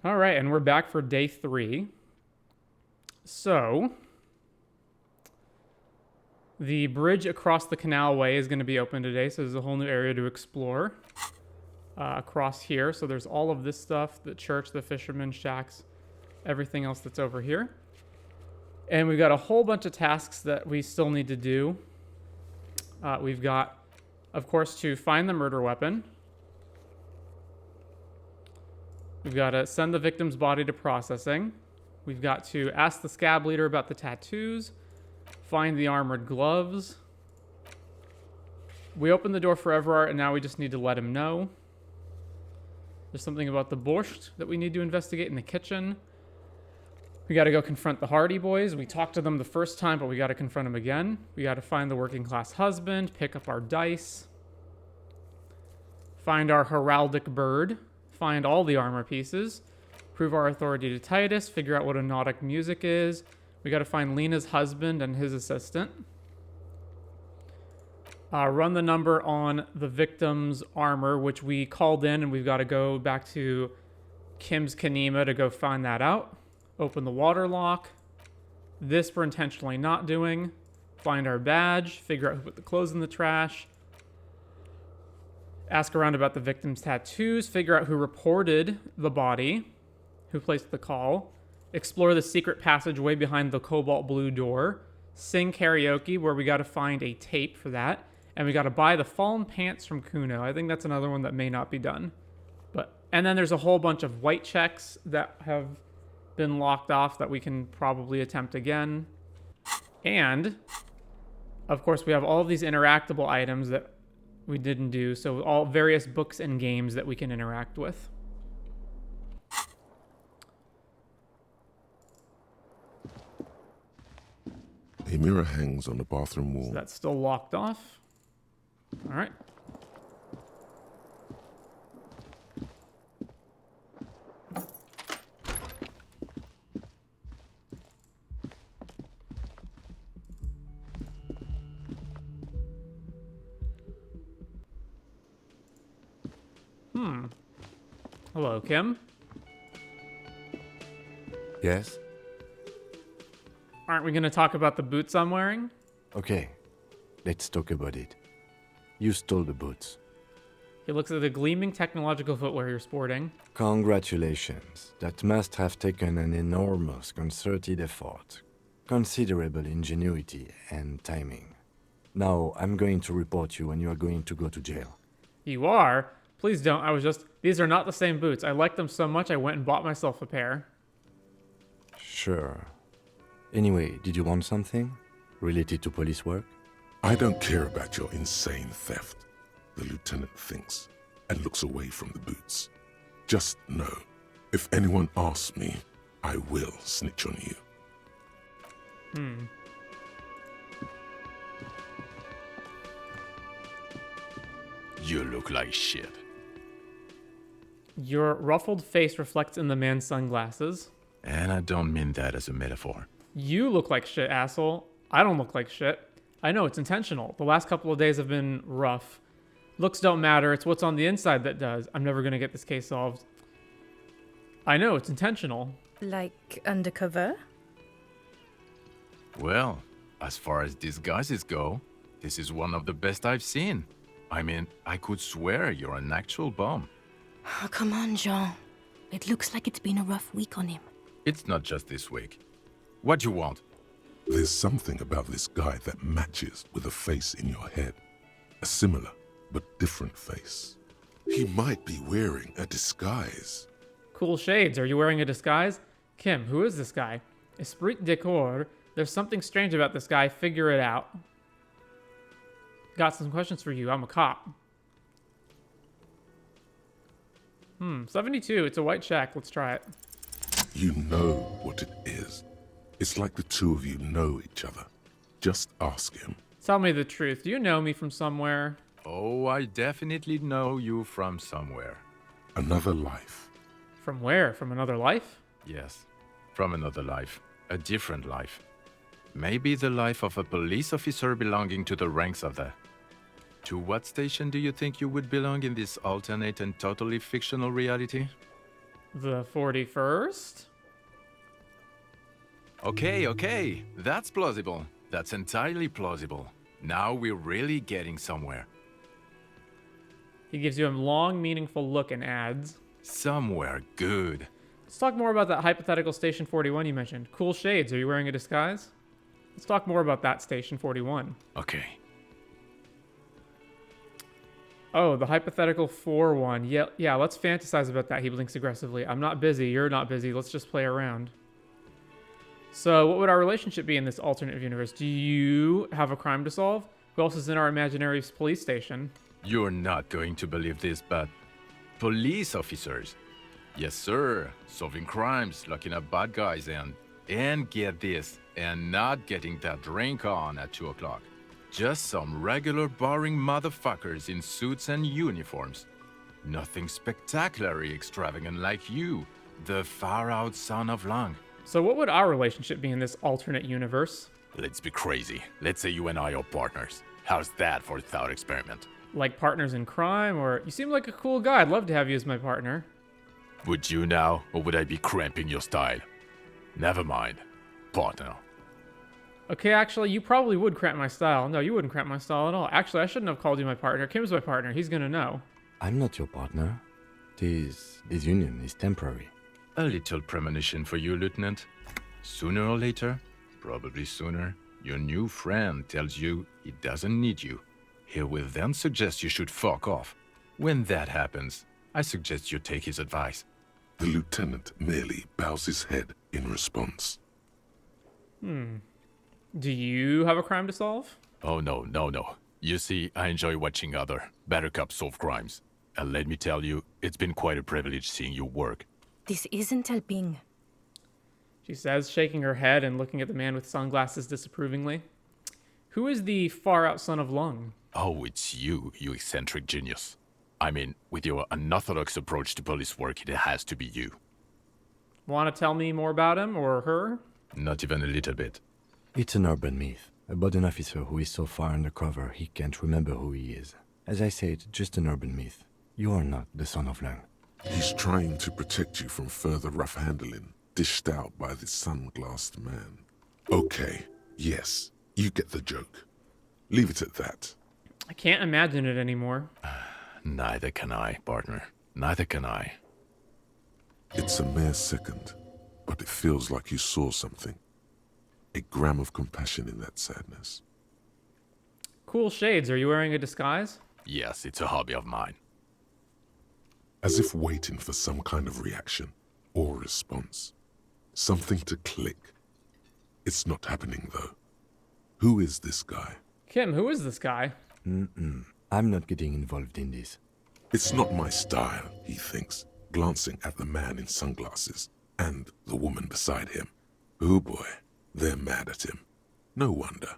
All right, and we're back for day 3. So, the bridge across the canalway is going to be open today, so there's a whole new area to explore across here. So there's all of this stuff, the church, the fisherman shacks, everything else that's over here. And we've got a whole bunch of tasks that we still need to do. We've got, of course, to find the murder weapon. We've got to send the victim's body to processing. We've got to ask the scab leader about the tattoos. Find the armored gloves. We opened the door for Everard, and now we just need to let him know. There's something about the borscht that we need to investigate in the kitchen. We got to go confront the Hardie Boys. We talked to them the first time, but we got to confront them again. We got to find the working class husband, pick up our dice, find our heraldic bird, find all the armor pieces, prove our authority to Titus, figure out what a nautic music is. We got to find Lena's husband and his assistant. Run the number on the victim's armor, which we called in, and we've got to go back to Kim's Kanema to go find that out. Open the waterlock. This we're intentionally not doing. Find our badge. Figure out who put the clothes in the trash. Ask around about the victim's tattoos. Figure out who reported the body. Who placed the call. Explore the secret passageway behind the cobalt blue door. Sing karaoke, where we got to find a tape for that. And we got to buy the fallen pants from Kuno. I think that's another one that may not be done. And then there's a whole bunch of white checks that have been locked off that we can probably attempt again. And, of course, we have all of these interactable items that we didn't do. So all various books and games that we can interact with. A mirror hangs on the bathroom wall. So that's still locked off. All right. Hello, Kim. Yes? Aren't we going to talk about the boots I'm wearing? Okay, let's talk about it. You stole the boots. He looks at the gleaming technological footwear you're sporting. Congratulations. That must have taken an enormous concerted effort, considerable ingenuity, and timing. Now, I'm going to report you and you are going to go to jail. You are? Please don't. These are not the same boots. I like them so much I went and bought myself a pair. Sure. Anyway, did you want something? Related to police work? I don't care about your insane theft, the lieutenant thinks, and looks away from the boots. Just know, if anyone asks me, I will snitch on you. You look like shit. Your ruffled face reflects in the man's sunglasses. And I don't mean that as a metaphor. You look like shit, asshole. I don't look like shit. I know, it's intentional. The last couple of days have been rough. Looks don't matter. It's what's on the inside that does. I'm never going to get this case solved. I know, it's intentional. Like undercover? Well, as far as disguises go, this is one of the best I've seen. I mean, I could swear you're an actual bum. Oh, come on, Jean. It looks like it's been a rough week on him. It's not just this week. What do you want? There's something about this guy that matches with a face in your head. A similar but different face. He might be wearing a disguise. Cool shades. Are you wearing a disguise? Kim, who is this guy? Esprit de corps. There's something strange about this guy. Figure it out. Got some questions for you. I'm a cop. 72. It's a white check. Let's try it. You know what it is. It's like the two of you know each other. Just ask him. Tell me the truth. Do you know me from somewhere? Oh, I definitely know you from somewhere. Another life. From where? From another life? Yes, from another life. A different life. Maybe the life of a police officer belonging to the ranks of the... To what station do you think you would belong in this alternate and totally fictional reality? The 41st? Okay. That's plausible. That's entirely plausible. Now we're really getting somewhere. He gives you a long, meaningful look and adds, Somewhere good. let's talk more about that hypothetical Station 41 you mentioned. Cool shades. Are you wearing a disguise? Let's talk more about that Station 41. Okay. Oh, the hypothetical 4-1. Yeah, let's fantasize about that. He blinks aggressively. I'm not busy. You're not busy. Let's just play around. So, what would our relationship be in this alternate universe? Do you have a crime to solve? Who else is in our imaginary police station? You're not going to believe this, but police officers. Yes, sir. Solving crimes, locking up bad guys, and get this, and not getting that drink on at 2 o'clock. Just some regular boring motherfuckers in suits and uniforms. Nothing spectacularly extravagant like you, the far-out son of Lang. So, what would our relationship be in this alternate universe? Let's be crazy. Let's say you and I are partners. How's that for a thought experiment? Like partners in crime, or you seem like a cool guy. I'd love to have you as my partner. Would you now, or would I be cramping your style? Never mind. Partner. Okay, actually, you probably would cramp my style. No, you wouldn't cramp my style at all. Actually, I shouldn't have called you my partner. Kim's my partner. He's gonna know. I'm not your partner. This union is temporary. A little premonition for you, Lieutenant. Sooner or later, probably sooner, your new friend tells you he doesn't need you. He will then suggest you should fuck off. When that happens, I suggest you take his advice. The lieutenant merely bows his head in response. Do you have a crime to solve? Oh, no. You see, I enjoy watching other better cops solve crimes. And let me tell you, it's been quite a privilege seeing you work. This isn't helping. She says, shaking her head and looking at the man with sunglasses disapprovingly. Who is the far-out son of Lung? Oh, it's you eccentric genius. I mean, with your unorthodox approach to police work, it has to be you. Want to tell me more about him or her? Not even a little bit. It's an urban myth about an officer who is so far undercover he can't remember who he is. As I said, just an urban myth. You are not the son of Lang. He's trying to protect you from further rough handling, dished out by this sunglassed man. Okay, yes, you get the joke. Leave it at that. I can't imagine it anymore. Neither can I, partner. Neither can I. It's a mere second, but it feels like you saw something. A gram of compassion in that sadness. Cool shades. Are you wearing a disguise? Yes, it's a hobby of mine. As if waiting for some kind of reaction or response. Something to click. It's not happening, though. Who is this guy? Kim, who is this guy? I'm not getting involved in this. It's not my style, he thinks, glancing at the man in sunglasses and the woman beside him. Oh boy, they're mad at him. No wonder.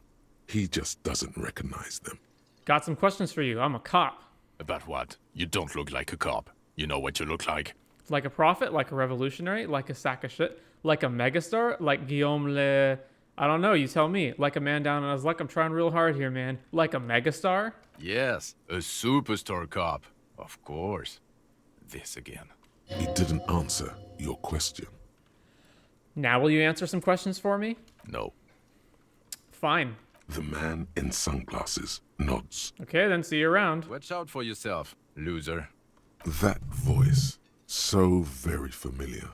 He just doesn't recognize them. Got some questions for you. I'm a cop. About what? You don't look like a cop. You know what you look like? Like a prophet, like a revolutionary, like a sack of shit, like a megastar, like Guillaume Le... I don't know, you tell me. Like a man down on his luck. I'm trying real hard here, man. Like a megastar? Yes, a superstar cop. Of course. This again. He didn't answer your question. Now will you answer some questions for me? No. Fine. The man in sunglasses nods. Okay, then see you around. Watch out for yourself, loser. That voice, so very familiar.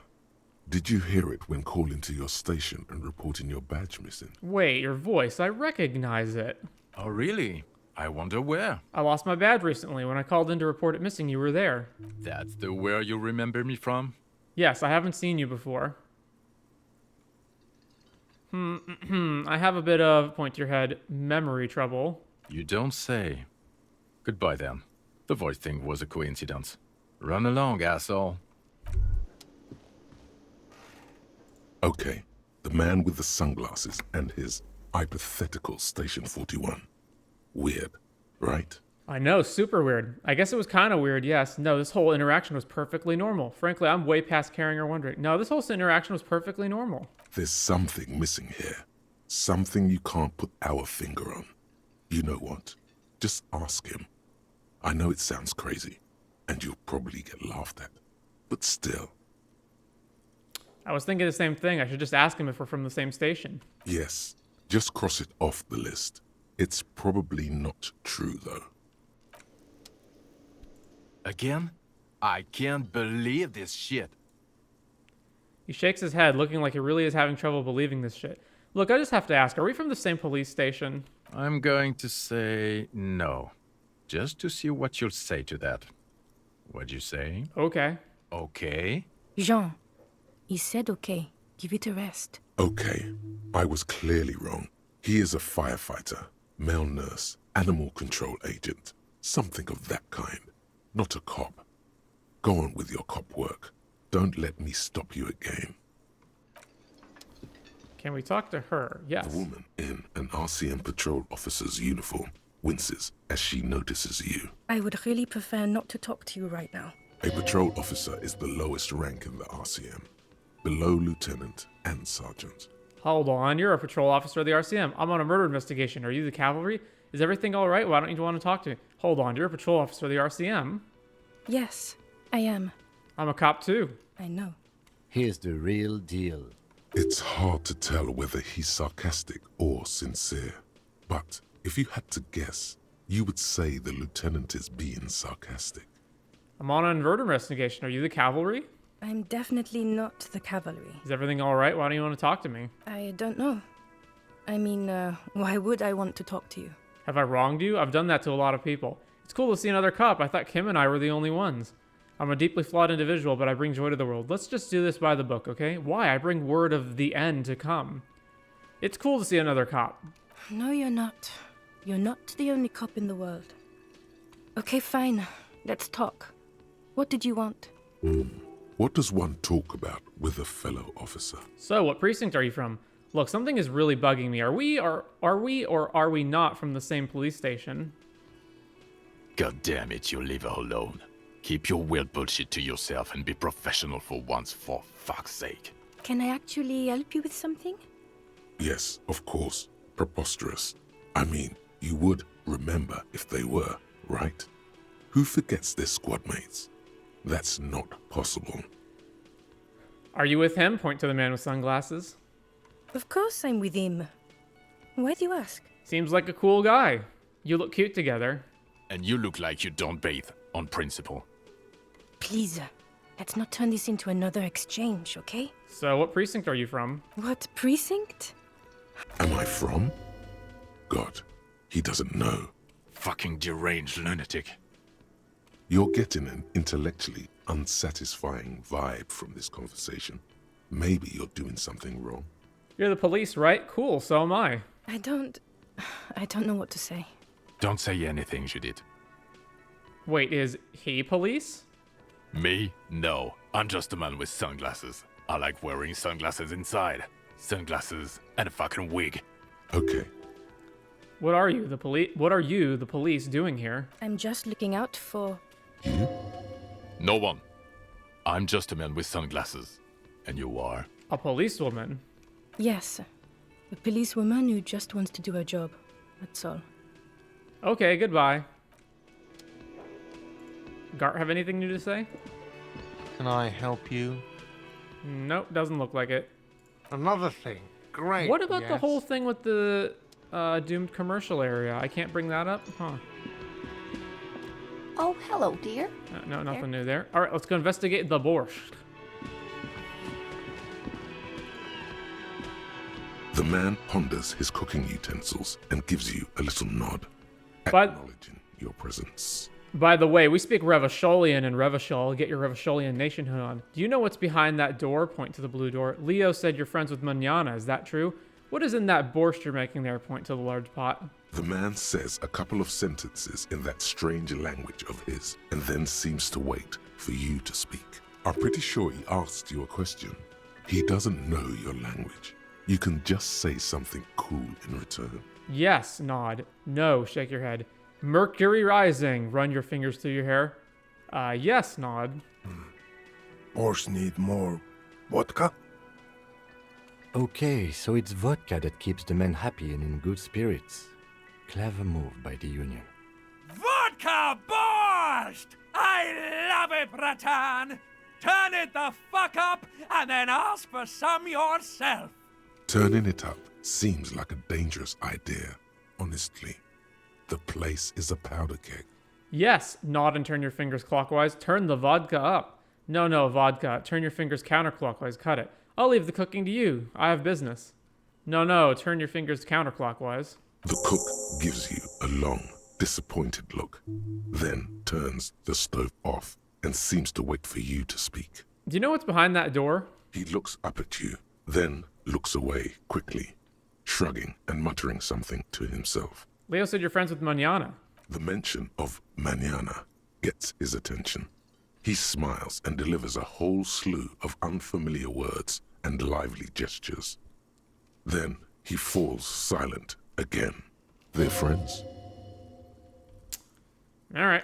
Did you hear it when calling to your station and reporting your badge missing? Wait, your voice. I recognize it. Oh, really? I wonder where. I lost my badge recently. When I called in to report it missing, you were there. That's the where you remember me from? Yes, I haven't seen you before. I have a bit of, point to your head, memory trouble. You don't say. Goodbye then. The voice thing was a coincidence. Run along, asshole. Okay, the man with the sunglasses and his hypothetical Station 41. Weird, right? I know, super weird. I guess it was kind of weird, yes. No, this whole interaction was perfectly normal. Frankly, I'm way past caring or wondering. No, this whole interaction was perfectly normal. There's something missing here. Something you can't put our finger on. You know what? Just ask him. I know it sounds crazy, and you'll probably get laughed at. But still, I was thinking the same thing. I should just ask him if we're from the same station. Yes, just cross it off the list. It's probably not true, though. Again? I can't believe this shit. He shakes his head, looking like he really is having trouble believing this shit. Look, I just have to ask, are we from the same police station? I'm going to say no. Just to see what you'll say to that. What'd you say? Okay. Okay. Jean, he said okay. Give it a rest. Okay, I was clearly wrong. He is a firefighter, male nurse, animal control agent, something of that kind. Not a cop. Go on with your cop work. Don't let me stop you again. Can we talk to her? Yes. The woman in an RCM patrol officer's uniform winces as she notices you. I would really prefer not to talk to you right now. A patrol officer is the lowest rank in the RCM, below lieutenant and sergeant. Hold on, you're a patrol officer of the RCM. I'm on a murder investigation. Are you the cavalry? Is everything all right? Why don't you want to talk to me? Hold on, you're a patrol officer of the RCM. Yes, I am. I'm a cop too. I know. Here's the real deal. It's hard to tell whether he's sarcastic or sincere. But if you had to guess, you would say the lieutenant is being sarcastic. I'm on an murder investigation. Are you the cavalry? I'm definitely not the cavalry. Is everything all right? Why don't you want to talk to me? I don't know. I mean, why would I want to talk to you? Have I wronged you? I've done that to a lot of people. It's cool to see another cop. I thought Kim and I were the only ones. I'm a deeply flawed individual, but I bring joy to the world. Let's just do this by the book, okay? Why? I bring word of the end to come. It's cool to see another cop. No, you're not. You're not the only cop in the world. Okay, fine. Let's talk. What did you want? What does one talk about with a fellow officer? So, what precinct are you from? Look, something is really bugging me. Are we or are we not from the same police station? God damn it, you leave her alone. Keep your weird bullshit to yourself and be professional for once, for fuck's sake. Can I actually help you with something? Yes, of course. Preposterous. I mean, you would remember if they were, right? Who forgets their squad mates? That's not possible. Are you with him? Point to the man with sunglasses. Of course I'm with him. Why do you ask? Seems like a cool guy. You look cute together. And you look like you don't bathe, on principle. Please, let's not turn this into another exchange, okay? So, what precinct are you from? What precinct? Am I from? God, he doesn't know. Fucking deranged lunatic. You're getting an intellectually unsatisfying vibe from this conversation. Maybe you're doing something wrong. You're the police, right? Cool, so am I. I don't know what to say. Don't say anything, Judith. Wait, is he police? Me? No. I'm just a man with sunglasses. I like wearing sunglasses inside. Sunglasses and a fucking wig. Okay, What are you, the police? What are you, the police, doing here? I'm just looking out for... you? No one. I'm just a man with sunglasses. And you are? A policewoman. Yes, a policewoman who just wants to do her job. That's all. Okay, goodbye. Gart have anything new to say? Can I help you? Nope, doesn't look like it. Another thing. Great. What about the yes. whole thing with the doomed commercial area? I can't bring that up? Huh. Oh, hello, dear. No, nothing new there. Alright, let's go investigate the borscht. The man ponders his cooking utensils and gives you a little nod, But- acknowledging your presence. By the way, we speak Revacholian in Revachol. Get your Revacholian nationhood on. Do you know what's behind that door? Point to the blue door. Leo said you're friends with Manana. Is that true? What is in that borscht you're making there? Point to the large pot. The man says a couple of sentences in that strange language of his, and then seems to wait for you to speak. I'm pretty sure he asked you a question. He doesn't know your language. You can just say something cool in return. Yes, nod. No, shake your head. Mercury rising. Run your fingers through your hair. Yes, nod. Borscht need more vodka? Okay, so it's vodka that keeps the men happy and in good spirits. Clever move by the Union. Vodka borscht! I love it, Bratan! Turn it the fuck up and then ask for some yourself. Turning it up seems like a dangerous idea, honestly. The place is a powder keg. Yes, nod and turn your fingers clockwise. Turn the vodka up. No, vodka. Turn your fingers counterclockwise. Cut it. I'll leave the cooking to you. I have business. No, turn your fingers counterclockwise. The cook gives you a long, disappointed look, then turns the stove off and seems to wait for you to speak. Do you know what's behind that door? He looks up at you, then looks away quickly, shrugging and muttering something to himself. Leo said you're friends with Manana. The mention of Manana gets his attention. He smiles and delivers a whole slew of unfamiliar words and lively gestures. Then he falls silent again. They're friends? All right.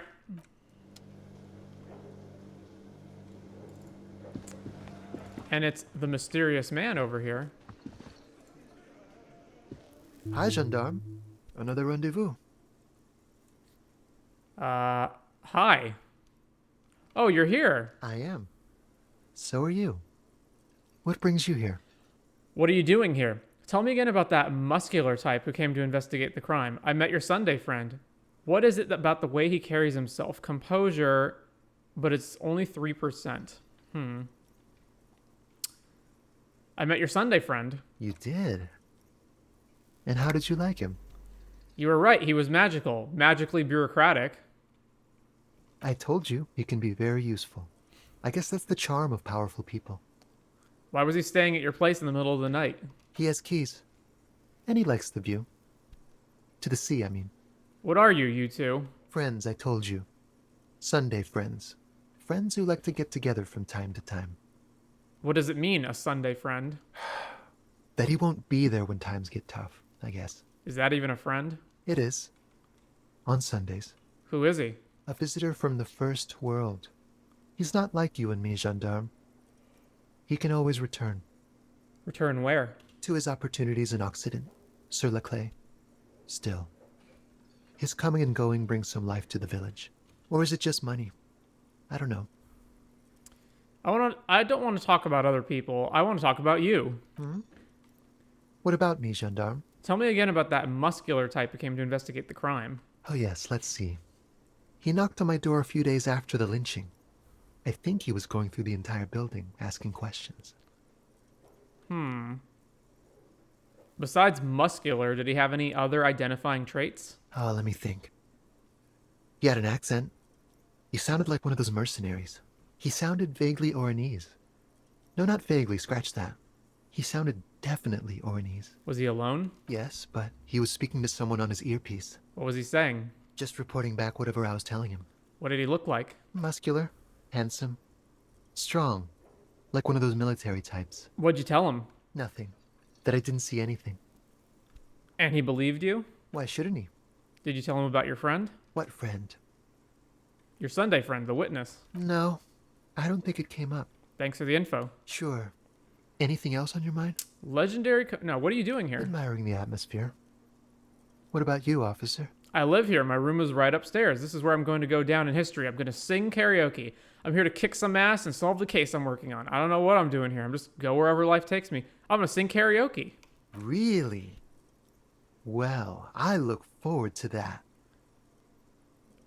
And it's the mysterious man over here. Hi, gendarme. Another rendezvous. Hi. Oh, you're here. I am. So are you. What brings you here? What are you doing here? Tell me again about that muscular type who came to investigate the crime. I met your Sunday friend. What is it about the way he carries himself? Composure, but it's only 3%. I met your Sunday friend. You did? And how did you like him? You were right. He was magical. Magically bureaucratic. I told you, he can be very useful. I guess that's the charm of powerful people. Why was he staying at your place in the middle of the night? He has keys. And he likes the view. To the sea, I mean. What are you two? Friends, I told you. Sunday friends. Friends who like to get together from time to time. What does it mean, a Sunday friend? That he won't be there when times get tough, I guess. Is that even a friend? It is. On Sundays. Who is he? A visitor from the first world. He's not like you and me, gendarme. He can always return. Return where? To his opportunities in Occident, sur la clé. Still. His coming and going brings some life to the village. Or is it just money? I don't know. I don't want to talk about other people. I want to talk about you. What about me, gendarme? Tell me again about that muscular type who came to investigate the crime. Oh yes, let's see. He knocked on my door a few days after the lynching. I think he was going through the entire building, asking questions. Besides muscular, did he have any other identifying traits? Oh, let me think. He had an accent. He sounded like one of those mercenaries. He sounded vaguely Oranese. No, not vaguely, scratch that. He sounded definitely Oranese. Was he alone? Yes, but he was speaking to someone on his earpiece. What was he saying? Just reporting back whatever I was telling him. What did he look like? Muscular, handsome, strong, like one of those military types. What'd you tell him? Nothing. That I didn't see anything. And he believed you? Why shouldn't he? Did you tell him about your friend? What friend? Your Sunday friend, the witness. No, I don't think it came up. Thanks for the info. Sure. Anything else on your mind? Legendary No, what are you doing here? Admiring the atmosphere. What about you, officer? I live here. My room is right upstairs. This is where I'm going to go down in history. I'm going to sing karaoke. I'm here to kick some ass and solve the case I'm working on. I don't know what I'm doing here. I'm just go wherever life takes me. I'm going to sing karaoke. Really? Well, I look forward to that.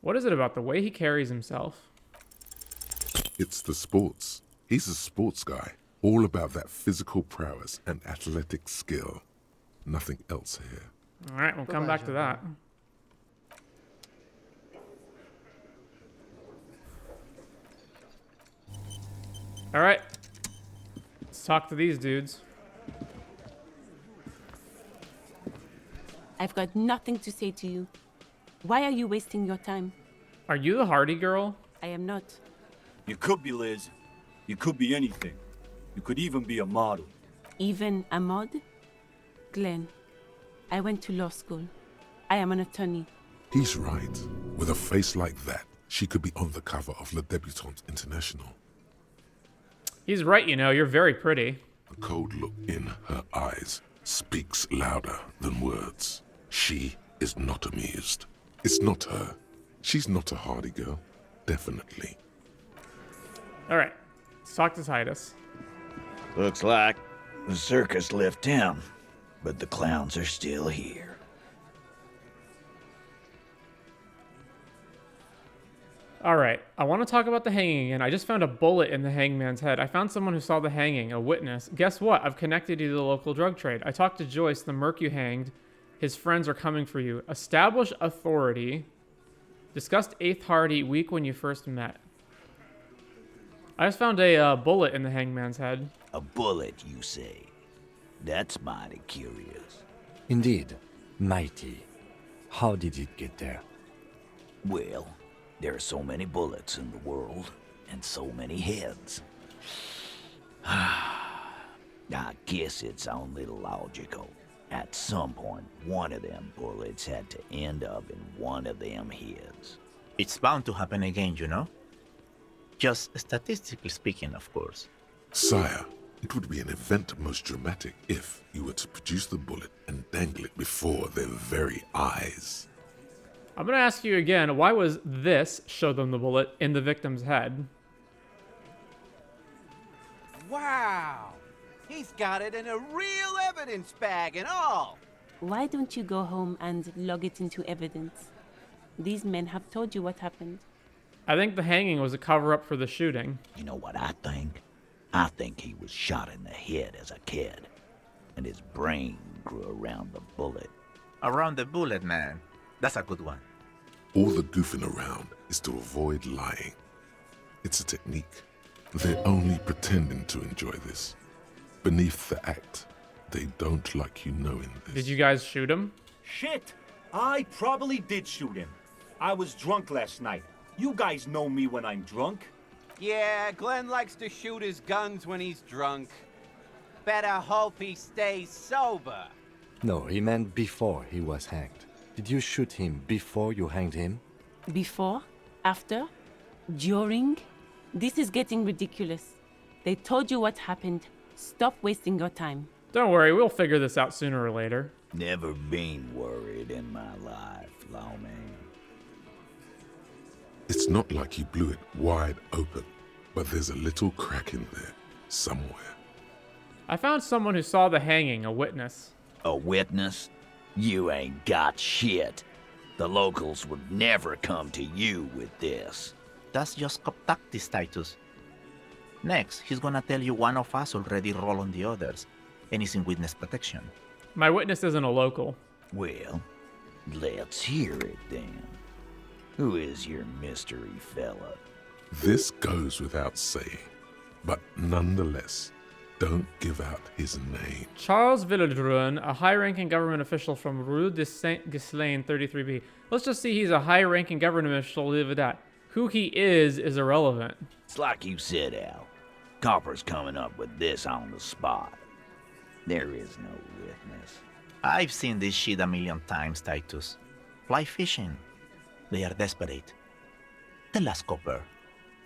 What is it about the way he carries himself? It's the sports. He's a sports guy. All about that physical prowess and athletic skill. Nothing else here. All right, we'll come back to that. All right. Let's talk to these dudes. I've got nothing to say to you. Why are you wasting your time? Are you the Hardie girl? I am not. You could be Liz. You could be anything. You could even be a model. Even a mod? Glenn, I went to law school. I am an attorney. He's right. With a face like that, she could be on the cover of Le Debutante International. He's right, you know. You're very pretty. The cold look in her eyes speaks louder than words. She is not amused. It's not her. She's not a Hardie girl. Definitely. All right. Let's talk to Titus. Looks like the circus left town, but the clowns are still here. All right, I want to talk about the hanging again. I just found a bullet in the hangman's head. I found someone who saw the hanging, a witness. Guess what? I've connected you to the local drug trade. I talked to Joyce, the merc you hanged. His friends are coming for you. Establish authority. Discussed 8th Hardie week when you first met. I just found a bullet in the hangman's head. A bullet, you say? That's mighty curious. Indeed, mighty. How did it get there? Well, there are so many bullets in the world, and so many heads. I guess it's only logical. At some point, one of them bullets had to end up in one of them heads. It's bound to happen again, you know? Just statistically speaking, of course. Sire, it would be an event most dramatic if you were to produce the bullet and dangle it before their very eyes. I'm going to ask you again, why was this, show them the bullet, in the victim's head? Wow! He's got it in a real evidence bag and all! Why don't you go home and log it into evidence? These men have told you what happened. I think the hanging was a cover-up for the shooting. You know what I think? I think he was shot in the head as a kid, and his brain grew around the bullet. Around the bullet, man. That's a good one. All the goofing around is to avoid lying. It's a technique. They're only pretending to enjoy this. Beneath the act, they don't like you knowing this. Did you guys shoot him? Shit! I probably did shoot him. I was drunk last night. You guys know me when I'm drunk. Yeah, Glenn likes to shoot his guns when he's drunk. Better hope he stays sober. No, he meant before he was hanged. Did you shoot him before you hanged him? Before? After? During? This is getting ridiculous. They told you what happened. Stop wasting your time. Don't worry, we'll figure this out sooner or later. Never been worried in my life, lawman. It's not like he blew it wide open, but there's a little crack in there, somewhere. I found someone who saw the hanging, a witness. A witness? You ain't got shit. The locals would never come to you with this. That's just cop tactics, Titus. Next, he's gonna tell you one of us already rolled on the others, and is in witness protection. My witness isn't a local. Well, let's hear it then. Who is your mystery fella? This goes without saying, but nonetheless, don't give out his name. Charles Villedruen, a high-ranking government official from Rue de Saint-Ghislain, 33B. Let's just see he's a high-ranking government official, leave it at. Who he is irrelevant. It's like you said, Al. Copper's coming up with this on the spot. There is no witness. I've seen this shit a million times, Titus. Fly fishing. They are desperate. Tell us, Copper,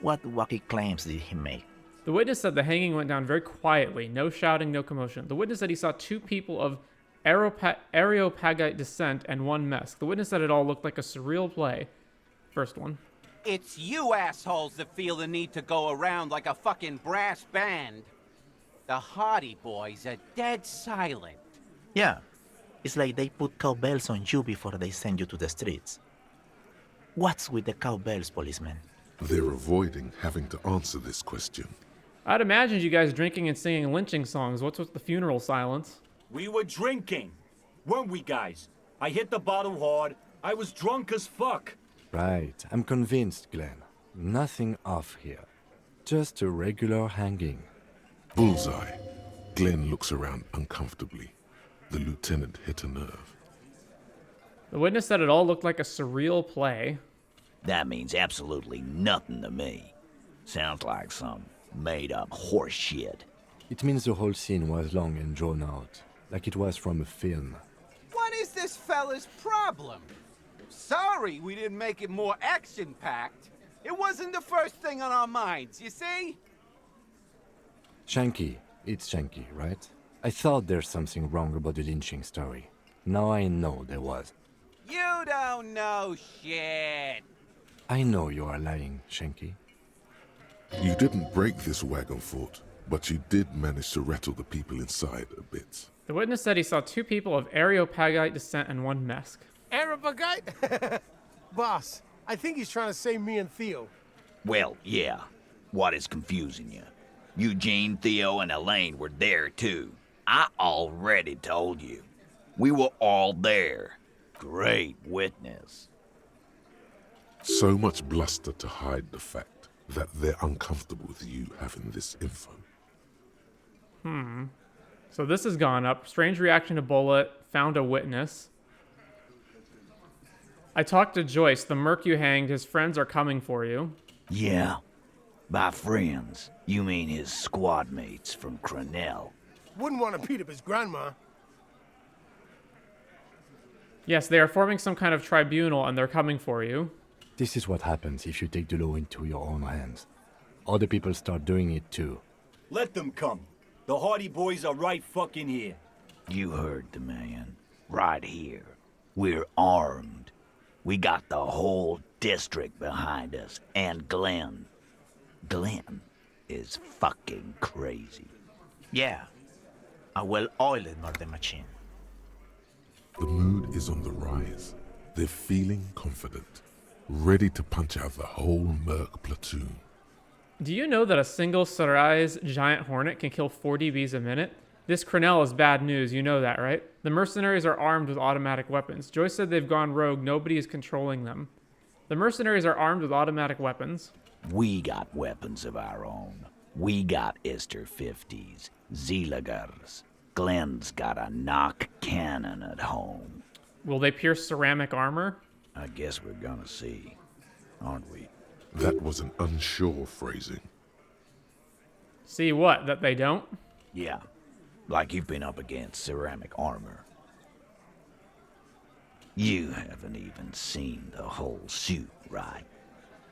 what wacky claims did he make? The witness said the hanging went down very quietly. No shouting, no commotion. The witness said he saw two people of Areopagite descent and one mesk. The witness said it all looked like a surreal play. First one. It's you assholes that feel the need to go around like a fucking brass band. The Hardie Boys are dead silent. Yeah, it's like they put cowbells on you before they send you to the streets. What's with the cowbells, policeman? They're avoiding having to answer this question. I'd imagined you guys drinking and singing lynching songs. What's with the funeral silence? We were drinking, weren't we, guys? I hit the bottle hard. I was drunk as fuck. Right, I'm convinced, Glenn. Nothing off here. Just a regular hanging. Bullseye. Glenn looks around uncomfortably. The lieutenant hit a nerve. The witness said it all looked like a surreal play. That means absolutely nothing to me. Sounds like some made-up horse shit. It means the whole scene was long and drawn out, like it was from a film. What is this fella's problem? Sorry we didn't make it more action-packed. It wasn't the first thing on our minds, you see? Shanky. It's Shanky, right? I thought there's something wrong about the lynching story. Now I know there was. You don't know shit. I know you are lying, Shanky. You didn't break this wagon fort, but you did manage to rattle the people inside a bit. The witness said he saw 2 people of Areopagite descent and 1 Mesk. Arabagite? Boss, I think he's trying to say me and Theo. Well, yeah. What is confusing you? Eugene, Theo, and Elaine were there too. I already told you. We were all there. Great witness. So much bluster to hide the fact that they're uncomfortable with you having this info. So this has gone up. Strange reaction to bullet. Found a witness. I talked to Joyce. The merc you hanged, his friends are coming for you. Yeah. By friends, you mean his squad mates from Crenell. Wouldn't want to beat up his grandma. Yes, they are forming some kind of tribunal and they're coming for you. This is what happens if you take the law into your own hands. Other people start doing it too. Let them come. The Hardie Boys are right fucking here. You heard the man. Right here. We're armed. We got the whole district behind us. And Glenn. Glenn is fucking crazy. Yeah. A well-oiled murder machine. The mood is on the rise. They're feeling confident, ready to punch out the whole merc platoon. Do you know that a single Sarai's giant hornet can kill 40 bees a minute? This Crenell is bad news, you know that, right? The mercenaries are armed with automatic weapons. Joyce said they've gone rogue, nobody is controlling them. The mercenaries are armed with automatic weapons. We got weapons of our own. We got Ister 50s, Zeeligers. Glenn's got a knock cannon at home. Will they pierce ceramic armor? I guess we're gonna see, aren't we? That was an unsure phrasing. See what, that they don't? Yeah, like you've been up against ceramic armor. You haven't even seen the whole suit, right?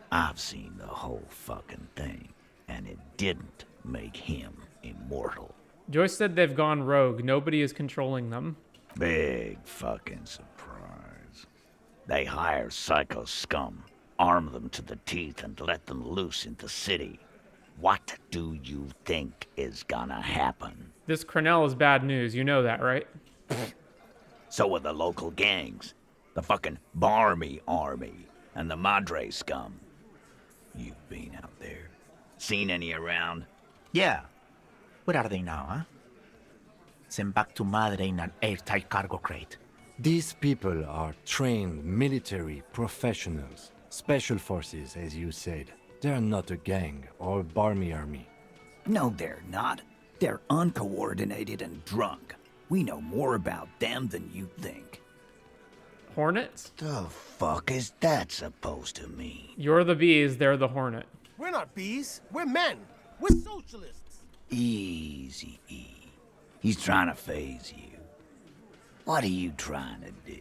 I've seen the whole fucking thing, and it didn't make him immortal. Joyce said they've gone rogue, nobody is controlling them. Big fucking surprise. They hire psycho scum, arm them to the teeth, and let them loose in the city. What do you think is gonna happen? This Crenell is bad news, you know that, right? So are the local gangs, the fucking Barmy Army, and the Madre scum. You've been out there. Seen any around? Yeah. Where are they now, huh? Sent back to Madre in an airtight cargo crate. These people are trained military professionals. Special forces, as you said. They're not a gang or a barmy army. No, they're not. They're uncoordinated and drunk. We know more about them than you think. Hornets? The fuck is that supposed to mean? You're the bees, they're the hornet. We're not bees. We're men. We're socialists. Easy, E. He's trying to phase you. What are you trying to do?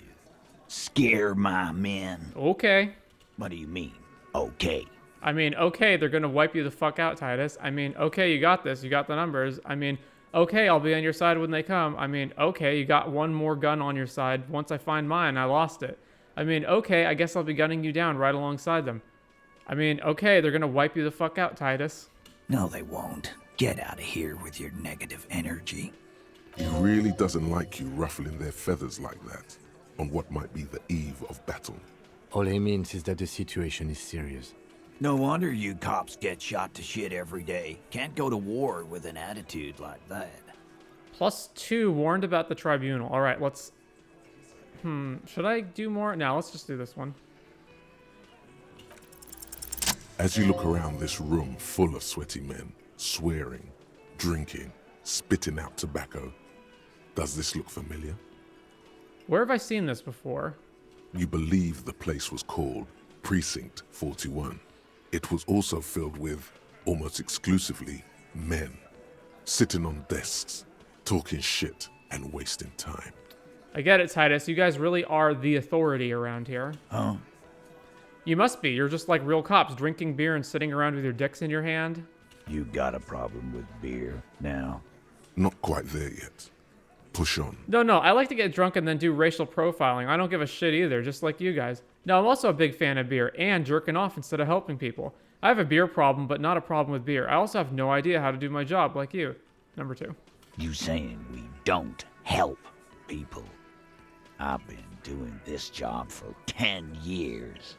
Scare my men? Okay. What do you mean, okay? I mean, okay, they're gonna wipe you the fuck out, Titus. I mean, okay, you got this. You got the numbers. I mean, okay, I'll be on your side when they come. I mean, okay, you got one more gun on your side. Once I find mine, I lost it. I mean, okay, I guess I'll be gunning you down right alongside them. I mean, okay, they're gonna wipe you the fuck out, Titus. No, they won't. Get out of here with your negative energy. He really doesn't like you ruffling their feathers like that on what might be the eve of battle. All he means is that the situation is serious. No wonder you cops get shot to shit every day. Can't go to war with an attitude like that. +2 warned about the tribunal. All right, let's... should I do more? No, let's just do this one. As you look around this room full of sweaty men, swearing, drinking, spitting out tobacco, does this look familiar? Where have I seen this before? You believe the place was called Precinct 41. It was also filled with, almost exclusively, men, sitting on desks, talking shit and wasting time. I get it, Titus. You guys really are the authority around here. Huh? You must be. You're just like real cops, drinking beer and sitting around with your dicks in your hand. You got a problem with beer now? Not quite there yet. push on. No, I like to get drunk and then do racial profiling. I don't give a shit either, just like you guys. Now, I'm also a big fan of beer and jerking off instead of helping people. I have a beer problem, but not a problem with beer. I also have no idea how to do my job like you. Number 2. You saying we don't help people? I've been doing this job for 10 years.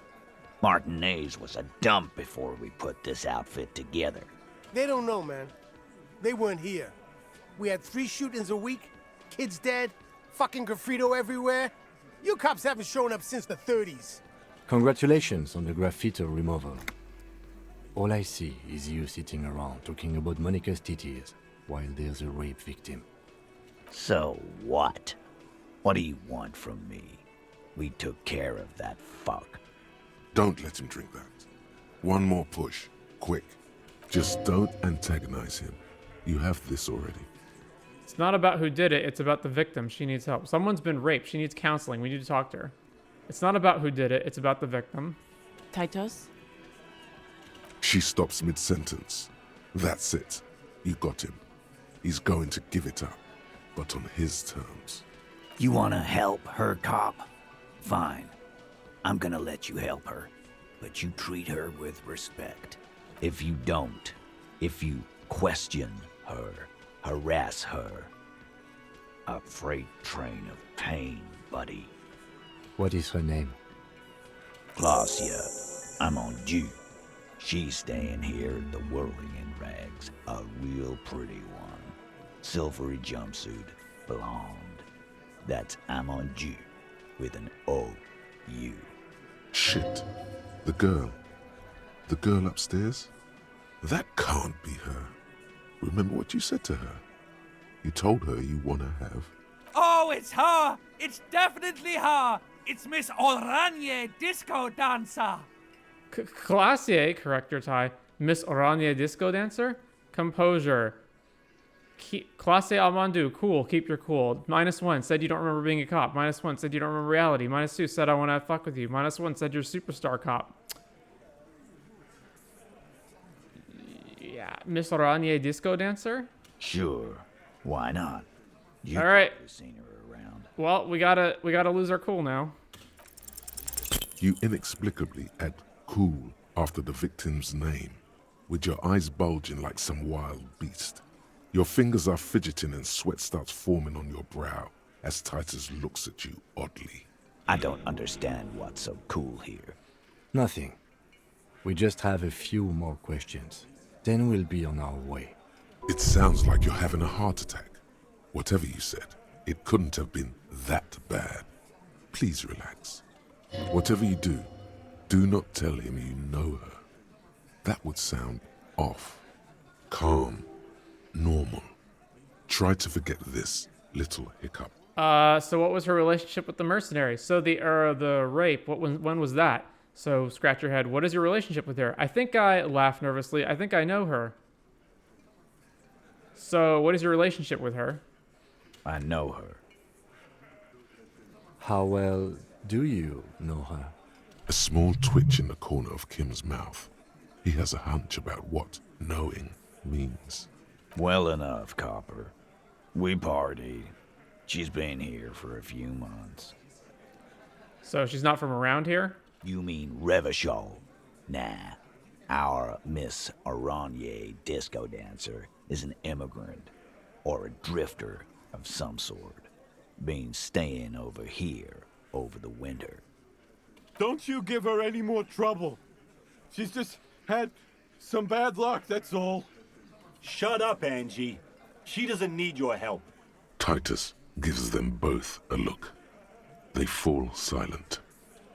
Martinez was a dump before we put this outfit together. They don't know, man. They weren't here. We had 3 shootings a week, kids dead, fucking graffito everywhere. You cops haven't shown up since the 30s. Congratulations on the graffiti removal. All I see is you sitting around talking about Monica's titties while there's a rape victim. So what? What do you want from me? We took care of that fuck. Don't let him drink that. One more push. Quick. Just don't antagonize him. You have this already. It's not about who did it, it's about the victim. She needs help. Someone's been raped. She needs counseling. We need to talk to her. It's not about who did it, it's about the victim. Titus? She stops mid-sentence. That's it. You got him. He's going to give it up, but on his terms. You wanna help her, cop? Fine. I'm gonna let you help her, but you treat her with respect. If you don't, if you question her, harass her, a freight train of pain, buddy. What is her name? Klaasje, I'm on due. She's staying here, the whirling in rags, a real pretty one. Silvery jumpsuit, blonde. That's I'm on due, with an O-U. Shit. The girl. The girl upstairs? That can't be her. Remember what you said to her? You told her you want to have... Oh, it's her! It's definitely her! It's Miss Oranje, disco dancer! Klaasje, corrector Ty. Miss Oranje, disco dancer? Composure. Klaasje Almandu, cool, keep your cool. -1, said you don't remember being a cop. -1, said you don't remember reality. -2, said I want to fuck with you. -1, said you're a superstar cop. Yeah, Miss Oranje, disco dancer? Sure, why not? You all right. Seen her around. Well, we gotta lose our cool now. You inexplicably add cool after the victim's name, with your eyes bulging like some wild beast. Your fingers are fidgeting and sweat starts forming on your brow as Titus looks at you oddly. I don't understand what's so cool here. Nothing. We just have a few more questions. Then we'll be on our way. It sounds like you're having a heart attack. Whatever you said, it couldn't have been that bad. Please relax. Whatever you do, do not tell him you know her. That would sound off. Calm. Normal. Try to forget this little hiccup. So what was her relationship with the mercenary? So the rape, when was that? So scratch your head. What is your relationship with her? I think I laugh nervously. I think I know her. So what is your relationship with her? I know her. How well do you know her? A small twitch in the corner of Kim's mouth. He has a hunch about what knowing means. Well enough, Copper. We partied. She's been here for a few months. So she's not from around here? You mean Revachol? Nah. Our Miss Oranje disco dancer is an immigrant, or a drifter of some sort. Been staying over here over the winter. Don't you give her any more trouble. She's just had some bad luck, that's all. Shut up, Angie. She doesn't need your help. Titus gives them both a look. They fall silent.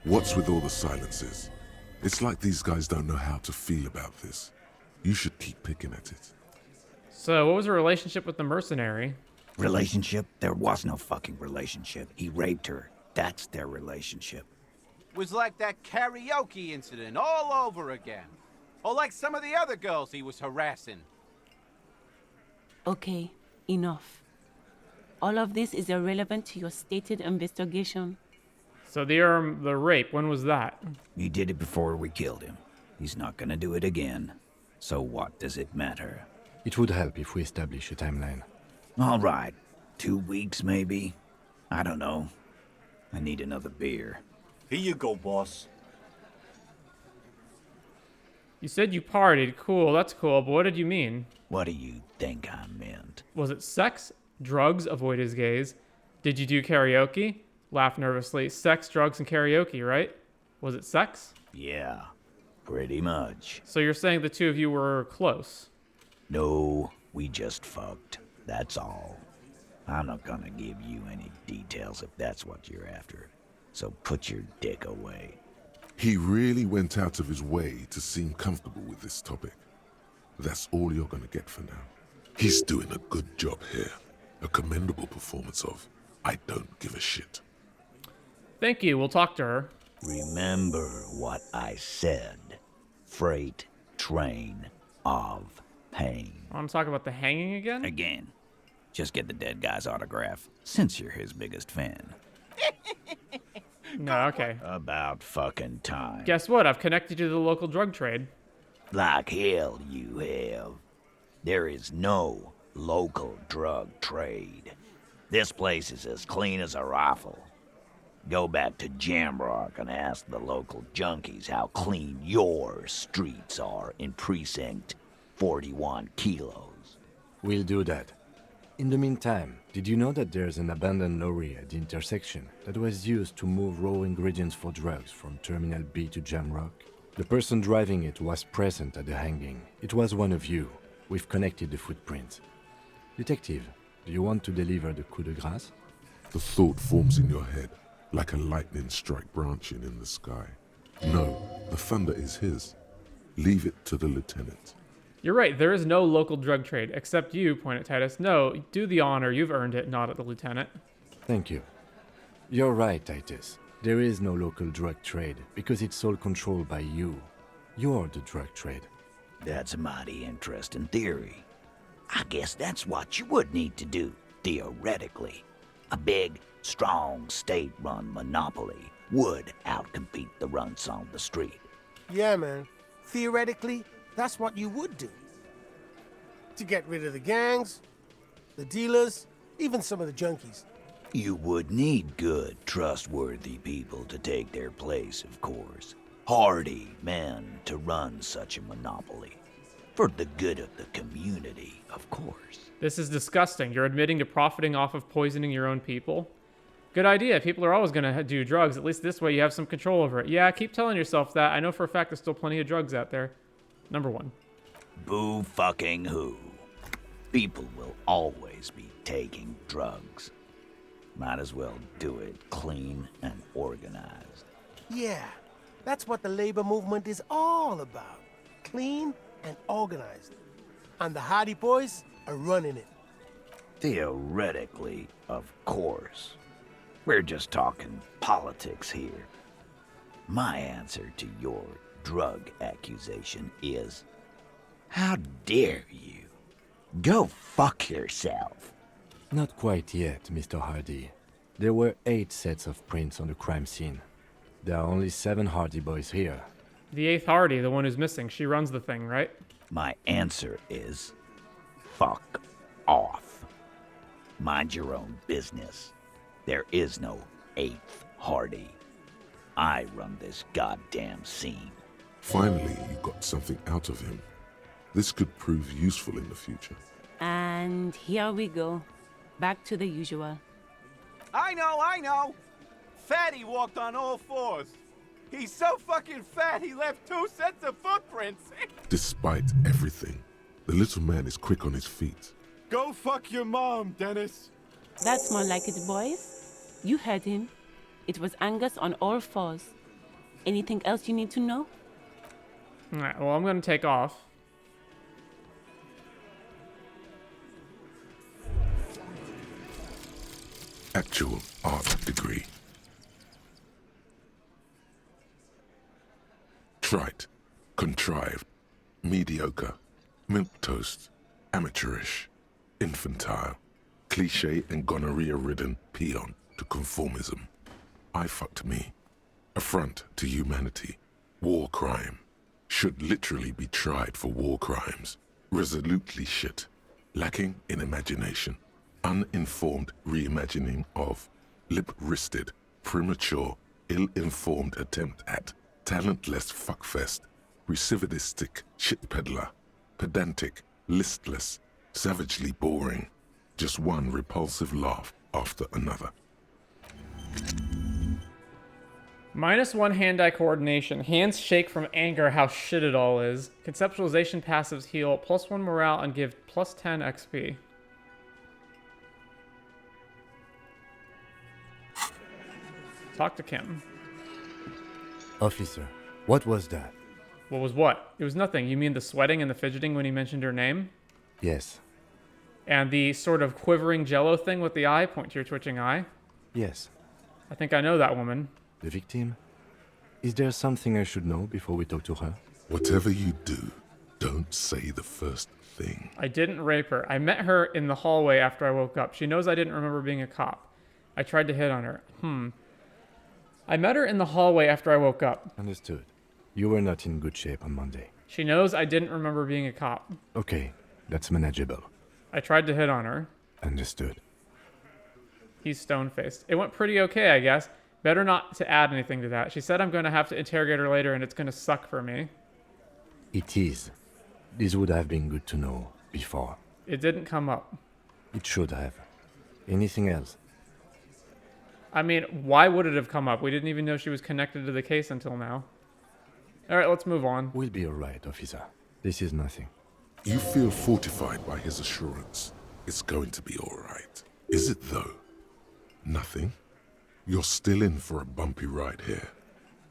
What's with all the silences? It's like these guys don't know how to feel about this. You should keep picking at it. So what was her relationship with the mercenary? Relationship? There was no fucking relationship. He raped her. That's their relationship. Was like that karaoke incident all over again. Or like some of the other girls he was harassing. Okay, enough. All of this is irrelevant to your stated investigation. So the rape, when was that? He did it before we killed him. He's not gonna do it again. So what does it matter? It would help if we establish a timeline. All right. 2 weeks, maybe? I don't know. I need another beer. Here you go, boss. You said you partied. Cool, that's cool, but what did you mean? What do you think I meant? Was it sex, drugs, avoid his gaze? Did you do karaoke? Laugh nervously. Sex, drugs, and karaoke, right? Was it sex? Yeah, pretty much. So you're saying the two of you were close? No, we just fucked. That's all. I'm not gonna give you any details if that's what you're after. So put your dick away. He really went out of his way to seem comfortable with this topic. That's all you're gonna get for now. He's doing a good job here. A commendable performance of I don't give a shit. Thank you, we'll talk to her. Remember what I said. Freight train of pain. I want to talk about the hanging again? Again. Just get the dead guy's autograph, since you're his biggest fan. No, okay. About fucking time. Guess what? I've connected you to the local drug trade. Like hell you have. There is no local drug trade. This place is as clean as a rifle. Go back to Jamrock and ask the local junkies how clean your streets are in Precinct 41 kilos. We'll do that. In the meantime, did you know that there's an abandoned lorry at the intersection that was used to move raw ingredients for drugs from Terminal B to Jamrock? The person driving it was present at the hanging. It was one of you. We've connected the footprints. Detective, do you want to deliver the coup de grâce? The thought forms in your head like a lightning strike branching in the sky. No, the thunder is his. Leave it to the lieutenant. You're right, there is no local drug trade, except you, point at Titus. No, do the honor, you've earned it, not at the lieutenant. Thank you. You're right, Titus. There is no local drug trade, because it's all controlled by you. You're the drug trade. That's a mighty interesting theory. I guess that's what you would need to do, theoretically. A big, strong, state-run monopoly would outcompete the runts on the street. Yeah, man. Theoretically, that's what you would do. To get rid of the gangs, the dealers, even some of the junkies. You would need good, trustworthy people to take their place, of course. Hardy men to run such a monopoly. For the good of the community, of course. This is disgusting. You're admitting to profiting off of poisoning your own people. Good idea. People are always going to do drugs. At least this way you have some control over it. Yeah, keep telling yourself that. I know for a fact there's still plenty of drugs out there. Number one. Boo fucking who. People will always be taking drugs. Might as well do it clean and organized. Yeah, that's what the labor movement is all about. Clean and organized. And the Hardie Boys are running it. Theoretically, of course. We're just talking politics here. My answer to your drug accusation is, how dare you? Go fuck yourself. Not quite yet, Mr. Hardie. There were 8 sets of prints on the crime scene. There are only 7 Hardie Boys here. The 8th Hardie, the one who's missing. She runs the thing, right? My answer is, fuck off. Mind your own business. There is no 8th Hardie. I run this goddamn scene. Finally, you got something out of him. This could prove useful in the future. And here we go. Back to the usual. I know! Fatty walked on all 4s. He's so fucking fat he left 2 sets of footprints. Despite everything, the little man is quick on his feet. Go fuck your mom, Dennis. That's more like it, boys. You heard him. It was Angus on all 4s. Anything else you need to know? Alright, well, I'm going to take off. Actual art degree. Trite, contrived, mediocre, milquetoast, amateurish, infantile, cliché and gonorrhea-ridden peon to conformism. I fucked me. Affront to humanity. War crime. Should literally be tried for war crimes. Resolutely shit. Lacking in imagination. uninformed reimagining of, lip-wristed, premature, ill-informed attempt at, talentless fuckfest, recidivistic shit peddler, pedantic, listless, savagely boring, just one repulsive laugh after another. -1 hand-eye coordination. Hands shake from anger how shit it all is. Conceptualization passives heal. +1 morale and give +10 XP. Talk to Kim. Officer, what was that? What was what? It was nothing. You mean the sweating and the fidgeting when he mentioned her name? Yes. And the sort of quivering jello thing with the eye? Point to your twitching eye? Yes. I think I know that woman. The victim? Is there something I should know before we talk to her? Whatever you do, don't say the first thing. I didn't rape her. I met her in the hallway after I woke up. She knows I didn't remember being a cop. I tried to hit on her. I met her in the hallway after I woke up. Understood. You were not in good shape on Monday. She knows I didn't remember being a cop. Okay, that's manageable. I tried to hit on her. Understood. He's stone-faced. It went pretty okay, I guess. Better not to add anything to that. She said I'm going to have to interrogate her later and it's going to suck for me. It is. This would have been good to know before. It didn't come up. It should have. Anything else? I mean, why would it have come up? We didn't even know she was connected to the case until now. All right, let's move on. We'll be all right, officer. This is nothing. You feel fortified by his assurance. It's going to be all right. Is it, though? Nothing? You're still in for a bumpy ride here.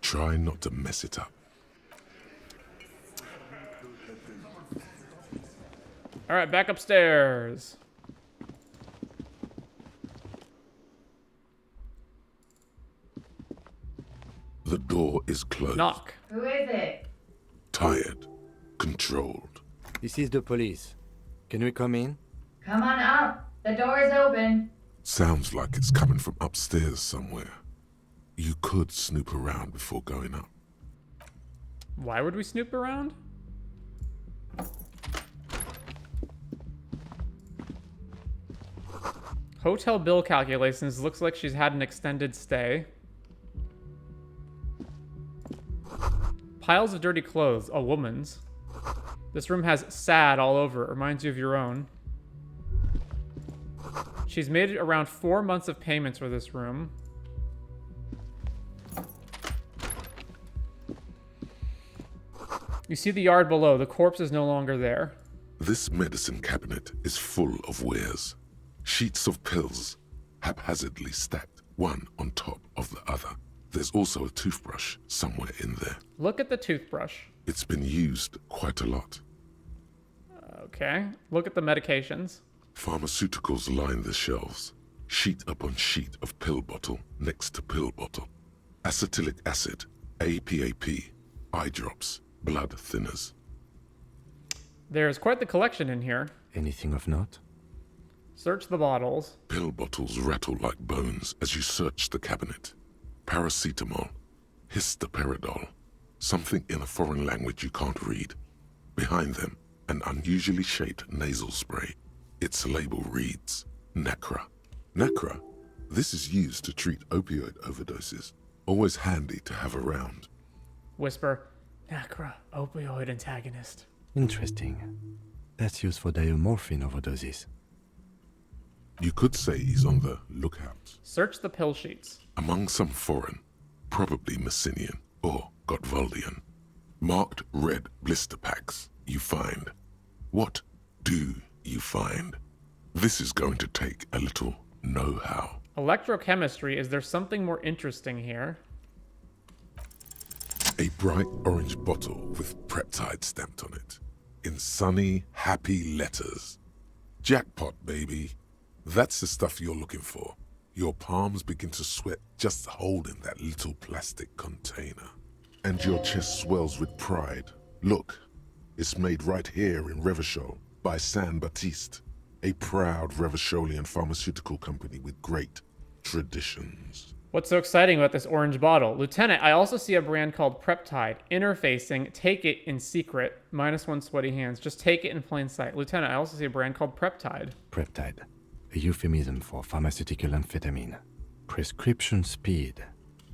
Try not to mess it up. All right, back upstairs. The door is closed. Knock. Who is it? Tired. Controlled. This is the police. Can we come in? Come on up. The door is open. Sounds like it's coming from upstairs somewhere. You could snoop around before going up. Why would we snoop around? Hotel bill calculations. Looks like she's had an extended stay. Piles of dirty clothes. A woman's. This room has sad all over it. Reminds you of your own. She's made around 4 months of payments for this room. You see the yard below. The corpse is no longer there. This medicine cabinet is full of wares. Sheets of pills, haphazardly stacked, one on top of the other. There's also a toothbrush somewhere in there. Look at the toothbrush. It's been used quite a lot. Okay. Look at the medications. Pharmaceuticals line the shelves. Sheet upon sheet of pill bottle next to pill bottle. Acetylic acid, APAP, eye drops, blood thinners. There's quite the collection in here. Anything of note? Search the bottles. Pill bottles rattle like bones as you search the cabinet. Paracetamol, histoperidol, something in a foreign language you can't read. Behind them, an unusually shaped nasal spray. Its label reads, Nacra. Nacra? This is used to treat opioid overdoses. Always handy to have around. Whisper, Nacra, opioid antagonist. Interesting. That's used for diamorphine overdoses. You could say he's on the lookout. Search the pill sheets. Among some foreign, probably Messinian or Gottwaldian, marked red blister packs you find. What do you find? This is going to take a little know-how. Electrochemistry. Is there something more interesting here? A bright orange bottle with Preptide stamped on it. In sunny, happy letters. Jackpot, baby. That's the stuff you're looking for. Your palms begin to sweat just holding that little plastic container. And your chest swells with pride. Look, it's made right here in Revachol by San Baptiste, a proud Revacholian pharmaceutical company with great traditions. What's so exciting about this orange bottle? Lieutenant, I also see a brand called Preptide. Interfacing, take it in secret. -1 sweaty hands. Just take it in plain sight. Lieutenant, I also see a brand called Preptide. Preptide. a euphemism for pharmaceutical amphetamine. Prescription speed.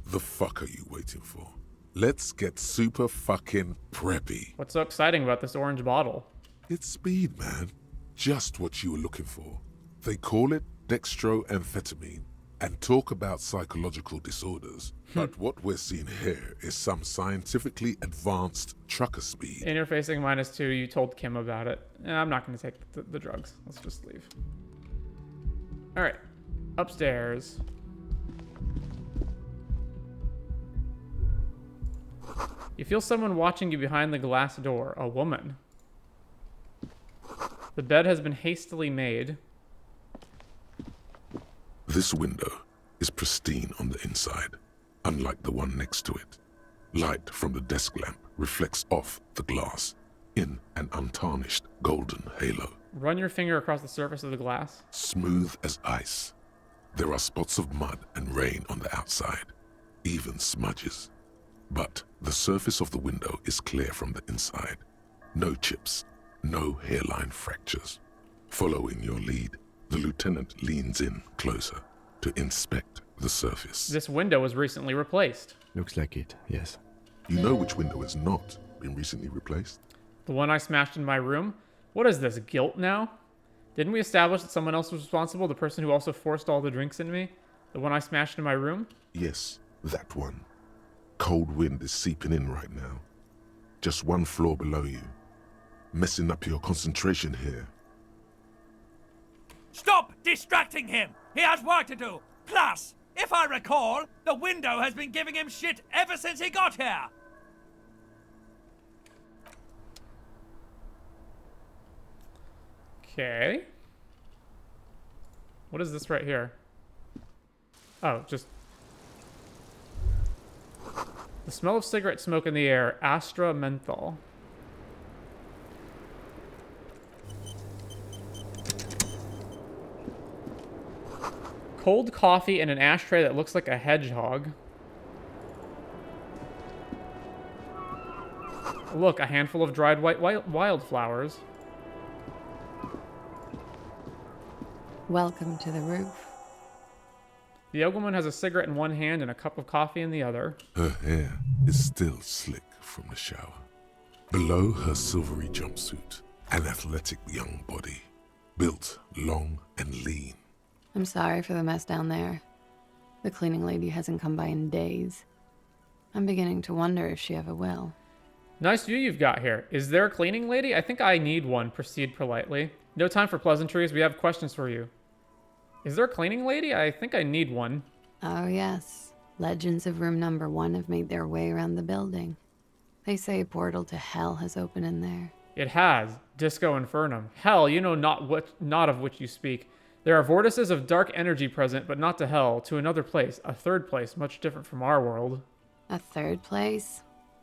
The fuck are you waiting for? Let's get super fucking preppy. What's so exciting about this orange bottle? It's speed, man. Just what you were looking for. They call it dextroamphetamine and talk about psychological disorders. But what we're seeing here is some scientifically advanced trucker speed. Interfacing -2, you told Kim about it. I'm not going to take the drugs. Let's just leave. Alright. Upstairs. You feel someone watching you behind the glass door. A woman. The bed has been hastily made. This window is pristine on the inside, unlike the one next to it. Light from the desk lamp reflects off the glass in an untarnished golden halo. Run your finger across the surface of the glass. Smooth as ice. There are spots of mud and rain on the outside, even smudges. But the surface of the window is clear from the inside. No chips, no hairline fractures. Following your lead, the lieutenant leans in closer to inspect the surface. This window was recently replaced. Looks like it, yes. You know which window has not been recently replaced? The one I smashed in my room? What is this, guilt now? Didn't we establish that someone else was responsible? The person who also forced all the drinks in me? The one I smashed in my room? Yes, that one. Cold wind is seeping in right now. Just one floor below you. Messing up your concentration here. Stop distracting him! He has work to do! Plus, if I recall, the window has been giving him shit ever since he got here! Okay. What is this right here? Oh, just... The smell of cigarette smoke in the air. Astra menthol. Cold coffee in an ashtray that looks like a hedgehog. Look, a handful of dried white wildflowers. Welcome to the roof. The young woman has a cigarette in one hand and a cup of coffee in the other. Her hair is still slick from the shower. Below her silvery jumpsuit, an athletic young body, built long and lean. I'm sorry for the mess down there. The cleaning lady hasn't come by in days. I'm beginning to wonder if she ever will. Nice view you've got here. Is there a cleaning lady? I think I need one. Proceed politely. No time for pleasantries. We have questions for you. Is there a cleaning lady? I think I need one. Oh, yes. Legends of room number 1 have made their way around the building. They say a portal to hell has opened in there. It has. Disco Infernum. Hell, you know not of which you speak. There are vortices of dark energy present, but not to hell, to another place, a third place, much different from our world. A third place?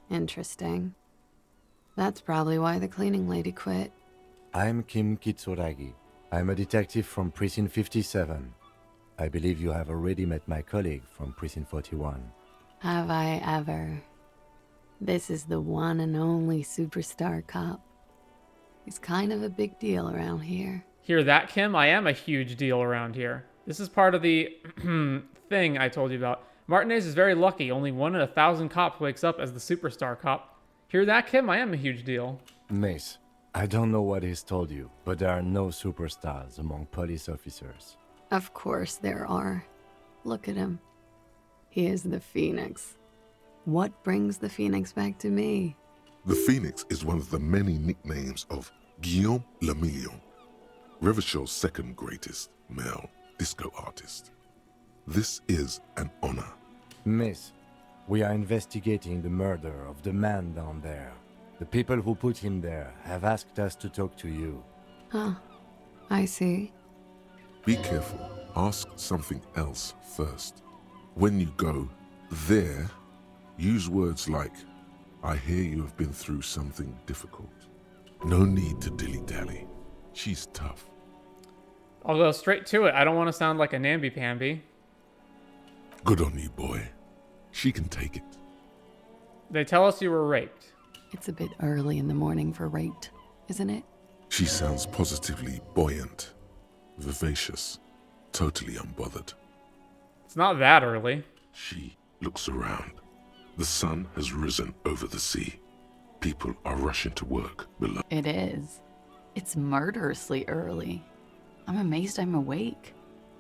Interesting. That's probably why the cleaning lady quit. I'm Kim Kitsuragi. I'm a detective from Precinct 57. I believe you have already met my colleague from Precinct 41. Have I ever? This is the one and only superstar cop. He's kind of a big deal around here. Hear that, Kim? I am a huge deal around here. This is part of the thing I told you about. Martinez is very lucky. Only 1 in 1,000 cops wakes up as the superstar cop. Hear that, Kim? I am a huge deal. Mace, I don't know what he's told you, but there are no superstars among police officers. Of course there are. Look at him. He is the Phoenix. What brings the Phoenix back to me? The Phoenix is one of the many nicknames of Guillaume Lemillion, Revachol's second greatest male disco artist. This is an honor. Miss, we are investigating the murder of the man down there. The people who put him there have asked us to talk to you. Huh. I see. Be careful. Ask something else first. When you go there, use words like, I hear you have been through something difficult. No need to dilly-dally. She's tough. I'll go straight to it. I don't want to sound like a namby-pamby. Good on you, boy. She can take it. They tell us you were raped. It's a bit early in the morning for rape, isn't it? She sounds positively buoyant. vivacious, totally unbothered. It's not that early. She looks around. The sun has risen over the sea. People are rushing to work below. It is. It's murderously early. I'm amazed I'm awake.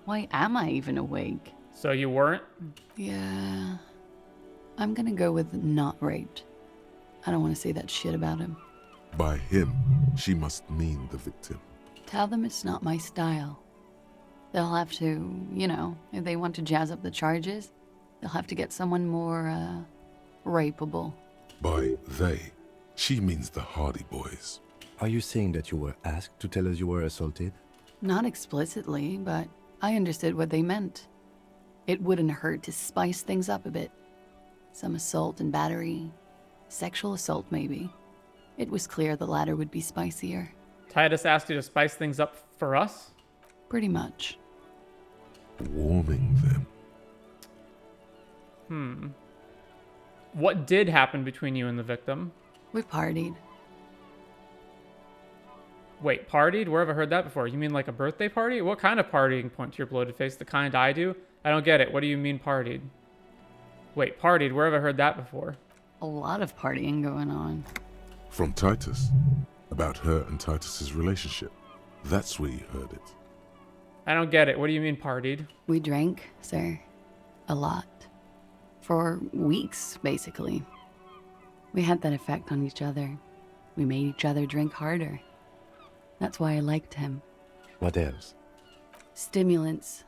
Why am I even awake? So you weren't? Yeah. I'm gonna go with not raped. I don't want to say that shit about him. By him, she must mean the victim. Tell them it's not my style. They'll have to, if they want to jazz up the charges, they'll have to get someone more, rapeable. By they, she means the Hardie Boys. Are you saying that you were asked to tell us you were assaulted? Not explicitly, but I understood what they meant. It wouldn't hurt to spice things up a bit. Some assault and battery. Sexual assault, maybe. It was clear the latter would be spicier. Titus asked you to spice things up for us? Pretty much. Warming them. What did happen between you and the victim? We partied. Wait, partied? Where have I heard that before? You mean like a birthday party? What kind of partying? Point to your bloated face. The kind I do? I don't get it. What do you mean partied? Wait, partied? Where have I heard that before? A lot of partying going on. From Titus. About her and Titus's relationship. That's where you heard it. I don't get it. What do you mean partied? We drank, sir. A lot. For weeks, basically. We had that effect on each other. We made each other drink harder. That's why I liked him. What else? Stimulants.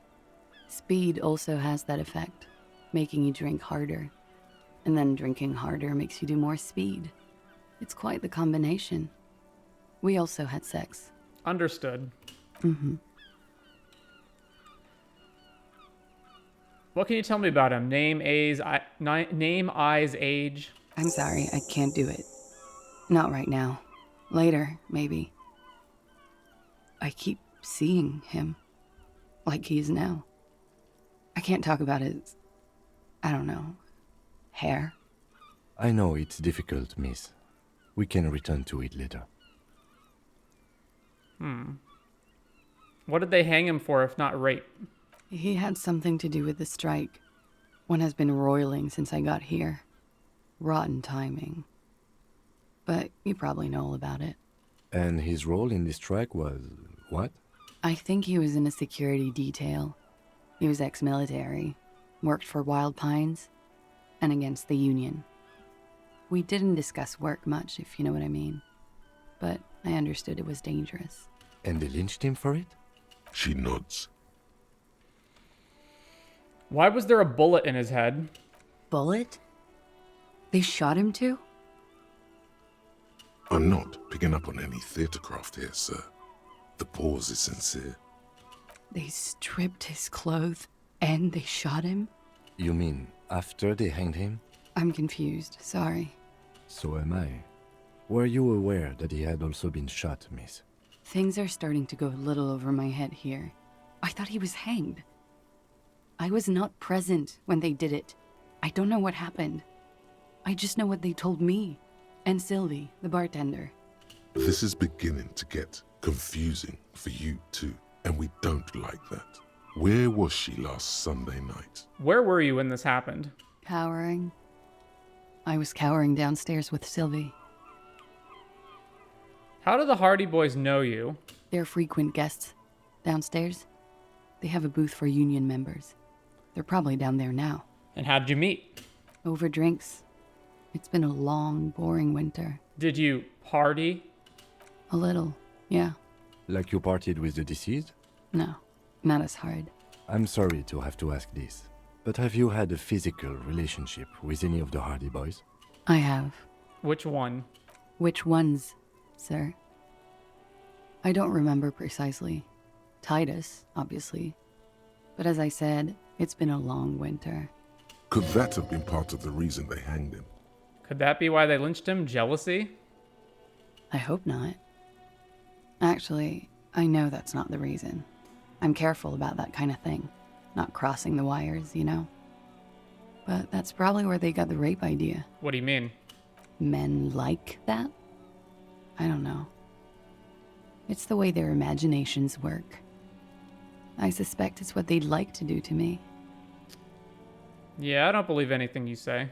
Speed also has that effect, making you drink harder. And then drinking harder makes you do more speed. It's quite the combination. We also had sex. Understood. Mm-hmm. What can you tell me about him? Name, eyes, age? I'm sorry, I can't do it. Not right now. Later, maybe. I keep seeing him. Like he is now. I can't talk about his... I don't know. Hair. I know it's difficult, miss. We can return to it later. What did they hang him for if not rape? He had something to do with the strike. One has been roiling since I got here. Rotten timing. But you probably know all about it. And his role in this strike was... what? I think he was in a security detail. He was ex-military, worked for Wild Pines, and against the Union. We didn't discuss work much, if you know what I mean. But I understood it was dangerous. And they lynched him for it? She nods. Why was there a bullet in his head? Bullet? They shot him too? I'm not picking up on any theatrecraft here, sir. The pause is sincere. They stripped his clothes and they shot him? You mean after they hanged him? I'm confused, sorry. So am I. Were you aware that he had also been shot, miss? Things are starting to go a little over my head here. I thought he was hanged. I was not present when they did it. I don't know what happened. I just know what they told me. And Sylvie, the bartender. This is beginning to get confusing for you too, and we don't like that. Where was she last Sunday night? Where were you when this happened? Cowering. I was cowering downstairs with Sylvie. How do the Hardie Boys know you? They're frequent guests. Downstairs, they have a booth for union members. They're probably down there now. And how'd you meet? Over drinks. It's been a long, boring winter. Did you party? A little, yeah. Like you partied with the deceased? No, not as hard. I'm sorry to have to ask this, but have you had a physical relationship with any of the Hardie Boys? I have. Which one? Which ones, sir? I don't remember precisely. Titus, obviously. But as I said, it's been a long winter. Could that have been part of the reason they hanged him? Could that be why they lynched him? Jealousy? I hope not. Actually, I know that's not the reason. I'm careful about that kind of thing. Not crossing the wires, you know? But that's probably where they got the rape idea. What do you mean? Men like that? I don't know. It's the way their imaginations work. I suspect it's what they'd like to do to me. Yeah, I don't believe anything you say.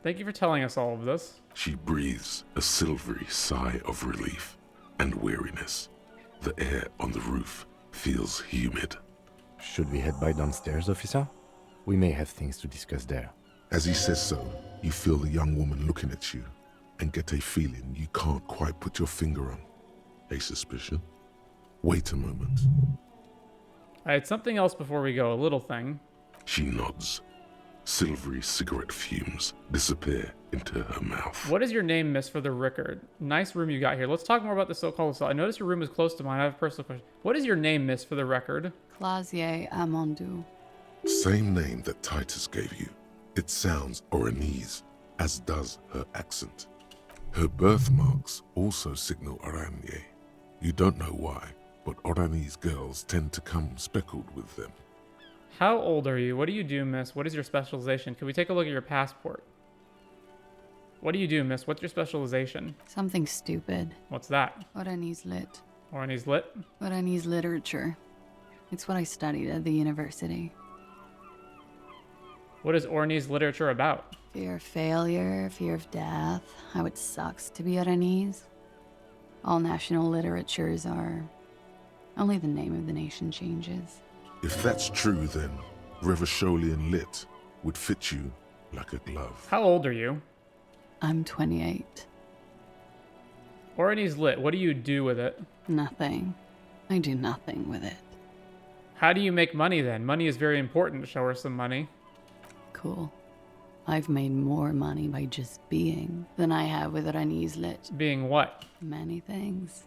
Thank you for telling us all of this. She breathes a silvery sigh of relief and weariness. The air on the roof feels humid. Should we head by downstairs, officer? We may have things to discuss there. As he says so, you feel the young woman looking at you and get a feeling you can't quite put your finger on. A suspicion? Wait a moment. I had something else before we go, a little thing. She nods. Silvery cigarette fumes disappear into her mouth. What is your name, miss, for the record? Nice room you got here. Let's talk more about the so-called assault. I noticed your room is close to mine. I have a personal question. What is your name, miss, for the record? Klaasje Amandu. Same name that Titus gave you. It sounds Oranese, as does her accent. Her birthmarks also signal Oranje. You don't know why, but Oranese girls tend to come speckled with them. How old are you? What do you do, miss? What is your specialization? Can we take a look at your passport? What do you do, miss? What's your specialization? Something stupid. What's that? Oranese lit. Oranese lit? Oranese literature. It's what I studied at the university. What is Oranese literature about? Fear of failure, fear of death, how it sucks to be Oranese. All national literatures are. Only the name of the nation changes. If that's true, then Revacholian Lit would fit you like a glove. How old are you? I'm 28. Oranese lit, what do you do with it? Nothing. I do nothing with it. How do you make money then? Money is very important. Show her some money. Cool. I've made more money by just being than I have with Oranese lit. Being what? Many things.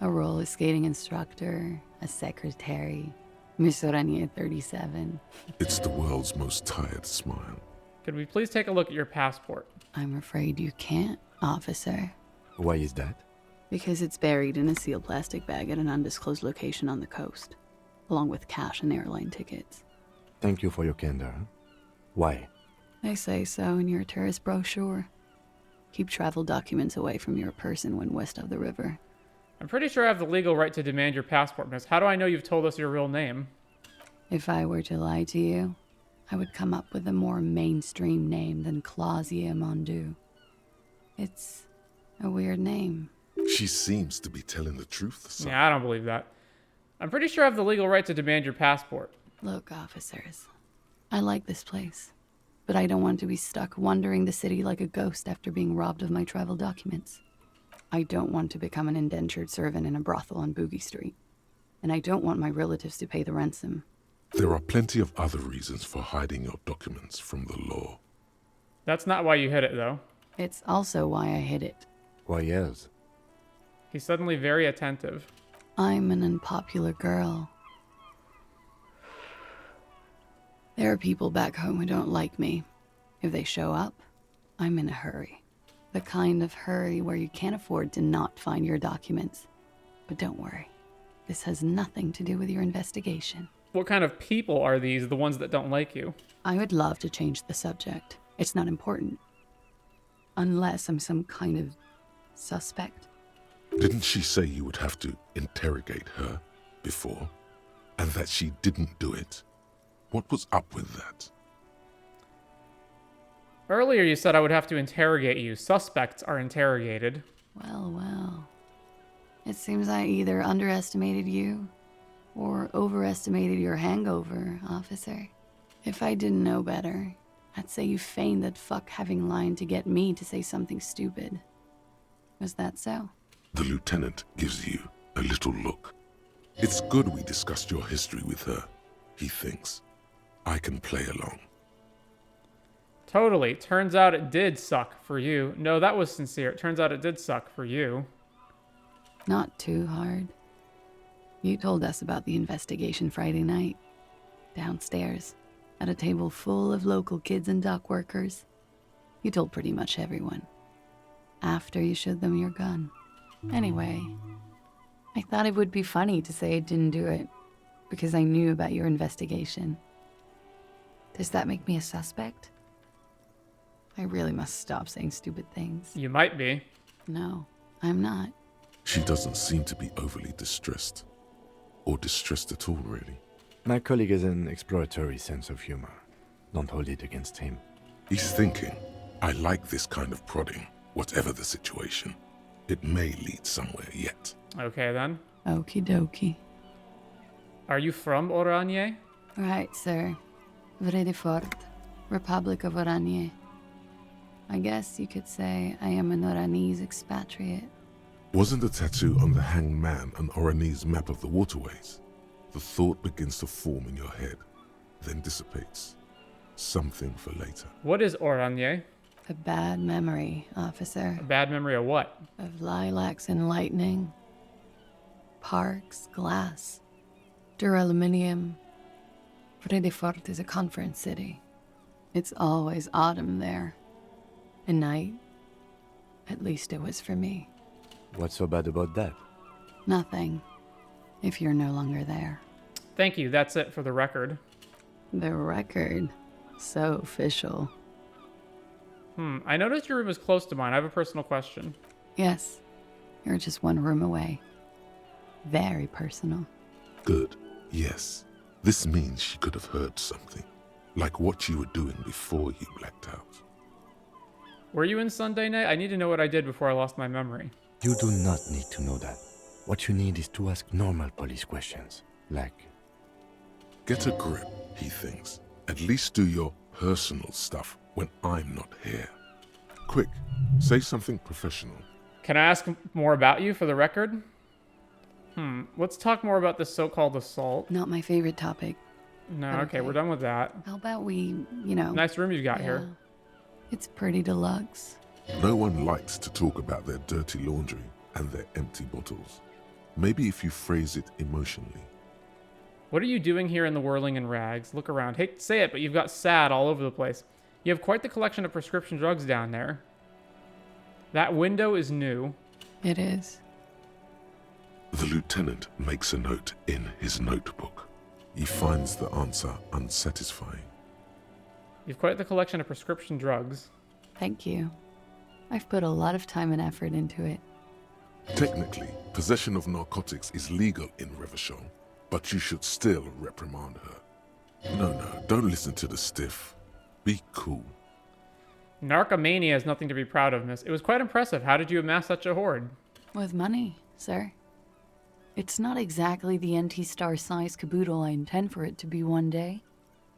A roller skating instructor, a secretary, Miss Oranje 37. It's the world's most tired smile. Could we please take a look at your passport? I'm afraid you can't, officer. Why is that? Because it's buried in a sealed plastic bag at an undisclosed location on the coast, along with cash and airline tickets. Thank you for your candor. Why? They say so in your tourist brochure. Keep travel documents away from your person when west of the river. I'm pretty sure I have the legal right to demand your passport, miss. How do I know you've told us your real name? If I were to lie to you, I would come up with a more mainstream name than Klaasje Amandu. It's a weird name. She seems to be telling the truth. Son. Yeah, I don't believe that. I'm pretty sure I have the legal right to demand your passport. Look, officers, I like this place, but I don't want to be stuck wandering the city like a ghost after being robbed of my travel documents. I don't want to become an indentured servant in a brothel on Boogie Street. And I don't want my relatives to pay the ransom. There are plenty of other reasons for hiding your documents from the law. That's not why you hid it, though. It's also why I hid it. Why, yes. He's suddenly very attentive. I'm an unpopular girl. There are people back home who don't like me. If they show up, I'm in a hurry. The kind of hurry where you can't afford to not find your documents. But don't worry. This has nothing to do with your investigation. What kind of people are these, the ones that don't like you? I would love to change the subject. It's not important. Unless I'm some kind of suspect. Didn't she say you would have to interrogate her before? And that she didn't do it? What was up with that? Earlier you said I would have to interrogate you. Suspects are interrogated. Well. It seems I either underestimated you or overestimated your hangover, officer. If I didn't know better, I'd say you feigned that fuck having lied to get me to say something stupid. Was that so? The lieutenant gives you a little look. It's good we discussed your history with her, he thinks. I can play along. Totally. Turns out it did suck for you. No, that was sincere. It turns out it did suck for you. Not too hard. You told us about the investigation Friday night. Downstairs, at a table full of local kids and dock workers. You told pretty much everyone. After you showed them your gun. Anyway, I thought it would be funny to say I didn't do it, because I knew about your investigation. Does that make me a suspect? I really must stop saying stupid things. You might be. No, I'm not. She doesn't seem to be overly distressed. Or distressed at all, really. My colleague has an exploratory sense of humor. Don't hold it against him. He's thinking, I like this kind of prodding, whatever the situation. It may lead somewhere yet. Okay, then. Okie dokie. Are you from Oranje? Right, sir. Vredefort, Republic of Oranje. I guess you could say I am an Oranese expatriate. Wasn't the tattoo on the hanged man an Oranese map of the waterways? The thought begins to form in your head, then dissipates. Something for later. What is Oranje? A bad memory, officer. A bad memory of what? Of lilacs and lightning. Parks, glass. Duraluminium. Vredefort is a conference city. It's always autumn there. And night. At least it was for me. What's so bad about that? Nothing. If you're no longer there. Thank you. That's it for the record. The record? So official. I noticed your room is close to mine. I have a personal question. Yes. You're just one room away. Very personal. Good. Yes. This means she could have heard something. Like what you were doing before you blacked out. Were you in Sunday night? I need to know what I did before I lost my memory. You do not need to know that. What you need is to ask normal police questions. Like... Get a grip, he thinks. At least do your personal stuff when I'm not here. Quick, say something professional. Can I ask more about you for the record? Let's talk more about this so-called assault. Not my favorite topic. No, okay, we're done with that. How about we, you know... Nice room you've got here. It's pretty deluxe. No one likes to talk about their dirty laundry and their empty bottles. Maybe if you phrase it emotionally. What are you doing here in the whirling in rags? Look around. Hate to say it, but you've got sad all over the place. You have quite the collection of prescription drugs down there. That window is new. It is. The lieutenant makes a note in his notebook. He finds the answer unsatisfying. You've quite the collection of prescription drugs. Thank you. I've put a lot of time and effort into it. Technically, possession of narcotics is legal in Revachol, but you should still reprimand her. No, don't listen to the stiff. Be cool. Narcomania is nothing to be proud of, miss. It was quite impressive. How did you amass such a hoard? With money, sir. It's not exactly the anti-star size caboodle I intend for it to be one day,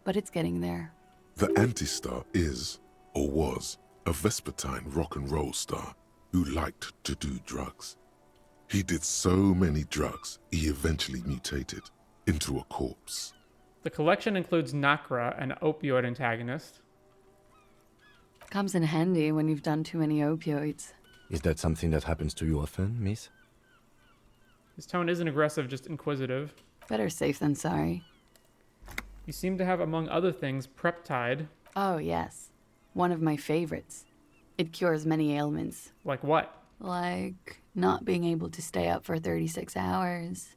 but it's getting there. The anti-star is, or was, a Vespertine rock and roll star who liked to do drugs. He did so many drugs, he eventually mutated into a corpse. The collection includes Nacra, an opioid antagonist. Comes in handy when you've done too many opioids. Is that something that happens to you often, miss? His tone isn't aggressive, just inquisitive. Better safe than sorry. You seem to have, among other things, Preptide. Oh, yes. One of my favorites. It cures many ailments. Like what? Like not being able to stay up for 36 hours.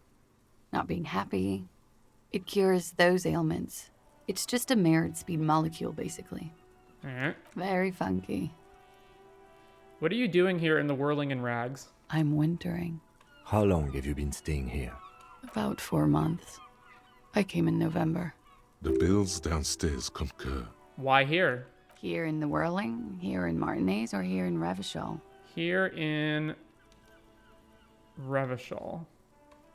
Not being happy. It cures those ailments. It's just a merit speed molecule, basically. Very funky. What are you doing here in the whirling in rags? I'm wintering. How long have you been staying here? About 4 months. I came in November. The bills downstairs concur. Why here? Here in the Whirling, here in Martinez, or here in Revachol? Here in Revachol.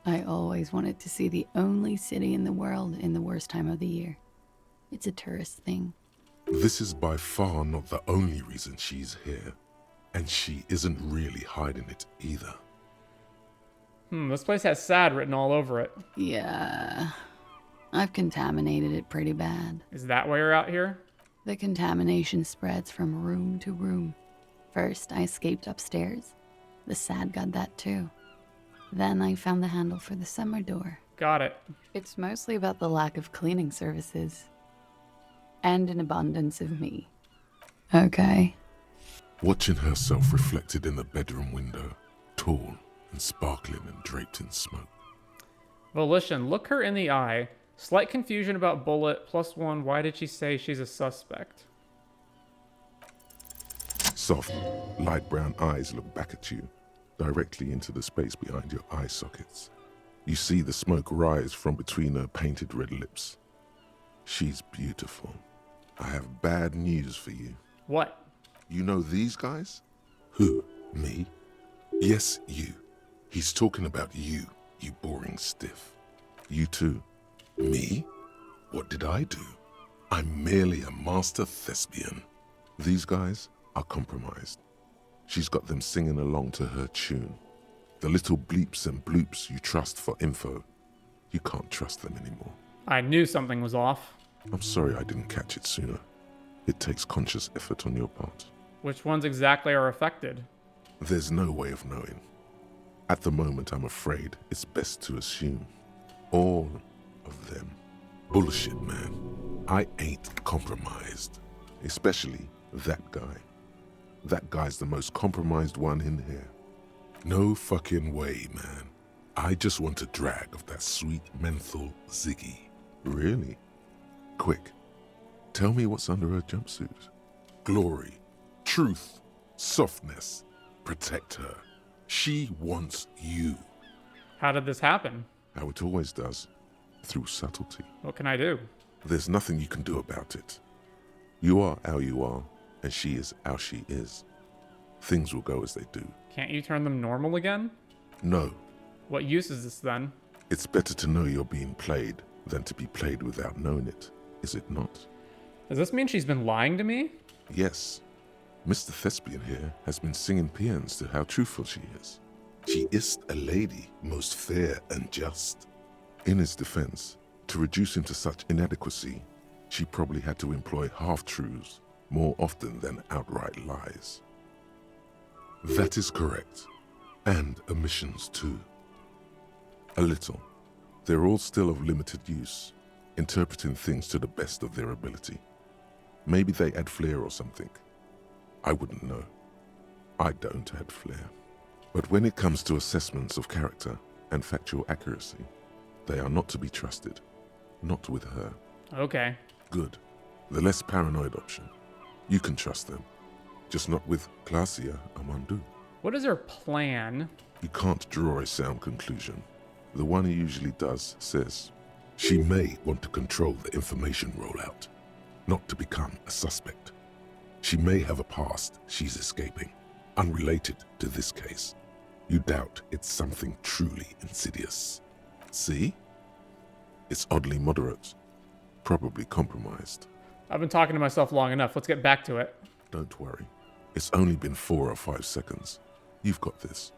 I always wanted to see the only city in the world in the worst time of the year. It's a tourist thing. This is by far not the only reason she's here. And she isn't really hiding it either. This place has sad written all over it. Yeah. I've contaminated it pretty bad. Is that why you're out here? The contamination spreads from room to room. First, I escaped upstairs. The sad got that too. Then I found the handle for the summer door. Got it. It's mostly about the lack of cleaning services. And an abundance of me. Okay. Watching herself reflected in the bedroom window, tall and sparkling and draped in smoke. Volition, look her in the eye. Slight confusion about Bullet. +1, why did she say she's a suspect? Soft, light brown eyes look back at you. directly into the space behind your eye sockets. You see the smoke rise from between her painted red lips. She's beautiful. I have bad news for you. What? You know these guys? Who? Me? Yes, you. He's talking about you, you boring stiff. You too. Me? What did I do? I'm merely a master thespian. These guys are compromised. She's got them singing along to her tune. The little bleeps and bloops you trust for info, you can't trust them anymore. I knew something was off. I'm sorry I didn't catch it sooner. It takes conscious effort on your part. Which ones exactly are affected? There's no way of knowing. At the moment, I'm afraid it's best to assume. All of them. Bullshit, man. I ain't compromised. Especially that guy. That guy's the most compromised one in here. No fucking way, man. I just want a drag of that sweet menthol Ziggy. Really? Quick. Tell me what's under her jumpsuit. Glory. Truth. Softness. Protect her. She wants you. How did this happen? How it always does. Through subtlety. What can I do? There's nothing you can do about it. You are how you are, and she is how she is. Things will go as they do. Can't you turn them normal again? No. What use is this then? It's better to know you're being played than to be played without knowing it, is it not? Does this mean she's been lying to me? Yes. Mr. Thespian here has been singing paeans to how truthful she is. She is a lady, most fair and just. In his defense, to reduce him to such inadequacy, she probably had to employ half-truths more often than outright lies. That is correct. And omissions too. A little. They're all still of limited use, interpreting things to the best of their ability. Maybe they add flair or something. I wouldn't know. I don't add flair. But when it comes to assessments of character and factual accuracy, they are not to be trusted. Not with her. Okay. Good. The less paranoid option. You can trust them. Just not with Klaasje Amandu. What is her plan? You can't draw a sound conclusion. The one he usually does says, she may want to control the information rollout, not to become a suspect. She may have a past she's escaping, unrelated to this case. You doubt it's something truly insidious. See? It's oddly moderate, probably compromised. I've been talking to myself long enough. Let's get back to it. Don't worry. It's only been 4 or 5 seconds. You've got this.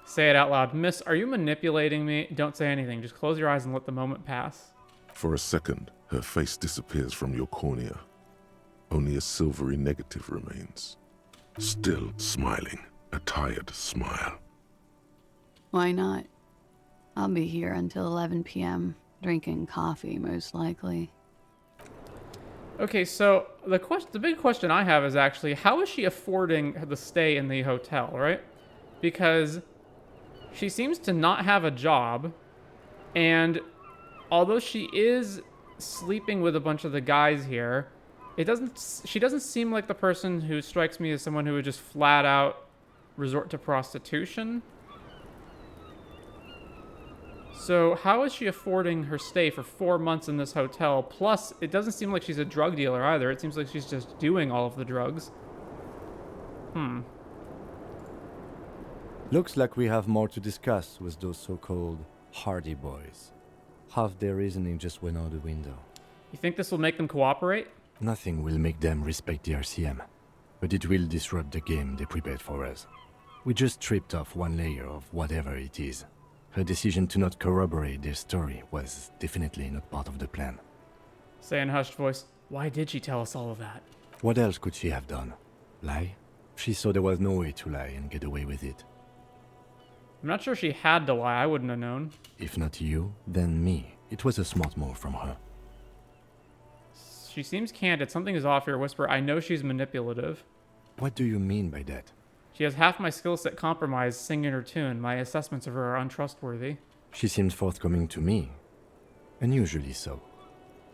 Say it out loud. Miss, are you manipulating me? Don't say anything. Just close your eyes and let the moment pass. For a second, her face disappears from your cornea. Only a silvery negative remains. Still smiling, a tired smile. Why not? I'll be here until 11 p.m., drinking coffee, most likely. Okay, so the big question I have is actually, how is she affording the stay in the hotel, right? Because she seems to not have a job, and although she is sleeping with a bunch of the guys here, she doesn't seem like the person who strikes me as someone who would just flat out resort to prostitution. So how is she affording her stay for 4 months in this hotel? Plus, it doesn't seem like she's a drug dealer either. It seems like she's just doing all of the drugs. Looks like we have more to discuss with those so-called Hardie Boys. Half their reasoning just went out the window. You think this will make them cooperate? Nothing will make them respect the RCM, but it will disrupt the game they prepared for us. We just stripped off one layer of whatever it is. Her decision to not corroborate their story was definitely not part of the plan. Say in a hushed voice, why did she tell us all of that? What else could she have done? Lie? She saw there was no way to lie and get away with it. I'm not sure she had to lie. I wouldn't have known. If not you, then me. It was a smart move from her. She seems candid. Something is off here. Whisper, I know she's manipulative. What do you mean by that? She has half my skill set compromised singing her tune. My assessments of her are untrustworthy. She seems forthcoming to me. Unusually so.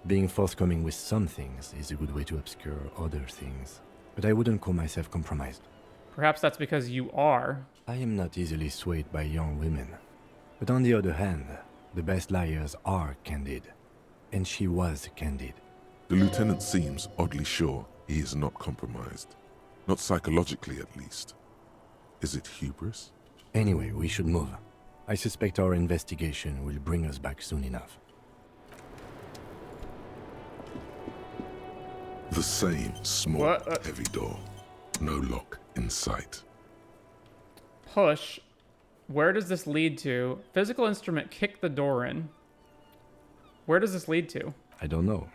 Being forthcoming with some things is a good way to obscure other things. But I wouldn't call myself compromised. Perhaps that's because you are. I am not easily swayed by young women. But on the other hand, the best liars are candid. And she was candid. The lieutenant seems oddly sure he is not compromised. Not psychologically, at least. Is it hubris? Anyway, we should move. I suspect our investigation will bring us back soon enough. The same small, heavy door. No lock in sight. Push. Where does this lead to? Physical instrument, kick the door in. Where does this lead to? I don't know.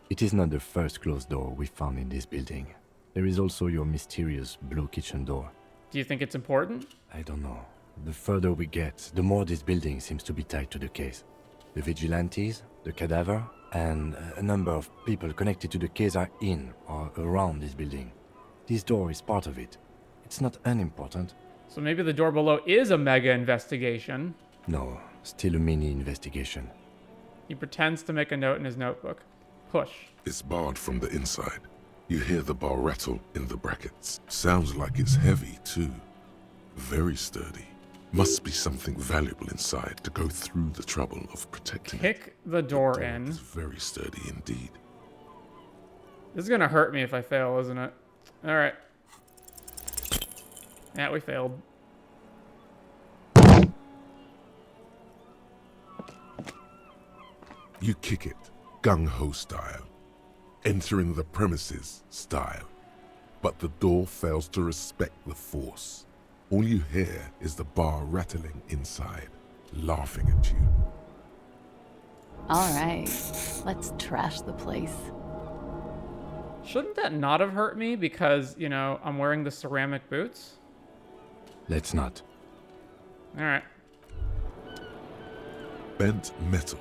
It is not the first closed door we found in this building. There is also your mysterious blue kitchen door. Do you think it's important? I don't know. The further we get, the more this building seems to be tied to the case. The vigilantes, the cadaver, and a number of people connected to the case are in or around this building. This door is part of it. It's not unimportant. So maybe the door below is a mega investigation. No, still a mini investigation. He pretends to make a note in his notebook. Push. It's barred from the inside. You hear the bar rattle in the brackets. Sounds like it's heavy, too. Very sturdy. Must be something valuable inside to go through the trouble of protecting it. Kick the door in. It's very sturdy indeed. This is gonna hurt me if I fail, isn't it? Alright. Yeah, we failed. You kick it, gung-ho style. Entering the premises style. But the door fails to respect the force. All you hear is the bar rattling inside, laughing at you. All right, let's trash the place. Shouldn't that not have hurt me because, you know, I'm wearing the ceramic boots? Let's not. Alright. Bent metal,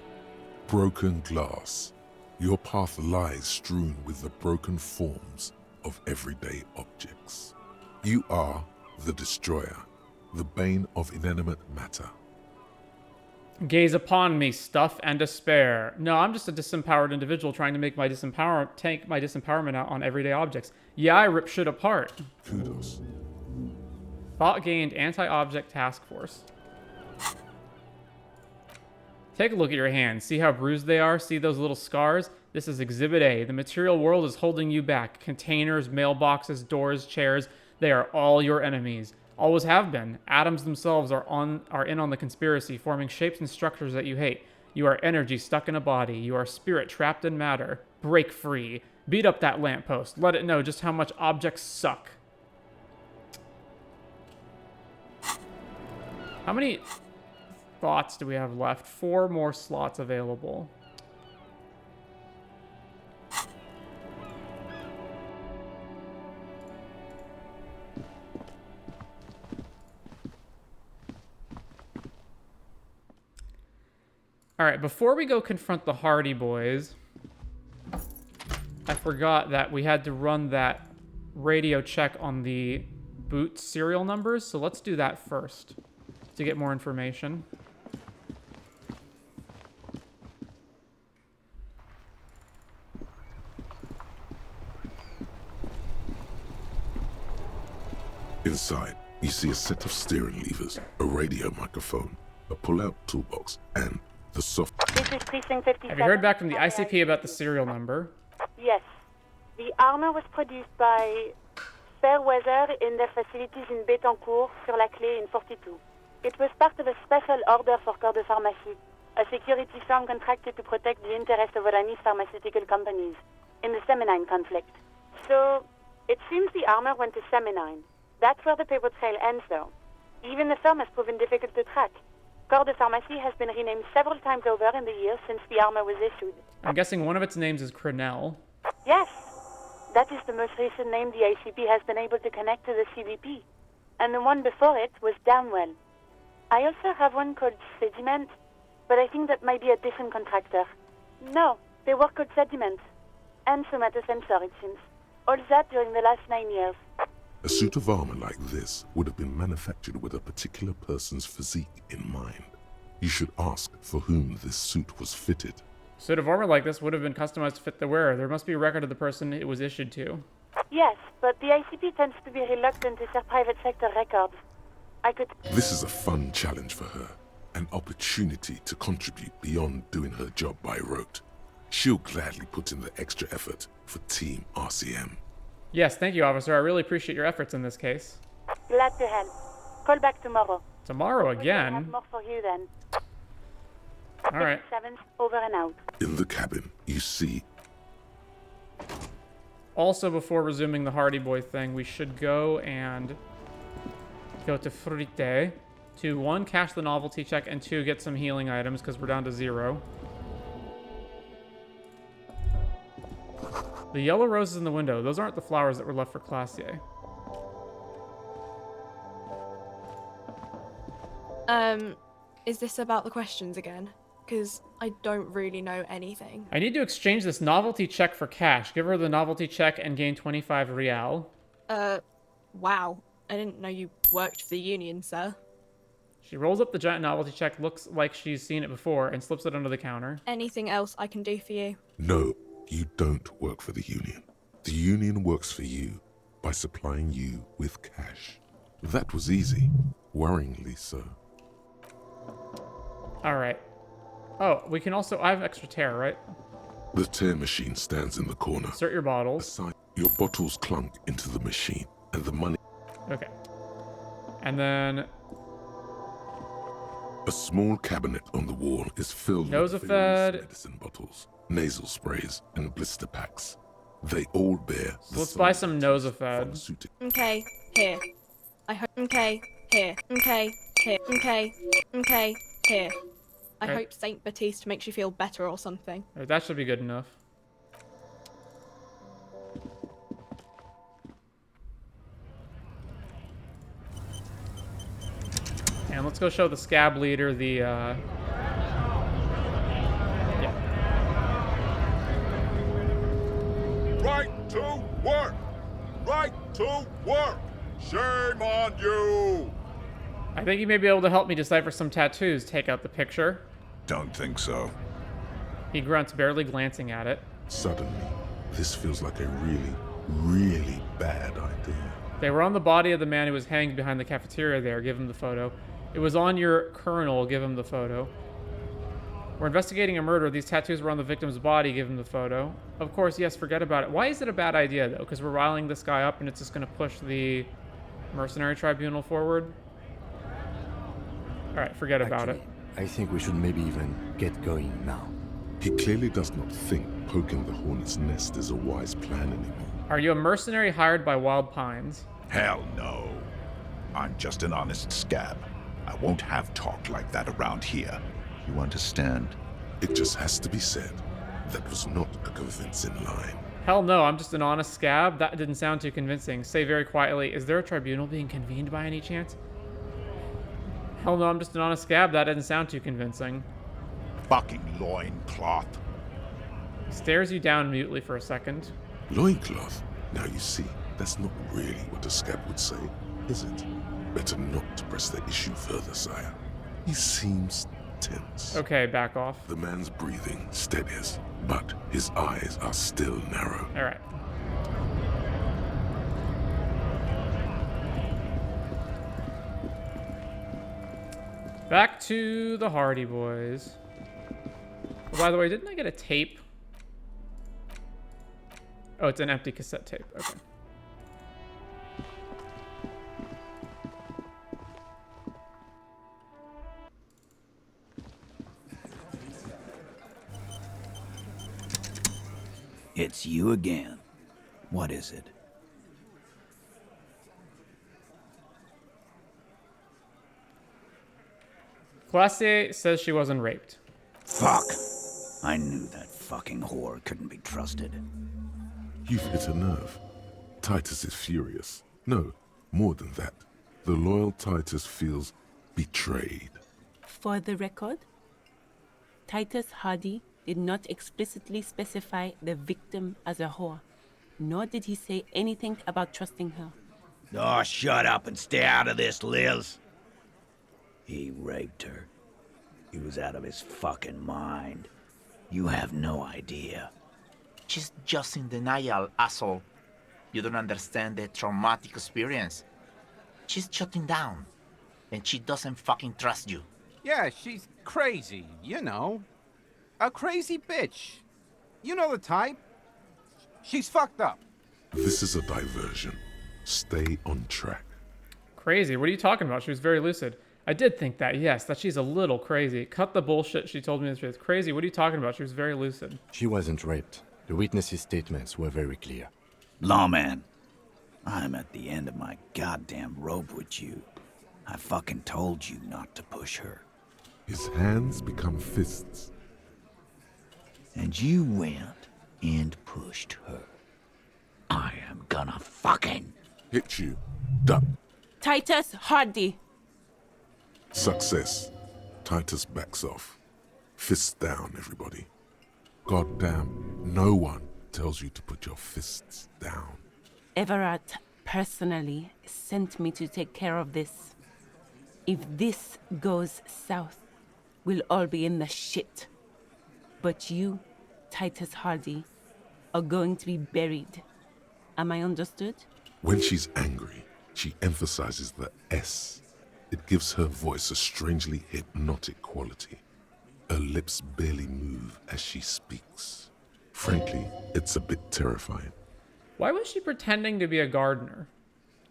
broken glass. Your path lies strewn with the broken forms of everyday objects. You are the destroyer, the bane of inanimate matter. Gaze upon me, stuff and despair. No, I'm just a disempowered individual trying to make my take my disempowerment out on everyday objects. Yeah, I rip shit apart. Kudos. Thought gained anti-object task force. Take a look at your hands. See how bruised they are? See those little scars? This is Exhibit A. The material world is holding you back. Containers, mailboxes, doors, chairs. They are all your enemies. Always have been. Atoms themselves are in on the conspiracy, forming shapes and structures that you hate. You are energy stuck in a body. You are spirit trapped in matter. Break free. Beat up that lamppost. Let it know just how much objects suck. How many thoughts do we have left? 4 more slots available. Alright, before we go confront the Hardie Boys, I forgot that we had to run that radio check on the boot serial numbers, so let's do that first to get more information. Inside, you see a set of steering levers, a radio microphone, a pull-out toolbox, and the soft... This is Precinct 57. Have you heard back from the ICP about the serial number? Yes. The armor was produced by Fairweather in their facilities in Bétancourt, sur la Clé in 42. It was part of a special order for Corps de Pharmacie, a security firm contracted to protect the interests of Oranese pharmaceutical companies in the Seminine conflict. So, it seems the armor went to Seminine. That's where the paper trail ends, though. Even the firm has proven difficult to track. Corps de Pharmacie has been renamed several times over in the years since the armor was issued. I'm guessing one of its names is Crenell. Yes, that is the most recent name the ICP has been able to connect to the CBP. And the one before it was Downwell. I also have one called Sediment, but I think that might be a different contractor. No, they were called Sediment. And Somatosensor, it seems. All that during the last 9 years. A suit of armor like this would have been manufactured with a particular person's physique in mind. You should ask for whom this suit was fitted. A suit of armor like this would have been customized to fit the wearer. There must be a record of the person it was issued to. Yes, but the ICP tends to be reluctant to share private sector records. I could... This is a fun challenge for her. An opportunity to contribute beyond doing her job by rote. She'll gladly put in the extra effort for Team RCM. Yes, thank you, officer. I really appreciate your efforts in this case. Glad to help. Call back tomorrow. Tomorrow again? I'll have more for you then. All right. 7, over and out. In the cabin, you see... Also, before resuming the Hardie Boy thing, we should go and go to Frite to 1, cash the novelty check, and 2, get some healing items because we're down to 0. The yellow roses in the window, those aren't the flowers that were left for Klaasje. Is this about the questions again? Because I don't really know anything. I need to exchange this novelty check for cash. Give her the novelty check and gain 25 real. Wow. I didn't know you worked for the union, sir. She rolls up the giant novelty check, looks like she's seen it before, and slips it under the counter. Anything else I can do for you? No, you don't work for the union. The union works for you by supplying you with cash. That was easy. Worryingly so. Alright. Oh, we can also... I have extra tear, right? The tear machine stands in the corner. Insert your bottles. Aside, your bottles clunk into the machine, and the money... Okay. And then... A small cabinet on the wall is filled with various medicine bottles, nasal sprays, and blister packs. They all bear... So let's buy some Nosafed. Okay, here. Okay, here. Okay, here. Okay, here. I hope Saint Baptiste makes you feel better or something. Right, that should be good enough. And let's go show the scab leader the, yeah. Right to work! Right to work! Shame on you! I think you may be able to help me decipher some tattoos. Take out the picture. Don't think so. He grunts, barely glancing at it. Suddenly, this feels like a really, really bad idea. They were on the body of the man who was hanged behind the cafeteria there. Give him the photo. It was on your colonel. Give him the photo. We're investigating a murder. These tattoos were on the victim's body. Give him the photo. Of course, yes, forget about it. Why is it a bad idea, though? Because we're riling this guy up and it's just going to push the mercenary tribunal forward? Alright, forget about it. I think we should maybe even get going now. He clearly does not think poking the hornet's nest is a wise plan anymore. Are you a mercenary hired by Wild Pines? Hell no. I'm just an honest scab. I won't have talk like that around here. You understand? It just has to be said. That was not a convincing line. Hell no, I'm just an honest scab. That didn't sound too convincing. Say very quietly, is there a tribunal being convened by any chance? Hell no, I'm just an honest scab. That didn't sound too convincing. Fucking loincloth. Stares you down mutely for a second. Loincloth? Now you see, that's not really what a scab would say, is it? Better not to press the issue further, sire. He seems tense. Okay, back off. The man's breathing steadies, but his eyes are still narrow. Alright. Back to the Hardie Boys. Oh, by the way, didn't I get a tape? Oh, it's an empty cassette tape. Okay. It's you again. What is it? Klaasje says she wasn't raped. Fuck! I knew that fucking whore couldn't be trusted. You've hit a nerve. Titus is furious. No, more than that. The loyal Titus feels betrayed. For the record, Titus Hardie did not explicitly specify the victim as a whore, nor did he say anything about trusting her. Oh, shut up and stay out of this, Liz. He raped her. He was out of his fucking mind. You have no idea. She's just in denial, asshole. You don't understand the traumatic experience. She's shutting down, and she doesn't fucking trust you. Yeah, she's crazy, you know. A crazy bitch. You know the type. She's fucked up. This is a diversion. Stay on track. Crazy? What are you talking about? She was very lucid. I did think that, yes, that she's a little crazy. Cut the bullshit she told me that she was crazy. What are you talking about? She was very lucid. She wasn't raped. The witnesses' statements were very clear. Lawman, I'm at the end of my goddamn rope with you. I fucking told you not to push her. His hands become fists. And you went and pushed her. I am gonna fucking... Hit you. Duck. Titus Hardie. Success. Titus backs off. Fists down, everybody. Goddamn, no one tells you to put your fists down. Everett personally sent me to take care of this. If this goes south, we'll all be in the shit. But you, Titus Hardie, are going to be buried. Am I understood? When she's angry, she emphasizes the S. It gives her voice a strangely hypnotic quality. Her lips barely move as she speaks. Frankly, it's a bit terrifying. Why was she pretending to be a gardener?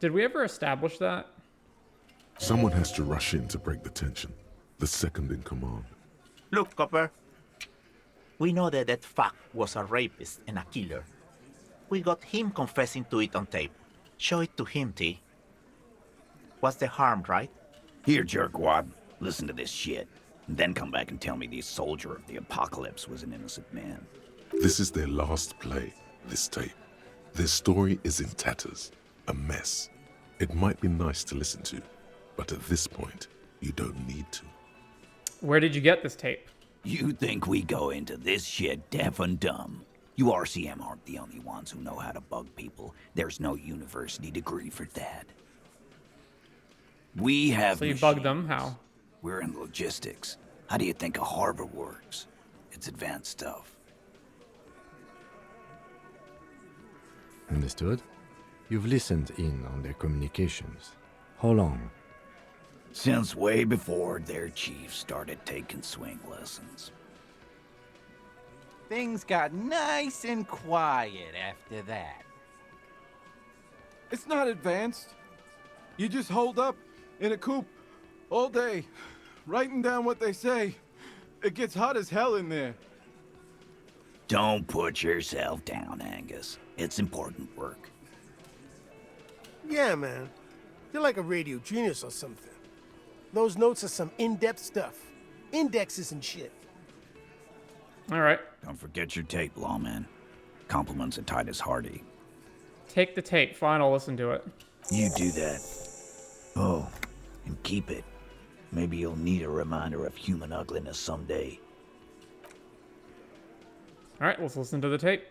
Did we ever establish that? Someone has to rush in to break the tension. The second in command. Look, Copper. We know that fuck was a rapist and a killer. We got him confessing to it on tape. Show it to him, T. What's the harm, right? Here, jerkwad, listen to this shit. And then come back and tell me the soldier of the apocalypse was an innocent man. This is their last play, this tape. Their story is in tatters, a mess. It might be nice to listen to, but at this point, you don't need to. Where did you get this tape? You think we go into this shit deaf and dumb? You RCM aren't the only ones who know how to bug people. There's no university degree for that. We have So you machines. bugged them? How? We're in logistics. How do you think a harbor works? It's advanced stuff. Understood? You've listened in on their communications. How long? Since way before their chief started taking swing lessons. Things got nice and quiet after that. It's not advanced. You just hold up in a coop all day, writing down what they say. It gets hot as hell in there. Don't put yourself down, Angus. It's important work. Yeah, man. You're like a radio genius or something. Those notes are some in-depth stuff. Indexes and shit. All right. Don't forget your tape, lawman. Compliments of Titus Hardie. Take the tape. Fine, I'll listen to it. You do that. Oh, and keep it. Maybe you'll need a reminder of human ugliness someday. All right, let's listen to the tape.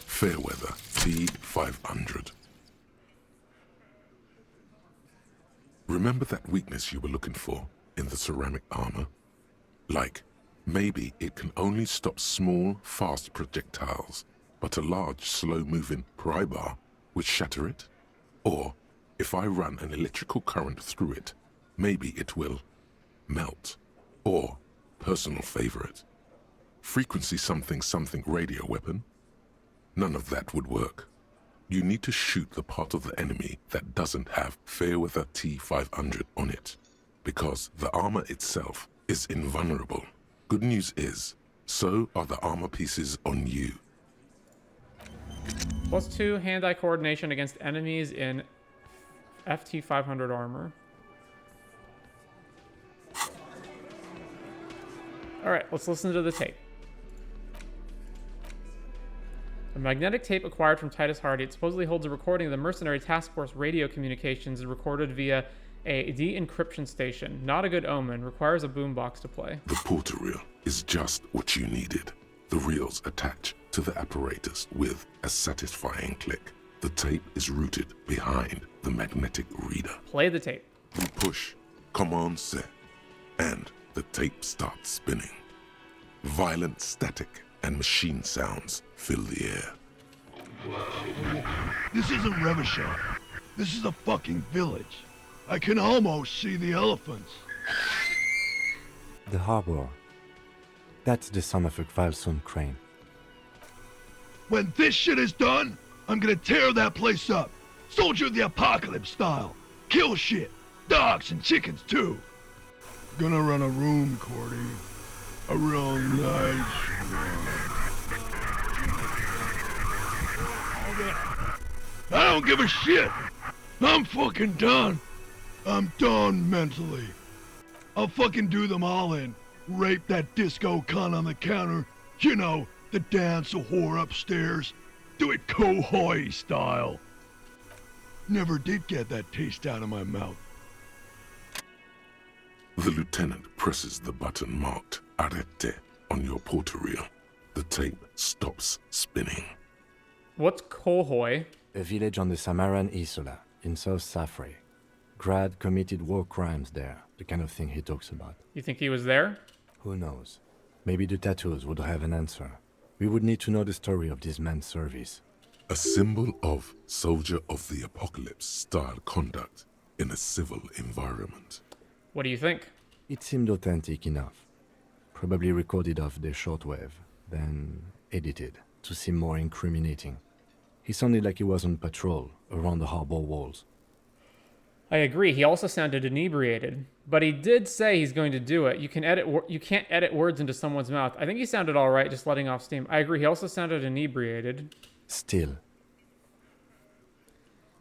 Fairweather, T500. Remember that weakness you were looking for in the ceramic armor? Like, maybe it can only stop small, fast projectiles, but a large, slow-moving pry bar would shatter it? Or, if I run an electrical current through it, maybe it will melt. Or, personal favorite, frequency something something radio weapon? None of that would work. You need to shoot the part of the enemy that doesn't have Fairweather T500 on it, because the armor itself is invulnerable. Good news is, so are the armor pieces on you. +2 hand-eye coordination against enemies in FT500 armor. All right, let's listen to the tape. A magnetic tape acquired from Titus Hardie. It supposedly holds a recording of the mercenary task force radio communications recorded via a de-encryption station. Not a good omen. Requires a boombox to play. The portal reel is just what you needed. The reels attach to the apparatus with a satisfying click. The tape is rooted behind the magnetic reader. Play the tape. You push, command set, and the tape starts spinning. Violent static and machine sounds fill the air. This isn't Revachon. This is a fucking village. I can almost see the elephants. The harbor. That's the son of a Kvalson crane. When this shit is done, I'm gonna tear that place up. Soldier of the Apocalypse style. Kill shit. Dogs and chickens too. Gonna run a room, Cordy. A real nice I don't give a shit. I'm fucking done. I'm done mentally. I'll fucking do them all in. Rape that disco cunt on the counter. You know, the dance a whore upstairs. Do it Kohoi style. Never did get that taste out of my mouth. The lieutenant presses the button marked Arete on your porter reel. The tape stops spinning. What's Kohoi? A village on the Samaran Isola, in South Safre. Grad committed war crimes there, the kind of thing he talks about. You think he was there? Who knows? Maybe the tattoos would have an answer. We would need to know the story of this man's service. A symbol of soldier of the apocalypse style conduct in a civil environment. What do you think? It seemed authentic enough. Probably recorded off the shortwave, then edited to seem more incriminating. He sounded like he was on patrol around the harbor walls. I agree. He also sounded inebriated, but he did say he's going to do it. You can't edit words into someone's mouth. I think he sounded all right, just letting off steam. I agree. He also sounded inebriated. Still.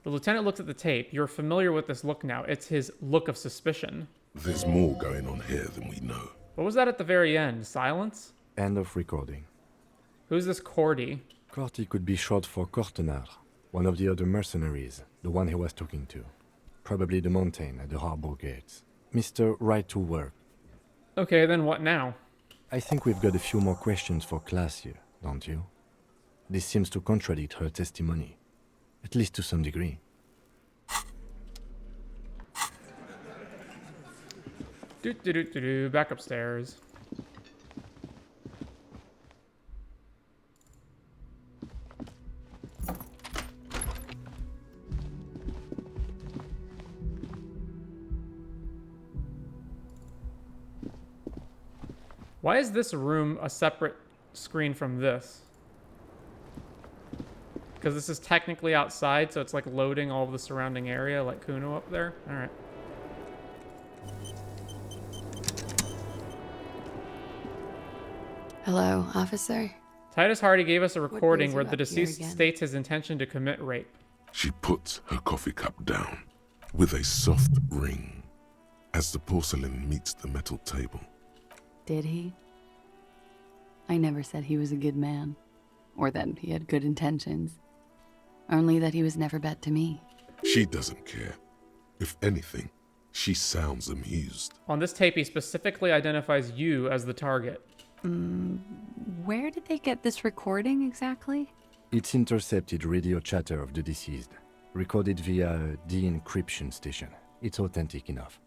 The lieutenant looks at the tape. You're familiar with this look now. It's his look of suspicion. There's more going on here than we know. What was that at the very end? Silence? End of recording. Who's this Cordy? Cordy could be short for Cortenard, one of the other mercenaries, the one he was talking to. Probably the mountain at the harbor gates. Mr. Right to Work. Okay, then what now? I think we've got a few more questions for Klaasje, don't you? This seems to contradict her testimony, at least to some degree. Back upstairs. Why is this room a separate screen from this? Because this is technically outside, so it's like loading all of the surrounding area, like Kuno up there. All right. Hello, officer. Titus Hardie gave us a recording brings where you the up here deceased again? states his intention to commit rape. She puts her coffee cup down with a soft ring as the porcelain meets the metal table. Did he? I never said he was a good man, or that he had good intentions. Only that he was never bad to me. She doesn't care. If anything, she sounds amused. On this tape, he specifically identifies you as the target. Where did they get this recording exactly? It's intercepted radio chatter of the deceased, recorded via a de-encryption station. It's authentic enough.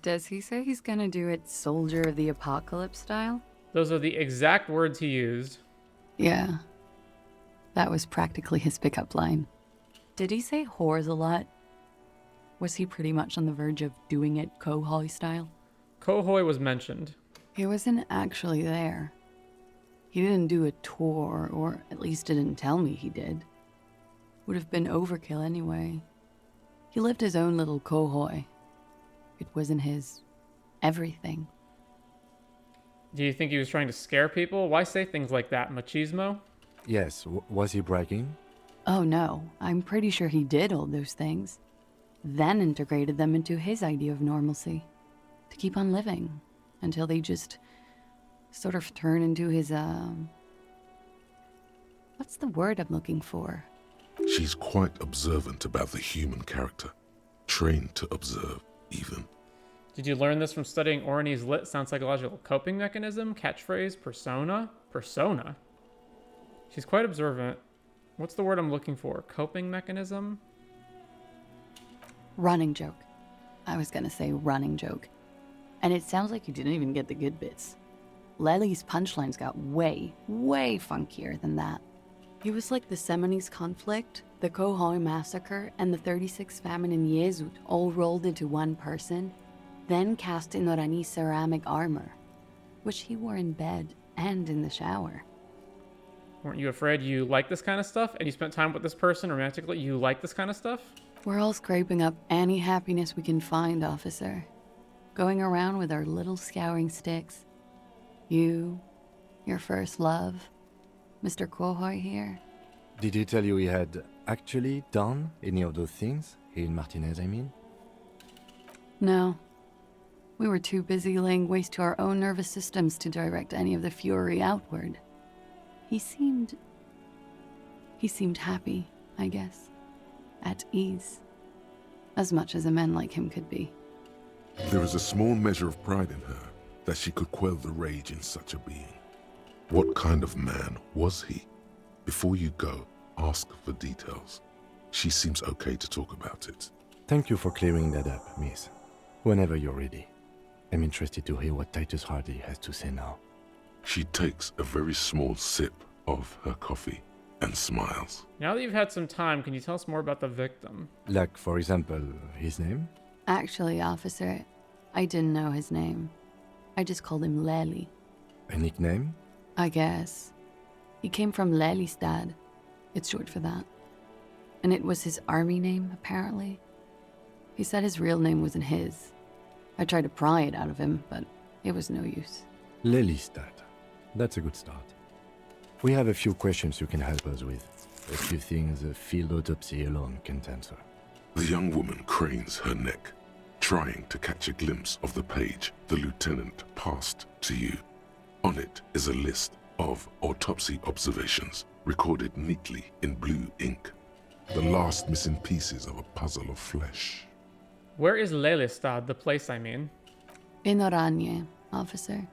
Does he say he's gonna do it Soldier of the Apocalypse style? Those are the exact words he used. Yeah. That was practically his pickup line. Did he say whores a lot? Was he pretty much on the verge of doing it Kohoi style? Kohoi was mentioned. He wasn't actually there. He didn't do a tour, or at least didn't tell me he did. Would have been overkill anyway. He lived his own little Kohoi. It wasn't his everything. Do you think he was trying to scare people? Why say things like that? Machismo? Yes, was he bragging? Oh no, I'm pretty sure he did all those things. Then integrated them into his idea of normalcy. To keep on living. Until they just sort of turn into his, what's the word I'm looking for? She's quite observant about the human character. Trained to observe, even. Did you learn this from studying Orne's lit sound psychological coping mechanism? Catchphrase? Persona? Persona? She's quite observant. What's the word I'm looking for? Coping mechanism? Running joke. I was gonna say running joke. And it sounds like you didn't even get the good bits. Lely's punchlines got way, way funkier than that. He was like the Seminese conflict, the Kohoi massacre, and the 36 famine in Yezud all rolled into one person, then cast in Orani ceramic armor, which he wore in bed and in the shower. Weren't you afraid you like this kind of stuff and you spent time with this person romantically? You like this kind of stuff? We're all scraping up any happiness we can find, officer. Going around with our little scouring sticks. You, your first love, Mr. Kohoi here. Did he tell you he had actually done any of those things? Here in Martinez, I mean? No. We were too busy laying waste to our own nervous systems to direct any of the fury outward. He seemed happy, I guess. At ease. As much as a man like him could be. There is a small measure of pride in her that she could quell the rage in such a being. What kind of man was he? Before you go, ask for details. She seems okay to talk about it. Thank you for clearing that up, miss. Whenever you're ready. I'm interested to hear what Titus Hardie has to say now. She takes a very small sip of her coffee and smiles. Now that you've had some time, can you tell us more about the victim? Like, for example, his name? Actually, officer, I didn't know his name. I just called him Lely. A nickname? I guess. He came from Lelystad. It's short for that. And it was his army name, apparently. He said his real name wasn't his. I tried to pry it out of him, but it was no use. Lelystad. That's a good start. We have a few questions you can help us with. A few things a field autopsy alone can't answer. The young woman cranes her neck, trying to catch a glimpse of the page the lieutenant passed to you. On it is a list of autopsy observations, recorded neatly in blue ink. The last missing pieces of a puzzle of flesh. Where is Lelystad, the place I mean? In Oranje, officer.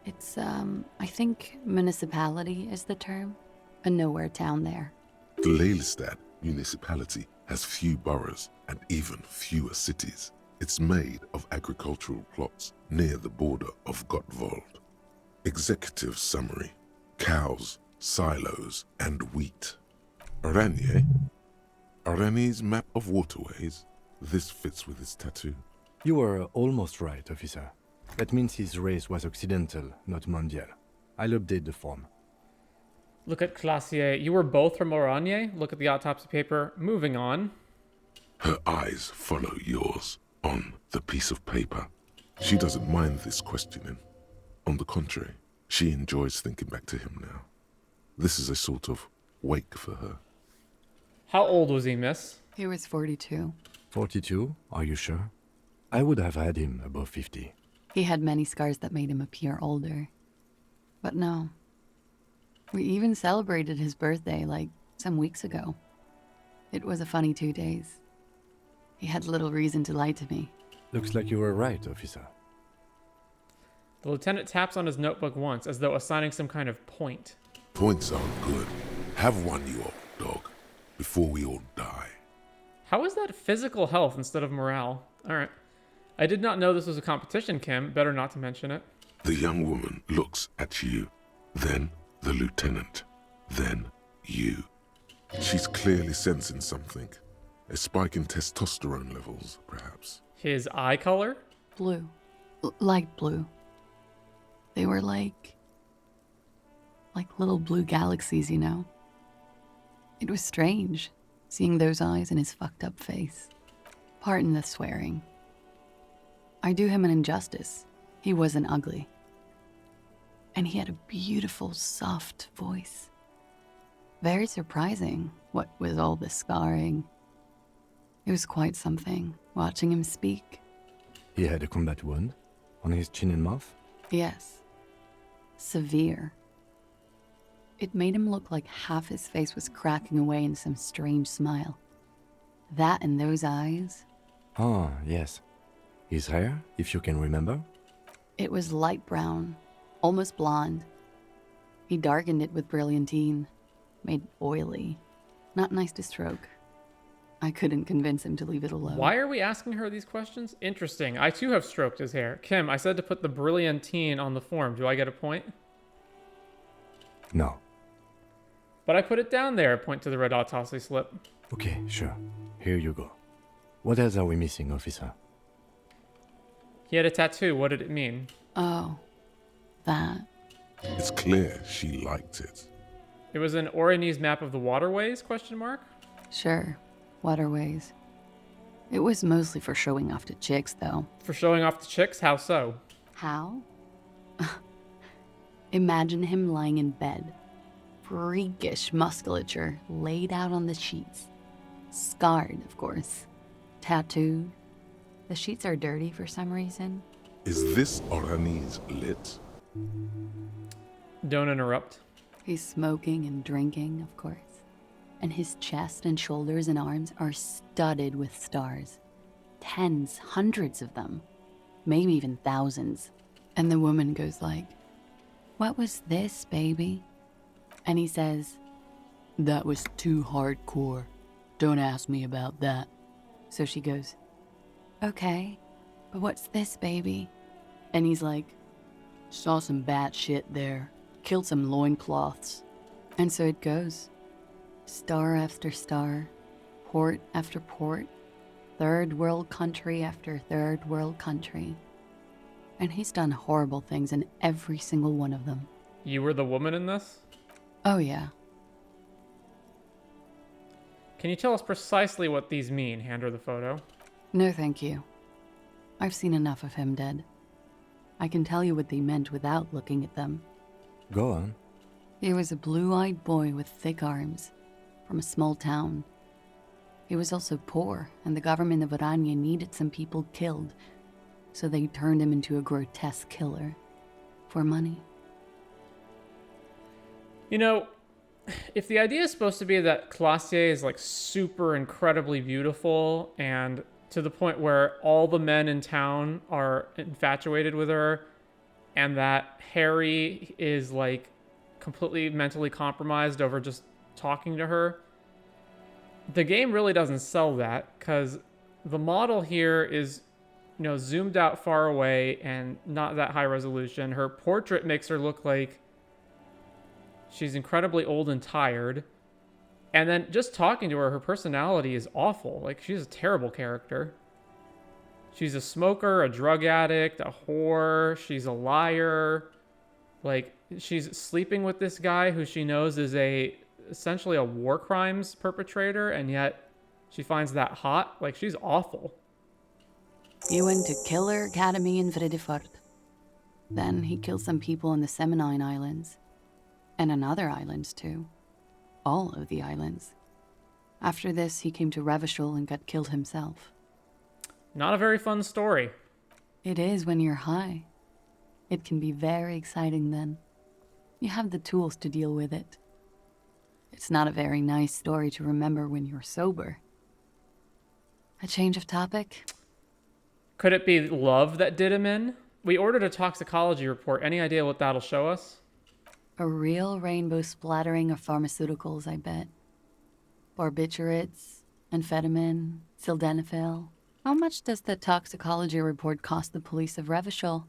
It's, I think municipality is the term. A nowhere town there. The Lelystad municipality has few boroughs and even fewer cities. It's made of agricultural plots near the border of Gottwald. Executive summary: cows, silos, and wheat. Oranje? Oranje's map of waterways? This fits with his tattoo. You were almost right, officer. That means his race was occidental, not mondial. I'll update the form. Look at Klaasje. You were both from Oranje? Look at the autopsy paper. Moving on. Her eyes follow yours on the piece of paper. She doesn't mind this questioning. On the contrary, she enjoys thinking back to him now. This is a sort of wake for her. How old was he, miss? He was 42. 42? Are you sure? I would have had him above 50. He had many scars that made him appear older. But no. We even celebrated his birthday, like, some weeks ago. It was a funny 2 days. He had little reason to lie to me. Looks like you were right, officer. The lieutenant taps on his notebook once, as though assigning some kind of point. Points aren't good. Have one, you old dog, before we all die. How is that physical health instead of morale? Alright. I did not know this was a competition, Kim. Better not to mention it. The young woman looks at you, then the lieutenant, then you. She's clearly sensing something. A spike in testosterone levels, perhaps. His eye color? Blue. Light blue. They were like little blue galaxies, you know? It was strange, seeing those eyes in his fucked up face. Pardon the swearing. I do him an injustice. He wasn't ugly. And he had a beautiful, soft voice. Very surprising, what with all the scarring. It was quite something, watching him speak. He had a combat wound on his chin and mouth? Yes. Severe. It made him look like half his face was cracking away in some strange smile. That and those eyes. Ah, yes. His hair, if you can remember? It was light brown, almost blonde. He darkened it with brilliantine, made oily. Not nice to stroke. I couldn't convince him to leave it alone. Why are we asking her these questions? Interesting. I too have stroked his hair. Kim, I said to put the brilliantine on the form. Do I get a point? No. But I put it down there. Point to the red autopsy slip. Okay, sure. Here you go. What else are we missing, officer? He had a tattoo. What did it mean? Oh, that. It's clear she liked it. It was an Oranese map of the waterways, question mark? Sure. Waterways. It was mostly for showing off to chicks, though. For showing off to chicks? How so? How? Imagine him lying in bed. Freakish musculature laid out on the sheets. Scarred, of course. Tattooed. The sheets are dirty for some reason. Is this Oranese lit? Don't interrupt. He's smoking and drinking, of course. And his chest and shoulders and arms are studded with stars. Tens, hundreds of them. Maybe even thousands. And the woman goes like, "What was this, baby?" And he says, "That was too hardcore. Don't ask me about that." So she goes, "Okay, but what's this, baby?" And he's like, "Saw some bat shit there. Killed some loincloths." And so it goes. Star after star, port after port, third world country after third world country. And he's done horrible things in every single one of them. You were the woman in this? Oh yeah. Can you tell us precisely what these mean? Hand her the photo. No thank you. I've seen enough of him dead. I can tell you what they meant without looking at them. Go on. He was a blue-eyed boy with thick arms, from a small town. He was also poor, and the government of Oranje needed some people killed, so they turned him into a grotesque killer. For money. You know, if the idea is supposed to be that Klaasje is like super incredibly beautiful and to the point where all the men in town are infatuated with her, and that Harry is like completely mentally compromised over just talking to her, the game really doesn't sell that, because the model here is, you know, zoomed out far away and not that high resolution. Her portrait makes her look like she's incredibly old and tired. And then just talking to her, her personality is awful. Like, she's a terrible character. She's a smoker, a drug addict, a whore. She's a liar. Like, she's sleeping with this guy who she knows is essentially a war crimes perpetrator, and yet she finds that hot. Like, she's awful. He went to Killer Academy in Vredefort. Then he killed some people in the Seminine Islands. And on other islands, too. All of the islands. After this, he came to Revachol and got killed himself. Not a very fun story. It is when you're high. It can be very exciting then. You have the tools to deal with it. It's not a very nice story to remember when you're sober. A change of topic? Could it be love that did him in? We ordered a toxicology report. Any idea what that'll show us? A real rainbow splattering of pharmaceuticals, I bet. Barbiturates, amphetamine, sildenafil. How much does the toxicology report cost the police of Revachol?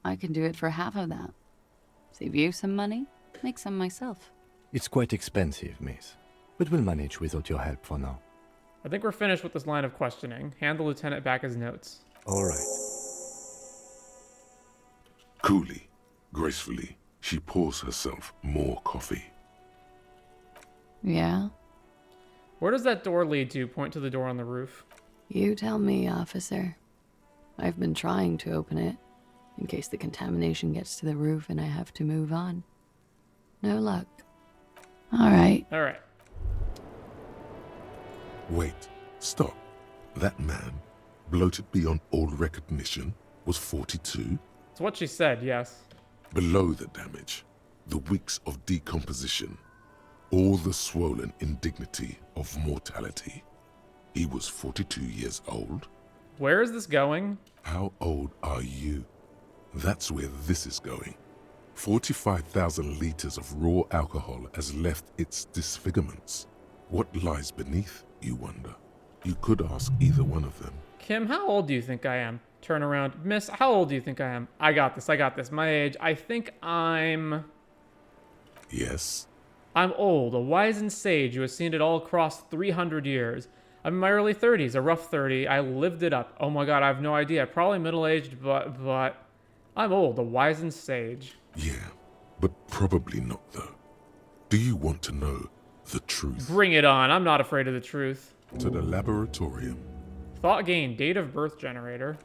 I can do it for half of that. Save you some money, make some myself. It's quite expensive, miss. But we'll manage without your help for now. I think we're finished with this line of questioning. Hand the lieutenant back his notes. All right. Coolly, gracefully, she pours herself more coffee. Yeah? Where does that door lead to? Point to the door on the roof. You tell me, officer. I've been trying to open it, in case the contamination gets to the roof and I have to move on. No luck. All right. All right. Wait, stop. That man, bloated beyond all recognition, was 42? It's what she said, yes. Below the damage, the weeks of decomposition, all the swollen indignity of mortality. He was 42 years old? Where is this going? How old are you? That's where this is going. 45,000 liters of raw alcohol has left its disfigurements. What lies beneath? you wonder? You could ask either one of them. Kim, how old do you think I am? Turn around. Miss, how old do you think I am? I got this. My age, I think I'm... Yes? I'm old, a wizened sage who has seen it all across 300 years. I'm in my early 30s, a rough 30. I lived it up. Oh my god, I have no idea. Probably middle-aged, but... I'm old, a wizened sage. Yeah, but probably not, though. Do you want to know the truth? Bring it on. I'm not afraid of the truth. To the laboratorium. Thought gain, date of birth generator.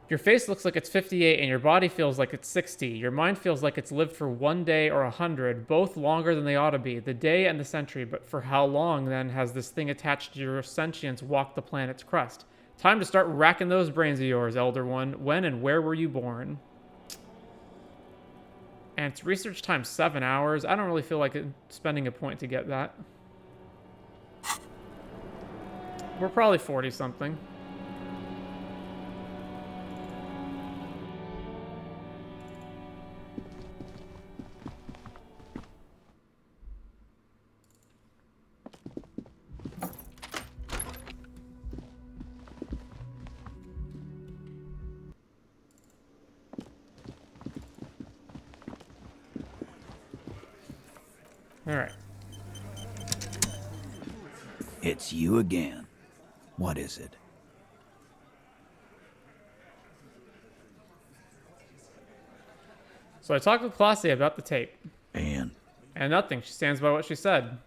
Your face looks like it's 58 and your body feels like it's 60. Your mind feels like it's lived for 1 day or 100, both longer than they ought to be, the day and the century. But for how long, then, has this thing attached to your sentience walked the planet's crust? Time to start racking those brains of yours, Elder One. When and where were you born? And it's research time 7 hours. I don't really feel like spending a point to get that. We're probably 40-something. All right. It's you again. What is it? So I talked with Klaasje about the tape. And nothing. She stands by what she said.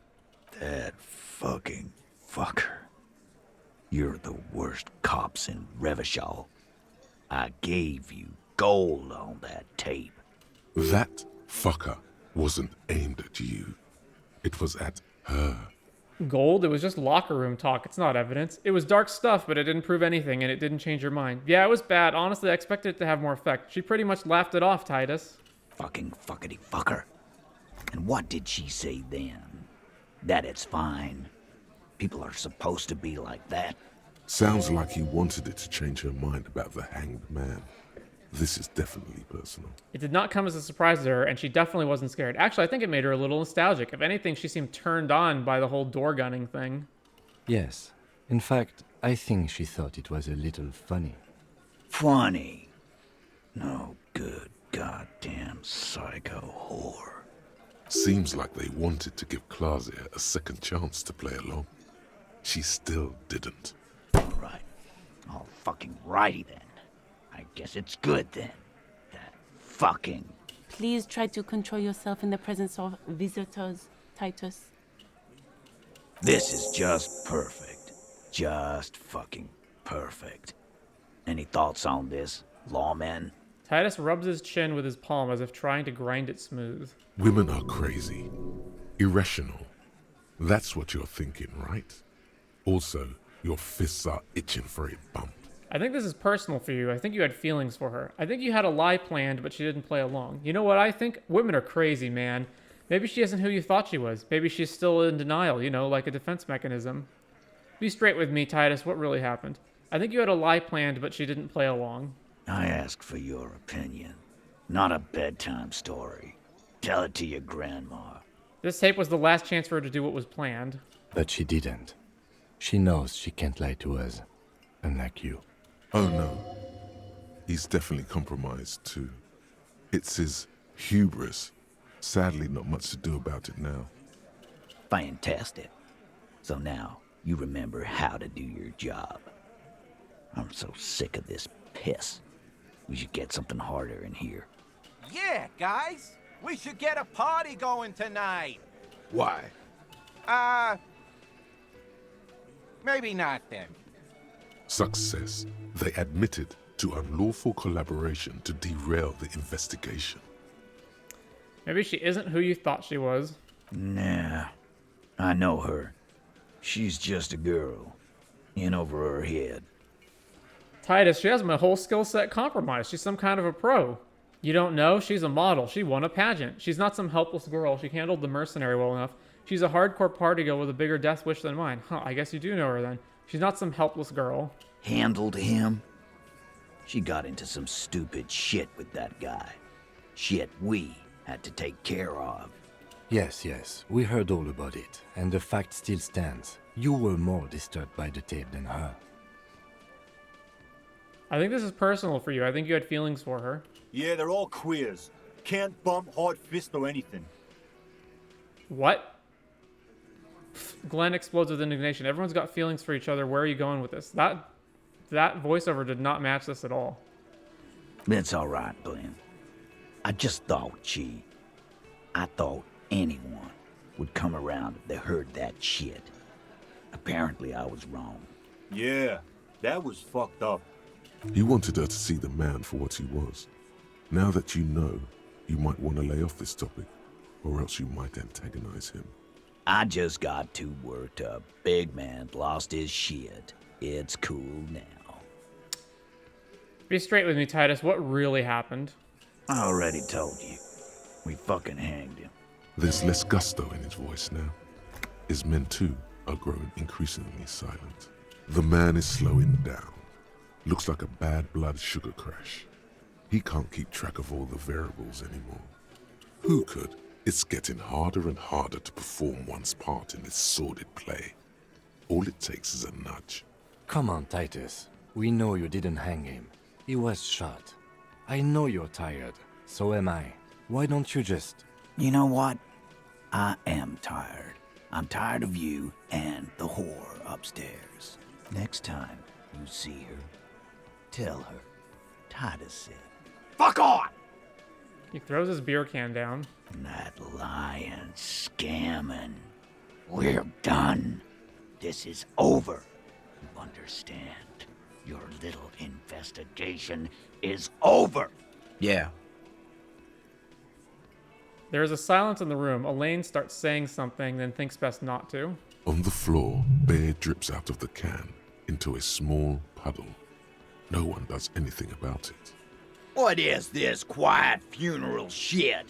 That fucking fucker. You're the worst cops in Revachol. I gave you gold on that tape. That fucker wasn't aimed at you. It was at her. Gold? It was just locker room talk. It's not evidence. It was dark stuff, but it didn't prove anything, and it didn't change her mind. Yeah, it was bad. Honestly, I expected it to have more effect. She pretty much laughed it off, Titus. Fucking fuckity fucker. And what did she say then? That it's fine? People are supposed to be like that? Sounds like he wanted it to change her mind about the hanged man. This is definitely personal. It did not come as a surprise to her, and she definitely wasn't scared. Actually, I think it made her a little nostalgic. If anything, she seemed turned on by the whole door gunning thing. Yes. In fact, I think she thought it was a little funny. Funny? No good goddamn psycho whore. Seems like they wanted to give Klaasje a second chance to play along. She still didn't. Right. All fucking righty then. I guess it's good then. That fucking... Please try to control yourself in the presence of visitors, Titus. This is just perfect. Just fucking perfect. Any thoughts on this, lawman? Titus rubs his chin with his palm as if trying to grind it smooth. Women are crazy. Irrational. That's what you're thinking, right? Also, your fists are itching for a bump. I think this is personal for you. I think you had feelings for her. I think you had a lie planned, but she didn't play along. You know what I think? Women are crazy, man. Maybe she isn't who you thought she was. Maybe she's still in denial, you know, like a defense mechanism. Be straight with me, Titus. What really happened? I think you had a lie planned, but she didn't play along. I ask for your opinion. Not a bedtime story. Tell it to your grandma. This tape was the last chance for her to do what was planned. But she didn't. She knows she can't lie to us. Unlike you. Oh no. He's definitely compromised too. It's his hubris. Sadly, not much to do about it now. Fantastic. So now, you remember how to do your job. I'm so sick of this piss. We should get something harder in here. Yeah, guys. We should get a party going tonight. Why? Maybe not then. Success. They admitted to unlawful collaboration to derail the investigation. Maybe she isn't who you thought she was. Nah. I know her. She's just a girl. In over her head. Titus, she has my whole skill set compromised. She's some kind of a pro. You don't know? She's a model. She won a pageant. She's not some helpless girl. She handled the mercenary well enough. She's a hardcore party girl with a bigger death wish than mine. Huh, I guess you do know her then. She's not some helpless girl. Handled him? She got into some stupid shit with that guy. Shit we had to take care of. Yes, we heard all about it, and the fact still stands. You were more disturbed by the tape than her. I think this is personal for you. I think you had feelings for her. Yeah, they're all queers. Can't bump, hard fist, or anything. What? Glenn explodes with indignation. Everyone's got feelings for each other. Where are you going with this? That voiceover did not match this at all. It's all right, Glenn. I just thought, I thought anyone would come around if they heard that shit. Apparently, I was wrong. Yeah, that was fucked up. You wanted her to see the man for what he was. Now that you know, you might want to lay off this topic, or else you might antagonize him. I just got too worked up. Big man lost his shit. It's cool now. Be straight with me, Titus. What really happened? I already told you. We fucking hanged him. There's less gusto in his voice now. His men too are growing increasingly silent. The man is slowing down. Looks like a bad blood sugar crash. He can't keep track of all the variables anymore. Who could? It's getting harder and harder to perform one's part in this sordid play. All it takes is a nudge. Come on, Titus. We know you didn't hang him. He was shot. I know you're tired. So am I. Why don't you just... You know what? I am tired. I'm tired of you and the whore upstairs. Next time you see her, tell her Titus said, "Fuck on!" He throws his beer can down. That lying, scamming. We're done. This is over. You understand? Your little investigation is over. Yeah. There is a silence in the room. Elaine starts saying something, then thinks best not to. On the floor, beer drips out of the can into a small puddle. No one does anything about it. What is this quiet funeral shit?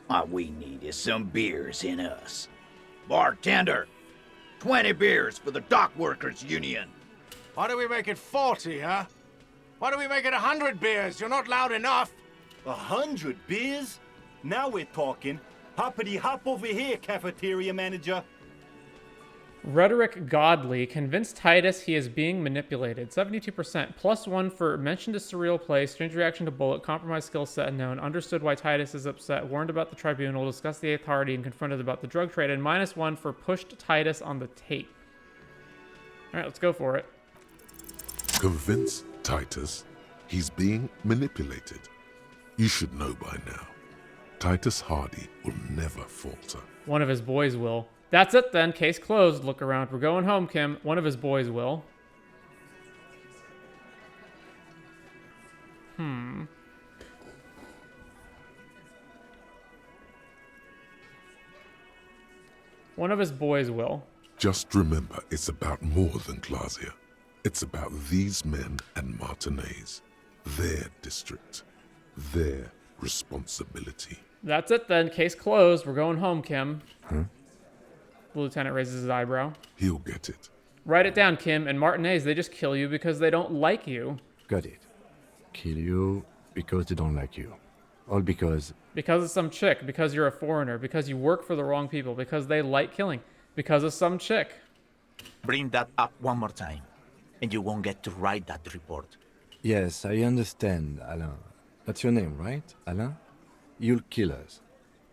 All we need is some beers in us. Bartender, 20 beers for the Dock Workers Union. Why do we make it 40, huh? Why do we make it 100 beers? You're not loud enough. 100 beers? Now we're talking. Hoppity hop over here, cafeteria manager. Rhetoric Godly convinced Titus he is being manipulated. 72%. +1 for mentioned a surreal play, strange reaction to bullet, compromised skill set unknown, understood why Titus is upset, warned about the tribunal, discussed the 8th Hardie, and confronted about the drug trade, and -1 for pushed Titus on the tape. Alright, let's go for it. Convince Titus he's being manipulated. You should know by now. Titus Hardie will never falter. One of his boys will. That's it then. Case closed. Look around. We're going home, Kim. One of his boys will. One of his boys will. Just remember, it's about more than Klaasje. It's about these men and Martinez. Their district. Their responsibility. That's it then. Case closed. We're going home, Kim. Huh? The lieutenant raises his eyebrow. He'll get it. Write it down, Kim. And Martinez, they just kill you because they don't like you. Got it. Kill you because they don't like you. All because... Because of some chick. Because you're a foreigner. Because you work for the wrong people. Because they like killing. Because of some chick. Bring that up one more time, and you won't get to write that report. Yes, I understand, Alain. That's your name, right, Alain? You'll kill us.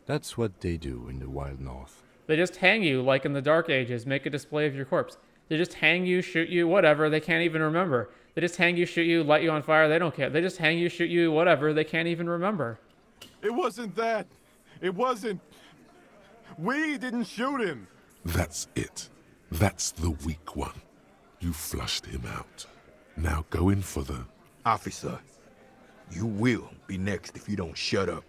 That's what they do in the wild north. They just hang you like in the Dark Ages, make a display of your corpse. They just hang you, shoot you, whatever, they can't even remember. They just hang you, shoot you, light you on fire, they don't care. They just hang you, shoot you, whatever, they can't even remember. It wasn't that. It wasn't. We didn't shoot him. That's it. That's the weak one. You flushed him out. Now go in for the... Officer, you will be next if you don't shut up.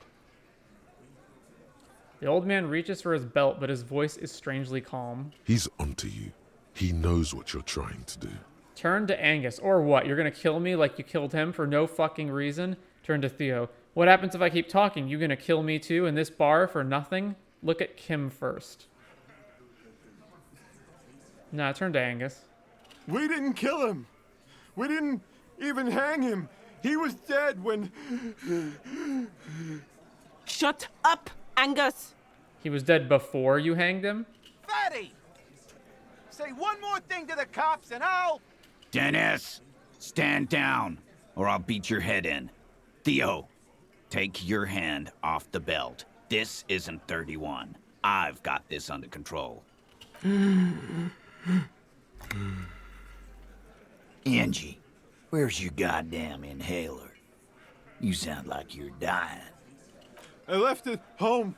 The old man reaches for his belt, but his voice is strangely calm. He's onto you. He knows what you're trying to do. Turn to Angus. Or what? You're gonna kill me like you killed him for no fucking reason? Turn to Theo. What happens if I keep talking? You gonna kill me too in this bar for nothing? Look at Kim first. Nah, turn to Angus. We didn't kill him. We didn't even hang him. He was dead when... Shut up, Angus! He was dead before you hanged him? Fatty! Say one more thing to the cops and I'll... Dennis, stand down, or I'll beat your head in. Theo, take your hand off the belt. This isn't 31. I've got this under control. Angie, where's your goddamn inhaler? You sound like you're dying. I left it home.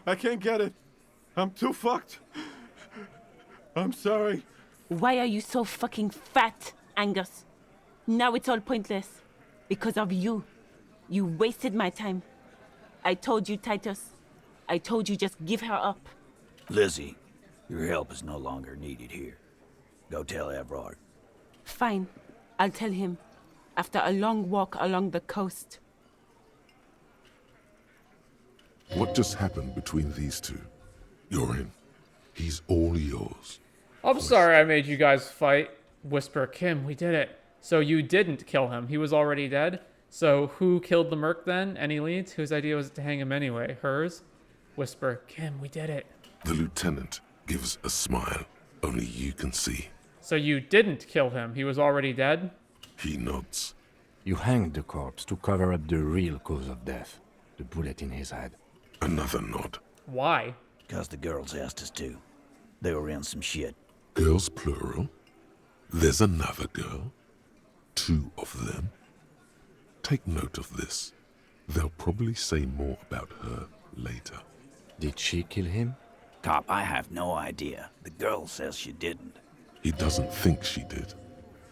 I can't get it. I'm too fucked. I'm sorry. Why are you so fucking fat, Angus? Now it's all pointless. Because of you. You wasted my time. I told you, Titus. I told you just give her up. Lizzie, your help is no longer needed here. Go tell Everard. Fine. I'll tell him. After a long walk along the coast. What just happened between these two? You're in. He's all yours. I'm sorry I made you guys fight. Whisper, Kim, we did it. So you didn't kill him. He was already dead. So who killed the merc then? Any leads? Whose idea was it to hang him anyway? Hers? Whisper, Kim, we did it. The lieutenant gives a smile only you can see. So you didn't kill him. He was already dead? He nods. You hanged the corpse to cover up the real cause of death. The bullet in his head. Another nod. Why? Because the girls asked us to. They were in some shit. Girls plural? There's another girl? 2 of them? Take note of this. They'll probably say more about her later. Did she kill him? Cop, I have no idea. The girl says she didn't. He doesn't think she did.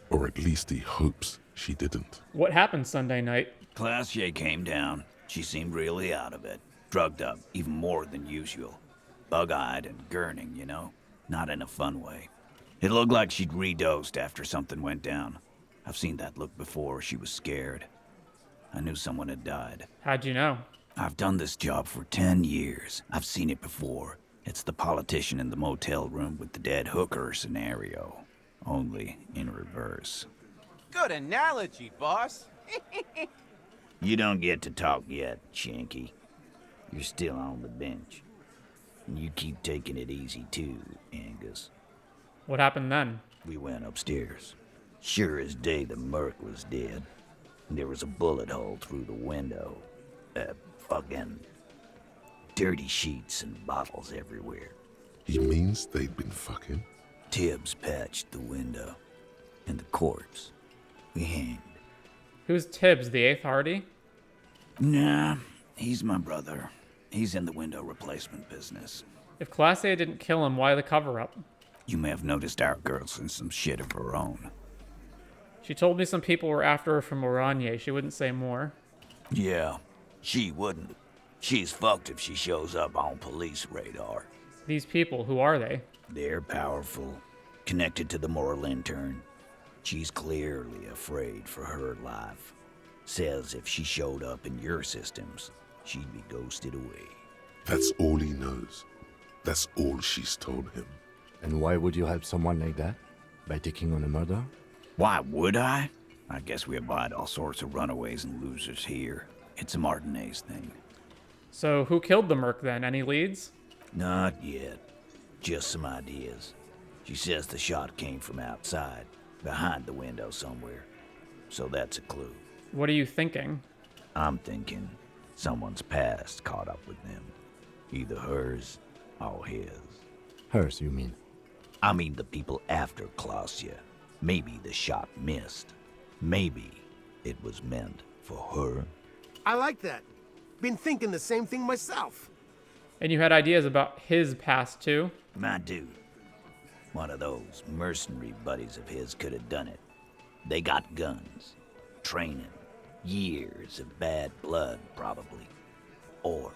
Or at least he hopes she didn't. What happened Sunday night? Klaasje came down. She seemed really out of it. Drugged up, even more than usual. Bug-eyed and gurning, you know? Not in a fun way. It looked like she'd redosed after something went down. I've seen that look before. She was scared. I knew someone had died. How'd you know? I've done this job for 10 years. I've seen it before. It's the politician in the motel room with the dead hooker scenario. Only in reverse. Good analogy, boss. You don't get to talk yet, Shanky. You're still on the bench. And you keep taking it easy too, Angus. What happened then? We went upstairs. Sure as day the merc was dead. There was a bullet hole through the window. Fucking dirty sheets and bottles everywhere. He means they'd been fucking? Tibbs patched the window. And the corpse. We hanged. Who's Tibbs, the 8th Hardie? Nah, he's my brother. He's in the window replacement business. If Klaasje didn't kill him, why the cover-up? You may have noticed our girl's in some shit of her own. She told me some people were after her from Oranje. She wouldn't say more. Yeah, she wouldn't. She's fucked if she shows up on police radar. These people, who are they? They're powerful, connected to the Morell intern. She's clearly afraid for her life. Says if she showed up in your systems, she'd be ghosted away. That's all he knows. That's all she's told him. And why would you help someone like that? By taking on a murder? Why would I? I guess we abide all sorts of runaways and losers here. It's a Martinez thing. So who killed the merc then? Any leads? Not yet. Just some ideas. She says the shot came from outside, behind the window somewhere. So that's a clue. What are you thinking? I'm thinking someone's past caught up with them. Either hers or his. Hers, you mean? I mean the people after Klaasje. Maybe the shot missed. Maybe it was meant for her. I like that. Been thinking the same thing myself. And you had ideas about his past too? My dude. One of those mercenary buddies of his could have done it. They got guns, training, years of bad blood probably. Or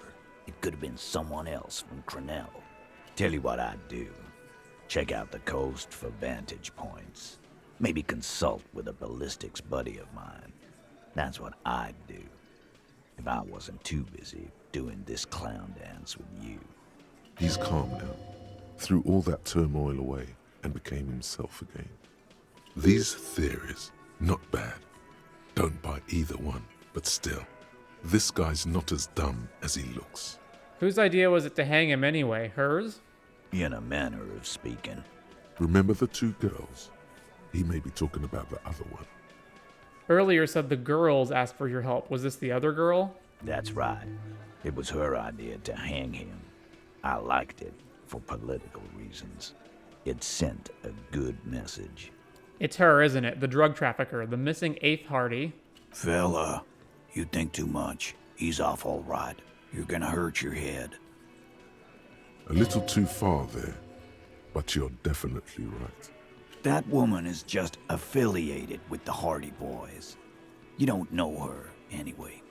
it could have been someone else from Crenell. Tell you what I'd do. Check out the coast for vantage points. Maybe consult with a ballistics buddy of mine. That's what I'd do. If I wasn't too busy doing this clown dance with you. He's calm now. Threw all that turmoil away and became himself again. These theories, not bad. Don't buy either one, but still. This guy's not as dumb as he looks. Whose idea was it to hang him anyway? Hers? In a manner of speaking. Remember the 2 girls? He may be talking about the other one. Earlier said the girls asked for your help. Was this the other girl? That's right. It was her idea to hang him. I liked it for political reasons. It sent a good message. It's her, isn't it? The drug trafficker, the missing 8th Hardie. Fella, you think too much. He's off all right. You're gonna hurt your head. A little too far there, but you're definitely right. That woman is just affiliated with the Hardie Boys. You don't know her, anyway.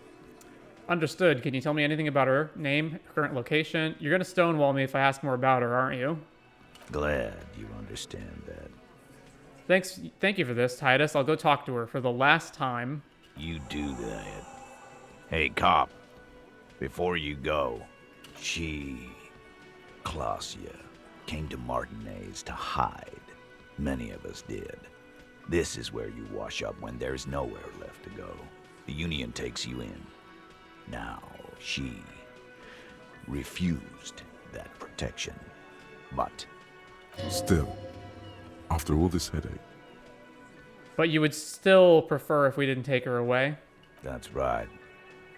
Understood. Can you tell me anything about her? Name, current location? You're gonna stonewall me if I ask more about her, aren't you? Glad you understand that. Thank you for this, Titus. I'll go talk to her for the last time. You do that. Hey, cop. Before you go, Klaasje, came to Martinez to hide. Many of us did. This is where you wash up when there's nowhere left to go. The Union takes you in. Now, she refused that protection. But... Still, after all this headache... But you would still prefer if we didn't take her away? That's right.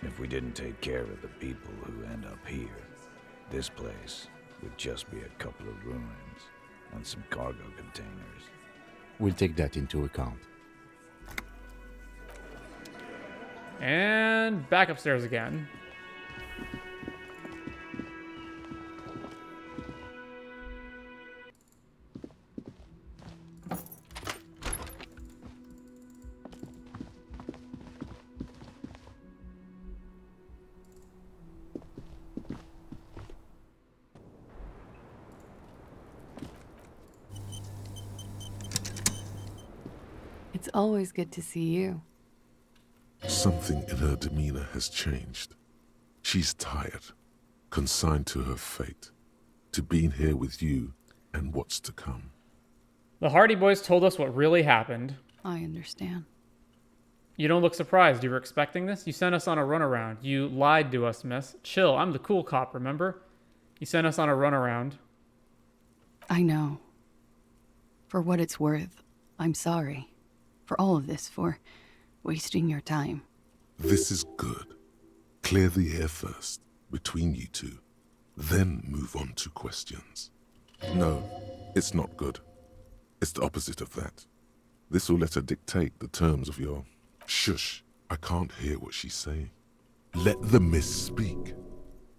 If we didn't take care of the people who end up here, this place would just be a couple of ruins and some cargo containers. We'll take that into account. And back upstairs again. It's always good to see you. Something in her demeanor has changed. She's tired, consigned to her fate, to being here with you and what's to come. The Hardie Boys told us what really happened. I understand. You don't look surprised. You were expecting this? You sent us on a runaround. You lied to us, miss. Chill, I'm the cool cop, remember? You sent us on a runaround. I know. For what it's worth, I'm sorry. For all of this, for wasting your time. This is good. Clear the air first, between you two. Then move on to questions. No, it's not good. It's the opposite of that. This will let her dictate the terms of your... Shush, I can't hear what she's saying. Let the miss speak.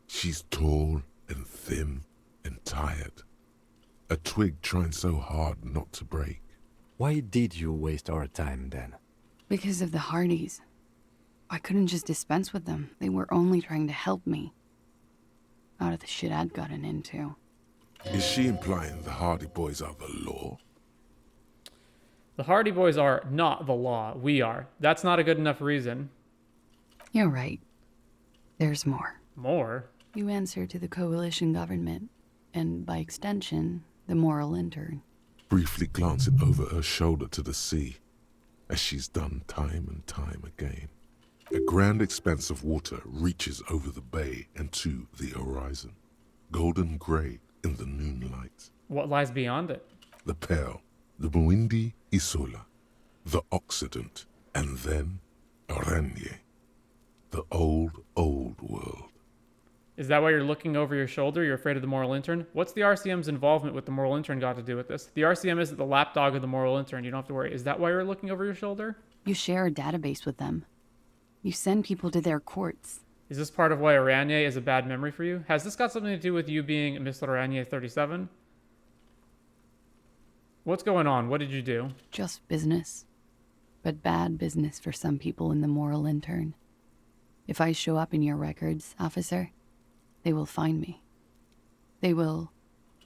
She's tall and thin and tired. A twig trying so hard not to break. Why did you waste our time then? Because of the Hardies. I couldn't just dispense with them. They were only trying to help me. Out of the shit I'd gotten into. Is she implying the Hardie Boys are the law? The Hardie Boys are not the law. We are. That's not a good enough reason. You're right. There's more. More? You answer to the coalition government, and by extension, the Morell intern. Briefly glancing over her shoulder to the sea, as she's done time and time again. A grand expanse of water reaches over the bay and to the horizon, golden grey in the noonlight. What lies beyond it? The Pearl, the Muindi Isola, the Occident, and then Rene, the old world. Is that why you're looking over your shoulder? You're afraid of the Morell intern? What's the RCM's involvement with the Morell intern got to do with this? The RCM isn't the lapdog of the Morell intern. You don't have to worry. Is that why you're looking over your shoulder? You share a database with them. You send people to their courts. Is this part of why Rene is a bad memory for you? Has this got something to do with you being Mr. Rene 37? What's going on? What did you do? Just business. But bad business for some people in the Morell intern. If I show up in your records, officer, they will find me. They will...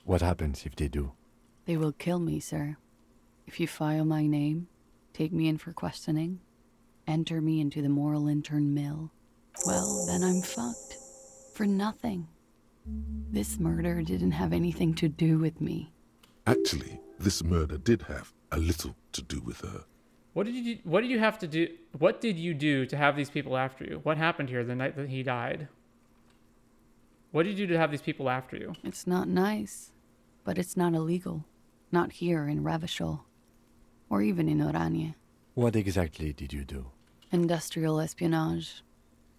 What happens if they do? They will kill me, sir. If you file my name, take me in for questioning, enter me into the Morell intern mill, well, then I'm fucked. For nothing. This murder didn't have anything to do with me. Actually, this murder did have a little to do with her. What did you do to have these people after you? What happened here the night that he died? What did you do to have these people after you? It's not nice, but it's not illegal. Not here in Ravishol, or even in Oranje. What exactly did you do? Industrial espionage.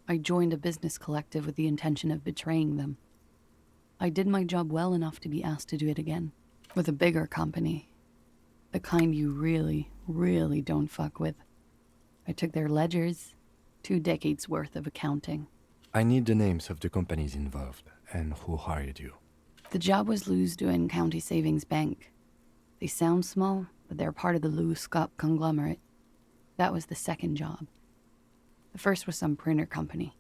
I joined a business collective with the intention of betraying them. I did my job well enough to be asked to do it again, with a bigger company. The kind you really, really don't fuck with. I took their ledgers, 2 decades worth of accounting. I need the names of the companies involved and who hired you. The job was Lewsdoen County Savings Bank. They sound small, but they're part of the Lewis-Scott conglomerate. That was the second job. The first was some printer company.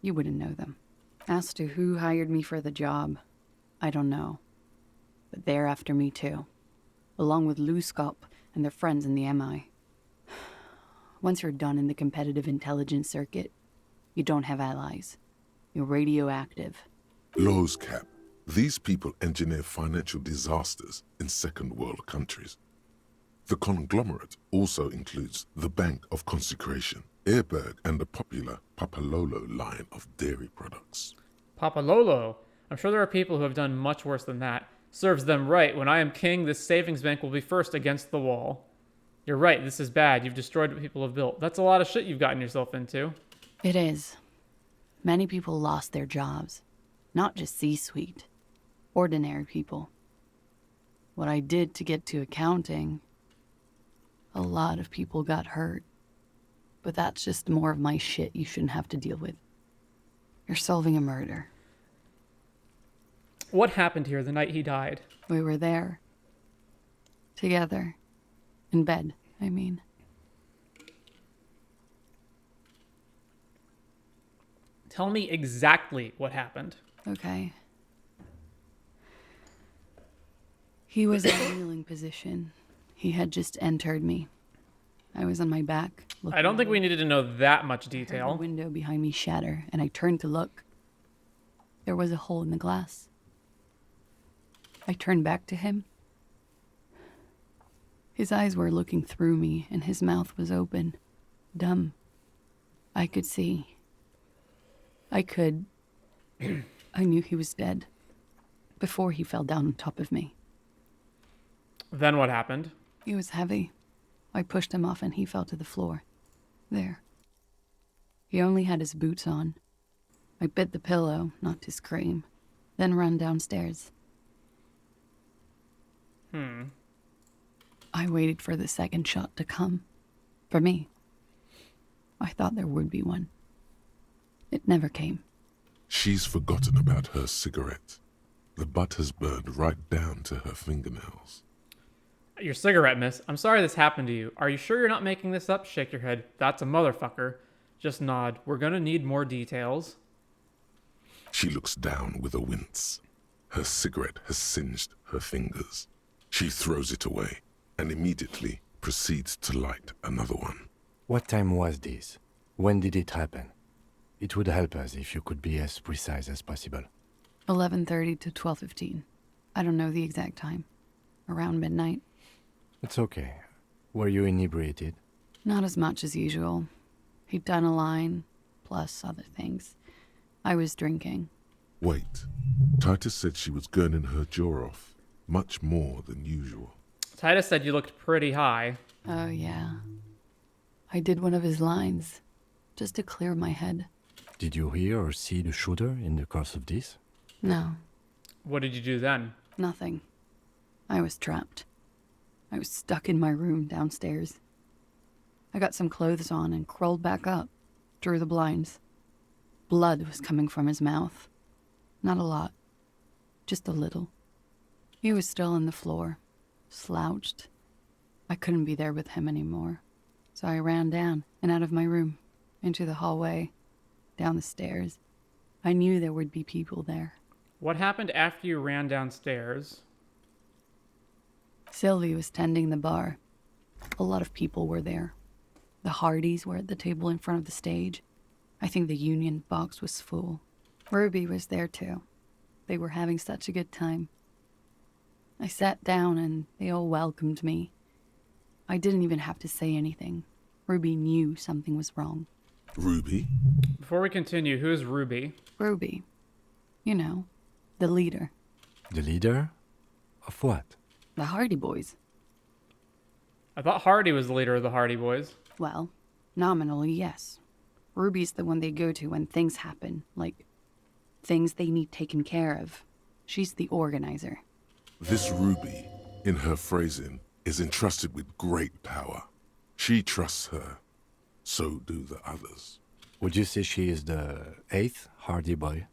You wouldn't know them. As to who hired me for the job, I don't know. But they're after me too, along with Lewis-Scott and their friends in the MI. Once you're done in the competitive intelligence circuit, you don't have allies. You're radioactive. Lowe's Cap. These people engineer financial disasters in second world countries. The conglomerate also includes the Bank of Consecration, Airberg, and the popular Papalolo line of dairy products. Papalolo? I'm sure there are people who have done much worse than that. Serves them right. When I am king, this savings bank will be first against the wall. You're right, this is bad. You've destroyed what people have built. That's a lot of shit you've gotten yourself into. It is. Many people lost their jobs. Not just C-suite. Ordinary people. What I did to get to accounting, a lot of people got hurt. But that's just more of my shit you shouldn't have to deal with. You're solving a murder. What happened here the night he died? We were there. Together. In bed, I mean. Tell me exactly what happened. Okay. He was in a kneeling position. He had just entered me. I was on my back. I don't think we needed to know that much detail. The window behind me shatter, and I turned to look. There was a hole in the glass. I turned back to him. His eyes were looking through me, and his mouth was open. Dumb. I could see. I knew he was dead. Before he fell down on top of me. Then what happened? He was heavy. I pushed him off and he fell to the floor. There. He only had his boots on. I bit the pillow, not to scream, then ran downstairs. I waited for the second shot to come. For me. I thought there would be one. It never came. She's forgotten about her cigarette. The butt has burned right down to her fingernails. Your cigarette, miss. I'm sorry this happened to you. Are you sure you're not making this up? Shake your head. That's a motherfucker. Just nod. We're gonna need more details. She looks down with a wince. Her cigarette has singed her fingers. She throws it away and immediately proceeds to light another one. What time was this? When did it happen? It would help us if you could be as precise as possible. 11:30 to 12:15. I don't know the exact time. Around midnight. It's okay. Were you inebriated? Not as much as usual. He'd done a line, plus other things. I was drinking. Wait. Titus said she was gurning her jaw off, much more than usual. Titus said you looked pretty high. Oh, yeah. I did one of his lines, just to clear my head. Did you hear or see the shooter in the course of this? No. What did you do then? Nothing. I was trapped. I was stuck in my room downstairs. I got some clothes on and crawled back up, drew the blinds. Blood was coming from his mouth. Not a lot. Just a little. He was still on the floor, slouched. I couldn't be there with him anymore. So I ran down and out of my room, into the hallway, down the stairs. I knew there would be people there. What happened after you ran downstairs? Sylvie was tending the bar. A lot of people were there. The Hardies were at the table in front of the stage. I think the Union box was full. Ruby was there too. They were having such a good time. I sat down and they all welcomed me. I didn't even have to say anything. Ruby knew something was wrong. Ruby? Before we continue, who is Ruby? Ruby. You know, the leader. The leader? Of what? The Hardie Boys. I thought Hardie was the leader of the Hardie Boys. Well, nominally, yes. Ruby's the one they go to when things happen, like things they need taken care of. She's the organizer. This Ruby, in her phrasing, is entrusted with great power. She trusts her. So do the others. Would you say she is the 8th Hardie Boy?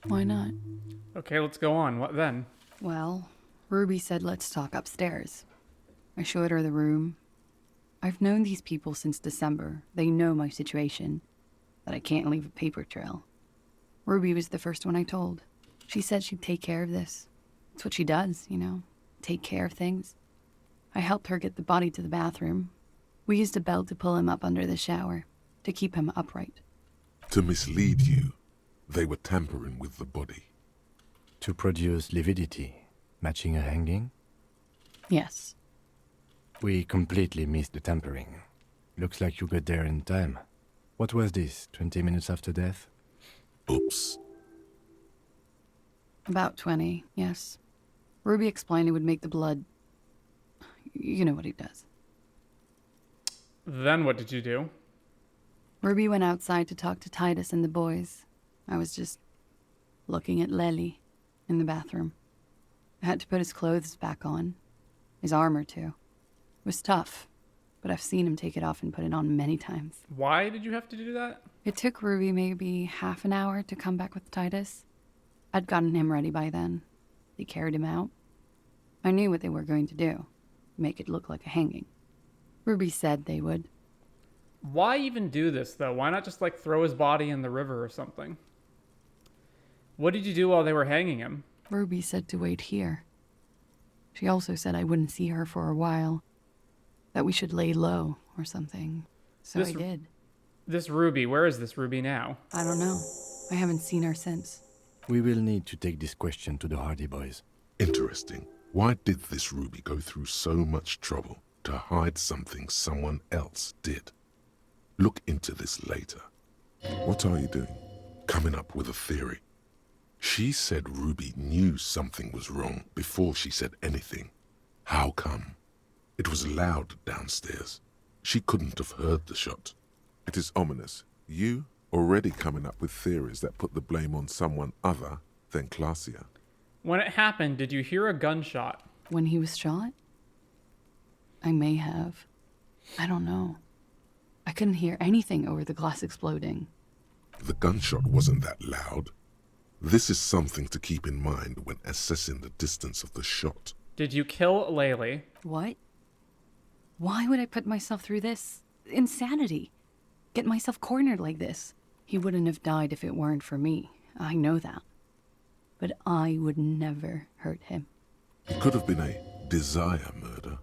Why not? Okay, let's go on. What then? Well, Ruby said let's talk upstairs. I showed her the room. I've known these people since December. They know my situation, that I can't leave a paper trail. Ruby was the first one I told. She said she'd take care of this. It's what she does, you know, take care of things. I helped her get the body to the bathroom. We used a belt to pull him up under the shower, to keep him upright. To mislead you, they were tampering with the body. To produce lividity, matching a hanging? Yes. We completely missed the tampering. Looks like you got there in time. What was this, 20 minutes after death? Oops. About 20, yes. Ruby explained it would make the blood... You know what he does. Then what did you do? Ruby went outside to talk to Titus and the boys. I was just looking at Lely in the bathroom. I had to put his clothes back on. His armor, too. It was tough, but I've seen him take it off and put it on many times. Why did you have to do that? It took Ruby maybe half an hour to come back with Titus. I'd gotten him ready by then. They carried him out. I knew what they were going to do. Make it look like a hanging. Ruby said they would. Why even do this, though? Why not just, like, throw his body in the river or something? What did you do while they were hanging him? Ruby said to wait here. She also said I wouldn't see her for a while. That we should lay low or something. So I did. This Ruby, where is this Ruby now? I don't know. I haven't seen her since. We will need to take this question to the Hardie Boys. Interesting. Why did this Ruby go through so much trouble to hide something someone else did? Look into this later. What are you doing? Coming up with a theory. She said Ruby knew something was wrong before she said anything. How come? It was loud downstairs. She couldn't have heard the shot. It is ominous. You already coming up with theories that put the blame on someone other than Klaasje. When it happened, did you hear a gunshot? When he was shot? I may have. I don't know. I couldn't hear anything over the glass exploding. The gunshot wasn't that loud. This is something to keep in mind when assessing the distance of the shot. Did you kill Lely? What? Why would I put myself through this? Insanity. Get myself cornered like this. He wouldn't have died if it weren't for me. I know that. But I would never hurt him. It could have been a desire murder.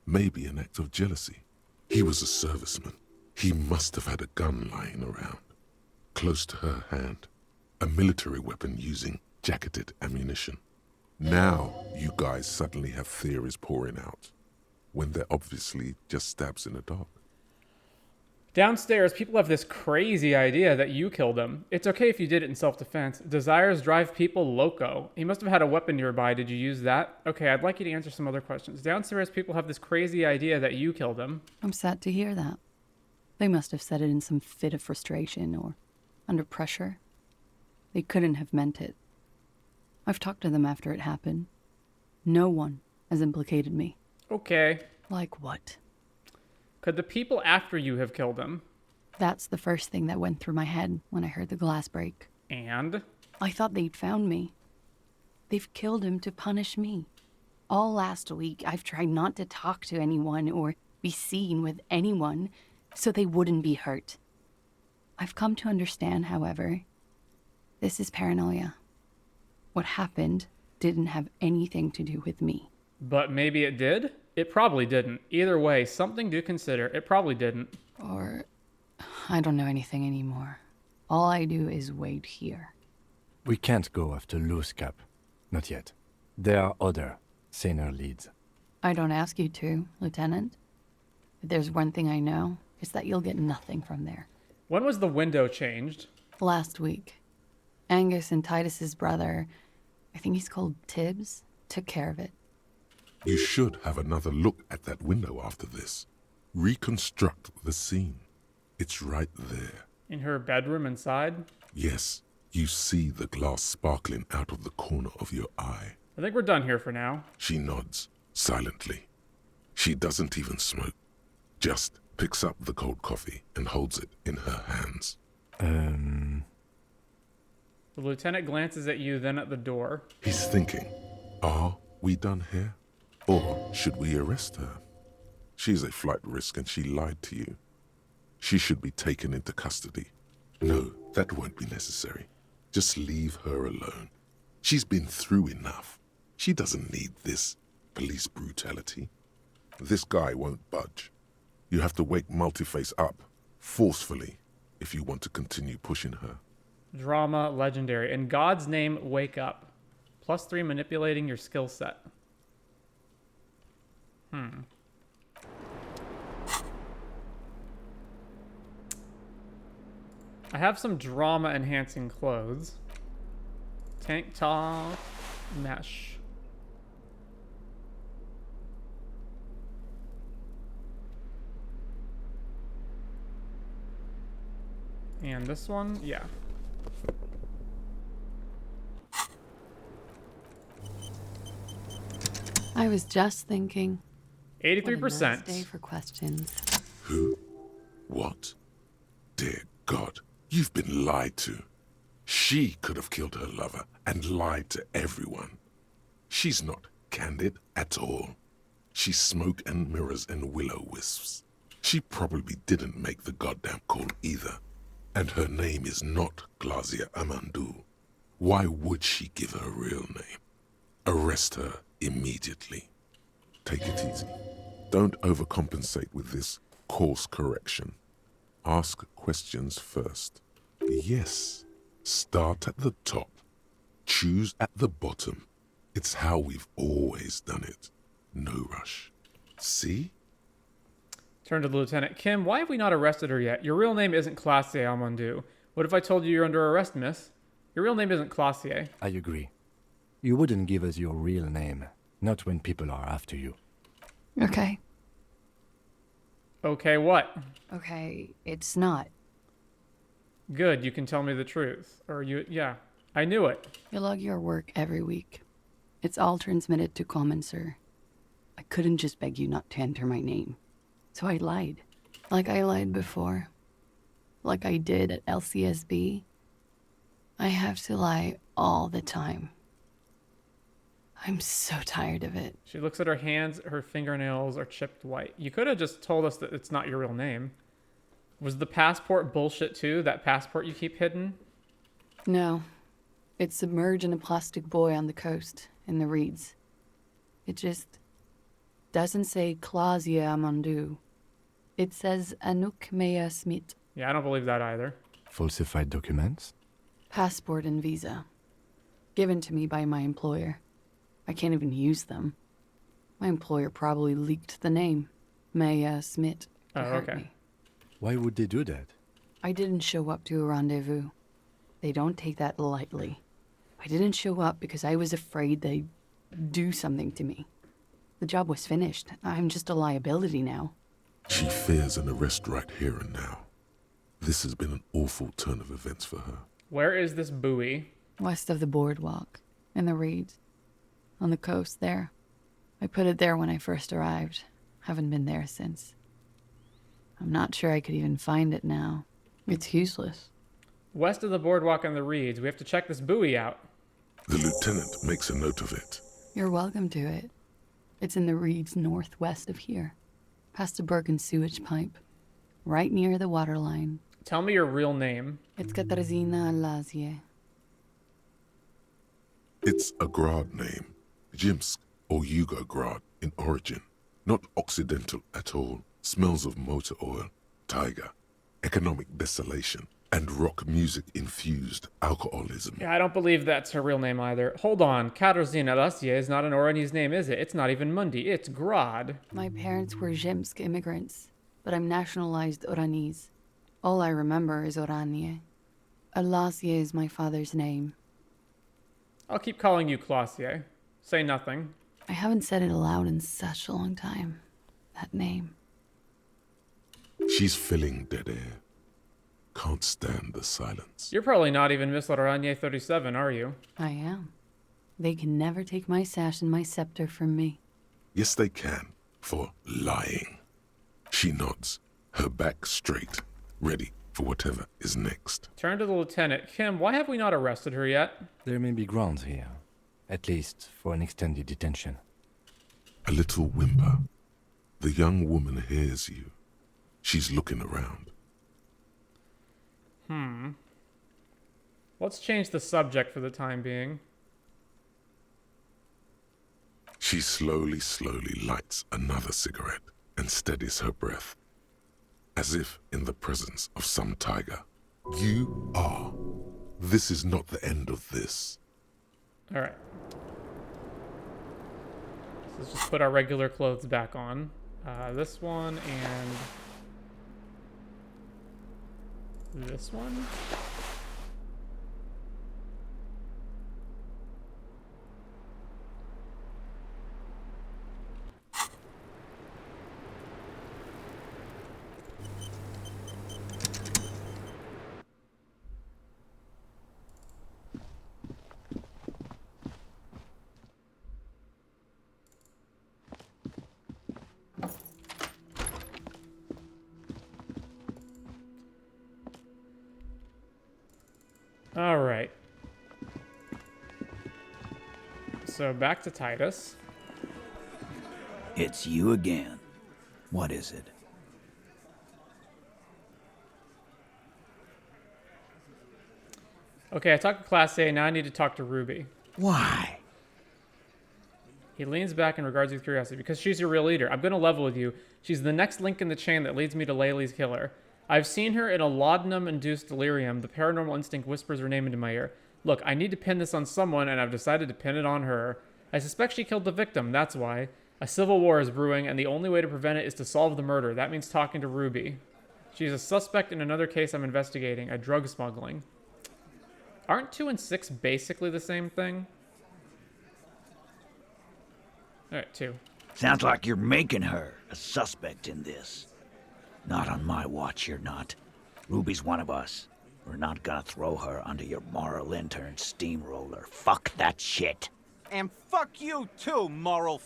Maybe an act of jealousy. He was a serviceman. He must have had a gun lying around, close to her hand. A military weapon using jacketed ammunition. Now you guys suddenly have theories pouring out, when they're obviously just stabs in the dark. Downstairs, people have this crazy idea that you killed him. It's okay if you did it in self-defense. Desires drive people loco. He must have had a weapon nearby. Did you use that? Okay, I'd like you to answer some other questions. Downstairs, people have this crazy idea that you killed him. I'm sad to hear that. They must have said it in some fit of frustration or under pressure. They couldn't have meant it. I've talked to them after it happened. No one has implicated me. Okay. Like what? Could the people after you have killed him? That's the first thing that went through my head when I heard the glass break. And? I thought they'd found me. They've killed him to punish me. All last week, I've tried not to talk to anyone or be seen with anyone so they wouldn't be hurt. I've come to understand, however, this is paranoia. What happened didn't have anything to do with me. But maybe it did? It probably didn't. Either way, something to consider. It probably didn't. Or I don't know anything anymore. All I do is wait here. We can't go after loose cap. Not yet. There are other, saner leads. I don't ask you to, Lieutenant. If there's one thing I know, it's that you'll get nothing from there. When was the window changed? Last week. Angus and Titus's brother, I think he's called Tibbs, took care of it. You should have another look at that window after this. Reconstruct the scene. It's right there. In her bedroom inside? Yes, you see the glass sparkling out of the corner of your eye. I think we're done here for now. She nods, silently. She doesn't even smoke. Just picks up the cold coffee and holds it in her hands. The lieutenant glances at you, then at the door. He's thinking, are we done here? Or should we arrest her? She's a flight risk and she lied to you. She should be taken into custody. No, that won't be necessary. Just leave her alone. She's been through enough. She doesn't need this police brutality. This guy won't budge. You have to wake Multiface up, forcefully, if you want to continue pushing her. Drama, legendary. In God's name, wake up. +3 manipulating your skill set. I have some drama-enhancing clothes. Tank top, mesh. And this one, yeah. I was just thinking. 83%. What a nice day for questions. Who? What? Dear God, you've been lied to. She could have killed her lover and lied to everyone. She's not candid at all. She's smoke and mirrors and will-o-wisps. She probably didn't make the goddamn call either. And her name is not Klaasje Amandu. Why would she give her real name? Arrest her immediately. Take it easy. Don't overcompensate with this course correction. Ask questions first. Yes, start at the top. Choose at the bottom. It's how we've always done it. No rush. See? Turn to the lieutenant. Kim, why have we not arrested her yet? Your real name isn't Klaasje Amandu. What if I told you you're under arrest, miss? Your real name isn't Klaasje. I agree. You wouldn't give us your real name, not when people are after you. Okay. Okay, what? Okay, it's not. Good, you can tell me the truth. Or yeah, I knew it. You log your work every week. It's all transmitted to Common, sir. I couldn't just beg you not to enter my name. So I lied. Like I lied before. Like I did at LCSB. I have to lie all the time. I'm so tired of it. She looks at her hands, her fingernails are chipped white. You could have just told us that it's not your real name. Was the passport bullshit too? That passport you keep hidden? No. It's submerged in a plastic buoy on the coast, in the reeds. It just doesn't say Klaasje Amandu. It says Anouk Mea Smit. Yeah, I don't believe that either. Falsified documents? Passport and visa. Given to me by my employer. I can't even use them. My employer probably leaked the name. Mea Smit. Oh, okay. Me. Why would they do that? I didn't show up to a rendezvous. They don't take that lightly. I didn't show up because I was afraid they'd do something to me. The job was finished. I'm just a liability now. She fears an arrest right here and now. This has been an awful turn of events for her. Where is this buoy? West of the boardwalk, in the reeds. On the coast there. I put it there when I first arrived. Haven't been there since. I'm not sure I could even find it now. It's useless. West of the boardwalk and the reeds. We have to check this buoy out. The lieutenant makes a note of it. You're welcome to it. It's in the reeds northwest of here. Past a broken sewage pipe. Right near the water line. Tell me your real name. It's Katarzyna Lazie. It's a Grad name. Jimsk or Yugo-Grad in origin. Not Occidental at all. Smells of motor oil, tiger, economic desolation, and rock music-infused alcoholism. Yeah, I don't believe that's her real name either. Hold on. Katarzyna Lazie is not an Oranese name, is it? It's not even Mundi. It's Grad. My parents were Zhimsk immigrants. but I'm nationalized Oranese. All I remember is Oranje. Klaasje is my father's name. I'll keep calling you Klaasje. Say nothing. I haven't said it aloud in such a long time. That name. She's filling dead air. Can't stand the silence. You're probably not even Miss Oranje 37, are you? I am. They can never take my sash and my scepter from me. Yes, they can, for lying. She nods, her back straight, ready for whatever is next. Turn to the lieutenant. Kim, why have we not arrested her yet? There may be grounds here, at least for an extended detention. A little whimper. The young woman hears you. She's looking around. Let's change the subject for the time being. She slowly lights another cigarette and steadies her breath, as if in the presence of some tiger. You are. This is not the end of this. All right. So let's just put our regular clothes back on. This one and this one. All right. So back to Titus. It's you again. What is it? Okay, I talked to Klaasje, now I need to talk to Ruby. Why? He leans back and regards you with curiosity. Because she's your real leader. I'm going to level with you. She's the next link in the chain that leads me to Laylee's killer. I've seen her in a laudanum-induced delirium. The paranormal instinct whispers her name into my ear. Look, I need to pin this on someone, and I've decided to pin it on her. I suspect she killed the victim, that's why. A civil war is brewing, and the only way to prevent it is to solve the murder. That means talking to Ruby. She's a suspect in another case I'm investigating, a drug smuggling. Aren't 2 and 6 basically the same thing? Alright, 2. Sounds like you're making her a suspect in this. Not on my watch, you're not. Ruby's one of us. We're not gonna throw her under your moral intern steamroller. Fuck that shit. And fuck you too, moral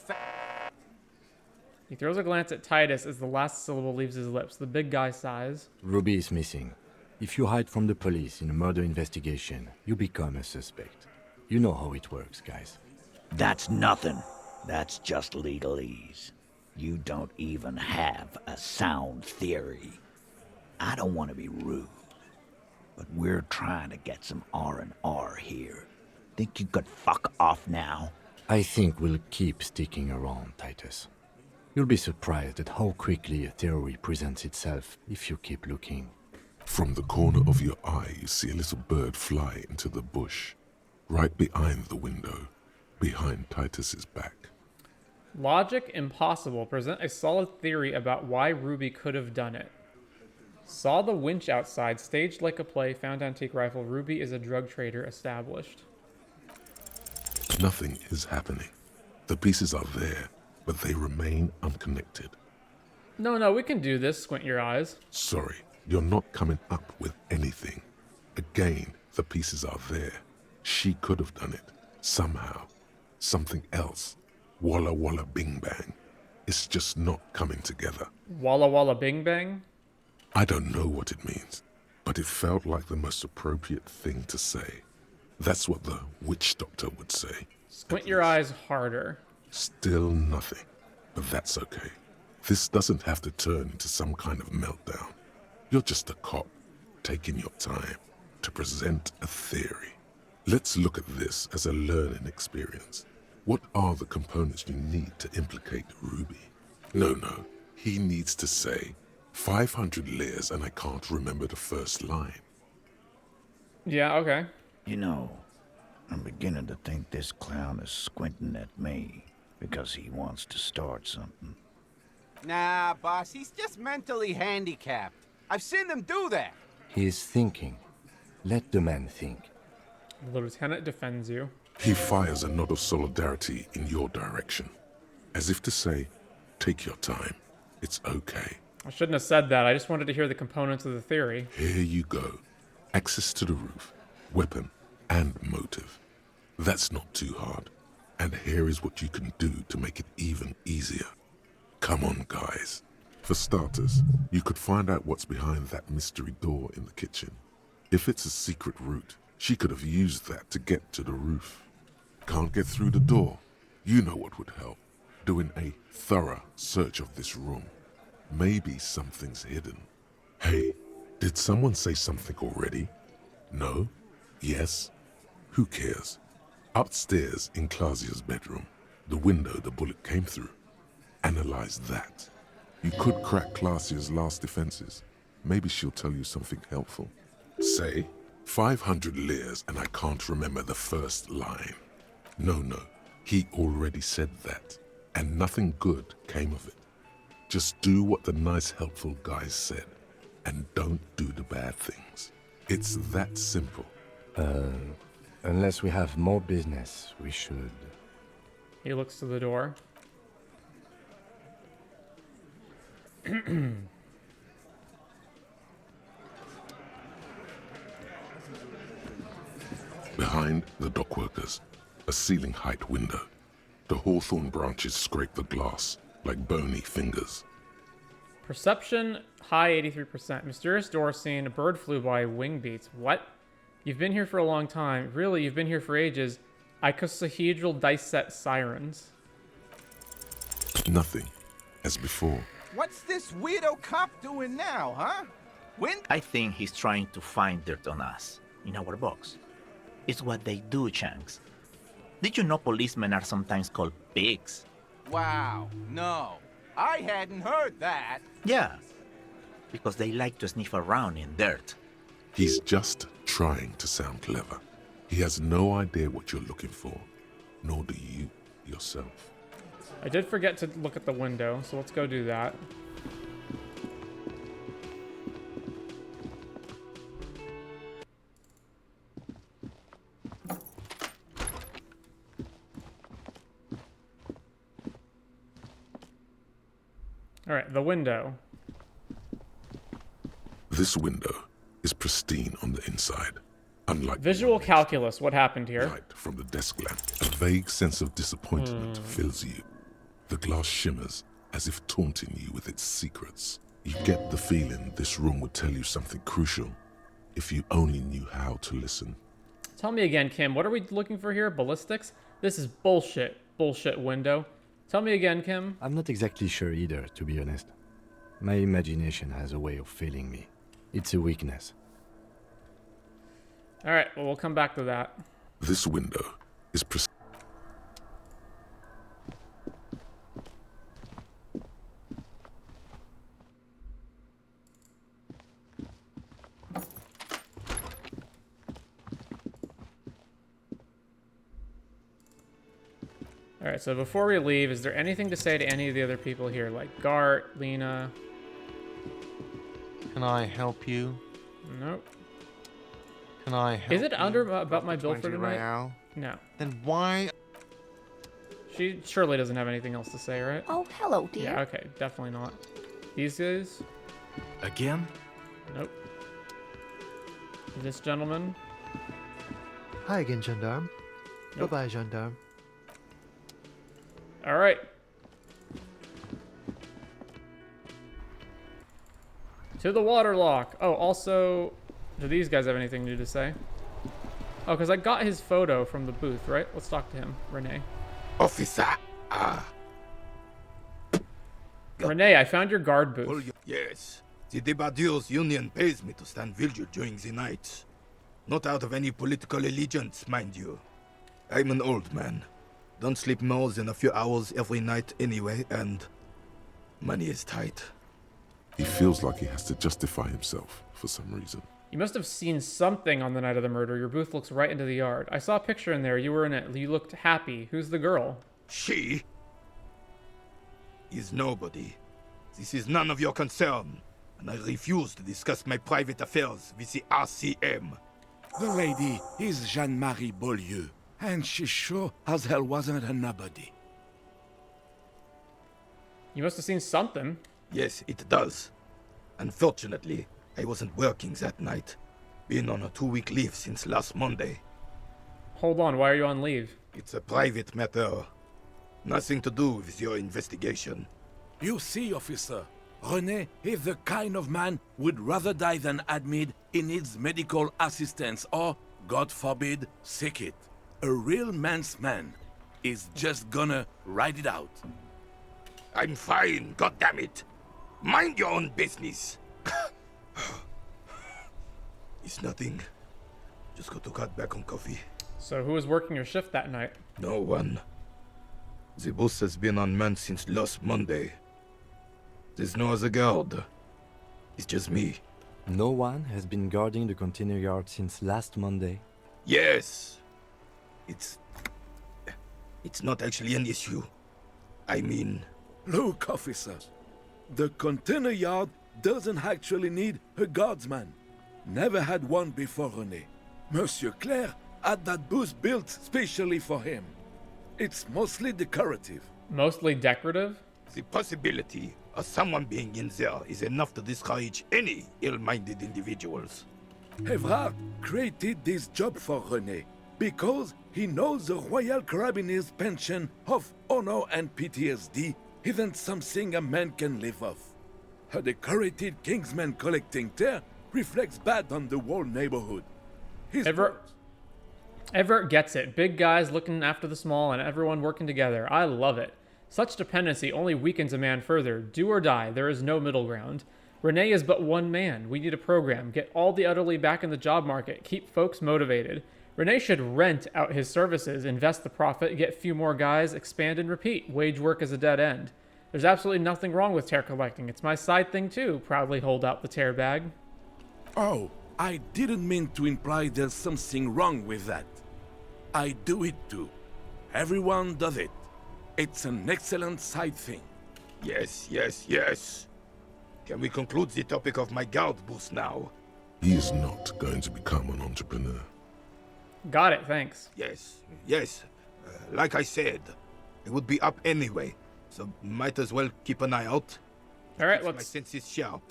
He throws a glance at Titus as the last syllable leaves his lips. The big guy sighs. Ruby is missing. If you hide from the police in a murder investigation, you become a suspect. You know how it works, guys. That's nothing. That's just legalese. You don't even have a sound theory. I don't want to be rude, but we're trying to get some R&R here. Think you could fuck off now? I think we'll keep sticking around, Titus. You'll be surprised at how quickly a theory presents itself if you keep looking. From the corner of your eye, you see a little bird fly into the bush, right behind the window, behind Titus's back. Logic impossible. Present a solid theory about why Ruby could have done it. Saw the winch outside, staged like a play, found antique rifle. Ruby is a drug trader established. Nothing is happening. The pieces are there, but they remain unconnected. No, we can do this. Squint your eyes. Sorry, you're not coming up with anything. Again, the pieces are there. She could have done it. Somehow. Something else. Walla walla bing bang. It's just not coming together. Walla walla bing bang? I don't know what it means, but it felt like the most appropriate thing to say. That's what the witch doctor would say. Squint your eyes harder. Still nothing, but that's okay. This doesn't have to turn into some kind of meltdown. You're just a cop, taking your time to present a theory. Let's look at this as a learning experience. What are the components you need to implicate Ruby? No, he needs to say 500 layers and I can't remember the first line. Yeah, okay. You know, I'm beginning to think this clown is squinting at me because he wants to start something. Nah, boss, he's just mentally handicapped. I've seen him do that. He is thinking. Let the man think. The lieutenant defends you. He fires a nod of solidarity in your direction, as if to say, take your time. It's okay. I shouldn't have said that. I just wanted to hear the components of the theory. Here you go. Access to the roof, weapon, and motive. That's not too hard. And here is what you can do to make it even easier. Come on, guys. For starters, you could find out what's behind that mystery door in the kitchen. If it's a secret route, she could have used that to get to the roof. Can't get through the door? You know what would help. Doing a thorough search of this room. Maybe something's hidden. Hey, did someone say something already? No? Yes? Who cares? Upstairs in Klaasje's bedroom, the window the bullet came through. Analyze that. You could crack Klaasje's last defenses. Maybe she'll tell you something helpful. Say, 500 liers and I can't remember the first line. No, he already said that, and nothing good came of it. Just do what the nice, helpful guys said, and don't do the bad things. It's that simple. Unless we have more business, we should. He looks to the door. Behind the dockworkers, a ceiling height window. The hawthorn branches scrape the glass like bony fingers. Perception, high 83%. Mysterious door seen, a bird flew by, wing beats. What? You've been here for a long time. Really, you've been here for ages. Icosahedral dice set sirens. Nothing, as before. What's this weirdo cop doing now, huh? I think he's trying to find dirt on us, in our box. It's what they do, Shanks. Did you know policemen are sometimes called pigs? Wow, no. I hadn't heard that. Yeah, because they like to sniff around in dirt. He's just trying to sound clever. He has no idea what you're looking for, nor do you yourself. I did forget to look at the window, so let's go do that. Alright, the window. This window is pristine on the inside. Unlike visual calculus, what happened here? Light from the desk lamp. A vague sense of disappointment fills you. The glass shimmers as if taunting you with its secrets. You get the feeling this room would tell you something crucial if you only knew how to listen. Tell me again, Kim, what are we looking for here? Ballistics? This is bullshit. Bullshit window. Tell me again, Kim. I'm not exactly sure either, to be honest. My imagination has a way of failing me. It's a weakness. Alright, well, we'll come back to that. This window is Alright, so before we leave, is there anything to say to any of the other people here? Like Gart, Lena? Can I help you? Nope. Can I help Is it you? under about my bill for 20 tonight? real? No. Then why? She surely doesn't have anything else to say, right? Oh, hello, dear. Yeah, okay, definitely not. These guys? Again? Nope. This gentleman? Hi again, gendarme. Nope. Bye-bye, gendarme. All right. To the Waterlock. Oh, also, do these guys have anything new to say? Oh, because I got his photo from the booth, right? Let's talk to him, Rene. Officer. Rene, I found your guard booth. Yes. The Debardeurs Union pays me to stand vigil during the night. Not out of any political allegiance, mind you. I'm an old man. Don't sleep more than a few hours every night anyway, and money is tight. He feels like he has to justify himself for some reason. You must have seen something on the night of the murder. Your booth looks right into the yard. I saw a picture in there. You were in it. You looked happy. Who's the girl? She is nobody. This is none of your concern, and I refuse to discuss my private affairs with the RCM. The lady is Jeanne-Marie Beaulieu, and she sure as hell wasn't a nobody. You must have seen something. Yes, it does. Unfortunately, I wasn't working that night. Been on a 2-week leave since last Monday. Hold on, why are you on leave? It's a private matter. Nothing to do with your investigation. You see, officer, Rene is the kind of man would rather die than admit he needs medical assistance or, God forbid, sick it. A real man's man is just gonna ride it out. I'm fine, goddammit. Mind your own business. It's nothing. Just got to cut back on coffee. So who was working your shift that night? No one. The boss has been unmanned since last Monday. There's no other guard. It's just me. No one has been guarding the container yard since last Monday. Yes. It's not actually an issue. I mean... Look, officers. The container yard doesn't actually need a guardsman. Never had one before Rene. Monsieur Claire had that booth built specially for him. It's mostly decorative. Mostly decorative? The possibility of someone being in there is enough to discourage any ill-minded individuals. Evrard created this job for Rene because he knows the Royal Carabiniers' pension of honor and PTSD isn't something a man can live off. A decorated Kingsman collecting tear reflects bad on the whole neighborhood. Everett gets it. Big guys looking after the small and everyone working together. I love it. Such dependency only weakens a man further. Do or die. There is no middle ground. Rene is but one man. We need a program. Get all the elderly back in the job market. Keep folks motivated. Rene should rent out his services, invest the profit, get a few more guys, expand and repeat. Wage work is a dead end. There's absolutely nothing wrong with tear collecting. It's my side thing too. Proudly hold out the tear bag. Oh, I didn't mean to imply there's something wrong with that. I do it too. Everyone does it. It's an excellent side thing. Yes, yes, yes. Can we conclude the topic of my guard boost now? He is not going to become an entrepreneur. Got it, thanks. Yes, yes. Like I said, it would be up anyway, so might as well keep an eye out. All right, My let's senses sharp.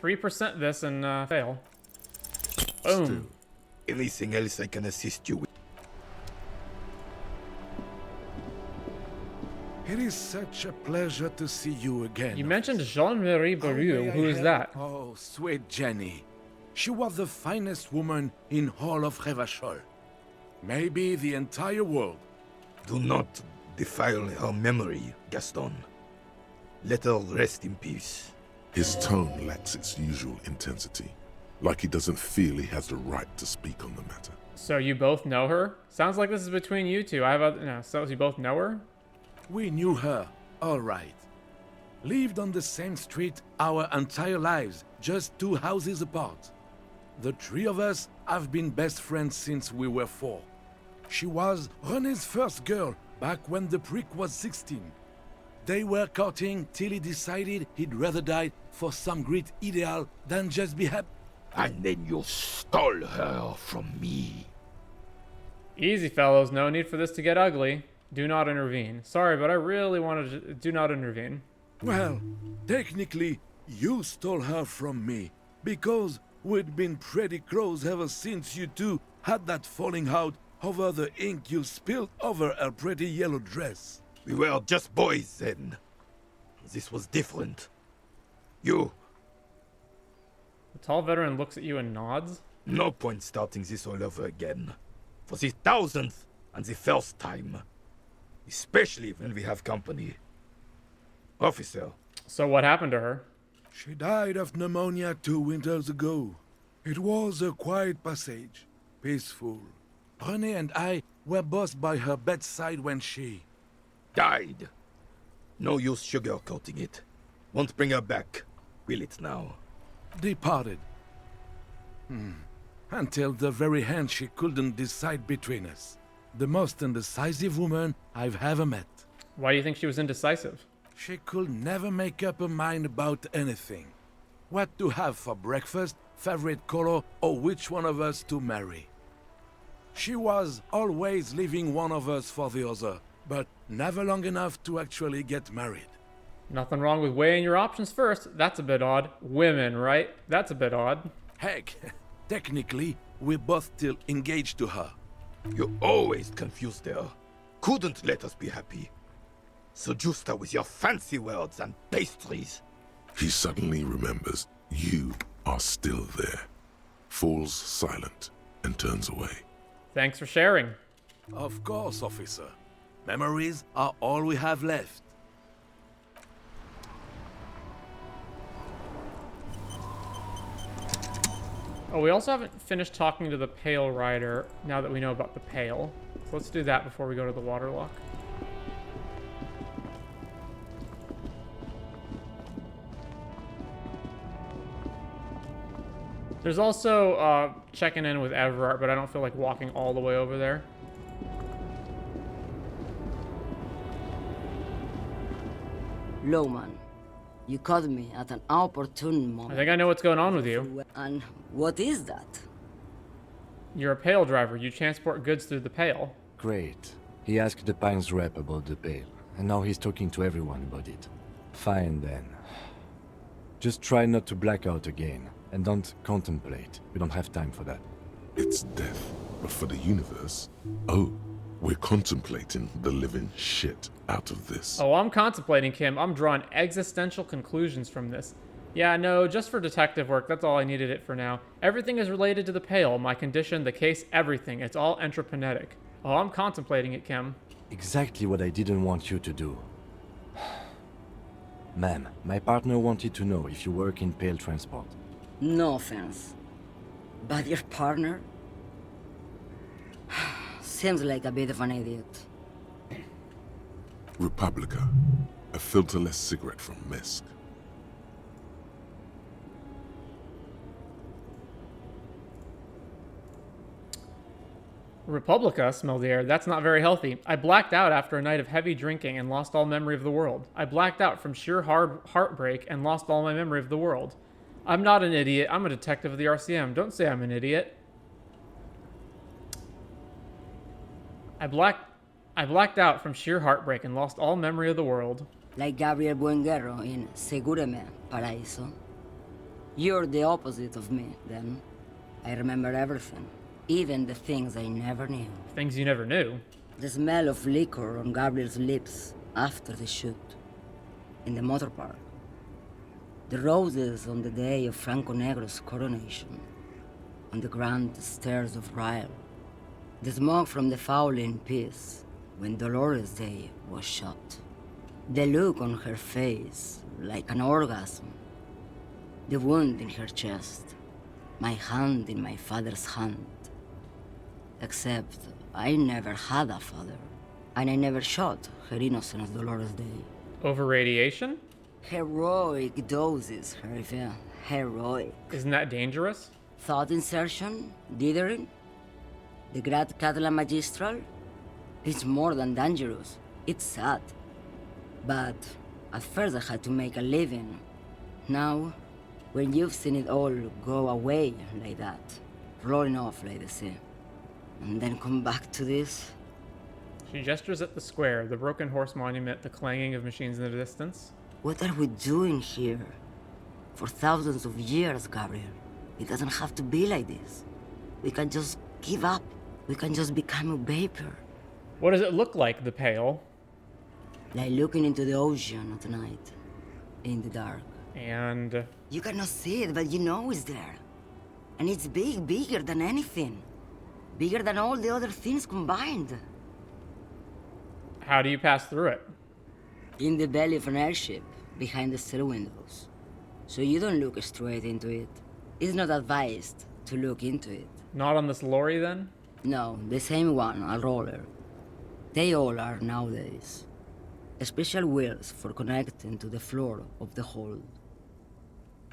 3% this and fail. Boom. Still, anything else I can assist you with? It is such a pleasure to see you again. You mentioned Jean-Marie Beaulieu. Who is that? Oh, sweet Jenny. She was the finest woman in all of Revachol. Maybe the entire world. Do not defile her memory, Gaston. Let her rest in peace. His tone lacks its usual intensity, like he doesn't feel he has the right to speak on the matter. So you both know her? Sounds like this is between you two. So you both know her? We knew her, all right. Lived on the same street our entire lives, just 2 houses apart. The 3 of us have been best friends since we were 4. She was Rene's first girl back when the prick was 16. They were courting till he decided he'd rather die for some great ideal than just be happy. And then you stole her from me. Easy, fellows. No need for this to get ugly. Do not intervene. Sorry, but I really wanted to do not intervene. Well, technically, you stole her from me, because we'd been pretty close ever since you two had that falling out over the ink you spilled over her pretty yellow dress. We were just boys then. This was different. You. The tall veteran looks at you and nods. No point starting this all over again. For the 1000th and the first time. Especially when we have company. Officer. So what happened to her? She died of pneumonia 2 winters ago. It was a quiet passage. Peaceful. Rene and I were both by her bedside when she... died. No use sugarcoating it. Won't bring her back. Will it now? Departed. Until the very hand she couldn't decide between us. The most indecisive woman I've ever met. Why do you think she was indecisive? She could never make up her mind about anything. What to have for breakfast, favorite color, or which one of us to marry. She was always leaving one of us for the other, but never long enough to actually get married. Nothing wrong with weighing your options first. That's a bit odd. Women, right? That's a bit odd. Heck, technically, we're both still engaged to her. You always confused her. Couldn't let us be happy. So Justa with your fancy words and pastries. He suddenly remembers you are still there, falls silent, and turns away. Thanks for sharing. Of course, officer. Memories are all we have left. Oh, we also haven't finished talking to the Pale Rider now that we know about the Pale. So let's do that before we go to the Waterlock. There's also checking in with Everard, but I don't feel like walking all the way over there. Lowman, you caught me at an opportune moment. I think I know what's going on with you. And what is that? You're a Pale driver. You transport goods through the Pale. Great. He asked the Pines rep about the Pale, and now he's talking to everyone about it. Fine then. Just try not to black out again, and don't contemplate. We don't have time for that. It's death, but for the universe, oh, we're contemplating the living shit out of this. Oh, I'm contemplating, Kim. I'm drawing existential conclusions from this. Yeah, no, just for detective work. That's all I needed it for now. Everything is related to the Pale. My condition, the case, everything. It's all entrepreneuric. Oh, I'm contemplating it, Kim. Exactly what I didn't want you to do. Ma'am, my partner wanted to know if you work in Pale transport. No offense. But your partner? Seems like a bit of an idiot. Republica, a filterless cigarette from Misk. Republica, smell the air. That's not very healthy. I blacked out after a night of heavy drinking and lost all memory of the world. I blacked out from sheer heartbreak and lost all my memory of the world. I'm not an idiot. I'm a detective of the RCM. Don't say I'm an idiot. I blacked out from sheer heartbreak and lost all memory of the world. Like Gabriel Buenguerro in Segúreme, Paraíso. You're the opposite of me, then. I remember everything. Even the things I never knew. Things you never knew? The smell of liquor on Gabriel's lips after the shoot. In the motor park. The roses on the day of Franco Negro's coronation. On the grand stairs of Ryle. The smoke from the Fowling piece when Dolores Day was shot. The look on her face, like an orgasm. The wound in her chest. My hand in my father's hand. Except I never had a father. And I never shot her innocent Dolores Day. Over radiation? Heroic doses, Hervé. Heroic. Isn't that dangerous? Thought insertion? Dithering? The Grad Catalan Magistral? It's more than dangerous. It's sad. But at first I had to make a living. Now, when you've seen it all go away like that, rolling off like the sea, and then come back to this... She gestures at the square, the broken horse monument, the clanging of machines in the distance. What are we doing here? For thousands of years, Gabriel. It doesn't have to be like this. We can just give up. We can just become a vapor. What does it look like, the Pale? Like looking into the ocean at night. In the dark. And... You cannot see it, but you know it's there. And it's big, bigger than anything. Bigger than all the other things combined. How do you pass through it? In the belly of an airship, behind the stair windows. So you don't look straight into it. It's not advised to look into it. Not on this lorry, then? No, the same one, a roller. They all are nowadays. Special wheels for connecting to the floor of the hold.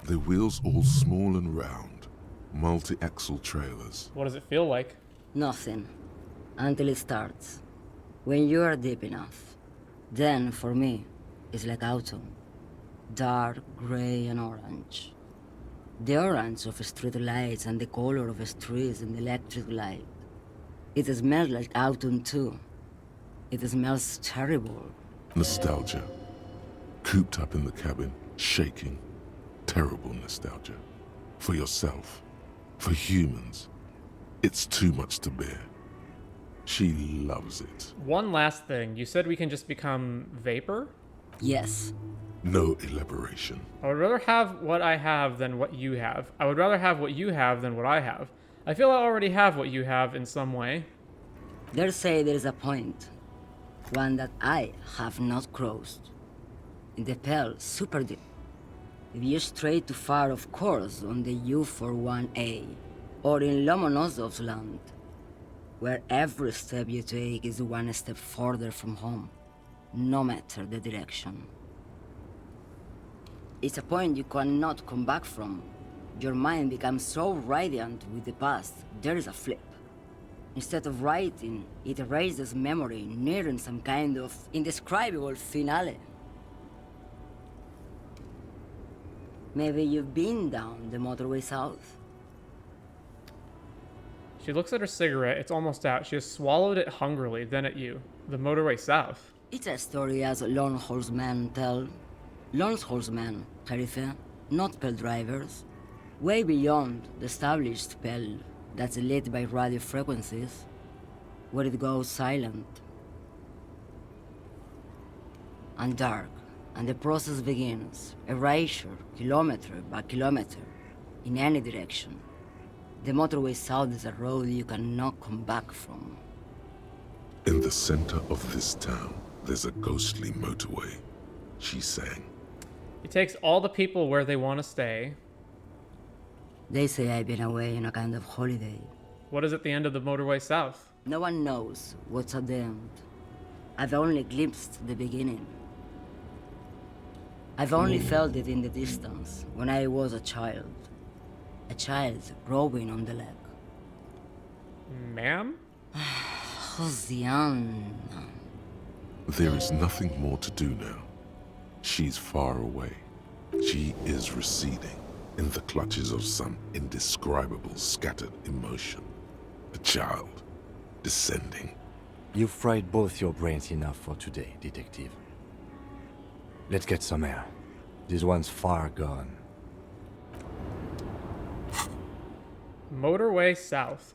The wheels all small and round, multi-axle trailers. What does it feel like? Nothing. Until it starts. When you are deep enough. Then, for me, is like autumn. Dark, gray, and orange. The orange of street lights and the color of streets in the electric light. It smells like autumn too. It smells terrible. Nostalgia. Cooped up in the cabin, shaking. Terrible nostalgia. For yourself. For humans. It's too much to bear. She loves it. One last thing. You said we can just become vapor? Yes. No elaboration. I would rather have what I have than what you have. I would rather have what you have than what I have. I feel I already have what you have in some way. They say there is a point. One that I have not crossed. In the Pale, super deep. If you stray too far, of course, on the U41A, or in Lomonosov's land, where every step you take is one step further from home, no matter the direction. It's a point you cannot come back from. Your mind becomes so radiant with the past, there is a flip. Instead of writing, it erases memory, nearing some kind of indescribable finale. Maybe you've been down the motorway south. She looks at her cigarette. It's almost out. She has swallowed it hungrily, then at you. The motorway south. It's a story as lone horsemen tell. Lone horsemen, Tarife, not Paledrivers. Way beyond the established Pale that's lit by radio frequencies, where it goes silent. And dark, and the process begins. Erasure, kilometer by kilometer, in any direction. The motorway south is a road you cannot come back from. In the center of this town, there's a ghostly motorway, she sang. It takes all the people where they want to stay. They say I've been away on a kind of holiday. What is at the end of the motorway south? No one knows what's at the end. I've only glimpsed the beginning. I've only felt it in the distance, when I was a child. A child growing on the leg. Ma'am? Josiane. There is nothing more to do now. She's far away. She is receding in the clutches of some indescribable scattered emotion. A child, descending. You've fried both your brains enough for today, detective. Let's get some air. This one's far gone. Motorway south.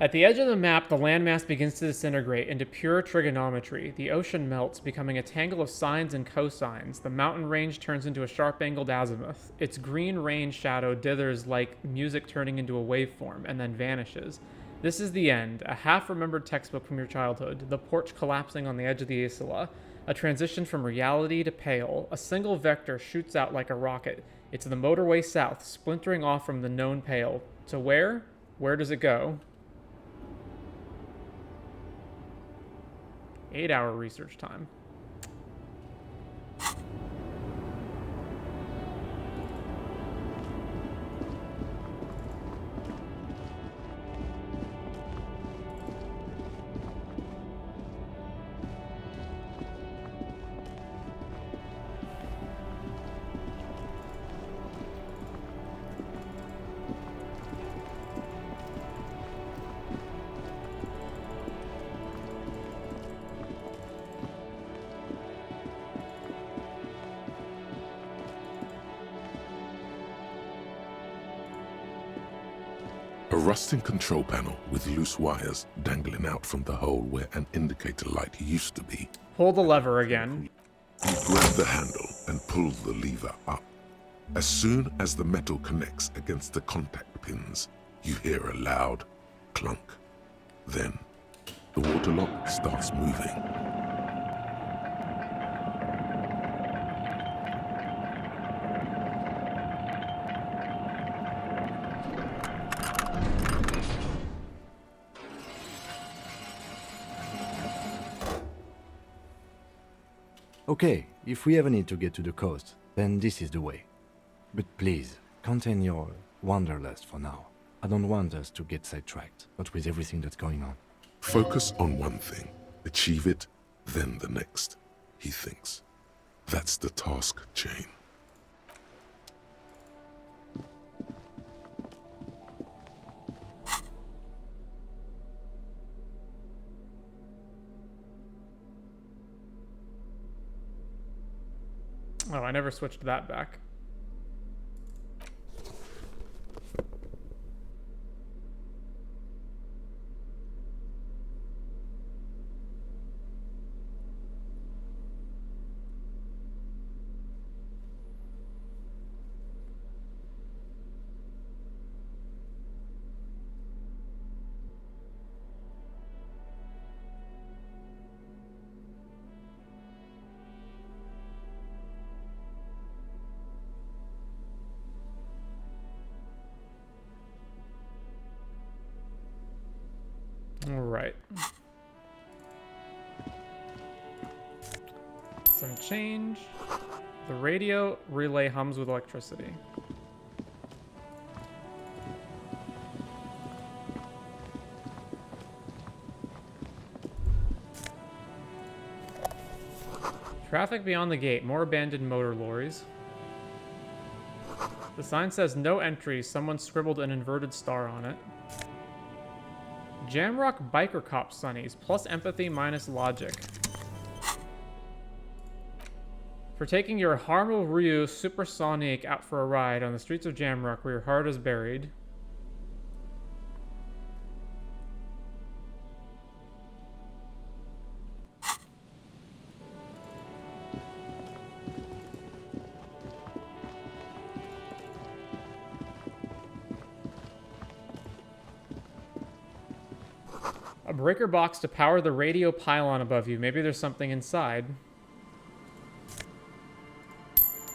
At the edge of the map, the landmass begins to disintegrate into pure trigonometry. The ocean melts, becoming a tangle of sines and cosines. The mountain range turns into a sharp-angled azimuth. Its green range shadow dithers like music turning into a waveform, and then vanishes. This is the end, a half-remembered textbook from your childhood, the porch collapsing on the edge of the Acele, a transition from reality to pale. A single vector shoots out like a rocket. It's the motorway south, splintering off from the known pale. To where? Where does it go? 8-hour research time. A rusting control panel with loose wires dangling out from the hole where an indicator light used to be. Pull the lever again. You grab the handle and pull the lever up. As soon as the metal connects against the contact pins, you hear a loud clunk. Then, the waterlock starts moving. Okay, if we ever need to get to the coast, then this is the way. But please, contain your wanderlust for now. I don't want us to get sidetracked, not with everything that's going on. Focus on one thing, achieve it, then the next, he thinks. That's the task chain. Oh, I never switched that back. All right. Some change. The radio relay hums with electricity. Traffic beyond the gate. More abandoned motor lorries. The sign says no entry. Someone scribbled an inverted star on it. Jamrock Biker Cop Sunnies, plus empathy minus logic. For taking your Harmel Ryu Supersonic out for a ride on the streets of Jamrock where your heart is buried. A breaker box to power the radio pylon above you. Maybe there's something inside.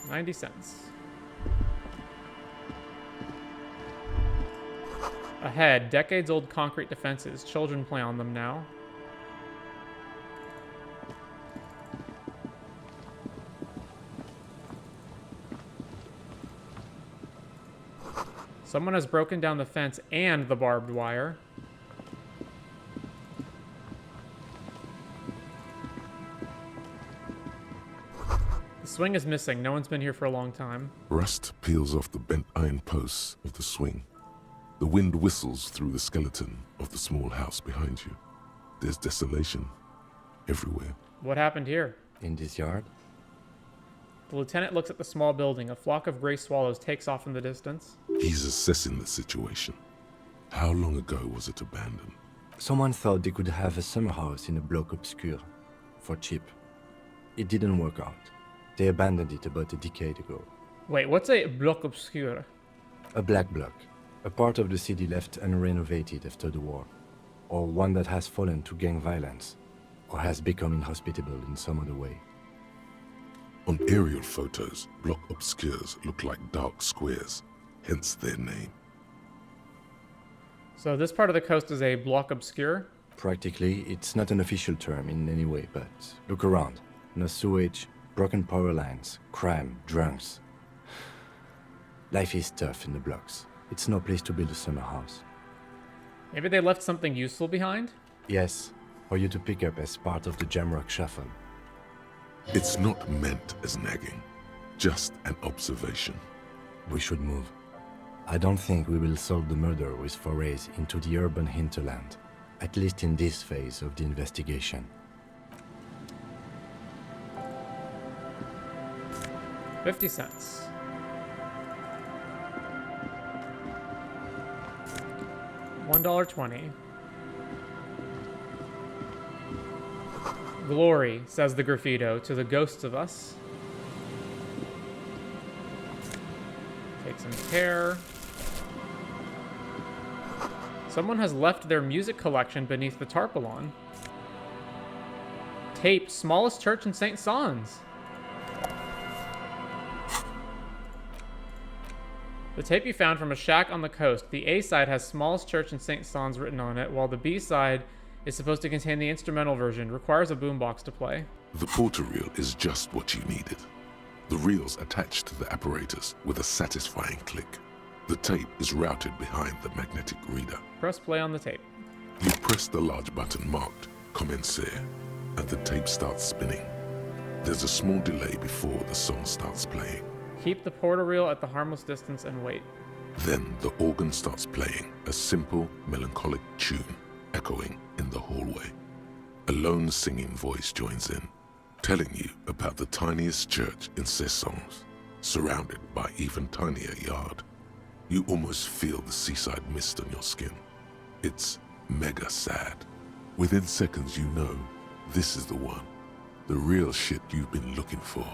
90 cents. Ahead, decades-old concrete defenses. Children play on them now. Someone has broken down the fence and the barbed wire. The swing is missing. No one's been here for a long time. Rust peels off the bent iron posts of the swing. The wind whistles through the skeleton of the small house behind you. There's desolation everywhere. What happened here? In this yard? The lieutenant looks at the small building. A flock of gray swallows takes off in the distance. He's assessing the situation. How long ago was it abandoned? Someone thought they could have a summer house in a bloc obscur. For cheap. It didn't work out. They abandoned it about a decade ago. Wait, what's a bloc obscur? A black bloc. A part of the city left unrenovated after the war. Or one that has fallen to gang violence. Or has become inhospitable in some other way. On aerial photos, block obscures look like dark squares, hence their name. So this part of the coast is a bloc obscur? Practically, it's not an official term in any way, but look around. No sewage, broken power lines, crime, drunks. Life is tough in the blocks. It's no place to build a summer house. Maybe they left something useful behind? Yes, for you to pick up as part of the Jamrock shuffle. It's not meant as nagging, just an observation. We should move. I don't think we will solve the murder with forays into the urban hinterland, at least in this phase of the investigation. 50 cents. $1.20. Glory, says the graffito, to the ghosts of us. Take some care. Someone has left their music collection beneath the tarpaulin. Tape, smallest church in St. Sans. The tape you found from a shack on the coast. The A side has smallest church in St. Sans written on it, while the B side is supposed to contain the instrumental version. Requires a boombox to play. The porter reel is just what you needed. The reel's attached to the apparatus with a satisfying click. The tape is routed behind the magnetic reader. Press play on the tape. You press the large button marked Commencer, and the tape starts spinning. There's a small delay before the song starts playing. Keep the portal reel at the harmless distance and wait. Then the organ starts playing a simple, melancholic tune echoing in the hallway. A lone singing voice joins in, telling you about the tiniest church in Cessons, surrounded by even tinier yard. You almost feel the seaside mist on your skin. It's mega sad. Within seconds you know this is the one. The real shit you've been looking for.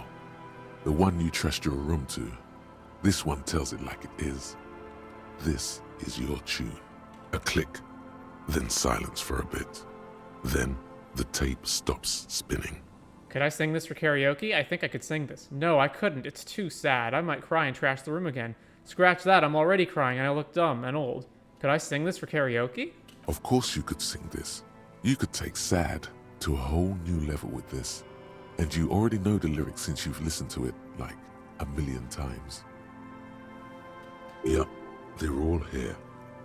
The one you trust your room to. This one tells it like it is. This is your tune. A click, then silence for a bit. Then the tape stops spinning. Could I sing this for karaoke? I think I could sing this. No, I couldn't. It's too sad. I might cry and trash the room again. Scratch that, I'm already crying and I look dumb and old. Could I sing this for karaoke? Of course you could sing this. You could take sad to a whole new level with this. And you already know the lyrics since you've listened to it like 1,000,000 times. Yup, they're all here.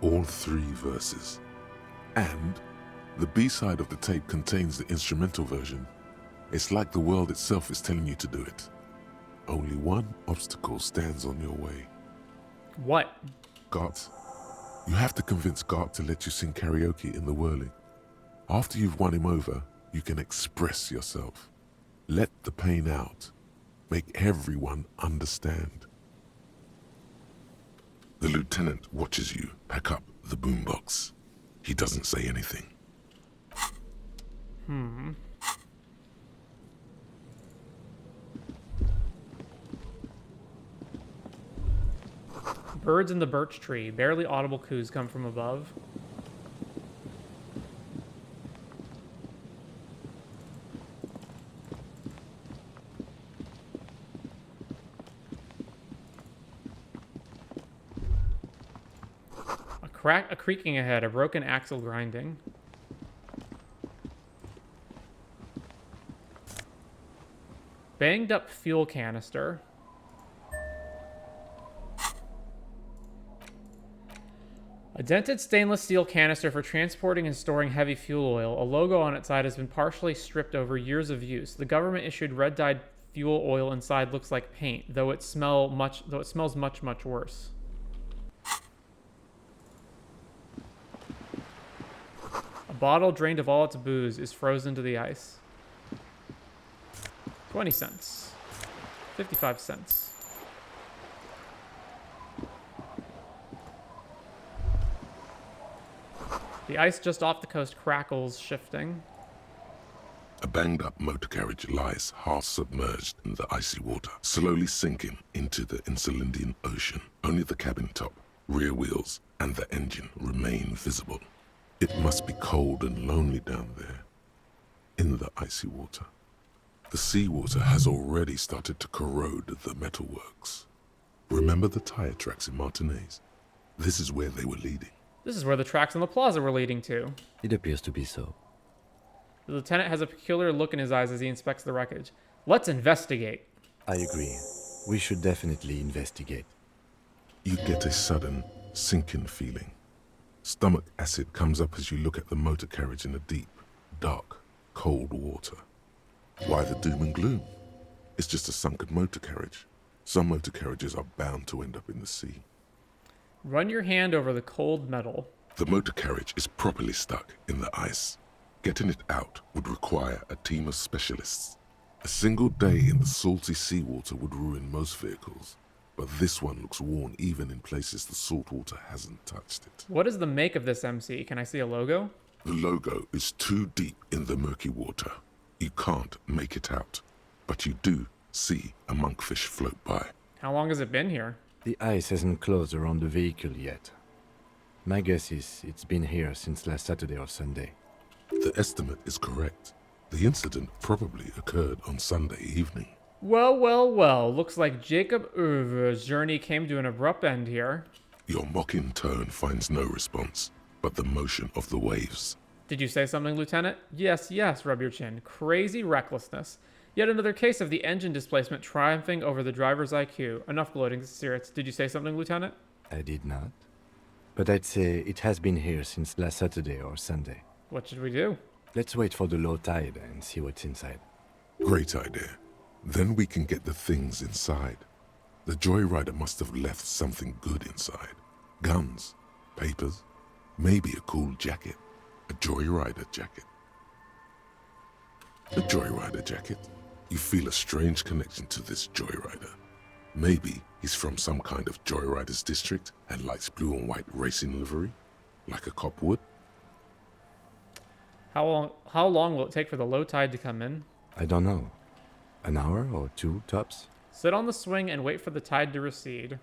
All 3 verses. And the B-side of the tape contains the instrumental version. It's like the world itself is telling you to do it. Only one obstacle stands on your way. What? Gart. You have to convince Gart to let you sing karaoke in the whirling. After you've won him over, you can express yourself. Let the pain out. Make everyone understand. The lieutenant watches you pack up the boombox. He doesn't say anything. Birds in the birch tree. Barely audible coos come from above. A creaking ahead, a broken axle grinding. Banged up fuel canister. A dented stainless steel canister for transporting and storing heavy fuel oil. A logo on its side has been partially stripped over years of use. The government issued red-dyed fuel oil inside looks like paint, though it smells much worse. A bottle drained of all its booze is frozen to the ice. 20 cents. 55 cents. The ice just off the coast crackles, shifting. A banged-up motor carriage lies half-submerged in the icy water, slowly sinking into the Insulindian Ocean. Only the cabin top, rear wheels, and the engine remain visible. It must be cold and lonely down there, in the icy water. The seawater has already started to corrode the metalworks. Remember the tire tracks in Martinez? This is where they were leading. This is where the tracks on the plaza were leading to. It appears to be so. The lieutenant has a peculiar look in his eyes as he inspects the wreckage. Let's investigate. I agree. We should definitely investigate. You get a sudden, sinking feeling. Stomach acid comes up as you look at the motor carriage in the deep, dark, cold water. Why the doom and gloom? It's just a sunken motor carriage. Some motor carriages are bound to end up in the sea. Run your hand over the cold metal. The motor carriage is properly stuck in the ice. Getting it out would require a team of specialists. A single day in the salty seawater would ruin most vehicles, but this one looks worn even in places the salt water hasn't touched it. What is the make of this MC? Can I see a logo? The logo is too deep in the murky water. You can't make it out, but you do see a monkfish float by. How long has it been here? The ice hasn't closed around the vehicle yet. My guess is it's been here since last Saturday or Sunday. The estimate is correct. The incident probably occurred on Sunday evening. Well, well, well. Looks like Jacob Urver's journey came to an abrupt end here. Your mocking tone finds no response, but the motion of the waves. Did you say something, Lieutenant? Yes, yes, rub your chin. Crazy recklessness. Yet another case of the engine displacement triumphing over the driver's IQ. Enough gloating spirits. Did you say something, Lieutenant? I did not. But I'd say it has been here since last Saturday or Sunday. What should we do? Let's wait for the low tide and see what's inside. Great idea. Then we can get the things inside. The joyrider must have left something good inside. Guns, papers, maybe a cool jacket. A joyrider jacket. A joyrider jacket. You feel a strange connection to this joyrider. Maybe he's from some kind of joyriders district and likes blue and white racing livery, like a cop would. How long will it take for the low tide to come in? I don't know. An hour or two, tops? Sit on the swing and wait for the tide to recede.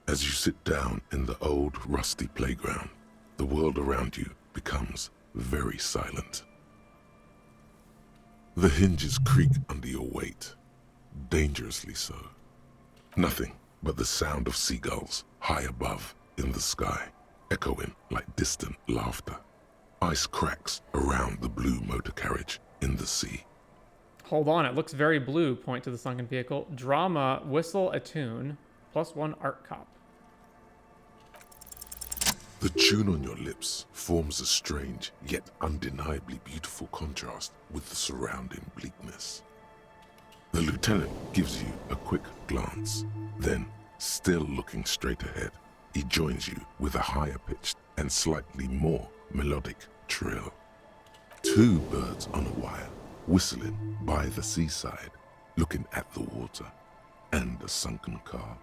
As you sit down in the old, rusty playground, the world around you becomes very silent. The hinges creak under your weight, dangerously so. Nothing but the sound of seagulls high above in the sky, echoing like distant laughter. Ice cracks around the blue motor carriage in the sea. Hold on, it looks very blue. Point to the sunken vehicle. Drama, whistle a tune, +1 art cop. The tune on your lips forms a strange yet undeniably beautiful contrast with the surrounding bleakness. The lieutenant gives you a quick glance, then, still looking straight ahead, he joins you with a higher pitched and slightly more melodic trill. Two birds on a wire, whistling by the seaside, looking at the water and the sunken car.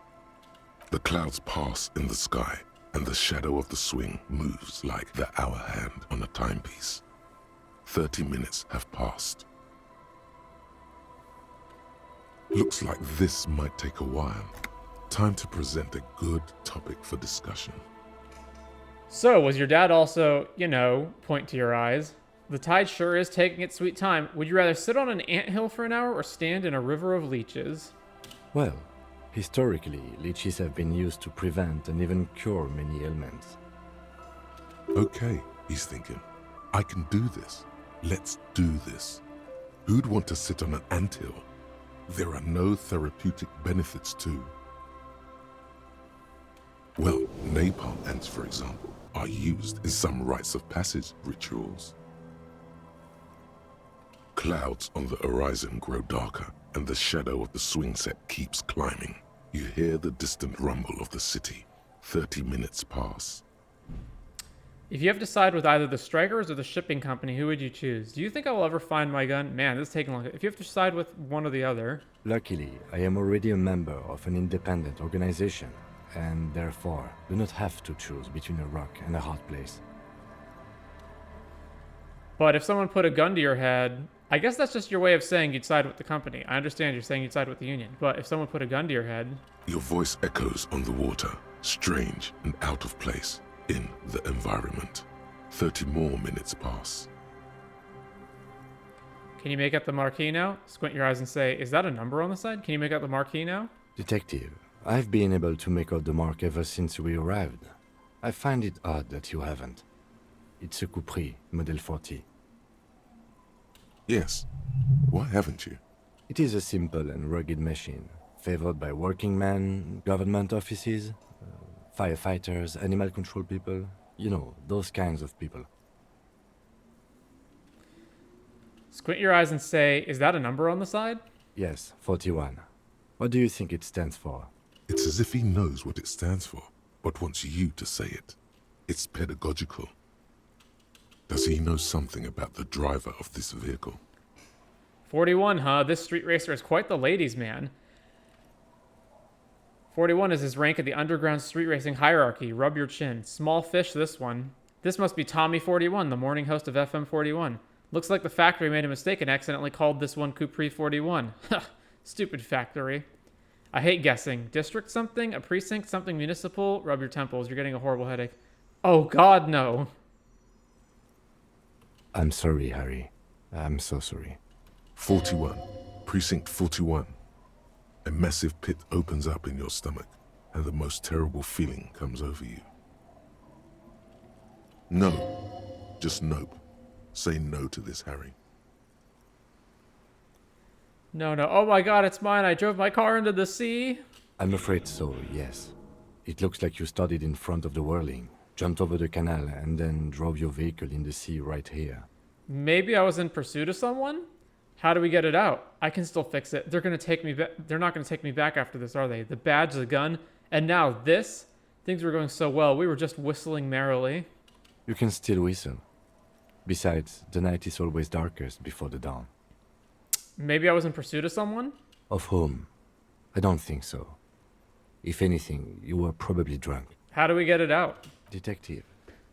The clouds pass in the sky, and the shadow of the swing moves like the hour hand on a timepiece. 30 minutes have passed. Looks like this might take a while. Time to present a good topic for discussion. So, was your dad also, point to your eyes? The tide sure is taking its sweet time. Would you rather sit on an anthill for an hour or stand in a river of leeches? Well, historically, leeches have been used to prevent and even cure many ailments. Okay, he's thinking. I can do this. Let's do this. Who'd want to sit on an anthill? There are no therapeutic benefits to. Well, napalm ants, for example, are used in some rites of passage rituals. Clouds on the horizon grow darker, and the shadow of the swing set keeps climbing. You hear the distant rumble of the city. 30 minutes pass. If you have to side with either the strikers or the shipping company, who would you choose? Do you think I will ever find my gun? Man, this is taking long. If you have to side with one or the other. Luckily, I am already a member of an independent organization, and therefore do not have to choose between a rock and a hard place. But if someone put a gun to your head, I guess that's just your way of saying you'd side with the company. I understand you're saying you'd side with the union, but if someone put a gun to your head... Your voice echoes on the water, strange and out of place in the environment. 30 more minutes pass. Can you make out the marquee now? Squint your eyes and say, is that a number on the side? Can you make out the marquee now? Detective, I've been able to make out the mark ever since we arrived. I find it odd that you haven't. It's a Coupri, Model 40. Yes. Why haven't you? It is a simple and rugged machine, favored by working men, government offices, firefighters, animal control people. You know, those kinds of people. Squint your eyes and say, is that a number on the side? Yes, 41. What do you think it stands for? It's as if he knows what it stands for, but wants you to say it. It's pedagogical. Does he know something about the driver of this vehicle? 41, huh? This street racer is quite the ladies' man. 41 is his rank in the underground street racing hierarchy. Rub your chin. Small fish, this one. This must be Tommy 41, the morning host of FM 41. Looks like the factory made a mistake and accidentally called this one Coupri 41. Stupid factory. I hate guessing. District something? A precinct? Something municipal? Rub your temples. You're getting a horrible headache. Oh, God, no. I'm sorry, Harry. I'm so sorry. 41. Precinct 41. A massive pit opens up in your stomach, and the most terrible feeling comes over you. No. Just nope. Say no to this, Harry. No, no. Oh my God, it's mine. I drove my car into the sea. I'm afraid so, yes. It looks like you started in front of the whirling, jumped over the canal, and then drove your vehicle in the sea right here. Maybe I was in pursuit of someone? How do we get it out? I can still fix it. They're gonna take me back. They're not gonna take me back after this, are they? The badge, the gun, and now this? Things were going so well. We were just whistling merrily. You can still whistle. Besides, the night is always darkest before the dawn. Maybe I was in pursuit of someone? Of whom? I don't think so. If anything, you were probably drunk. How do we get it out? Detective,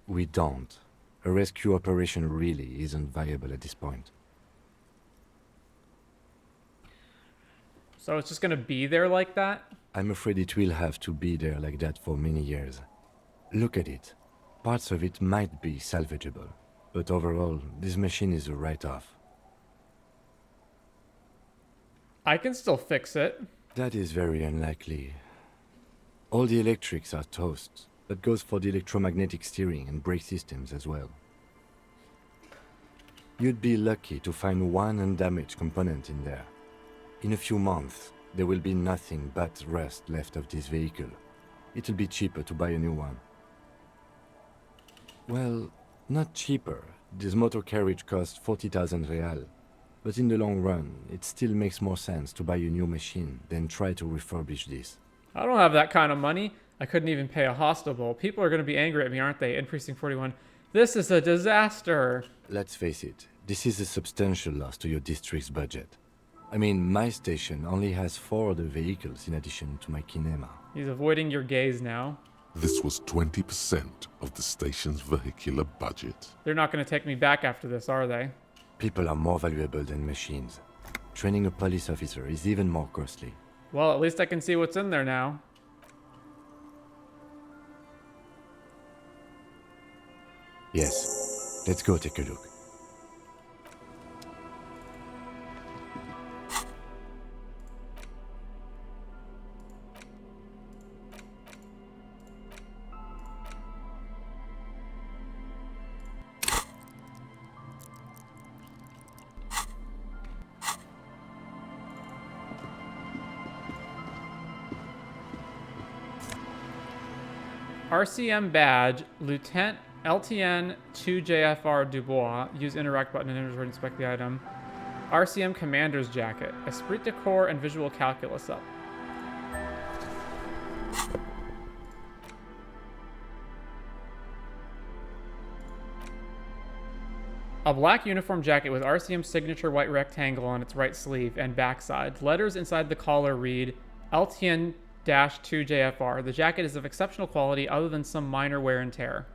we don't. A rescue operation really isn't viable at this point. So it's just gonna be there like that? I'm afraid it will have to be there like that for many years. Look at it. Parts of it might be salvageable, but overall, this machine is a write-off. I can still fix it. That is very unlikely. All the electrics are toast. That goes for the electromagnetic steering and brake systems as well. You'd be lucky to find one undamaged component in there. In a few months, there will be nothing but rust left of this vehicle. It'll be cheaper to buy a new one. Well, not cheaper. This motor carriage costs 40,000 real. But in the long run, it still makes more sense to buy a new machine than try to refurbish this. I don't have that kind of money. I couldn't even pay a hostel. People are going to be angry at me, aren't they? In Precinct 41. This is a disaster. Let's face it, this is a substantial loss to your district's budget. I mean, my station only has 4 other vehicles in addition to my kinema. He's avoiding your gaze now. This was 20% of the station's vehicular budget. They're not going to take me back after this, are they? People are more valuable than machines. Training a police officer is even more costly. Well, at least I can see what's in there now. Yes, let's go take a look. RCM badge, Lieutenant LTN 2JFR Dubois. Use interact button in inventory to inspect the item. RCM Commander's Jacket. Esprit de Corps and Visual Calculus up. A black uniform jacket with RCM signature white rectangle on its right sleeve and backside. Letters inside the collar read LTN-2JFR. The jacket is of exceptional quality other than some minor wear and tear.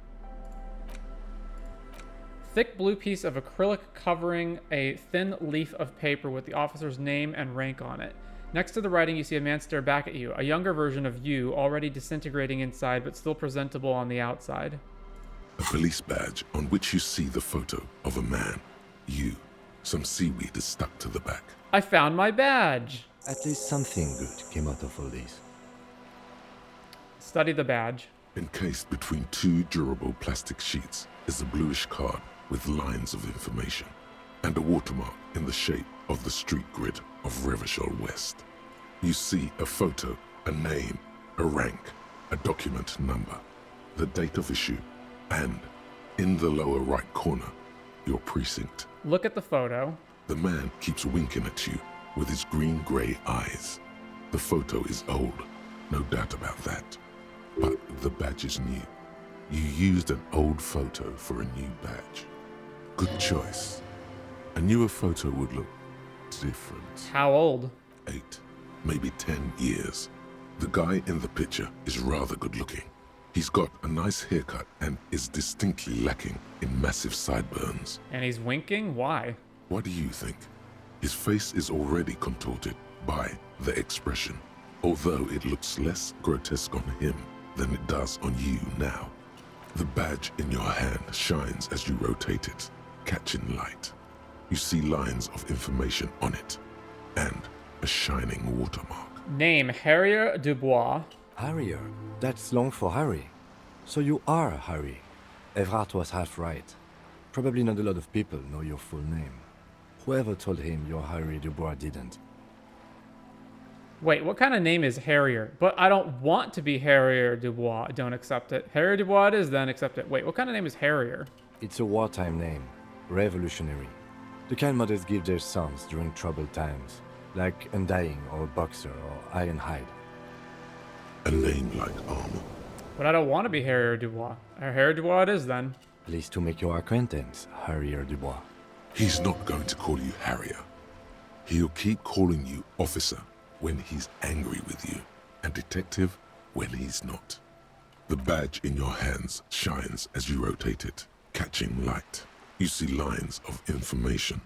Thick blue piece of acrylic covering a thin leaf of paper with the officer's name and rank on it. Next to the writing, you see a man stare back at you, a younger version of you, already disintegrating inside but still presentable on the outside. A police badge on which you see the photo of a man. You. Some seaweed is stuck to the back. I found my badge! At least something good came out of all this. Study the badge. Encased between 2 durable plastic sheets is a bluish card with lines of information and a watermark in the shape of the street grid of Revachol West. You see a photo, a name, a rank, a document number, the date of issue, and in the lower right corner, your precinct. Look at the photo. The man keeps winking at you with his green-gray eyes. The photo is old, no doubt about that. But the badge is new. You used an old photo for a new badge. Good choice. A newer photo would look different. How old? 8, maybe 10 years. The guy in the picture is rather good looking. He's got a nice haircut and is distinctly lacking in massive sideburns. And he's winking? Why? What do you think? His face is already contorted by the expression, although it looks less grotesque on him than it does on you now. The badge in your hand shines as you rotate it, catching light. You see lines of information on it, and a shining watermark. Name, Harrier Dubois. Harrier? That's long for Harry. So you are Harry. Evrard was half right. Probably not a lot of people know your full name. Whoever told him you're Harry Dubois didn't. Wait, what kind of name is Harrier? But I don't want to be Harrier Dubois. I don't accept it. Harrier Dubois it is, then accept it. Wait, what kind of name is Harrier? It's a wartime name. revolutionary. The kind mothers give their sons during troubled times, like Undying or Boxer or Ironhide. A name like armor. But I don't want to be Harrier Dubois. Harrier Dubois it is then. Pleased to make your acquaintance, Harrier Dubois. He's not going to call you Harrier. He'll keep calling you officer when he's angry with you, and detective when he's not. The badge in your hands shines as you rotate it, catching light. You see lines of information.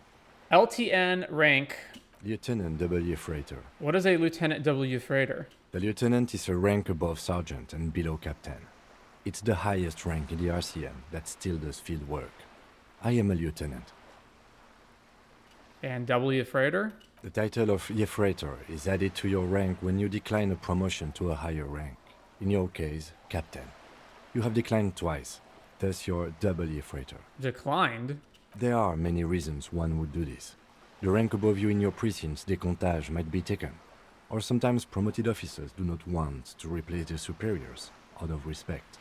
LTN rank. Lieutenant W. Freighter. What is a Lieutenant W. Freighter? The lieutenant is a rank above sergeant and below captain. It's the highest rank in the RCM that still does field work. I am a lieutenant. And W. Freighter? The title of Freighter is added to your rank when you decline a promotion to a higher rank. In your case, captain. You have declined twice, thus you're W. Freighter. Declined? There are many reasons one would do this. The rank above you in your precinct's decomptage might be taken, or sometimes promoted officers do not want to replace their superiors, out of respect.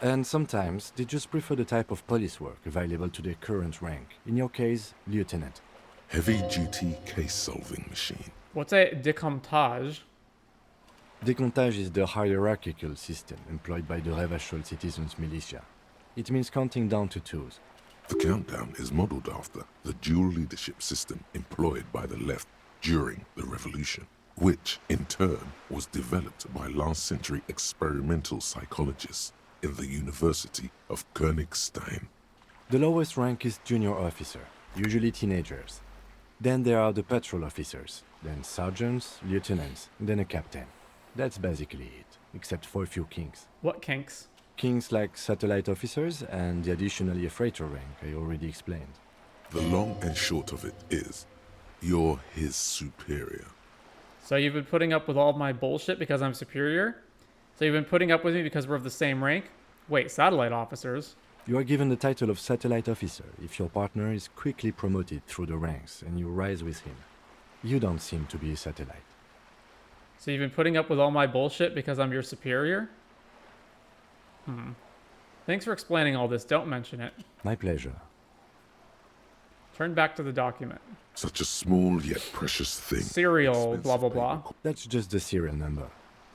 And sometimes they just prefer the type of police work available to their current rank, in your case, lieutenant. Heavy-duty case-solving machine. What's a decomptage? Decomptage is the hierarchical system employed by the Revachol citizens' militia. It means counting down to twos. The countdown is modeled after the dual leadership system employed by the left during the revolution, which in turn was developed by last-century experimental psychologists in the University of Königstein. The lowest rank is junior officer, usually teenagers. Then there are the patrol officers, then sergeants, lieutenants, then a captain. That's basically it, except for a few kinks. What kinks? Kinks like satellite officers and the additionally a freighter rank I already explained. The long and short of it is, you're his superior. So you've been putting up with all my bullshit because I'm superior? So you've been putting up with me because we're of the same rank? Wait, satellite officers? You are given the title of satellite officer if your partner is quickly promoted through the ranks and you rise with him. You don't seem to be a satellite. So you've been putting up with all my bullshit because I'm your superior? Thanks for explaining all this. Don't mention it. My pleasure. Turn back to the document. Such a small yet precious thing. Serial, blah, blah, blah. That's just the serial number.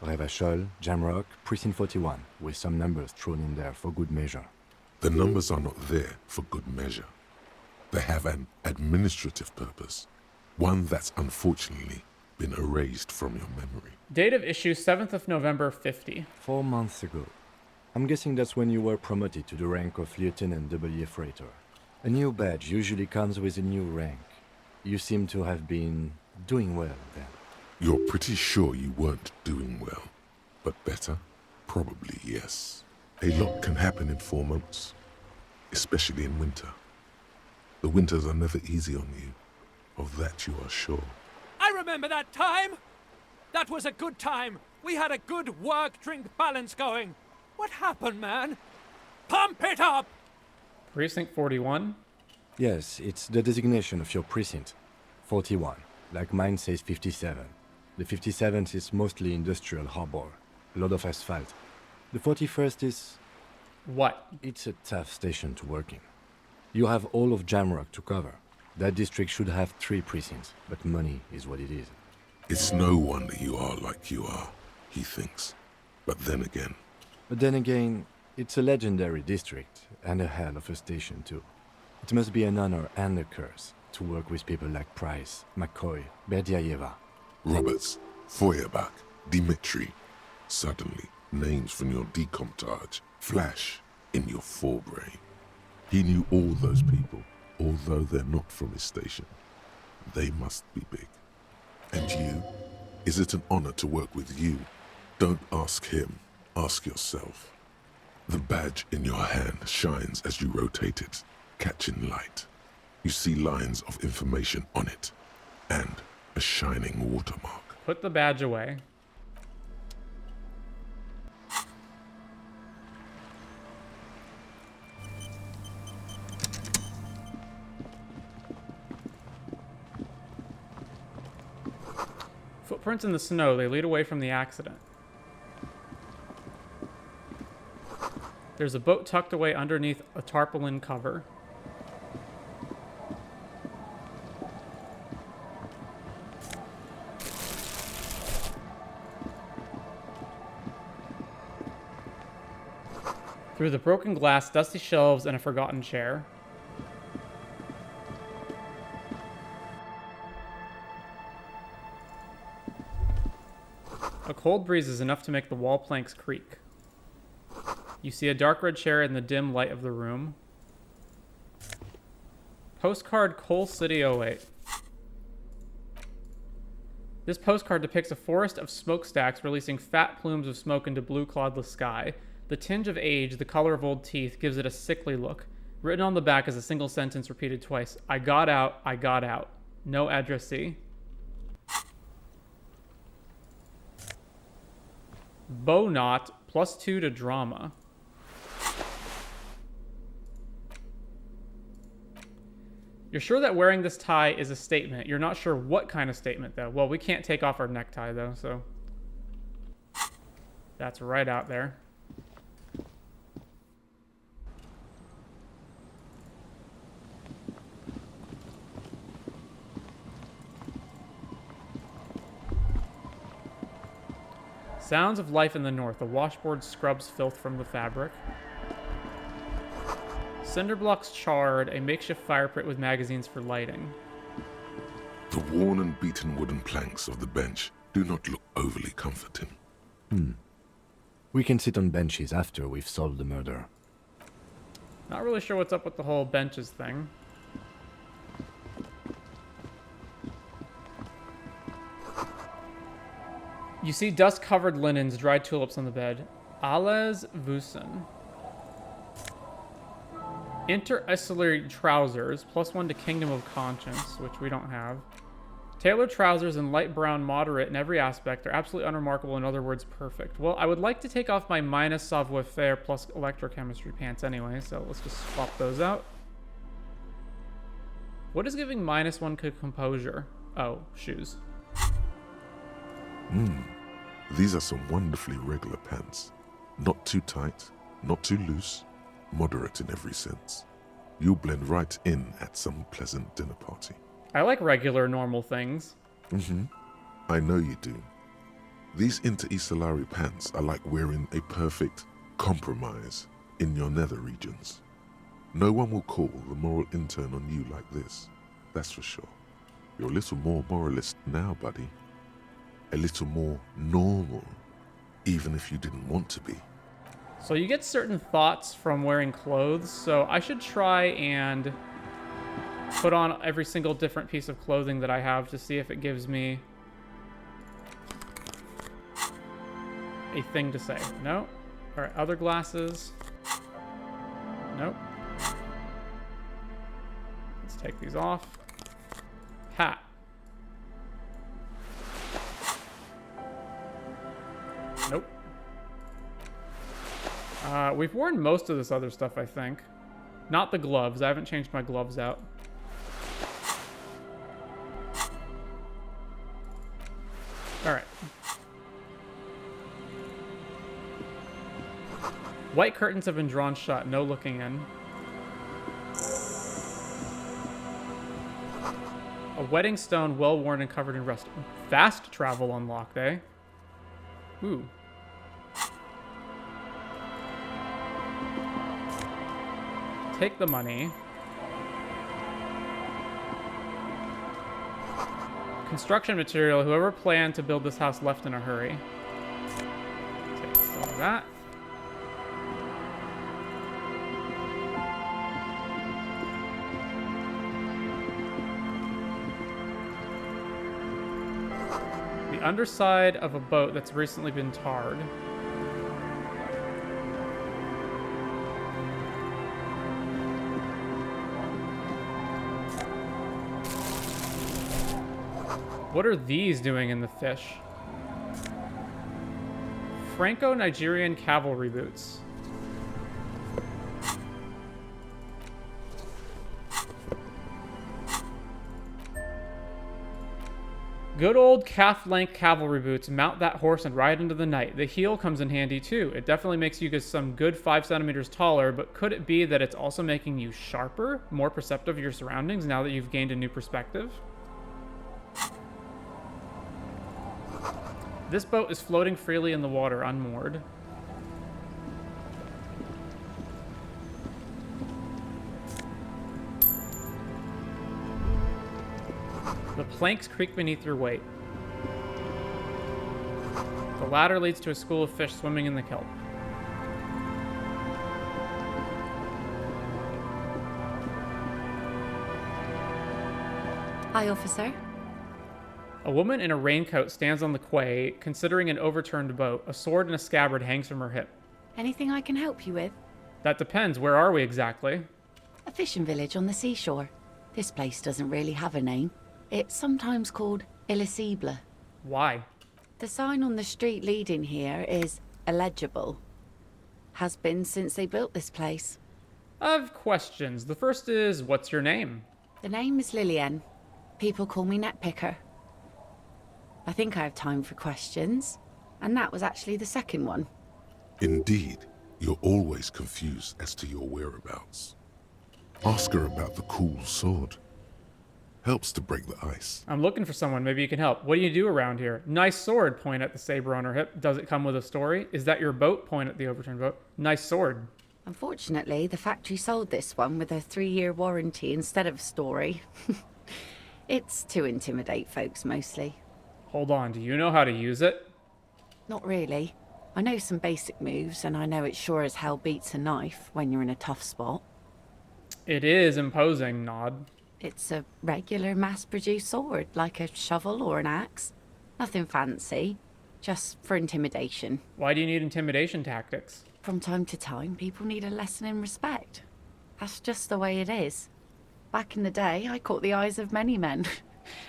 Revachol, Jamrock, Precinct 41, with some numbers thrown in there for good measure. The numbers are not there for good measure. They have an administrative purpose, one that's unfortunately been erased from your memory. Date of issue 7th of November 50. 4 months ago. I'm guessing that's when you were promoted to the rank of Lieutenant W. Freighter. A new badge usually comes with a new rank. You seem to have been doing well then. You're pretty sure you weren't doing well, but better? Probably yes. A lot can happen in 4 months, especially in winter. The winters are never easy on you, of that you are sure. I remember that time! That was a good time. We had a good work-drink balance going. What happened, man? Pump it up! Precinct 41? Yes, it's the designation of your precinct. 41, like mine says 57. The 57th is mostly industrial harbor, a lot of asphalt. The 41st is... What? It's a tough station to work in. You have all of Jamrock to cover. That district should have 3 precincts, but money is what it is. It's no wonder you are like you are, he thinks. But then again, it's a legendary district, and a hell of a station too. It must be an honor and a curse to work with people like Price, McCoy, Berdiaeva. Roberts, Feuerbach, Dimitri. Suddenly, names from your decomptage flash in your forebrain. He knew all those people, although they're not from his station. They must be big. And you? Is it an honor to work with you? Don't ask him, ask yourself. The badge in your hand shines as you rotate it, catching light. You see lines of information on it, and a shining watermark. Put the badge away. Footprints in the snow, they lead away from the accident. There's a boat tucked away underneath a tarpaulin cover. Through the broken glass, dusty shelves, and a forgotten chair. A cold breeze is enough to make the wall planks creak. You see a dark red chair in the dim light of the room. Postcard Coal City 08. This postcard depicts a forest of smokestacks releasing fat plumes of smoke into blue cloudless sky. The tinge of age, the color of old teeth, gives it a sickly look. Written on the back is a single sentence repeated twice. I got out, I got out. No addressee. Bow knot, +2 to drama. You're sure that wearing this tie is a statement. You're not sure what kind of statement, though. Well, we can't take off our necktie, though, so... That's right out there. Sounds of life in the north. The washboard scrubs filth from the fabric. Cinder blocks charred, a makeshift fire pit with magazines for lighting. The worn and beaten wooden planks of the bench do not look overly comforting. We can sit on benches after we've solved the murder. Not really sure what's up with the whole benches thing. You see dust-covered linens, dried tulips on the bed. Alles Wusen. Interstellar trousers, +1 to Kingdom of Conscience, which we don't have. Tailored trousers in light brown, moderate in every aspect. They're absolutely unremarkable, in other words, perfect. Well, I would like to take off my minus savoir-faire plus electrochemistry pants anyway, so let's just swap those out. What is giving -1 to composure? Oh, shoes. These are some wonderfully regular pants. Not too tight, not too loose, moderate in every sense. You'll blend right in at some pleasant dinner party. I like regular, normal things. I know you do. These Interstellar pants are like wearing a perfect compromise in your nether regions. No one will call the moral intern on you like this, that's for sure. You're a little more moralist now, buddy. A little more normal, even if you didn't want to be. So you get certain thoughts from wearing clothes, so I should try and put on every single different piece of clothing that I have to see if it gives me a thing to say. No? Alright, other glasses. Nope. Let's take these off. Hat. Nope. We've worn most of this other stuff, I think. Not the gloves. I haven't changed my gloves out. Alright. White curtains have been drawn shut. No looking in. A wedding stone well worn and covered in rust. Fast travel unlocked, eh? Ooh. Take the money. Construction material. Whoever planned to build this house left in a hurry. Take some of that. The underside of a boat that's recently been tarred. What are these doing in the fish? Franco-Nigerian cavalry boots. Good old calf-length cavalry boots. Mount that horse and ride into the night. The heel comes in handy too. It definitely makes you just some good 5 centimeters taller, but could it be that it's also making you sharper, more perceptive of your surroundings now that you've gained a new perspective? This boat is floating freely in the water, unmoored. The planks creak beneath your weight. The ladder leads to a school of fish swimming in the kelp. Hi, officer. A woman in a raincoat stands on the quay, considering an overturned boat. A sword and a scabbard hangs from her hip. Anything I can help you with? That depends. Where are we exactly? A fishing village on the seashore. This place doesn't really have a name. It's sometimes called Elysium. Why? The sign on the street leading here is illegible. Has been since they built this place. I've questions. The first is, what's your name? The name is Lilienne. People call me Netpicker. I think I have time for questions. And that was actually the second one. Indeed, you're always confused as to your whereabouts. Ask her about the cool sword. Helps to break the ice. I'm looking for someone. Maybe you can help. What do you do around here? Nice sword. Point at the saber on her hip. Does it come with a story? Is that your boat? Point at the overturned boat. Nice sword. Unfortunately, the factory sold this one with a 3-year warranty instead of a story. It's to intimidate folks, mostly. Hold on. Do you know how to use it? Not really. I know some basic moves, and I know it sure as hell beats a knife when you're in a tough spot. It is imposing, Nod. It's a regular mass-produced sword, like a shovel or an axe. Nothing fancy, just for intimidation. Why do you need intimidation tactics? From time to time, people need a lesson in respect. That's just the way it is. Back in the day, I caught the eyes of many men.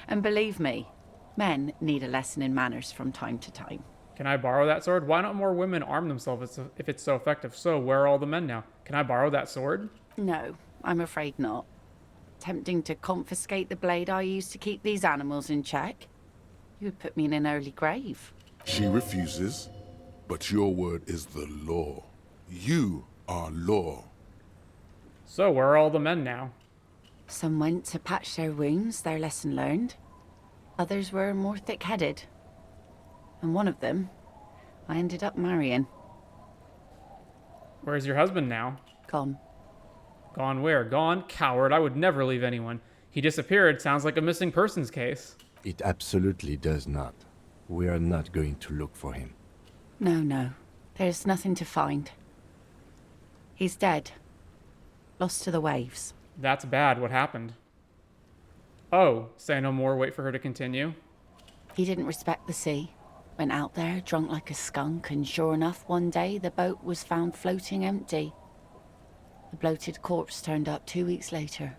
And believe me, men need a lesson in manners from time to time. Can I borrow that sword? Why don't more women arm themselves if it's so effective? So, where are all the men now? Can I borrow that sword? No, I'm afraid not. Tempting to confiscate the blade I used to keep these animals in check? You would put me in an early grave. She refuses, but your word is the law. You are law. So, where are all the men now? Some went to patch their wounds, their lesson learned. Others were more thick-headed. And one of them, I ended up marrying. Where's your husband now? Gone. Gone where? Gone? Coward. I would never leave anyone. He disappeared. Sounds like a missing persons case. It absolutely does not. We are not going to look for him. No. There's nothing to find. He's dead. Lost to the waves. That's bad. What happened? Oh, say no more. Wait for her to continue. He didn't respect the sea. Went out there, drunk like a skunk, and sure enough, one day the boat was found floating empty. The bloated corpse turned up 2 weeks later.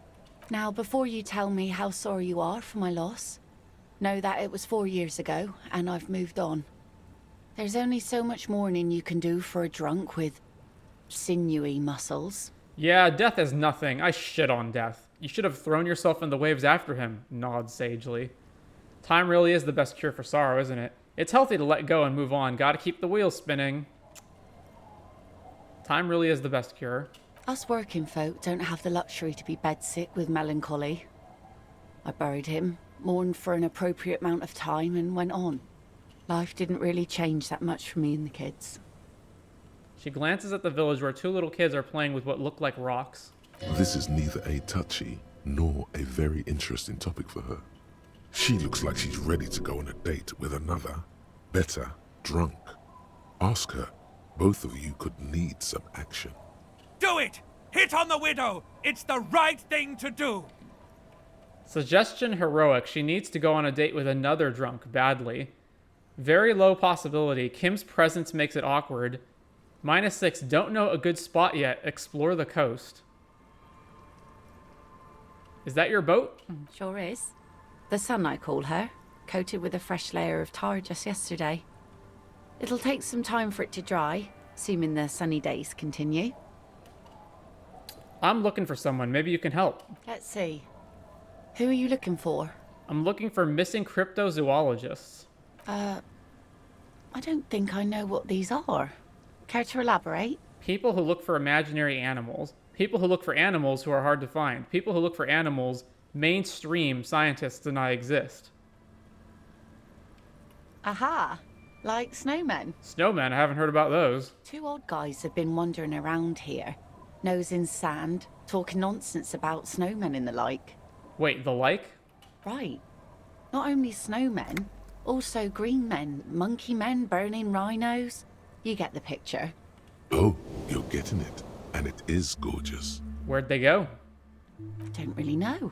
Now, before you tell me how sorry you are for my loss, know that it was 4 years ago, and I've moved on. There's only so much mourning you can do for a drunk with sinewy muscles. Yeah, death is nothing. I shit on death. You should have thrown yourself in the waves after him, nods sagely. Time really is the best cure for sorrow, isn't it? It's healthy to let go and move on. Gotta keep the wheels spinning. Time really is the best cure. Us working folk don't have the luxury to be bedsick with melancholy. I buried him, mourned for an appropriate amount of time, and went on. Life didn't really change that much for me and the kids. She glances at the village where 2 little kids are playing with what look like rocks. This is neither a touchy nor a very interesting topic for her. She looks like she's ready to go on a date with another, better, drunk. Ask her. Both of you could need some action. Do it! Hit on the widow! It's the right thing to do! Suggestion heroic. She needs to go on a date with another drunk badly. Very low possibility. Kim's presence makes it awkward. -6. Don't know a good spot yet. Explore the coast. Is that your boat? Sure is. The Sun, I call her. Coated with a fresh layer of tar just yesterday. It'll take some time for it to dry, assuming the sunny days continue. I'm looking for someone. Maybe you can help. Let's see. Who are you looking for? I'm looking for missing cryptozoologists. I don't think I know what these are. Care to elaborate? People who look for imaginary animals. People who look for animals who are hard to find. People who look for animals mainstream scientists deny exist. Aha! Like snowmen. Snowmen? I haven't heard about those. 2 odd guys have been wandering around here. Nose in sand, talking nonsense about snowmen and the like. Wait, the like? Right. Not only snowmen, also green men, monkey men burning rhinos. You get the picture. Oh, you're getting it. And it is gorgeous. Where'd they go? Don't really know.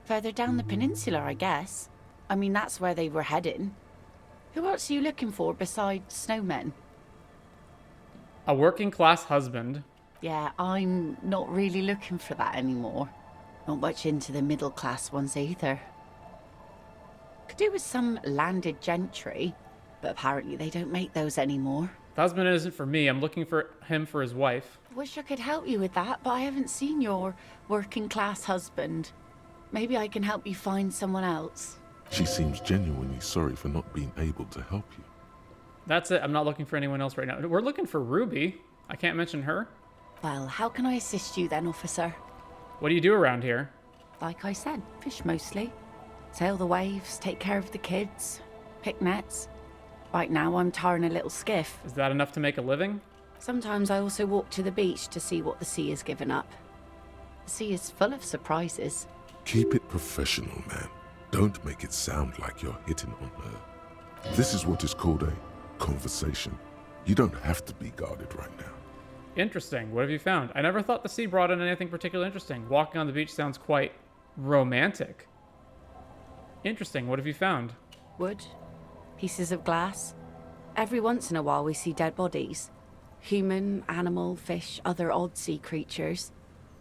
Further down the peninsula, I guess. I mean, that's where they were heading. Who else are you looking for besides snowmen? A working class husband. Yeah, I'm not really looking for that anymore. Not much into the middle class ones either. Could do with some landed gentry, but apparently they don't make those anymore. The husband isn't for me. I'm looking for him for his wife. Wish I could help you with that, but I haven't seen your working class husband. Maybe I can help you find someone else. She seems genuinely sorry for not being able to help you. That's it. I'm not looking for anyone else right now. We're looking for Ruby. I can't mention her. Well, how can I assist you then, officer? What do you do around here? Like I said, fish mostly. Sail the waves, take care of the kids, pick nets. Right now I'm tarring a little skiff. Is that enough to make a living? Sometimes I also walk to the beach to see what the sea has given up. The sea is full of surprises. Keep it professional, man. Don't make it sound like you're hitting on her. This is what is called a conversation. You don't have to be guarded right now. Interesting. What have you found? I never thought the sea brought in anything particularly interesting. Walking on the beach sounds quite romantic. Interesting. What have you found? Wood, pieces of glass. Every once in a while we see dead bodies. Human, animal, fish, other odd sea creatures.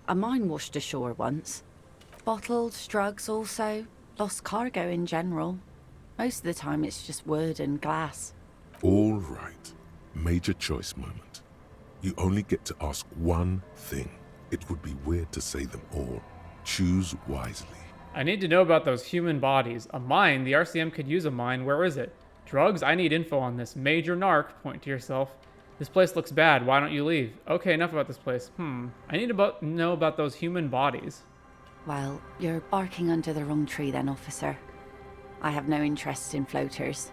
A mine washed ashore once. Bottles, drugs also. Lost cargo in general. Most of the time it's just wood and glass. All right. Major choice moment. You only get to ask one thing. It would be weird to say them all. Choose wisely. I need to know about those human bodies. A mine? The RCM could use a mine. Where is it? Drugs? I need info on this. Major narc. Point to yourself. This place looks bad. Why don't you leave? Okay, enough about this place. I need to know about those human bodies. Well, you're barking under the wrong tree then, officer. I have no interest in floaters.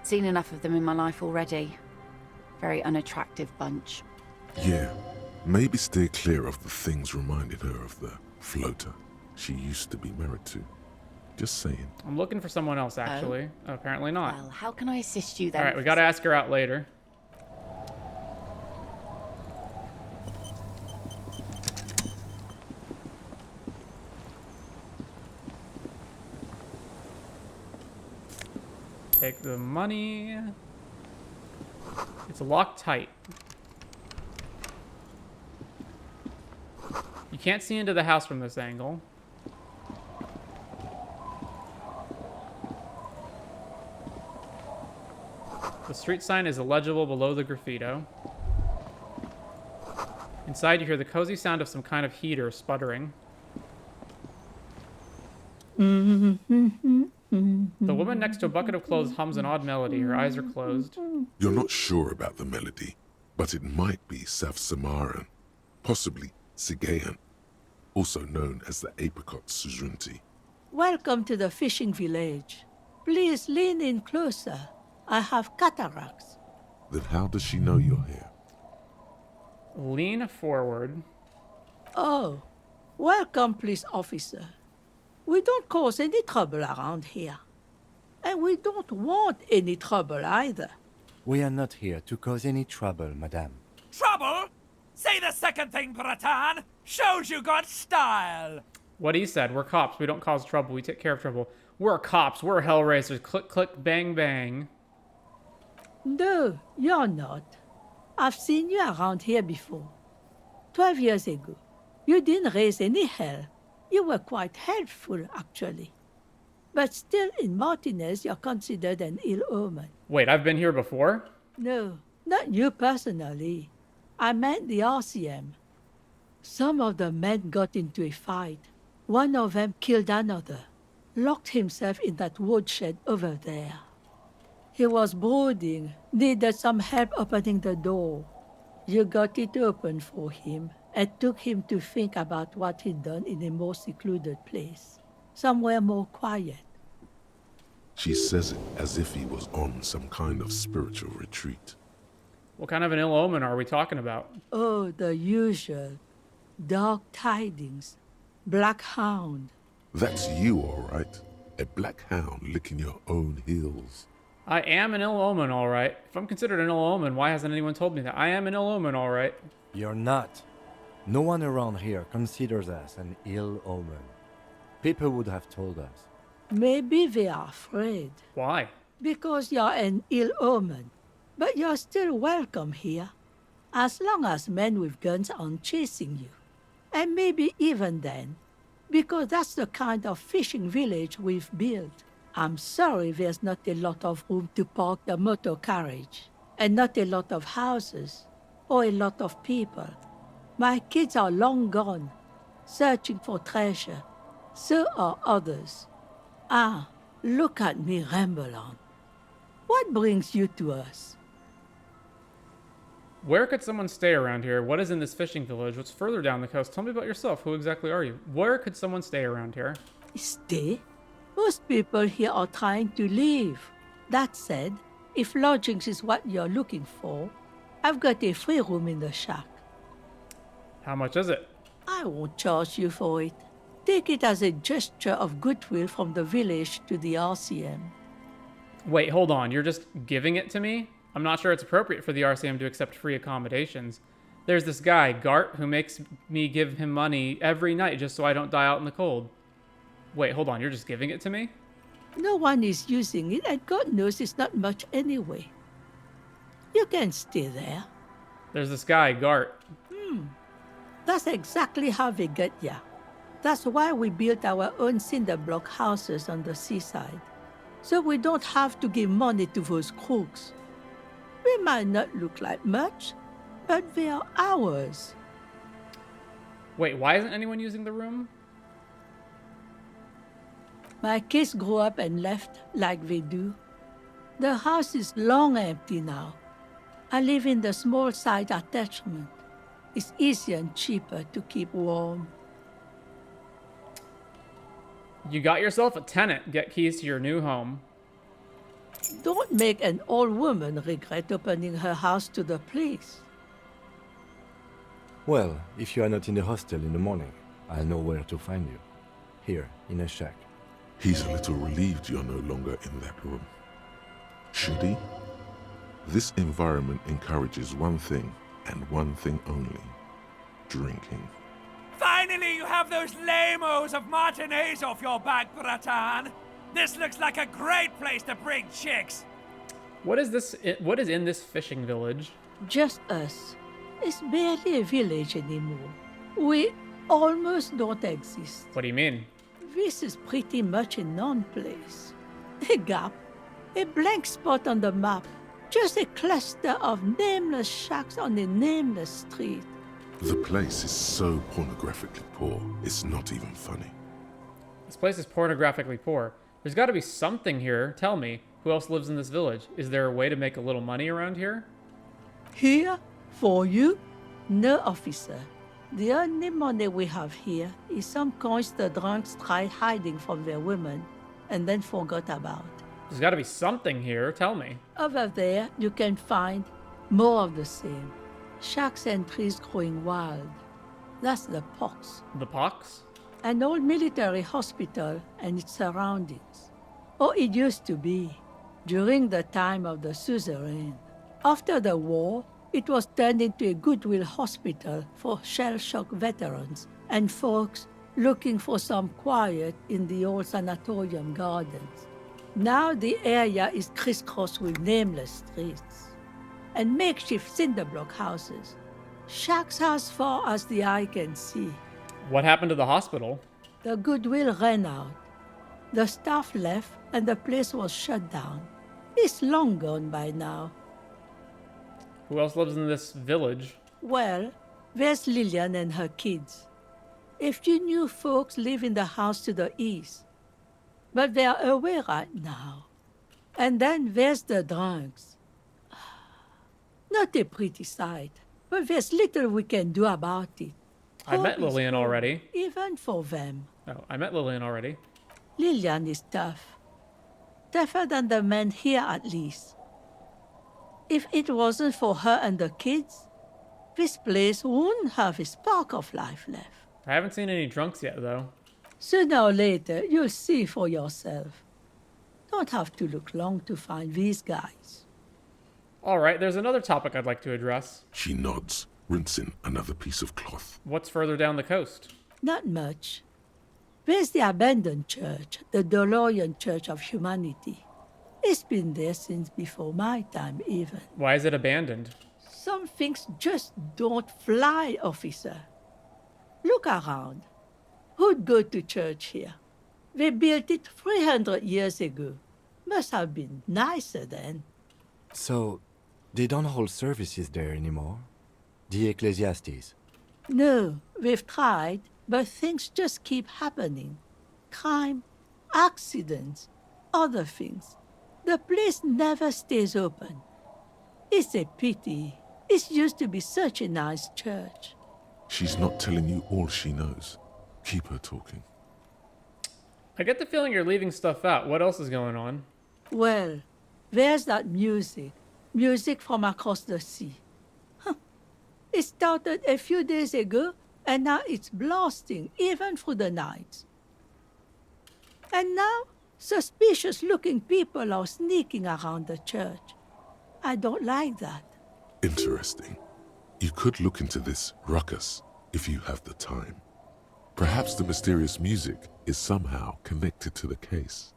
Seen enough of them in my life already. Very unattractive bunch. Yeah, maybe stay clear of the things reminded her of the floater she used to be married to. Just saying. I'm looking for someone else, actually. Oh, apparently not. Well, how can I assist you then? Alright, we gotta ask her out later. Take the money. It's locked tight. You can't see into the house from this angle. The street sign is illegible below the graffito. Inside you hear the cozy sound of some kind of heater sputtering. The woman next to a bucket of clothes hums an odd melody. Her eyes are closed. You're not sure about the melody, but it might be South Samaran, possibly Sigayan, also known as the Apricot Suzunti. Welcome to the fishing village. Please lean in closer. I have cataracts. Then how does she know you're here? Lean forward. Oh, welcome, police officer. We don't cause any trouble around here. And we don't want any trouble either. We are not here to cause any trouble, madame. Trouble? Say the second thing, Bratan. Shows you got style. What he said. We're cops. We don't cause trouble. We take care of trouble. We're cops. We're hellraisers. Click, click, bang, bang. No, you're not. I've seen you around here before. 12 years ago. You didn't raise any hell. You were quite helpful, actually. But still, in Martinez, you're considered an ill omen. Wait, I've been here before? No, not you personally. I meant the RCM. Some of the men got into a fight. One of them killed another. Locked himself in that woodshed over there. He was brooding, needed some help opening the door. You got it open for him, and took him to think about what he'd done in a more secluded place. Somewhere more quiet. She says it as if he was on some kind of spiritual retreat. What kind of an ill omen are we talking about? Oh, the usual. Dark tidings. Black hound. That's you, all right. A black hound licking your own heels. I am an ill omen, all right. If I'm considered an ill omen, why hasn't anyone told me that? I am an ill omen, all right. You're not. No one around here considers us an ill omen. People would have told us. Maybe they are afraid. Why? Because you're an ill omen. But you're still welcome here. As long as men with guns aren't chasing you. And maybe even then. Because that's the kind of fishing village we've built. I'm sorry there's not a lot of room to park the motor carriage. And not a lot of houses. Or a lot of people. My kids are long gone. Searching for treasure. So are others. Ah, look at me ramble on. What brings you to us? Where could someone stay around here? What is in this fishing village? What's further down the coast? Tell me about yourself. Who exactly are you? Where could someone stay around here? Stay? Most people here are trying to leave. That said, if lodgings is what you're looking for, I've got a free room in the shack. How much is it? I won't charge you for it. Take it as a gesture of goodwill from the village to the RCM. Wait, hold on. You're just giving it to me? I'm not sure it's appropriate for the RCM to accept free accommodations. There's this guy, Gart, who makes me give him money every night just so I don't die out in the cold. Wait, hold on. You're just giving it to me? No one is using it, and God knows it's not much anyway. You can stay there. There's this guy, Gart. That's exactly how they get ya. That's why we built our own cinder block houses on the seaside. So we don't have to give money to those crooks. We might not look like much, but they are ours. Wait, why isn't anyone using the room? My kids grew up and left like they do. The house is long empty now. I live in the small side attachment. It's easier and cheaper to keep warm. You got yourself a tenant. Get keys to your new home. Don't make an old woman regret opening her house to the police. Well, if you are not in the hostel in the morning, I'll know where to find you. Here, in a shack. He's a little relieved you're no longer in that room. Should he? This environment encourages one thing, and one thing only. Drinking. Finally, you have those lamos of matinees off your back, Bratan. This looks like a great place to bring chicks. What is this? What is in this fishing village? Just us. It's barely a village anymore. We almost don't exist. What do you mean? This is pretty much a non-place. A gap. A blank spot on the map. Just a cluster of nameless shacks on a nameless street. The place is so pornographically poor, it's not even funny. This place is pornographically poor. There's got to be something here. Tell me, who else lives in this village? Is there a way to make a little money around here? Here? For you? No, officer. The only money we have here is some coins the drunks tried hiding from their women and then forgot about. There's got to be something here. Tell me. Over there, you can find more of the same. Shacks and trees growing wild. That's the pox. The pox? An old military hospital and its surroundings. Or it used to be, during the time of the suzerain. After the war, it was turned into a goodwill hospital for shell-shock veterans and folks looking for some quiet in the old sanatorium gardens. Now the area is crisscrossed with nameless streets and makeshift cinder block houses. Shacks as far as the eye can see. What happened to the hospital? The goodwill ran out. The staff left and the place was shut down. It's long gone by now. Who else lives in this village? Well, there's Lilienne and her kids. A few new folks live in the house to the east. But they are away right now. And then there's the drunks. Not a pretty sight, but there's little we can do about it. I met Lilienne already. Even for them. Oh, I met Lilienne already. Lilienne is tough. Tougher than the men here, at least. If it wasn't for her and the kids, this place wouldn't have a spark of life left. I haven't seen any drunks yet, though. Sooner or later, you'll see for yourself. Don't have to look long to find these guys. All right, there's another topic I'd like to address. She nods, rinsing another piece of cloth. What's further down the coast? Not much. There's the abandoned church, the DeLorean Church of Humanity. It's been there since before my time, even. Why is it abandoned? Some things just don't fly, officer. Look around. Who'd go to church here? They built it 300 years ago. Must have been nicer then. So, they don't hold services there anymore? The Ecclesiastes? No, we've tried, but things just keep happening. Crime, accidents, other things. The place never stays open. It's a pity. It used to be such a nice church. She's not telling you all she knows. Keep her talking. I get the feeling you're leaving stuff out. What else is going on? Well, there's that music. Music from across the sea. It started a few days ago, and now it's blasting, even through the night. And now, suspicious-looking people are sneaking around the church. I don't like that. Interesting. You could look into this ruckus if you have the time. Perhaps the mysterious music is somehow connected to the case.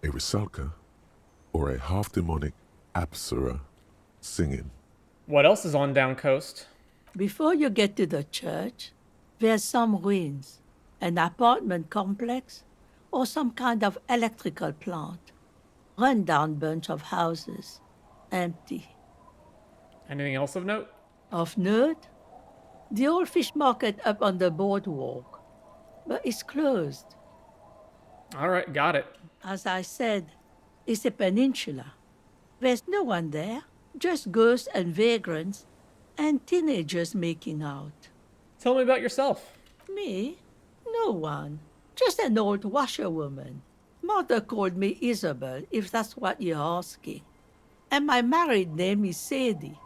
A Rusalka or a half-demonic Apsara singing. What else is on down coast? Before you get to the church, there's some ruins, an apartment complex, or some kind of electrical plant. Run-down bunch of houses, empty. Anything else of note? Of note? The old fish market up on the boardwalk, but it's closed. All right, got it. As I said, it's a peninsula. There's no one there, just ghosts and vagrants, and teenagers making out. Tell me about yourself. Me? No one. Just an old washerwoman. Mother called me Isobel, if that's what you're asking. And my married name is Sadie.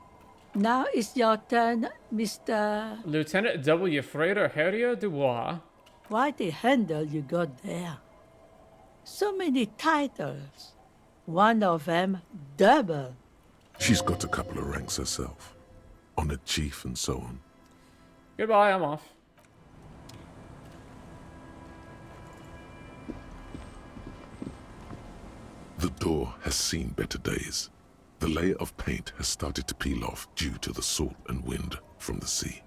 Now it's your turn, Mr. Lieutenant W. Freder Herrier Dubois. Quite a handle you got there. So many titles. One of them double. She's got a couple of ranks herself. Honored chief and so on. Goodbye, I'm off. The door has seen better days. The layer of paint has started to peel off due to the salt and wind from the sea.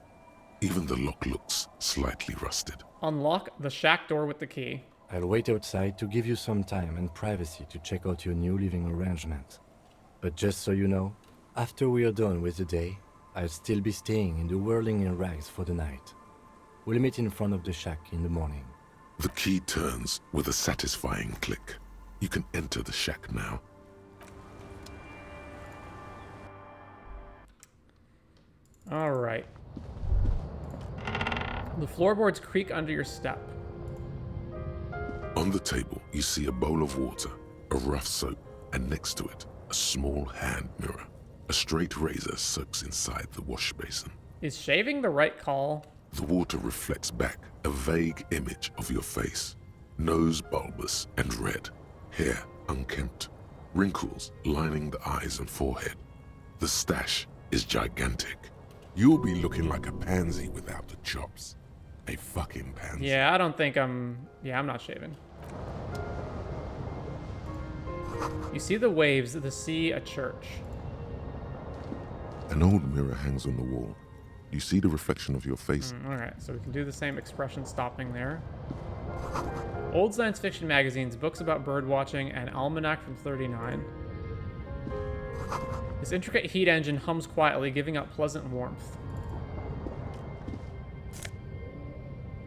Even the lock looks slightly rusted. Unlock the shack door with the key. I'll wait outside to give you some time and privacy to check out your new living arrangements. But just so you know, after we are done with the day, I'll still be staying in the whirling in rags for the night. We'll meet in front of the shack in the morning. The key turns with a satisfying click. You can enter the shack now. All right. The floorboards creak under your step. On the table, you see a bowl of water, a rough soap, and next to it, a small hand mirror. A straight razor soaks inside the wash basin. Is shaving the right call? The water reflects back a vague image of your face. Nose bulbous and red, hair unkempt, wrinkles lining the eyes and forehead. The stash is gigantic. You'll be looking like a pansy without the chops. A fucking pansy. Yeah, I don't think I'm not shaving. You see the waves, the sea, a church. An old mirror hangs on the wall. You see the reflection of your face. Alright, so we can do the same expression stopping there. Old science fiction magazines, books about bird watching, and almanac from 39. This intricate heat engine hums quietly, giving out pleasant warmth.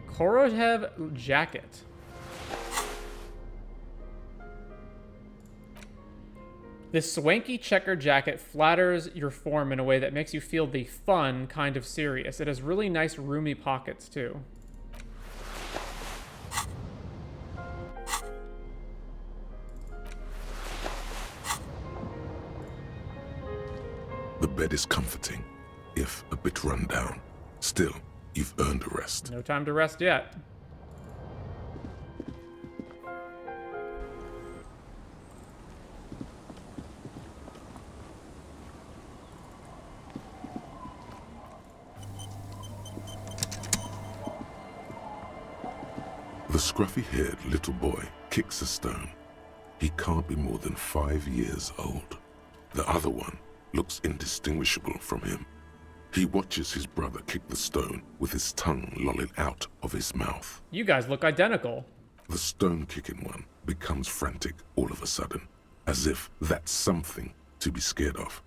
Korojev jacket. This swanky checker jacket flatters your form in a way that makes you feel the fun kind of serious. It has really nice roomy pockets too. The bed is comforting, if a bit run down. Still, you've earned a rest. No time to rest yet. The scruffy-haired little boy kicks a stone. He can't be more than 5 years old. The other one looks indistinguishable from him. He watches his brother kick the stone with his tongue lolling out of his mouth. You guys look identical. The stone-kicking one becomes frantic all of a sudden, as if that's something to be scared of.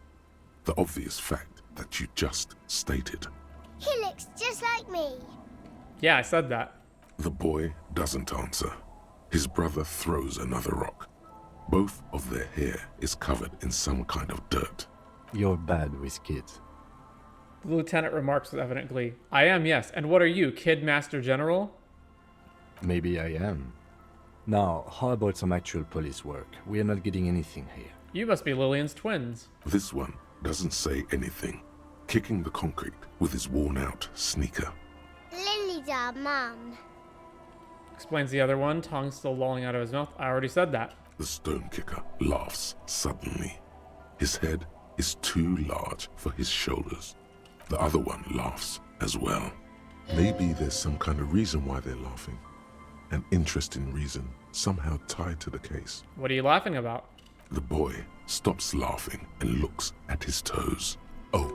The obvious fact that you just stated. He looks just like me. Yeah, I said that. The boy doesn't answer. His brother throws another rock. Both of their hair is covered in some kind of dirt. You're bad with kids. The lieutenant remarks with evident glee. I am, yes. And what are you, Kid Master General? Maybe I am. Now, how about some actual police work? We are not getting anything here. You must be Lilienne's twins. This one doesn't say anything, kicking the concrete with his worn-out sneaker. Lily's our mum. Explains the other one, tongue still lolling out of his mouth. I already said that. The stone kicker laughs suddenly. His head is too large for his shoulders. The other one laughs as well. Maybe there's some kind of reason why they're laughing. An interesting reason, somehow tied to the case. What are you laughing about? The boy stops laughing and looks at his toes. Oh,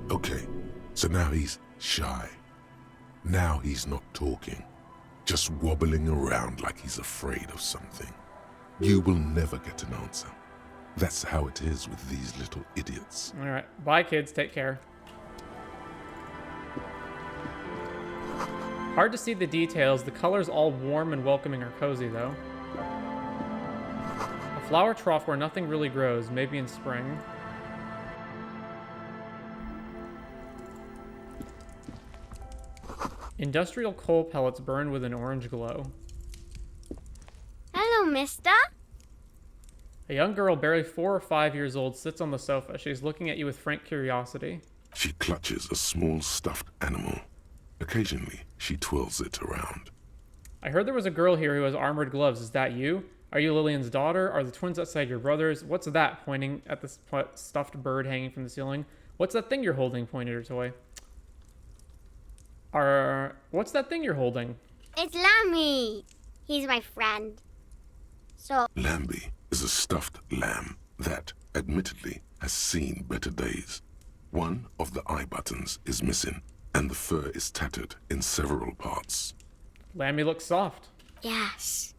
okay. So now he's shy. Now he's not talking, just wobbling around like he's afraid of something. You will never get an answer. That's how it is with these little idiots. All right. Bye, kids. Take care. Hard to see the details. The colors all warm and welcoming or cozy, though. A flower trough where nothing really grows, maybe in spring. Industrial coal pellets burn with an orange glow. Hello, mister. A young girl, barely 4 or 5 years old, sits on the sofa. She's looking at you with frank curiosity. She clutches a small stuffed animal. Occasionally, she twirls it around. I heard there was a girl here who has armored gloves. Is that you? Are you Lilienne's daughter? Are the twins outside your brothers? What's that? Pointing at the stuffed bird hanging from the ceiling. What's that thing you're holding? Pointed her toy. What's that thing you're holding? It's Lammy. He's my friend. So... Lambie is a stuffed lamb that, admittedly, has seen better days. One of the eye buttons is missing, and the fur is tattered in several parts. Lammy looks soft. Yes.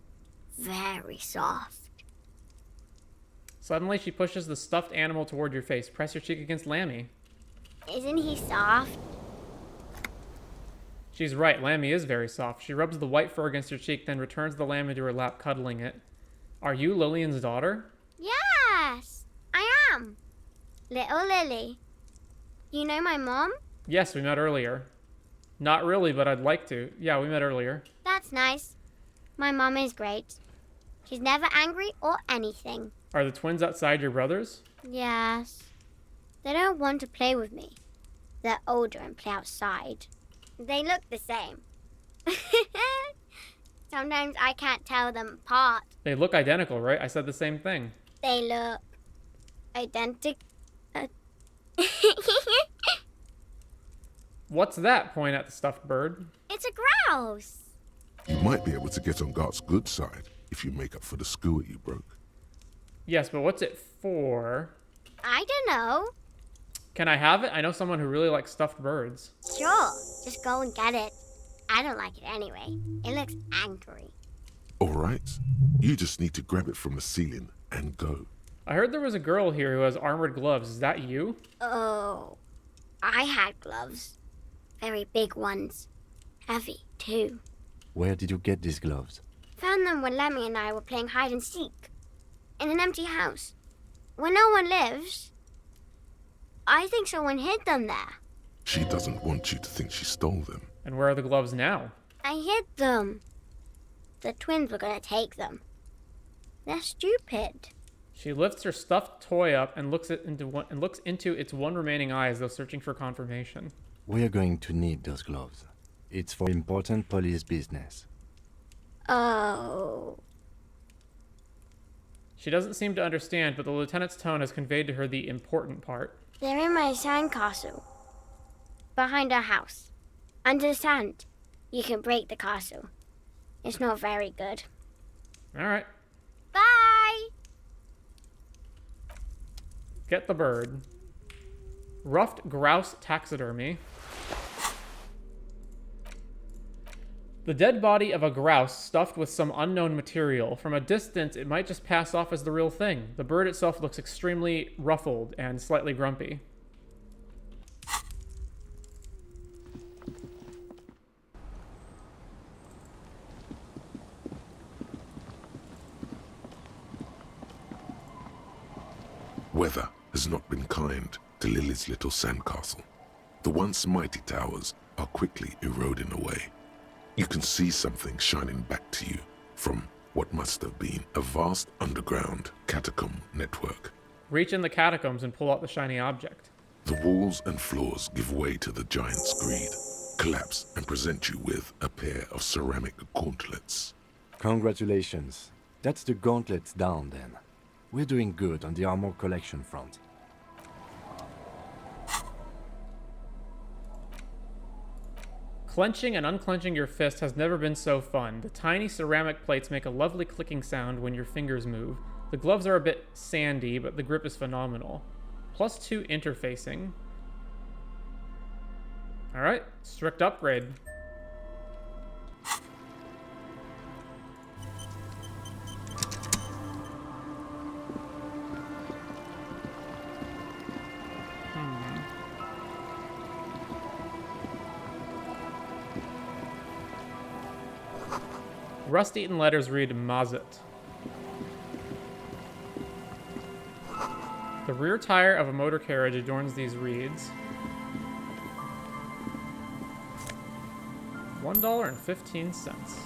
Very soft. Suddenly, she pushes the stuffed animal toward your face. Press your cheek against Lammy. Isn't he soft? She's right. Lammy is very soft. She rubs the white fur against her cheek, then returns the lamb into her lap, cuddling it. Are you Lilienne's daughter? Yes, I am. Little Lily. You know my mom? Yes, we met earlier. Not really, but I'd like to. Yeah, we met earlier. That's nice. My mom is great. She's never angry or anything. Are the twins outside your brothers? Yes. They don't want to play with me. They're older and play outside. They look the same. Sometimes I can't tell them apart. They look identical, right? I said the same thing. They look identical. What's that? Point at the stuffed bird. It's a grouse. You might be able to get on Gart's good side if you make up for the skewer you broke. Yes, but what's it for? I don't know. Can I have it? I know someone who really likes stuffed birds. Sure, just go and get it. I don't like it anyway. It looks angry. All right. You just need to grab it from the ceiling and go. I heard there was a girl here who has armored gloves. Is that you? Oh, I had gloves. Very big ones. Heavy, too. Where did you get these gloves? Found them when Lemmy and I were playing hide and seek. In an empty house. Where no one lives. I think someone hid them there. She doesn't want you to think she stole them. And where are the gloves now? I hid them. The twins were going to take them. They're stupid. She lifts her stuffed toy up and looks into its one remaining eye as though searching for confirmation. We are going to need those gloves. It's for important police business. Oh. She doesn't seem to understand, but the lieutenant's tone has conveyed to her the important part. They're in my sandcastle. Behind our house. Under the sand. You can break the castle. It's not very good. All right. Bye! Get the bird. Ruffed grouse taxidermy. The dead body of a grouse stuffed with some unknown material. From a distance, it might just pass off as the real thing. The bird itself looks extremely ruffled and slightly grumpy. Weather has not been kind to Lily's little sandcastle. The once mighty towers are quickly eroding away. You can see something shining back to you from what must have been a vast underground catacomb network. Reach in the catacombs and pull out the shiny object. The walls and floors give way to the giant's greed, collapse and present you with a pair of ceramic gauntlets. Congratulations. That's the gauntlets down then. We're doing good on the armor collection front. Clenching and unclenching your fist has never been so fun. The tiny ceramic plates make a lovely clicking sound when your fingers move. The gloves are a bit sandy, but the grip is phenomenal. +2 interfacing. Alright, strict upgrade. Rust-eaten letters read Mazet. The rear tire of a motor carriage adorns these reeds. $1.15.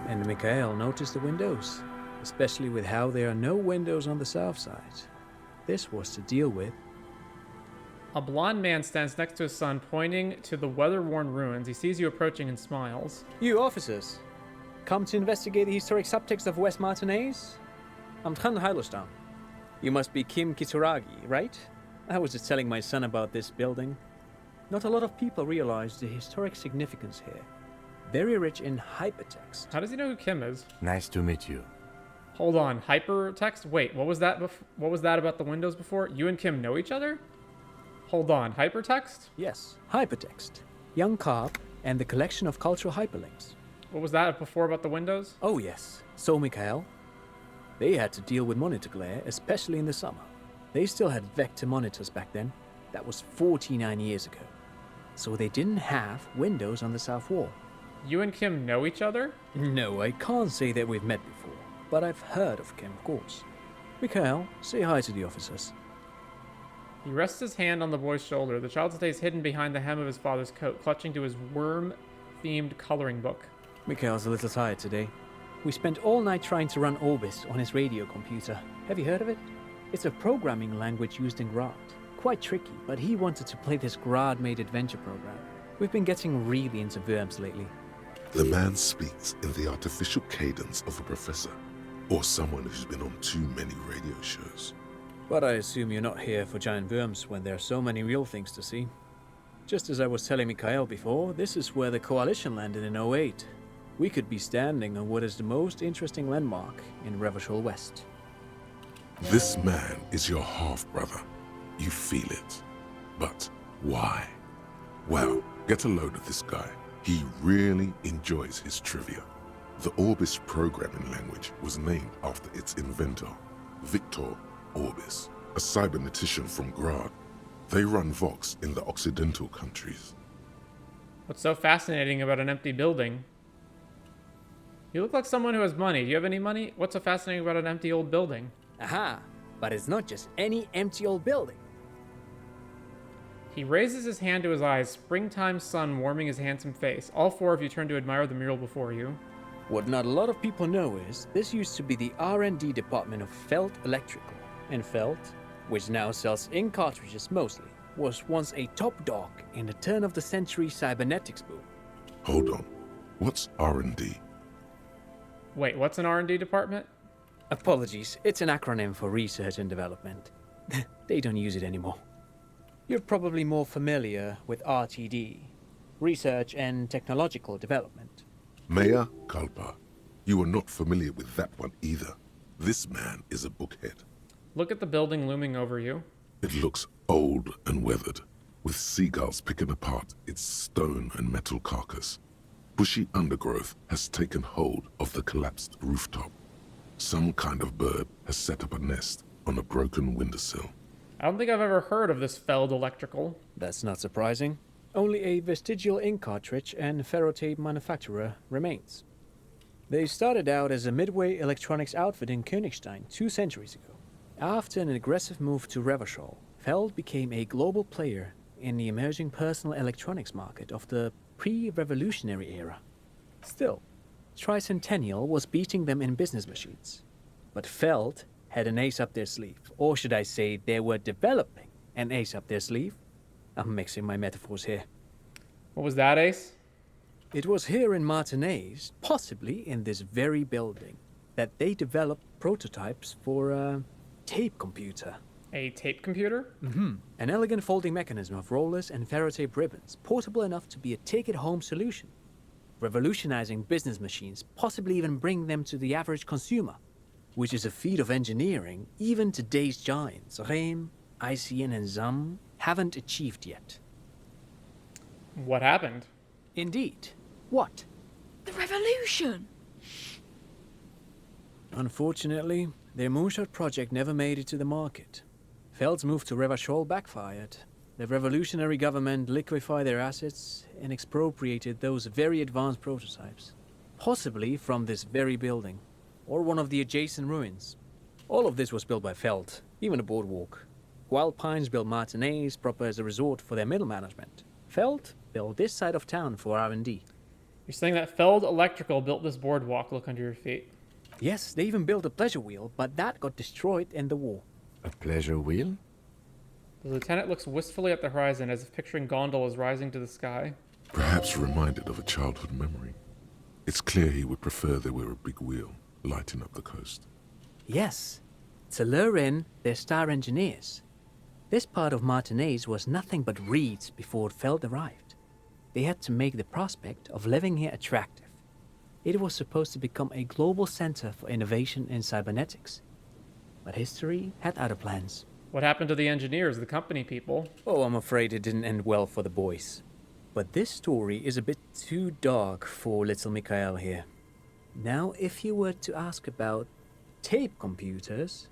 And Mikhail noticed the windows, especially with how there are no windows on the south side. This was to deal with. A blond man stands next to his son, pointing to the weather-worn ruins. He sees you approaching and smiles. You officers, come to investigate the historic subtext of West Martinez? I'm Trant Heidelstam. You must be Kim Kitsuragi, right? I was just telling my son about this building. Not a lot of people realize the historic significance here. Very rich in hypertext. How does he know who Kim is? Nice to meet you. Hold on, hypertext? Wait, what was that? What was that about the windows before? You and Kim know each other? Hold on, hypertext? Yes, hypertext. Young Carp and the collection of cultural hyperlinks. What was that before about the windows? Oh yes, so Mikhail. They had to deal with monitor glare, especially in the summer. They still had vector monitors back then. That was 49 years ago. So they didn't have windows on the south wall. You and Kim know each other? No, I can't say that we've met before, but I've heard of Kim, of course. Mikhail, say hi to the officers. He rests his hand on the boy's shoulder. The child stays hidden behind the hem of his father's coat, clutching to his worm-themed coloring book. Mikhail's a little tired today. We spent all night trying to run Orbis on his radio computer. Have you heard of it? It's a programming language used in Grad. Quite tricky, but he wanted to play this Grad-made adventure program. We've been getting really into Worms lately. The man speaks in the artificial cadence of a professor, or someone who's been on too many radio shows. But I assume you're not here for giant worms when there are so many real things to see. Just as I was telling Mikhail before, this is where the Coalition landed in 08. We could be standing on what is the most interesting landmark in Revachol West. This man is your half-brother. You feel it. But why? Well, get a load of this guy. He really enjoys his trivia. The Orbis programming language was named after its inventor, Victor Orbis, a cybernetician from Grad. They run Vox in the Occidental countries. What's so fascinating about an empty building? You look like someone who has money. Do you have any money? What's so fascinating about an empty old building? Aha! But it's not just any empty old building. He raises his hand to his eyes, springtime sun warming his handsome face. All four of you turn to admire the mural before you. What not a lot of people know is, this used to be the R&D department of Felt Electrical. And Felt, which now sells ink cartridges mostly, was once a top dog in the turn-of-the-century cybernetics boom. Hold on. What's R&D? Wait, what's an R&D department? Apologies, it's an acronym for research and development. They don't use it anymore. You're probably more familiar with RTD, Research and Technological Development. Mea culpa. You are not familiar with that one either. This man is a bookhead. Look at the building looming over you. It looks old and weathered, with seagulls picking apart its stone and metal carcass. Bushy undergrowth has taken hold of the collapsed rooftop. Some kind of bird has set up a nest on a broken windowsill. I don't think I've ever heard of this Feld Electrical. That's not surprising. Only a vestigial ink cartridge and ferrotape manufacturer remains. They started out as a midway electronics outfit in Königstein 2 centuries ago. After an aggressive move to Revachol, Feld became a global player in the emerging personal electronics market of the pre-revolutionary era. Still, Tricentennial was beating them in business machines. But Feld had an ace up their sleeve, or should I say they were developing an ace up their sleeve. I'm mixing my metaphors here. What was that, Ace? It was here in Martinez, possibly in this very building, that they developed prototypes for a tape computer. A tape computer? Mm-hmm. An elegant folding mechanism of rollers and ferrotape ribbons, portable enough to be a take-it-home solution. Revolutionizing business machines, possibly even bring them to the average consumer, which is a feat of engineering even today's giants, Rehm, ICN and ZAM, haven't achieved yet. What happened? Indeed. What? The revolution! Unfortunately, their moonshot project never made it to the market. Feld's move to Revachol backfired. The revolutionary government liquefied their assets and expropriated those very advanced prototypes. Possibly from this very building, or one of the adjacent ruins. All of this was built by Feld, even the boardwalk. Wild Pines built Martinez proper as a resort for their middle management. Feld built this side of town for R&D. You're saying that Feld Electrical built this boardwalk, look under your feet. Yes, they even built a pleasure wheel, but that got destroyed in the war. A pleasure wheel? The lieutenant looks wistfully at the horizon as if picturing gondolas rising to the sky. Perhaps reminded of a childhood memory. It's clear he would prefer there were a big wheel lighting up the coast. Yes, to lure in their star engineers. This part of Martinez was nothing but reeds before Feld arrived. They had to make the prospect of living here attractive. It was supposed to become a global center for innovation in cybernetics. But history had other plans. What happened to the engineers, the company people? Oh, I'm afraid it didn't end well for the boys. But this story is a bit too dark for little Mikhail here. Now, if you were to ask about tape computers...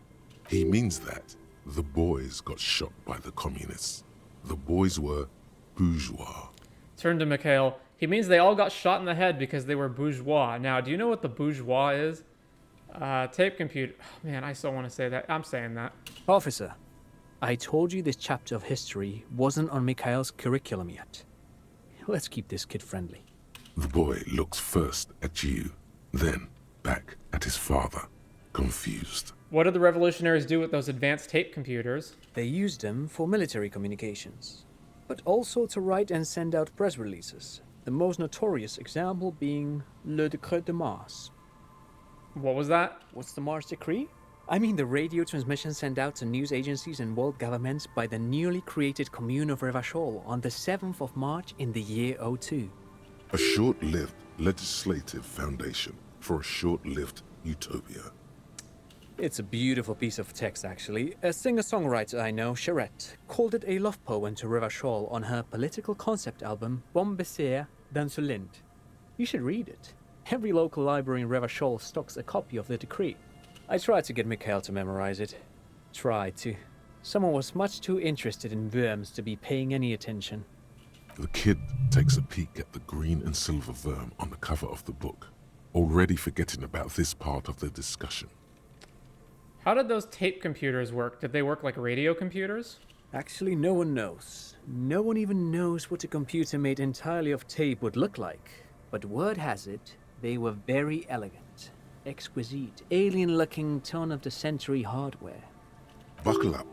He means that the boys got shot by the communists. The boys were bourgeois. Turn to Mikhail. He means they all got shot in the head because they were bourgeois. Now, do you know what the bourgeois is? Tape computer. Oh, man, I still want to say that. I'm saying that. Officer, I told you this chapter of history wasn't on Mikhail's curriculum yet. Let's keep this kid friendly. The boy looks first at you, then back at his father, confused. What did the revolutionaries do with those advanced tape computers? They used them for military communications, but also to write and send out press releases. The most notorious example being Le Décret de Mars. What was that? What's the Mars Decree? I mean the radio transmission sent out to news agencies and world governments by the newly created Commune of Revachol on the 7th of March in the year 02. A short-lived legislative foundation for a short-lived utopia. It's a beautiful piece of text, actually. A singer-songwriter I know, Charette, called it a love poem to Revachol on her political concept album, Bon Baiser dans Linde. You should read it. Every local library in Revachol stocks a copy of the decree. I tried to get Mikhail to memorize it. Tried to. Someone was much too interested in worms to be paying any attention. The kid takes a peek at the green and silver worm on the cover of the book, already forgetting about this part of the discussion. How did those tape computers work? Did they work like radio computers? Actually, no one knows. No one even knows what a computer made entirely of tape would look like. But word has it, they were very elegant, exquisite, alien-looking turn-of-the-century hardware. Buckle up.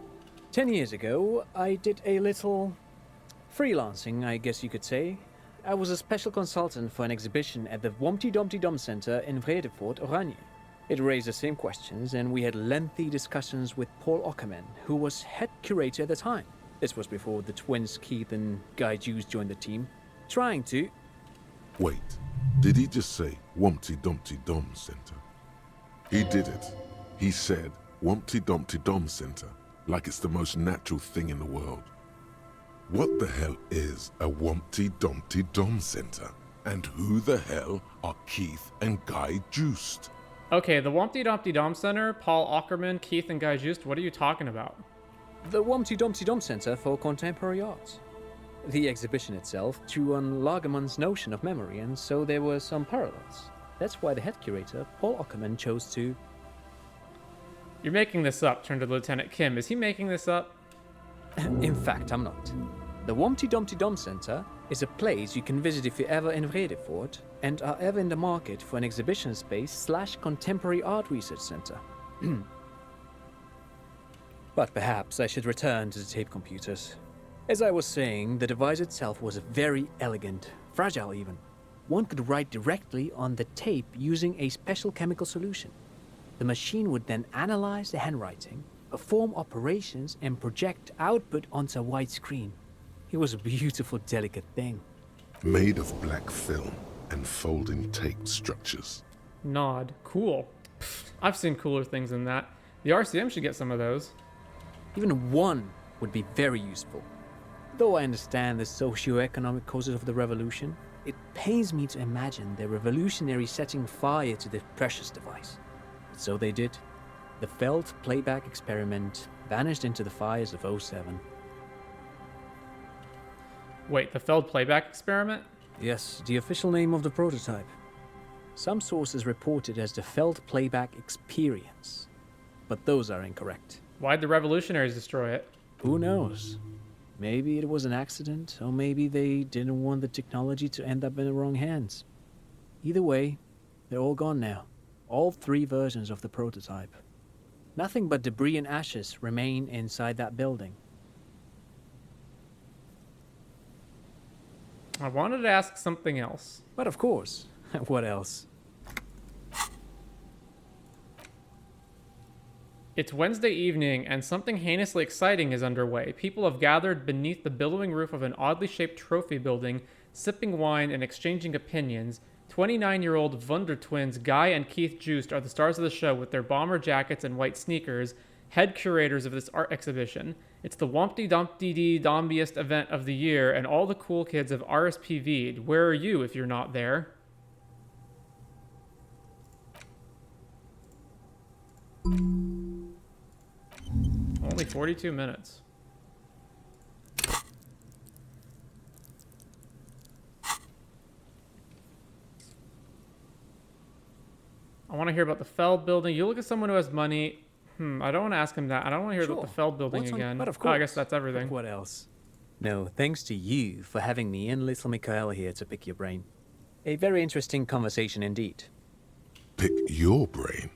10 years ago, I did a little freelancing, I guess you could say. I was a special consultant for an exhibition at the Wompty Dumpty Dum Center in Vredefort, Oranje. It raised the same questions, and we had lengthy discussions with Paul Ackerman, who was head curator at the time. This was before the twins Keith and Guy Juice joined the team, trying to... Wait, did he just say Wumpty Dumpty Dom Center? He did it. He said Wumpty Dumpty Dom Center, like it's the most natural thing in the world. What the hell is a Wumpty Dumpty Dom Center? And who the hell are Keith and Guy Juiced? Okay, the Wumpty Dumpty Dom Center, Paul Ackerman, Keith and Guy Juiced, what are you talking about? The Wumpty Dumpty Dom Center for Contemporary Art. The exhibition itself drew on Lagerman's notion of memory, and so there were some parallels. That's why the head curator, Paul Ackerman, chose to... You're making this up, turned to Lieutenant Kim. Is he making this up? In fact, I'm not. The Wumpty Dumpty Dom Center is a place you can visit if you're ever in Vredefort and are ever in the market for an exhibition space / contemporary art research center. But perhaps I should return to the tape computers. As I was saying, the device itself was very elegant, fragile even. One could write directly on the tape using a special chemical solution. The machine would then analyze the handwriting, perform operations, and project output onto a white screen. It was a beautiful, delicate thing. Made of black film and folding tape structures. Nod. Cool. Pfft, I've seen cooler things than that. The RCM should get some of those. Even one would be very useful. Though I understand the socio-economic causes of the revolution, it pains me to imagine the revolutionaries setting fire to this precious device. But so they did. The Feld playback experiment vanished into the fires of '07. Wait, the Feld playback experiment? Yes, the official name of the prototype. Some sources report it as the Feld playback experience, but those are incorrect. Why'd the revolutionaries destroy it? Who knows? Maybe it was an accident, or maybe they didn't want the technology to end up in the wrong hands. Either way, they're all gone now. All 3 versions of the prototype. Nothing but debris and ashes remain inside that building. I wanted to ask something else. But of course, what else? It's Wednesday evening, and something heinously exciting is underway. People have gathered beneath the billowing roof of an oddly shaped trophy building, sipping wine and exchanging opinions. 29-year-old Wunder twins Guy and Keith Juiced are the stars of the show with their bomber jackets and white sneakers, head curators of this art exhibition. It's the Wumpty Dumpty Dee Dombiest event of the year, and all the cool kids have RSPV'd. Where are you if you're not there? Only 42 minutes. I want to hear about the Feld building. You look at someone who has money. I don't want to ask him that. I don't want to hear about the Feld building again. But of course. Oh, I guess that's everything. What else? No, thanks to you for having me and little Mikael here to pick your brain. A very interesting conversation indeed. Pick your brain?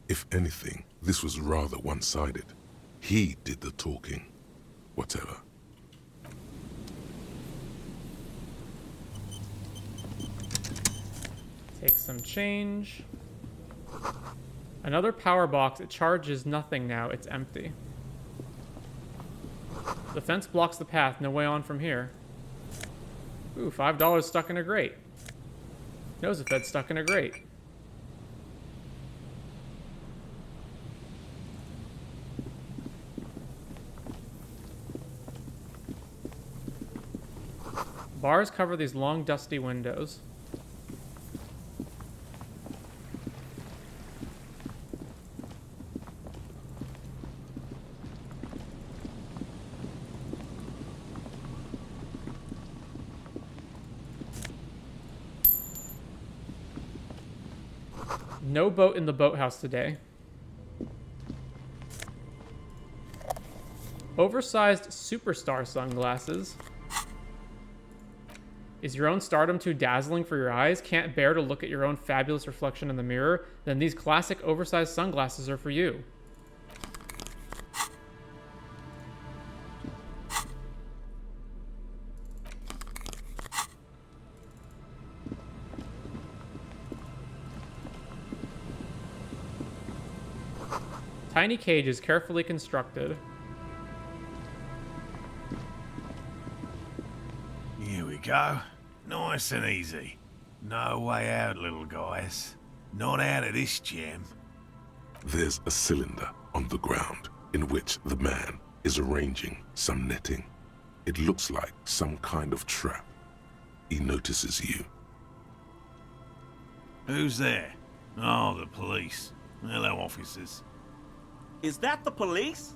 If anything, this was rather one-sided. He did the talking. Whatever. Take some change. Another power box. It charges nothing now. It's empty. The fence blocks the path. No way on from here. Ooh, $5 stuck in a grate. Nosefed stuck in a grate. Bars cover these long, dusty windows. No boat in the boathouse today. Oversized superstar sunglasses. Is your own stardom too dazzling for your eyes? Can't bear to look at your own fabulous reflection in the mirror? Then these classic oversized sunglasses are for you. tiny cages carefully constructed. Here we go. Nice and easy. No way out, little guys. Not out of this jam. There's a cylinder on the ground in which the man is arranging some netting. It looks like some kind of trap. He notices you. Who's there? Oh, the police. Hello, officers. Is that the police?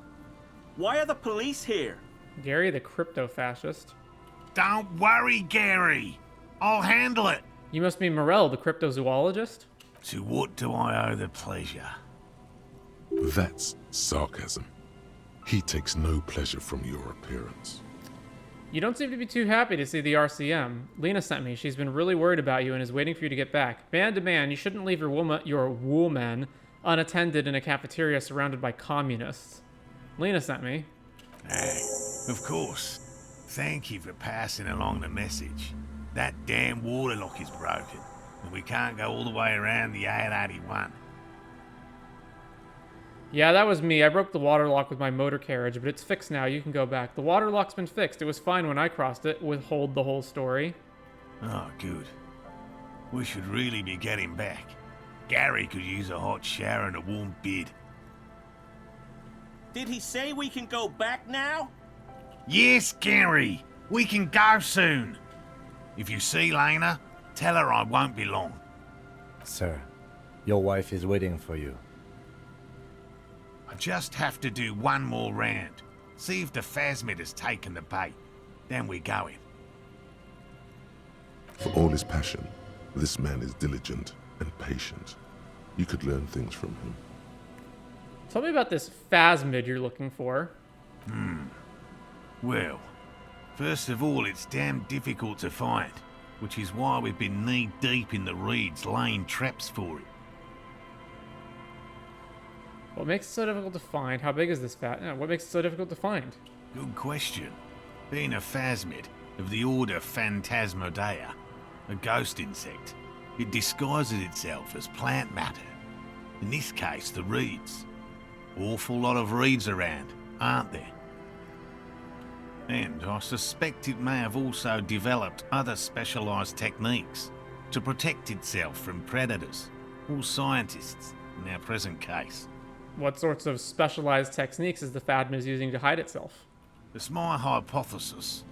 Why are the police here? Gary the Cryptofascist. Don't worry, Gary. I'll handle it. You must be Morell, the Cryptozoologist? To what do I owe the pleasure? That's sarcasm. He takes no pleasure from your appearance. You don't seem to be too happy to see the RCM. Lena sent me. She's been really worried about you and is waiting for you to get back. Man to man, you shouldn't leave your woman unattended in a cafeteria surrounded by communists. Lena sent me. Hey, of course. Thank you for passing along the message. That damn waterlock is broken, and we can't go all the way around the 881. Yeah, that was me. I broke the waterlock with my motor carriage, but it's fixed now. You can go back. The waterlock's been fixed. It was fine when I crossed it. Withhold the whole story. Oh, good. We should really be getting back. Gary could use a hot shower and a warm bed. Did he say we can go back now? Yes, Gary. We can go soon. If you see Lena, tell her I won't be long. Sir, your wife is waiting for you. I just have to do one more round. See if the phasmid has taken the bait. Then we're going. For all his passion, this man is diligent and patient. You could learn things from him. Tell me about this phasmid you're looking for. Well, first of all, it's damn difficult to find, which is why we've been knee-deep in the reeds laying traps for it. What makes it so difficult to find? How big is this what makes it so difficult to find? Good question. Being a phasmid of the order Phantasmodea, a ghost insect, it disguises itself as plant matter. In this case, the reeds. Awful lot of reeds around, aren't there? And I suspect it may have also developed other specialised techniques to protect itself from predators, or scientists, in our present case. What sorts of specialized techniques is the phasmid using to hide itself? It's my hypothesis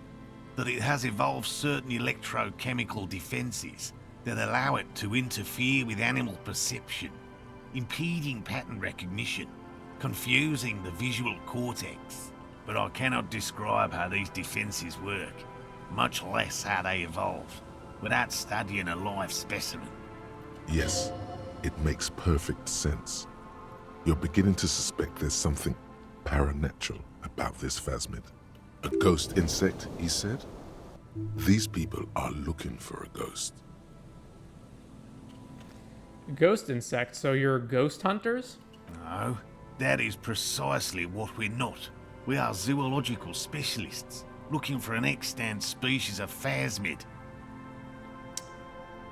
that it has evolved certain electrochemical defences that allow it to interfere with animal perception, impeding pattern recognition, confusing the visual cortex. But I cannot describe how these defences work, much less how they evolved, without studying a live specimen. Yes, it makes perfect sense. You're beginning to suspect there's something paranatural about this phasmid. A ghost insect, he said? These people are looking for a ghost. Ghost insect, so you're ghost hunters? No, that is precisely what we're not. We are zoological specialists, looking for an extant species of phasmid.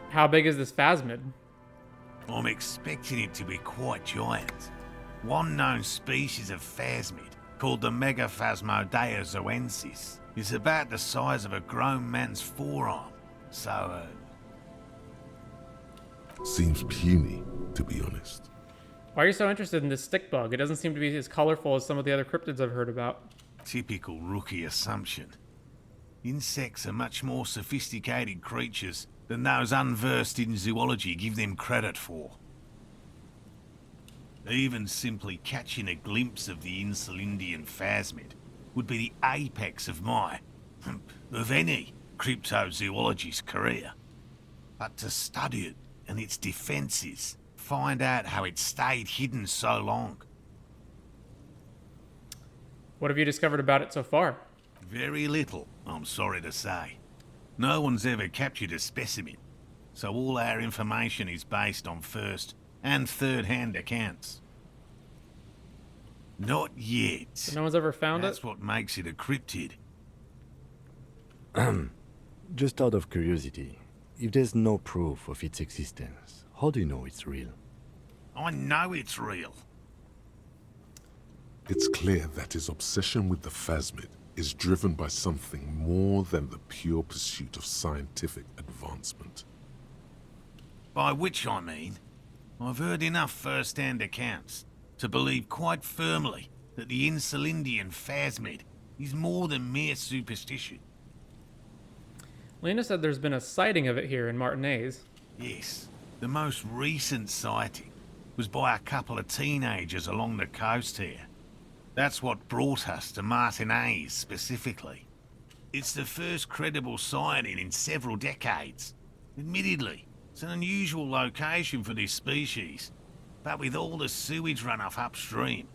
How big is this phasmid? I'm expecting it to be quite giant. One known species of phasmid, called the Megaphasmodea zoensis, is about the size of a grown man's forearm. So, Seems puny, to be honest. Why are you so interested in this stick bug? It doesn't seem to be as colorful as some of the other cryptids I've heard about. Typical rookie assumption. Insects are much more sophisticated creatures than those unversed in zoology give them credit for. Even simply catching a glimpse of the Insulindian phasmid would be the apex of of any cryptozoologist's career. But to study it and its defences, find out how it stayed hidden so long. What have you discovered about it so far? Very little, I'm sorry to say. No one's ever captured a specimen, so all our information is based on first and third-hand accounts. Not yet. So no one's ever found That's what makes it a cryptid. Just out of curiosity, if there's no proof of its existence, how do you know it's real? I know it's real. It's clear that his obsession with the phasmid is driven by something more than the pure pursuit of scientific advancement. By which I mean, I've heard enough first-hand accounts to believe quite firmly that the Insulindian phasmid is more than mere superstition. Lena said there's been a sighting of it here in Martinez. Yes, the most recent sighting was by a couple of teenagers along the coast here. That's what brought us to Martinez specifically. It's the first credible sighting in several decades. Admittedly, it's an unusual location for this species, but with all the sewage runoff upstream,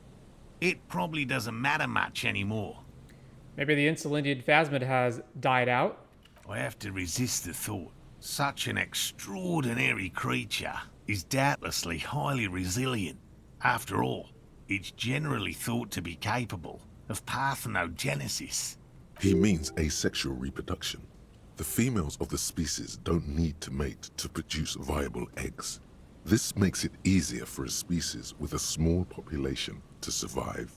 it probably doesn't matter much anymore. Maybe the Insulindian phasmid has died out? I have to resist the thought. Such an extraordinary creature is doubtlessly highly resilient. After all, it's generally thought to be capable of parthenogenesis. He means asexual reproduction. The females of the species don't need to mate to produce viable eggs. This makes it easier for a species with a small population to survive.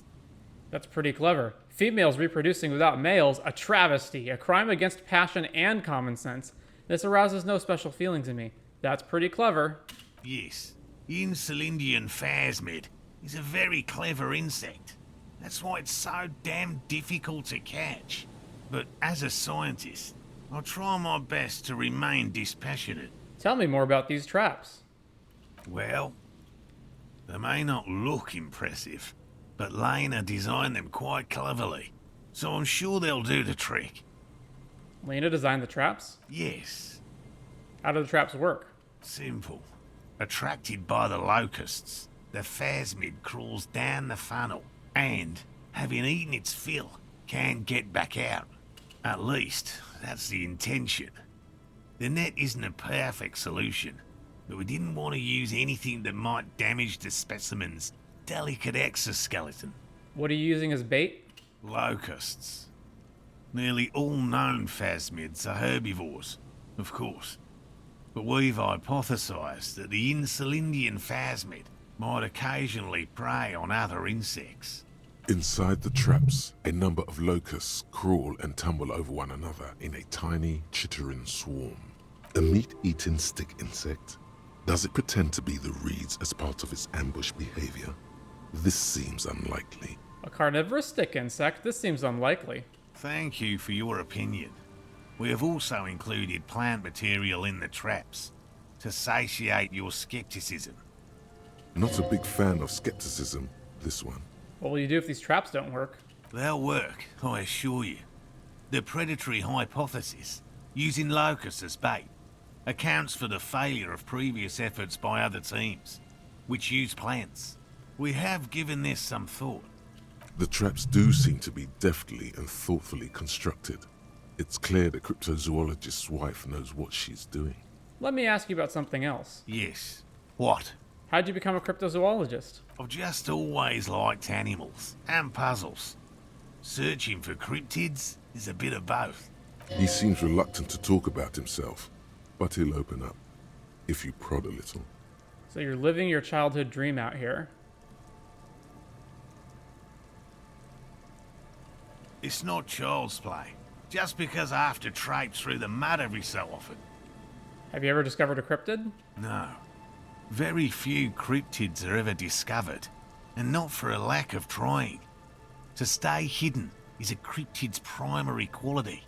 That's pretty clever. Females reproducing without males, a travesty, a crime against passion and common sense. This arouses no special feelings in me. That's pretty clever. Yes, the Insulindian phasmid is a very clever insect. That's why it's so damn difficult to catch. But as a scientist, I'll try my best to remain dispassionate. Tell me more about these traps. Well, they may not look impressive, but Lena designed them quite cleverly, so I'm sure they'll do the trick. Lena designed the traps? Yes. How do the traps work? Simple. Attracted by the locusts, the phasmid crawls down the funnel and, having eaten its fill, can get back out. At least, that's the intention. The net isn't a perfect solution, but we didn't want to use anything that might damage the specimen's delicate exoskeleton. What are you using as bait? Locusts. Nearly all known phasmids are herbivores, of course. But we've hypothesized that the Insulindian phasmid might occasionally prey on other insects. Inside the traps, a number of locusts crawl and tumble over one another in a tiny, chittering swarm. A meat-eating stick insect? Does it pretend to be the reeds as part of its ambush behavior? This seems unlikely. A carnivorous stick insect? This seems unlikely. Thank you for your opinion. We have also included plant material in the traps to satiate your skepticism. Not a big fan of skepticism, this one. What will you do if these traps don't work? They'll work, I assure you. The predatory hypothesis, using locusts as bait, accounts for the failure of previous efforts by other teams, which use plants. We have given this some thought. The traps do seem to be deftly and thoughtfully constructed. It's clear the cryptozoologist's wife knows what she's doing. Let me ask you about something else. Yes. What? How'd you become a cryptozoologist? I've just always liked animals and puzzles. Searching for cryptids is a bit of both. He seems reluctant to talk about himself, but he'll open up, if you prod a little. So you're living your childhood dream out here. It's not child's play, just because I have to traipse through the mud every so often. Have you ever discovered a cryptid? No. Very few cryptids are ever discovered, and not for a lack of trying. To stay hidden is a cryptid's primary quality.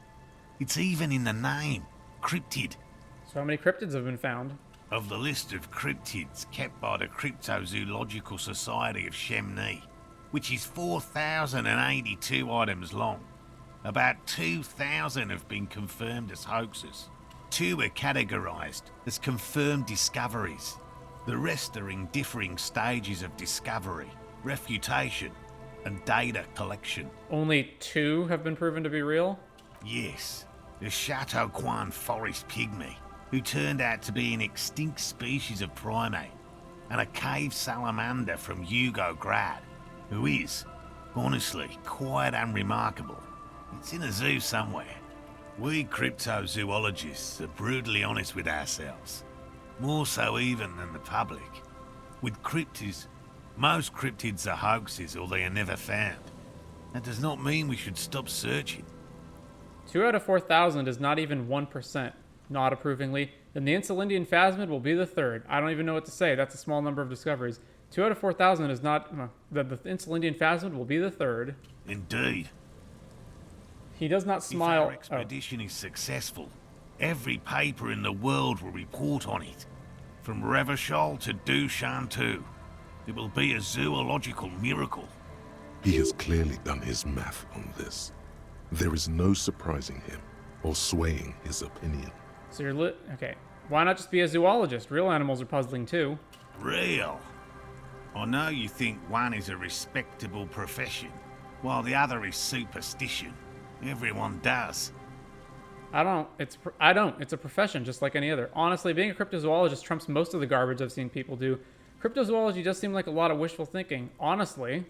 It's even in the name, cryptid. So how many cryptids have been found? Of the list of cryptids kept by the Cryptozoological Society of Chemney, which is 4,082 items long, about 2,000 have been confirmed as hoaxes. 2 are categorized as confirmed discoveries. The rest are in differing stages of discovery, refutation, and data collection. Only 2 have been proven to be real? Yes. The Chateauquan forest pygmy, who turned out to be an extinct species of primate, and a cave salamander from Yugograd, who is, honestly, quite unremarkable. It's in a zoo somewhere. We cryptozoologists are brutally honest with ourselves. More so even than the public. With cryptids, Most cryptids are hoaxes or they are never found. That does not mean we should stop searching. 2 out of 4,000 is not even 1%. Not approvingly. Then the Insulindian phasmid will be the third. I don't even know what to say. That's a small number of discoveries. 2 out of 4,000 is not... the Insulindian phasmid will be the third. Indeed. He does not smile... If our expedition is successful, every paper in the world will report on it. From Revachol to Dushantu. It will be a zoological miracle. He has clearly done his math on this. There is no surprising him or swaying his opinion. So you're okay. Why not just be a zoologist? Real animals are puzzling too. Real? I know you think one is a respectable profession, while the other is superstition. Everyone does. I don't. It's a profession just like any other. Honestly, being a cryptozoologist trumps most of the garbage I've seen people do. Cryptozoology does seem like a lot of wishful thinking, honestly.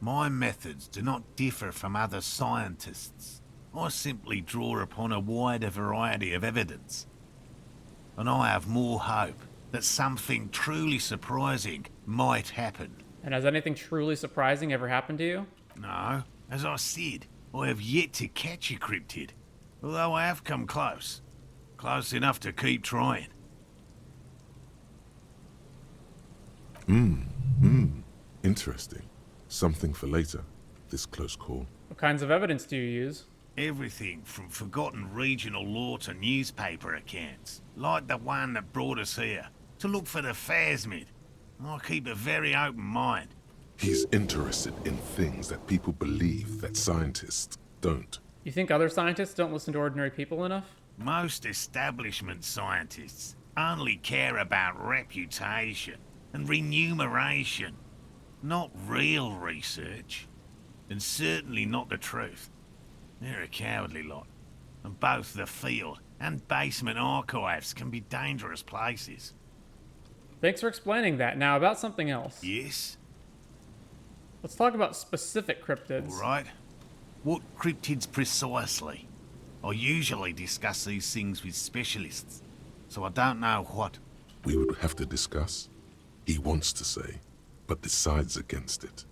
My methods do not differ from other scientists. I simply draw upon a wider variety of evidence. And I have more hope that something truly surprising might happen. And has anything truly surprising ever happened to you? No. As I said, I have yet to catch a cryptid. Although I have come close. Close enough to keep trying. Interesting. Something for later, this close call. What kinds of evidence do you use? Everything from forgotten regional lore to newspaper accounts, like the one that brought us here, to look for the phasmid. I keep a very open mind. He's interested in things that people believe that scientists don't. You think other scientists don't listen to ordinary people enough? Most establishment scientists only care about reputation and remuneration, not real research, and certainly not the truth. They're a cowardly lot, and both the field and basement archives can be dangerous places. Thanks for explaining that. Now, about something else. Yes? Let's talk about specific cryptids. All right. What cryptids precisely? I usually discuss these things with specialists, so I don't know what. We would have to discuss. He wants to say, but decides against it.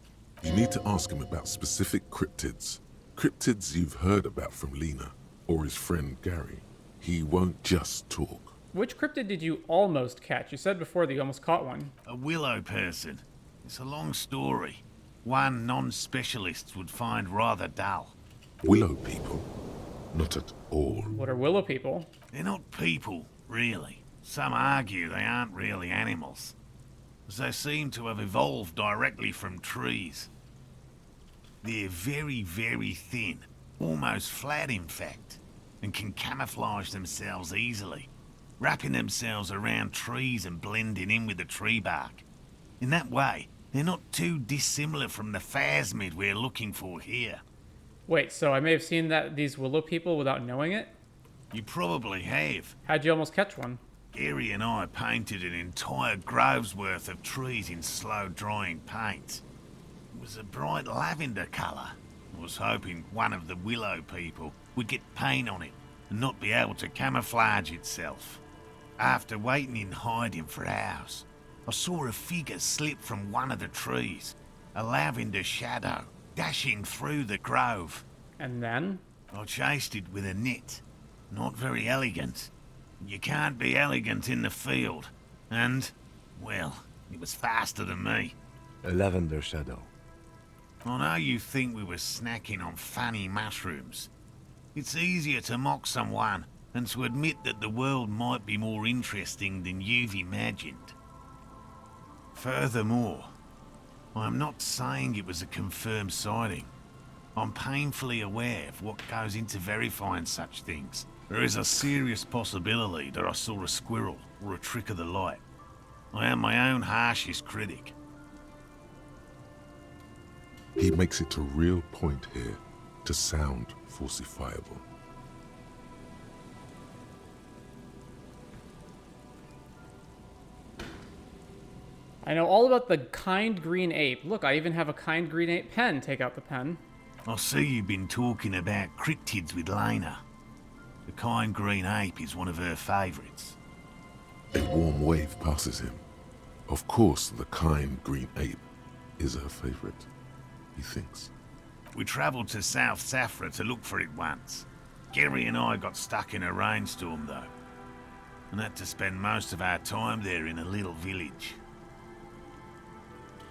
You need to ask him about specific cryptids. Cryptids you've heard about from Lena or his friend Gary. He won't just talk. Which cryptid did you almost catch? You said before that you almost caught one. A willow person. It's a long story. One non-specialists would find rather dull. Willow people? Not at all. What are willow people? They're not people, really. Some argue they aren't really animals, as they seem to have evolved directly from trees. They're very, very thin, almost flat in fact, and can camouflage themselves easily, wrapping themselves around trees and blending in with the tree bark. In that way, they're not too dissimilar from the phasmid we're looking for here. Wait, so I may have seen these willow people without knowing it? You probably have. How'd you almost catch one? Gary and I painted an entire grove's worth of trees in slow-drying paint. It was a bright lavender colour. I was hoping one of the willow people would get paint on it and not be able to camouflage itself. After waiting in hiding for hours, I saw a figure slip from one of the trees, a lavender shadow, dashing through the grove. And then? I chased it with a net. Not very elegant. You can't be elegant in the field. And, well, it was faster than me. A lavender shadow. I know you think we were snacking on funny mushrooms. It's easier to mock someone than to admit that the world might be more interesting than you've imagined. Furthermore, I'm not saying it was a confirmed sighting. I'm painfully aware of what goes into verifying such things. There is a serious possibility that I saw a squirrel or a trick of the light. I am my own harshest critic. He makes it a real point here to sound falsifiable. I know all about the kind green ape. Look, I even have a kind green ape pen. Take out the pen. I see you've been talking about cryptids with Lena. The kind green ape is one of her favourites. A warm wave passes him. Of course, the kind green ape is her favorite, he thinks. We travelled to South Safra to look for it once. Gary and I got stuck in a rainstorm, though, and had to spend most of our time there in a little village.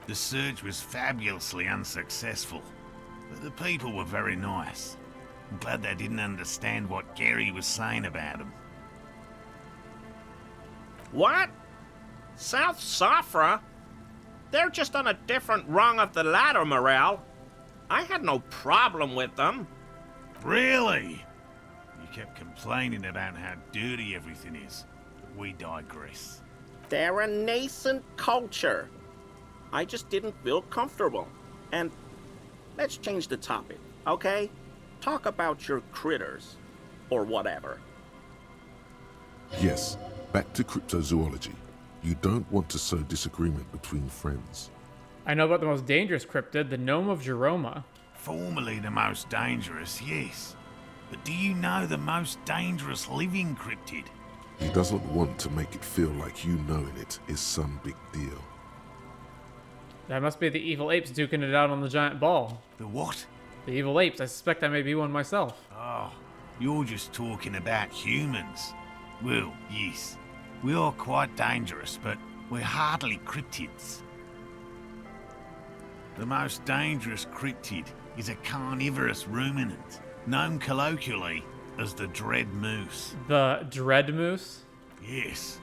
The search was fabulously unsuccessful, but the people were very nice. I'm glad they didn't understand what Gary was saying about them. What? South Safra? They're just on a different rung of the ladder, Morell. I had no problem with them. Really? You kept complaining about how dirty everything is, but we digress. They're a nascent culture. I just didn't feel comfortable. And let's change the topic, okay? Talk about your critters, or whatever. Yes, back to cryptozoology. You don't want to sow disagreement between friends. I know about the most dangerous cryptid, the Gnome of Jeroma. Formerly the most dangerous, yes. But do you know the most dangerous living cryptid? He doesn't want to make it feel like you knowing it is some big deal. That must be the evil apes duking it out on the giant ball. The what? The evil apes. I suspect I may be one myself. Oh, you're just talking about humans. Well, yes. We are quite dangerous, but we're hardly cryptids. The most dangerous cryptid is a carnivorous ruminant, known colloquially as the dread moose. The dread moose? Yes.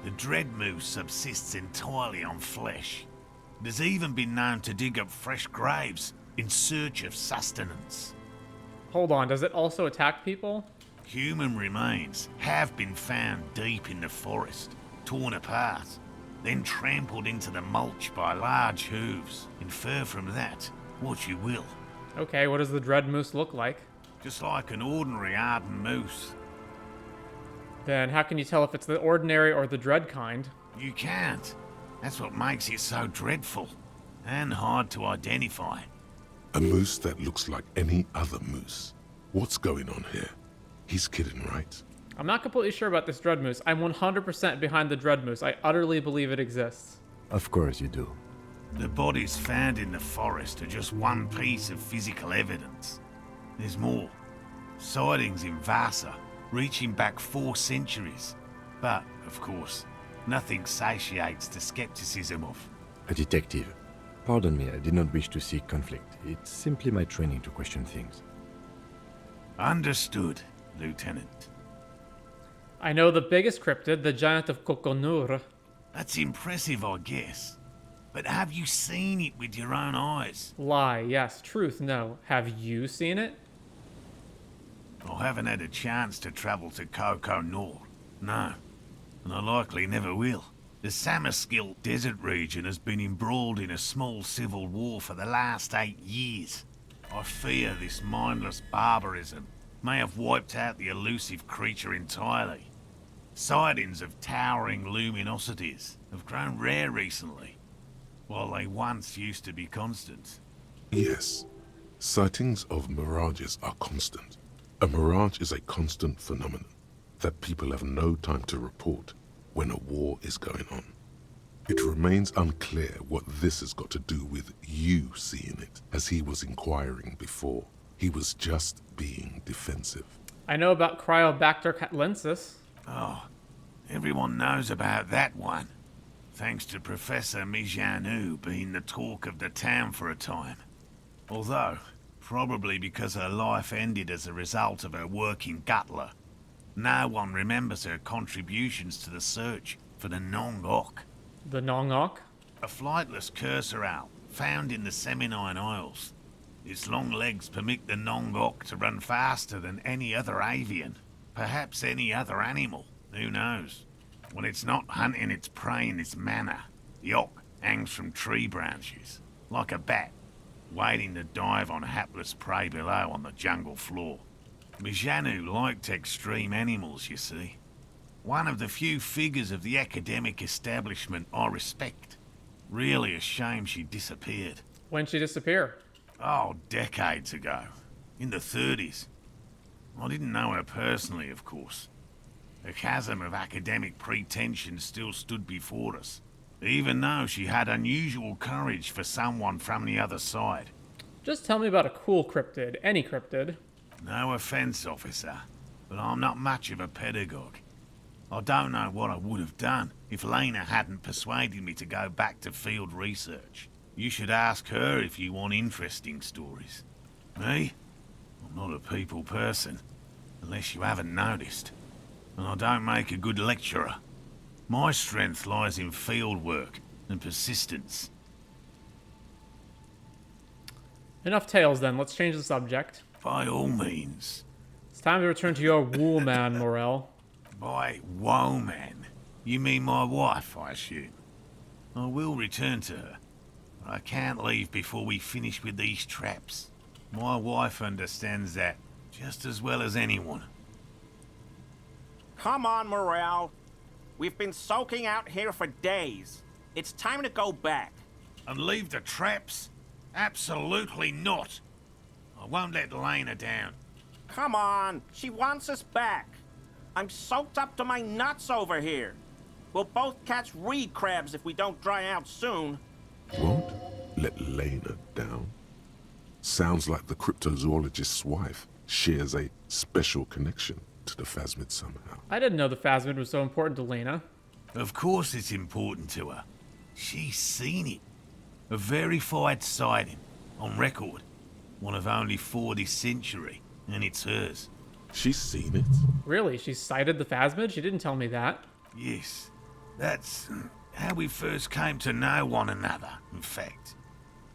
The dread moose subsists entirely on flesh. It has even been known to dig up fresh graves in search of sustenance. Hold on, does it also attack people? Human remains have been found deep in the forest, torn apart, then trampled into the mulch by large hooves. Infer from that what you will. Okay, what does the dread moose look like? Just like an ordinary ardent moose. Then how can you tell if it's the ordinary or the dread kind? You can't. That's what makes it so dreadful and hard to identify. A moose that looks like any other moose. What's going on here? He's kidding, right? I'm not completely sure about this dread moose. I'm 100% behind the dread moose. I utterly believe it exists. Of course you do. The bodies found in the forest are just one piece of physical evidence. There's more. Sightings in Vasa, reaching back 4 centuries. But, of course, nothing satiates the skepticism of... A detective. Pardon me, I did not wish to seek conflict. It's simply my training to question things. Understood, Lieutenant. I know the biggest cryptid, the giant of Coconur. That's impressive, I guess. But have you seen it with your own eyes? Lie, yes. Truth, no. Have you seen it? I haven't had a chance to travel to Coco Nord. No. And I likely never will. The Samaskil desert region has been embroiled in a small civil war for the last 8 years. I fear this mindless barbarism may have wiped out the elusive creature entirely. Sightings of towering luminosities have grown rare recently, while they once used to be constant. Yes. Sightings of mirages are constant. A mirage is a constant phenomenon that people have no time to report when a war is going on. It remains unclear what this has got to do with you seeing it, as he was inquiring before. He was just being defensive. I know about Cryobacter catlensis. Oh, everyone knows about that one. Thanks to Professor Mijanu being the talk of the town for a time. Although, probably because her life ended as a result of her work in Gutler. No one remembers her contributions to the search for the Nong-Ok. The Nong-Ok? A flightless cursor owl found in the Seminine Isles. Its long legs permit the Nong-Ok to run faster than any other avian. Perhaps any other animal. Who knows? When it's not hunting its prey in this manner, the Ok hangs from tree branches, like a bat, waiting to dive on hapless prey below on the jungle floor. Mijanu liked extreme animals, you see. One of the few figures of the academic establishment I respect. Really a shame she disappeared. When'd she disappear? Oh, decades ago. In the 30s. I didn't know her personally, of course. The chasm of academic pretension still stood before us. even though she had unusual courage for someone from the other side. Just tell me about a cool cryptid, any cryptid. No offense, officer, but I'm not much of a pedagogue. I don't know what I would have done if Lena hadn't persuaded me to go back to field research. You should ask her if you want interesting stories. Me? I'm not a people person, unless you haven't noticed. And I don't make a good lecturer. My strength lies in field work and persistence. Enough tales then, let's change the subject. By all means. It's time to return to your woman, Morell. By woman, you mean my wife, I assume? I will return to her, but I can't leave before we finish with these traps. My wife understands that just as well as anyone. Come on, Morell. We've been soaking out here for days. It's time to go back. And leave the traps? Absolutely not. I won't let Lena down. Come on, she wants us back. I'm soaked up to my nuts over here. We'll both catch reed crabs if we don't dry out soon. Won't let Lena down? Sounds like the cryptozoologist's wife shares a special connection to the Phasmid somehow. I didn't know the Phasmid was so important to Lena. Of course it's important to her. She's seen it. A verified sighting, on record. One of only 4 this century, and it's hers. She's seen it? Really? She sighted the Phasmid? She didn't tell me that. Yes. That's how we first came to know one another, in fact.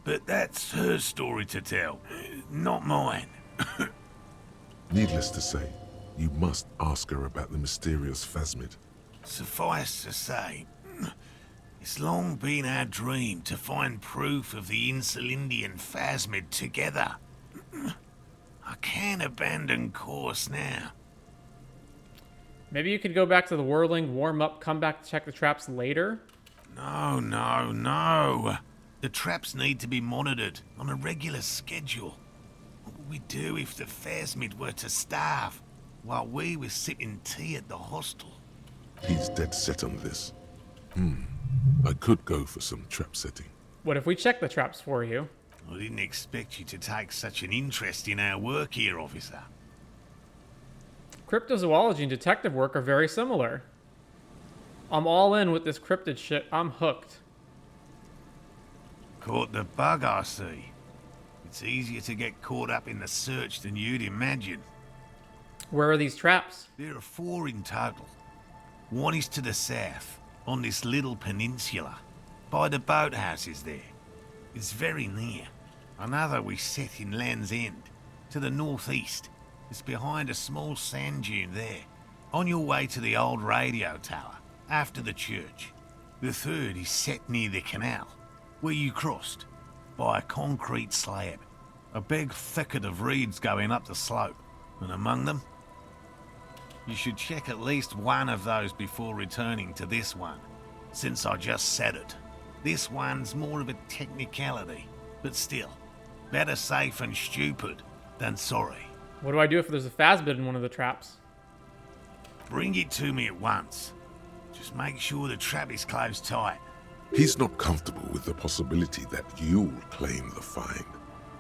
But that's her story to tell, not mine. Needless to say, you must ask her about the mysterious Phasmid. Suffice to say, it's long been our dream to find proof of the Insulindian Phasmid together. I can't abandon course now. Maybe you could go back to the whirling, warm up, come back to check the traps later? No. The traps need to be monitored on a regular schedule. What would we do if the Phasmid were to starve while we were sipping tea at the hostel? He's dead set on this. I could go for some trap setting. What if we check the traps for you? I didn't expect you to take such an interest in our work here, officer. Cryptozoology and detective work are very similar. I'm all in with this cryptid shit. I'm hooked. Caught the bug, I see. It's easier to get caught up in the search than you'd imagine. Where are these traps? There are 4 in total. One is to the south, on this little peninsula, by the boathouses there. It's very near. Another we set in Land's End, to the northeast. It's behind a small sand dune there, on your way to the old radio tower, after the church. The third is set near the canal, where you crossed, by a concrete slab. A big thicket of reeds going up the slope, and among them, you should check at least one of those before returning to this one, since I just said it. This one's more of a technicality, but still, better safe and stupid than sorry. What do I do if there's a Phasmid in one of the traps? Bring it to me at once. Just make sure the trap is closed tight. He's not comfortable with the possibility that you'll claim the find,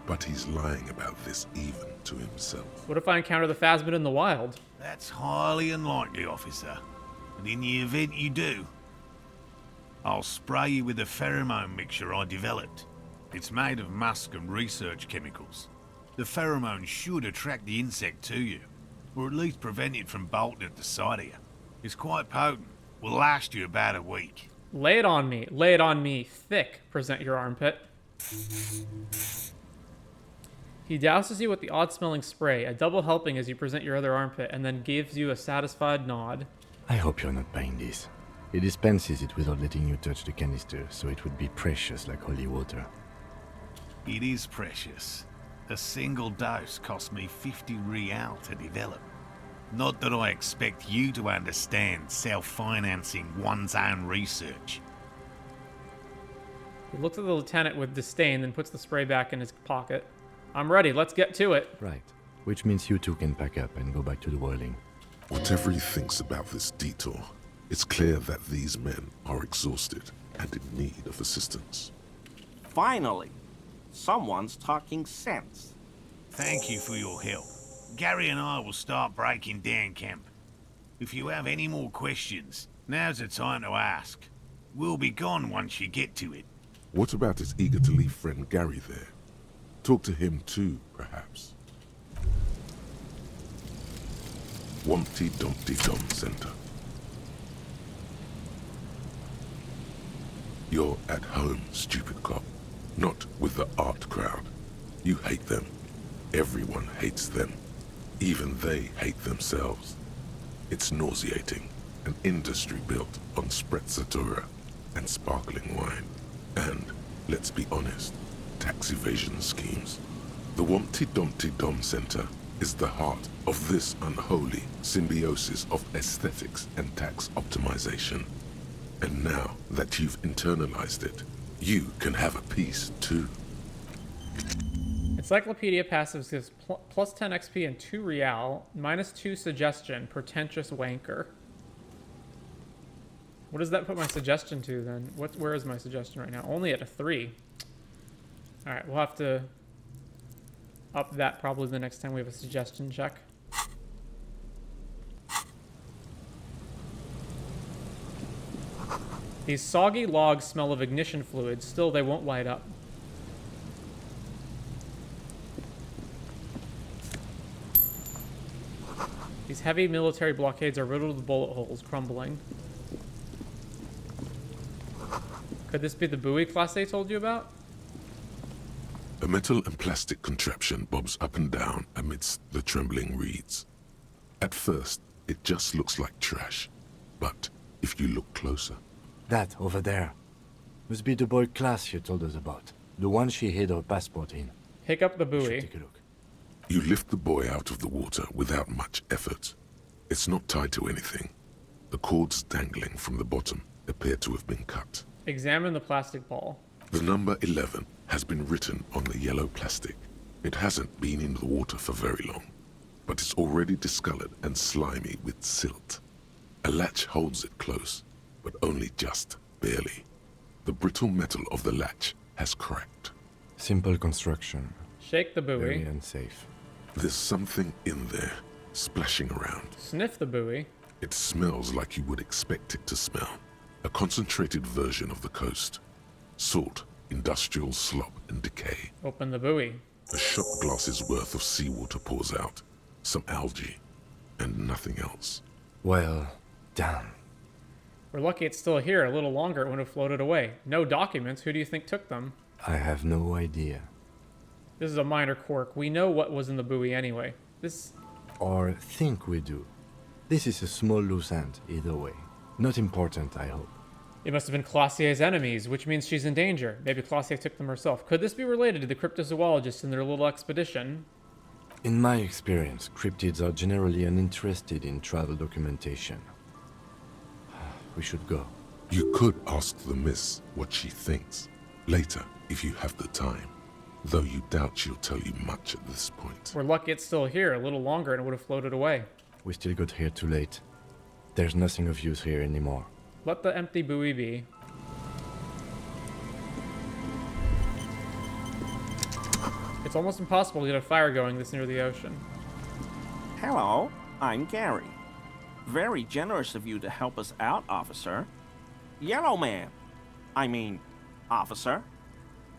but he's lying about this even to himself. What if I encounter the Phasmid in the wild? That's highly unlikely, officer. And in the event you do, I'll spray you with a pheromone mixture I developed. It's made of musk and research chemicals. The pheromone should attract the insect to you, or at least prevent it from bolting at the sight of you. It's quite potent. Will last you about a week. Lay it on me. Lay it on me. Thick. Present your armpit. He douses you with the odd-smelling spray, a double helping as you present your other armpit, and then gives you a satisfied nod. I hope you're not buying this. He dispenses it without letting you touch the canister, so it would be precious like holy water. It is precious. A single dose cost me 50 real to develop. Not that I expect you to understand self-financing one's own research. He looks at the lieutenant with disdain, then puts the spray back in his pocket. I'm ready. Let's get to it. Right. Which means you two can pack up and go back to the whirling. Whatever he thinks about this detour, it's clear that these men are exhausted and in need of assistance. Finally, someone's talking sense. Thank you for your help. Gary and I will start breaking down camp. If you have any more questions, now's the time to ask. We'll be gone once you get to it. What about his eager-to-leave friend Gary there? Talk to him too, perhaps. Wumpty Dumpty Dum Center. You're at home, stupid cop. Not with the art crowd. You hate them. Everyone hates them. Even they hate themselves. It's nauseating. An industry built on sprezzatura and sparkling wine. And, let's be honest, tax evasion schemes. The Wumpty Dumpty Dum Center is the heart of this unholy symbiosis of aesthetics and tax optimization. And now that you've internalized it, you can have a piece too. Encyclopedia passives gives plus 10 XP and 2 real, minus 2 suggestion, pretentious wanker. What does that put my suggestion to then? Where is my suggestion right now? Only at a 3. Alright, we'll have to up that probably the next time we have a suggestion check. These soggy logs smell of ignition fluid, still they won't light up. These heavy military blockades are riddled with bullet holes, crumbling. Could this be the buoy Klaasje told you about? A metal and plastic contraption bobs up and down amidst the trembling reeds. At first, it just looks like trash, but if you look closer... That, over there, must be the boy Klaasje told us about. The one she hid her passport in. Pick up the buoy. Take a look. You lift the buoy out of the water without much effort. It's not tied to anything. The cords dangling from the bottom appear to have been cut. Examine the plastic ball. The number 11 has been written on the yellow plastic. It hasn't been in the water for very long, but it's already discolored and slimy with silt. A latch holds it close, but only just barely. The brittle metal of the latch has cracked. Simple construction. Shake the buoy. Very unsafe. There's something in there, splashing around. Sniff the buoy. It smells like you would expect it to smell. A concentrated version of the coast. Salt, industrial slop and decay. Open the buoy. A shot glass's worth of seawater pours out. Some algae. And nothing else. Well done. We're lucky it's still here. A little longer it would have floated away. No documents. Who do you think took them? I have no idea. This is a minor quirk. We know what was in the buoy anyway. Or think we do. This is a small loose end, either way. Not important, I hope. It must have been Klaasje's enemies, which means she's in danger. Maybe Klaasje took them herself. Could this be related to the cryptozoologists and their little expedition? In my experience, cryptids are generally uninterested in travel documentation. We should go. You could ask the miss what she thinks. Later, if you have the time. Though you doubt she'll tell you much at this point. We're lucky it's still here. A little longer and it would have floated away. We still got here too late. There's nothing of use here anymore. Let the empty buoy be. It's almost impossible to get a fire going this near the ocean. Hello, I'm Gary. Very generous of you to help us out, officer. Yellow man. I mean, officer.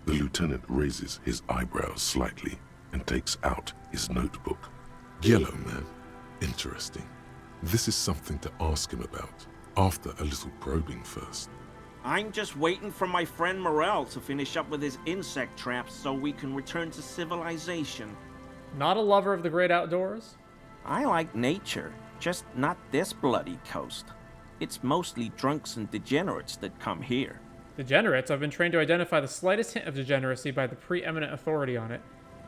The lieutenant raises his eyebrows slightly and takes out his notebook. Yellow man. Interesting. This is something to ask him about, after a little probing first. I'm just waiting for my friend Morell to finish up with his insect traps so we can return to civilization. Not a lover of the great outdoors? I like nature, just not this bloody coast. It's mostly drunks and degenerates that come here. Degenerates? I've been trained to identify the slightest hint of degeneracy by the preeminent authority on it.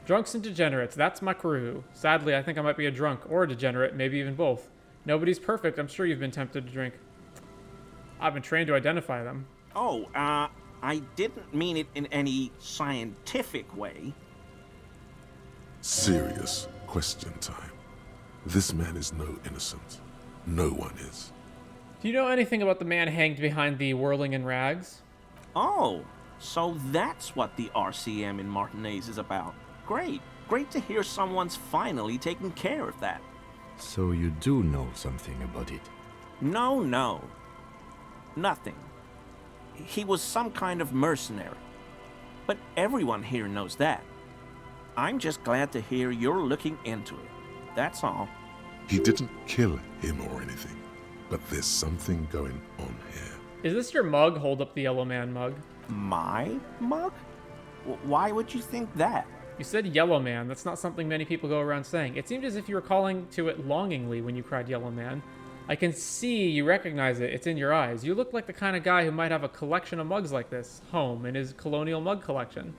Drunks and degenerates, that's my crew. Sadly, I think I might be a drunk, or a degenerate, maybe even both. Nobody's perfect, I'm sure you've been tempted to drink. I've been trained to identify them. Oh, I didn't mean it in any scientific way. Serious question time. This man is no innocent. No one is. Do you know anything about the man hanged behind the whirling in rags? Oh, so that's what the RCM in Martinez is about. Great. Great to hear someone's finally taking care of that. So you do know something about it? No. Nothing. He was some kind of mercenary. But everyone here knows that. I'm just glad to hear you're looking into it. That's all. He didn't kill him or anything, but there's something going on here. Is this your mug? Hold up the Yellow Man mug. My mug? Why would you think that? You said Yellow Man. That's not something many people go around saying. It seemed as if you were calling to it longingly when you cried Yellow Man. I can see you recognize it. It's in your eyes. You look like the kind of guy who might have a collection of mugs like this home in his colonial mug collection. You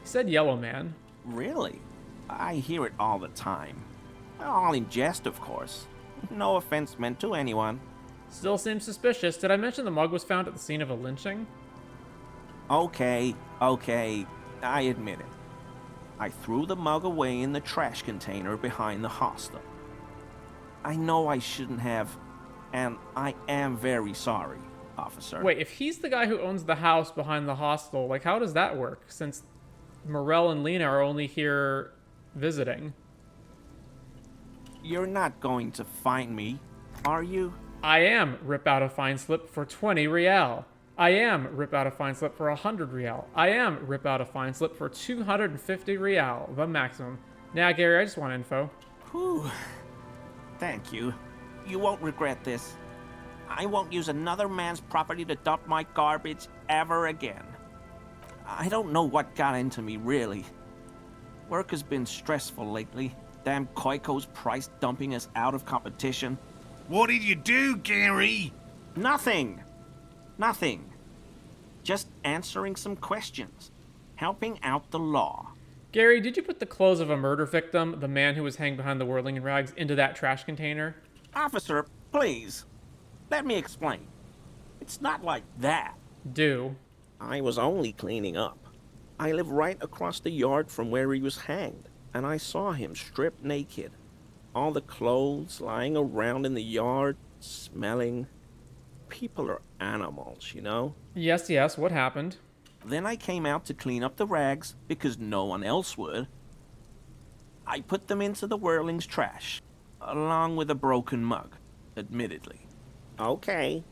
said Yellow Man. Really? I hear it all the time. All in jest, of course. No offense meant to anyone. Still seems suspicious. Did I mention the mug was found at the scene of a lynching? Okay, I admit it. I threw the mug away in the trash container behind the hostel. I know I shouldn't have, and I am very sorry, officer. Wait, if he's the guy who owns the house behind the hostel, like, how does that work? Since Morell and Lilienne are only here visiting. You're not going to find me, are you? I am rip out a fine slip for 20 real. I am rip out a fine slip for 100 real. I am rip out a fine slip for 250 real, the maximum. Now, Gary, I just want info. Whew. Thank you. You won't regret this. I won't use another man's property to dump my garbage ever again. I don't know what got into me, really. Work has been stressful lately. Damn Koiko's price dumping us out of competition. What did you do, Gary? Nothing. Just answering some questions. Helping out the law. Gary, did you put the clothes of a murder victim, the man who was hanged behind the whirling in rags, into that trash container? Officer, please. Let me explain. It's not like that. Do. I was only cleaning up. I live right across the yard from where he was hanged, and I saw him stripped naked. All the clothes lying around in the yard, smelling. People are animals, you know? Yes, what happened? Then I came out to clean up the rags, because no one else would. I put them into the whirling's trash, along with a broken mug, admittedly. Okay.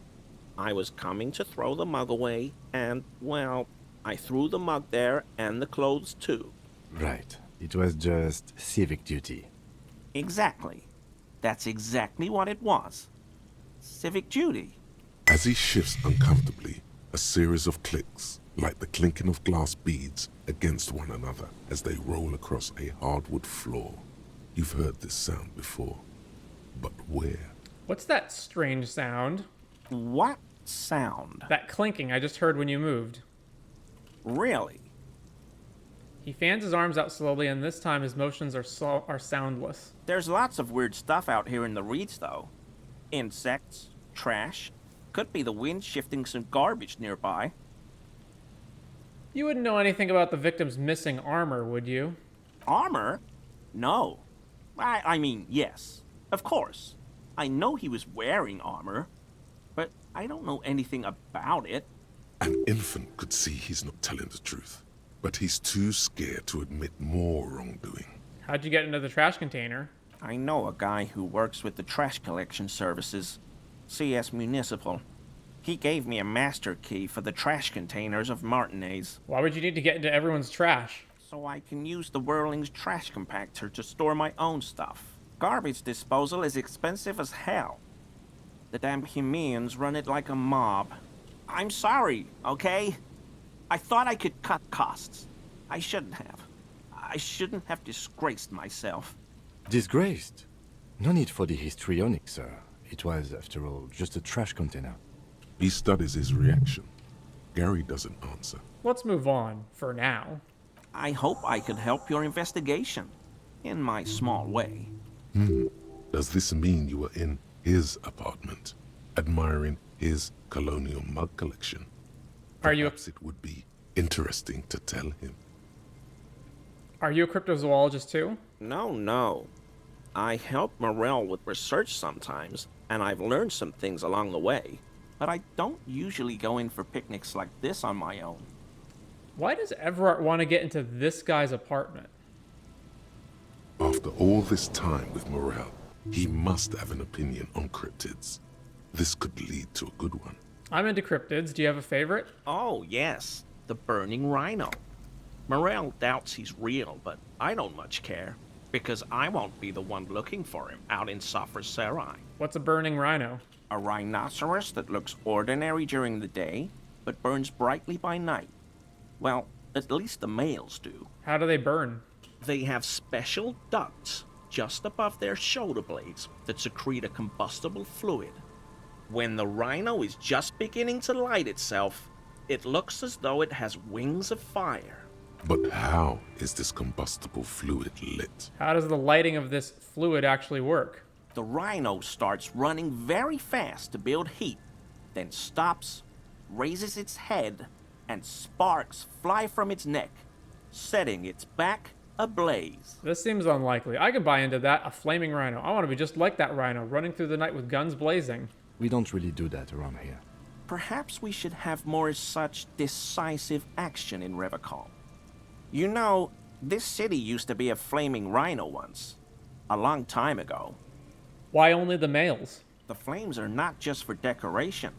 I was coming to throw the mug away, and, well, I threw the mug there and the clothes too. Right. It was just civic duty. Exactly. That's exactly what it was. Civic duty. As he shifts uncomfortably, a series of clicks, like the clinking of glass beads against one another as they roll across a hardwood floor. You've heard this sound before, but where? What's that strange sound? What sound? That clinking I just heard when you moved. Really? He fans his arms out slowly, and this time his motions are soundless. There's lots of weird stuff out here in the reeds, though. Insects, trash. Could be the wind shifting some garbage nearby. You wouldn't know anything about the victim's missing armor, would you? Armor? No. I mean, yes. Of course. I know he was wearing armor, but I don't know anything about it. An infant could see he's not telling the truth, but he's too scared to admit more wrongdoing. How'd you get into the trash container? I know a guy who works with the trash collection services. CS Municipal. He gave me a master key for the trash containers of Martinez. Why would you need to get into everyone's trash? So I can use the Whirling's trash compactor to store my own stuff. Garbage disposal is expensive as hell. The damn Hemians run it like a mob. I'm sorry, okay? I thought I could cut costs. I shouldn't have. I shouldn't have disgraced myself. Disgraced? No need for the histrionic, sir. It was, after all, just a trash container. He studies his reaction. Gary doesn't answer. Let's move on, for now. I hope I could help your investigation, in my small way. Does this mean you were in his apartment, admiring his colonial mug collection? Perhaps it would be interesting to tell him. Are you a cryptozoologist too? No. I help Morell with research sometimes, and I've learned some things along the way. but I don't usually go in for picnics like this on my own. Why does Everard want to get into this guy's apartment? After all this time with Morell, he must have an opinion on cryptids. This could lead to a good one. I'm into cryptids. Do you have a favorite? Oh, yes. The burning rhino. Morell doubts he's real, but I don't much care, because I won't be the one looking for him out in Safra Serai. What's a burning rhino? A rhinoceros that looks ordinary during the day, but burns brightly by night. Well, at least the males do. How do they burn? They have special ducts just above their shoulder blades that secrete a combustible fluid. When the rhino is just beginning to light itself, it looks as though it has wings of fire. But how is this combustible fluid lit? How does the lighting of this fluid actually work? The rhino starts running very fast to build heat, then stops, raises its head, and sparks fly from its neck, setting its back ablaze. This seems unlikely. I could buy into that. A flaming rhino. I want to be just like that rhino, running through the night with guns blazing. We don't really do that around here. Perhaps we should have more such decisive action in Revacol. You know, this city used to be a flaming rhino once. A long time ago. Why only the males? The flames are not just for decoration.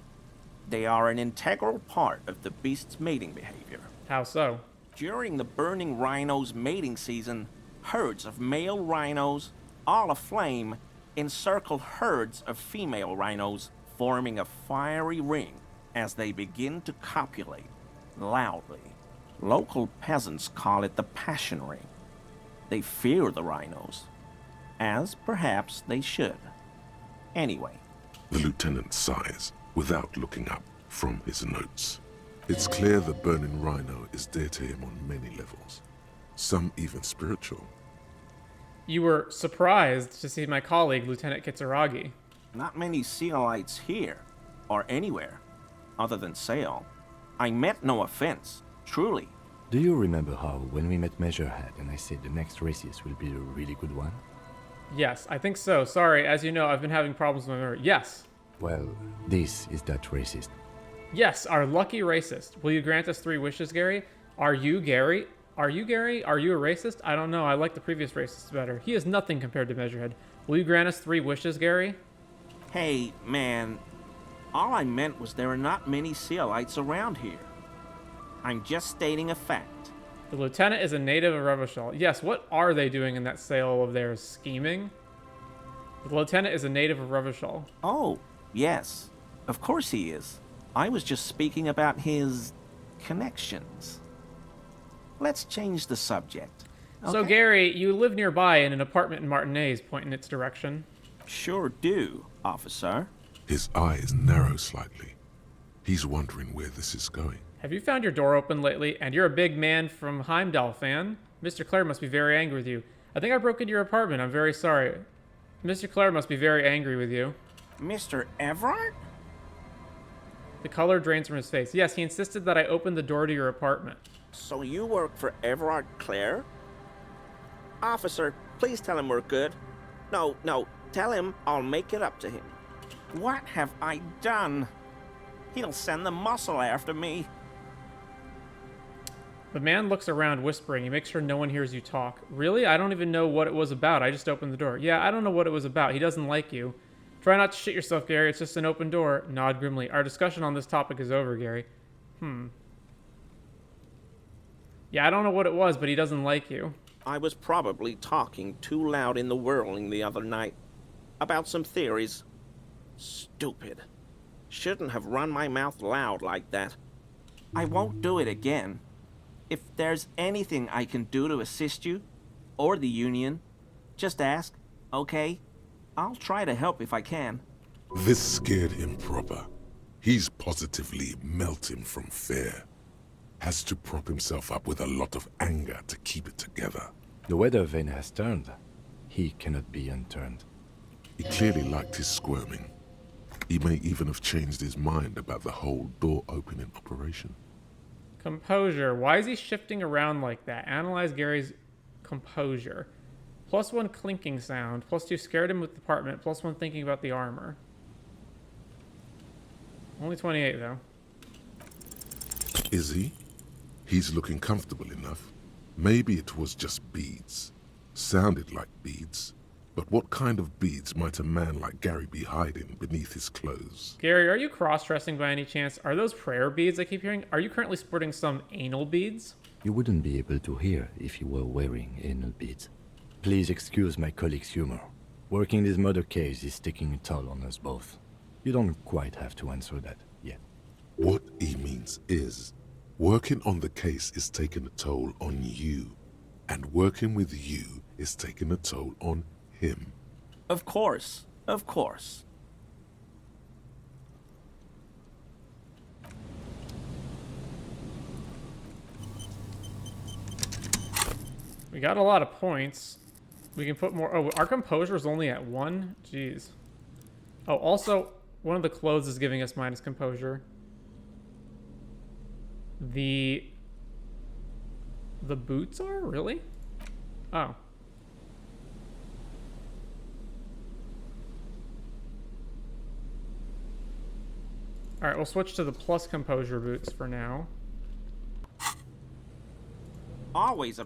They are an integral part of the beast's mating behavior. How so? During the burning rhino's mating season, herds of male rhinos, all aflame, encircle herds of female rhinos, forming a fiery ring as they begin to copulate loudly. Local peasants call it the passion ring. They fear the rhinos, as perhaps they should. Anyway. The lieutenant sighs, without looking up from his notes. It's clear the burning rhino is dear to him on many levels, some even spiritual. You were surprised to see my colleague, Lieutenant Kitsuragi. Not many Sealites here, or anywhere, other than Sail. I meant no offense, truly. Do you remember how, when we met Measurehead and I said the next races will be a really good one? Yes, I think so. Sorry, as you know, I've been having problems with my memory. Yes. Well, this is that racist. Yes, our lucky racist. Will you grant us 3 wishes, Gary? Are you Gary? Are you Gary? Are you a racist? I don't know. I like the previous racist better. He is nothing compared to Measurehead. Will you grant us 3 wishes, Gary? Hey, man. All I meant was there are not many Sealites around here. I'm just stating a fact. The lieutenant is a native of Revachol. Yes, what are they doing in that sail of theirs? Scheming? The lieutenant is a native of Revachol. Oh, yes. Of course he is. I was just speaking about his connections. Let's change the subject. Okay? So, Gary, you live nearby in an apartment in Martinez, pointing its direction. Sure do, officer. His eyes narrow slightly. He's wondering where this is going. Have you found your door open lately? And you're a big man from Heimdall fan. Mr. Clare must be very angry with you. I think I broke into your apartment. I'm very sorry. Mr. Clare must be very angry with you. Mr. Everard? The color drains from his face. Yes, he insisted that I open the door to your apartment. So you work for Everard Clare? Officer, please tell him we're good. No, tell him I'll make it up to him. What have I done? He'll send the muscle after me. The man looks around, whispering. He makes sure no one hears you talk. Really? I don't even know what it was about. I just opened the door. Yeah, I don't know what it was about. He doesn't like you. Try not to shit yourself, Gary. It's just an open door. Nod grimly. Our discussion on this topic is over, Gary. Yeah, I don't know what it was, but he doesn't like you. I was probably talking too loud in the whirling the other night. About some theories. Stupid. Shouldn't have run my mouth loud like that. I won't do it again. If there's anything I can do to assist you, or the Union, just ask, okay? I'll try to help if I can. This scared him proper. He's positively melting from fear. Has to prop himself up with a lot of anger to keep it together. The weather vane has turned. He cannot be unturned. He clearly liked his squirming. He may even have changed his mind about the whole door-opening operation. Composure. Why is he shifting around like that? Analyze Gary's composure. +1 clinking sound. +2 scared him with the apartment. +1 thinking about the armor. Only 28, though. Is he? He's looking comfortable enough. Maybe it was just beads. Sounded like beads. But what kind of beads might a man like Gary be hiding beneath his clothes? Gary, are you cross-dressing by any chance? Are those prayer beads I keep hearing? Are you currently sporting some anal beads? You wouldn't be able to hear if you were wearing anal beads. Please excuse my colleague's humor. Working this murder case is taking a toll on us both. You don't quite have to answer that yet. What he means is, working on the case is taking a toll on you, and working with you is taking a toll on him. Of course, of course. We got a lot of points. We can put more. Oh, our composure is only at 1? Jeez. Oh, also, one of the clothes is giving us minus composure. The boots are? Really? Oh. Alright, we'll switch to the plus composure boots for now. Always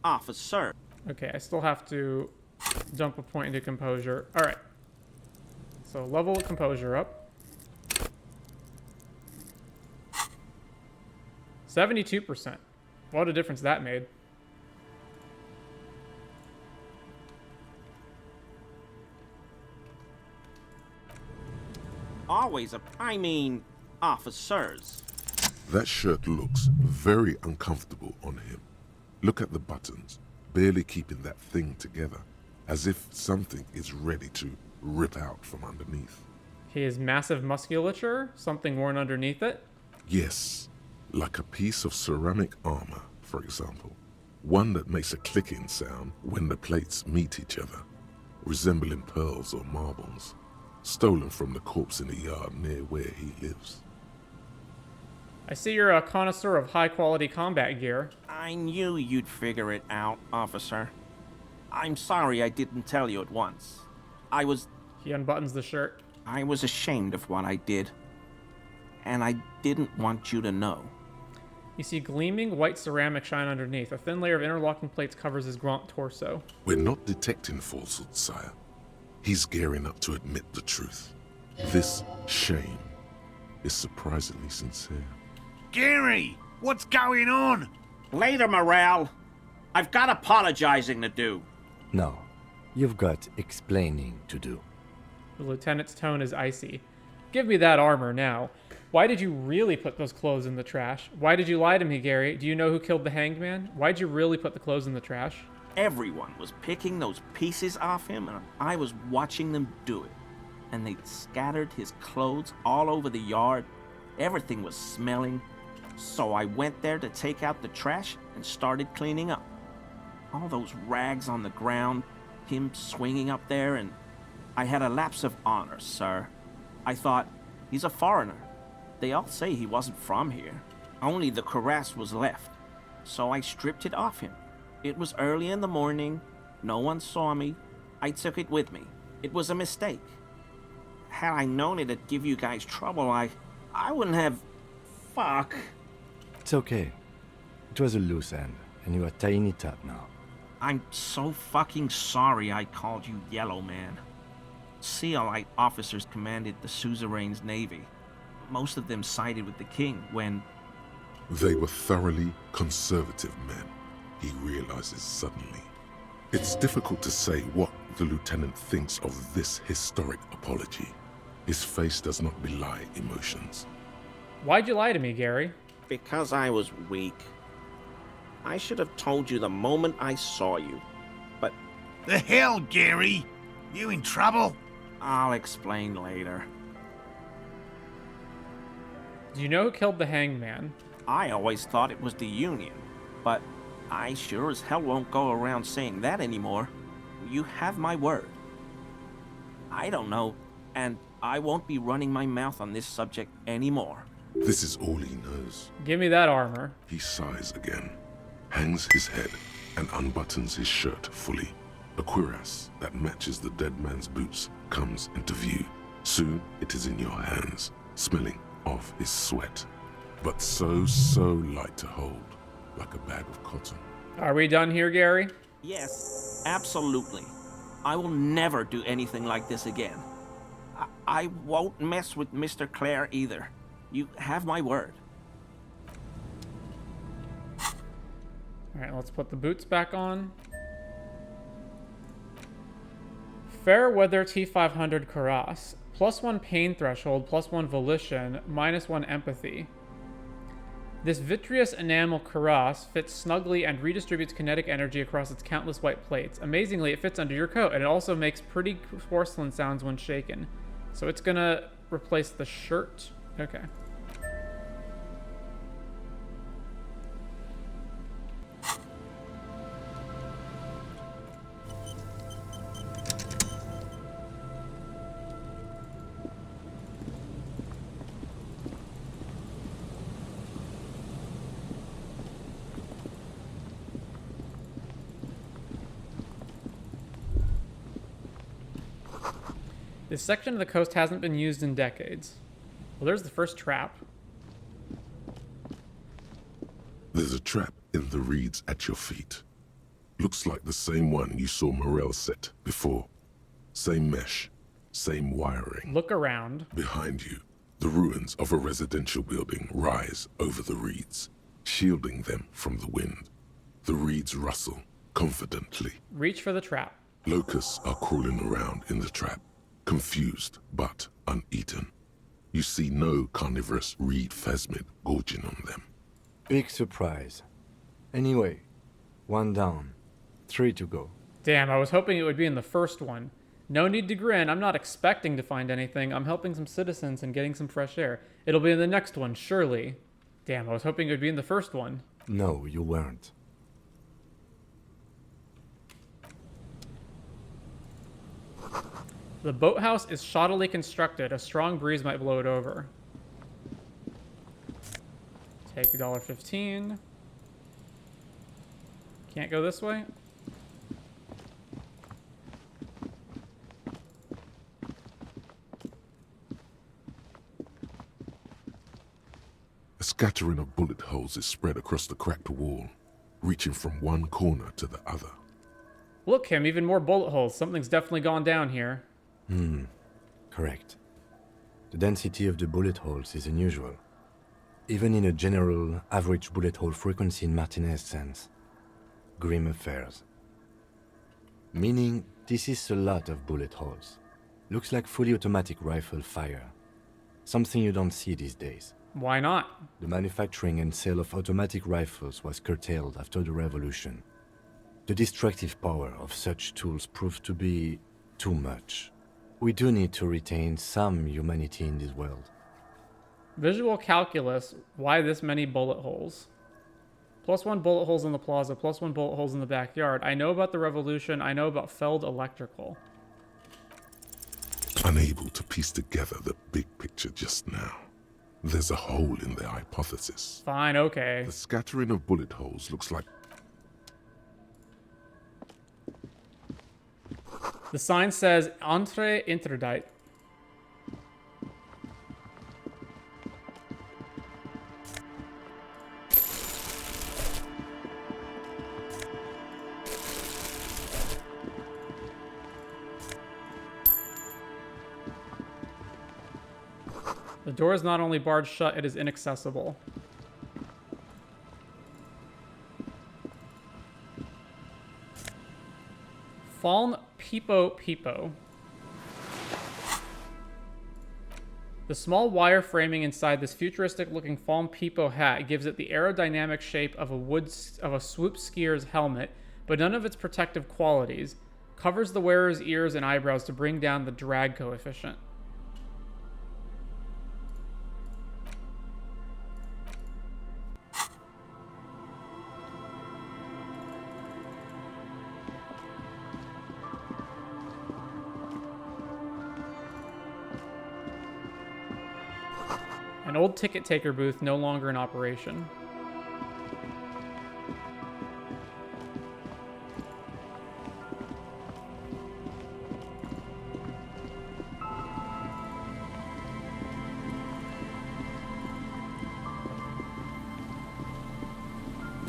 officer. Okay, I still have to jump a point into composure. Alright. So level composure up. 72%. What a difference that made. Officers. That shirt looks very uncomfortable on him. Look at the buttons, barely keeping that thing together, as if something is ready to rip out from underneath. His massive musculature, something worn underneath it. Yes, like a piece of ceramic armor, for example. One that makes a clicking sound when the plates meet each other, resembling pearls or marbles, stolen from the corpse in the yard near where he lives. I see you're a connoisseur of high-quality combat gear. I knew you'd figure it out, officer. I'm sorry I didn't tell you at once. He unbuttons the shirt. I was ashamed of what I did. And I didn't want you to know. You see gleaming white ceramic shine underneath. A thin layer of interlocking plates covers his gaunt torso. We're not detecting falsehood, sire. He's gearing up to admit the truth. This shame is surprisingly sincere. Gary, what's going on? Later, Morell. I've got apologizing to do. No, you've got explaining to do. The lieutenant's tone is icy. Give me that armor now. Why did you really put those clothes in the trash? Why did you lie to me, Gary? Do you know who killed the hanged man? Why'd you really put the clothes in the trash? Everyone was picking those pieces off him, and I was watching them do it. And they'd scattered his clothes all over the yard. Everything was smelling. So I went there to take out the trash and started cleaning up. All those rags on the ground, him swinging up there, and I had a lapse of honor, sir. I thought, he's a foreigner. They all say he wasn't from here. Only the cuirass was left. So I stripped it off him. It was early in the morning. No one saw me. I took it with me. It was a mistake. Had I known it'd give you guys trouble, I wouldn't have... Fuck. It's okay. It was a loose end, and you are tying it up now. I'm so fucking sorry I called you Yellow Man. Sealite officers commanded the suzerain's navy. Most of them sided with the king when... They were thoroughly conservative men, he realizes suddenly. It's difficult to say what the lieutenant thinks of this historic apology. His face does not belie emotions. Why'd you lie to me, Gary? Because I was weak. I should have told you the moment I saw you, but... The hell, Gary? You in trouble? I'll explain later. Do you know who killed the hanged man? I always thought it was the Union, but I sure as hell won't go around saying that anymore. You have my word. I don't know, and I won't be running my mouth on this subject anymore. This is all he knows. Give me that armor. He sighs again, hangs his head, and unbuttons his shirt fully. A cuirass that matches the dead man's boots comes into view. Soon it is in your hands. smelling of his sweat, but so light to hold, like a bag of cotton. Are we done here, Gary? Yes, absolutely. I will never do anything like this again. I won't mess with Mr. Clare either. You have my word. Alright, let's put the boots back on. Fairweather T500 Karas. +1 pain threshold, +1 volition, -1 empathy. This vitreous enamel karas fits snugly and redistributes kinetic energy across its countless white plates. Amazingly, it fits under your coat, and it also makes pretty porcelain sounds when shaken. So it's gonna replace the shirt. Okay. This section of the coast hasn't been used in decades. Well, there's the first trap. There's a trap in the reeds at your feet. Looks like the same one you saw Morell set before. Same mesh, same wiring. Look around. Behind you, the ruins of a residential building rise over the reeds, shielding them from the wind. The reeds rustle confidently. Reach for the trap. Locusts are crawling around in the trap, confused but uneaten. You see no carnivorous reed phasmid gorging on them. Big surprise. Anyway, 1 down, 3 to go. Damn, I was hoping it would be in the first one. No need to grin. I'm not expecting to find anything. I'm helping some citizens and getting some fresh air. It'll be in the next one, surely. Damn, I was hoping it would be in the first one. No, you weren't. The boathouse is shoddily constructed. A strong breeze might blow it over. Take $1.15. Can't go this way? A scattering of bullet holes is spread across the cracked wall, reaching from one corner to the other. Look, Kim, even more bullet holes. Something's definitely gone down here. Correct. The density of the bullet holes is unusual, even in a general average bullet hole frequency in Martinez sense. Grim affairs. Meaning, this is a lot of bullet holes. Looks like fully automatic rifle fire. Something you don't see these days. Why not? The manufacturing and sale of automatic rifles was curtailed after the revolution. The destructive power of such tools proved to be too much. We do need to retain some humanity in this world. Visual calculus. Why this many bullet holes? +1 bullet holes in the plaza, +1 bullet holes in the backyard. I know about the revolution. I know about Feld Electrical. Unable to piece together the big picture just now. There's a hole in their hypothesis. Fine, okay. The scattering of bullet holes looks like... The sign says, Entre interdite. The door is not only barred shut, it is inaccessible. Faln Peepo. The small wire framing inside this futuristic-looking Faln Peepo hat gives it the aerodynamic shape of a swoop skier's helmet, but none of its protective qualities. Covers the wearer's ears and eyebrows to bring down the drag coefficient. An old ticket taker booth no longer in operation.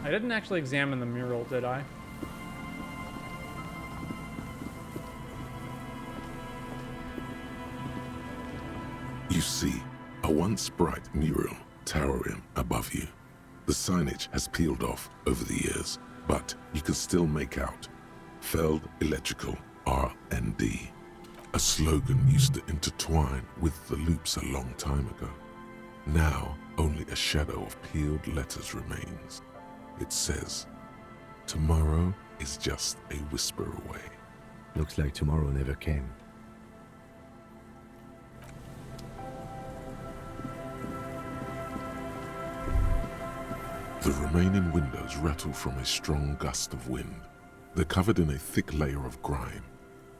I didn't actually examine the mural, did I? You see a once bright mural towering above you. The signage has peeled off over the years, but you can still make out Feld Electrical R&D. A slogan used to intertwine with the loops a long time ago. Now, only a shadow of peeled letters remains. It says, tomorrow is just a whisper away. Looks like tomorrow never came. The remaining windows rattle from a strong gust of wind. They're covered in a thick layer of grime.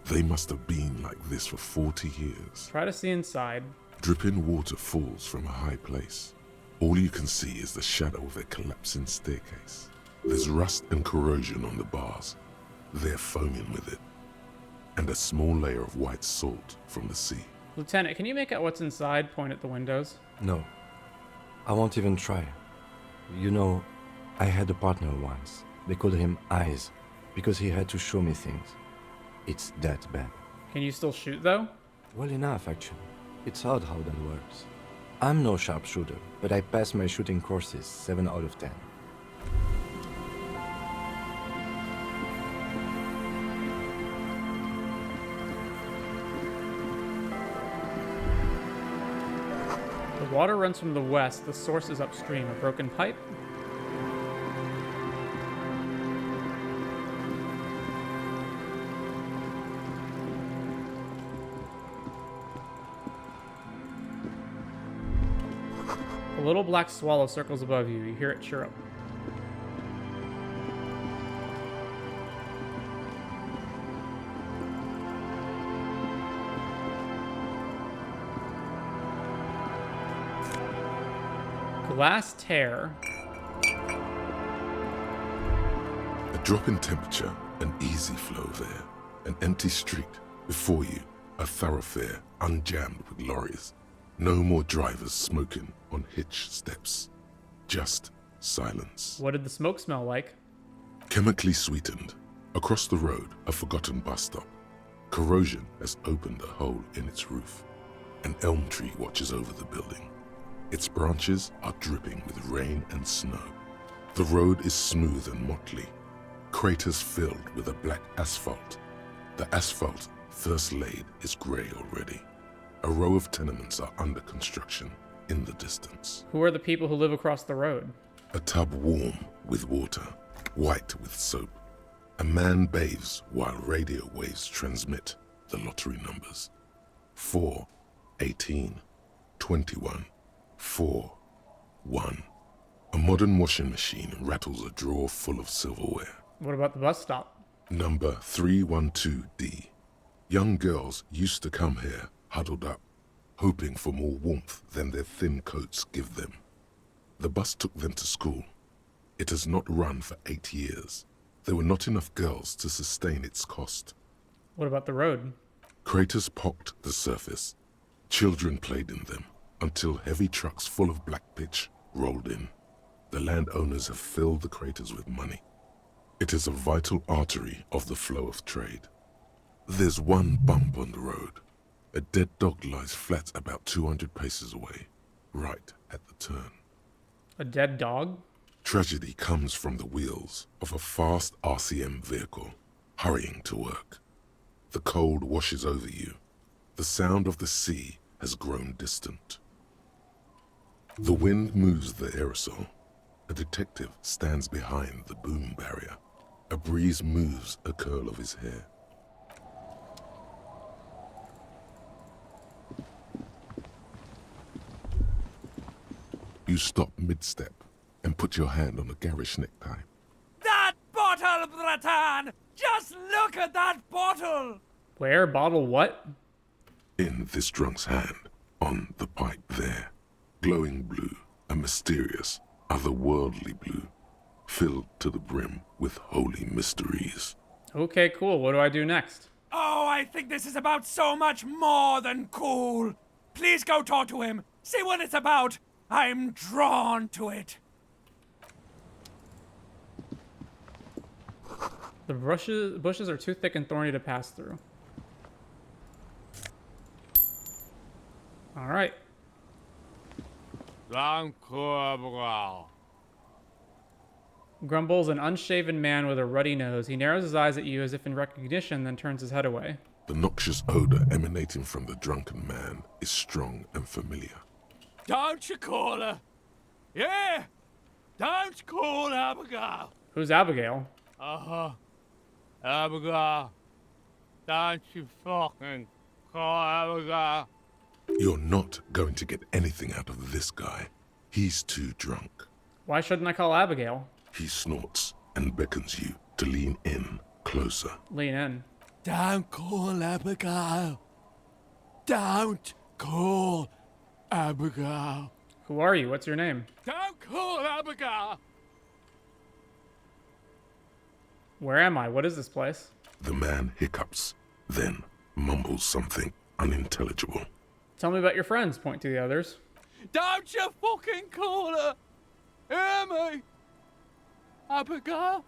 They must have been like this for 40 years. Try to see inside. Dripping water falls from a high place. All you can see is the shadow of a collapsing staircase. There's rust and corrosion on the bars. They're foaming with it. And a small layer of white salt from the sea. Lieutenant, can you make out what's inside? Point at the windows. No. I won't even try. You know, I had a partner once. They called him Eyes, because he had to show me things. It's that bad. Can you still shoot, though? Well enough, actually. It's odd how that works. I'm no sharpshooter, but I passed my shooting courses 7 out of 10. The water runs from the west. The source is upstream. A broken pipe? A little black swallow circles above you. You hear it chirrup. Glass tear. A drop in temperature, an easy flow there. An empty street. Before you, a thoroughfare unjammed with lorries. No more drivers smoking on hitch steps. Just silence. What did the smoke smell like? Chemically sweetened. Across the road, a forgotten bus stop. Corrosion has opened a hole in its roof. An elm tree watches over the building. Its branches are dripping with rain and snow. The road is smooth and motley. Craters filled with a black asphalt. The asphalt, first laid, is grey already. A row of tenements are under construction in the distance. Who are the people who live across the road? A tub warm with water, white with soap. A man bathes while radio waves transmit the lottery numbers. 4, 18, 21, 4, 1. A modern washing machine rattles a drawer full of silverware. What about the bus stop? Number 312D. Young girls used to come here huddled up, hoping for more warmth than their thin coats give them. The bus took them to school. It has not run for 8 years. There were not enough girls to sustain its cost. What about the road? Craters pocked the surface. Children played in them until heavy trucks full of black pitch rolled in. The landowners have filled the craters with money. It is a vital artery of the flow of trade. There's one bump on the road. A dead dog lies flat about 200 paces away, right at the turn. A dead dog? Tragedy comes from the wheels of a fast RCM vehicle, hurrying to work. The cold washes over you. The sound of the sea has grown distant. The wind moves the aerosol. A detective stands behind the boom barrier. A breeze moves a curl of his hair. You stop mid-step and put your hand on a garish necktie. That bottle, Bratan! Just look at that bottle! Where? Bottle what? In this drunk's hand, on the pipe there. Glowing blue, a mysterious, otherworldly blue, filled to the brim with holy mysteries. Okay, cool. What do I do next? Oh, I think this is about so much more than cool. Please go talk to him. See what it's about. I'm drawn to it. The bushes are too thick and thorny to pass through. All right. Grumbles an unshaven man with a ruddy nose. He narrows his eyes at you as if in recognition, then turns his head away. The noxious odor emanating from the drunken man is strong and familiar. Don't you call her? Yeah! Don't call Abigail! Who's Abigail? Uh-huh. Abigail. Don't you fucking call Abigail. You're not going to get anything out of this guy. He's too drunk. Why shouldn't I call Abigail? He snorts and beckons you to lean in closer. Lean in. Don't call Abigail. Don't call Abigail. Who are you? What's your name? Don't call Abigail. Where am I? What is this place? The man hiccups, then mumbles something unintelligible. Tell me about your friends. Point to the others. Don't you fucking call her. Hear me? Abigail?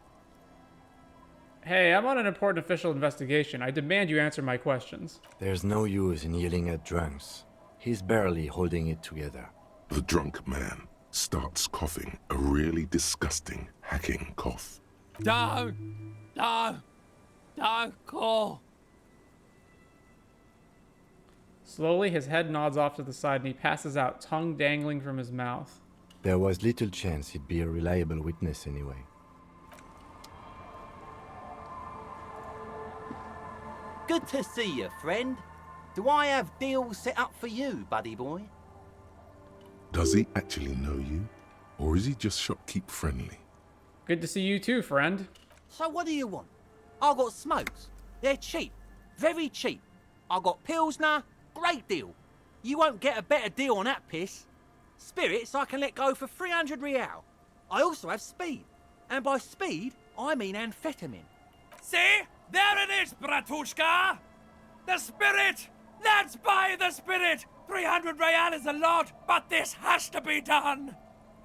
Hey, I'm on an important official investigation. I demand you answer my questions. There's no use in yelling at drunks. He's barely holding it together. The drunk man starts coughing a really disgusting, hacking cough. Don't call. Slowly, his head nods off to the side and he passes out, tongue dangling from his mouth. There was little chance he'd be a reliable witness anyway. Good to see you, friend. Do I have deals set up for you, buddy boy? Does he actually know you? Or is he just shopkeep friendly? Good to see you too, friend. So what do you want? I got smokes. They're cheap. Very cheap. I got Pilsner. Great deal. You won't get a better deal on that piss. Spirits I can let go for 300 real. I also have speed. And by speed, I mean amphetamine. See? There it is, Bratushka! The spirit! Let's buy the spirit! 300 real is a lot, but this has to be done!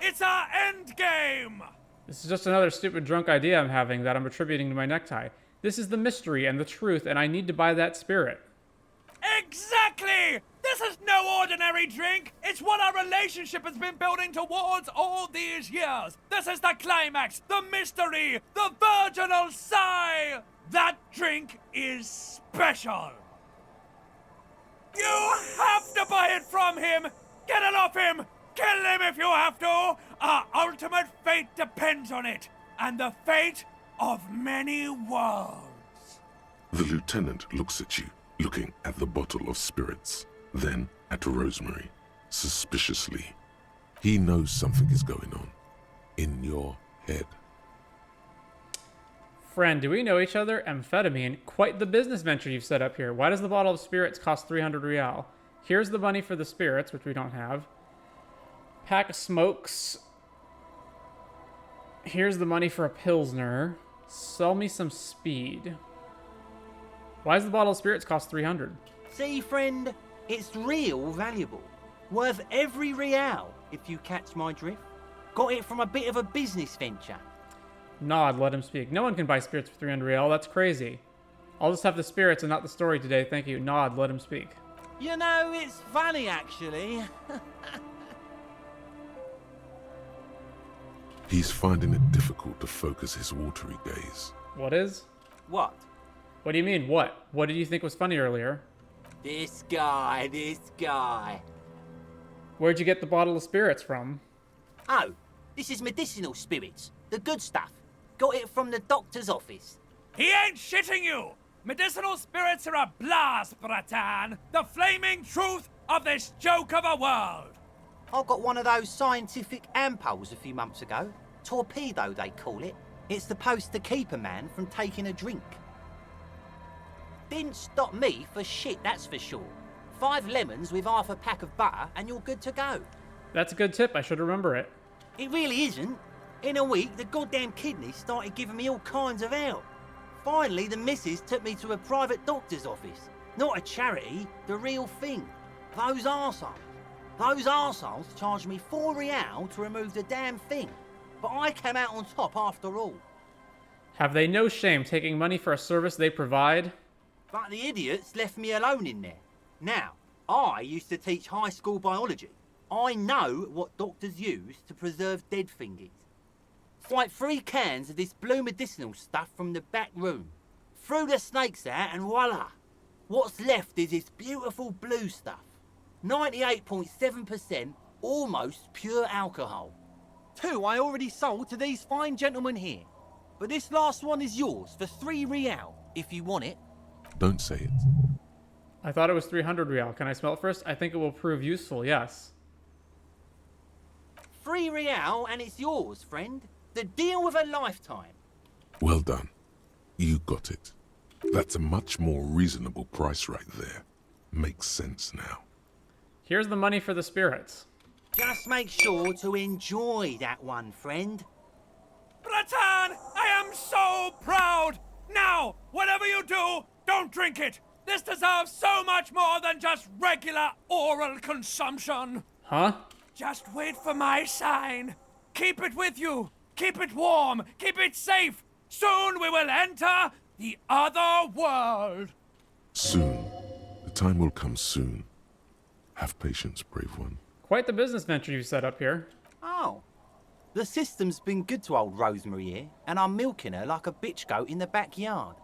It's our end game! This is just another stupid drunk idea I'm having that I'm attributing to my necktie. This is the mystery and the truth, and I need to buy that spirit. Exactly! This is no ordinary drink! It's what our relationship has been building towards all these years! This is the climax, the mystery, the virginal sigh! That drink is special! You have to buy it from him! Get it off him! Kill him if you have to! Our ultimate fate depends on it, and the fate of many worlds. The lieutenant looks at you, looking at the bottle of spirits, then at Rosemary, suspiciously. He knows something is going on. In your head. Friend, do we know each other? Amphetamine? Quite the business venture you've set up here. Why does the bottle of spirits cost 300 real? Here's the money for the spirits, which we don't have. Pack of smokes. Here's the money for a Pilsner. Sell me some speed. Why does the bottle of spirits cost 300? See, friend, it's real valuable. Worth every real, if you catch my drift. Got it from a bit of a business venture. Nod, let him speak. No one can buy spirits for 300 real. That's crazy. I'll just have the spirits and not the story today. Thank you. Nod, let him speak. You know, it's funny, actually. He's finding it difficult to focus his watery gaze. What is? What? What do you mean, what? What did you think was funny earlier? This guy. Where'd you get the bottle of spirits from? Oh, this is medicinal spirits. The good stuff. Got it from the doctor's office. He ain't shitting you! Medicinal spirits are a blast, Bratan! The flaming truth of this joke of a world! I got one of those scientific ampoules a few months ago. Torpedo, they call it. It's supposed to keep a man from taking a drink. Didn't stop me for shit, that's for sure. 5 lemons with half a pack of butter and you're good to go. That's a good tip. I should remember it. It really isn't. In a week, the goddamn kidneys started giving me all kinds of help. Finally, the missus took me to a private doctor's office. Not a charity, the real thing. Those arseholes charged me 4 real to remove the damn thing. But I came out on top after all. Have they no shame taking money for a service they provide? But the idiots left me alone in there. Now, I used to teach high school biology. I know what doctors use to preserve dead thingies. Swipe 3 cans of this blue medicinal stuff from the back room. Threw the snakes out and voila! What's left is this beautiful blue stuff. 98.7% almost pure alcohol. 2 I already sold to these fine gentlemen here. But this last one is yours for 3 real, if you want it. Don't say it. I thought it was 300 real. Can I smell it first? I think it will prove useful, yes. 3 real and it's yours, friend. The deal of a lifetime. Well done. You got it. That's a much more reasonable price right there. Makes sense now. Here's the money for the spirits. Just make sure to enjoy that one, friend. Bratan, I am so proud! Now, whatever you do, don't drink it! This deserves so much more than just regular oral consumption! Huh? Just wait for my sign. Keep it with you. Keep it warm. Keep it safe. Soon we will enter the other world. Soon. The time will come soon. Have patience, brave one. Quite the business venture you set up here. Oh. The system's been good to old Rosemary here, and I'm milking her like a bitch goat in the backyard.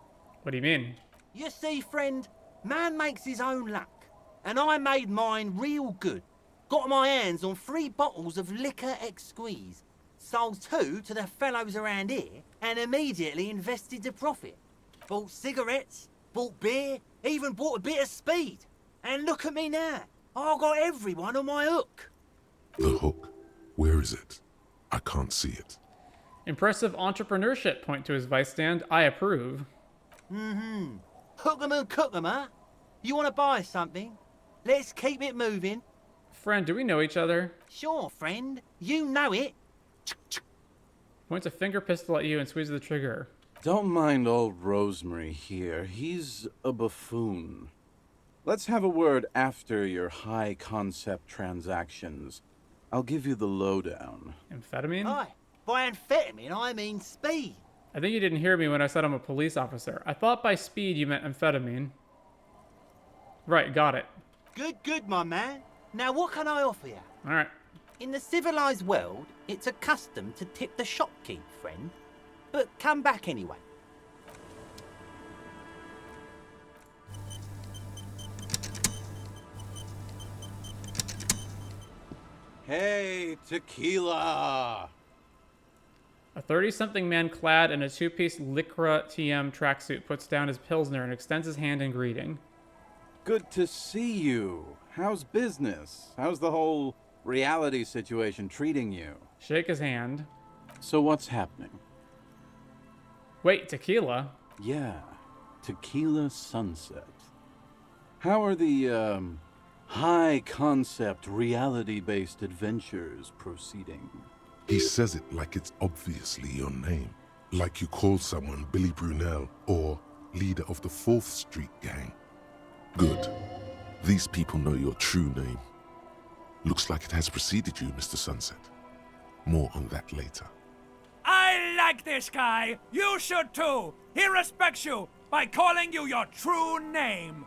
What do you mean? You see, friend, man makes his own luck, and I made mine real good. Got my hands on 3 bottles of liquor ex-squeeze, sold 2 to the fellows around here, and immediately invested the profit. Bought cigarettes, bought beer, even bought a bit of speed. And look at me now. I got everyone on my hook. The hook? Where is it? I can't see it. Impressive entrepreneurship, point to his vice stand. I approve. Mm-hmm. Hook 'em and cook 'em, huh? You want to buy something? Let's keep it moving. Friend, do we know each other? Sure, friend. You know it. Points a finger pistol at you and squeezes the trigger. Don't mind old Rosemary here. He's a buffoon. Let's have a word after your high-concept transactions. I'll give you the lowdown. Amphetamine? Aye. By amphetamine, I mean speed. I think you didn't hear me when I said I'm a police officer. I thought by speed you meant amphetamine. Right, got it. Good, my man. Now what can I offer you? Alright. In the civilized world, it's a custom to tip the shopkeep, friend. But come back anyway. Hey, tequila! A 30-something man clad in a 2-piece Lycra TM tracksuit puts down his Pilsner and extends his hand in greeting. Good to see you. How's business? How's the whole reality situation treating you? Shake his hand. So what's happening? Wait, tequila? Yeah, Tequila Sunset. How are the, high-concept, reality-based adventures proceeding? He says it like it's obviously your name. Like you call someone Billy Brunel or leader of the 4th Street gang. Good. These people know your true name. Looks like it has preceded you, Mr. Sunset. More on that later. I like this guy. You should too. He respects you by calling you your true name.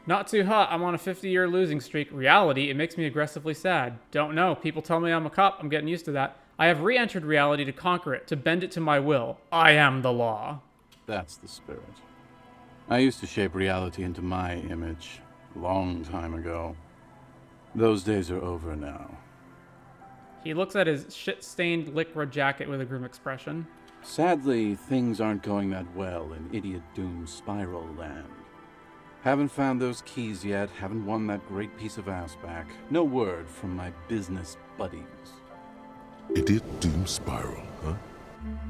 Not too hot. I'm on a 50-year losing streak. Reality, it makes me aggressively sad. Don't know. People tell me I'm a cop. I'm getting used to that. I have re-entered reality to conquer it, to bend it to my will. I am the law. That's the spirit. I used to shape reality into my image a long time ago. Those days are over now. He looks at his shit-stained Lycra jacket with a grim expression. Sadly, things aren't going that well in Idiot Doom Spiral Land. Haven't found those keys yet, haven't won that great piece of ass back. No word from my business buddies. Idiot Doom Spiral, huh?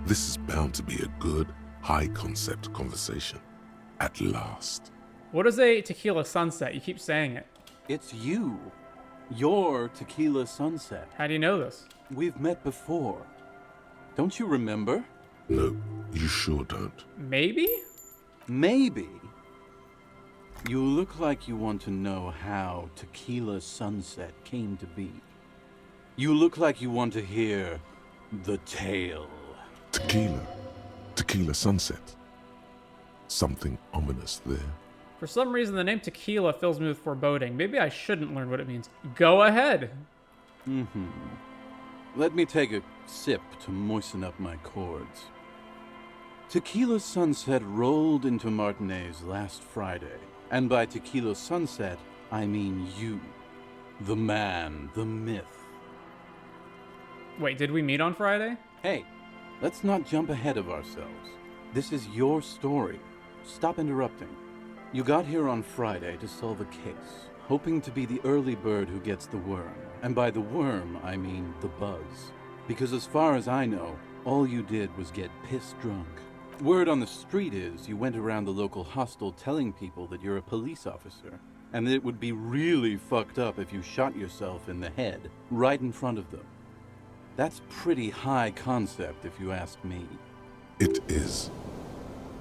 This is bound to be a good, high-concept conversation. At last. What is a Tequila Sunset? You keep saying it. It's you. You're Tequila Sunset. How do you know this? We've met before. Don't you remember? No, you sure don't. Maybe? Maybe. You look like you want to know how Tequila Sunset came to be. You look like you want to hear the tale. Tequila. Tequila Sunset. Something ominous there. For some reason, the name tequila fills me with foreboding. Maybe I shouldn't learn what it means. Go ahead. Let me take a sip to moisten up my chords. Tequila Sunset rolled into Martinez last Friday. And by Tequila Sunset, I mean you. The man, the myth. Wait, did we meet on Friday? Hey, let's not jump ahead of ourselves. This is your story. Stop interrupting. You got here on Friday to solve a case, hoping to be the early bird who gets the worm. And by the worm, I mean the buzz. Because as far as I know, all you did was get piss drunk. Word on the street is you went around the local hostel telling people that you're a police officer, and that it would be really fucked up if you shot yourself in the head right in front of them. That's pretty high concept, if you ask me. It is.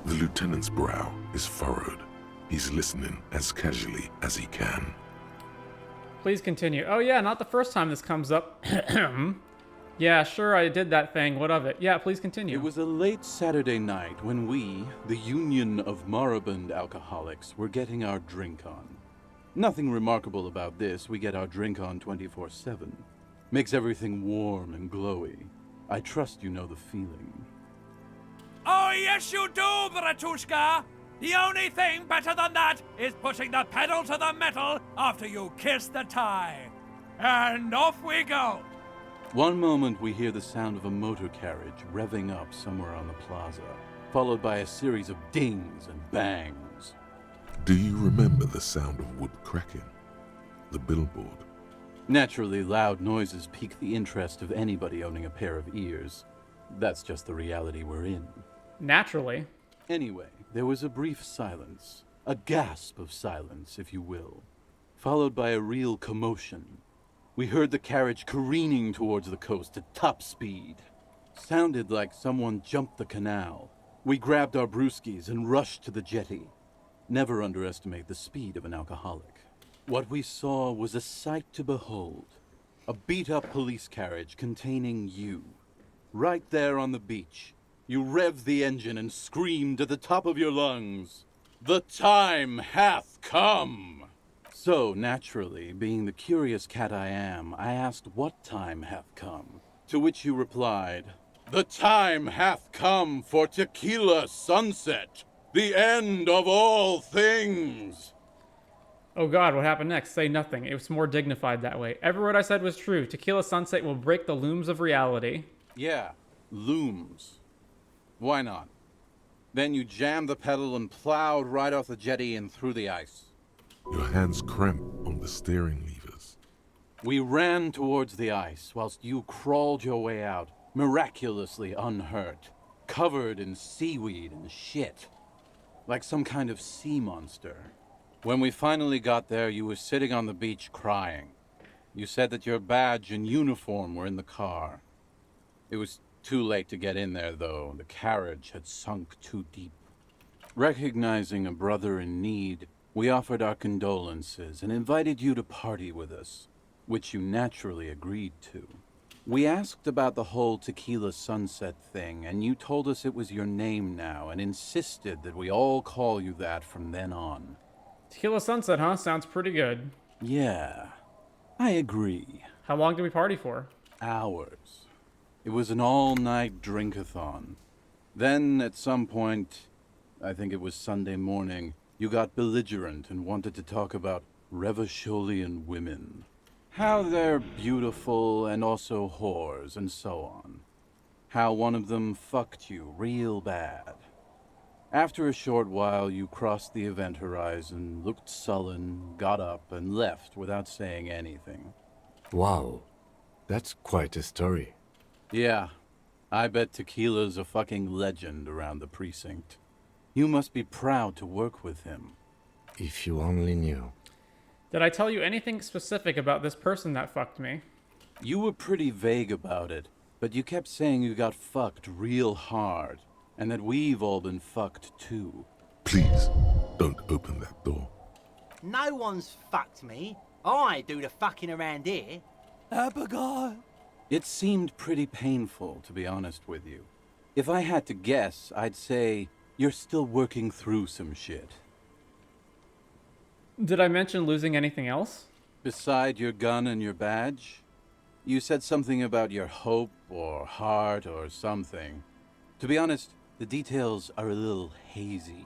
The lieutenant's brow is furrowed. He's listening as casually as he can. Please continue. Oh yeah, not the first time this comes up. Yeah, sure, I did that thing. What of it? Yeah, please continue. It was a late Saturday night when we, the Union of Moribund Alcoholics, were getting our drink on. Nothing remarkable about this. We get our drink on 24/7. Makes everything warm and glowy. I trust you know the feeling. Oh, yes, you do, Bratushka. The only thing better than that is putting the pedal to the metal after you kiss the tie. And off we go. One moment we hear the sound of a motor carriage revving up somewhere on the plaza, followed by a series of dings and bangs. Do you remember the sound of wood cracking? The billboard? Naturally, loud noises pique the interest of anybody owning a pair of ears. That's just the reality we're in. Naturally. Anyway, there was a brief silence. A gasp of silence, if you will. Followed by a real commotion. We heard the carriage careening towards the coast at top speed. Sounded like someone jumped the canal. We grabbed our brewskis and rushed to the jetty. Never underestimate the speed of an alcoholic. What we saw was a sight to behold. A beat-up police carriage containing you. Right there on the beach. You revved the engine and screamed at the top of your lungs, "The time hath come!" So, naturally, being the curious cat I am, I asked what time hath come. To which you replied, "The time hath come for Tequila Sunset, the end of all things." Oh god, what happened next? Say nothing. It was more dignified that way. Every word I said was true. Tequila Sunset will break the looms of reality. Yeah, looms. Why not? Then you jammed the pedal and plowed right off the jetty and through the ice. Your hands cramp on the steering levers. We ran towards the ice whilst you crawled your way out, miraculously unhurt, covered in seaweed and shit, like some kind of sea monster. When we finally got there, you were sitting on the beach crying. You said that your badge and uniform were in the car. It was too late to get in there, though. The carriage had sunk too deep. Recognizing a brother in need, we offered our condolences and invited you to party with us, which you naturally agreed to. We asked about the whole Tequila Sunset thing, and you told us it was your name now and insisted that we all call you that from then on. Tequila Sunset, huh? Sounds pretty good. Yeah, I agree. How long did we party for? Hours. It was an all-night drink-a-thon. Then, at some point, I think it was Sunday morning, you got belligerent and wanted to talk about Revacholian women. How they're beautiful and also whores and so on. How one of them fucked you real bad. After a short while, you crossed the event horizon, looked sullen, got up, and left without saying anything. Wow, that's quite a story. Yeah, I bet Tequila's a fucking legend around the precinct. You must be proud to work with him. If you only knew. Did I tell you anything specific about this person that fucked me? You were pretty vague about it, but you kept saying you got fucked real hard, and that we've all been fucked too. Please, don't open that door. No one's fucked me. I do the fucking around here. Abigail. It seemed pretty painful, to be honest with you. If I had to guess, I'd say you're still working through some shit. Did I mention losing anything else? Beside your gun and your badge? You said something about your hope or heart or something. To be honest, the details are a little hazy.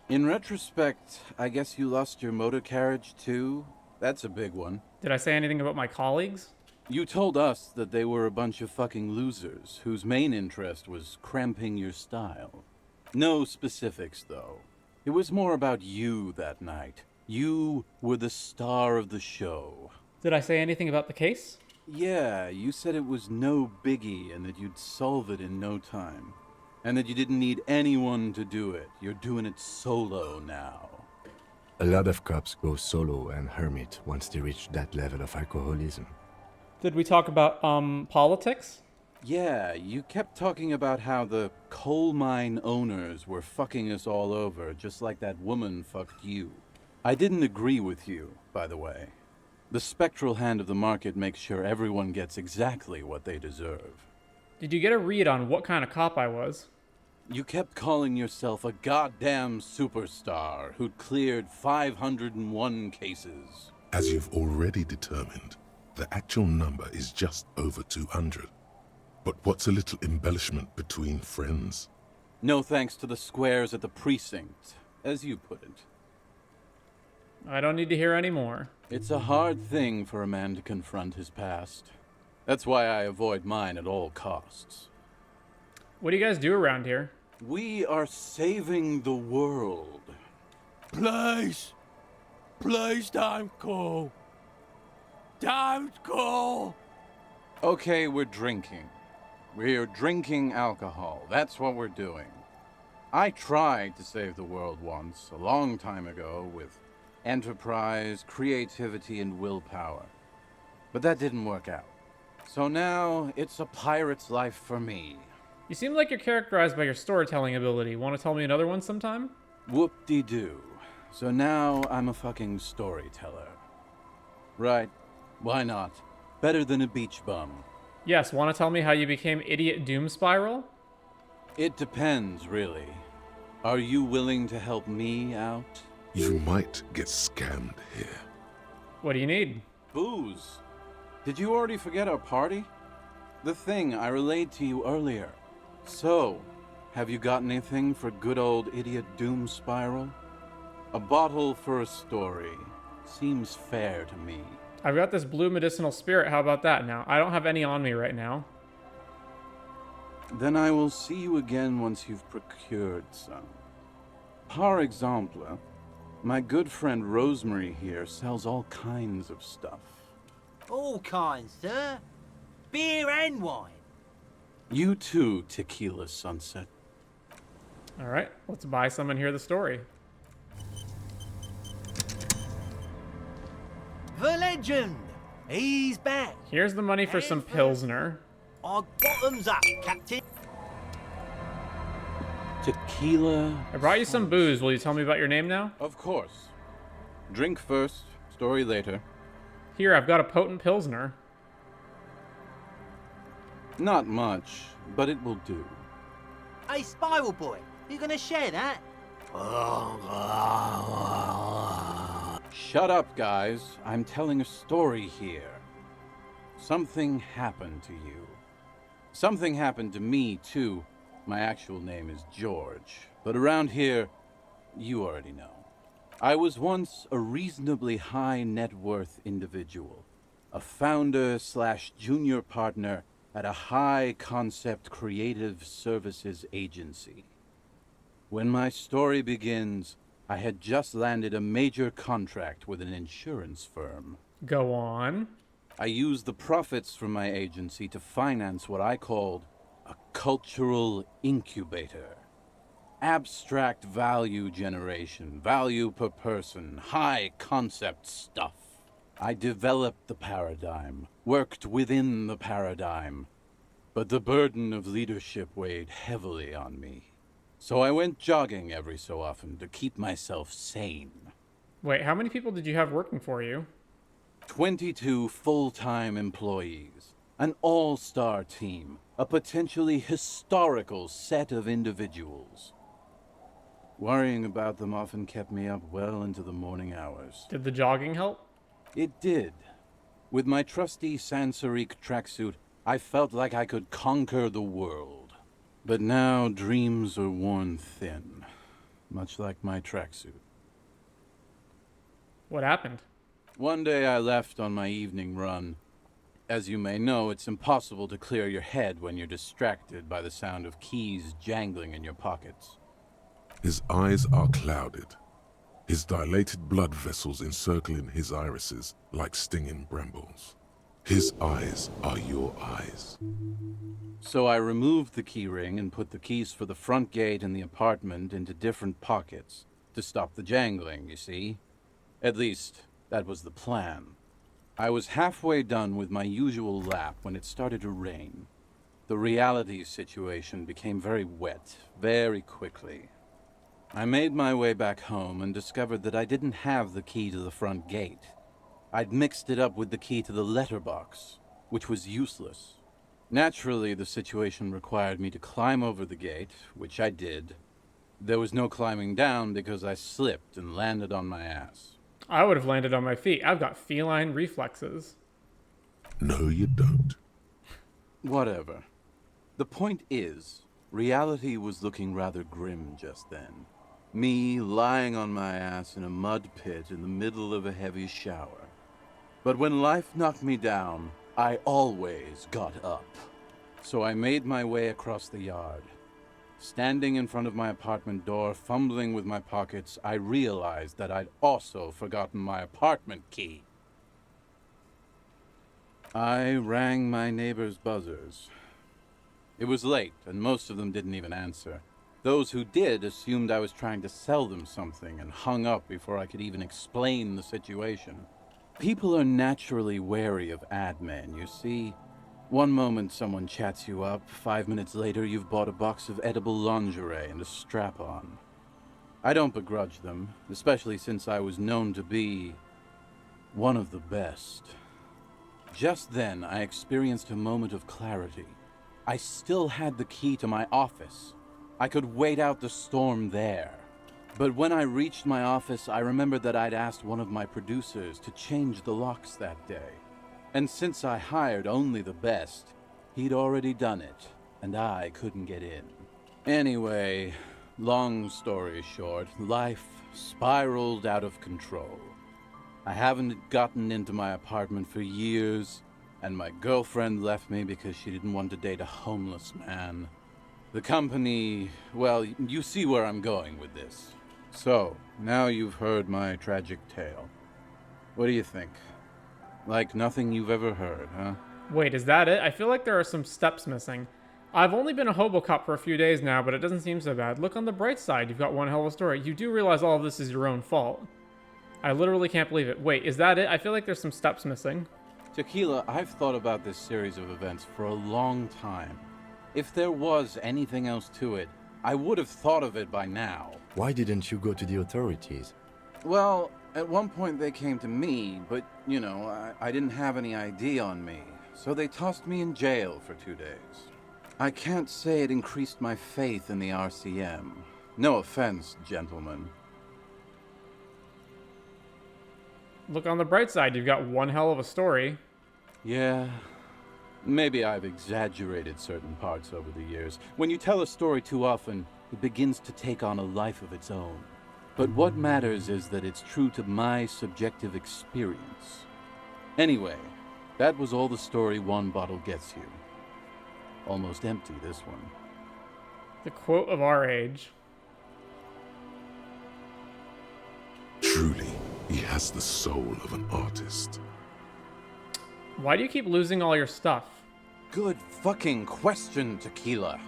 In retrospect, I guess you lost your motor carriage too? That's a big one. Did I say anything about my colleagues? You told us that they were a bunch of fucking losers whose main interest was cramping your style. No specifics, though. It was more about you that night. You were the star of the show. Did I say anything about the case? Yeah, you said it was no biggie and that you'd solve it in no time. And that you didn't need anyone to do it. You're doing it solo now. A lot of cops go solo and hermit once they reach that level of alcoholism. Did we talk about, politics? Yeah, you kept talking about how the coal mine owners were fucking us all over, just like that woman fucked you. I didn't agree with you, by the way. The spectral hand of the market makes sure everyone gets exactly what they deserve. Did you get a read on what kind of cop I was? You kept calling yourself a goddamn superstar who'd cleared 501 cases. As you've already determined, the actual number is just over 200. But what's a little embellishment between friends? No thanks to the squares at the precinct, as you put it. I don't need to hear any more. It's a hard thing for a man to confront his past. That's why I avoid mine at all costs. What do you guys do around here? We are saving the world. Please! Please don't go! Don't go! Okay, we're drinking. We're drinking alcohol. That's what we're doing. I tried to save the world once, a long time ago, with enterprise, creativity, and willpower. But that didn't work out. So now, it's a pirate's life for me. You seem like you're characterized by your storytelling ability. Want to tell me another one sometime? Whoop-de-doo. So now I'm a fucking storyteller. Right. Why not? Better than a beach bum. Yes, want to tell me how you became Idiot Doom Spiral? It depends, really. Are you willing to help me out? You might get scammed here. What do you need? Booze. Did you already forget our party? The thing I relayed to you earlier. So, have you got anything for good old Idiot Doom Spiral? A bottle for a story. Seems fair to me. I've got this blue medicinal spirit. How about that now? I don't have any on me right now. Then I will see you again once you've procured some. Par exemple, my good friend Rosemary here sells all kinds of stuff. All kinds, sir. Beer and wine. You too, Tequila Sunset. All right, let's buy some and hear the story. The legend! He's back! Here's the money for some Pilsner. Our bottoms up, Captain! Tequila... I brought you some booze. Will you tell me about your name now? Of course. Drink first, story later. Here, I've got a potent Pilsner. Not much, but it will do. Hey, Spiral Boy, you gonna share that? Shut up, guys. I'm telling a story here. Something happened to you. Something happened to me, too. My actual name is George, but around here, you already know. I was once a reasonably high net worth individual, a founder/junior partner at a high concept creative services agency. When my story begins, I had just landed a major contract with an insurance firm. Go on. I used the profits from my agency to finance what I called a cultural incubator. Abstract value generation, value per person, high concept stuff. I developed the paradigm, worked within the paradigm, but the burden of leadership weighed heavily on me. So I went jogging every so often to keep myself sane. Wait, how many people did you have working for you? 22 full-time employees, an all-star team, A potentially historical set of individuals. Worrying about them often kept me up well into the morning hours. Did the jogging help? It did. With my trusty Sansarique tracksuit, I felt like I could conquer the world. But now dreams are worn thin, much like my tracksuit. What happened? One day I left on my evening run. As you may know, it's impossible to clear your head when you're distracted by the sound of keys jangling in your pockets. His eyes are clouded, his dilated blood vessels encircling his irises like stinging brambles. His eyes are your eyes. So I removed the key ring and put the keys for the front gate and the apartment into different pockets to stop the jangling, you see? At least, that was the plan. I was halfway done with my usual lap when it started to rain. The reality situation became very wet, very quickly. I made my way back home and discovered that I didn't have the key to the front gate. I'd mixed it up with the key to the letterbox, which was useless. Naturally, the situation required me to climb over the gate, which I did. There was no climbing down because I slipped and landed on my ass. I would have landed on my feet. I've got feline reflexes. No, you don't. Whatever. The point is, reality was looking rather grim just then. Me lying on my ass in a mud pit in the middle of a heavy shower. But when life knocked me down, I always got up. So I made my way across the yard. Standing in front of my apartment door, fumbling with my pockets, I realized that I'd also forgotten my apartment key. I rang my neighbors' buzzers. It was late, and most of them didn't even answer. Those who did assumed I was trying to sell them something and hung up before I could even explain the situation. People are naturally wary of ad men, you see. One moment someone chats you up, 5 minutes later you've bought a box of edible lingerie and a strap-on. I don't begrudge them, especially since I was known to be one of the best. Just then, I experienced a moment of clarity. I still had the key to my office. I could wait out the storm there. But when I reached my office, I remembered that I'd asked one of my producers to change the locks that day. And since I hired only the best, he'd already done it, and I couldn't get in. Anyway, long story short, life spiraled out of control. I haven't gotten into my apartment for years, and my girlfriend left me because she didn't want to date a homeless man. The company, well, you see where I'm going with this. So, now you've heard my tragic tale. What do you think? Like nothing you've ever heard, huh? Wait, is that it? I feel like there are some steps missing. I've only been a hobo cop for a few days now, but it doesn't seem so bad. Look on the bright side, you've got one hell of a story. You do realize all of this is your own fault. I literally can't believe it. Wait, is that it? I feel like there's some steps missing. Tequila, I've thought about this series of events for a long time. If there was anything else to it, I would have thought of it by now. Why didn't you go to the authorities? Well, at one point they came to me, but, you know, I didn't have any ID on me, so they tossed me in jail for 2 days. I can't say it increased my faith in the RCM. No offense, gentlemen. Look on the bright side, you've got one hell of a story. Yeah, maybe I've exaggerated certain parts over the years. When you tell a story too often, it begins to take on a life of its own. But what matters is that it's true to my subjective experience. Anyway, that was all the story one bottle gets you. Almost empty, this one. The quote of our age. Truly, he has the soul of an artist. Why do you keep losing all your stuff? Good fucking question, Tequila.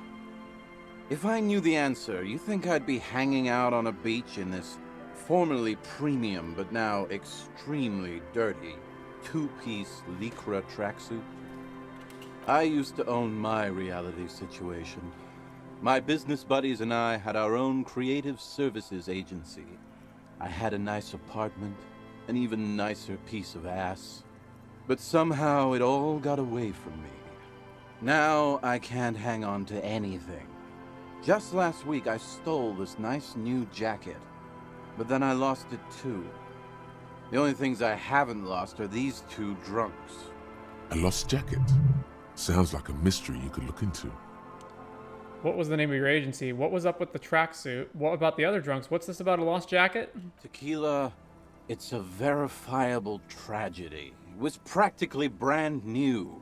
If I knew the answer, you think I'd be hanging out on a beach in this formerly premium but now extremely dirty two-piece Lycra tracksuit? I used to own my reality situation. My business buddies and I had our own creative services agency. I had a nice apartment, an even nicer piece of ass. But somehow it all got away from me. Now I can't hang on to anything. Just last week I stole this nice new jacket, but then I lost it too. The only things I haven't lost are these two drunks. A lost jacket? Sounds like a mystery you could look into. What was the name of your agency? What was up with the tracksuit? What about the other drunks? What's this about a lost jacket? Tequila, it's a verifiable tragedy. It was practically brand new.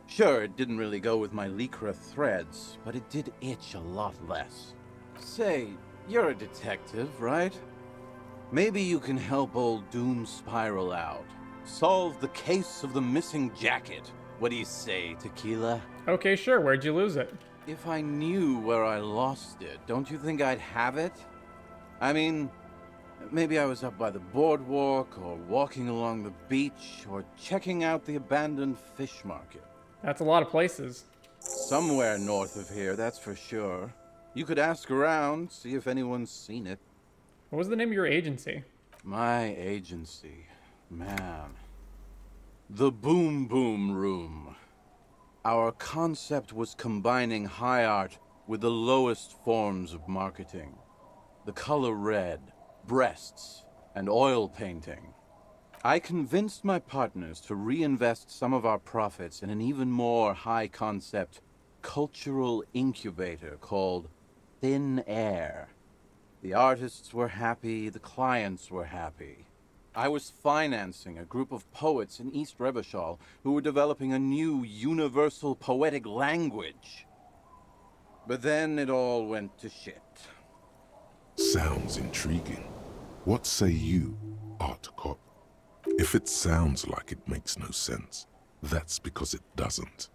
Sure, it didn't really go with my Lycra threads, but it did itch a lot less. Say, you're a detective, right? Maybe you can help old Doom Spiral out. Solve the case of the missing jacket. What do you say, Tequila? Okay, sure. Where'd you lose it? If I knew where I lost it, don't you think I'd have it? I mean, maybe I was up by the boardwalk, or walking along the beach, or checking out the abandoned fish market. That's a lot of places. Somewhere north of here, that's for sure. You could ask around, see if anyone's seen it. What was the name of your agency? My agency, man. The Boom Boom Room. Our concept was combining high art with the lowest forms of marketing. The color red, breasts, and oil painting. I convinced my partners to reinvest some of our profits in an even more high-concept cultural incubator called Thin Air. The artists were happy, the clients were happy. I was financing a group of poets in East Revachol who were developing a new universal poetic language. But then it all went to shit. Sounds intriguing. What say you, Art Cop? If it sounds like it makes no sense, that's because it doesn't.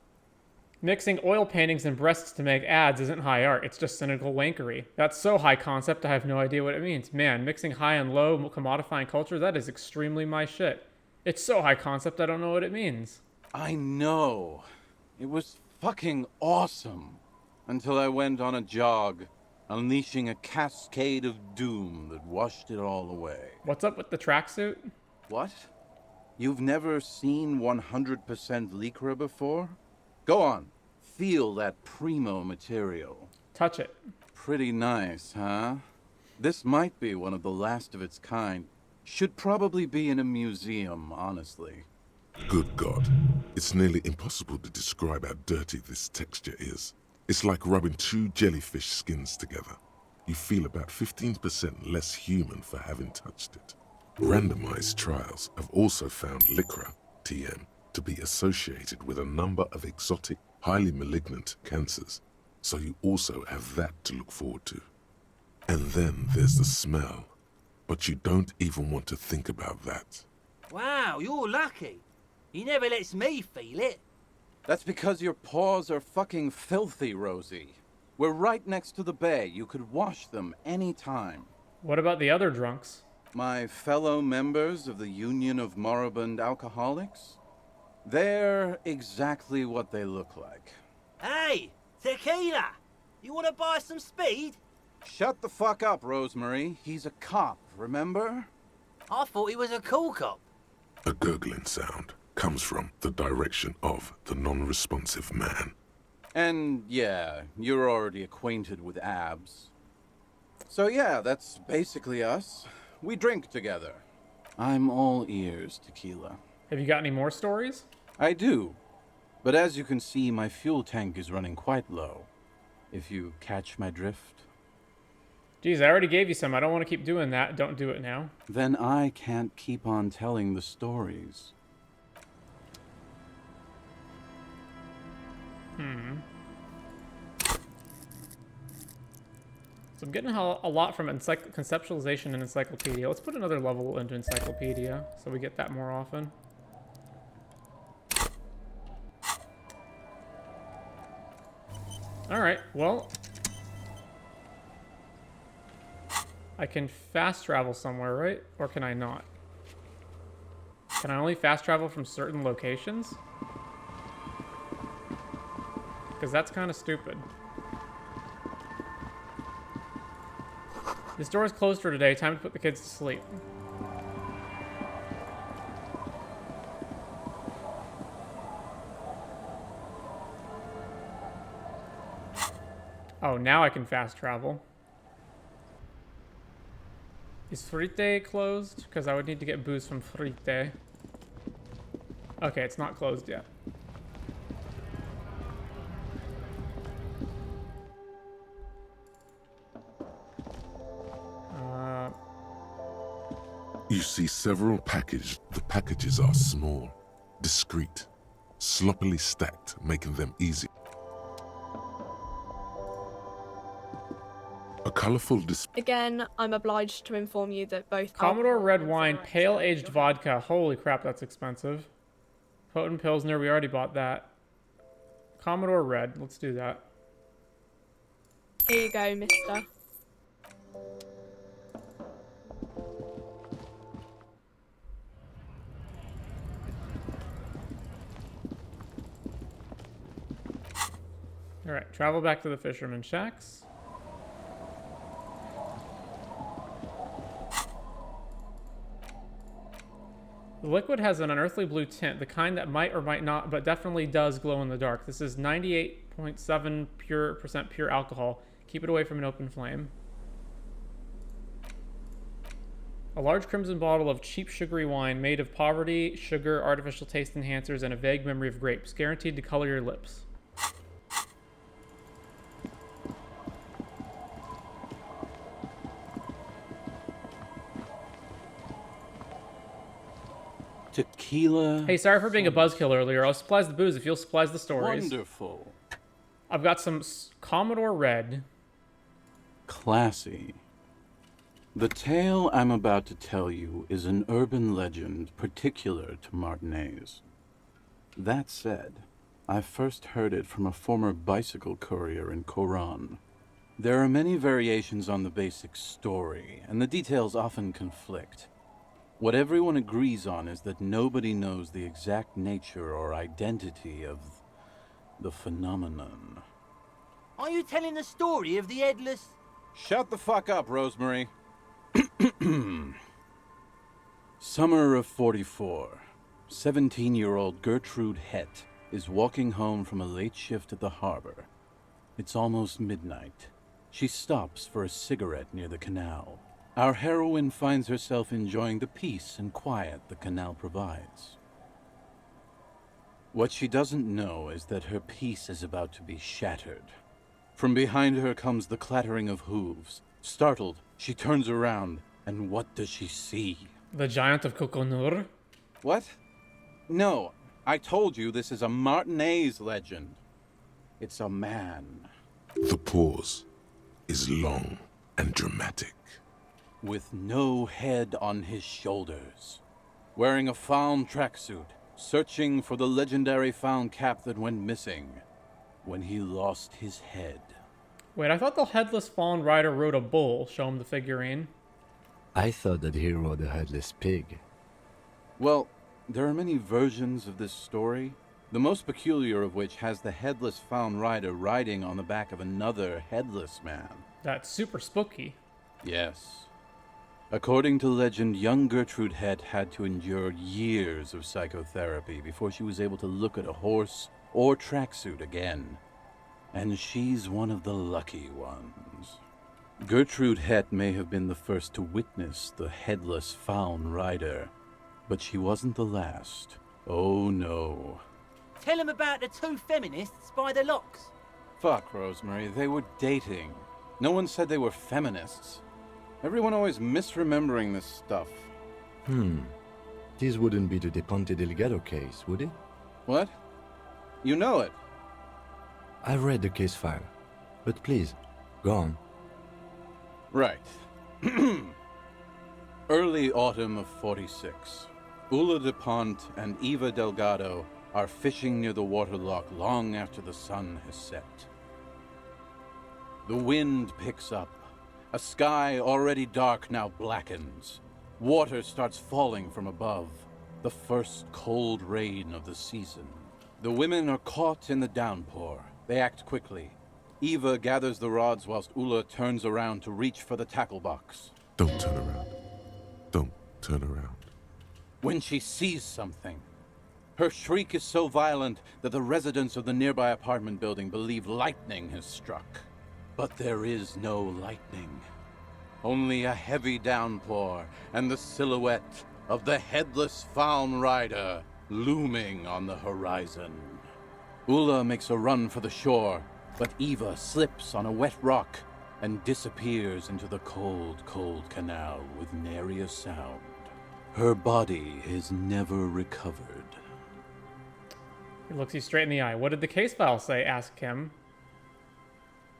Mixing oil paintings and breasts to make ads isn't high art, it's just cynical wankery. That's so high concept, I have no idea what it means. Man, mixing high and low, commodifying culture, that is extremely my shit. It's so high concept, I don't know what it means. I know. It was fucking awesome. Until I went on a jog, unleashing a cascade of doom that washed it all away. What's up with the tracksuit? What? You've never seen 100% Lycra before? Go on, feel that primo material. Touch it. Pretty nice, huh? This might be one of the last of its kind. Should probably be in a museum, honestly. Good God. It's nearly impossible to describe how dirty this texture is. It's like rubbing two jellyfish skins together. You feel about 15% less human for having touched it. Randomized trials have also found Lycra, TM, to be associated with a number of exotic, highly malignant cancers, so you also have that to look forward to. And then there's the smell, but you don't even want to think about that. Wow, you're lucky. He never lets me feel it. That's because your paws are fucking filthy, Rosie. We're right next to the bay. You could wash them any time. What about the other drunks? My fellow members of the Union of Moribund Alcoholics? They're exactly what they look like. Hey, Tequila! You want to buy some speed? Shut the fuck up, Rosemary. He's a cop, remember? I thought he was a cool cop. A gurgling sound comes from the direction of the non-responsive man. And yeah, you're already acquainted with abs. So yeah, that's basically us. We drink together. I'm all ears, Tequila. Have you got any more stories? I do. But as you can see, my fuel tank is running quite low. If you catch my drift. Geez, I already gave you some. I don't want to keep doing that. Don't do it now. Then I can't keep on telling the stories. So I'm getting a lot from conceptualization and encyclopedia. Let's put another level into encyclopedia so we get that more often. Alright, well, I can fast travel somewhere, right? Or can I not? Can I only fast travel from certain locations? Because that's kind of stupid. This door is closed for today. Time to put the kids to sleep. Oh, now I can fast travel. Is Frite closed? Because I would need to get booze from Frite. Okay, it's not closed yet. You see several packages. The packages are small, discreet, sloppily stacked, making them easy. A colorful display. Again, I'm obliged to inform you that both Commodore red wine, pale aged vodka. Holy crap, that's expensive. Potent Pilsner, we already bought that. Commodore red, let's do that. Here you go, mister. Alright, travel back to the Fisherman Shacks. The liquid has an unearthly blue tint, the kind that might or might not, but definitely does glow in the dark. This is 98.7% pure alcohol. Keep it away from an open flame. A large crimson bottle of cheap sugary wine made of poverty, sugar, artificial taste enhancers, and a vague memory of grapes. Guaranteed to color your lips. Tequila. Hey, sorry for being a buzzkill earlier. I'll supplies the booze if you'll supplies the stories. Wonderful. I've got some Commodore Red. Classy. The tale I'm about to tell you is an urban legend particular to Martinez. That said, I first heard it from a former bicycle courier in Coran. There are many variations on the basic story, and the details often conflict. What everyone agrees on is that nobody knows the exact nature or identity of the phenomenon. Are you telling the story of the headless... Shut the fuck up, Rosemary. Summer of 44. 17-year-old Gertrude Het is walking home from a late shift at the harbor. It's almost midnight. She stops for a cigarette near the canal. Our heroine finds herself enjoying the peace and quiet the canal provides. What she doesn't know is that her peace is about to be shattered. From behind her comes the clattering of hooves. Startled, she turns around, and what does she see? The Giant of Coconur? What? No, I told you this is a Martinez legend. It's a man. The pause is long and dramatic. With no head on his shoulders, wearing a found tracksuit, searching for the legendary found cap that went missing when he lost his head. Wait, I thought the headless fallen rider rode a bull. Show him the figurine. I thought that he rode a headless pig. Well, there are many versions of this story, the most peculiar of which has the headless found rider riding on the back of another headless man. That's super spooky. Yes. According to legend, young Gertrude Het had to endure years of psychotherapy before she was able to look at a horse or tracksuit again. And she's one of the lucky ones. Gertrude Het may have been the first to witness the headless found rider, but she wasn't the last. Oh no. Tell him about the two feminists by the locks. Fuck, Rosemary, they were dating. No one said they were feminists. Everyone always misremembering this stuff. This wouldn't be the De Ponte Delgado case, would it? What? You know it. I've read the case file, but please, go on. Right. Early autumn of 46. Ula de Pont and Eva Delgado are fishing near the Waterlock long after the sun has set. The wind picks up. A sky already dark now blackens. Water starts falling from above. The first cold rain of the season. The women are caught in the downpour. They act quickly. Eva gathers the rods whilst Ula turns around to reach for the tackle box. Don't turn around. Don't turn around. When she sees something, her shriek is so violent that the residents of the nearby apartment building believe lightning has struck. But there is no lightning. Only a heavy downpour and the silhouette of the headless Falm Rider looming on the horizon. Ula makes a run for the shore, but Eva slips on a wet rock and disappears into the cold, cold canal with nary a sound. Her body is never recovered. He looks you straight in the eye. What did the case file say? Asked Kim.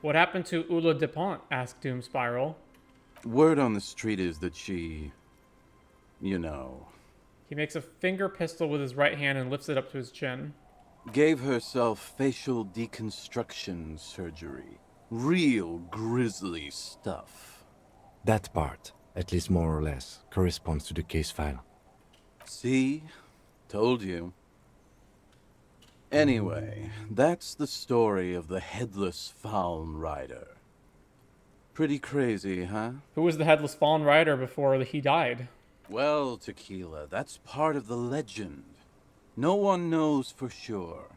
What happened to Ula Dupont? Asked Doom Spiral. Word on the street is that she... you know... He makes a finger pistol with his right hand and lifts it up to his chin. Gave herself facial deconstruction surgery. Real grisly stuff. That part, at least more or less, corresponds to the case file. See? Told you. Anyway, that's the story of the Headless Fallen Rider. Pretty crazy, huh? Who was the Headless Fallen Rider before he died? Well, Tequila, that's part of the legend. No one knows for sure.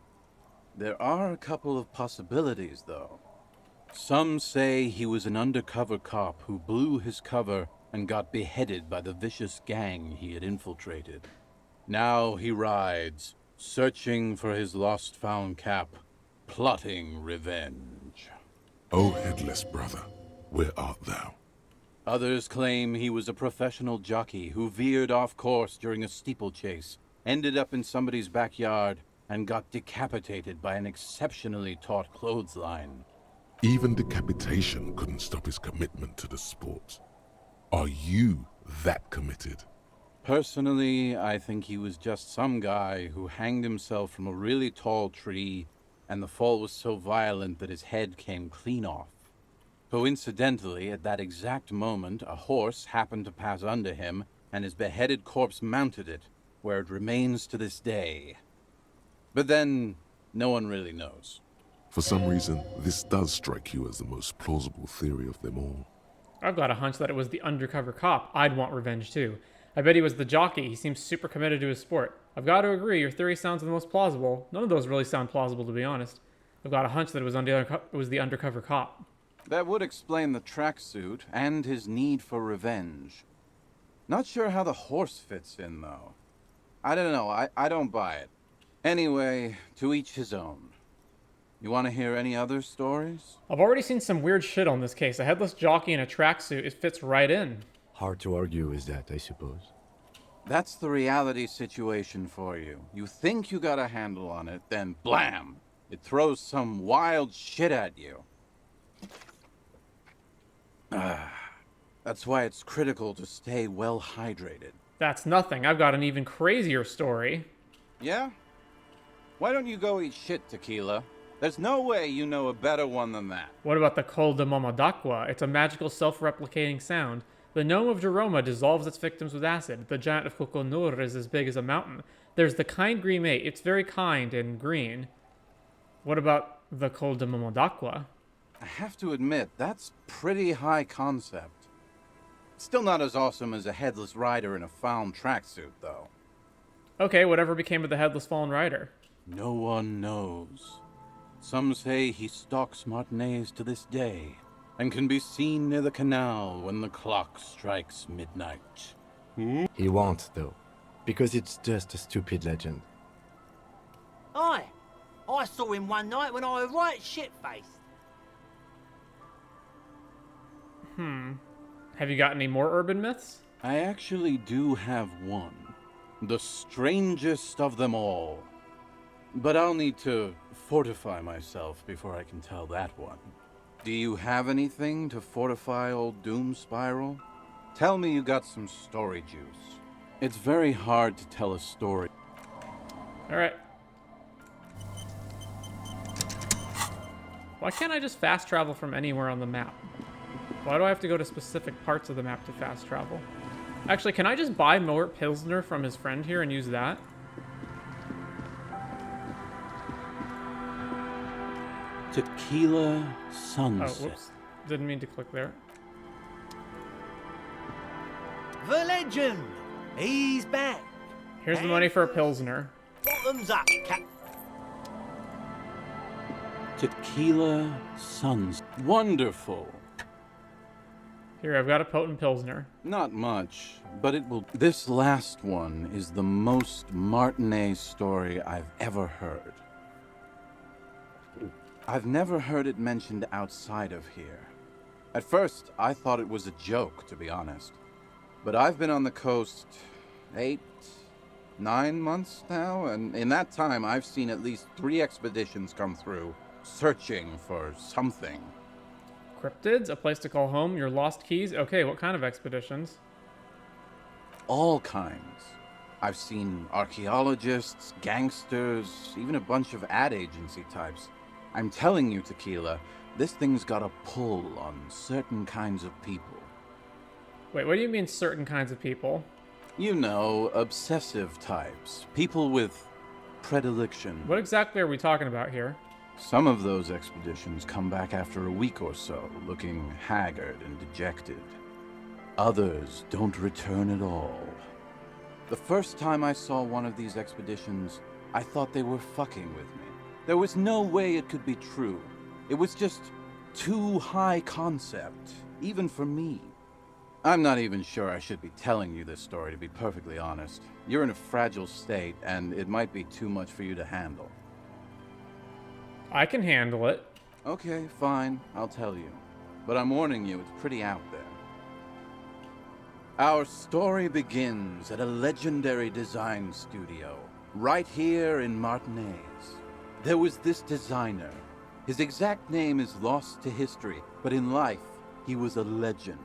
There are a couple of possibilities, though. Some say he was an undercover cop who blew his cover and got beheaded by the vicious gang he had infiltrated. Now he rides, searching for his lost-found cap, plotting revenge. O headless brother, where art thou? Others claim he was a professional jockey who veered off course during a steeplechase, ended up in somebody's backyard, and got decapitated by an exceptionally taut clothesline. Even decapitation couldn't stop his commitment to the sport. Are you that committed? Personally, I think he was just some guy who hanged himself from a really tall tree, and the fall was so violent that his head came clean off. Coincidentally, at that exact moment, a horse happened to pass under him, and his beheaded corpse mounted it, where it remains to this day. But then, no one really knows. For some reason, this does strike you as the most plausible theory of them all. I've got a hunch that it was the undercover cop. I'd want revenge too. I bet he was the jockey. He seems super committed to his sport. I've got to agree, your theory sounds the most plausible. None of those really sound plausible, to be honest. I've got a hunch that it was the undercover cop. That would explain the tracksuit and his need for revenge. Not sure how the horse fits in, though. I don't know. I don't buy it. Anyway, to each his own. You want to hear any other stories? I've already seen some weird shit on this case. A headless jockey in a tracksuit, it fits right in. Hard to argue with that, I suppose. That's the reality situation for you. You think you got a handle on it, then blam! It throws some wild shit at you. That's why it's critical to stay well hydrated. That's nothing. I've got an even crazier story. Yeah? Why don't you go eat shit, Tequila? There's no way you know a better one than that. What about the Col de Momadakwa? It's a magical self-replicating sound. The gnome of Jeroma dissolves its victims with acid. The giant of Kokonur is as big as a mountain. There's the kind green mate. It's very kind and green. What about the Col de Momadakwa? I have to admit, that's pretty high concept. Still not as awesome as a headless rider in a found tracksuit, though. Okay, whatever became of the Headless Fallen Rider? No one knows. Some say he stalks Martinez to this day, and can be seen near the canal when the clock strikes midnight. He won't, though, because it's just a stupid legend. Aye, I saw him one night when I was right shit-faced. Have you got any more urban myths? I actually do have one. The strangest of them all. But I'll need to fortify myself before I can tell that one. Do you have anything to fortify old Doom Spiral? Tell me you got some story juice. It's very hard to tell a story. Alright. Why can't I just fast travel from anywhere on the map? Why do I have to go to specific parts of the map to fast travel? Actually, can I just buy Mort Pilsner from his friend here and use that? Tequila Sunset. Oh, whoops. Didn't mean to click there. The legend! He's back! Here's the money for a Pilsner. Bottoms up, Cap. Tequila Suns. Wonderful. Here, I've got a potent Pilsner. Not much, but it will... This last one is the most Martinet story I've ever heard. I've never heard it mentioned outside of here. At first, I thought it was a joke, to be honest. But I've been on the coast 8, 9 months now, and in that time, I've seen at least 3 expeditions come through, searching for something. Cryptids, a place to call home, your lost keys. Okay, what kind of expeditions? All kinds. I've seen archaeologists, gangsters, even a bunch of ad agency types. I'm telling you, Tequila, this thing's got a pull on certain kinds of people. Wait, what do you mean certain kinds of people? You know, obsessive types. People with predilection. What exactly are we talking about here? Some of those expeditions come back after a week or so, looking haggard and dejected. Others don't return at all. The first time I saw one of these expeditions, I thought they were fucking with me. There was no way it could be true. It was just too high concept, even for me. I'm not even sure I should be telling you this story, to be perfectly honest. You're in a fragile state, and it might be too much for you to handle. I can handle it. Okay, fine, I'll tell you. But I'm warning you, it's pretty out there. Our story begins at a legendary design studio, right here in Martinez. There was this designer. His exact name is lost to history, but in life, he was a legend.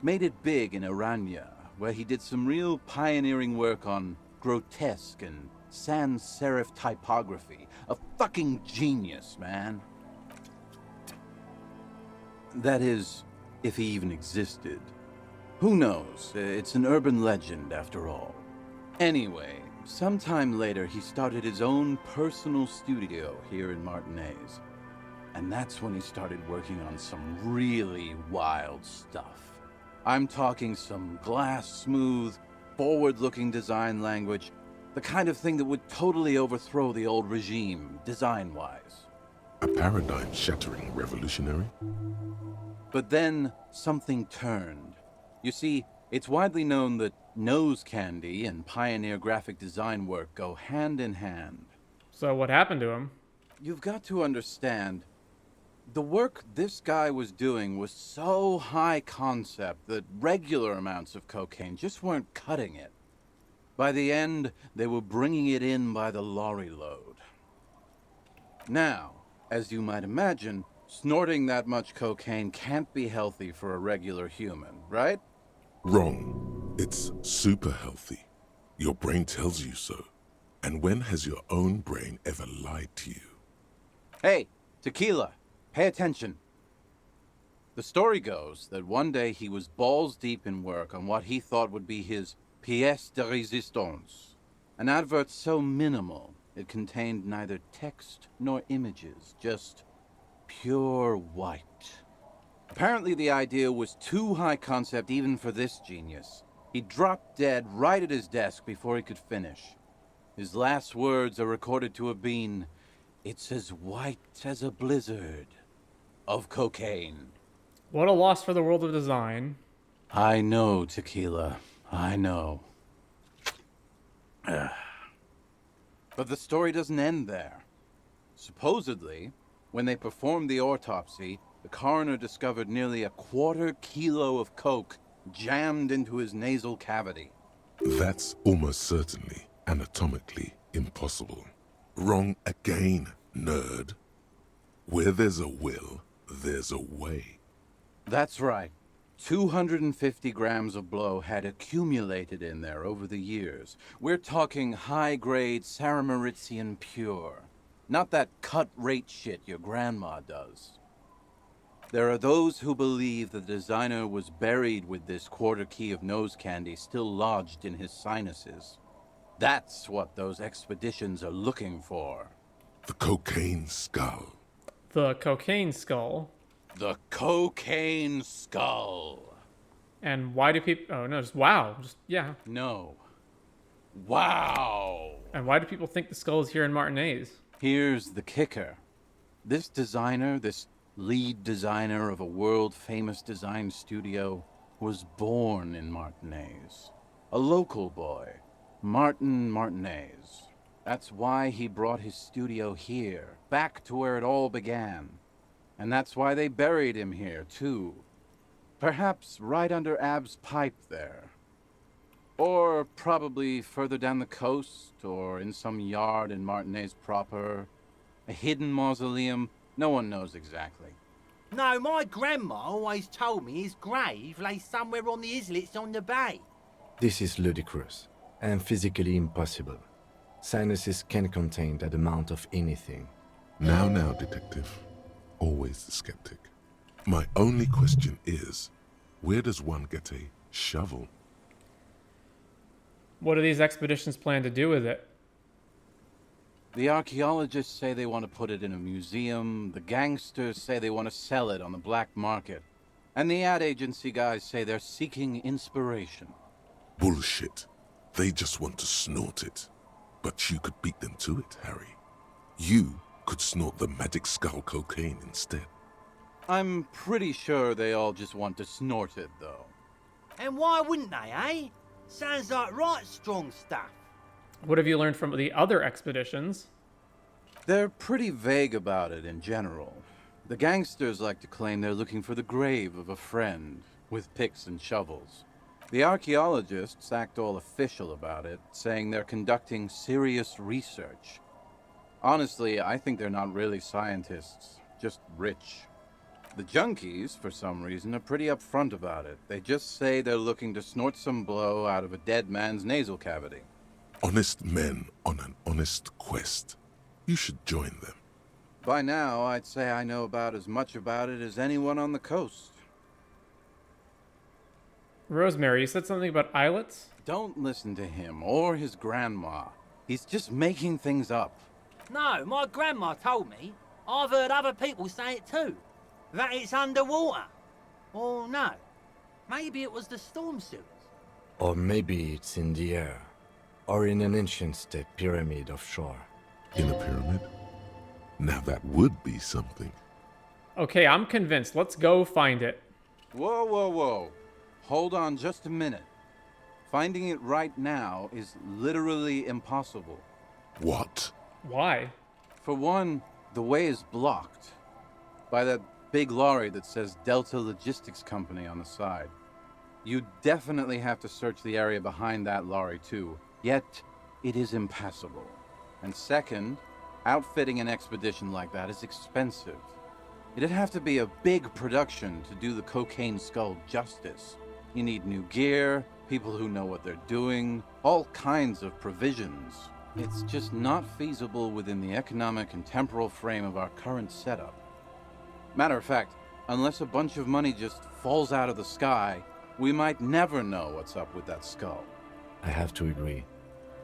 Made it big in Aranya, where he did some real pioneering work on grotesque and sans serif typography. A fucking genius, man. That is, if he even existed. Who knows? It's an urban legend, after all. Anyway, sometime later, he started his own personal studio here in Martinez. And that's when he started working on some really wild stuff. I'm talking some glass-smooth, forward-looking design language, the kind of thing that would totally overthrow the old regime, design-wise. A paradigm-shattering revolutionary? But then, something turned. You see, it's widely known that nose candy and pioneer graphic design work go hand in hand. So what happened to him? You've got to understand, the work this guy was doing was so high concept that regular amounts of cocaine just weren't cutting it. By the end, they were bringing it in by the lorry load. Now, as you might imagine, snorting that much cocaine can't be healthy for a regular human, right? Wrong. It's super healthy. Your brain tells you so. And when has your own brain ever lied to you? Hey, Tequila, pay attention. The story goes that one day he was balls deep in work on what he thought would be his pièce de résistance, an advert so minimal it contained neither text nor images, just pure white. Apparently the idea was too high concept even for this genius. He dropped dead right at his desk before he could finish. His last words are recorded to have been, "It's as white as a blizzard of cocaine." What a loss for the world of design. I know, Tequila. I know. But the story doesn't end there. Supposedly, when they performed the autopsy, the coroner discovered nearly a quarter-kilo of coke jammed into his nasal cavity. That's almost certainly anatomically impossible. Wrong again, nerd. Where there's a will, there's a way. That's right. 250 grams of blow had accumulated in there over the years. We're talking high-grade Saramaritsian pure. Not that cut-rate shit your grandma does. There are those who believe the designer was buried with this quarter key of nose candy still lodged in his sinuses. That's what those expeditions are looking for. The cocaine skull. The cocaine skull. The cocaine skull. And why do people... Oh, no, just wow. Just, yeah. No. Wow. And why do people think the skull is here in Martinez? Here's the kicker. This designer, this lead designer of a world-famous design studio, was born in Martinez. A local boy, Martin Martinez. That's why he brought his studio here, back to where it all began. And that's why they buried him here, too. Perhaps right under Ab's pipe there. Or probably further down the coast, or in some yard in Martinez proper. A hidden mausoleum, no one knows exactly. No, my grandma always told me his grave lay somewhere on the islets on the bay. This is ludicrous and physically impossible. Sinuses can contain that amount of anything. Now, detective. Always the skeptic. My only question is, where does one get a shovel? What do these expeditions plan to do with it? The archaeologists say they want to put it in a museum, the gangsters say they want to sell it on the black market, and the ad agency guys say they're seeking inspiration. Bullshit. They just want to snort it. But you could beat them to it, Harry. You could snort the magic skull cocaine instead. I'm pretty sure they all just want to snort it, though. And why wouldn't they, eh? Sounds like right strong stuff. What have you learned from the other expeditions? They're pretty vague about it in general. The gangsters like to claim they're looking for the grave of a friend, with picks and shovels. The archaeologists act all official about it, saying they're conducting serious research. Honestly, I think they're not really scientists, just rich. The junkies, for some reason, are pretty upfront about it. They just say they're looking to snort some blow out of a dead man's nasal cavity. Honest men on an honest quest. You should join them. By now, I'd say I know about as much about it as anyone on the coast. Rosemary, you said something about islets? Don't listen to him or his grandma. He's just making things up. No, my grandma told me. I've heard other people say it too. That it's underwater. Or no, maybe it was the storm sewers. Or maybe it's in the air. Or in an ancient step pyramid offshore. In a pyramid? Now that would be something. Okay, I'm convinced. Let's go find it. Whoa. Hold on just a minute. Finding it right now is literally impossible. What? Why? For one, the way is blocked by that big lorry that says Delta Logistics Company on the side. You definitely have to search the area behind that lorry too, yet it is impassable. And second, outfitting an expedition like that is expensive. It'd have to be a big production to do the cocaine skull justice. You need new gear, people who know what they're doing, all kinds of provisions. It's just not feasible within the economic and temporal frame of our current setup. Matter of fact, unless a bunch of money just falls out of the sky, we might never know what's up with that skull. I have to agree.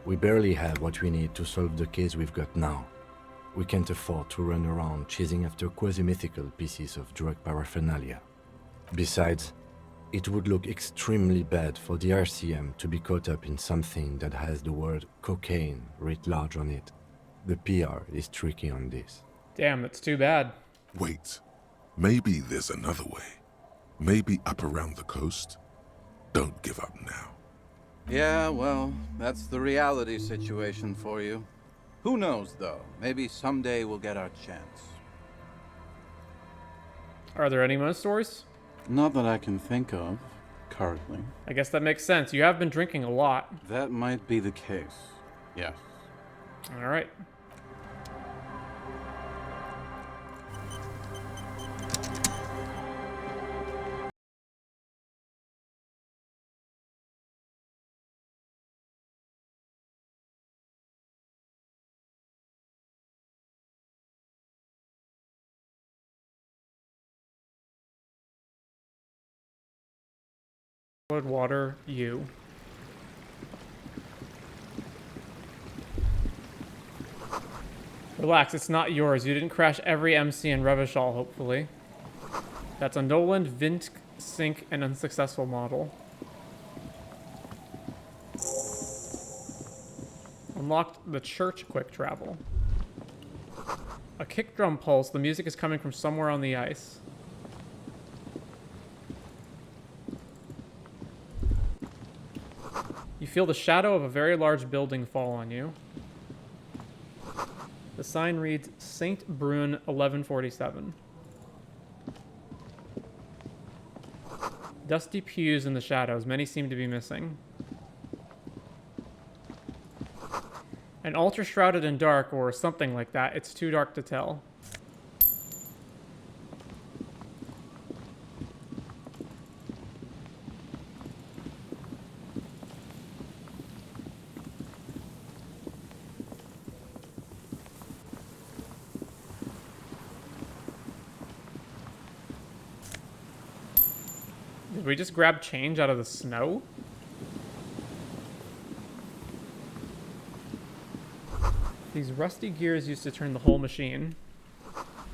We barely have what we need to solve the case we've got now. We can't afford to run around chasing after quasi-mythical pieces of drug paraphernalia. Besides, it would look extremely bad for the RCM to be caught up in something that has the word cocaine writ large on it. The PR is tricky on this. Damn, that's too bad. Wait, maybe there's another way. Maybe up around the coast? Don't give up now. Yeah, well, that's the reality situation for you. Who knows, though? Maybe someday we'll get our chance. Are there any more stories? Not that I can think of, currently. I guess that makes sense. You have been drinking a lot. That might be the case, yes. All right. Water you. Relax, it's not yours. You didn't crash every MC in Revachol, hopefully. That's a Noland, Vint, Sync, and unsuccessful model. Unlocked the church quick travel. A kick drum pulse. The music is coming from somewhere on the ice. You feel the shadow of a very large building fall on you. The sign reads St. Brun 1147. Dusty pews in the shadows. Many seem to be missing. An altar shrouded in dark, or something like that. It's too dark to tell. Did we just grab change out of the snow? These rusty gears used to turn the whole machine.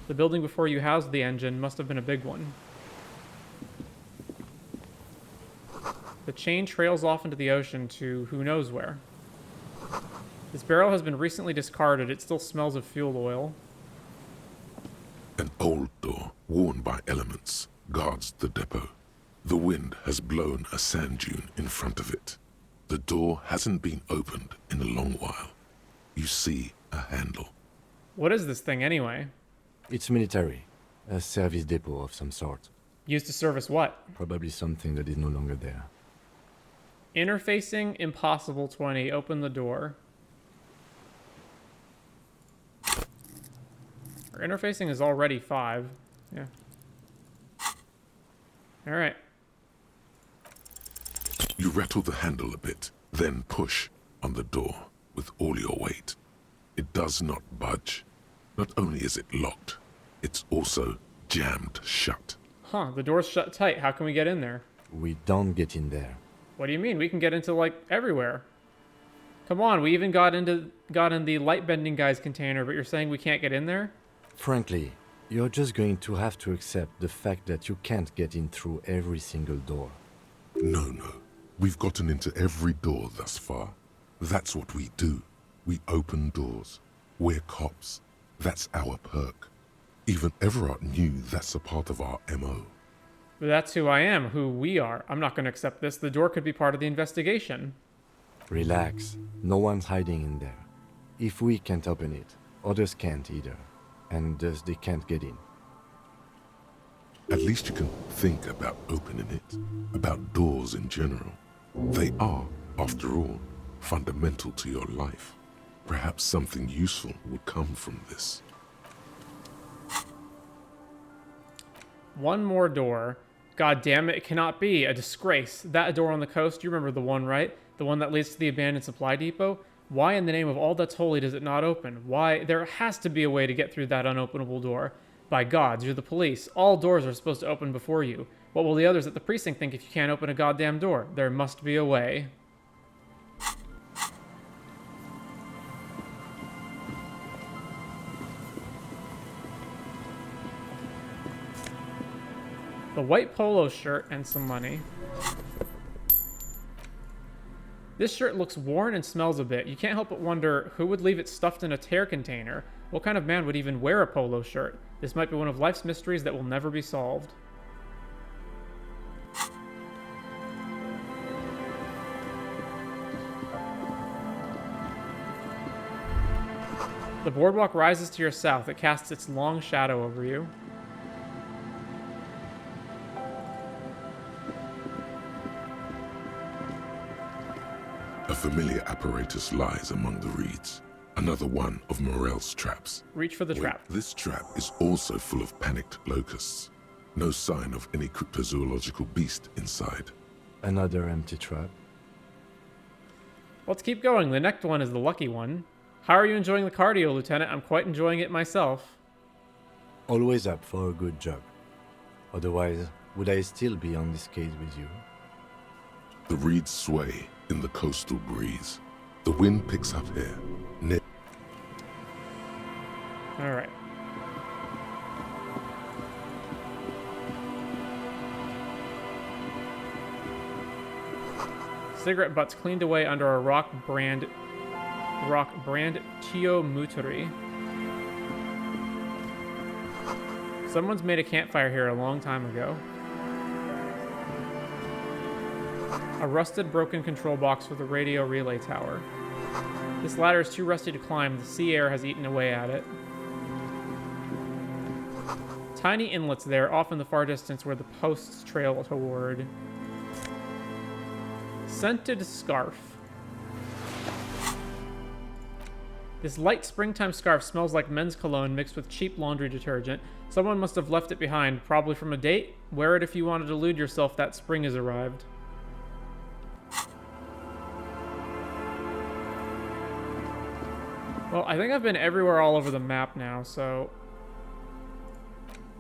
The building before you housed the engine must have been a big one. The chain trails off into the ocean to who knows where. This barrel has been recently discarded. It still smells of fuel oil. An old door, worn by elements, guards the depot. The wind has blown a sand dune in front of it. The door hasn't been opened in a long while. You see a handle. What is this thing anyway? It's military. A service depot of some sort. Used to service what? Probably something that is no longer there. Interfacing impossible 20. Open the door. Our interfacing is already 5. Yeah. Alright. You rattle the handle a bit, then push on the door with all your weight. It does not budge. Not only is it locked, it's also jammed shut. Huh, the door's shut tight. How can we get in there? We don't get in there. What do you mean? We can get into, like, everywhere. Come on, we even got in the light-bending guy's container, but you're saying we can't get in there? Frankly, you're just going to have to accept the fact that you can't get in through every single door. No. We've gotten into every door thus far. That's what we do. We open doors. We're cops. That's our perk. Even Everard knew that's a part of our MO. But that's who I am, who we are. I'm not going to accept this. The door could be part of the investigation. Relax. No one's hiding in there. If we can't open it, others can't either. And thus they can't get in. At least you can think about opening it. About doors in general. They are, after all, fundamental to your life. Perhaps something useful will come from this. One more door. God damn it, it cannot be. A disgrace. That door on the coast, you remember the one, right? The one that leads to the abandoned supply depot? Why in the name of all that's holy does it not open? Why? There has to be a way to get through that unopenable door. By gods, you're the police. All doors are supposed to open before you. What will the others at the precinct think if you can't open a goddamn door? There must be a way. The white polo shirt and some money. This shirt looks worn and smells a bit. You can't help but wonder who would leave it stuffed in a tear container. What kind of man would even wear a polo shirt? This might be one of life's mysteries that will never be solved. The boardwalk rises to your south. It casts its long shadow over you. A familiar apparatus lies among the reeds. Another one of Morell's traps. Reach for the trap. This trap is also full of panicked locusts. No sign of any cryptozoological beast inside. Another empty trap. Let's keep going. The next one is the lucky one. How are you enjoying the cardio, Lieutenant? I'm quite enjoying it myself. Always up for a good job. Otherwise, would I still be on this case with you? The reeds sway in the coastal breeze. The wind picks up here. All right. Cigarette butts cleaned away under a rock brand Tio Muteri. Someone's made a campfire here a long time ago. A rusted, broken control box with a radio relay tower. This ladder is too rusty to climb. The sea air has eaten away at it. Tiny inlets there, off in the far distance where the posts trail toward. Scented scarf. This light springtime scarf smells like men's cologne mixed with cheap laundry detergent. Someone must have left it behind, probably from a date. Wear it if you want to delude yourself that spring has arrived. Well, I think I've been everywhere all over the map now, so...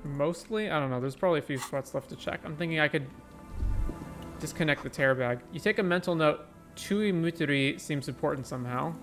Mostly? I don't know. There's probably a few spots left to check. I'm thinking I could disconnect the tear bag. You take a mental note. Chui Muteri seems important somehow.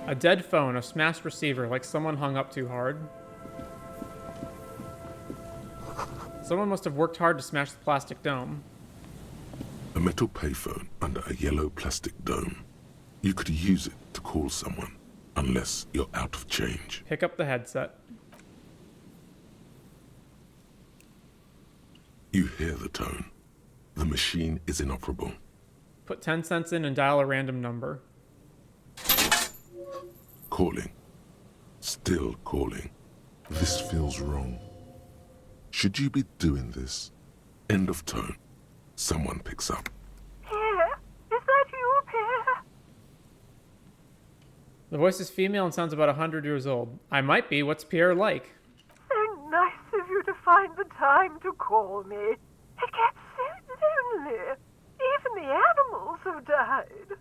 A dead phone, a smashed receiver, like someone hung up too hard. Someone must have worked hard to smash the plastic dome. A metal payphone under a yellow plastic dome. You could use it to call someone, unless you're out of change. Pick up the headset. You hear the tone. The machine is inoperable. Put 10 cents in and dial a random number. Calling. Still calling. This feels wrong. Should you be doing this? End of tone. Someone picks up. Pierre? Is that you, Pierre? The voice is female and sounds about 100 years old. I might be. What's Pierre like? So nice of you to find the time to call me. It gets so lonely. Even the animals have died.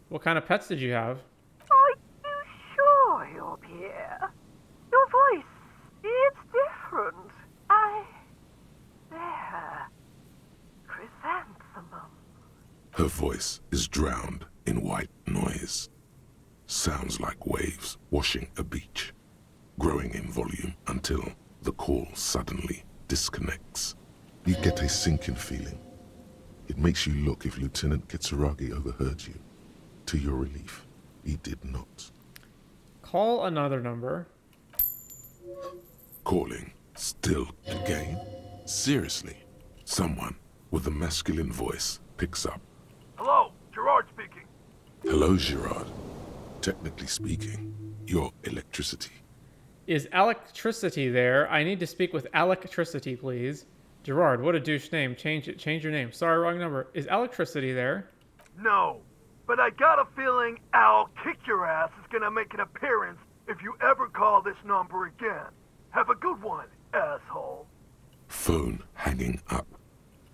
What kind of pets did you have? Are you sure you're Pierre? Your voice, it's different. There. Chrysanthemum. Her voice is drowned in white noise. Sounds like waves washing a beach, growing in volume until the call suddenly disconnects. You get a sinking feeling. It makes you look if Lieutenant Kitsuragi overheard you. To your relief, he did not. Call another number. Calling. Still again? Seriously? Someone with a masculine voice picks up. Hello, Gerard speaking. Hello, Gerard. Technically speaking, you're electricity. Is electricity there? I need to speak with electricity, please. Gerard, what a douche name. Change it. Change your name. Sorry, wrong number. Is electricity there? No, but I got a feeling Al Kick Your Ass is gonna make an appearance if you ever call this number again. Have a good one, asshole. Phone hanging up.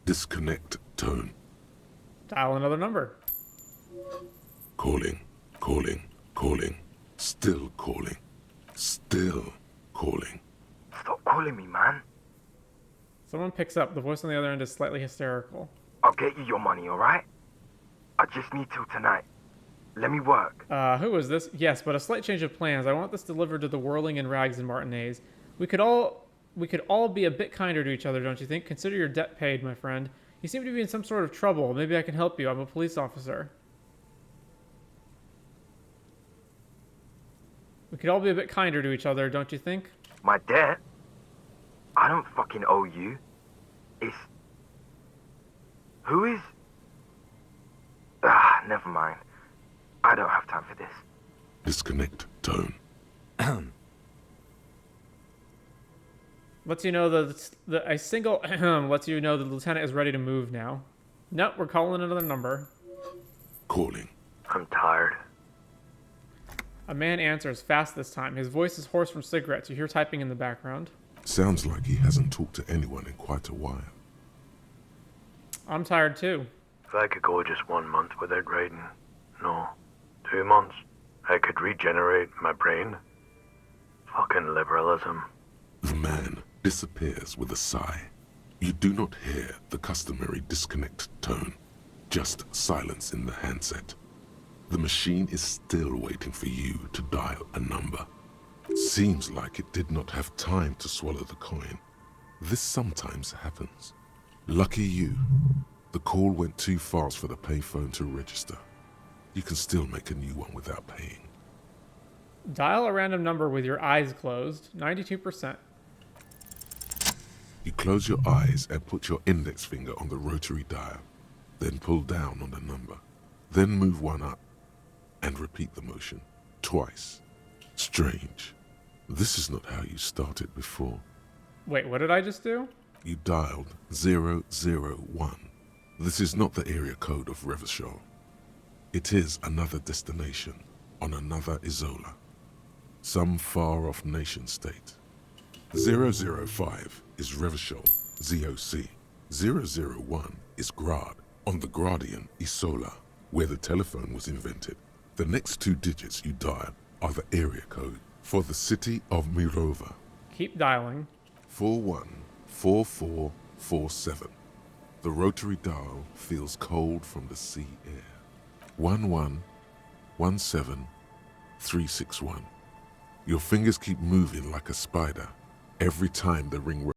Disconnect tone. Dial another number. Calling, calling, calling. Still calling. Still calling. Stop calling me, man. Someone picks up. The voice on the other end is slightly hysterical. I'll get you your money, alright? I just need till tonight. Let me work. Who is this? Yes, but a slight change of plans. I want this delivered to the Whirling and Rags and Martinez. We could all be a bit kinder to each other, don't you think? Consider your debt paid, my friend. You seem to be in some sort of trouble. Maybe I can help you. I'm a police officer. We could all be a bit kinder to each other, don't you think? My debt? I don't fucking owe you. It's... Who is... never mind. I don't have time for this. Disconnect tone. Lets you know a single lets you know the lieutenant is ready to move now. Nope, we're calling another number. Calling. I'm tired. A man answers, fast this time. His voice is hoarse from cigarettes. You hear typing in the background. Sounds like he hasn't talked to anyone in quite a while. I'm tired too. If I could go just 1 month without writing, no, 2 months, I could regenerate my brain. Fucking liberalism. The man disappears with a sigh. You do not hear the customary disconnect tone, just silence in the handset. The machine is still waiting for you to dial a number. Seems like it did not have time to swallow the coin. This sometimes happens. Lucky you. The call went too fast for the payphone to register. You can still make a new one without paying. Dial a random number with your eyes closed. 92%. You close your eyes and put your index finger on the rotary dial. Then pull down on the number. Then move one up. And repeat the motion. Twice. Strange. This is not how you started before. Wait, what did I just do? You dialed 001. This is not the area code of Revachol. It is another destination on another Isola. Some far-off nation-state. 005 is Revachol, ZOC. 001 is Grad, on the Gradian Isola, where the telephone was invented. The next two digits you dial are the area code for the city of Mirova. Keep dialing. 414447. The rotary dial feels cold from the sea air. 1117361. Your fingers keep moving like a spider every time the ring.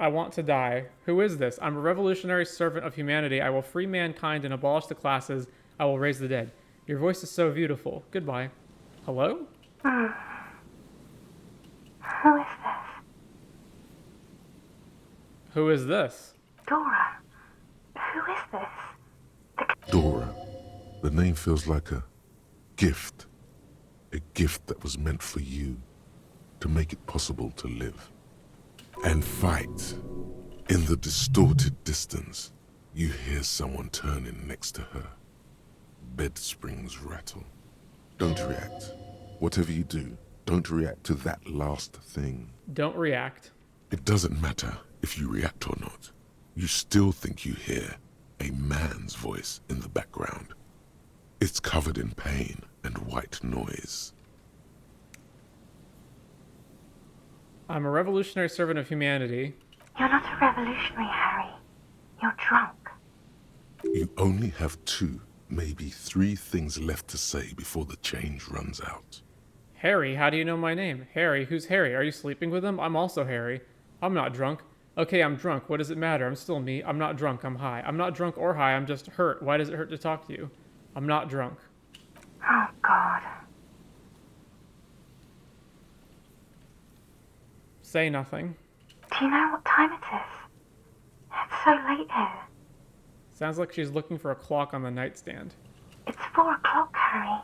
I want to die. Who is this? I'm a revolutionary servant of humanity. I will free mankind and abolish the classes. I will raise the dead. Your voice is so beautiful. Goodbye. Hello? Who is this? Who is this? Dora. Who is this? Dora. The name feels like a gift. A gift that was meant for you, to make it possible to live. And fight. In the distorted distance, you hear someone turning next to her. Bed springs rattle. Don't react. Whatever you do, don't react to that last thing. Don't react. It doesn't matter if you react or not. You still think you hear a man's voice in the background. It's covered in pain and white noise. I'm a revolutionary servant of humanity. You're not a revolutionary, Harry. You're drunk. You only have 2, maybe 3 things left to say before the change runs out. Harry, how do you know my name? Harry, who's Harry? Are you sleeping with him? I'm also Harry. I'm not drunk. Okay, I'm drunk. What does it matter? I'm still me. I'm not drunk. I'm high. I'm not drunk or high. I'm just hurt. Why does it hurt to talk to you? I'm not drunk. Oh, God. Say nothing. Do you know what time it is? It's so late here. Sounds like she's looking for a clock on the nightstand. It's 4 o'clock, Harry.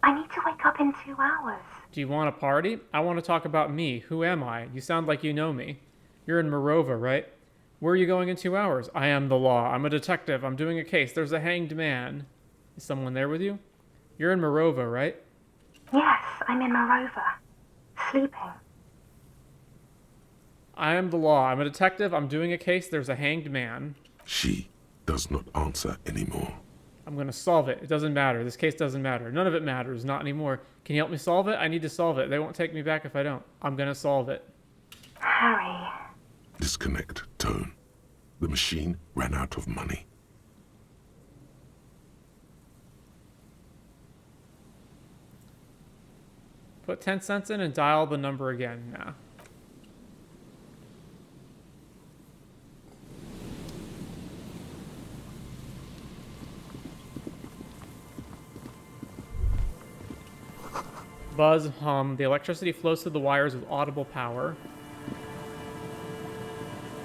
I need to wake up in 2 hours. Do you want a party? I want to talk about me. Who am I? You sound like you know me. You're in Morova, right? Where are you going in 2 hours? I am the law. I'm a detective. I'm doing a case. There's a hanged man. Is someone there with you? You're in Morova, right? Yes, I'm in Morova. Sleeping. I am the law. I'm a detective. I'm doing a case. There's a hanged man. She does not answer anymore. I'm going to solve it. It doesn't matter. This case doesn't matter. None of it matters. Not anymore. Can you help me solve it? I need to solve it. They won't take me back if I don't. I'm going to solve it. Harry. Disconnect tone. The machine ran out of money. Put 10 cents in and dial the number again. Nah. Buzz, hum. The electricity flows through the wires with audible power.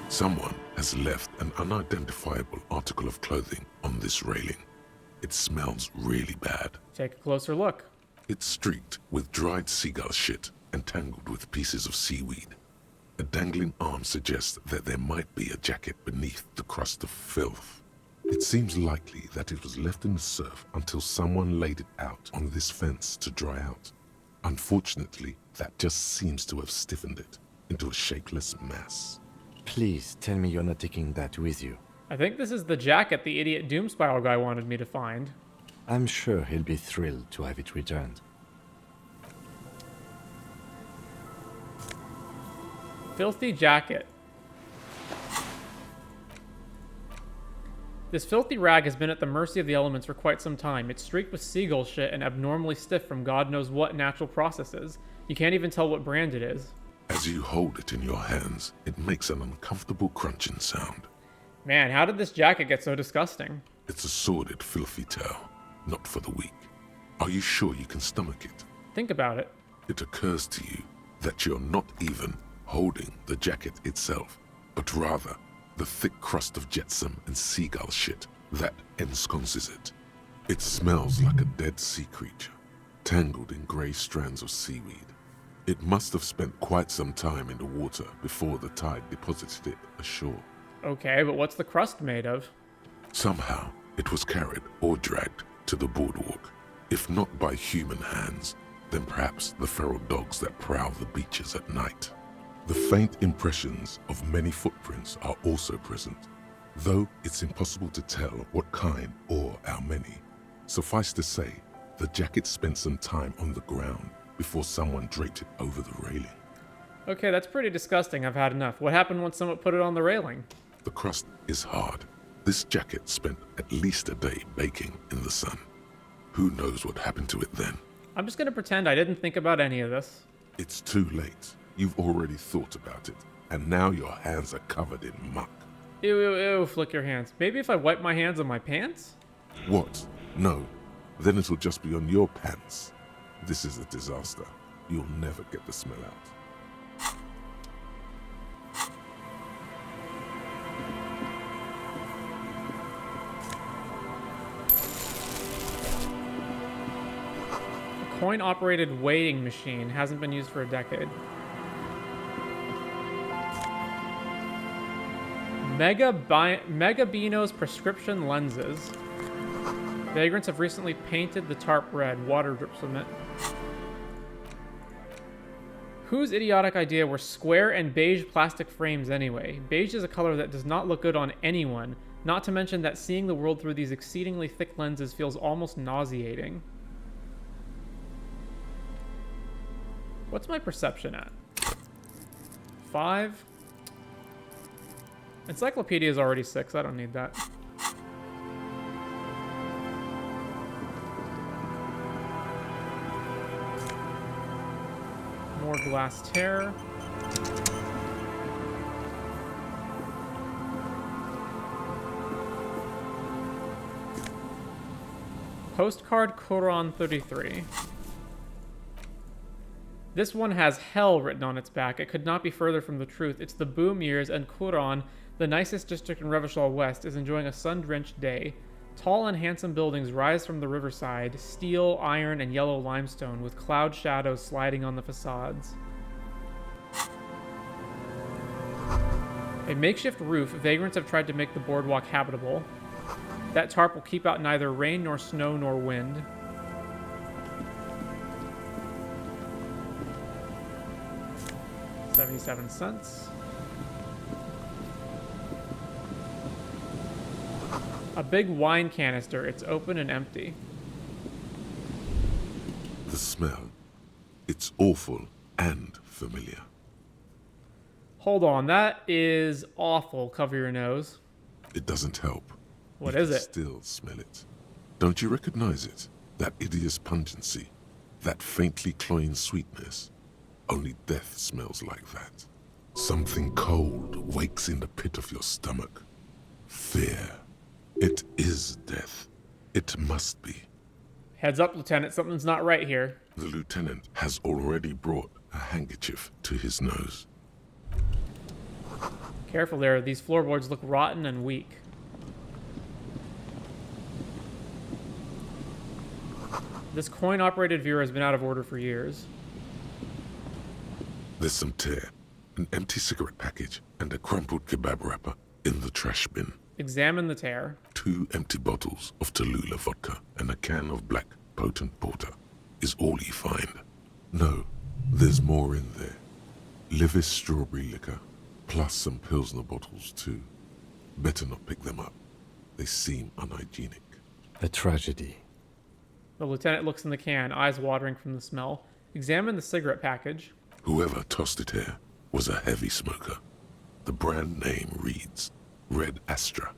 Someone has left an unidentifiable article of clothing on this railing. It smells really bad. Take a closer look. It's streaked with dried seagull shit and tangled with pieces of seaweed. A dangling arm suggests that there might be a jacket beneath the crust of filth. It seems likely that it was left in the surf until someone laid it out on this fence to dry out. Unfortunately, that just seems to have stiffened it into a shapeless mass. Please tell me you're not taking that with you. I think this is the jacket the idiot Doom Spiral guy wanted me to find. I'm sure he'll be thrilled to have it returned. Filthy jacket. This filthy rag has been at the mercy of the elements for quite some time. It's streaked with seagull shit and abnormally stiff from God knows what natural processes. You can't even tell what brand it is. As you hold it in your hands, it makes an uncomfortable crunching sound. Man, how did this jacket get so disgusting? It's a sordid, filthy tale, not for the weak. Are you sure you can stomach it? Think about it. It occurs to you that you're not even holding the jacket itself, but rather the thick crust of jetsam and seagull shit that ensconces it. It smells like a dead sea creature, tangled in grey strands of seaweed. It must have spent quite some time in the water before the tide deposited it ashore. Okay, but what's the crust made of? Somehow, it was carried or dragged to the boardwalk. If not by human hands, then perhaps the feral dogs that prowl the beaches at night. The faint impressions of many footprints are also present, though it's impossible to tell what kind or how many. Suffice to say, the jacket spent some time on the ground before someone draped it over the railing. Okay, that's pretty disgusting. I've had enough. What happened once someone put it on the railing? The crust is hard. This jacket spent at least a day baking in the sun. Who knows what happened to it then? I'm just gonna pretend I didn't think about any of this. It's too late. You've already thought about it, and now your hands are covered in muck. Ew, ew, ew, flick your hands. Maybe if I wipe my hands on my pants? What? No. Then it'll just be on your pants. This is a disaster. You'll never get the smell out. A coin-operated weighing machine hasn't been used for a decade. Mega Beano's prescription lenses. Vagrants have recently painted the tarp red. Water drips from it. Whose idiotic idea were square and beige plastic frames anyway? Beige is a color that does not look good on anyone, not to mention that seeing the world through these exceedingly thick lenses feels almost nauseating. What's my perception at? 5? Encyclopedia is already 6. I don't need that. More glass terror. Postcard Quran 33. This one has hell written on its back. It could not be further from the truth. It's the boom years, and Quran, the nicest district in Revachol West, is enjoying a sun-drenched day. Tall and handsome buildings rise from the riverside, steel, iron, and yellow limestone, with cloud shadows sliding on the facades. A makeshift roof, vagrants have tried to make the boardwalk habitable. That tarp will keep out neither rain nor snow nor wind. $0.77. A big wine canister. It's open and empty. The smell. It's awful and familiar. Hold on, that is awful. Cover your nose. It doesn't help. What You is can it? Still smell it. Don't you recognize it? That hideous pungency. That faintly cloying sweetness. Only death smells like that. Something cold wakes in the pit of your stomach. Fear. It is death. It must be. Heads up, Lieutenant. Something's not right here. The lieutenant has already brought a handkerchief to his nose. Careful there. These floorboards look rotten and weak. This coin-operated viewer has been out of order for years. There's some tear, an empty cigarette package, and a crumpled kebab wrapper in the trash bin. Examine the tear. 2 empty bottles of Tallulah vodka and a can of black potent porter is all you find. No, there's more in there. Livis strawberry liquor, plus some Pilsner bottles too. Better not pick them up. They seem unhygienic. A tragedy. The lieutenant looks in the can, eyes watering from the smell. Examine the cigarette package. Whoever tossed it here was a heavy smoker. The brand name reads Red Astra.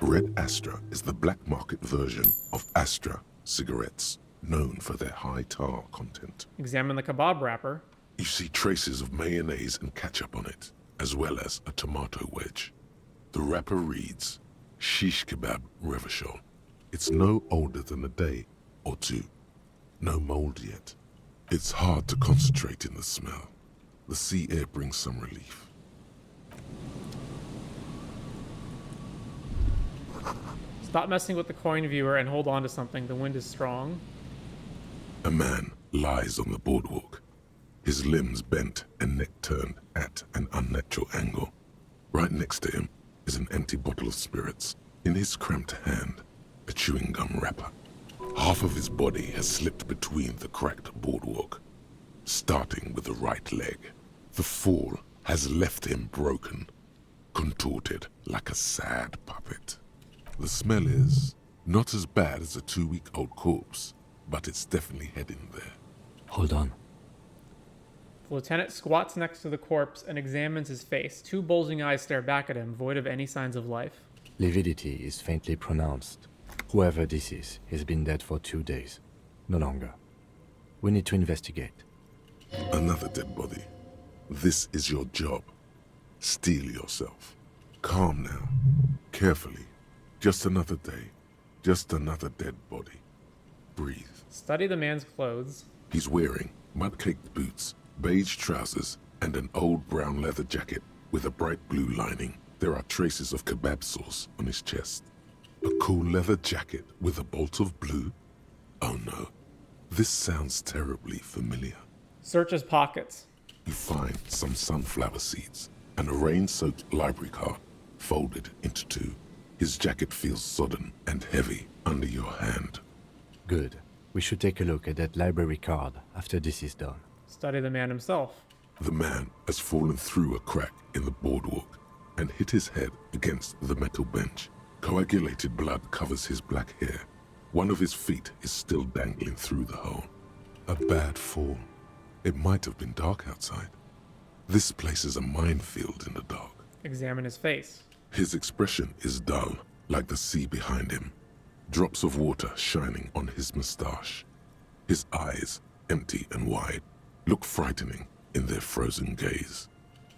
Red Astra is the black market version of Astra cigarettes, known for their high tar content. Examine the kebab wrapper. You see traces of mayonnaise and ketchup on it, as well as a tomato wedge. The wrapper reads Shish Kebab Revachol. It's no older than a day or two. No mold yet. It's hard to concentrate in the smell. The sea air brings some relief. Stop messing with the coin viewer and hold on to something. The wind is strong. A man lies on the boardwalk, his limbs bent and neck turned at an unnatural angle. Right next to him is an empty bottle of spirits. In his cramped hand, a chewing gum wrapper. Half of his body has slipped between the cracked boardwalk, starting with the right leg. The fall has left him broken, contorted like a sad puppet. The smell is not as bad as a 2-week-old corpse, but it's definitely heading there. Hold on. The lieutenant squats next to the corpse and examines his face. 2 bulging eyes stare back at him, void of any signs of life. Lividity is faintly pronounced. Whoever this is, he's been dead for 2 days. No longer. We need to investigate. Another dead body. This is your job. Steel yourself. Calm now. Carefully. Just another day. Just another dead body. Breathe. Study the man's clothes. He's wearing mud-caked boots, beige trousers, and an old brown leather jacket with a bright blue lining. There are traces of kebab sauce on his chest. A cool leather jacket with a bolt of blue? Oh no. This sounds terribly familiar. Search his pockets. You find some sunflower seeds and a rain-soaked library card folded into 2. His jacket feels sodden and heavy under your hand. Good. We should take a look at that library card after this is done. Study the man himself. The man has fallen through a crack in the boardwalk and hit his head against the metal bench. Coagulated blood covers his black hair. One of his feet is still dangling through the hole. A bad fall. It might have been dark outside. This place is a minefield in the dark. Examine his face. His expression is dull, like the sea behind him. Drops of water shining on his mustache. His eyes, empty and wide, look frightening in their frozen gaze.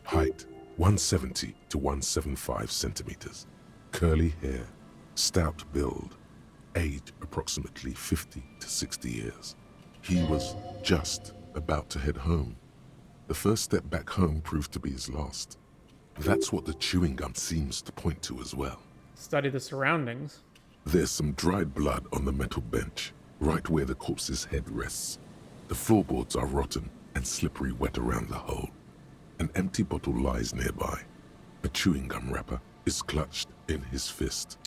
Height, 170 to 175 centimeters. Curly hair, stout build. Age, approximately 50 to 60 years. He was just about to head home. The first step back home proved to be his last. That's what the chewing gum seems to point to as well. Study the surroundings. There's some dried blood on the metal bench, right where the corpse's head rests. The floorboards are rotten and slippery wet around the hole. An empty bottle lies nearby. A chewing gum wrapper is clutched in his fist.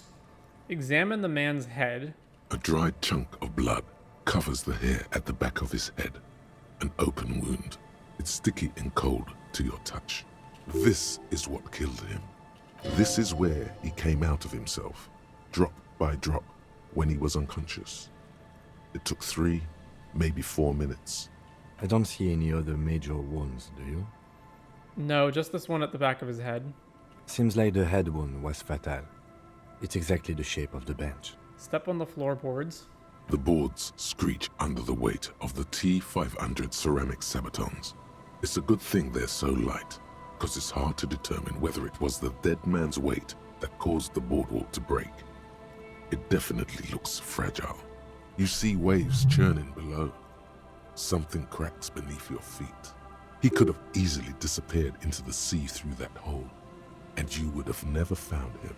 Examine the man's head. A dried chunk of blood covers the hair at the back of his head. An open wound. It's sticky and cold to your touch. This is what killed him. This is where he came out of himself, drop by drop, when he was unconscious. It took 3, maybe 4 minutes. I don't see any other major wounds, do you? No, just this one at the back of his head. Seems like the head wound was fatal. It's exactly the shape of the bench. Step on the floorboards. The boards screech under the weight of the T500 ceramic sabatons. It's a good thing they're so light, because it's hard to determine whether it was the dead man's weight that caused the boardwalk to break. It definitely looks fragile. You see waves churning below. Something cracks beneath your feet. He could have easily disappeared into the sea through that hole, and you would have never found him.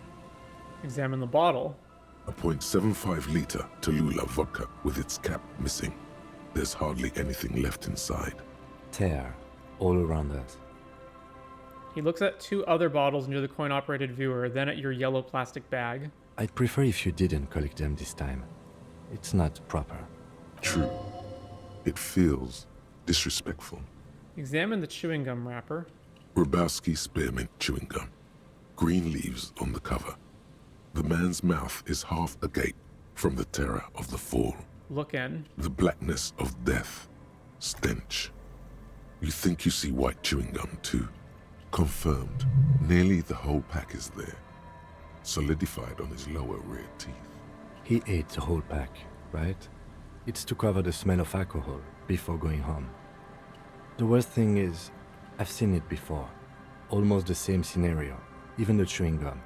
Examine the bottle. A .75 liter Tallulah vodka with its cap missing. There's hardly anything left inside. Tear all around us. He looks at 2 other bottles near the coin-operated viewer, then at your yellow plastic bag. I'd prefer if you didn't collect them this time. It's not proper. True. It feels disrespectful. Examine the chewing gum wrapper. Rubowski spearmint chewing gum. Green leaves on the cover. The man's mouth is half agape from the terror of the fall. Look in. The blackness of death. Stench. You think you see white chewing gum too. Confirmed. Nearly the whole pack is there. Solidified on his lower rear teeth. He ate the whole pack, right? It's to cover the smell of alcohol before going home. The worst thing is, I've seen it before. Almost the same scenario. Even the chewing gum.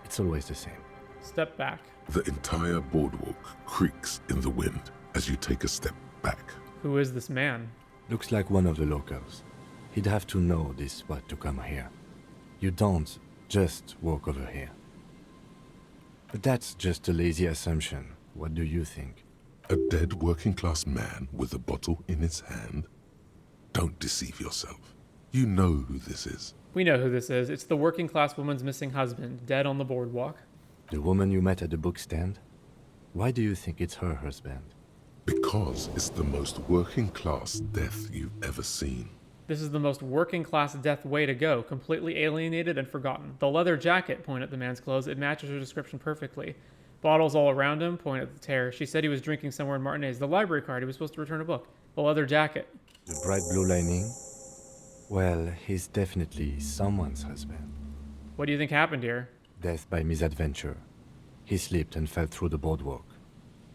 It's always the same. Step back. The entire boardwalk creaks in the wind as you take a step back. Who is this man? Looks like one of the locals. He'd have to know this spot to come here. You don't just walk over here. But that's just a lazy assumption. What do you think? A dead working-class man with a bottle in his hand? Don't deceive yourself. You know who this is. We know who this is. It's the working-class woman's missing husband, dead on the boardwalk. The woman you met at the book stand? Why do you think it's her husband? Because it's the most working-class death you've ever seen. This is the most working-class death way to go, completely alienated and forgotten. The leather jacket, point at the man's clothes. It matches her description perfectly. Bottles all around him, point at the tear. She said he was drinking somewhere in Martinez. The library card, he was supposed to return a book. The leather jacket. The bright blue lining? Well, he's definitely someone's husband. What do you think happened here? Death by misadventure. He slipped and fell through the boardwalk.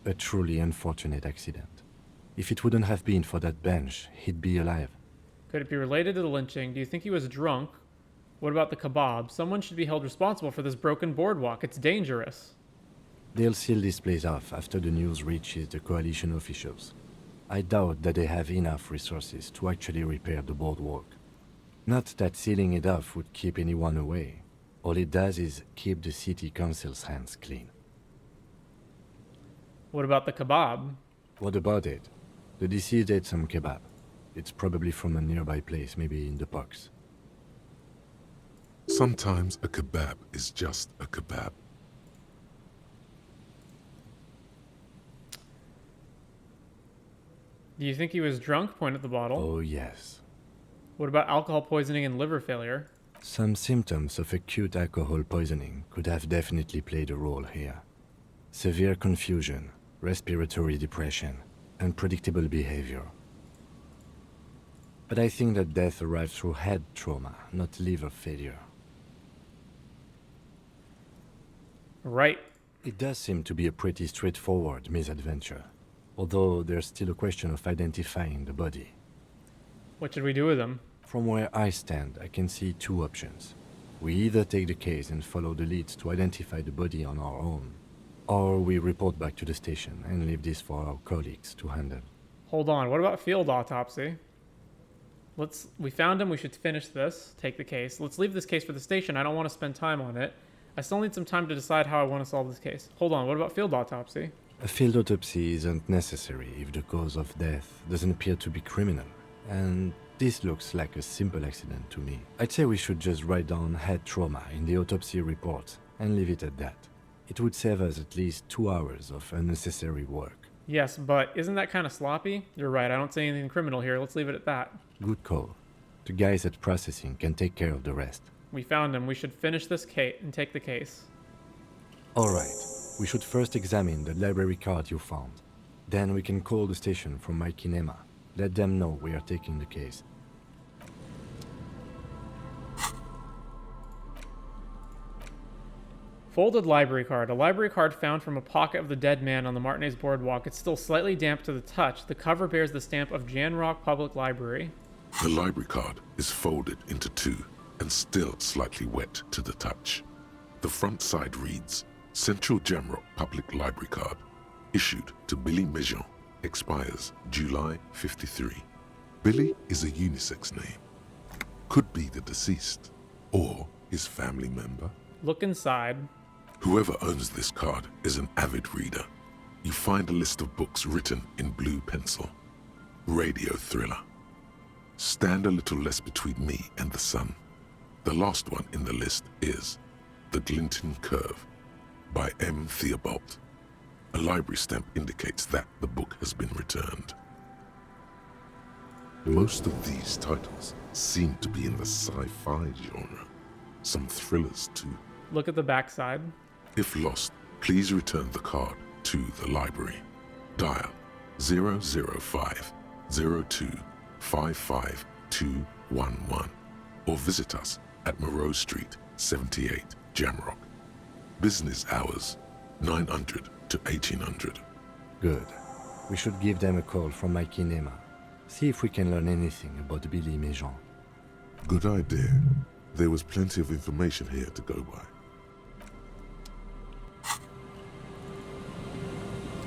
A truly unfortunate accident. If it wouldn't have been for that bench, he'd be alive. Could it be related to the lynching? Do you think he was drunk? What about the kebab? Someone should be held responsible for this broken boardwalk. It's dangerous. They'll seal this place off after the news reaches the coalition officials. I doubt that they have enough resources to actually repair the boardwalk. Not that sealing it off would keep anyone away. All it does is keep the city council's hands clean. What about the kebab? What about it? The deceased ate some kebab. It's probably from a nearby place, maybe in the parks. Sometimes a kebab is just a kebab. Do you think he was drunk? Point at the bottle. Oh, yes. What about alcohol poisoning and liver failure? Some symptoms of acute alcohol poisoning could have definitely played a role here. Severe confusion, respiratory depression, unpredictable behavior. But I think that death arrived through head trauma, not liver failure. Right. It does seem to be a pretty straightforward misadventure, although there's still a question of identifying the body. What should we do with him? From where I stand, I can see two options. We either take the case and follow the leads to identify the body on our own, or we report back to the station and leave this for our colleagues to handle. Hold on, what about field autopsy? We found him, we should finish this, take the case. Let's leave this case for the station, I don't want to spend time on it. I still need some time to decide how I want to solve this case. Hold on, what about field autopsy? A field autopsy isn't necessary if the cause of death doesn't appear to be criminal, and this looks like a simple accident to me. I'd say we should just write down head trauma in the autopsy report and leave it at that. It would save us at least 2 hours of unnecessary work. Yes, but isn't that kind of sloppy? You're right, I don't see anything criminal here. Let's leave it at that. Good call. The guys at processing can take care of the rest. We found him. We should finish this case and take the case. Alright, we should first examine the library card you found. Then we can call the station from my kinema. Let them know we are taking the case. Folded library card. A library card found from a pocket of the dead man on the Martinez boardwalk. It's still slightly damp to the touch. The cover bears the stamp of Janrock Public Library. The library card is folded into two and still slightly wet to the touch. The front side reads, Central Jamrock Public Library Card, issued to Billy Mejean, expires July 53. Billy is a unisex name. Could be the deceased, or his family member. Look inside. Whoever owns this card is an avid reader. You find a list of books written in blue pencil. Radio thriller. Stand a little less between me and the sun. The last one in the list is The Glinting Curve by M. Theobald. A library stamp indicates that the book has been returned. Most of these titles seem to be in the sci-fi genre. Some thrillers too. Look at the backside. If lost, please return the card to the library. Dial 005 02 55211 or visit us at Moreau Street, 78, Jamrock. Business hours, 900 to 1800. Good. We should give them a call from my kinema. See if we can learn anything about Billy Mejean. Good idea. There was plenty of information here to go by.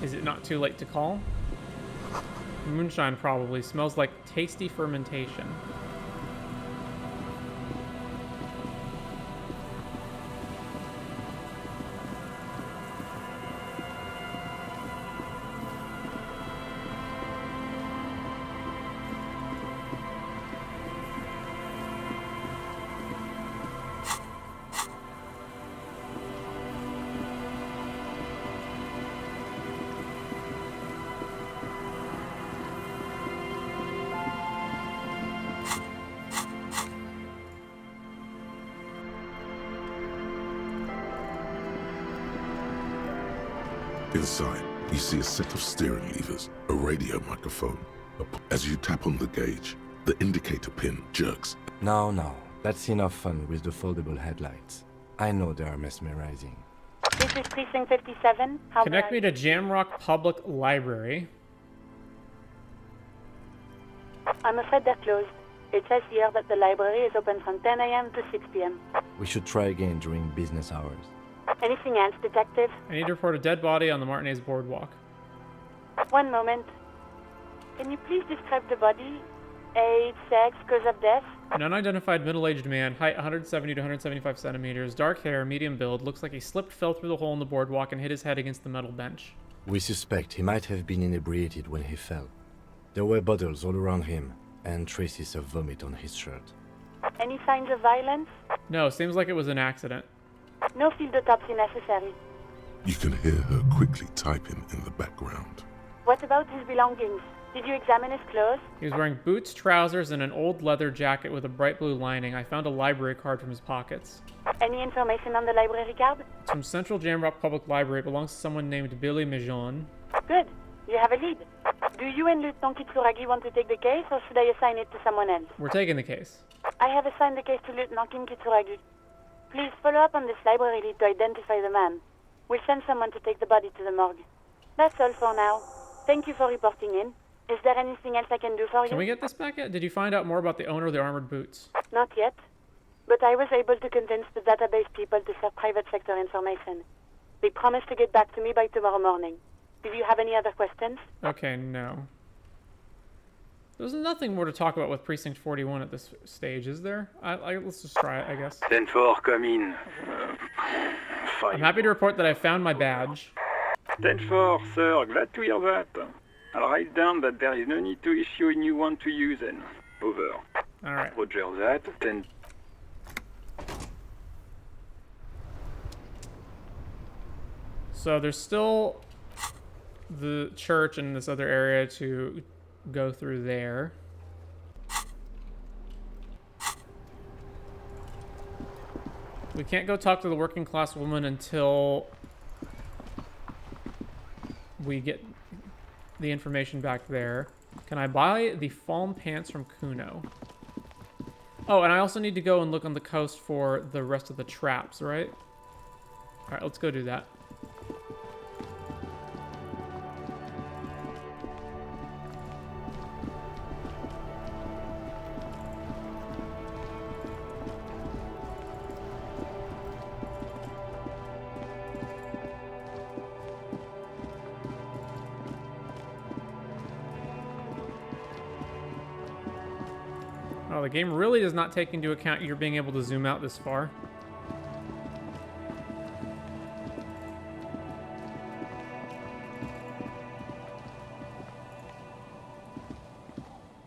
Is it not too late to call? Moonshine probably. Smells like tasty fermentation. Inside, you see a set of steering levers, a radio microphone. As you tap on the gauge, the indicator pin jerks. No, that's enough fun with the foldable headlights. I know they are mesmerizing. This is Precinct 57. Connect me to Jamrock Public Library. I'm afraid they're closed. It says here that the library is open from 10 a.m. to 6 p.m. We should try again during business hours. Anything else, Detective? I need to report a dead body on the Martinez boardwalk. One moment. Can you please describe the body? Age, sex, cause of death? An unidentified middle-aged man, height 170 to 175 centimeters, dark hair, medium build, looks like he slipped, fell through the hole in the boardwalk, and hit his head against the metal bench. We suspect he might have been inebriated when he fell. There were bottles all around him, and traces of vomit on his shirt. Any signs of violence? No, seems like it was an accident. No field autopsy necessary. You can hear her quickly typing in the background. What about his belongings? Did you examine his clothes? He was wearing boots, trousers, and an old leather jacket with a bright blue lining. I found a library card from his pockets. Any information on the library card? It's from Central Jamrock Public Library. It belongs to someone named Billy Mejean. Good. You have a lead. Do you and Lieutenant Kitsuragi want to take the case, or should I assign it to someone else? We're taking the case. I have assigned the case to Lieutenant Kim Kitsuragi. Please follow up on this library lead to identify the man. We'll send someone to take the body to the morgue. That's all for now. Thank you for reporting in. Is there anything else I can do for you? Can we get this back yet? Did you find out more about the owner of the armored boots? Not yet. But I was able to convince the database people to share private sector information. They promised to get back to me by tomorrow morning. Do you have any other questions? Okay, no. There's nothing more to talk about with Precinct 41 at this stage, is there? Let's just try it, I guess. 10-4, come in. I'm happy to report that I found my badge. 10-4, sir. Glad to hear that. I'll write down that there is no need to issue a new one to you then. Over. Alright. Roger that. 10. So there's still the church in this other area to go through there. We can't go talk to the working class woman until we get the information back there. Can I buy the fallen pants from Kuno? Oh, and I also need to go and look on the coast for the rest of the traps, right? Alright, let's go do that. Oh, the game really does not take into account you're being able to zoom out this far.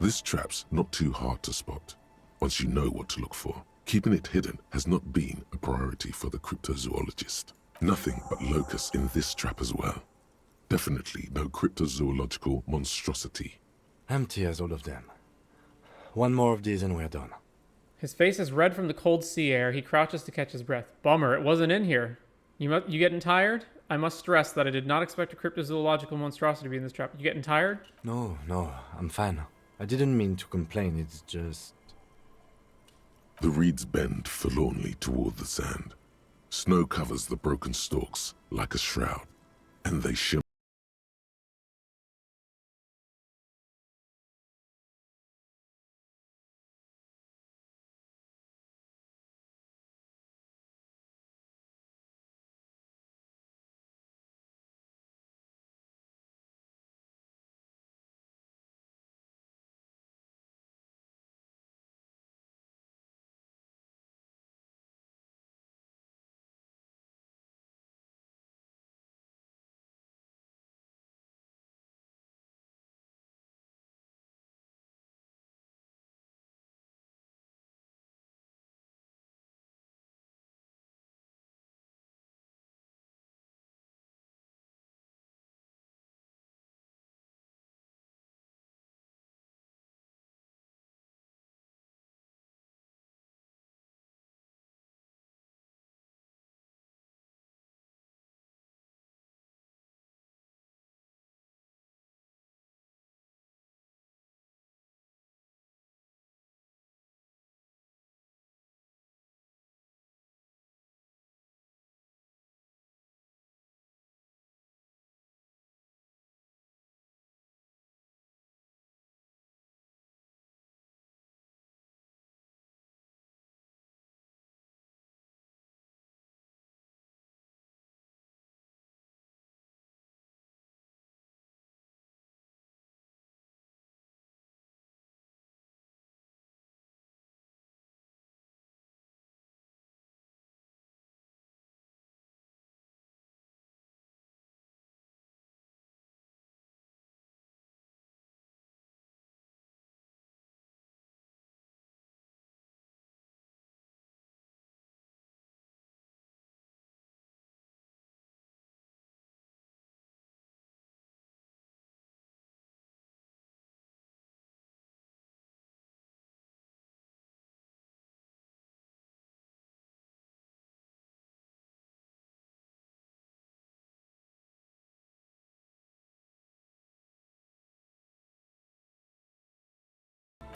This trap's not too hard to spot, once you know what to look for. Keeping it hidden has not been a priority for the cryptozoologist. Nothing but locusts in this trap as well. Definitely no cryptozoological monstrosity. Empty as all of them. One more of these and we're done. His face is red from the cold sea air. He crouches to catch his breath. Bummer, it wasn't in here. You getting tired? I must stress that I did not expect a cryptozoological monstrosity to be in this trap. You getting tired? No, I'm fine. I didn't mean to complain, it's just... The reeds bend forlornly toward the sand. Snow covers the broken stalks like a shroud, and they shimmer.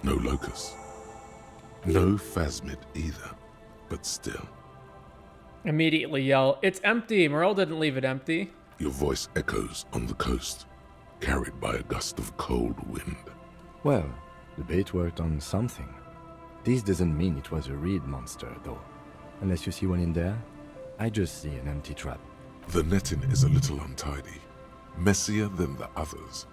No locust. No phasmid either, but still. Immediately yell, "It's empty! Morell didn't leave it empty." Your voice echoes on the coast, carried by a gust of cold wind. Well, the bait worked on something. This doesn't mean it was a reed monster, though. Unless you see one in there, I just see an empty trap. The netting is a little untidy, messier than the others.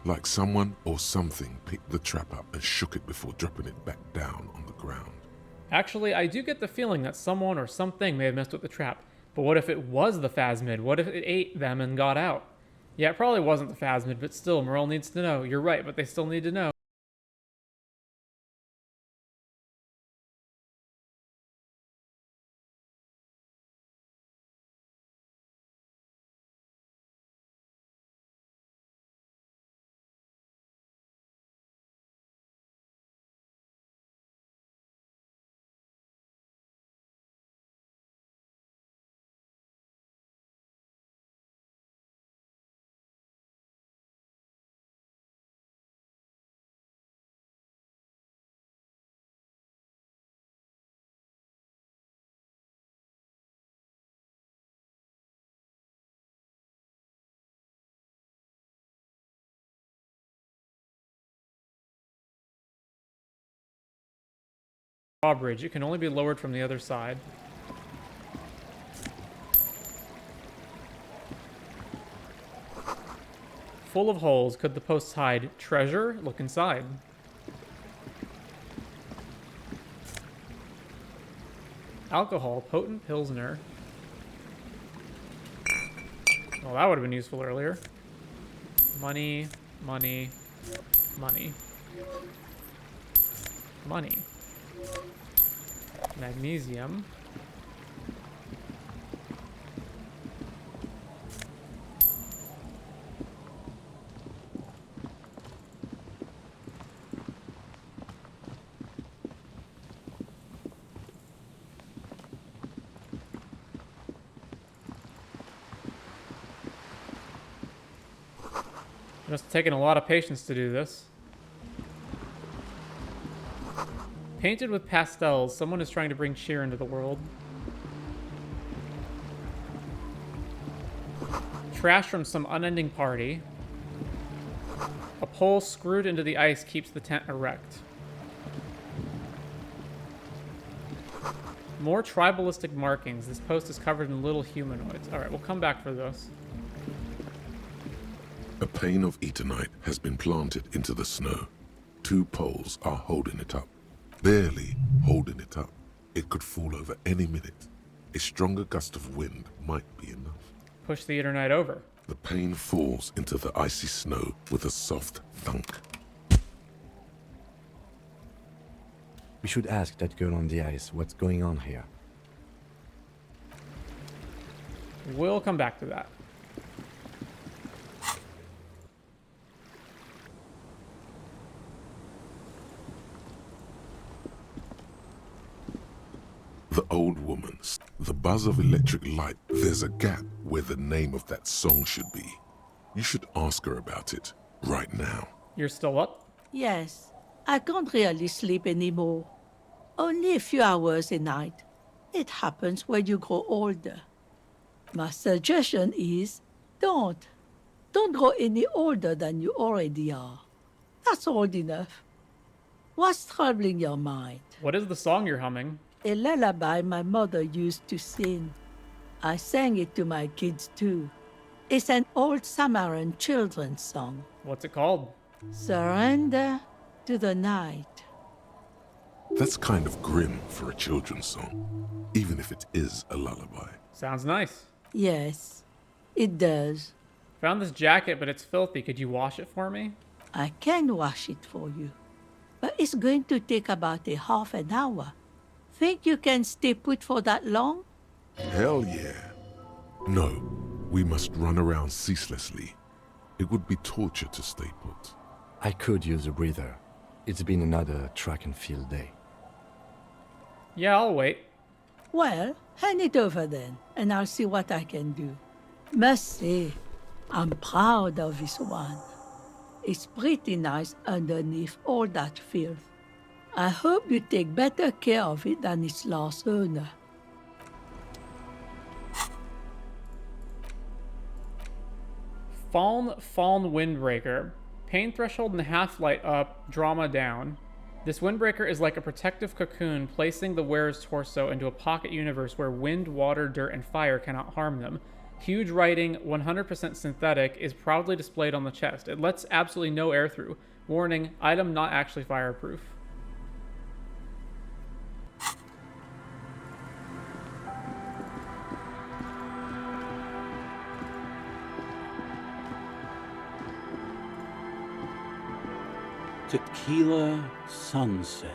Like someone or something picked the trap up and shook it before dropping it back down on the ground. Actually, I do get the feeling that someone or something may have messed with the trap. But what if it was the phasmid? What if it ate them and got out? Yeah, it probably wasn't the phasmid, but still, Morell needs to know. You're right, but they still need to know. Drawbridge. It can only be lowered from the other side. Full of holes. Could the posts hide treasure? Look inside. Alcohol. Potent Pilsner. Well, that would have been useful earlier. Money. Money. Money. Money. Magnesium. It must have taken a lot of patience to do this. Painted with pastels, someone is trying to bring cheer into the world. Trash from some unending party. A pole screwed into the ice keeps the tent erect. More tribalistic markings. This post is covered in little humanoids. Alright, we'll come back for this. A pane of eternite has been planted into the snow. 2 poles are holding it up. Barely holding it up. It could fall over any minute. A stronger gust of wind might be enough. Push the eternite over. The pane falls into the icy snow with a soft thunk. We should ask that girl on the ice what's going on here. We'll come back to that. The old woman, the buzz of electric light. There's a gap where the name of that song should be. You should ask her about it right now. You're still up? Yes, I can't really sleep anymore. Only a few hours a night. It happens when you grow older. My suggestion is, don't. Don't grow any older than you already are. That's old enough. What's troubling your mind? What is the song you're humming? A lullaby my mother used to sing. I sang it to my kids too. It's an old Samaran children's song. What's it called? Surrender to the night. That's kind of grim for a children's song, even if it is a lullaby. Sounds nice. Yes, it does. Found this jacket, but it's filthy. Could you wash it for me? I can wash it for you, but it's going to take about a half an hour. Think you can stay put for that long? Hell yeah. No, we must run around ceaselessly. It would be torture to stay put. I could use a breather. It's been another track and field day. Yeah, I'll wait. Well, hand it over then, and I'll see what I can do. Must say, I'm proud of this one. It's pretty nice underneath all that filth. I hope you take better care of it than its last owner. Fallen Windbreaker. Pain threshold and half-light up, drama down. This windbreaker is like a protective cocoon, placing the wearer's torso into a pocket universe where wind, water, dirt, and fire cannot harm them. Huge writing, 100% synthetic, is proudly displayed on the chest. It lets absolutely no air through. Warning, item not actually fireproof. Tequila Sunset.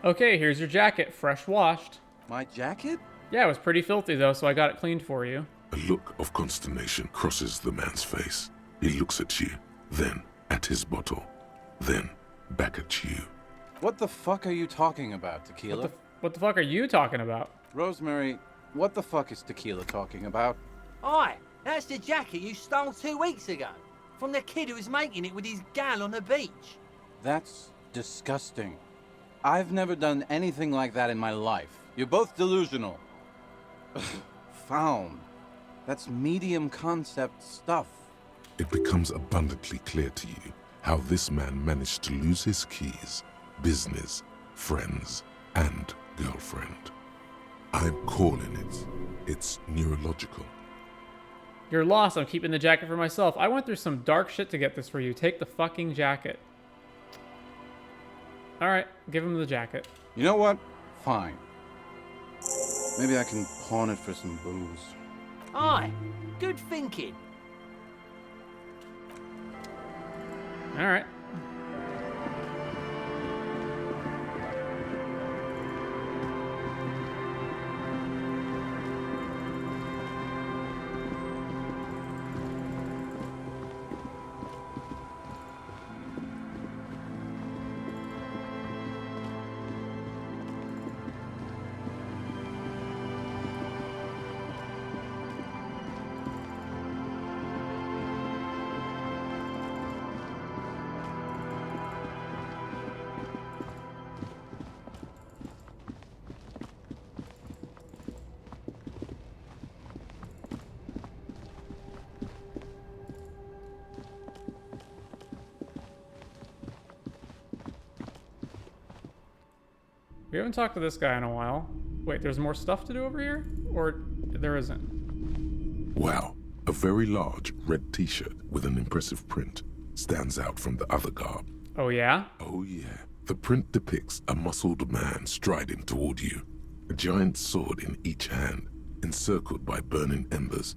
Okay, here's your jacket, fresh washed. My jacket? Yeah, it was pretty filthy though, so I got it cleaned for you. A look of consternation crosses the man's face. He looks at you, then at his bottle, then back at you. What the fuck are you talking about, Tequila? What the fuck are you talking about? Rosemary, what the fuck is Tequila talking about? Aye, that's the jacket you stole 2 weeks ago. From the kid who was making it with his gal on the beach. That's disgusting. I've never done anything like that in my life. You're both delusional. Found. That's medium concept stuff. It becomes abundantly clear to you how this man managed to lose his keys, business, friends, and girlfriend. I'm calling it. It's neurological. You're lost. I'm keeping the jacket for myself. I went through some dark shit to get this for you. Take the fucking jacket. Alright, give him the jacket. You know what? Fine. Maybe I can pawn it for some booze. Aye, good thinking. Alright. We haven't talked to this guy in a while. Wait, there's more stuff to do over here? Or there isn't? Wow, a very large red t-shirt with an impressive print stands out from the other garb. Oh yeah? Oh yeah. The print depicts a muscled man striding toward you, a giant sword in each hand, encircled by burning embers.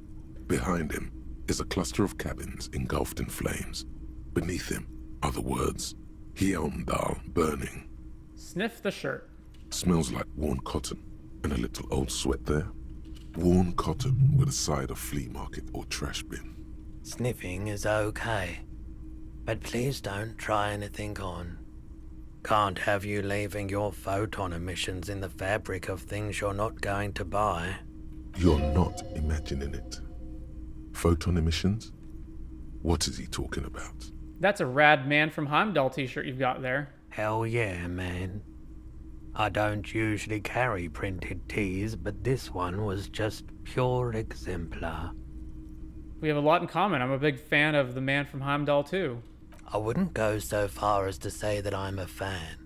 Behind him is a cluster of cabins engulfed in flames. Beneath him are the words, Hjelmdal burning. Sniff the shirt. Smells like worn cotton and a little old sweat there. Worn cotton with a side of flea market or trash bin. Sniffing is okay, but please don't try anything on. Can't have you leaving your photon emissions in the fabric of things you're not going to buy. You're not imagining it. Photon emissions? What is he talking about? That's a rad Man from Heimdall t-shirt you've got there. Hell yeah, man. I don't usually carry printed tees, but this one was just pure exemplar. We have a lot in common. I'm a big fan of the Man from Heimdall too. I wouldn't go so far as to say that I'm a fan,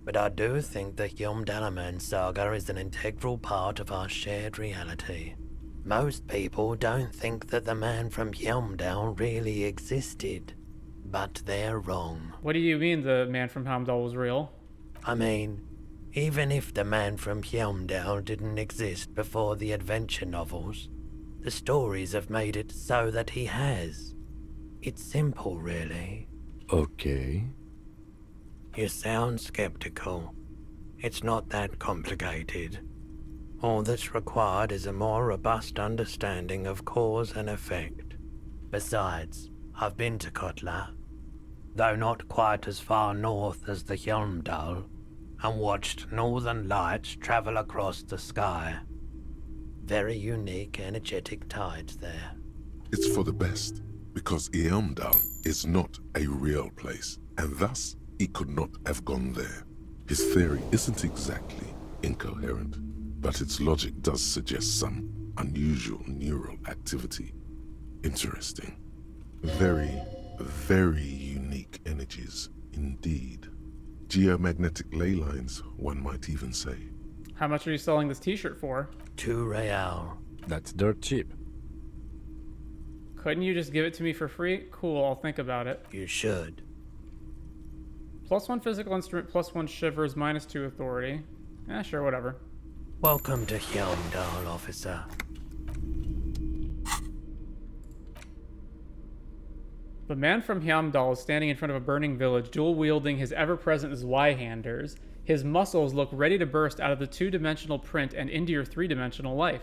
but I do think the Hjelmdalaman saga is an integral part of our shared reality. Most people don't think that the man from Hjelmdal really existed, but they're wrong. What do you mean the Man from Heimdall was real? I mean, even if the man from Hjelmdal didn't exist before the adventure novels, the stories have made it so that he has. It's simple, really. Okay. You sound skeptical. It's not that complicated. All that's required is a more robust understanding of cause and effect. Besides, I've been to Kotla, though not quite as far north as the Hjelmdal, and watched northern lights travel across the sky. Very unique, energetic tides there. It's for the best, because Hjelmdal is not a real place, and thus he could not have gone there. His theory isn't exactly incoherent, but its logic does suggest some unusual neural activity. Interesting. Very, very unique energies indeed. Geomagnetic ley lines, one might even say. How much are you selling this t-shirt for? 2 real. That's dirt cheap. Couldn't you just give it to me for free? Cool, I'll think about it. You should. +1 physical instrument, +1 shivers, -2 authority. Sure, whatever. Welcome to Hyundal, officer. The man from Hyamdal is standing in front of a burning village, dual-wielding his ever-present Zweihanders. His muscles look ready to burst out of the 2-dimensional print and into your 3-dimensional life.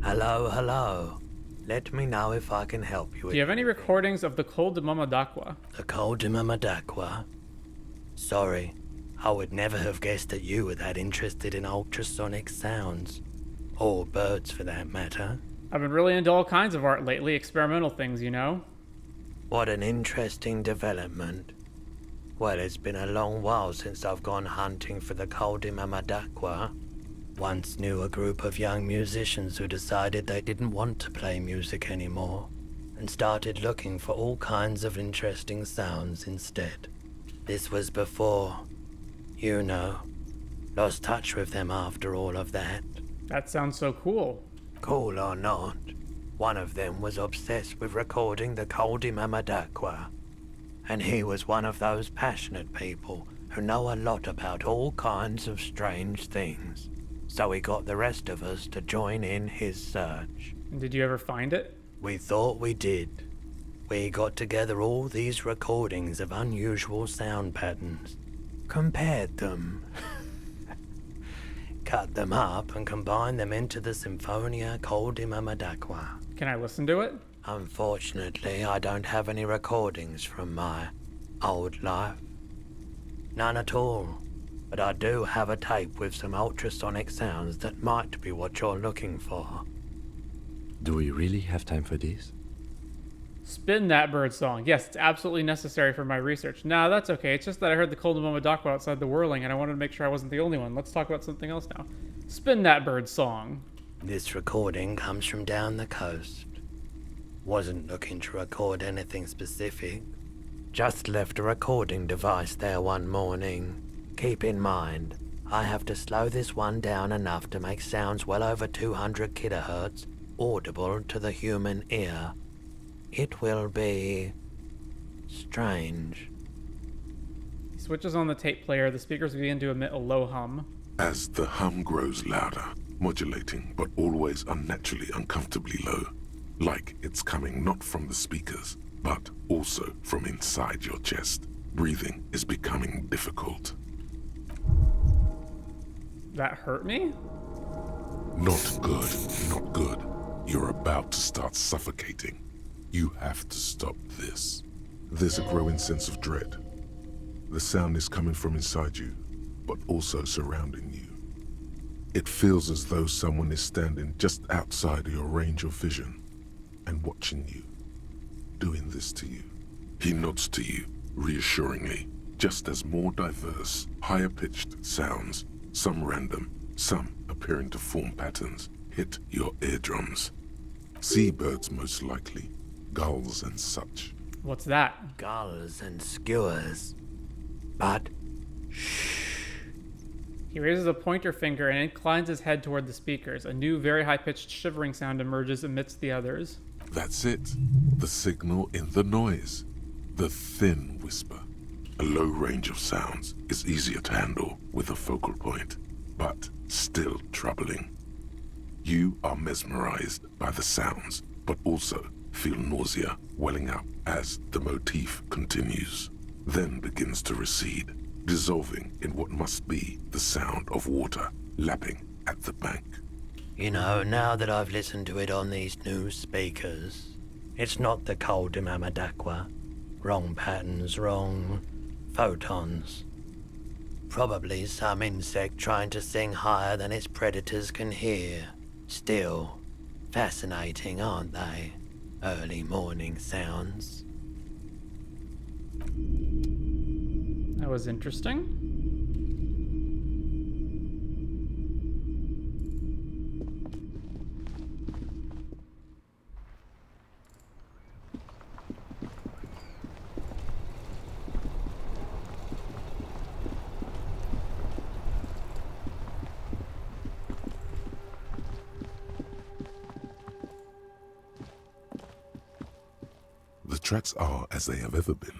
Hello, hello. Let me know if I can help you with Do you have any recordings of the Col de Mamadakwa? the Col de Mamadakwa. Sorry, I would never have guessed that you were that interested in ultrasonic sounds. Or birds, for that matter. I've been really into all kinds of art lately, experimental things, you know? What an interesting development. Well, it's been a long while since I've gone hunting for the Col de Mamadakwa. Once knew a group of young musicians who decided they didn't want to play music anymore, and started looking for all kinds of interesting sounds instead. This was before, you know, lost touch with them after all of that. That sounds so cool. Cool or not, one of them was obsessed with recording the Col de Mamadakwa, and he was one of those passionate people who know a lot about all kinds of strange things. So he got the rest of us to join in his search. And did you ever find it? We thought we did. We got together all these recordings of unusual sound patterns, compared them, cut them up and combined them into the Symphonia Col de Mamadakwa. Can I listen to it? Unfortunately, I don't have any recordings from my old life. None at all. But I do have a tape with some ultrasonic sounds that might be what you're looking for. Do we really have time for this? Spin that bird song. Yes, it's absolutely necessary for my research. Nah, that's okay. It's just that I heard the Col de Mamadakwa outside the whirling, and I wanted to make sure I wasn't the only one. Let's talk about something else now. Spin that bird song. This recording comes from down the coast. Wasn't looking to record anything specific. Just left a recording device there one morning. Keep in mind, I have to slow this one down enough to make sounds well over 200 kilohertz audible to the human ear. It will be strange. He switches on the tape player. The speakers begin to emit a low hum. As the hum grows louder, modulating but always unnaturally uncomfortably low, like it's coming not from the speakers, but also from inside your chest. Breathing is becoming difficult. That hurt me? Not good, not good. You're about to start suffocating. You have to stop this. There's a growing sense of dread. The sound is coming from inside you, but also surrounding you. It feels as though someone is standing just outside of your range of vision and watching you, doing this to you. He nods to you, reassuringly, just as more diverse, higher-pitched sounds, some random, some appearing to form patterns, hit your eardrums. Seabirds most likely, gulls and such. What's that? Gulls and skewers. But He raises a pointer finger and inclines his head toward the speakers. A new, very high-pitched shivering sound emerges amidst the others. That's it. The signal in the noise. The thin whisper. A low range of sounds is easier to handle with a focal point, but still troubling. You are mesmerized by the sounds, but also feel nausea welling up as the motif continues, then begins to recede, dissolving in what must be the sound of water lapping at the bank. you know, now that I've listened to it on these new speakers, it's not the Col de Mamadakwa. Wrong patterns, wrong photons. Probably some insect trying to sing higher than its predators can hear. Still, fascinating, aren't they? Early morning sounds. That was interesting. tracks are as they have ever been.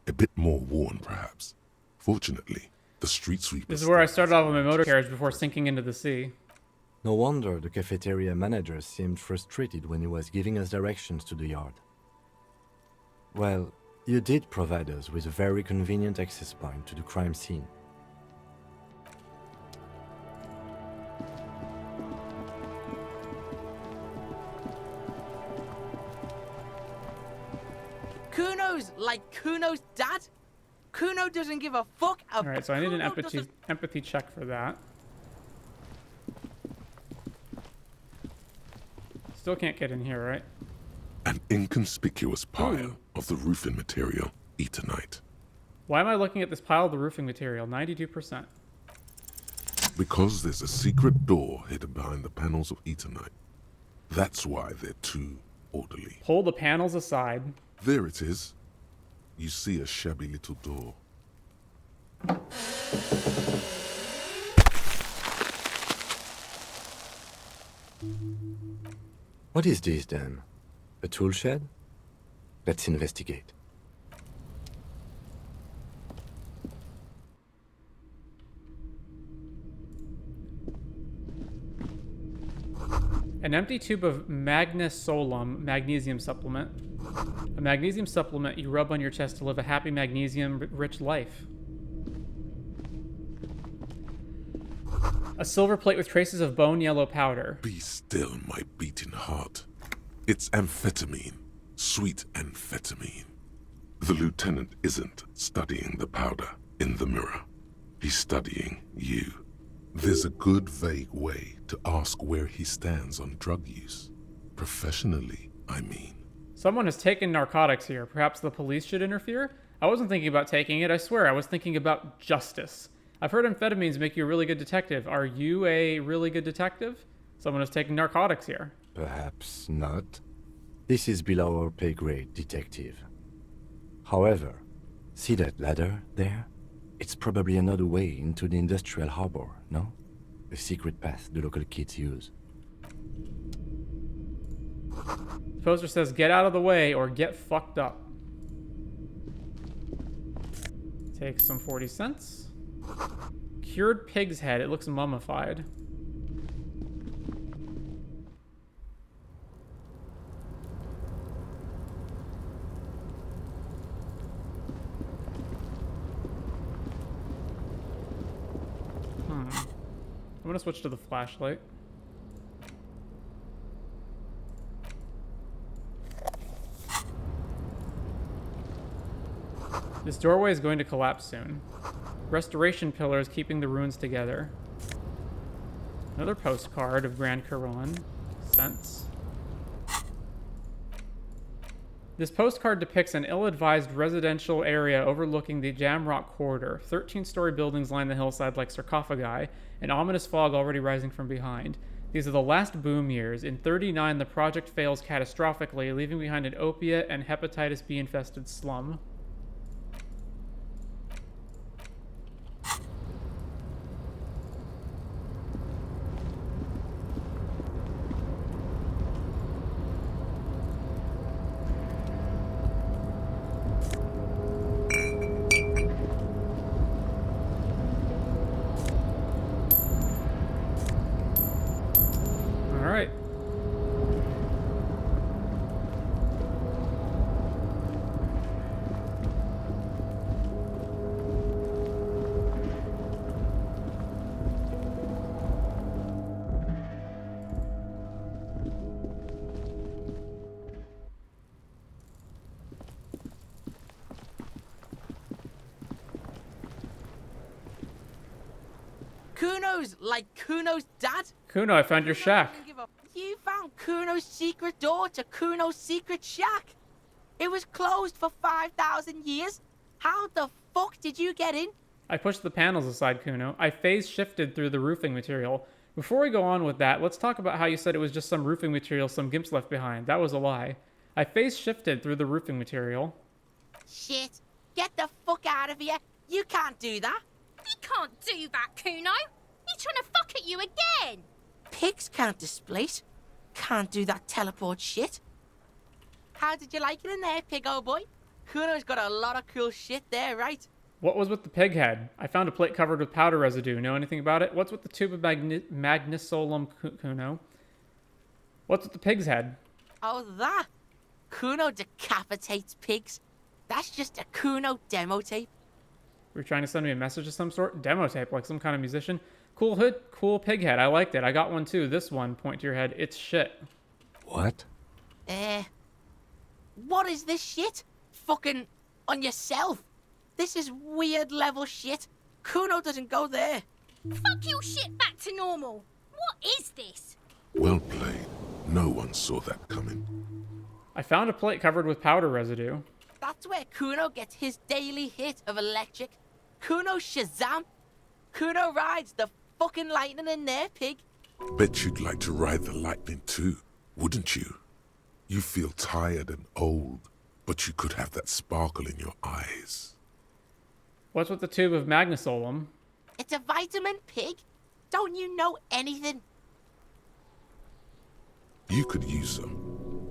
A bit more worn, perhaps. Fortunately, the street sweepers... This is where I started off with my motor carriage before sinking into the sea. No wonder the cafeteria manager seemed frustrated when he was giving us directions to the yard. Well, you did provide us with a very convenient access point to the crime scene. Kuno's like Kuno's dad? Kuno doesn't give a fuck about... Alright, so I need an empathy check for that. Still can't get in here, right? An inconspicuous pile of the roofing material, Eternite. Why am I looking at this pile of the roofing material? 92%. Because there's a secret door hidden behind the panels of Eternite. That's why they're too orderly. Pull the panels aside. There it is. You see a shabby little door. What is this then? A tool shed? Let's investigate. An empty tube of magnesolum magnesium supplement. A magnesium supplement you rub on your chest to live a happy magnesium-rich life. A silver plate with traces of bone yellow powder. Be still, my beating heart. It's amphetamine. Sweet amphetamine. The lieutenant isn't studying the powder in the mirror. He's studying you. There's a good vague way to ask where he stands on drug use. Professionally, I mean. Someone has taken narcotics here. Perhaps the police should interfere? I wasn't thinking about taking it, I swear. I was thinking about justice. I've heard amphetamines make you a really good detective. Are you a really good detective? Someone has taken narcotics here. Perhaps not. This is below our pay grade, detective. However, see that ladder there? It's probably another way into the industrial harbor, no? A secret path the local kids use. The poster says, get out of the way or get fucked up. Take some 40 cents. Cured pig's head. It looks mummified. I'm gonna switch to the flashlight. This doorway is going to collapse soon. Restoration pillars keeping the ruins together. Another postcard of Grand Caron. Cents. This postcard depicts an ill-advised residential area overlooking the Jamrock corridor. 13-story buildings line the hillside like sarcophagi, an ominous fog already rising from behind. These are the last boom years. In 39, the project fails catastrophically, leaving behind an opiate and hepatitis B-infested slum. Kuno's like Kuno's dad? Kuno, I found your shack. You found Kuno's secret door to Kuno's secret shack? It was closed for 5,000 years? How the fuck did you get in? I pushed the panels aside, Kuno. I phase shifted through the roofing material. Before we go on with that, let's talk about how you said it was just some roofing material some gimps left behind. That was a lie. I phase shifted through the roofing material. Shit. Get the fuck out of here. You can't do that. You can't do that, Kuno. He's trying to fuck at you again. Pigs can't displace. Can't do that teleport shit. How did you like it in there, pig old boy? Kuno's got a lot of cool shit there, right? What was with the pig head? I found a plate covered with powder residue. Know anything about it? What's with the tube of magnesolum, Kuno? What's with the pig's head? Oh, that? Kuno decapitates pigs. That's just a Kuno demo tape. Were you trying to send me a message of some sort? Demo tape, like some kind of musician? Cool hood, cool pig head. I liked it. I got one too. This one, point to your head. It's shit. What? What is this shit? Fucking on yourself. This is weird level shit. Kuno doesn't go there. Fuck your shit back to normal. What is this? Well played. No one saw that coming. I found a plate covered with powder residue. That's where Kuno gets his daily hit of electric. Kuno Shazam. Kuno rides the fucking lightning in there, pig. Bet you'd like to ride the lightning too, wouldn't you? You feel tired and old, but you could have that sparkle in your eyes. What's with the tube of magnesolum? It's a vitamin, pig. Don't you know anything? You could use some.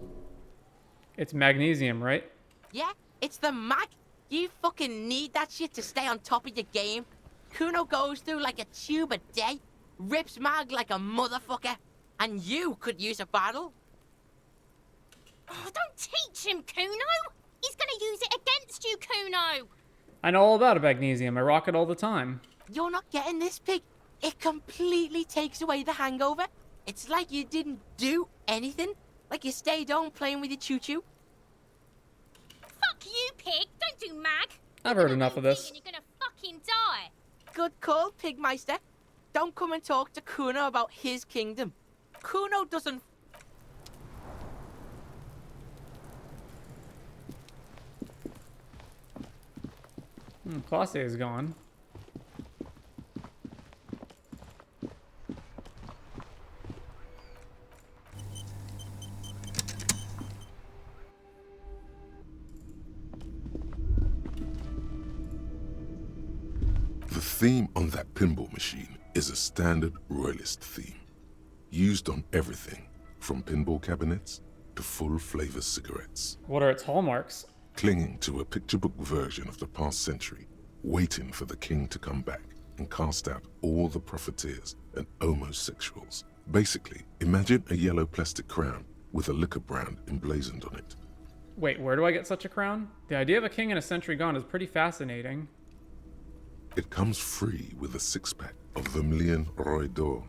It's magnesium, right? Yeah, it's the mag. You fucking need that shit to stay on top of your game. Kuno goes through like a tube a day, rips mag like a motherfucker, and you could use a battle. Oh, don't teach him, Kuno. He's gonna use it against you, Kuno. I know all about magnesium. I rock it all the time. You're not getting this, pig. It completely takes away the hangover. It's like you didn't do anything. Like you stayed home playing with your choo-choo. Fuck you, pig. Don't do mag. I've heard enough of this. And you're gonna fucking die. Good call, Pigmeister. Don't come and talk to Kuno about his kingdom. Kuno doesn't... Klaasje is gone. The theme on that pinball machine is a standard royalist theme, used on everything from pinball cabinets to full-flavor cigarettes. What are its hallmarks? Clinging to a picture book version of the past century, waiting for the king to come back and cast out all the profiteers and homosexuals. Basically, imagine a yellow plastic crown with a liquor brand emblazoned on it. Wait, where do I get such a crown? The idea of a king in a century gone is pretty fascinating. It comes free with a six-pack of Vermilion Roy d'Or.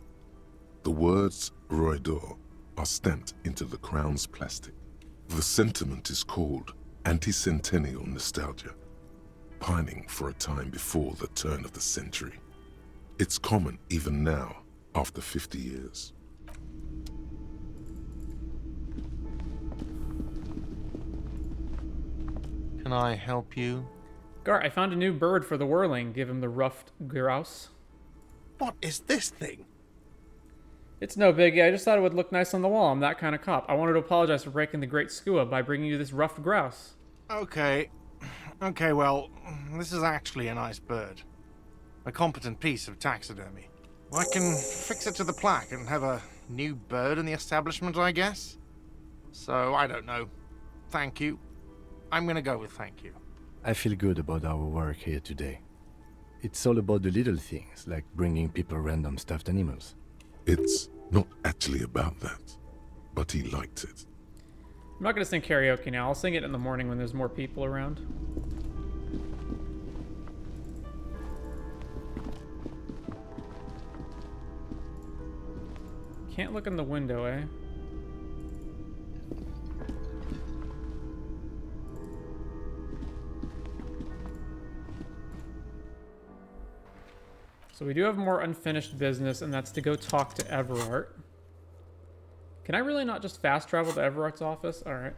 The words Roy d'Or are stamped into the crown's plastic. The sentiment is called anti-centennial nostalgia, pining for a time before the turn of the century. It's common even now, after 50 years. Can I help you? Gar, I found a new bird for the whirling. Give him the ruffed grouse. What is this thing? It's no biggie. I just thought it would look nice on the wall. I'm that kind of cop. I wanted to apologize for breaking the great skua by bringing you this ruffed grouse. Okay, well, this is actually a nice bird. A competent piece of taxidermy. I can fix it to the plaque and have a new bird in the establishment, I guess. So, I don't know. Thank you. I'm gonna go with thank you. I feel good about our work here today. It's all about the little things, like bringing people random stuffed animals. It's not actually about that, but he liked it. I'm not going to sing karaoke now. I'll sing it in the morning when there's more people around. Can't look in the window, eh? So we do have more unfinished business, and that's to go talk to Everart. Can I really not just fast travel to Everart's office? All right.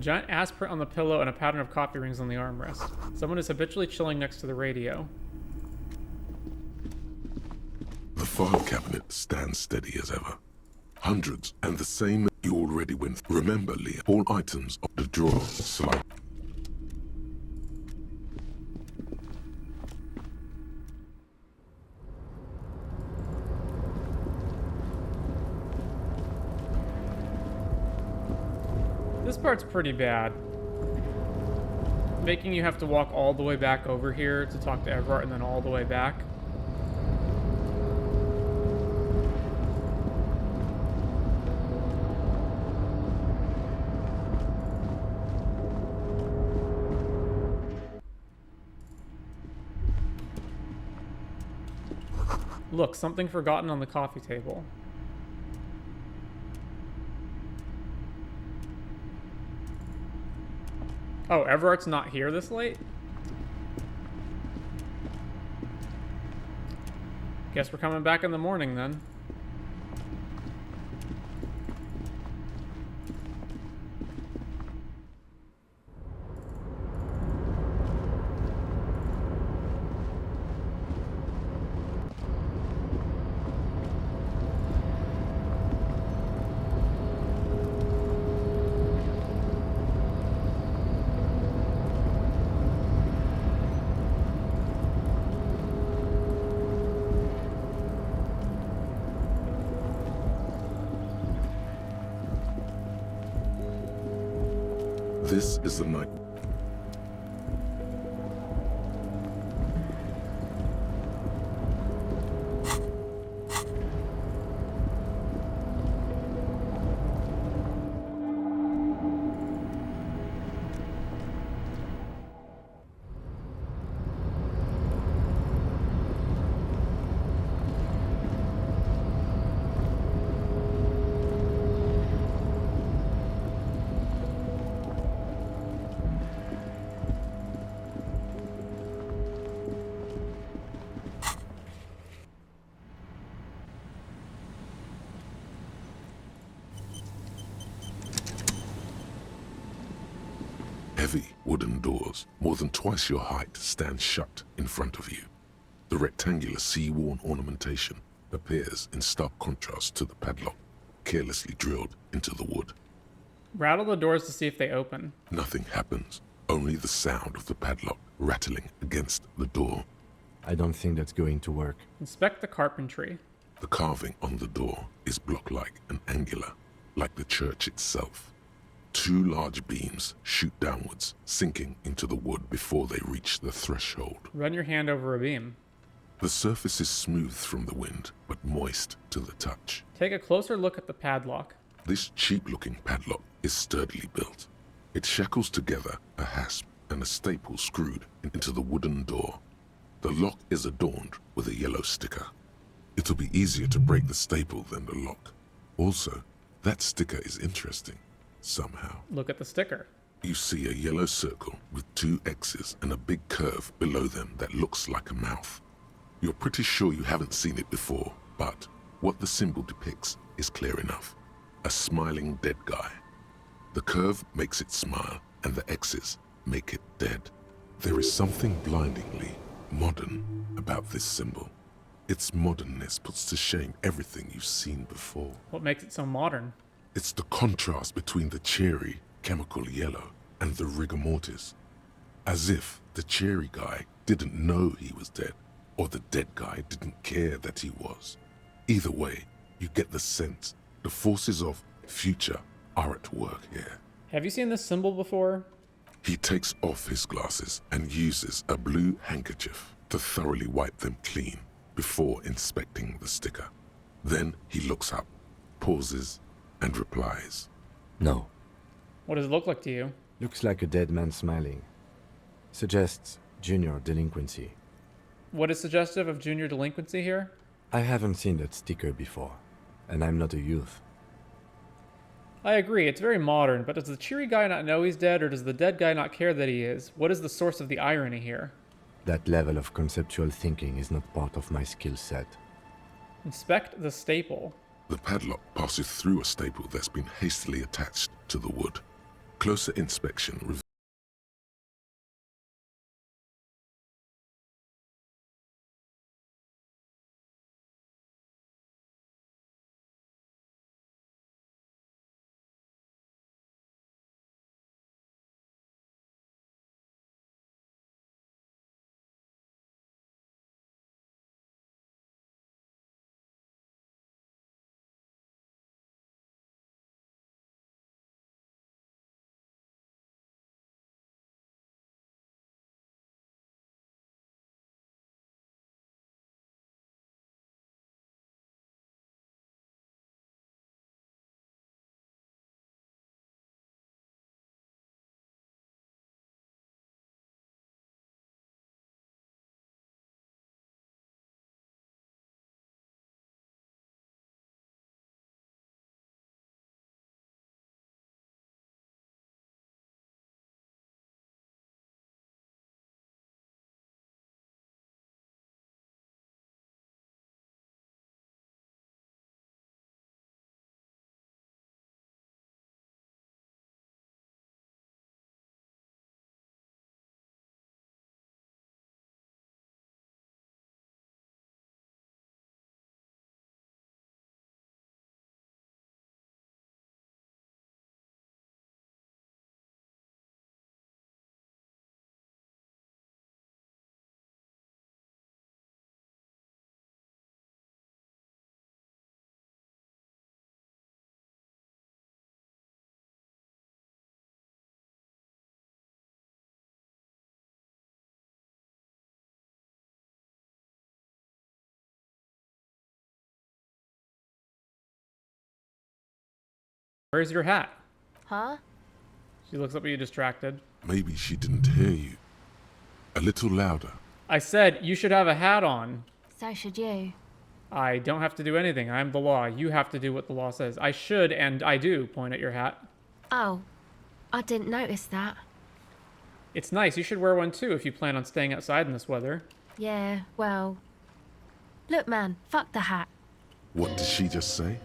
giant ass print on the pillow and a pattern of coffee rings on the armrest. Someone is habitually chilling next to the radio. The file cabinet stands steady as ever. Hundreds, and the same you already went through. Remember, Leah, all items of the drawer slide. This part's pretty bad. Making you have to walk all the way back over here to talk to Everett and then all the way back. Look, something forgotten on the coffee table. Oh, Everett's not here this late? Guess we're coming back in the morning then. This is the night. Heavy wooden doors, more than twice your height, stand shut in front of you. The rectangular sea-worn ornamentation appears in stark contrast to the padlock, carelessly drilled into the wood. Rattle the doors to see if they open. Nothing happens, only the sound of the padlock rattling against the door. I don't think that's going to work. Inspect the carpentry. The carving on the door is block-like and angular, like the church itself. Two large beams shoot downwards, sinking into the wood before they reach the threshold. Run your hand over a beam. The surface is smooth from the wind, but moist to the touch. Take a closer look at the padlock. This cheap-looking padlock is sturdily built. It shackles together a hasp and a staple screwed into the wooden door. The lock is adorned with a yellow sticker. It'll be easier to break the staple than the lock. Also, that sticker is interesting. Somehow. Look at the sticker. You see a yellow circle with two X's and a big curve below them that looks like a mouth. You're pretty sure you haven't seen it before, but what the symbol depicts is clear enough. A smiling dead guy. The curve makes it smile, and the X's make it dead. There is something blindingly modern about this symbol. Its modernness puts to shame everything you've seen before. What makes it so modern? It's the contrast between the cheery, chemical yellow and the rigor mortis. As if the cheery guy didn't know he was dead, or the dead guy didn't care that he was. Either way, you get the sense the forces of future are at work here. Have you seen this symbol before? He takes off his glasses and uses a blue handkerchief to thoroughly wipe them clean before inspecting the sticker. Then he looks up, pauses, and replies, No. What does it look like to you? Looks like a dead man smiling. Suggests junior delinquency. What is suggestive of junior delinquency here? I haven't seen that sticker before, and I'm not a youth. I agree, it's very modern, but does the cheery guy not know he's dead, or does the dead guy not care that he is? What is the source of the irony here? That level of conceptual thinking is not part of my skill set. Inspect the staple. The padlock passes through a staple that's been hastily attached to the wood. closer inspection revealed Where's your hat? Huh? She looks up at you distracted. maybe she didn't hear you. A little louder. I said you should have a hat on. So should you. I don't have to do anything. I'm the law. You have to do what the law says. I should, and I do, point at your hat. Oh, I didn't notice that. It's nice. You should wear one too if you plan on staying outside in this weather. Yeah, well... Look, man, fuck the hat. What did she just say?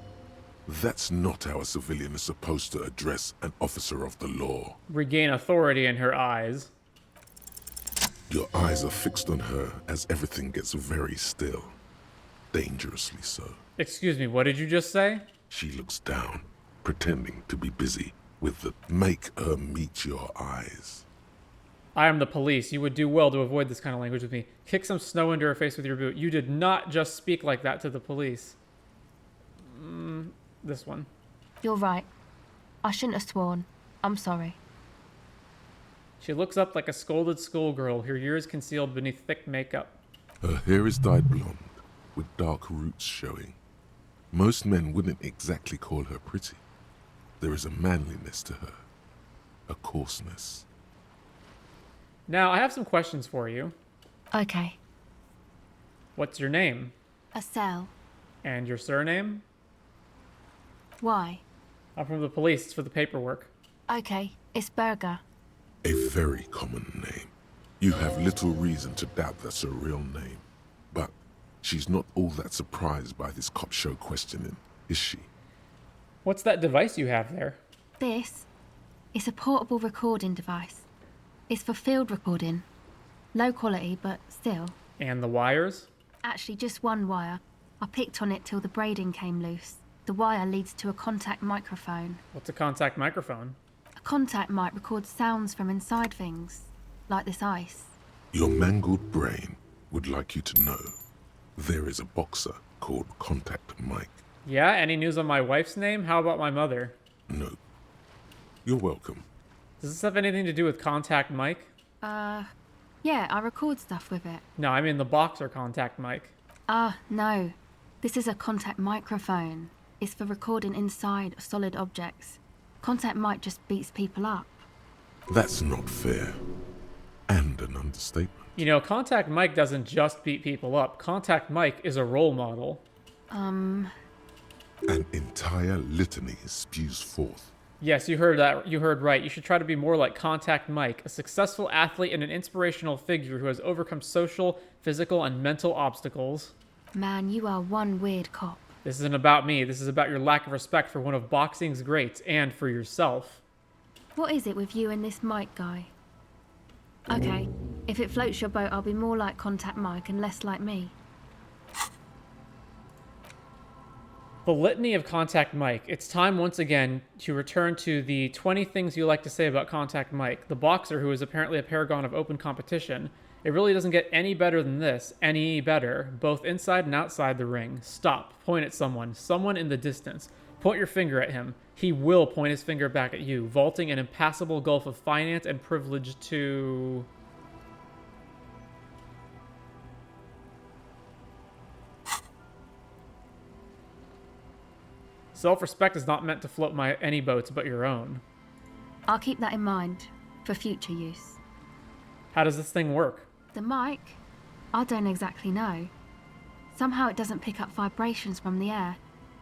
That's not how a civilian is supposed to address an officer of the law. Regain authority in her eyes. Your eyes are fixed on her as everything gets very still. Dangerously so. Excuse me, what did you just say? She looks down, pretending to be busy with the make her meet your eyes. I am the police. You would do well to avoid this kind of language with me. Kick some snow into her face with your boot. You did not just speak like that to the police. This one. You're right. I shouldn't have sworn. I'm sorry. She looks up like a scolded schoolgirl, her ears concealed beneath thick makeup. Her hair is dyed blonde, with dark roots showing. Most men wouldn't exactly call her pretty. There is a manliness to her, a coarseness. Now, I have some questions for you. Okay. What's your name? Acele. And your surname? Why? I'm from the police. It's for the paperwork. Okay, it's Berger. A very common name. You have little reason to doubt that's her real name. But she's not all that surprised by this cop show questioning, is she? What's that device you have there? This is a portable recording device. It's for field recording. Low quality, but still. And the wires? Actually, just one wire. I picked on it till the braiding came loose. The wire leads to a contact microphone. What's a contact microphone? A contact mic records sounds from inside things, like this ice. Your mangled brain would like you to know there is a boxer called Contact Mike. Yeah? Any news on my wife's name? How about my mother? No. You're welcome. Does this have anything to do with Contact Mike? Yeah, I record stuff with it. No, I mean the boxer Contact Mike. No. This is a contact microphone. It's for recording inside solid objects. Contact mic just beats people up. That's not fair. And an understatement. You know, Contact Mike doesn't just beat people up. Contact Mike is a role model. An entire litany spews forth. Yes, you heard that. You heard right. You should try to be more like Contact Mike, a successful athlete and an inspirational figure who has overcome social, physical, and mental obstacles. Man, you are one weird cop. This isn't about me. This is about your lack of respect for one of boxing's greats and for yourself. What is it with you and this Mike guy? Okay, if it floats your boat, I'll be more like Contact Mike and less like me. The litany of Contact Mike. It's time once again to return to the 20 things you like to say about Contact Mike, the boxer who is apparently a paragon of open competition. It really doesn't get any better than this, any better, both inside and outside the ring. Stop, point at someone in the distance. Point your finger at him. He will point his finger back at you, vaulting an impassable gulf of finance and privilege to... Self-respect is not meant to float any boats but your own. I'll keep that in mind for future use. How does this thing work? The mic? I don't exactly know. Somehow it doesn't pick up vibrations from the air.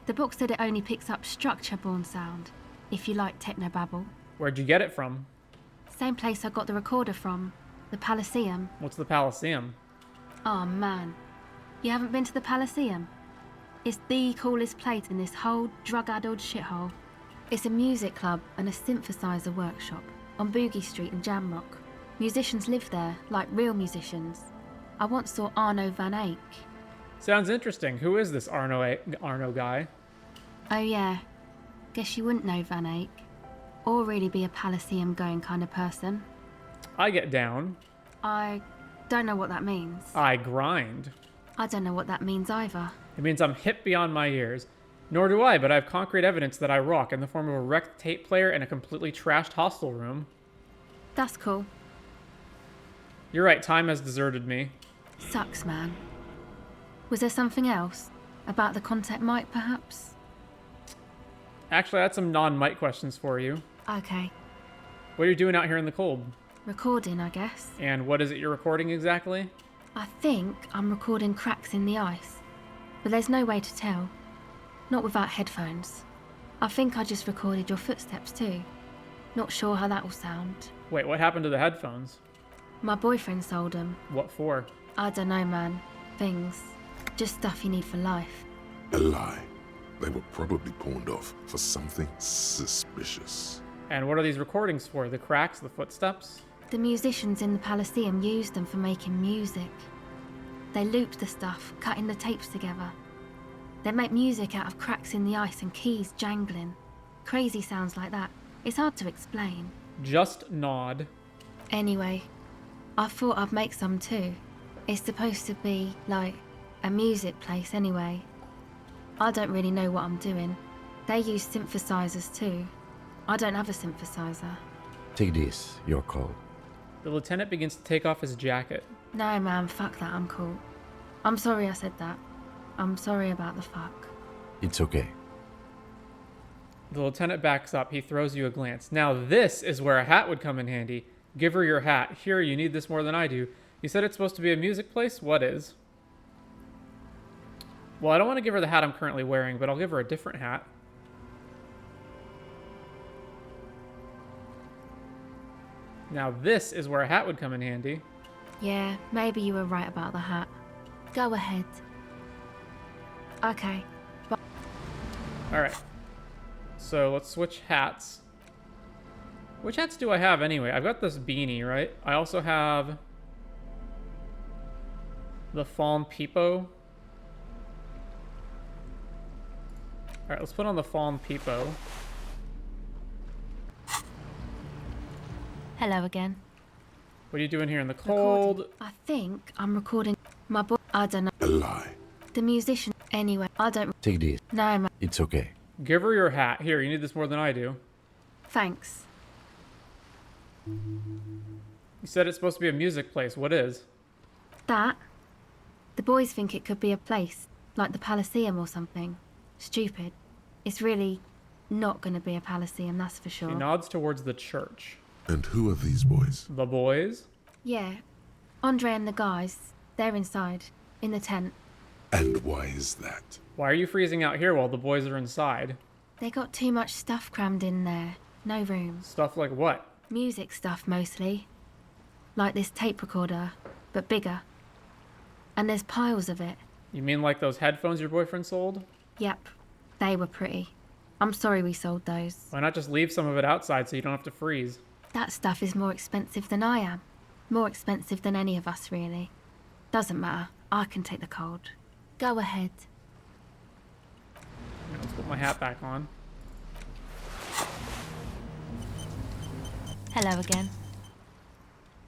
The book said it only picks up structure-born sound, if you like technobabble. Where'd you get it from? Same place I got the recorder from, the Palaceum. What's the Palaceum? Oh man, you haven't been to the Palaceum? It's the coolest place in this whole drug-addled shithole. It's a music club and a synthesizer workshop on Boogie Street in Jamrock. Musicians live there, like real musicians. I once saw Arno van Eyck. Sounds interesting. Who is this Arno guy? Oh yeah, guess you wouldn't know Van Eyck. Or really be a Palaceum going kind of person. I get down. I don't know what that means. I grind. I don't know what that means either. It means I'm hip beyond my years. Nor do I, but I have concrete evidence that I rock in the form of a wrecked tape player and a completely trashed hostel room. That's cool. You're right, time has deserted me. Sucks, man. Was there something else? About the Contact Mike, perhaps? Actually, I had some non-Mike questions for you. Okay. What are you doing out here in the cold? Recording, I guess. And what is it you're recording exactly? I think I'm recording cracks in the ice. But there's no way to tell. Not without headphones. I think I just recorded your footsteps too. Not sure how that will sound. Wait, what happened to the headphones? My boyfriend sold them. What for? I don't know, man. Things. Just stuff you need for life. A lie. They were probably pawned off for something suspicious. And what are these recordings for? The cracks, the footsteps? The musicians in the Palaceum used them for making music. They looped the stuff, cutting the tapes together. They make music out of cracks in the ice and keys jangling. Crazy sounds like that. It's hard to explain. Just nod. Anyway, I thought I'd make some too. It's supposed to be, like, a music place anyway. I don't really know what I'm doing. They use synthesizers too. I don't have a synthesizer. Take this, your call. The lieutenant begins to take off his jacket. No, man, fuck that, I'm cool. I'm sorry I said that. I'm sorry about the fuck. It's okay. The lieutenant backs up. He throws you a glance. Now this is where a hat would come in handy. Give her your hat. Here, you need this more than I do. You said it's supposed to be a music place? What is? Well, I don't want to give her the hat I'm currently wearing, but I'll give her a different hat. Now this is where a hat would come in handy. Yeah, maybe you were right about the hat. Go ahead. Okay. Bye. Alright. So let's switch hats. Which hats do I have anyway? I've got this beanie, right? I also have the Fawn Peepo. Alright, let's put on the Fawn Peepo. Hello again. What are you doing here in the cold? Recording. I think I'm recording my boy. I don't know. A lie. The musician. Anyway, I don't. Take this. No, man. It's okay. Give her your hat. Here, you need this more than I do. Thanks. You said it's supposed to be a music place. What is? That? The boys think it could be a place, like the Palaceum or something. Stupid. It's really not going to be a Palaceum, that's for sure. She nods towards the church. And who are these boys? The boys? Yeah. Andre and the guys. They're inside. In the tent. And why is that? Why are you freezing out here while the boys are inside? They got too much stuff crammed in there. No room. Stuff like what? Music stuff, mostly. Like this tape recorder, but bigger. And there's piles of it. You mean like those headphones your boyfriend sold? Yep. They were pretty. I'm sorry we sold those. Why not just leave some of it outside so you don't have to freeze? That stuff is more expensive than I am. More expensive than any of us, really. Doesn't matter. I can take the cold. Go ahead. Let's put my hat back on. Hello again.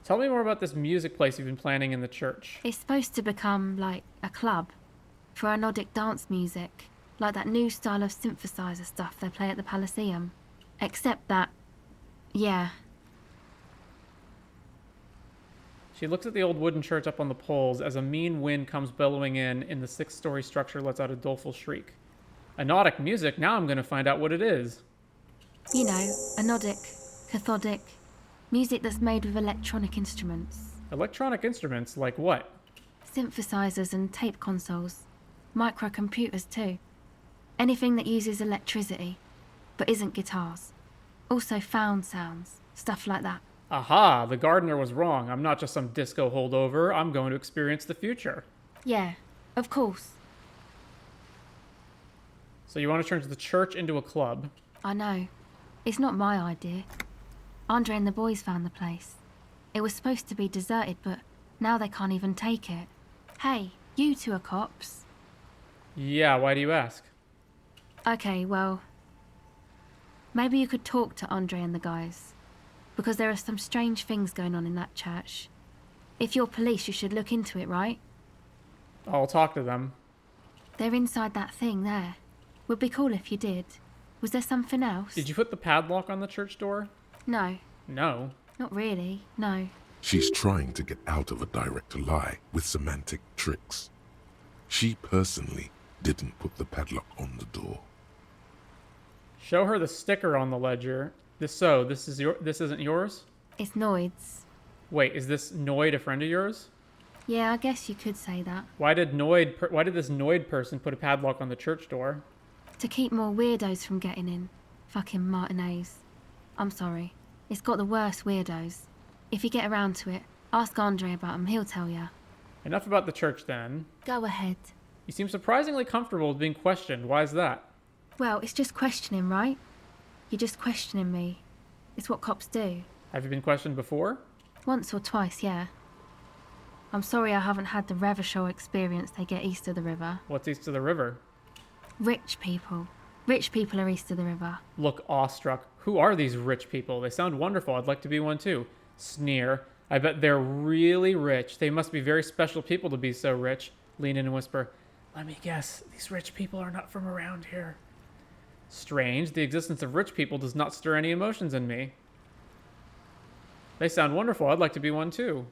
Tell me more about this music place you've been planning in the church. It's supposed to become, like, a club for anodic dance music, like that new style of synthesizer stuff they play at the Palaceum. Except that, yeah. She looks at the old wooden church up on the poles as a mean wind comes bellowing in the 6-story structure lets out a doleful shriek. Anodic music? Now I'm going to find out what it is. You know, anodic, cathodic, music that's made with electronic instruments. Electronic instruments? Like what? Synthesizers and tape consoles. Microcomputers too. Anything that uses electricity, but isn't guitars. Also found sounds, stuff like that. Aha, the gardener was wrong. I'm not just some disco holdover. I'm going to experience the future. Yeah, of course. So you want to turn the church into a club? I know. It's not my idea. Andre and the boys found the place. It was supposed to be deserted, but now they can't even take it. Hey, you two are cops. Yeah, why do you ask? Okay, well, maybe you could talk to Andre and the guys. Because there are some strange things going on in that church. If you're police, you should look into it, right? I'll talk to them. They're inside that thing there. Would be cool if you did. Was there something else? Did you put the padlock on the church door? No. No. Not really, no. She's trying to get out of a direct lie with semantic tricks. She personally didn't put the padlock on the door. Show her the sticker on the ledger. This isn't yours? It's Noid's. Wait, is this Noid a friend of yours? Yeah, I guess you could say that. Why did this Noid person put a padlock on the church door? To keep more weirdos from getting in. Fucking Martinez. I'm sorry. It's got the worst weirdos. If you get around to it, ask Andre about him, he'll tell ya. Enough about the church then. Go ahead. You seem surprisingly comfortable with being questioned. Why is that? Well, it's just questioning, right? You're just questioning me. It's what cops do. Have you been questioned before? Once or twice, yeah. I'm sorry I haven't had the Revershaw experience they get east of the river. What's east of the river? Rich people. Rich people are east of the river. Look awestruck. Who are these rich people? They sound wonderful. I'd like to be one too. Sneer. I bet they're really rich. They must be very special people to be so rich. Lean in and whisper, let me guess, these rich people are not from around here. Strange, the existence of rich people does not stir any emotions in me. They sound wonderful. I'd like to be one too.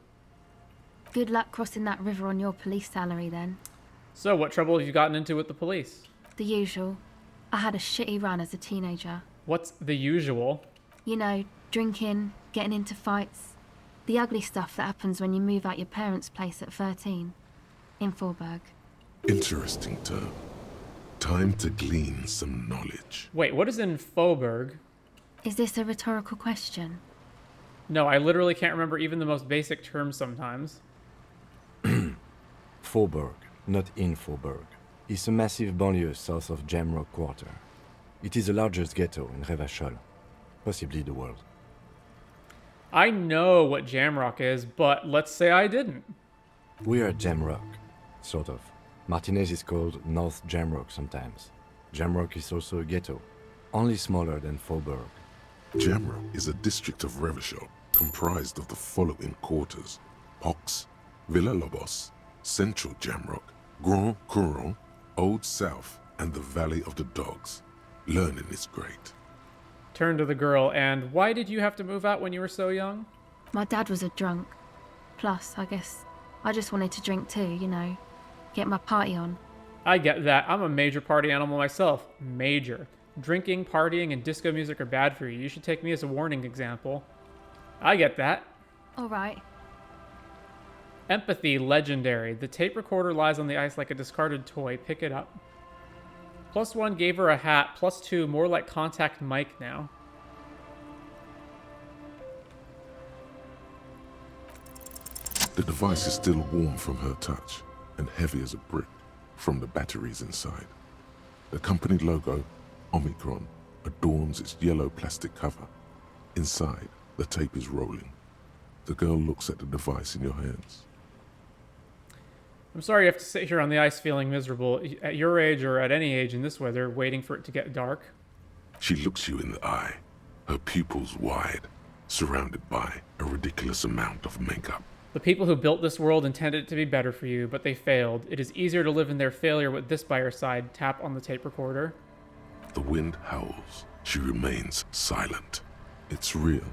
Good luck crossing that river on your police salary then. So, what trouble have you gotten into with the police? The usual. I had a shitty run as a teenager. What's the usual? You know, drinking, getting into fights. The ugly stuff that happens when you move out your parents' place at 13. In Forberg. Interesting term. Time to glean some knowledge. Wait, what is in Faubourg? Is this a rhetorical question? No, I literally can't remember even the most basic terms sometimes. Faubourg, not in Faubourg, is a massive banlieue south of Jamrock Quarter. It is the largest ghetto in Revachol, possibly the world. I know what Jamrock is, but let's say I didn't. We are Jamrock, sort of. Martinez is called North Jamrock sometimes. Jamrock is also a ghetto, only smaller than Faubourg. Jamrock is a district of Revachol comprised of the following quarters: Pox, Villa Lobos, Central Jamrock, Grand Couronne, Old South, and the Valley of the Dogs. Learning is great. Turn to the girl, and why did you have to move out when you were so young? My dad was a drunk. Plus, I guess, I just wanted to drink too, you know. Get my party on. I get that. I'm a major party animal myself. Major. Drinking, partying, and disco music are bad for you. You should take me as a warning example. I get that. All right. Empathy, legendary. The tape recorder lies on the ice like a discarded toy. Pick it up. +1 gave her a hat. +2, more like contact mic now. The device is still warm from her touch and heavy as a brick from the batteries inside. The company logo Omicron adorns its yellow plastic cover. Inside, the tape is rolling. The girl looks at the device in your hands. I'm sorry you have to sit here on the ice feeling miserable. At your age or at any age in this weather, waiting for it to get dark. She looks you in the eye, her pupils wide, surrounded by a ridiculous amount of makeup. The people who built this world intended it to be better for you, but they failed. It is easier to live in their failure with this by your side. Tap on the tape recorder. The wind howls. She remains silent. It's real.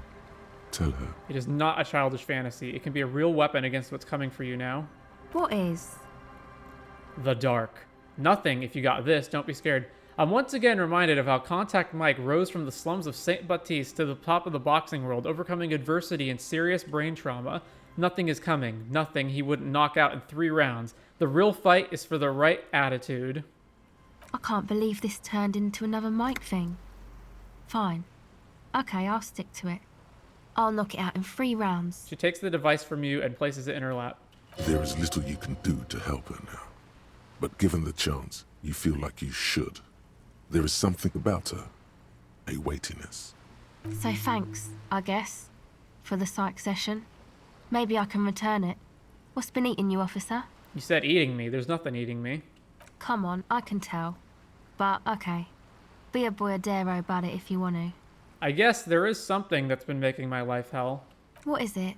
Tell her. It is not a childish fantasy. It can be a real weapon against what's coming for you now. What is? The dark. Nothing if you got this. Don't be scared. I'm once again reminded of how Contact Mike rose from the slums of St. Baptiste to the top of the boxing world, overcoming adversity and serious brain trauma. Nothing is coming. Nothing he wouldn't knock out in 3 rounds. The real fight is for the right attitude. I can't believe this turned into another Mike thing. Fine. Okay, I'll stick to it. I'll knock it out in 3 rounds. She takes the device from you and places it in her lap. There is little you can do to help her now. But given the chance, you feel like you should. There is something about her. A weightiness. So thanks, I guess, for the psych session. Maybe I can return it. What's been eating you, officer? You said eating me. There's nothing eating me. Come on, I can tell. But, okay. Be a boyadero about it if you want to. I guess there is something that's been making my life hell. What is it?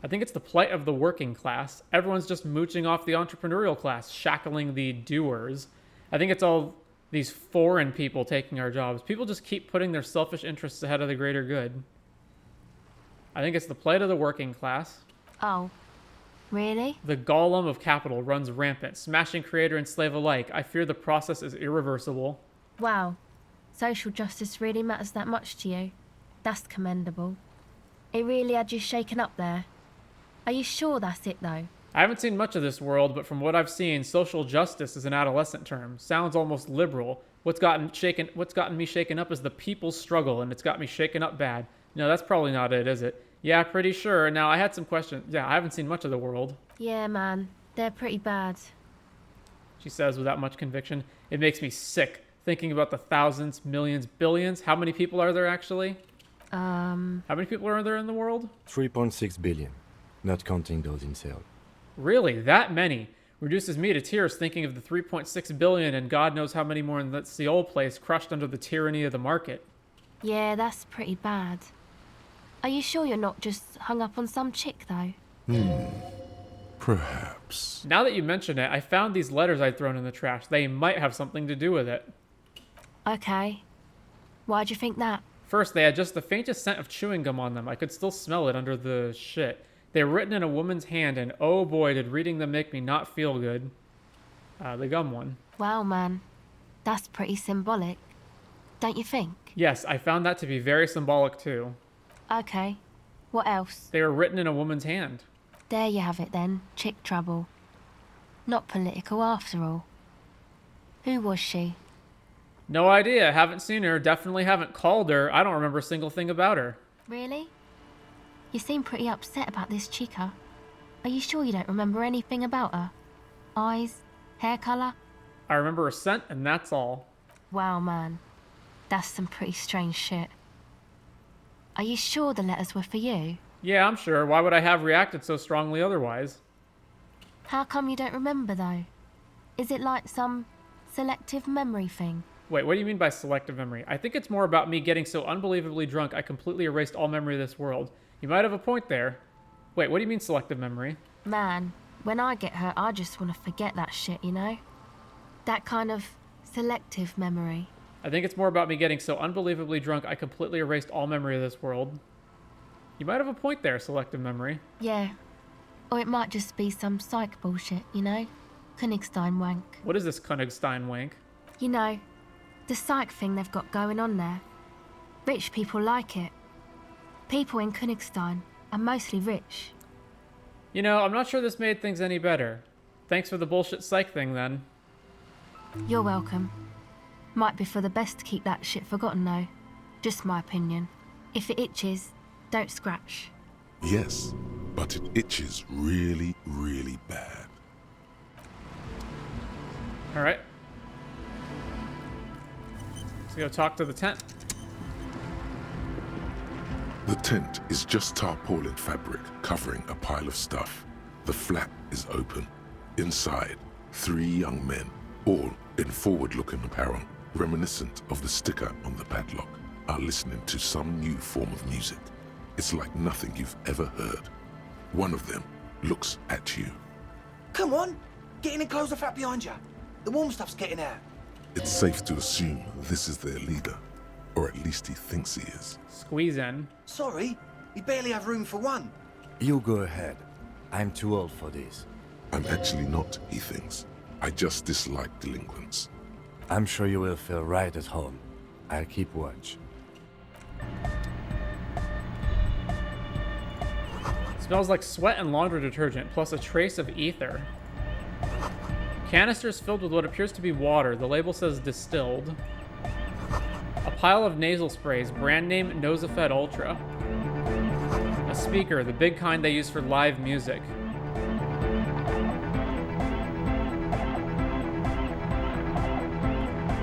I think it's the plight of the working class. Everyone's just mooching off the entrepreneurial class, shackling the doers. I think it's all these foreign people taking our jobs. People just keep putting their selfish interests ahead of the greater good. I think it's the plight of the working class. Oh, really? The golem of capital runs rampant, smashing creator and slave alike. I fear the process is irreversible. Wow. Social justice really matters that much to you. That's commendable. It really had you shaken up there. Are you sure that's it, though? I haven't seen much of this world, but from what I've seen, social justice is an adolescent term. Sounds almost liberal. What's gotten me shaken up is the people's struggle, and it's got me shaken up bad. No, that's probably not it, is it? Yeah, pretty sure. Now, I had some questions. Yeah, I haven't seen much of the world. Yeah, man. They're pretty bad. She says without much conviction. It makes me sick, thinking about the thousands, millions, billions. How many people are there, actually? How many people are there in the world? 3.6 billion, not counting those in sale. Really? That many? Reduces me to tears thinking of the 3.6 billion and God knows how many more in that Seoul place crushed under the tyranny of the market. Yeah, that's pretty bad. Are you sure you're not just hung up on some chick, though? Perhaps. Now that you mention it, I found these letters I'd thrown in the trash. They might have something to do with it. Okay. Why'd you think that? First, they had just the faintest scent of chewing gum on them. I could still smell it under the shit. They were written in a woman's hand, and oh boy, did reading them make me not feel good. The gum one. Wow, man. That's pretty symbolic. Don't you think? Yes, I found that to be very symbolic too. Okay. What else? They were written in a woman's hand. There you have it then. Chick trouble. Not political after all. Who was she? No idea. Haven't seen her. Definitely haven't called her. I don't remember a single thing about her. Really? You seem pretty upset about this chica. Are you sure you don't remember anything about her? Eyes? Hair colour? I remember her scent, and that's all. Wow, man. That's some pretty strange shit. Are you sure the letters were for you? Yeah, I'm sure. Why would I have reacted so strongly otherwise? How come you don't remember, though? Is it like some selective memory thing? Wait, what do you mean by selective memory? I think it's more about me getting so unbelievably drunk I completely erased all memory of this world. You might have a point there. Wait, what do you mean selective memory? Man, when I get hurt, I just want to forget that shit, you know? That kind of selective memory. I think it's more about me getting so unbelievably drunk I completely erased all memory of this world. You might have a point there, selective memory. Yeah. Or it might just be some psych bullshit, you know? Königstein wank. What is this Königstein wank? You know, the psych thing they've got going on there. Rich people like it. People in Königstein are mostly rich. You know, I'm not sure this made things any better. Thanks for the bullshit psych thing, then. You're welcome. Might be for the best to keep that shit forgotten, though. Just my opinion. If it itches, don't scratch. Yes, but it itches really, really bad. Alright. go talk to the tent. The tent is just tarpaulin fabric covering a pile of stuff. The flap is open. Inside, 3 young men, all in forward-looking apparel, reminiscent of the sticker on the padlock, are listening to some new form of music. It's like nothing you've ever heard. One of them looks at you. Come on, get in and close the flap behind you. The warm stuff's getting out. It's safe to assume this is their leader, or at least he thinks he is. Squeeze in. Sorry, we barely have room for one. You go ahead. I'm too old for this. I'm actually not, he thinks. I just dislike delinquents. I'm sure you will feel right at home. I'll keep watch. Smells like sweat and laundry detergent, plus a trace of ether. Canisters filled with what appears to be water. The label says distilled. A pile of nasal sprays, brand name Nosafed Ultra. A speaker, the big kind they use for live music.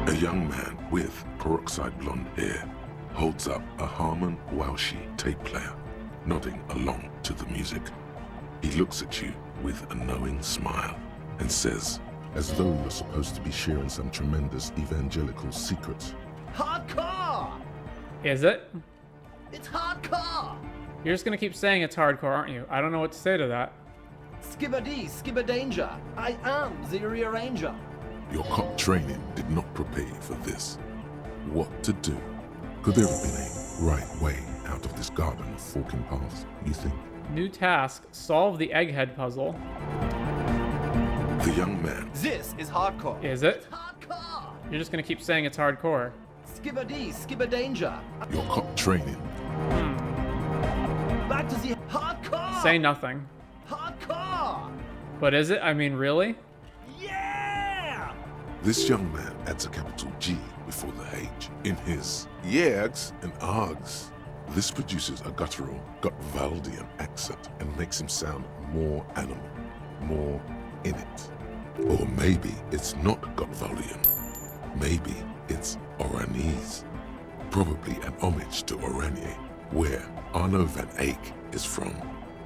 A young man with peroxide blonde hair holds up a Harman Welshi tape player, nodding along to the music. He looks at you with a knowing smile and says, as though you're supposed to be sharing some tremendous evangelical secret. Hardcore! Is it? It's hardcore! You're just gonna keep saying it's hardcore, aren't you? I don't know what to say to that. Skibber-dee, skibber-danger. I am the rearranger. Your cop training did not prepare you for this. What to do? Could there have been a right way out of this garden of forking paths, you think? New task, solve the egghead puzzle. The young man. This is hardcore. Is it? Hardcore! You're just gonna keep saying it's hardcore. Skibber-dee, skibber-danger. Your cop training. Back to the hardcore! Say nothing. Hardcore! But is it? I mean, really? Yeah! This young man adds a capital G before the H in his yegs and args. This produces a guttural Gotwaldian accent and makes him sound more animal, more in it. Or maybe it's not Gotwaldian. Maybe it's Oranese. Probably an homage to Oranje, where Arno van Eyck is from,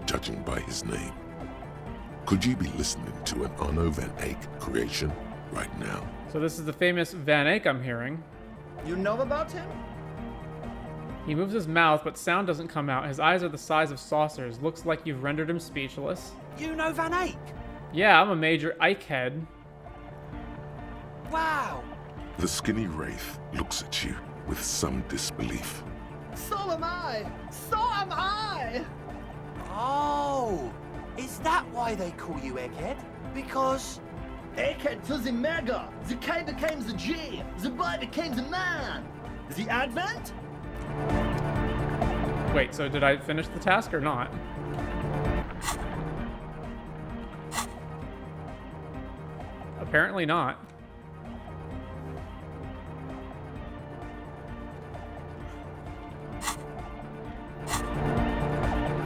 judging by his name. Could you be listening to an Arno van Eyck creation right now? So this is the famous Van Eyck I'm hearing. You know about him? He moves his mouth, but sound doesn't come out. His eyes are the size of saucers. Looks like you've rendered him speechless. You know Van Eyck? Yeah, I'm a major Ike head. Wow! The skinny wraith looks at you with some disbelief. So am I! So am I! Oh! Is that why they call you Egghead? Because... Egghead to the mega! The K became the G! The boy became the man! The Advent? Wait, so did I finish the task or not? Apparently not.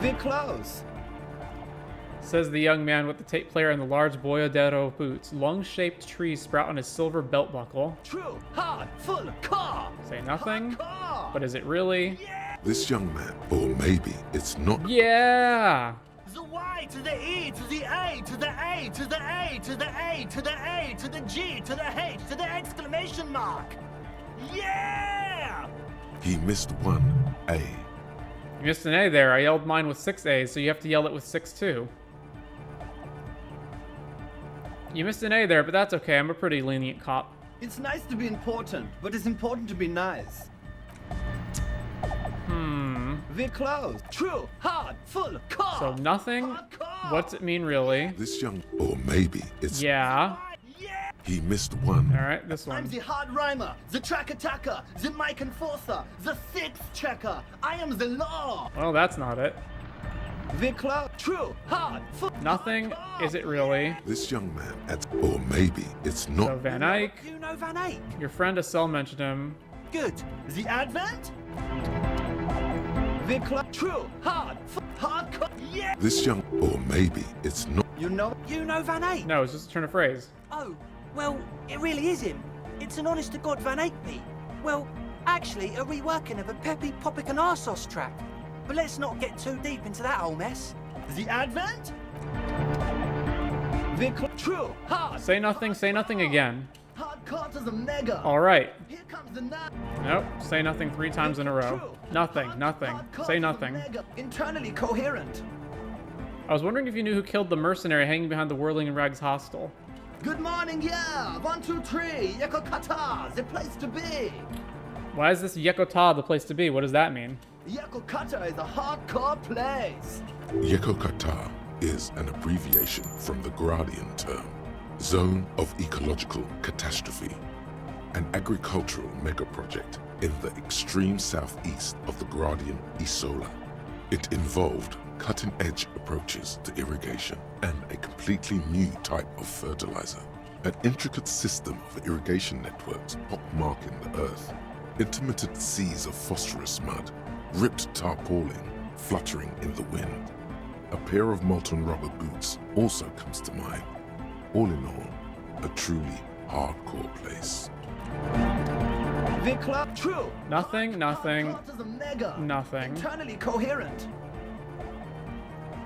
We're close. Says the young man with the tape player and the large boyadero boots. Lung-shaped trees sprout on his silver belt buckle. True, hard, full, car. Say nothing. But is it really? This young man, or maybe it's not. Yeah! The Y to the E to the A to the A to the A to the A to the A to the G to the H to the exclamation mark. Yeah! He missed one A. You missed an A there. I yelled mine with 6 A's, so you have to yell it with 6 too. You missed an A there, but that's okay. I'm a pretty lenient cop. It's nice to be important, but it's important to be nice. We're close. True, hard, full, car. So nothing? What's it mean really? This young, or maybe it's. Yeah. He missed one. Alright, this one. I'm the hard rhymer, the track attacker, the mic enforcer, the sixth checker. I am the law. Well, that's not it. We're close. True, hard, full. Nothing? Is it really? This young man adds, or maybe it's not. So Van Eyck. You know Van Eyck. Your friend Acele mentioned him. Good. The Advent? We're close. True, hard, hardcore. Yeah. This young, or maybe it's not. You know Van Eyck. No, it's just a turn of phrase. Oh, well, it really is him. It's an honest-to-God Van Eyck beat. Well, actually, a reworking of a Peppy Popic and Arsos track. But let's not get too deep into that whole mess. The Advent? True. Hard. Say nothing again. Hardcore to the mega. All right. Here comes the Nope. Say nothing 3 times in a row. Nothing. Say nothing. Internally coherent. I was wondering if you knew who killed the mercenary hanging behind the Whirling and Rags hostel. Good morning, yeah. 1, 2, 3. Yekokata, the place to be. Why is this Yekota the place to be? What does that mean? Yekokata is a hardcore place. Yekokata is an abbreviation from the Gradian term, Zone of Ecological Catastrophe, an agricultural megaproject in the extreme southeast of the Gradian Isola. It involved cutting-edge approaches to irrigation and a completely new type of fertilizer, an intricate system of irrigation networks pockmarking the earth, intermittent seas of phosphorus mud, ripped tarpaulin fluttering in the wind. A pair of molten rubber boots also comes to mind. All in all, a truly hardcore place. The club true. Nothing. Internally coherent.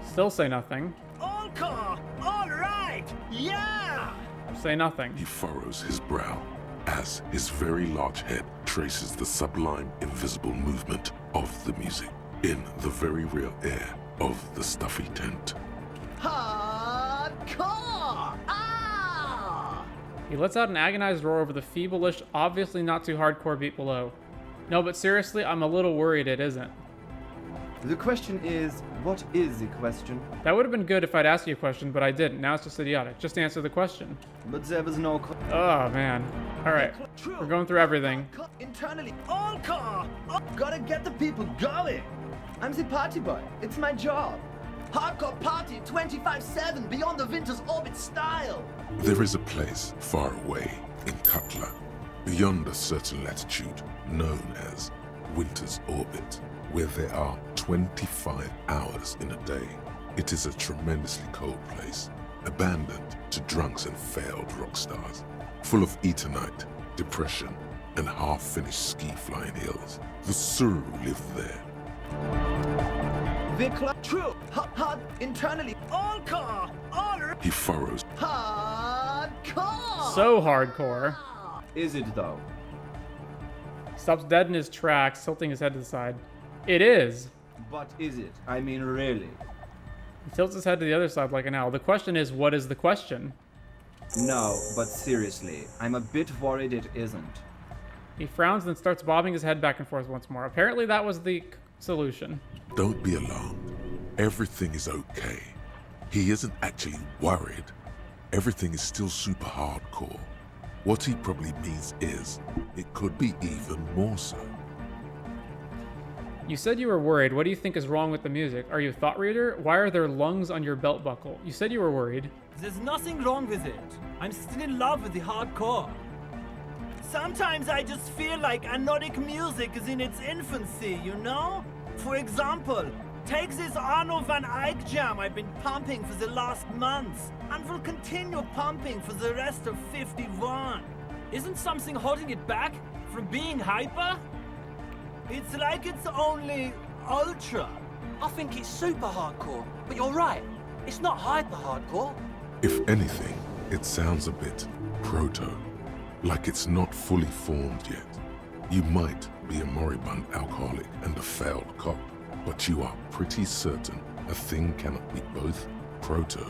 Still say nothing. All car. All right. Yeah. Say nothing. He furrows his brow as his very large head traces the sublime invisible movement of the music in the very real air of the stuffy tent. Hardcore! Ah! He lets out an agonized roar over the feeble-ish, obviously not too hardcore beat below. No, but seriously, I'm a little worried it isn't. The question is, what is the question? That would have been good if I'd asked you a question, but I didn't. Now it's just idiotic. Just answer the question. But there was no... Oh, man. Alright. We're going through everything. Internally, all car! Gotta get the people going! I'm the party boy. It's my job. Hardcore party 25/7 beyond the winter's orbit style. There is a place far away in Katla, beyond a certain latitude, known as Winter's Orbit, where there are 25 hours in a day. It is a tremendously cold place, abandoned to drunks and failed rock stars, full of Eternite, depression, and half-finished ski-flying hills. The Suru live there. The club true. Hard internally. All car. All He furrows. Hardcore. So hardcore. Is it though? Stops dead in his tracks, tilting his head to the side. It is. But is it? I mean, really? He tilts his head to the other side like an owl. The question is, what is the question? No, but seriously, I'm a bit worried it isn't. He frowns and starts bobbing his head back and forth once more. Apparently that was the solution. Don't be alarmed. Everything is okay. He isn't actually worried. Everything is still super hardcore. What he probably means is, it could be even more so. You said you were worried. What do you think is wrong with the music? Are you a thought reader? Why are there lungs on your belt buckle? You said you were worried. There's nothing wrong with it. I'm still in love with the hardcore. Sometimes I just feel like anodic music is in its infancy, you know? For example, take this Arno van Eyck jam I've been pumping for the last months, and will continue pumping for the rest of 51. Isn't something holding it back from being hyper? It's like it's only ultra. I think it's super hardcore, but you're right. It's not hyper hardcore. If anything, it sounds a bit proto. Like it's not fully formed yet. You might be a moribund alcoholic and a failed cop, but you are pretty certain a thing cannot be both proto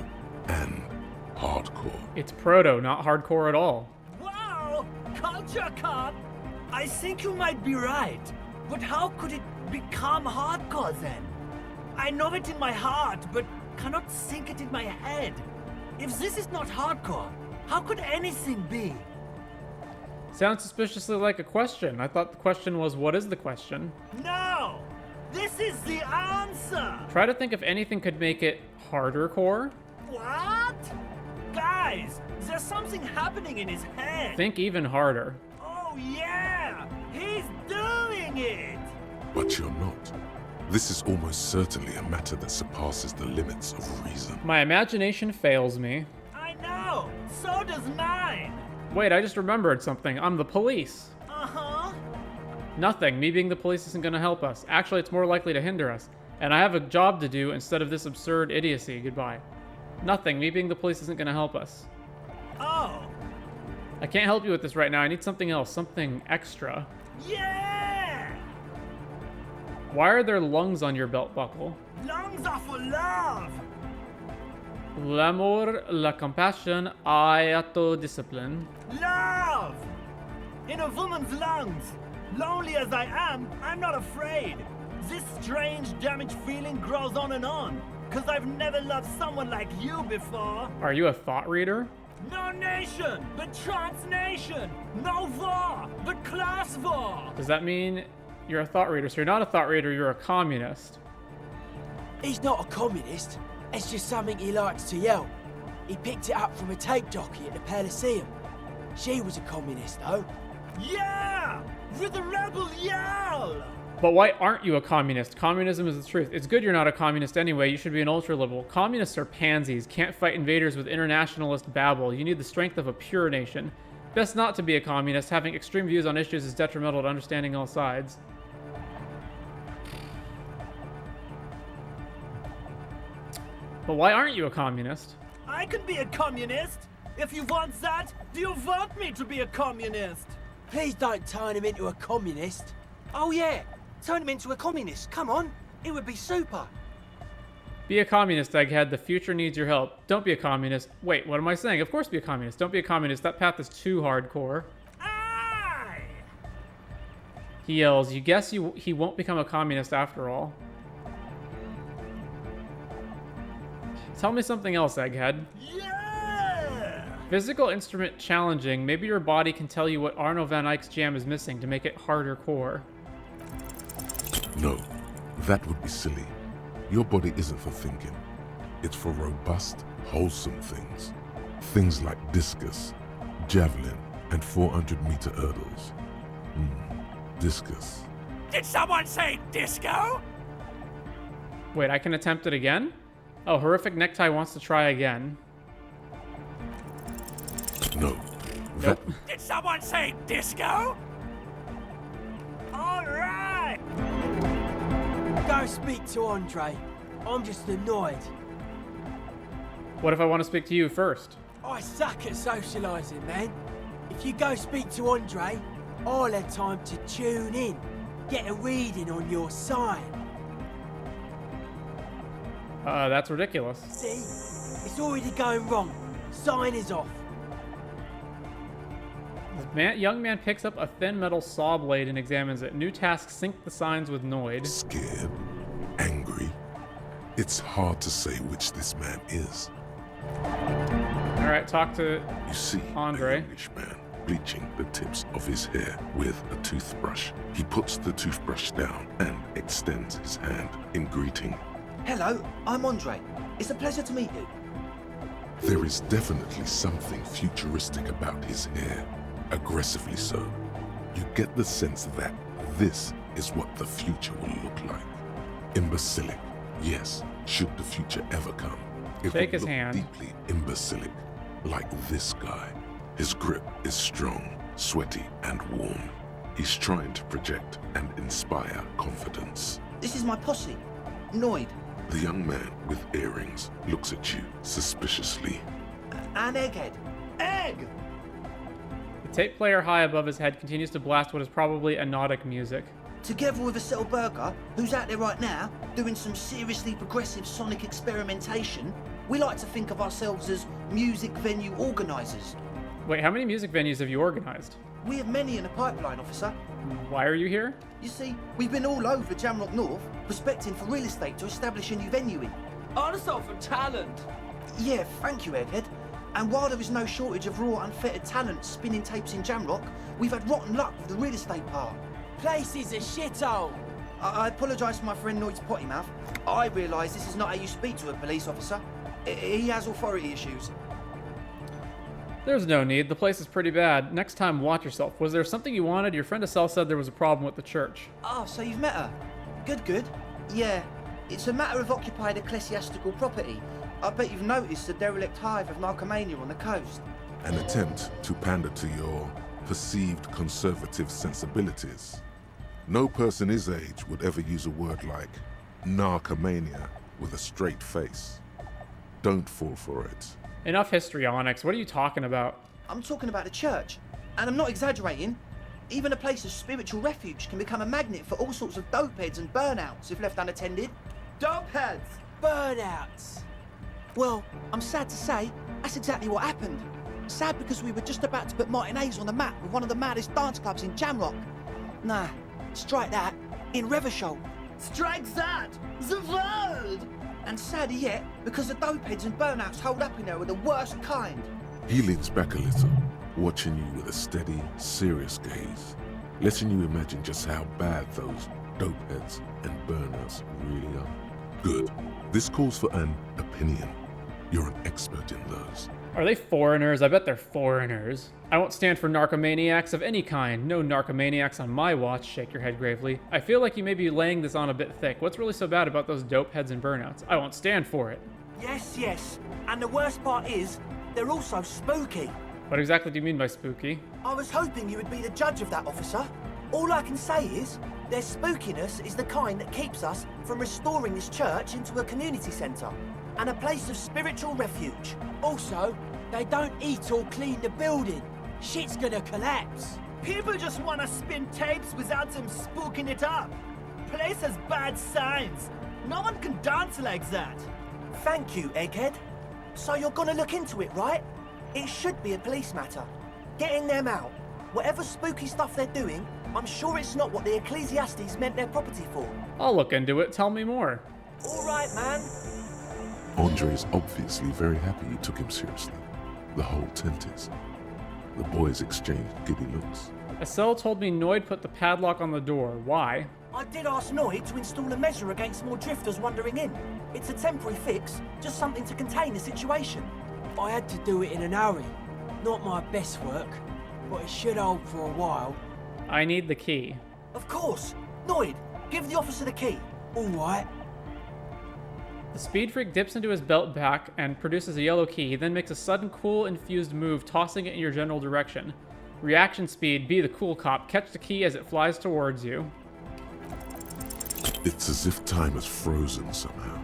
and hardcore. It's proto, not hardcore at all. Wow! Culture cop! I think you might be right. But how could it become hardcore then? I know it in my heart, but cannot think it in my head. If this is not hardcore, how could anything be? Sounds suspiciously like a question. I thought the question was, what is the question? No! This is the answer! Try to think if anything could make it harder core. What? Guys, there's something happening in his head. Think even harder. Oh yeah! He's doing it! But you're not. This is almost certainly a matter that surpasses the limits of reason. My imagination fails me. I know! So does mine! Wait, I just remembered something. I'm the police. Uh-huh. Nothing. Me being the police isn't going to help us. Actually, it's more likely to hinder us. And I have a job to do instead of this absurd idiocy. Goodbye. Nothing. Me being the police isn't going to help us. Oh! I can't help you with this right now. I need something else. Something extra. Yeah! Why are there lungs on your belt buckle? Lungs are for love! L'amour, la compassion, discipline. Love! In a woman's lungs. Lonely as I am, I'm not afraid. This strange, damaged feeling grows on and on. Cause I've never loved someone like you before. Are you a thought reader? No nation, but transnation. No war, but class war. Does that mean you're a thought reader? So you're not a thought reader, you're a communist. He's not a communist. It's just something he likes to yell. He picked it up from a tape jockey at the Palaceum. She was a communist, though. Yeah! With a rebel yell! But why aren't you a communist? Communism is the truth. It's good you're not a communist anyway. You should be an ultra-liberal. Communists are pansies. Can't fight invaders with internationalist babble. You need the strength of a pure nation. Best not to be a communist. Having extreme views on issues is detrimental to understanding all sides. But why aren't you a communist? I can be a communist. If you want that, do you want me to be a communist? Please don't turn him into a communist. Oh yeah, turn him into a communist. Come on, it would be super. Be a communist, Egghead. The future needs your help. Don't be a communist. Wait, what am I saying? Of course be a communist. Don't be a communist. That path is too hardcore. Aye! He yells, you guess he won't become a communist after all. Tell me something else, Egghead. Yeah! Physical instrument challenging. Maybe your body can tell you what Arno van Eyck's jam is missing to make it harder core. No, that would be silly. Your body isn't for thinking. It's for robust, wholesome things. Things like discus, javelin, and 400-meter hurdles. Discus. Did someone say disco? Wait, I can attempt it again? Oh, Horrific Necktie wants to try again. No. Nope. Did someone say disco? All right. Go speak to Andre. I'm just annoyed. What if I want to speak to you first? I suck at socialising, man. If you go speak to Andre, I'll have time to tune in, get a reading on your sign. That's ridiculous. See? It's already going wrong. Sign is off. Young man picks up a thin metal saw blade and examines it. New task, sync the signs with Noid. Scared? Angry? It's hard to say which this man is. Alright, talk to You see, Andre. a youngish man bleaching the tips of his hair with a toothbrush. He puts the toothbrush down and extends his hand in greeting. Hello, I'm Andre. It's a pleasure to meet you. There is definitely something futuristic about his hair, aggressively so. You get the sense that this is what the future will look like. Imbecilic, yes, should the future ever come. It Take will his look hand. deeply imbecilic, like this guy. His grip is strong, sweaty, and warm. He's trying to project and inspire confidence. This is my posse, Noid. The young man with earrings looks at you suspiciously. And Egghead. Egg! The tape player high above his head continues to blast what is probably anodic music. Together with Acele Burger, who's out there right now, doing some seriously progressive sonic experimentation, we like to think of ourselves as music venue organisers. Wait, how many music venues have you organized? We have many in the pipeline, officer. Why are you here? You see, we've been all over Jamrock North, prospecting for real estate to establish a new venue in. Also for talent. Yeah, thank you, Egghead. And while there is no shortage of raw, unfettered talent spinning tapes in Jamrock, we've had rotten luck with the real estate part. Place is a shithole. I apologise for my friend Noid's potty mouth. I realise this is not how you speak to a police officer. He has authority issues. There's no need. The place is pretty bad. Next time, watch yourself. Was there something you wanted? Your friend Acele said there was a problem with the church. Oh, so you've met her? Good. Yeah, it's a matter of occupied ecclesiastical property. I bet you've noticed the derelict hive of narcomania on the coast. An attempt to pander to your perceived conservative sensibilities. No person his age would ever use a word like narcomania with a straight face. Don't fall for it. Enough histrionics. What are you talking about? I'm talking about the church, and I'm not exaggerating. Even a place of spiritual refuge can become a magnet for all sorts of dopeheads and burnouts if left unattended. Dopeheads! Burnouts! Well, I'm sad to say, that's exactly what happened. Sad because we were just about to put Martinez on the map with one of the maddest dance clubs in Jamrock. Nah, strike that, in Reversholt. Strike that! The word! And sadder yet, because the dopeheads and burnouts hold up in there are the worst kind. He leans back a little, watching you with a steady, serious gaze, letting you imagine just how bad those dopeheads and burnouts really are. Good. This calls for an opinion. You're an expert in those. Are they foreigners? I bet they're foreigners. I won't stand for narcomaniacs of any kind. No narcomaniacs on my watch. Shake your head gravely. I feel like you may be laying this on a bit thick. What's really so bad about those dope heads and burnouts? I won't stand for it. Yes. And the worst part is, they're also spooky. What exactly do you mean by spooky? I was hoping you would be the judge of that, officer. All I can say is, their spookiness is the kind that keeps us from restoring this church into a community centre and a place of spiritual refuge. Also, they don't eat or clean the building. Shit's gonna collapse. People just want to spin tapes without them spooking it up. Place has bad signs. No one can dance like that. Thank you, Egghead. So you're gonna look into it, right? It should be a police matter. Getting them out. Whatever spooky stuff they're doing, I'm sure it's not what the Ecclesiastes meant their property for. I'll look into it. Tell me more. All right, man. Andre is obviously very happy you took him seriously. The whole tent is. The boys exchanged giddy looks. Acele told me Noid put the padlock on the door. Why? I did ask Noid to install a measure against more drifters wandering in. It's a temporary fix, just something to contain the situation. I had to do it in an hurry. Not my best work, but it should hold for a while. I need the key. Of course. Noid, give the officer the key. All right. The speed freak dips into his belt pack and produces a yellow key, then makes a sudden cool infused move, tossing it in your general direction. Reaction speed, be the cool cop. Catch the key as it flies towards you. It's as if time has frozen somehow.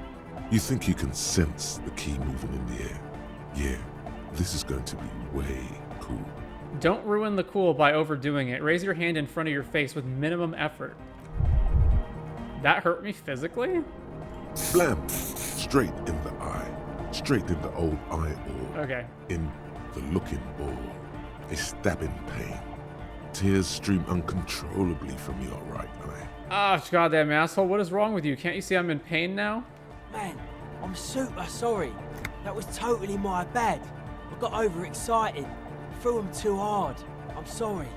You think you can sense the key moving in the air. Yeah, this is going to be way cool. Don't ruin the cool by overdoing it. Raise your hand in front of your face with minimum effort. That hurt me physically? Blam! Straight in the eye. Straight in the old eye ball. Okay. In the looking ball. A stabbing pain. Tears stream uncontrollably from your right eye. Ah, goddamn asshole. What is wrong with you? Can't you see I'm in pain now? Man, I'm super sorry. That was totally my bad. I got overexcited. Threw him too hard. I'm sorry.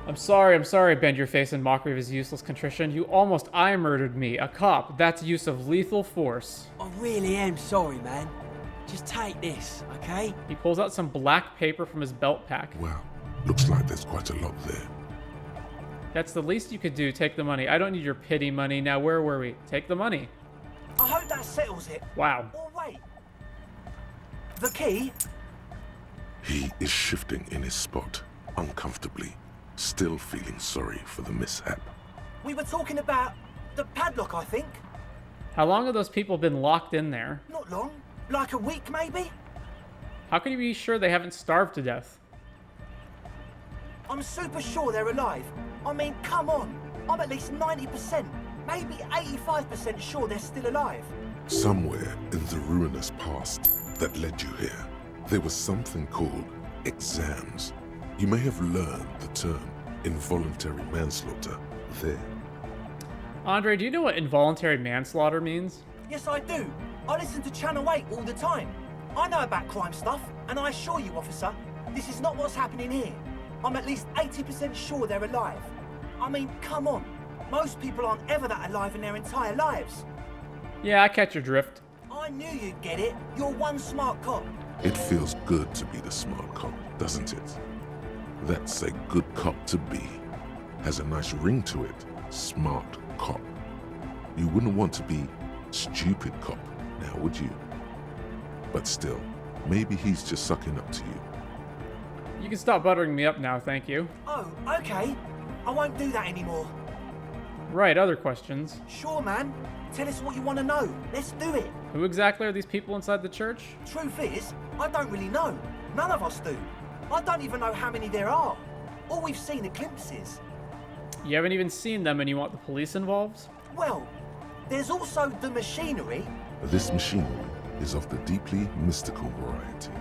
I'm sorry, bend your face in mockery of his useless contrition. You almost eye murdered me. A cop. That's use of lethal force. I really am sorry, man. Just take this, okay? He pulls out some black paper from his belt pack. Wow, looks like there's quite a lot there. That's the least you could do. Take the money. I don't need your pity money. Now, where were we? Take the money. I hope that settles it. Wow. Oh, wait. The key? He is shifting in his spot, uncomfortably, still feeling sorry for the mishap. We were talking about the padlock, I think. How long have those people been locked in there? Not long. Like a week, maybe? How can you be sure they haven't starved to death? I'm super sure they're alive. I mean, come on. I'm at least 90%, maybe 85% sure they're still alive. Somewhere in the ruinous past that led you here, there was something called exams. You may have learned the term involuntary manslaughter there. Andre, do you know what involuntary manslaughter means? Yes, I do. I listen to Channel 8 all the time. I know about crime stuff, and I assure you, officer, this is not what's happening here. I'm at least 80% sure they're alive. I mean, come on. Most people aren't ever that alive in their entire lives. Yeah, I catch your drift. I knew you'd get it. You're one smart cop. It feels good to be the smart cop, doesn't it? That's a good cop to be. Has a nice ring to it. Smart cop. You wouldn't want to be stupid cop, now would you? But still, maybe he's just sucking up to you. You can stop buttering me up now, thank you. Oh, okay. I won't do that anymore. Right, other questions. Sure, man. Tell us what you want to know. Let's do it. Who exactly are these people inside the church? Truth is, I don't really know. None of us do. I don't even know how many there are. All we've seen are glimpses. You haven't even seen them and you want the police involved? Well, there's also the machinery. This machinery is of the deeply mystical variety.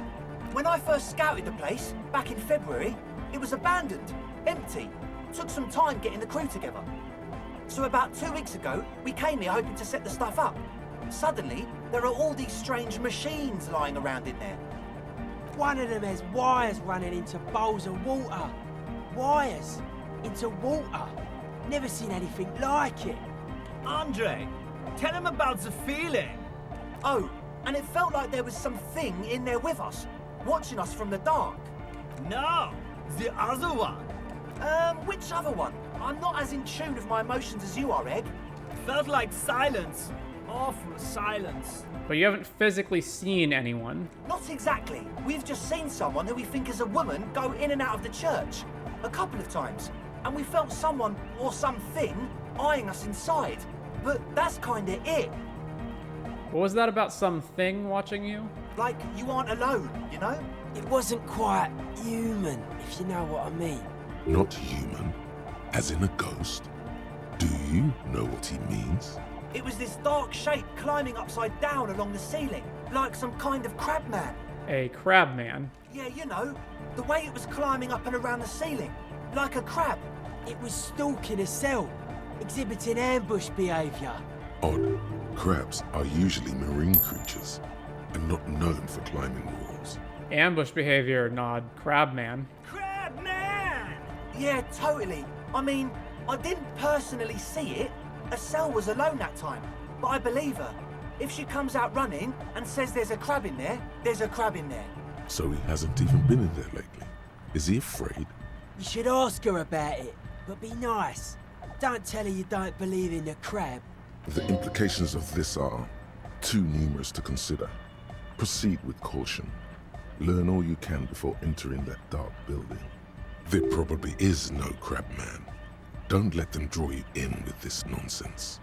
When I first scouted the place, back in February, it was abandoned, empty. Took some time getting the crew together. So about 2 weeks ago, we came here hoping to set the stuff up. Suddenly, there are all these strange machines lying around in there. One of them has wires running into bowls of water. Wires into water. Never seen anything like it. Andre, tell him about the feeling. Oh, and it felt like there was something in there with us, watching us from the dark. No, the other one. Which other one? I'm not as in tune with my emotions as you are, Egg. Felt like silence. Awful silence. But you haven't physically seen anyone. Not exactly. We've just seen someone who we think is a woman go in and out of the church. A couple of times. And we felt someone, or something, eyeing us inside. But that's kinda it. What was that about something watching you? Like you aren't alone, you know? It wasn't quite human, if you know what I mean. Not human, as in a ghost? Do you know what he means? It was this dark shape climbing upside down along the ceiling, like some kind of crab man. A crab man? Yeah, you know, the way it was climbing up and around the ceiling, like a crab. It was stalking a cell, exhibiting ambush behaviour. Odd. Crabs are usually marine creatures, and not known for climbing walls. Ambush behavior, nod. Crab man. Crab man! Yeah, totally. I mean, I didn't personally see it. Acele was alone that time, but I believe her. If she comes out running and says there's a crab in there, there's a crab in there. So he hasn't even been in there lately. Is he afraid? You should ask her about it, but be nice. Don't tell her you don't believe in the crab. The implications of this are too numerous to consider. Proceed with caution. Learn all you can before entering that dark building. There probably is no crab man. Don't let them draw you in with this nonsense.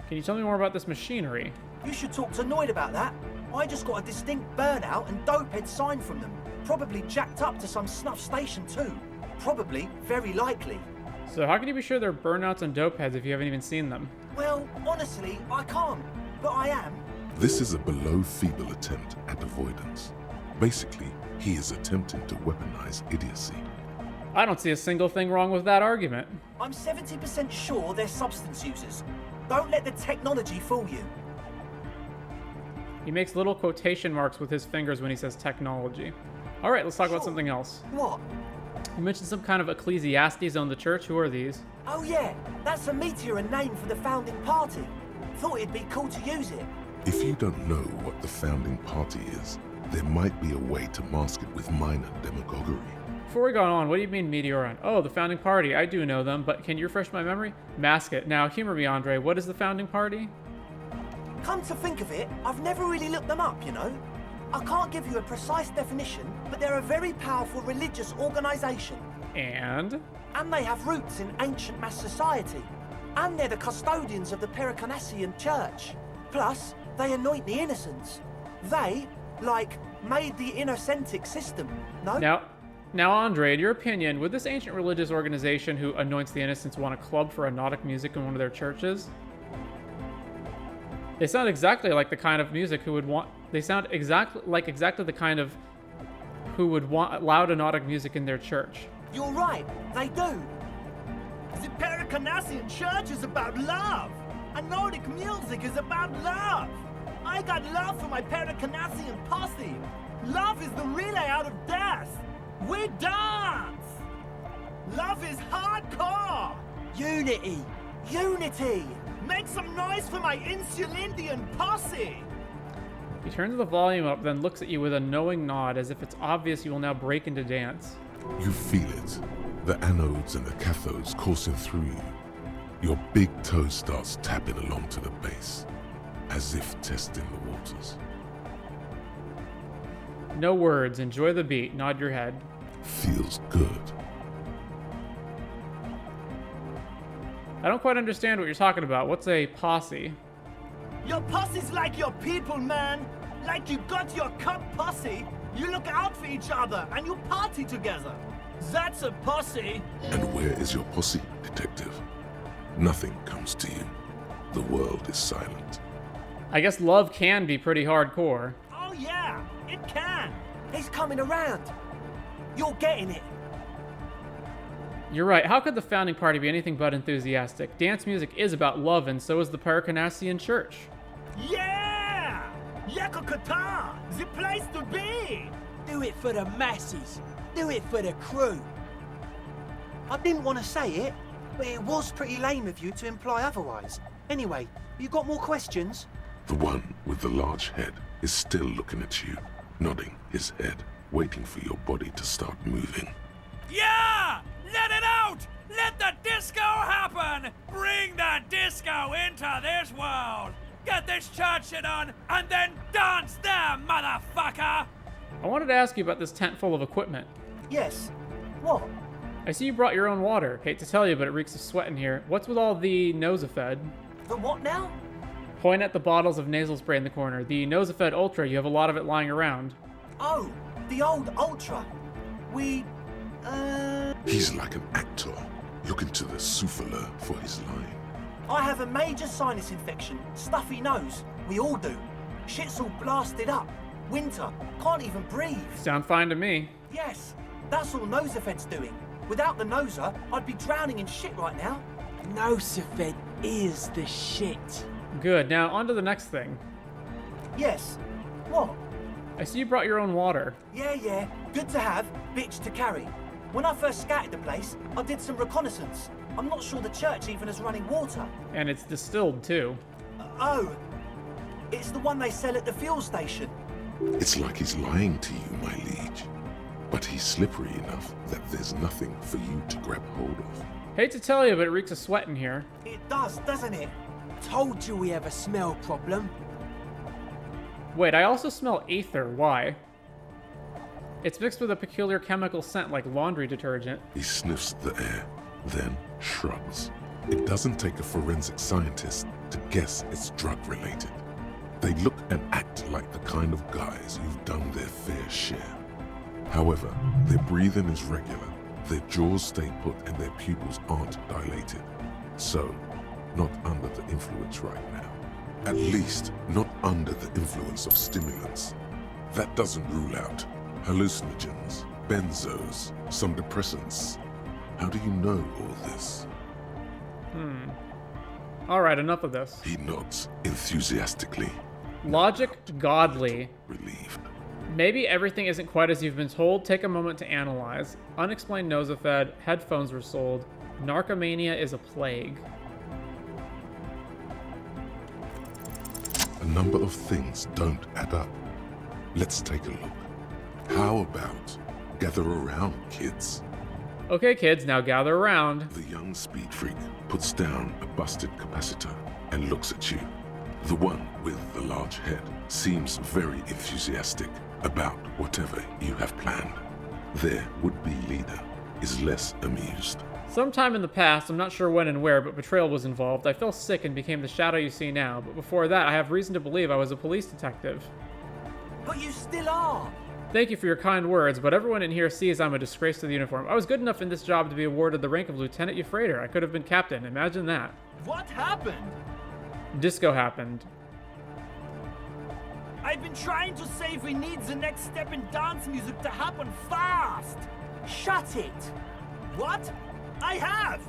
Can you tell me more about this machinery? You should talk to Noid about that. I just got a distinct burnout and dopehead sign from them. Probably jacked up to some snuff station too. Probably, very likely. So how can you be sure they're burnouts and dope heads if you haven't even seen them? Well, honestly, I can't. But I am. This is a below-feeble attempt at avoidance. Basically, he is attempting to weaponize idiocy. I don't see a single thing wrong with that argument. I'm 70% sure they're substance users. Don't let the technology fool you. He makes little quotation marks with his fingers when he says technology. All right, let's talk about something else. What? You mentioned some kind of ecclesiastes on the church. Who are these? Oh yeah, that's a meteor and name for the founding party. Thought it'd be cool to use it. If you don't know what the founding party is, there might be a way to mask it with minor demagoguery. Before we go on, what do you mean meteor and? Oh, the founding party. I do know them, but can you refresh my memory? Mask it. Now, humor me, Andre. What is the founding party? Come to think of it, I've never really looked them up, you know? I can't give you a precise definition, but they're a very powerful religious organization. And? And they have roots in ancient mass society. And they're the custodians of the Pericanassian church. Plus, they anoint the innocents. They, like, made the innocentic system, no? Now, Andre, in your opinion, would this ancient religious organization who anoints the innocents want a club for erotic music in one of their churches? They sound exactly like the kind of music who would want... They sound exactly the kind of... who would want loud erotic music in their church. You're right, they do. The Pericanassian church is about love. And Nordic music is about love. I got love for my Pericanassian posse. Love is the relay out of death. We dance! Love is hardcore! Unity! Unity! Make some noise for my Insulindian posse! He turns the volume up, then looks at you with a knowing nod as if it's obvious you will now break into dance. You feel it. The anodes and the cathodes coursing through you. Your big toe starts tapping along to the bass, as if testing the waters. No words, enjoy the beat, nod your head. Feels good. I don't quite understand what you're talking about. What's a posse? Your posse's like your people, man. Like you got your cup posse. You look out for each other and you party together. That's a posse. And where is your posse, detective? Nothing comes to you. The world is silent. I guess love can be pretty hardcore. Oh yeah, it can. He's coming around. You're getting it. You're right. How could the founding party be anything but enthusiastic? Dance music is about love, and so is the Paracanassian Church. Yeah! Yakokata! The place to be! Do it for the masses. Do it for the crew. I didn't want to say it, but it was pretty lame of you to imply otherwise. Anyway, you got more questions? The one with the large head is still looking at you, nodding his head, waiting for your body to start moving. Yeah! Let it out! Let the disco happen! Bring the disco into this world! Get this church shit on, and then dance there, motherfucker! I wanted to ask you about this tent full of equipment. Yes. What? I see you brought your own water. Hate to tell you, but it reeks of sweat in here. What's with all the Nosafed? The what now? Point at the bottles of nasal spray in the corner. The Nosafed Ultra, you have a lot of it lying around. Oh, the old Ultra. He's like an actor, looking to the souffleur for his line. I have a major sinus infection, stuffy nose. We all do. Shit's all blasted up. Winter, can't even breathe. Sound fine to me. Yes, that's all Nosafed's doing. Without the Noser, I'd be drowning in shit right now. Nosafed is the shit. Good, now on to the next thing. Yes. What? I see you brought your own water. Yeah. Good to have, bitch to carry. When I first scouted the place, I did some reconnaissance. I'm not sure the church even has running water. And it's distilled, too. Oh. It's the one they sell at the fuel station. It's like he's lying to you, my liege. But he's slippery enough that there's nothing for you to grab hold of. Hate to tell you, but it reeks of sweat in here. It does, doesn't it? Told you we have a smell problem. Wait, I also smell ether. Why? It's mixed with a peculiar chemical scent like laundry detergent. He sniffs the air, then shrugs. It doesn't take a forensic scientist to guess it's drug-related. They look and act like the kind of guys who've done their fair share. However, their breathing is regular, their jaws stay put, and their pupils aren't dilated. So, not under the influence right now. At least, not under the influence of stimulants. That doesn't rule out hallucinogens, benzos, some depressants. How do you know all this? Alright, enough of this. He nods enthusiastically. Logic godly. Relieved. Maybe everything isn't quite as you've been told. Take a moment to analyze. Unexplained Nosafed, headphones were sold. Narcomania is a plague. A number of things don't add up. Let's take a look. How about gather around, kids? Okay, kids, now gather around. The young speed freak puts down a busted capacitor and looks at you. The one with the large head seems very enthusiastic about whatever you have planned. Their would-be leader is less amused. Sometime in the past, I'm not sure when and where, but betrayal was involved. I fell sick and became the shadow you see now, but before that, I have reason to believe I was a police detective. But you still are! Thank you for your kind words, but everyone in here sees I'm a disgrace to the uniform. I was good enough in this job to be awarded the rank of Lieutenant Euphrater. I could have been captain, imagine that. What happened? Disco happened. I've been trying to say we need the next step in dance music to happen fast! Shut it! What? I have!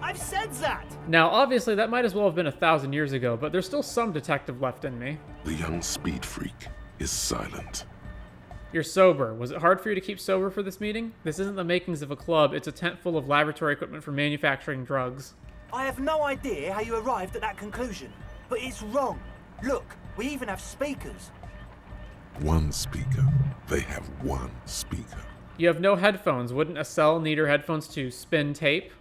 I've said that! Now, obviously, that might as well have been 1,000 years ago, but there's still some detective left in me. The young speed freak is silent. You're sober. Was it hard for you to keep sober for this meeting? This isn't the makings of a club, it's a tent full of laboratory equipment for manufacturing drugs. I have no idea how you arrived at that conclusion, but it's wrong. Look, we even have speakers. One speaker. They have one speaker. You have no headphones. Wouldn't Acele need her headphones to spin tape?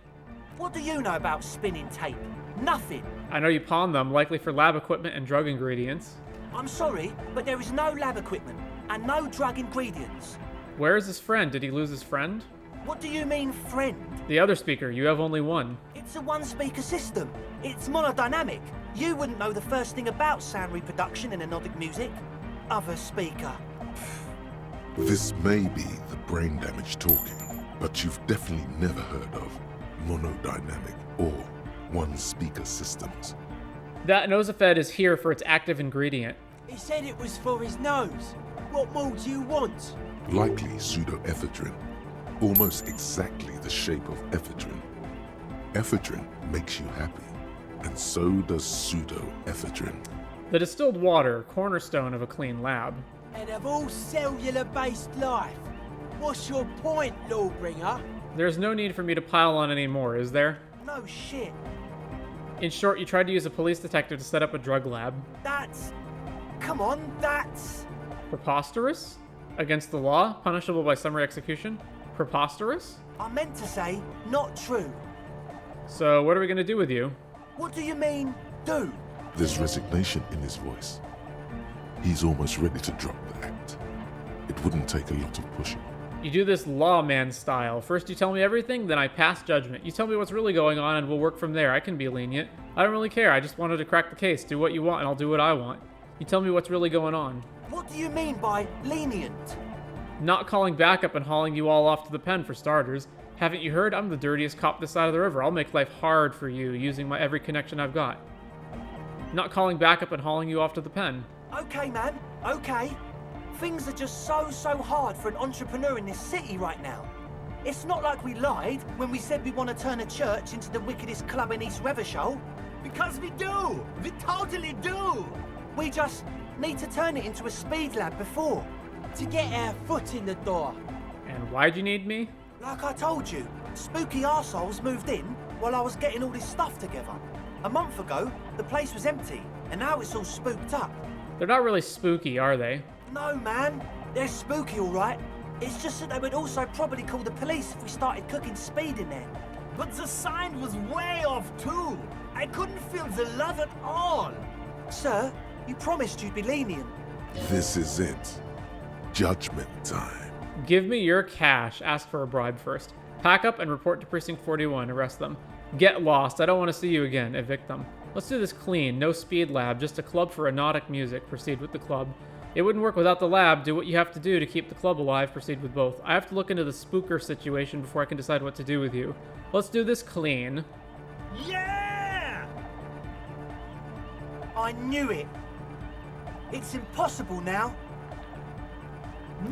What do you know about spinning tape? Nothing. I know you pawn them, likely for lab equipment and drug ingredients. I'm sorry, but there is no lab equipment and no drug ingredients. Where is his friend? Did he lose his friend? What do you mean, friend? The other speaker, you have only one. It's a one-speaker system. It's monodynamic. You wouldn't know the first thing about sound reproduction in anodic music. Other speaker. This may be the brain damage talking, but you've definitely never heard of monodynamic or one-speaker systems. That Nosafed is here for its active ingredient. He said it was for his nose. What more do you want? Likely pseudoephedrine, almost exactly the shape of ephedrine. Ephedrine makes you happy, and so does pseudoephedrine. The distilled water, cornerstone of a clean lab. And of all cellular-based life, what's your point, Lawbringer? There's no need for me to pile on anymore, is there? No shit. In short, you tried to use a police detective to set up a drug lab. That's... Come on, that's... Preposterous? Against the law? Punishable by summary execution? Preposterous? I meant to say, not true. So, what are we gonna do with you? What do you mean, do? There's resignation in his voice. He's almost ready to drop the act. It wouldn't take a lot of pushing. You do this lawman style. First you tell me everything, then I pass judgment. You tell me what's really going on and we'll work from there. I can be lenient. I don't really care. I just wanted to crack the case. Do what you want and I'll do what I want. You tell me what's really going on. What do you mean by lenient? Not calling backup and hauling you all off to the pen for starters. Haven't you heard? I'm the dirtiest cop this side of the river. I'll make life hard for you using my every connection I've got. Not calling backup and hauling you off to the pen. Okay, man. Okay. Things are just so hard for an entrepreneur in this city right now. It's not like we lied when we said we want to turn a church into the wickedest club in East Revershoal. Because we do! We totally do! We just need to turn it into a speed lab before. To get our foot in the door. And why'd you need me? Like I told you, spooky arseholes moved in while I was getting all this stuff together. A month ago, the place was empty, and now it's all spooked up. They're not really spooky, are they? No, man. They're spooky, all right. It's just that they would also probably call the police if we started cooking speed in there. But the sign was way off, too. I couldn't feel the love at all. Sir, you promised you'd be lenient. This is it. Judgment time. Give me your cash. Ask for a bribe first. Pack up and report to Precinct 41. Arrest them. Get lost. I don't want to see you again. Evict them. Let's do this clean. No speed lab. Just a club for anodic music. Proceed with the club. It wouldn't work without the lab. Do what you have to do to keep the club alive. Proceed with both. I have to look into the spooker situation before I can decide what to do with you. Let's do this clean. Yeah! I knew it. It's impossible now.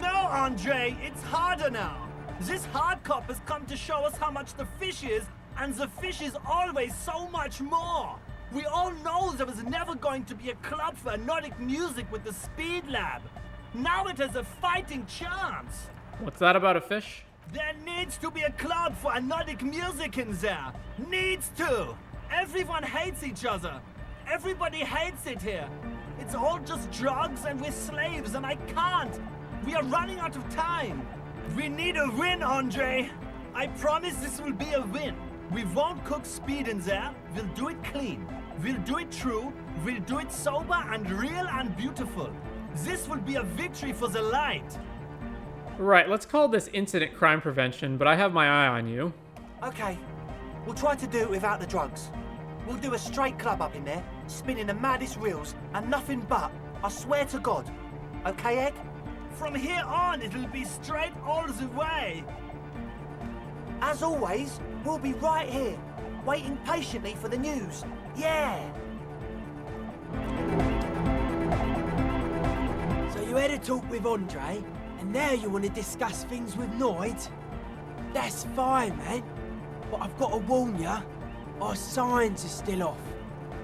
No, Andre, it's harder now. This hard cop has come to show us how much the fish is, and the fish is always so much more. We all know there was never going to be a club for anodic music with the Speed Lab. Now it has a fighting chance. What's that about a fish? There needs to be a club for anodic music in there. Needs to. Everyone hates each other. Everybody hates it here. It's all just drugs and we're slaves and I can't. We are running out of time. We need a win, Andre. I promise this will be a win. We won't cook speed in there. We'll do it clean. We'll do it true. We'll do it sober and real and beautiful. This will be a victory for the light. Right, let's call this incident crime prevention, but I have my eye on you. Okay, we'll try to do it without the drugs. We'll do a straight club up in there, spinning the maddest reels, and nothing but, I swear to God. Okay, Egg? From here on, it'll be straight all the way. As always, we'll be right here, waiting patiently for the news. Yeah! So you had a talk with Andre, and now you want to discuss things with Noid? That's fine, man. But I've got to warn you, our signs are still off.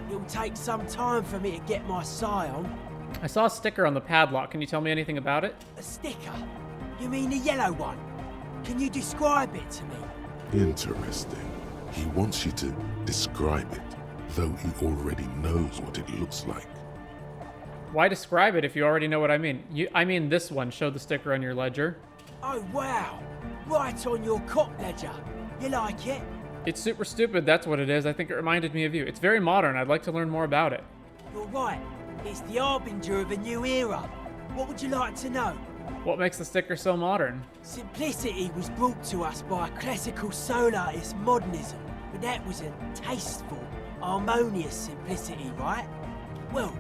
It'll take some time for me to get my sigh on. I saw a sticker on the padlock. Can you tell me anything about it? A sticker? You mean the yellow one? Can you describe it to me? Interesting. He wants you to describe it, though he already knows what it looks like. Why describe it if you already know what I mean? I mean this one. Show the sticker on your ledger. Oh, wow. Right on your cop ledger. You like it? It's super stupid, that's what it is. I think it reminded me of you. It's very modern. I'd like to learn more about it. You're right. It's the harbinger of a new era. What would you like to know? What makes the sticker so modern? Simplicity was brought to us by classical soul artist modernism, but that was a tasteful, harmonious simplicity, right? Well,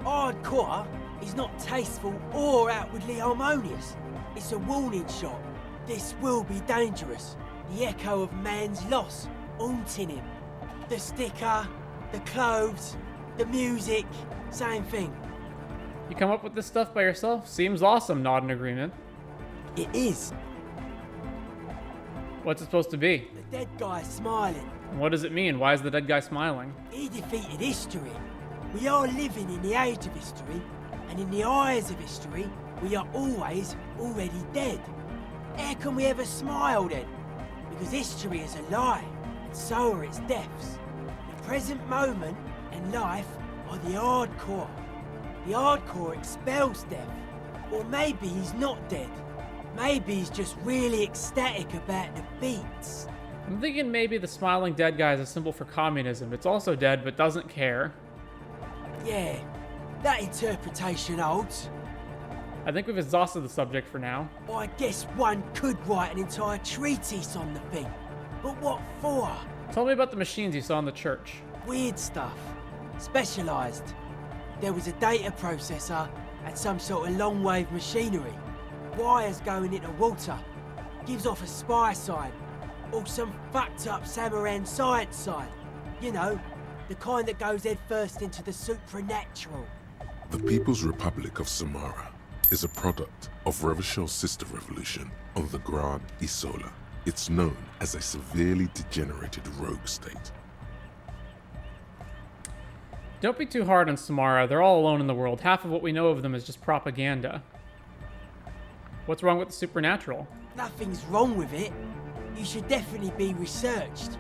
hardcore is not tasteful or outwardly harmonious. It's a warning shot. This will be dangerous. The echo of man's loss haunting him. The sticker, the clothes, the music, same thing. You come up with this stuff by yourself? Seems awesome, nod in agreement. It is. What's it supposed to be? The dead guy smiling. What does it mean? Why is the dead guy smiling? He defeated history. We are living in the age of history, and in the eyes of history, we are always already dead. How can we ever smile then? Because history is a lie, and so are its deaths. The present moment and life are the hardcore. The hardcore expels death. Or maybe he's not dead. Maybe he's just really ecstatic about the beats. I'm thinking maybe the smiling dead guy is a symbol for communism. It's also dead, but doesn't care. Yeah, that interpretation holds. I think we've exhausted the subject for now. I guess one could write an entire treatise on the thing. But what for? Tell me about the machines you saw in the church. Weird stuff. Specialised. There was a data processor and some sort of long-wave machinery. Wires going into water. Gives off a spy sign. Or some fucked-up Samaran science sign. You know, the kind that goes head first into the supernatural. The People's Republic of Samara is a product of Revachel's sister revolution on the Grand Isola. It's known as a severely degenerated rogue state. Don't be too hard on Samara. They're all alone in the world. Half of what we know of them is just propaganda. What's wrong with the supernatural? Nothing's wrong with it. You should definitely be researched.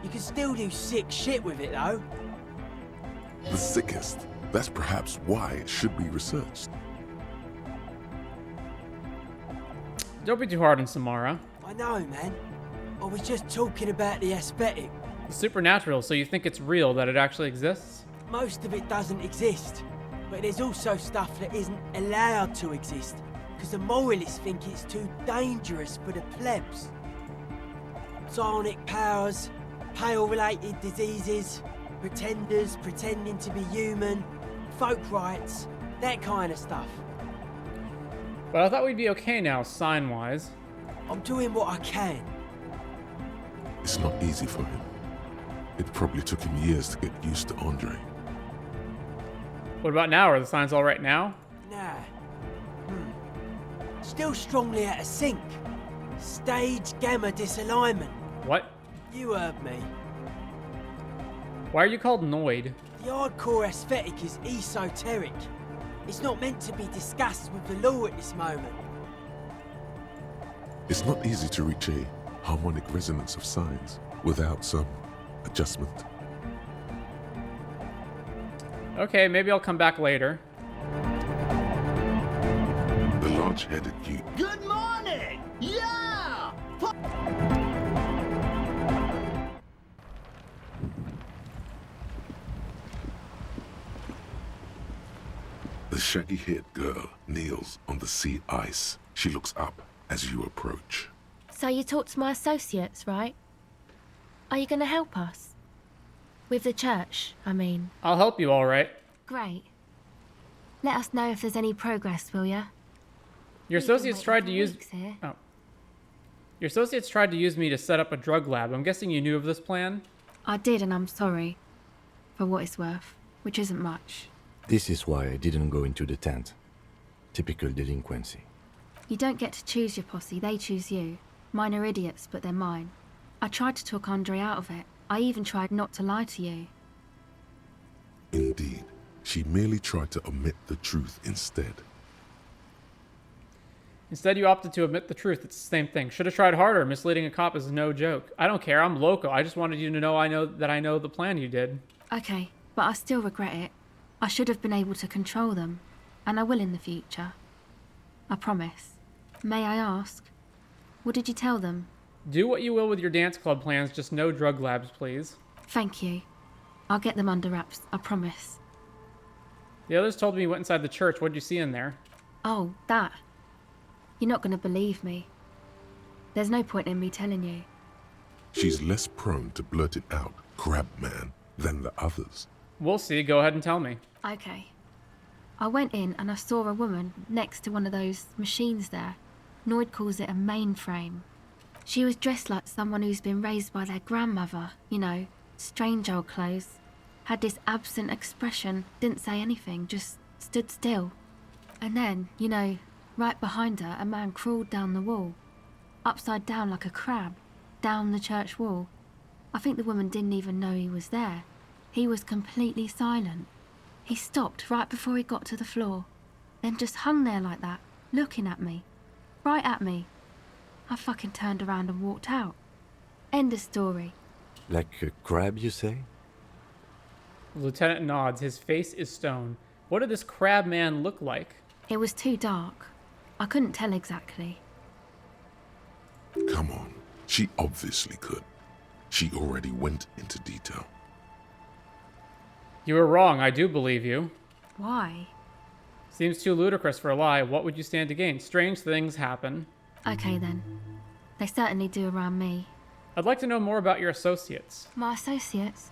You can still do sick shit with it, though. The sickest. That's perhaps why it should be researched. Don't be too hard on Samara. I know, man. I was just talking about the aesthetic. The supernatural, so you think it's real, that it actually exists? Most of it doesn't exist. But there's also stuff that isn't allowed to exist. Because the moralists think it's too dangerous for the plebs. Psionic powers, pale-related diseases, pretenders pretending to be human, folk rights, that kind of stuff. But I thought we'd be okay now, sign-wise. I'm doing what I can. It's not easy for him. It probably took him years to get used to Andre. What about now? Are the signs all right now? Nah. Still strongly out of sync. Stage gamma disalignment. What? You heard me. Why are you called Noid? The hardcore aesthetic is esoteric. It's not meant to be discussed with the law at this moment. It's not easy to reach a harmonic resonance of signs without some adjustment. Okay, maybe I'll come back later. The large-headed youth. Good morning! Yeah! The shaggy-haired girl kneels on the sea ice. She looks up as you approach. So you talked to my associates, right? Are you going to help us? With the church, I mean. I'll help you, all right. Great. Let us know if there's any progress, will ya? Your associates tried to use... Oh. Your associates tried to use me to set up a drug lab. I'm guessing you knew of this plan? I did, and I'm sorry. For what it's worth, which isn't much. This is why I didn't go into the tent. Typical delinquency. You don't get to choose your posse, they choose you. Mine are idiots, but they're mine. I tried to talk Andre out of it. I even tried not to lie to you. Indeed. She merely tried to omit the truth instead. Instead, you opted to admit the truth. It's the same thing. Should have tried harder. Misleading a cop is no joke. I don't care. I'm loco. I just wanted you to know I know the plan you did. Okay, but I still regret it. I should have been able to control them. And I will in the future. I promise. May I ask? What did you tell them? Do what you will with your dance club plans, just no drug labs, please. Thank you. I'll get them under wraps, I promise. The others told me you went inside the church. What did you see in there? Oh, that. You're not going to believe me. There's no point in me telling you. She's less prone to blurt it out, crab man, than the others. We'll see. Go ahead and tell me. Okay. I went in and I saw a woman next to one of those machines there. Noid calls it a mainframe. She was dressed like someone who's been raised by their grandmother, you know, strange old clothes. Had this absent expression, didn't say anything, just stood still. And then, you know, right behind her, a man crawled down the wall. Upside down like a crab, down the church wall. I think the woman didn't even know he was there. He was completely silent. He stopped right before he got to the floor, then just hung there like that, looking at me. Right at me. I fucking turned around and walked out. End of story. Like a crab, you say? The lieutenant nods. His face is stone. What did this crab man look like? It was too dark. I couldn't tell exactly. Come on. She obviously could. She already went into detail. You were wrong. I do believe you. Why? Seems too ludicrous for a lie. What would you stand to gain? Strange things happen. Okay then. They certainly do around me. I'd like to know more about your associates. My associates?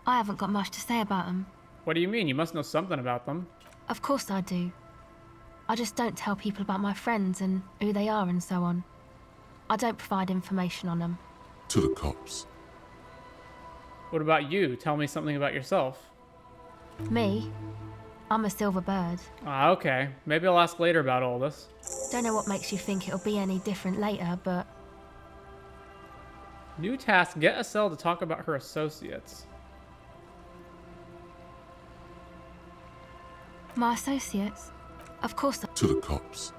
I haven't got much to say about them. What do you mean? You must know something about them. Of course I do. I just don't tell people about my friends and who they are and so on. I don't provide information on them. To the cops. What about you? Tell me something about yourself. Me? I'm a silver bird. Ah, okay. Maybe I'll ask later about all this. Don't know what makes you think it'll be any different later, but... New task, get Acele to talk about her associates. My associates? Of course To the cops.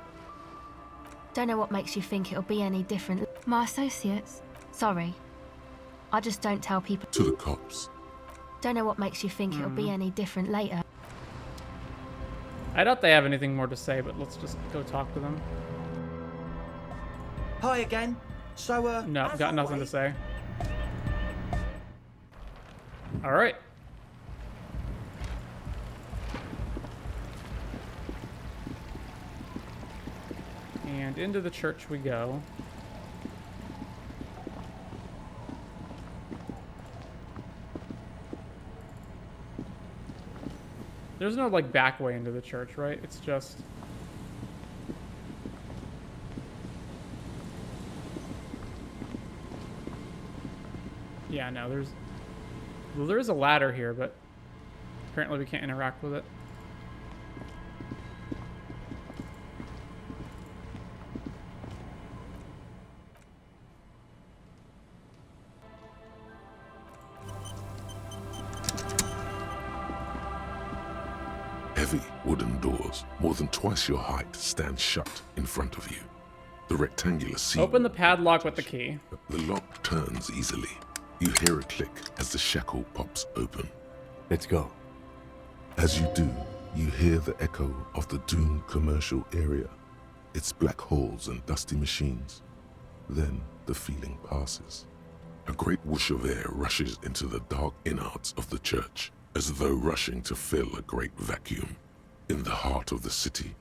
Don't know what makes you think it'll be any different. My associates? Sorry. I just don't tell people. To the cops. Don't know what makes you think it'll be any different later. I doubt they have anything more to say, but let's just go talk to them. Hi again. So, No, got nothing to say. Alright. And into the church we go. There's no, like, back way into the church, right? It's just... Yeah, no, there's... Well, there is a ladder here, but apparently we can't interact with it. Heavy wooden doors, more than twice your height, stand shut in front of you. The rectangular seam. Open the padlock with the key. The lock turns easily. You hear a click as the shackle pops open. Let's go. As you do, you hear the echo of the doomed commercial area. Its black holes and dusty machines. Then the feeling passes. A great whoosh of air rushes into the dark innards of the church, as though rushing to fill a great vacuum in the heart of the city.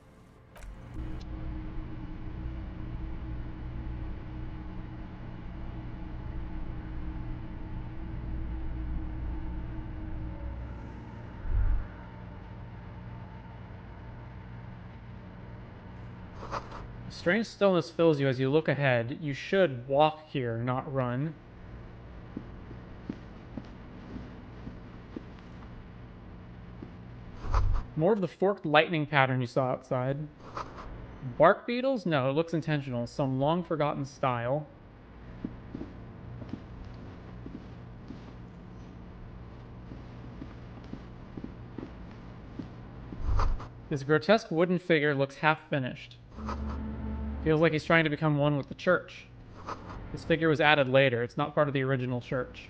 Strange stillness fills you as you look ahead. You should walk here, not run. More of the forked lightning pattern you saw outside. Bark beetles? No, it looks intentional. Some long-forgotten style. This grotesque wooden figure looks half-finished. Feels like he's trying to become one with the church. This figure was added later. It's not part of the original church.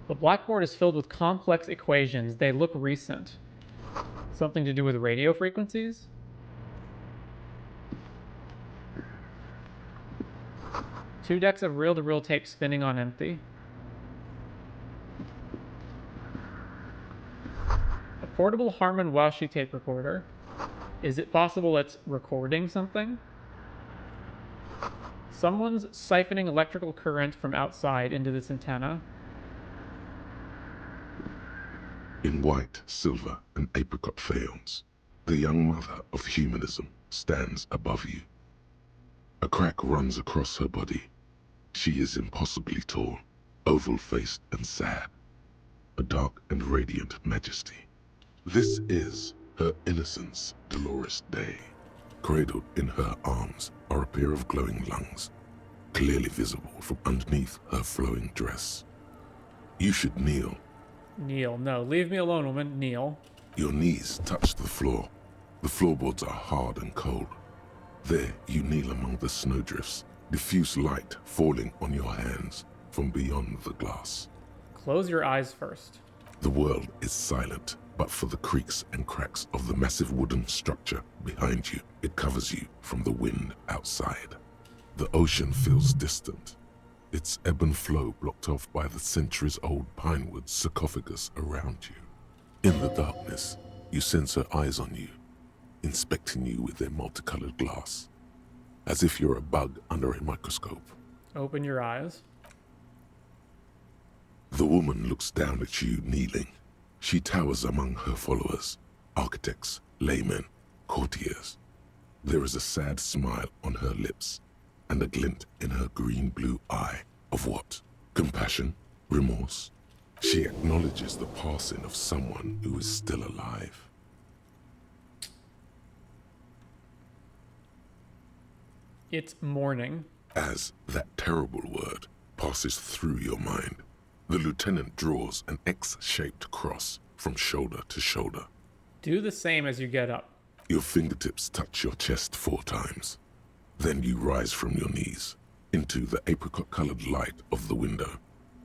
The blackboard is filled with complex equations. They look recent. Something to do with radio frequencies? 2 decks of reel-to-reel tape spinning on empty. A portable Harman washi tape recorder. Is it possible it's recording something? Someone's siphoning electrical current from outside into this antenna. In white, silver, and apricot faience, the young mother of humanism stands above you. A crack runs across her body. She is impossibly tall, oval-faced and sad. A dark and radiant majesty. This is her innocence, Dolores Day. Cradled in her arms are a pair of glowing lungs, clearly visible from underneath her flowing dress. You should kneel. Kneel. No, leave me alone, woman. Kneel. Your knees touch the floor. The floorboards are hard and cold. There you kneel among the snowdrifts, diffuse light falling on your hands from beyond the glass. Close your eyes first. The world is silent, but for the creaks and cracks of the massive wooden structure behind you. It covers you from the wind outside. The ocean feels distant, its ebb and flow blocked off by the centuries-old pinewood sarcophagus around you. In the darkness, you sense her eyes on you, inspecting you with their multicolored glass, as if you're a bug under a microscope. Open your eyes. The woman looks down at you kneeling. She towers among her followers, architects, laymen, courtiers. There is a sad smile on her lips, and a glint in her green-blue eye of what? Compassion? Remorse? She acknowledges the passing of someone who is still alive. It's morning. As that terrible word passes through your mind, the lieutenant draws an X-shaped cross from shoulder to shoulder. Do the same as you get up. Your fingertips touch your chest 4 times. Then you rise from your knees into the apricot-colored light of the window.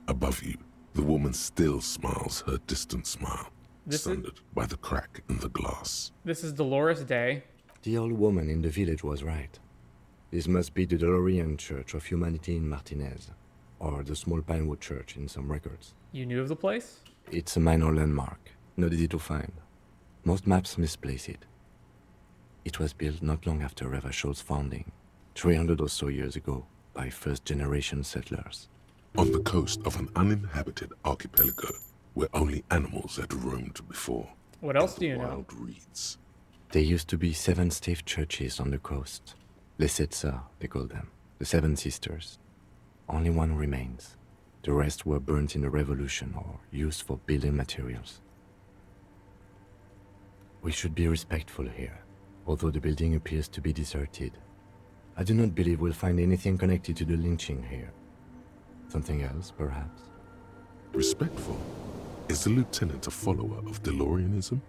Above you, the woman still smiles her distant smile, sundered by the crack in the glass. This is Dolores Day. The old woman in the village was right. This must be the Dolorian Church of Humanity in Martinez, or the small Pinewood Church in some records. You knew of the place? It's a minor landmark, not easy to find. Most maps misplace it. It was built not long after Ravachol's founding, 300 or so years ago, by first-generation settlers. On the coast of an uninhabited archipelago where only animals had roamed before. What else do you know? Wild reeds. There used to be 7 stave churches on the coast. Les Sept Sœurs, they call them. The 7 Sisters. Only one remains. The rest were burnt in the Revolution or used for building materials. We should be respectful here, although the building appears to be deserted. I do not believe we'll find anything connected to the lynching here. Something else, perhaps? Respectful? Is the lieutenant a follower of DeLoreanism?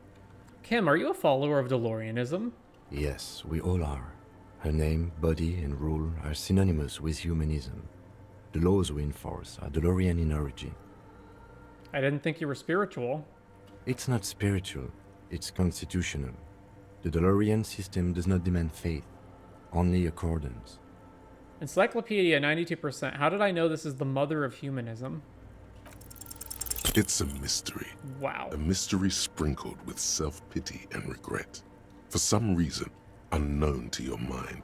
Kim, are you a follower of DeLoreanism? Yes, we all are. Her name, body, and rule are synonymous with humanism. The laws we enforce are DeLorean in origin. I didn't think you were spiritual. It's not spiritual, it's constitutional. The DeLorean system does not demand faith, only accordance. Encyclopedia 92%. How did I know this is the mother of humanism? It's a mystery. Wow. A mystery sprinkled with self-pity and regret. For some reason, unknown to your mind,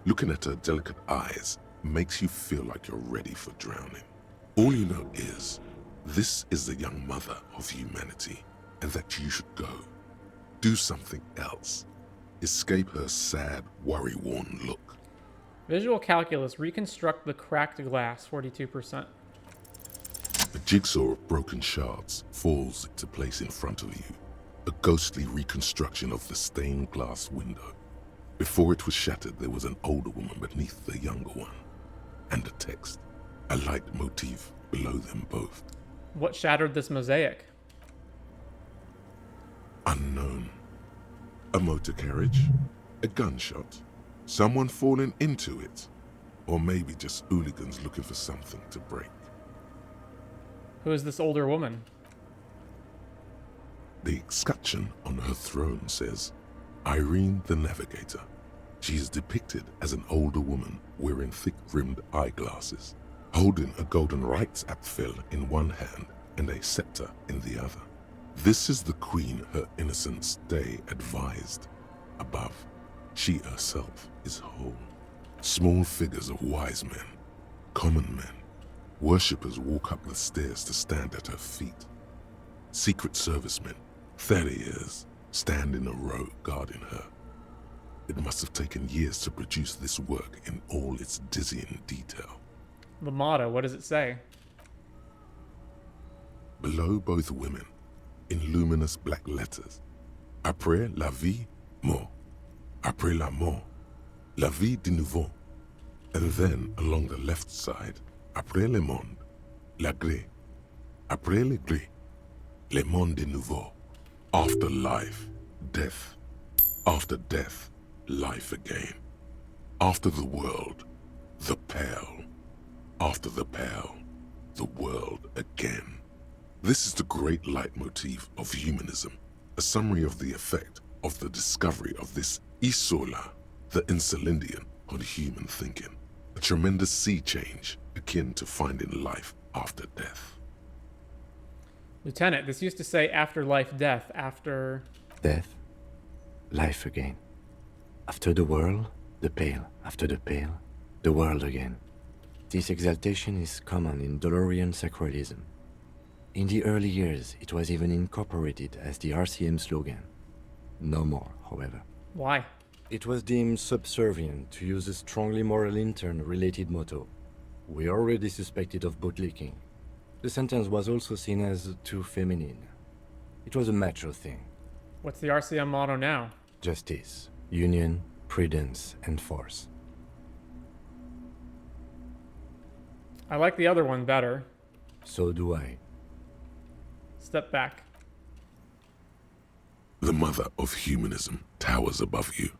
looking at her delicate eyes makes you feel like you're ready for drowning. All you know is, this is the young mother of humanity, and that you should go. Do something else. Escape her sad, worry-worn look. Visual calculus. Reconstruct the cracked glass. 42%. A jigsaw of broken shards falls into place in front of you. A ghostly reconstruction of the stained glass window. Before it was shattered, there was an older woman beneath the younger one. And a text. A light motif below them both. What shattered this mosaic? Unknown. A motor carriage? A gunshot? Someone falling into it? Or maybe just hooligans looking for something to break? Who is this older woman? The escutcheon on her throne says, Irene the Navigator. She is depicted as an older woman wearing thick-rimmed eyeglasses, holding a golden rights apfel in one hand and a scepter in the other. This is the queen her innocence day advised. Above, she herself is whole. Small figures of wise men, common men, worshippers walk up the stairs to stand at her feet. Secret servicemen, 30 years, stand in a row guarding her. It must have taken years to produce this work in all its dizzying detail. The motto, what does it say? Below both women, in luminous black letters, après la vie, mort. Après la mort, la vie de nouveau. And then, along the left side, après le monde, la gré. Après le gré, le monde de nouveau. After life, death. After death, life again. After the world, the pale. After the pale, the world again. This is the great leitmotif of humanism, a summary of the effect of the discovery of this Isola, the Insulindian, on human thinking. A tremendous sea change akin to finding life after death. Lieutenant, this used to say after life, death, after... Death, life again. After the world, the pale. After the pale, the world again. This exaltation is common in Dolorian sacralism. In the early years, it was even incorporated as the RCM slogan. No more, however. Why? It was deemed subservient to use a strongly moral intern-related motto. We already suspected of bootlicking. The sentence was also seen as too feminine. It was a macho thing. What's the RCM motto now? Justice, union, prudence, and force. I like the other one better. So do I. Step back. The mother of humanism towers above you.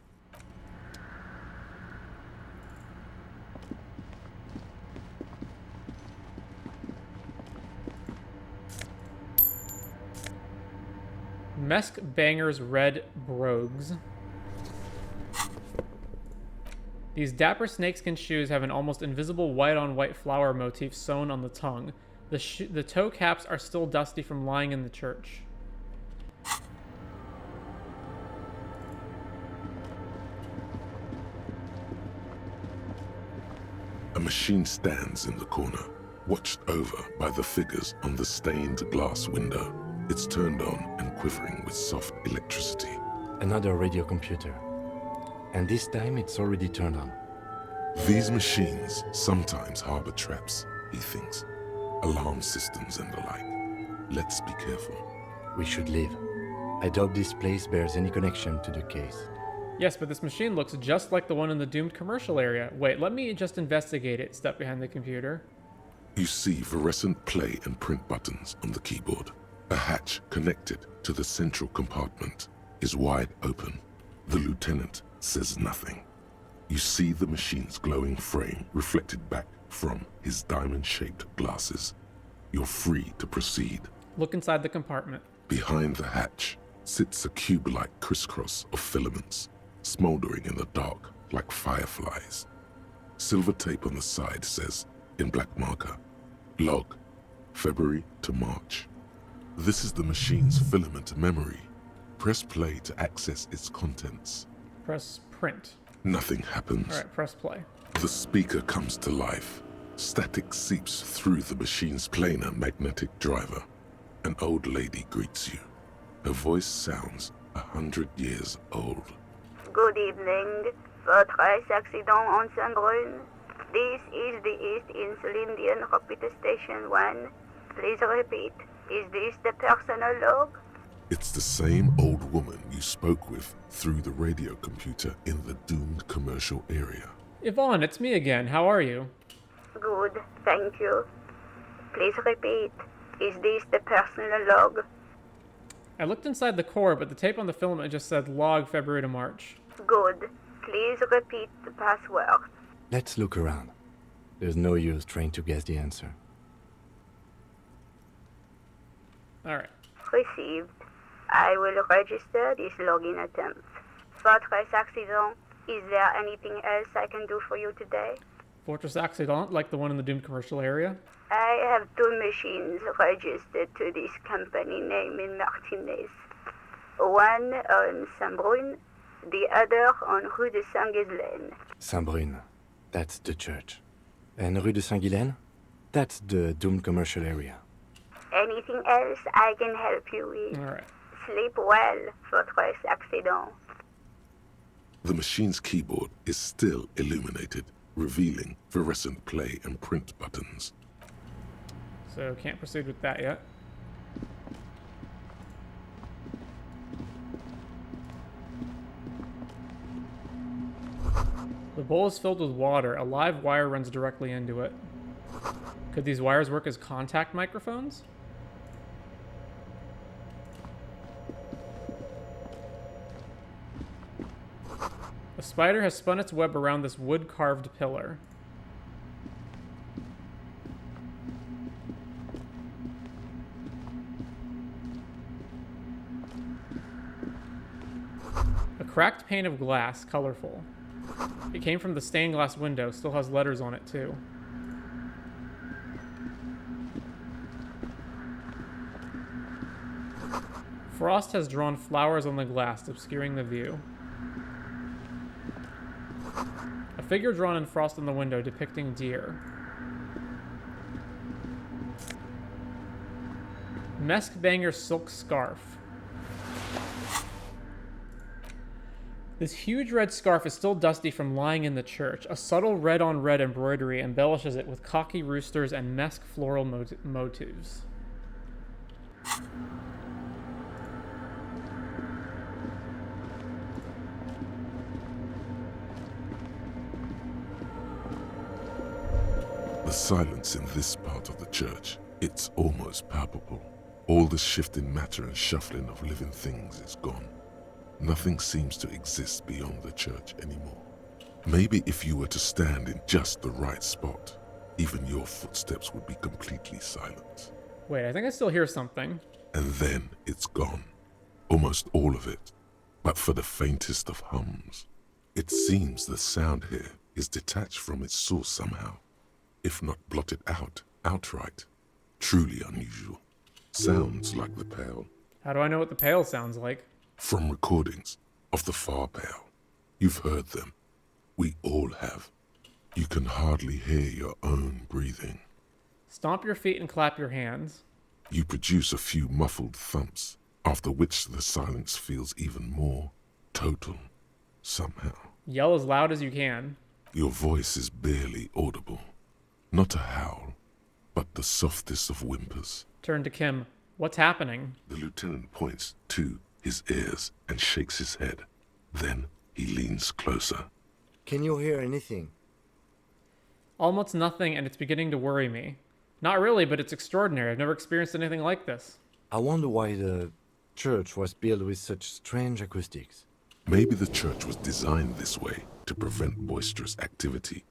Mesk Banger's Red Brogues. These dapper snakeskin shoes have an almost invisible white-on-white flower motif sewn on the tongue. The toe caps are still dusty from lying in the church. A machine stands in the corner, watched over by the figures on the stained glass window. It's turned on and quivering with soft electricity. Another radio computer. And this time it's already turned on. These machines sometimes harbor traps, he thinks. Alarm systems and the like. Let's be careful. We should leave. I doubt this place bears any connection to the case. Yes, but this machine looks just like the one in the doomed commercial area. Wait, let me just investigate it. Step behind the computer. You see fluorescent play and print buttons on the keyboard. A hatch connected to the central compartment is wide open. The lieutenant says nothing. You see the machine's glowing frame reflected back from his diamond-shaped glasses. You're free to proceed. Look inside the compartment. Behind the hatch sits a cube-like crisscross of filaments, smoldering in the dark like fireflies. Silver tape on the side says, in black marker, log, February to March. This is the machine's filament memory. Press play to access its contents. Press print. Nothing happens. All right, press play. The speaker comes to life. Static seeps through the machine's planar magnetic driver. An old lady greets you. Her voice sounds 100 years old. Good evening. Votre accident on Sunken. This is the East Insulindian Repeat Station 1. Please repeat. Is this the personal log? It's the same old woman you spoke with through the radio computer in the doomed commercial area. Yvonne, it's me again. How are you? Good, thank you. Please repeat. Is this the personal log? I looked inside the core, but the tape on the filament just said log February to March. Good. Please repeat the password. Let's look around. There's no use trying to guess the answer. Alright. Received. I will register this login attempt. Votre accident. Is there anything else I can do for you today? Fortress Accident, like the one in the Doom commercial area. I have 2 machines registered to this company name in Martinez. One on Saint-Brune, the other on Rue de Saint-Ghislaine. Saint-Brune, that's the church. And Rue de Saint-Ghislaine? That's the Doom commercial area. Anything else I can help you with? All right. Sleep well, Fortress Accident. The machine's keyboard is still illuminated, revealing fluorescent play and print buttons. So can't proceed with that yet. The bowl is filled with water. A live wire runs directly into it. Could these wires work as contact microphones? A spider has spun its web around this wood-carved pillar. A cracked pane of glass, colorful. It came from the stained glass window, still has letters on it too. Frost has drawn flowers on the glass, obscuring the view. A figure drawn in frost on the window depicting deer. Mesk banger silk scarf. This huge red scarf is still dusty from lying in the church. A subtle red-on-red embroidery embellishes it with cocky roosters and mesk floral motifs. The silence in this part of the church, it's almost palpable. All the shifting matter and shuffling of living things is gone. Nothing seems to exist beyond the church anymore. Maybe if you were to stand in just the right spot, even your footsteps would be completely silent. Wait, I think I still hear something. And then it's gone. Almost all of it. But for the faintest of hums. It seems the sound here is detached from its source somehow. If not blotted out, outright. Truly unusual. Sounds like the Pale. How do I know what the Pale sounds like? From recordings of the Far Pale. You've heard them. We all have. You can hardly hear your own breathing. Stomp your feet and clap your hands. You produce a few muffled thumps, after which the silence feels even more total, somehow. Yell as loud as you can. Your voice is barely audible. Not a howl, but the softest of whimpers. Turn to Kim. What's happening? The lieutenant points to his ears and shakes his head. Then he leans closer. Can you hear anything? Almost nothing, and it's beginning to worry me. Not really, but it's extraordinary. I've never experienced anything like this. I wonder why the church was built with such strange acoustics. Maybe the church was designed this way to prevent boisterous activity,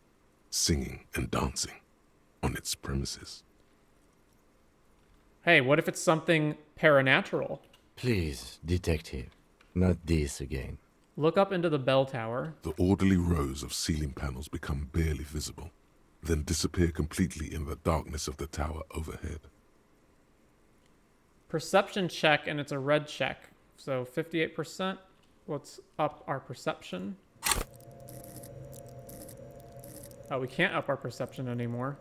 singing and dancing on its premises. Hey, what if it's something paranatural? Please, detective, not this again. Look up into the bell tower. The orderly rows of ceiling panels become barely visible, then disappear completely in the darkness of the tower overhead. Perception check, and it's a red check. So 58%. Let's up our perception. Oh, we can't up our perception anymore.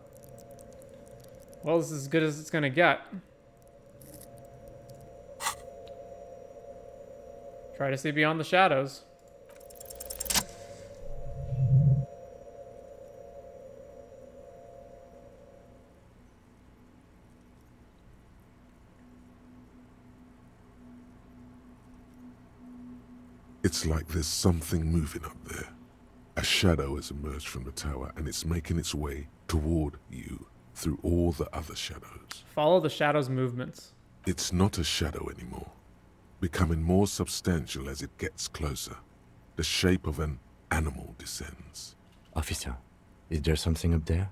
Well, this is as good as it's gonna get. Try to see beyond the shadows. It's like there's something moving up there. A shadow has emerged from the tower and it's making its way toward you through all the other shadows. Follow the shadow's movements. It's not a shadow anymore, becoming more substantial as it gets closer. The shape of an animal descends. Officer, is there something up there?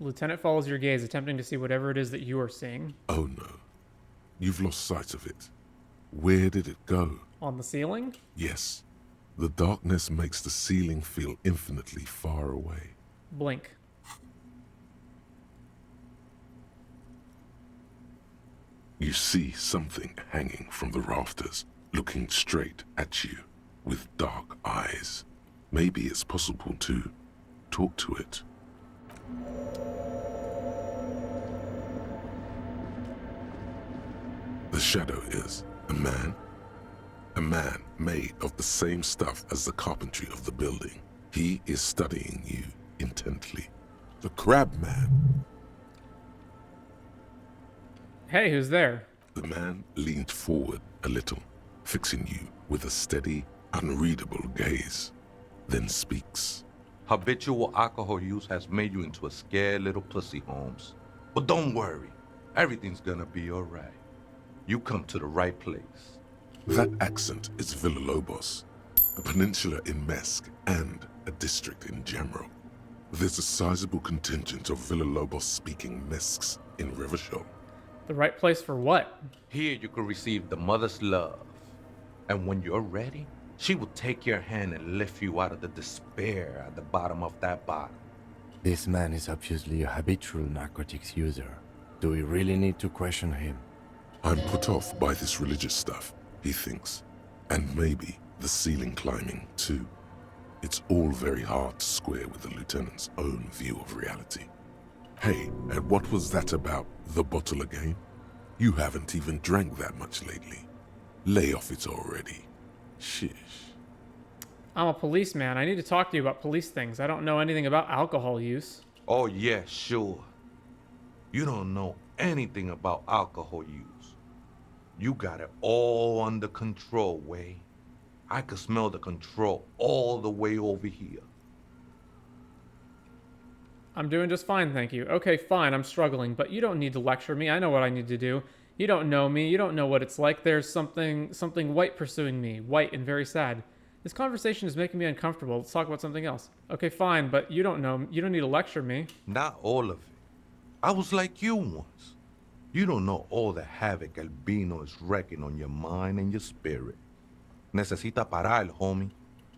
Lieutenant follows your gaze, attempting to see whatever it is that you are seeing. Oh no, you've lost sight of it. Where did it go? On the ceiling? Yes, The darkness makes the ceiling feel infinitely far away. Blink. You see something hanging from the rafters, looking straight at you with dark eyes. Maybe it's possible to talk to it. The shadow is a man made of the same stuff as the carpentry of the building. He is studying you intently. The crab man. Hey, who's there? The man leaned forward a little, fixing you with a steady, unreadable gaze, then speaks. Habitual alcohol use has made you into a scared little pussy, Holmes. But don't worry, everything's gonna be alright. You come to the right place. That accent is Villalobos, a peninsula in Mesk and a district in general. There's a sizable contingent of Villalobos-speaking Mesks in Rivershoal. The right place for what? Here you can receive the mother's love. And when you're ready, she will take your hand and lift you out of the despair at the bottom of that bottle. This man is obviously a habitual narcotics user. Do we really need to question him? I'm put off by this religious stuff, he thinks. And maybe the ceiling climbing, too. It's all very hard to square with the lieutenant's own view of reality. Hey, and what was that about the bottle again? You haven't even drank that much lately. Lay off it already. Shish. I'm a policeman. I need to talk to you about police things. I don't know anything about alcohol use. Oh yeah, sure. You don't know anything about alcohol use. You got it all under control, Way. I could smell the control all the way over here. I'm doing just fine, thank you. Okay, fine, I'm struggling, but you don't need to lecture me. I know what I need to do. You don't know me. You don't know what it's like. There's something white pursuing me. White and very sad. This conversation is making me uncomfortable. Let's talk about something else. Okay, fine, but you don't know. You don't need to lecture me. Not all of it. I was like you once. You don't know all the havoc Albino is wrecking on your mind and your spirit. Necesita parar, homie.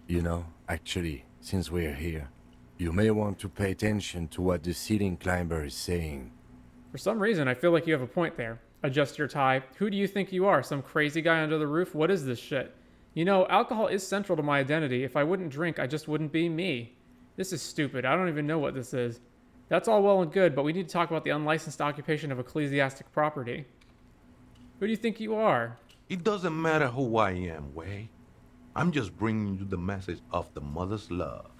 You know, actually, since we're here, you may want to pay attention to what the ceiling climber is saying. For some reason, I feel like you have a point there. Adjust your tie. Who do you think you are? Some crazy guy under the roof? What is this shit? You know, alcohol is central to my identity. If I wouldn't drink, I just wouldn't be me. This is stupid. I don't even know what this is. That's all well and good, but we need to talk about the unlicensed occupation of ecclesiastic property. Who do you think you are? It doesn't matter who I am, Way. I'm just bringing you the message of the mother's love.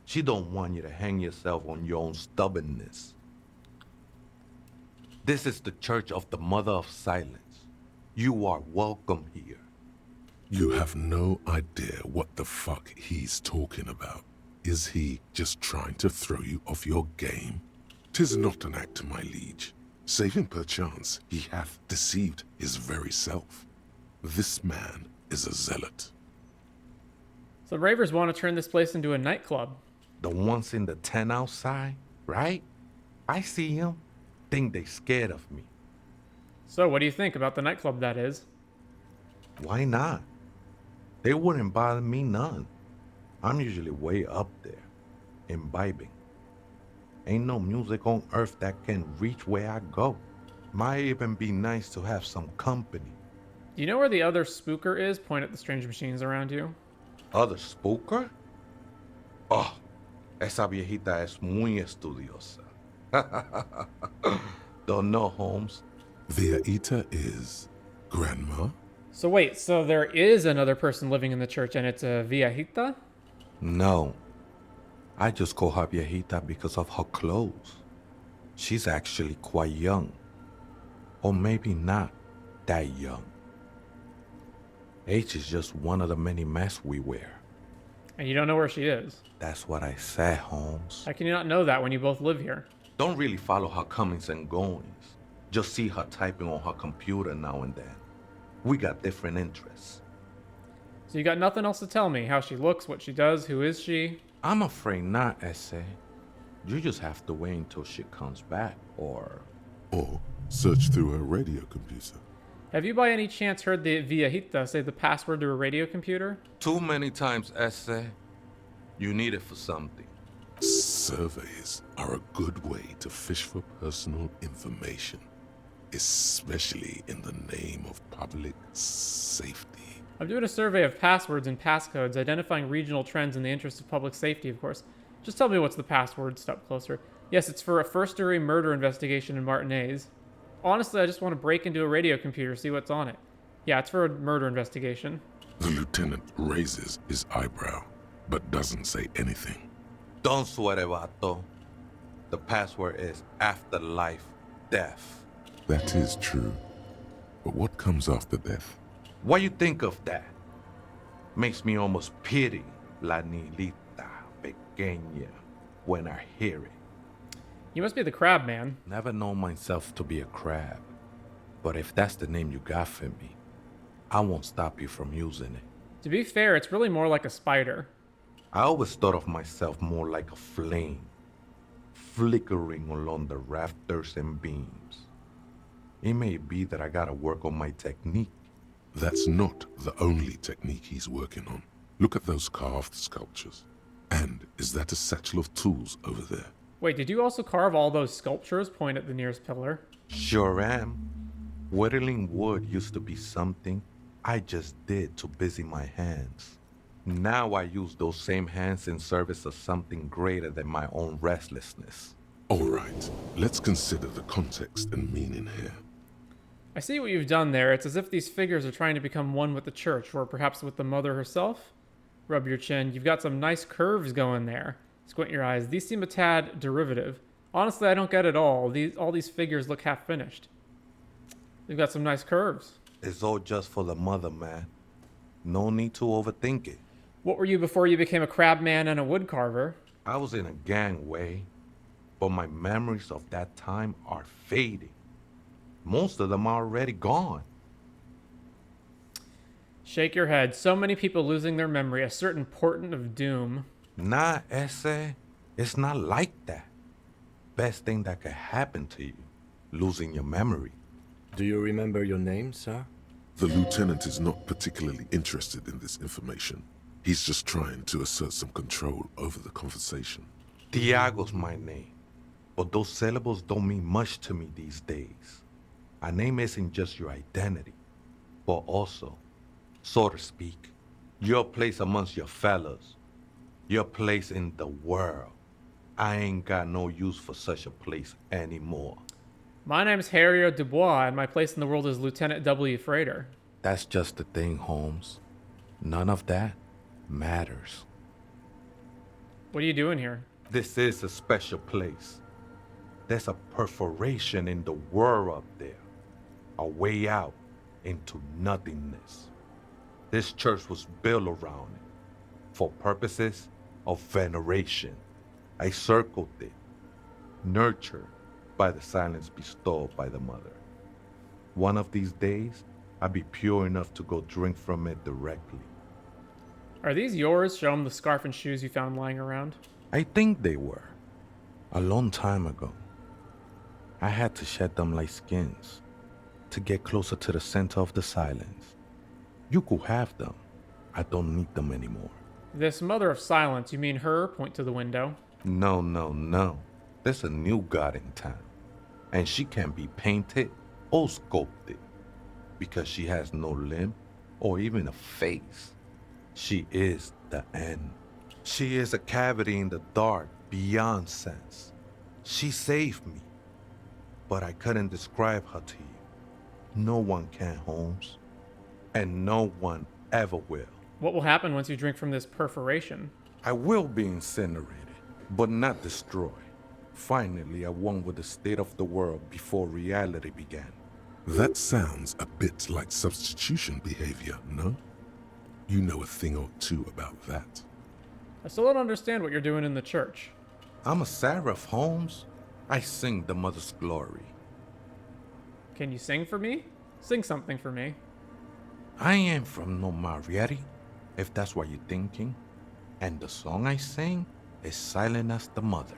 She don't want you to hang yourself on your own stubbornness. This is the Church of the Mother of Silence. You are welcome here. You have no idea what the fuck he's talking about. Is he just trying to throw you off your game? 'Tis not an act, my liege. Save him perchance, he hath deceived his very self. This man is a zealot. So ravers want to turn this place into a nightclub. The ones in the tent outside, right? I see them. Think they scared of me. So what do you think about the nightclub, that is? Why not? They wouldn't bother me none. I'm usually way up there, imbibing. Ain't no music on earth that can reach where I go. Might even be nice to have some company. Do you know where the other spooker is? Point at the strange machines around you. Other spooker? Oh, esa viejita es muy estudiosa. Don't know, Holmes. Viejita is grandma? So wait, so there is another person living in the church and it's a viejita? No. I just call her viejita because of her clothes. She's actually quite young. Or maybe not that young. Age is just one of the many masks we wear. And you don't know where she is? That's what I said, Holmes. How can you not know that when you both live here? Don't really follow her comings and goings. Just see her typing on her computer now and then. We got different interests. So you got nothing else to tell me? How she looks, what she does, who is she? I'm afraid not, Acele. You just have to wait until she comes back, or search through her radio computer. Have you by any chance heard the viejita say the password to a radio computer? Too many times, Acele. You need it for something. Surveys are a good way to fish for personal information, especially in the name of public safety. I'm doing a survey of passwords and passcodes, identifying regional trends in the interest of public safety, of course. Just tell me what's the password, step closer. Yes, it's for a first-degree murder investigation in Martinez. Honestly, I just want to break into a radio computer, see what's on it. Yeah, it's for a murder investigation. The lieutenant raises his eyebrow, but doesn't say anything. Don't sweat it, vato. The password is afterlife death. That is true. But what comes after death? What you think of that? Makes me almost pity La Nilita Pequeña when I hear it. You must be the crab man. Never known myself to be a crab. But if that's the name you got for me, I won't stop you from using it. To be fair, it's really more like a spider. I always thought of myself more like a flame, flickering along the rafters and beams. It may be that I gotta work on my technique. That's not the only technique he's working on. Look at those carved sculptures. And is that a satchel of tools over there? Wait, did you also carve all those sculptures? Point at the nearest pillar. Sure am. Whittling wood used to be something I just did to busy my hands. Now I use those same hands in service of something greater than my own restlessness. All right, let's consider the context and meaning here. I see what you've done there. It's as if these figures are trying to become one with the church, or perhaps with the mother herself. Rub your chin. You've got some nice curves going there. Squint your eyes. These seem a tad derivative. Honestly, I don't get it all. All these figures look half finished. They've got some nice curves. It's all just for the mother, man. No need to overthink it. What were you before you became a crab man and a wood carver? I was in a gangway, but my memories of that time are fading. Most of them are already gone. Shake your head. So many people losing their memory. A certain portent of doom. Nah, Acele. It's not like that. Best thing that could happen to you, losing your memory. Do you remember your name, sir? The lieutenant is not particularly interested in this information. He's just trying to assert some control over the conversation. Tiago's my name, but those syllables don't mean much to me these days. A name isn't just your identity, but also, so to speak, your place amongst your fellows, your place in the world. I ain't got no use for such a place anymore. My name's Harrier Dubois, and my place in the world is Lieutenant W. Freighter. That's just the thing, Holmes. None of that matters. What are you doing here? This is a special place. There's a perforation in the world up there. A way out into nothingness. This church was built around it for purposes of veneration. I circled it, nurtured by the silence bestowed by the mother. One of these days, I'll be pure enough to go drink from it directly. Are these yours? Show them the scarf and shoes you found lying around. I think they were. A long time ago. I had to shed them like skins to get closer to the center of the silence. You could have them. I don't need them anymore. This mother of silence, you mean her? Point to the window. No. There's a new god in town. And she can be painted or sculpted. Because she has no limb or even a face. She is the end. She is a cavity in the dark beyond sense. She saved me. But I couldn't describe her to you. No one can, Holmes. And no one ever will. What will happen once you drink from this perforation? I will be incinerated, but not destroyed. Finally, I won with the state of the world before reality began. That sounds a bit like substitution behavior, no? You know a thing or two about that. I still don't understand what you're doing in the church. I'm a seraph, Holmes. I sing the mother's glory. Can you sing for me? Sing something for me. I ain't from no Marietti, if that's what you're thinking. And the song I sing is silent as the mother.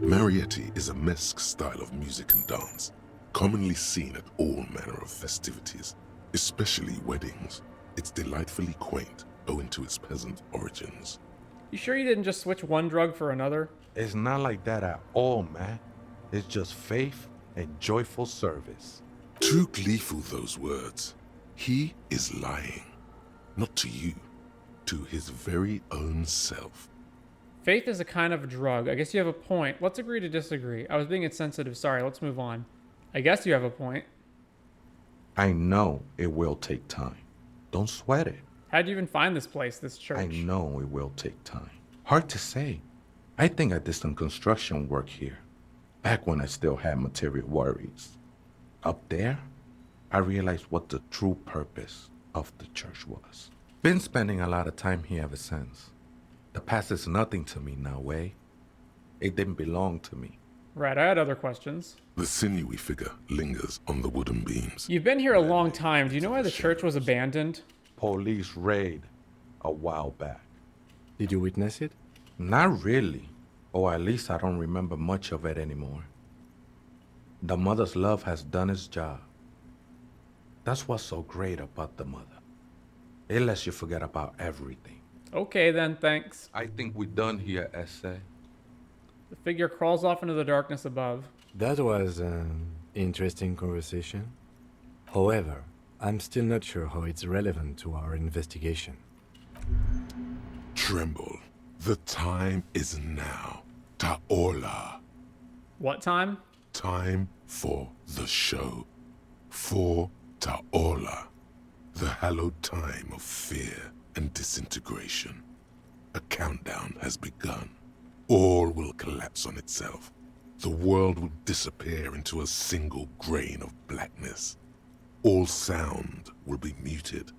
Marietti is a mesque style of music and dance, commonly seen at all manner of festivities. especially weddings. It's delightfully quaint, owing to its peasant origins. You sure you didn't just switch one drug for another? It's not like that at all, man. It's just faith and joyful service. Too gleeful, those words. He is lying. Not to you, to his very own self. Faith is a kind of drug. I guess you have a point. Let's agree to disagree. I was being insensitive. Sorry, let's move on. I guess you have a point. I know it will take time. Don't sweat it. How'd you even find this place, this church? I know it will take time. Hard to say. I think I did some construction work here, back when I still had material worries. Up there, I realized what the true purpose of the church was. Been spending a lot of time here ever since. The past is nothing to me now, eh? It didn't belong to me. Right, I had other questions. The sinewy figure lingers on the wooden beams. You've been here a long time. Do you know why the church was abandoned? Police raid a while back. Did you witness it? Not really. Or at least I don't remember much of it anymore. The mother's love has done its job. That's what's so great about the mother. It lets you forget about everything. Okay then, thanks. I think we're done here, Acele. The figure crawls off into the darkness above. That was an interesting conversation. However, I'm still not sure how it's relevant to our investigation. Tremble. The time is now. Ta'ola. What time? Time for the show. For Ta'ola. The hallowed time of fear and disintegration. A countdown has begun. All will collapse on itself. The world will disappear into a single grain of blackness. All sound will be muted.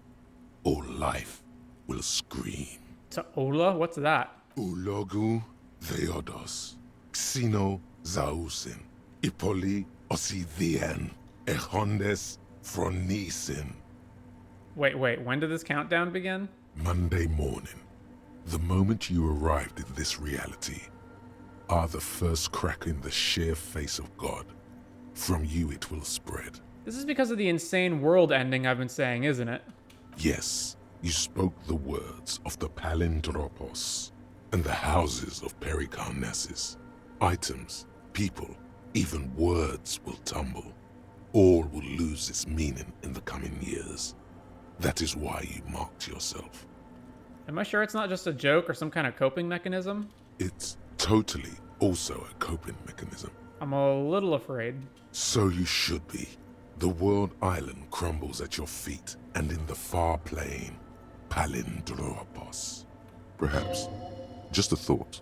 All life will scream. Ta'ola? What's that? Ulogu theodos. Xeno zausin. Ipoli osidien. Echondes fronisin. Wait, when did this countdown begin? Monday morning. The moment you arrived in this reality are the first crack in the sheer face of God. From you it will spread. This is because of the insane world ending I've been saying, isn't it? Yes, you spoke the words of the Palindropos and the houses of Pericarnassus. Items, people, even words will tumble. All will lose its meaning in the coming years. That is why you marked yourself. Am I sure it's not just a joke or some kind of coping mechanism? It's totally also a coping mechanism. I'm a little afraid. So you should be. The world island crumbles at your feet, and in the far plain, Palindropos. Perhaps, just a thought,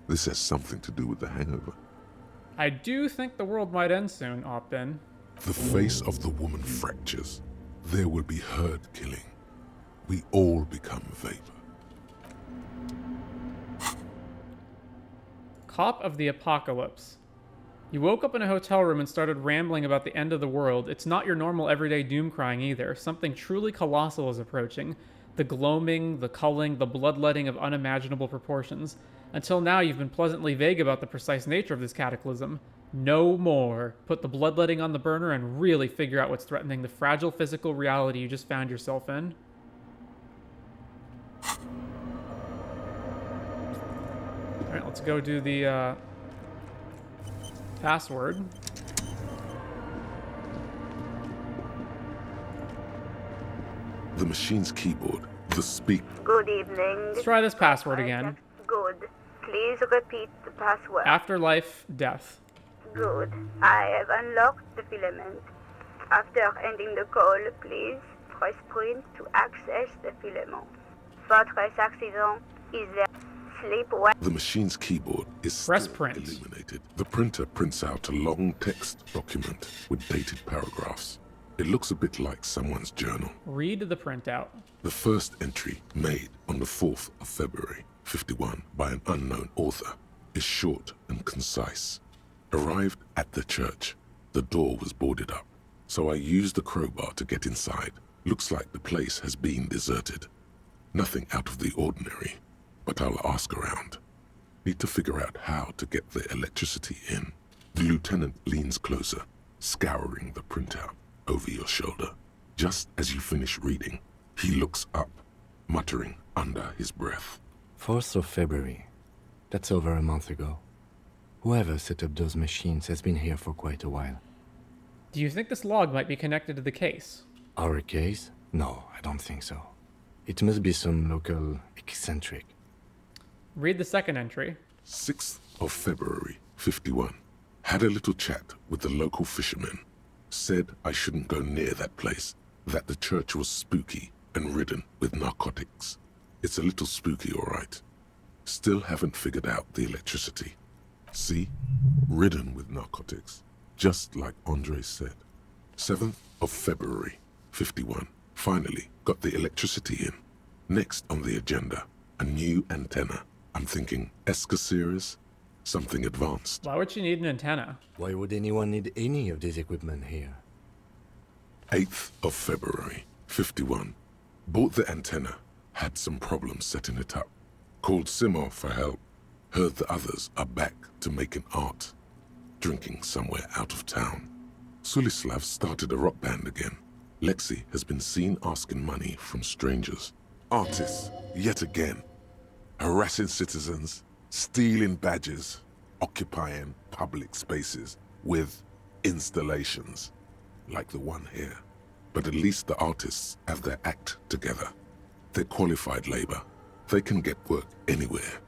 this has something to do with the hangover. I do think the world might end soon, Optin. The face of the woman fractures. There will be herd killing. We all become vapor. Cop of the Apocalypse. You woke up in a hotel room and started rambling about the end of the world. It's not your normal everyday doom crying either. Something truly colossal is approaching. The gloaming, the culling, the bloodletting of unimaginable proportions. Until now, you've been pleasantly vague about the precise nature of this cataclysm. No more. Put the bloodletting on the burner and really figure out what's threatening the fragile physical reality you just found yourself in. Alright, let's go do the password. The machine's keyboard, the speak. Good evening. Let's try this password again. Good. Please repeat the password. Afterlife, death. Good. I have unlocked the filament. After ending the call, please press print to access the filament. Votre accident is there. Sleep well. The machine's keyboard is Press print. illuminated. The printer prints out a long text document with dated paragraphs. It looks a bit like someone's journal. Read the printout. The first entry, made on the 4th of February, 51, by an unknown author, is short and concise. Arrived at the church. The door was boarded up, so I used the crowbar to get inside. Looks like the place has been deserted. Nothing out of the ordinary, but I'll ask around. Need to figure out how to get the electricity in. The lieutenant leans closer, scouring the printout over your shoulder. Just as you finish reading, he looks up, muttering under his breath. 4th of February. That's over a month ago. Whoever set up those machines has been here for quite a while. Do you think this log might be connected to the case? Our case? No, I don't think so. It must be some local eccentric. Read the second entry. 6th of February, 51. Had a little chat with the local fishermen. Said I shouldn't go near that place, that the church was spooky and ridden with narcotics. It's a little spooky, all right. Still haven't figured out the electricity. See? Ridden with narcotics. Just like Andre said. 7th of February, 51. Finally got the electricity in. Next on the agenda, a new antenna. I'm thinking Esca series, something advanced. Why would you need an antenna? Why would anyone need any of this equipment here? 8th of February, 51. Bought the antenna. Had some problems setting it up. Called Simor for help. Heard the others are back to making art. Drinking somewhere out of town. Sulislav started a rock band again. Lexi has been seen asking money from strangers. Artists, yet again. Harassing citizens, stealing badges, occupying public spaces with installations, like the one here. But at least the artists have their act together. They're qualified labor. They can get work anywhere.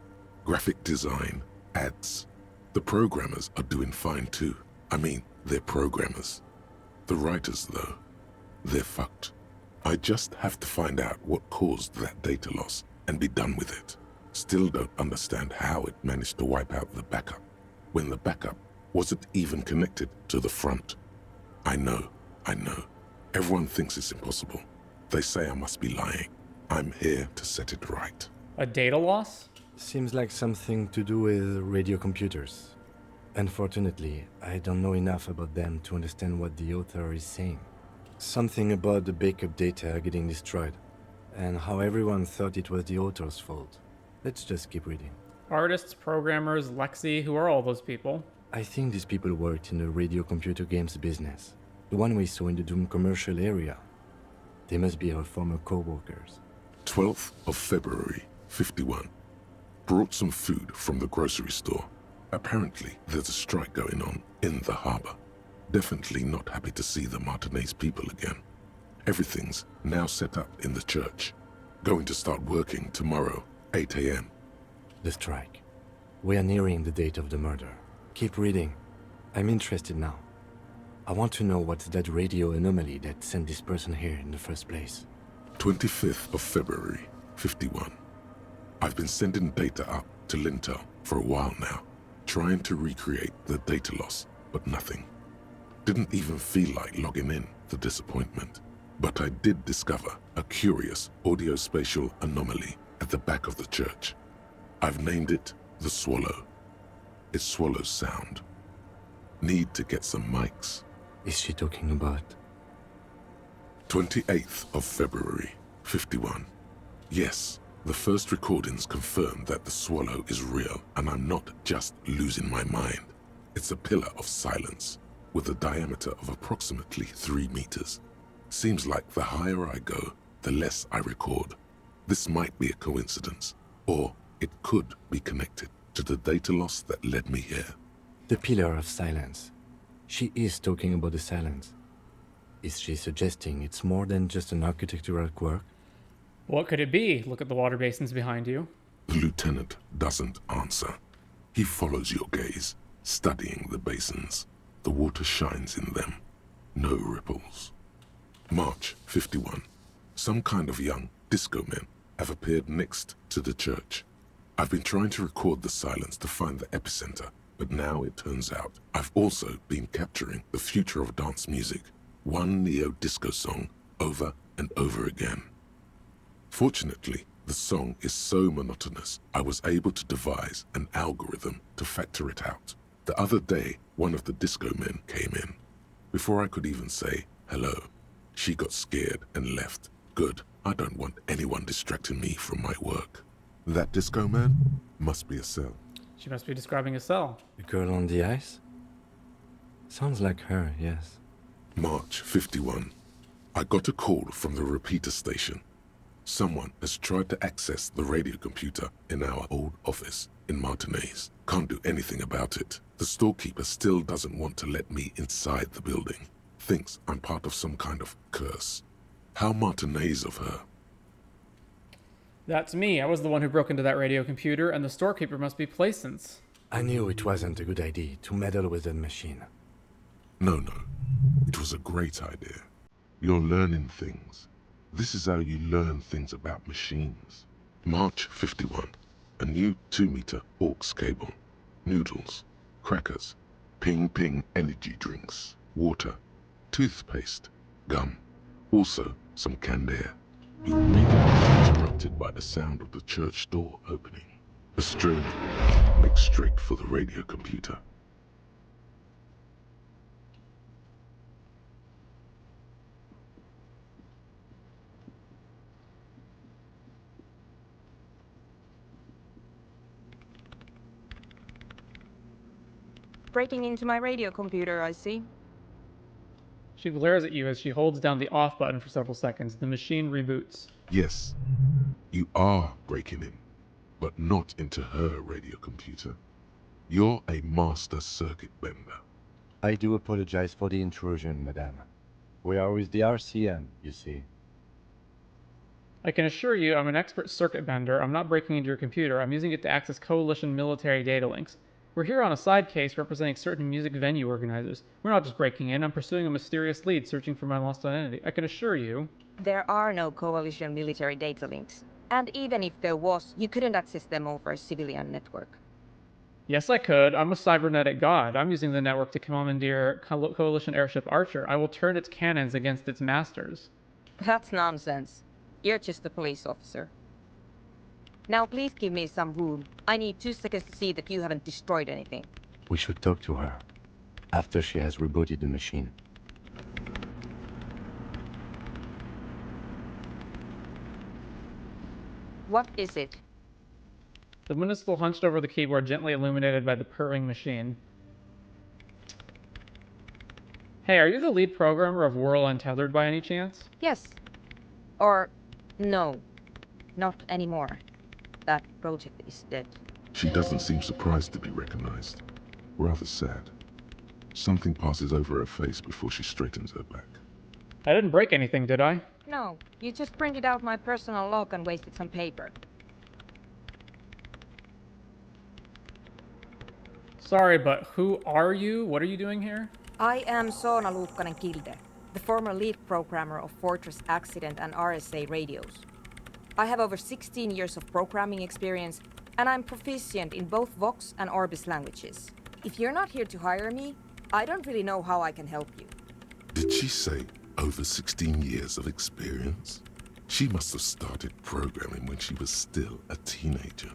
Graphic design, ads. The programmers are doing fine too. I mean, they're programmers. The writers, though, they're fucked. I just have to find out what caused that data loss and be done with it. Still don't understand how it managed to wipe out the backup, when the backup wasn't even connected to the front. I know. Everyone thinks it's impossible. They say I must be lying. I'm here to set it right. A data loss? Seems like something to do with radio computers. Unfortunately, I don't know enough about them to understand what the author is saying. Something about the backup data getting destroyed, and how everyone thought it was the author's fault. Let's just keep reading. Artists, programmers, Lexi, who are all those people? I think these people worked in the radio computer games business. The one we saw in the Doom commercial area. They must be our former co-workers. 12th of February, 51. Brought some food from the grocery store. Apparently, there's a strike going on in the harbor. Definitely not happy to see the Martinez people again. Everything's now set up in the church. Going to start working tomorrow, 8 a.m. The strike. We are nearing the date of the murder. Keep reading. I'm interested now. I want to know what's that radio anomaly that sent this person here in the first place. 25th of February, 51. I've been sending data up to Lintel for a while now, trying to recreate the data loss, but nothing. Didn't even feel like logging in, the disappointment. But I did discover a curious audio-spatial anomaly at the back of the church. I've named it the Swallow. It swallows sound. Need to get some mics. Is she talking about? 28th of February, 51. Yes, the first recordings confirm that the Swallow is real, and I'm not just losing my mind. It's a pillar of silence, with a diameter of approximately 3 meters. Seems like the higher I go, the less I record. This might be a coincidence, or it could be connected to the data loss that led me here. The pillar of silence. She is talking about the silence. Is she suggesting it's more than just an architectural quirk? What could it be? Look at the water basins behind you. The lieutenant doesn't answer. He follows your gaze, studying the basins. The water shines in them. No ripples. March 51. Some kind of young disco men have appeared next to the church. I've been trying to record the silence to find the epicenter, but now it turns out I've also been capturing the future of dance music, one neo-disco song over and over again. Fortunately, the song is so monotonous, I was able to devise an algorithm to factor it out. The other day, one of the disco men came in. Before I could even say hello, she got scared and left. Good, I don't want anyone distracting me from my work. That disco man must be Acele. She must be describing Acele. The girl on the ice? Sounds like her, yes. March 51. I got a call from the repeater station. Someone has tried to access the radio computer in our old office in Martinez. Can't do anything about it. The storekeeper still doesn't want to let me inside the building. Thinks I'm part of some kind of curse. How Martinez of her. That's me. I was the one who broke into that radio computer, and the storekeeper must be Placence. I knew it wasn't a good idea to meddle with the machine. No. It was a great idea. You're learning things. This is how you learn things about machines. March 51. A new 2-meter aux cable. Noodles. Crackers. Ping energy drinks. Water. Toothpaste. Gum. Also some canned air. Immediately interrupted by the sound of the church door opening. Estrella makes straight for the radio computer. Breaking into my radio computer, I see. She glares at you as she holds down the off button for several seconds. The machine reboots. Yes, you are breaking in, but not into her radio computer. You're a master circuit bender. I do apologize for the intrusion, madame. We are with the RCM, you see. I can assure you I'm an expert circuit bender. I'm not breaking into your computer. I'm using it to access coalition military data links. We're here on a side case representing certain music venue organizers. We're not just breaking in. I'm pursuing a mysterious lead, searching for my lost identity. I can assure you... There are no coalition military data links. And even if there was, you couldn't access them over a civilian network. Yes, I could. I'm a cybernetic god. I'm using the network to commandeer coalition airship Archer. I will turn its cannons against its masters. That's nonsense. You're just a police officer. Now please give me some room. I need 2 seconds to see that you haven't destroyed anything. We should talk to her after she has rebooted the machine. What is it? The woman is still hunched over the keyboard, gently illuminated by the purring machine. Hey, are you the lead programmer of Whirl Untethered by any chance? Yes. Or no. Not anymore. That project is dead. She doesn't seem surprised to be recognized. Rather sad. Something passes over her face before she straightens her back. I didn't break anything, did I? No, you just printed out my personal log and wasted some paper. Sorry, but who are you? What are you doing here? I am Soona Luukkanen-Kilde, the former lead programmer of Fortress Accident and RSA radios. I have over 16 years of programming experience, and I'm proficient in both Vox and Orbis languages. If you're not here to hire me, I don't really know how I can help you. Did she say over 16 years of experience? She must have started programming when she was still a teenager.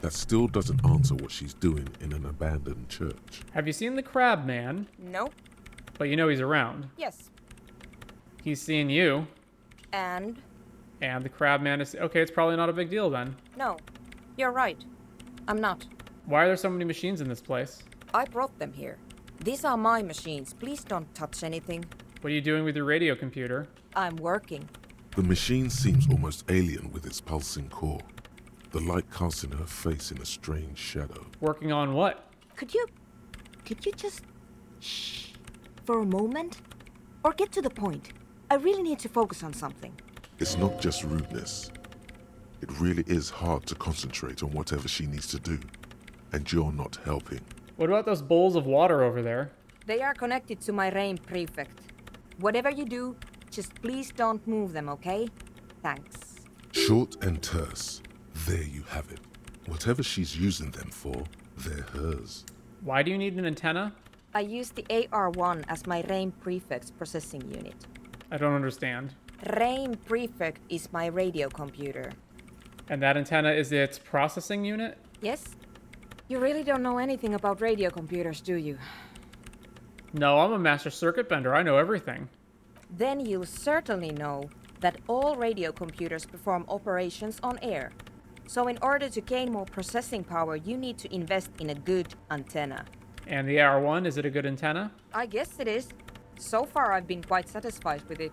That still doesn't answer what she's doing in an abandoned church. Have you seen the Crab Man? No. But you know he's around. Yes. He's seen you. And? And the Crab Man is... Okay, it's probably not a big deal then. No. You're right. I'm not. Why are there so many machines in this place? I brought them here. These are my machines. Please don't touch anything. What are you doing with your radio computer? I'm working. The machine seems almost alien with its pulsing core. The light casting her face in a strange shadow. Working on what? Could you just shh for a moment? Or get to the point. I really need to focus on something. It's not just rudeness. It really is hard to concentrate on whatever she needs to do. And you're not helping. What about those bowls of water over there? They are connected to my Rein prefect. Whatever you do, just please don't move them, okay? Thanks. Short and terse. There you have it. Whatever she's using them for, they're hers. Why do you need an antenna? I use the AR1 as my Rein prefect's processing unit. I don't understand. Rein prefect is my radio computer. And that antenna is its processing unit? Yes? You really don't know anything about radio computers, do you? No, I'm a master circuit bender. I know everything. Then you'll certainly know that all radio computers perform operations on air. So in order to gain more processing power, you need to invest in a good antenna. And the AR1, is it a good antenna? I guess it is. So far, I've been quite satisfied with it.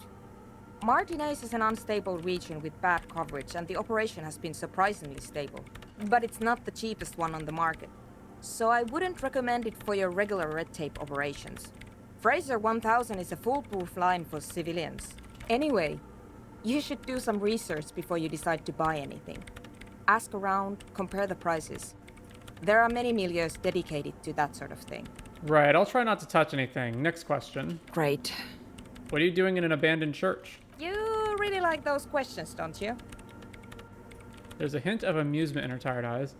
Martinez is an unstable region with bad coverage, and the operation has been surprisingly stable. But it's not the cheapest one on the market, so I wouldn't recommend it for your regular red tape operations. Fraser 1000 is a foolproof line for civilians. Anyway, you should do some research before you decide to buy anything. Ask around, compare the prices. There are many milieus dedicated to that sort of thing. Right, I'll try not to touch anything. Next question. Great. What are you doing in an abandoned church? You really like those questions, don't you? There's a hint of amusement in her tired eyes.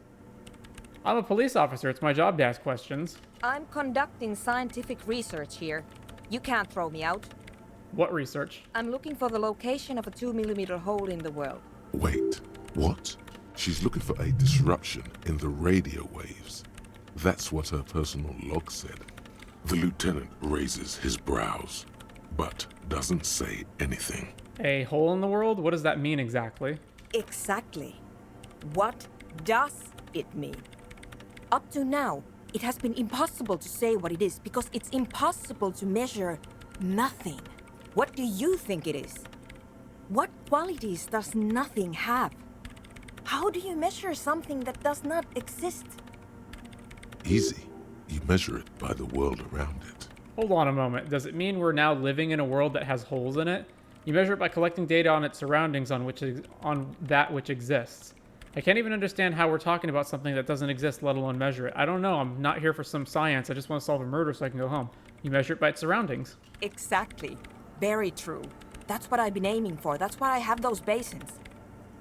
I'm a police officer. It's my job to ask questions. I'm conducting scientific research here. You can't throw me out. What research? I'm looking for the location of a 2mm hole in the world. Wait, what? She's looking for a disruption in the radio waves. That's what her personal log said. The lieutenant raises his brows, but doesn't say anything. A hole in the world? What does that mean exactly? Exactly. What does it mean? Up to now, it has been impossible to say what it is because it's impossible to measure nothing. What do you think it is? What qualities does nothing have? How do you measure something that does not exist? Easy. You measure it by the world around it. Hold on a moment. Does it mean we're now living in a world that has holes in it? You measure it by collecting data on its surroundings on that which exists. I can't even understand how we're talking about something that doesn't exist, let alone measure it. I don't know. I'm not here for some science. I just want to solve a murder so I can go home. You measure it by its surroundings. Exactly. Very true. That's what I've been aiming for. That's why I have those basins.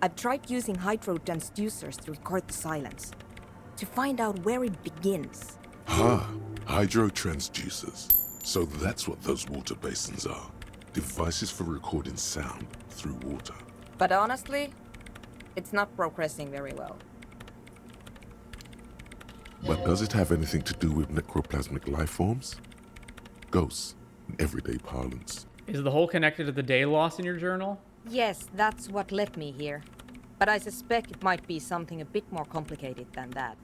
I've tried using hydro transducers to record the silence, to find out where it begins. Hydro transducers. So that's what those water basins are. Devices for recording sound through water. But honestly, it's not progressing very well. But does it have anything to do with necroplasmic life forms? Ghosts, in everyday parlance. Is the hole connected to the day loss in your journal? Yes, that's what led me here. But I suspect it might be something a bit more complicated than that.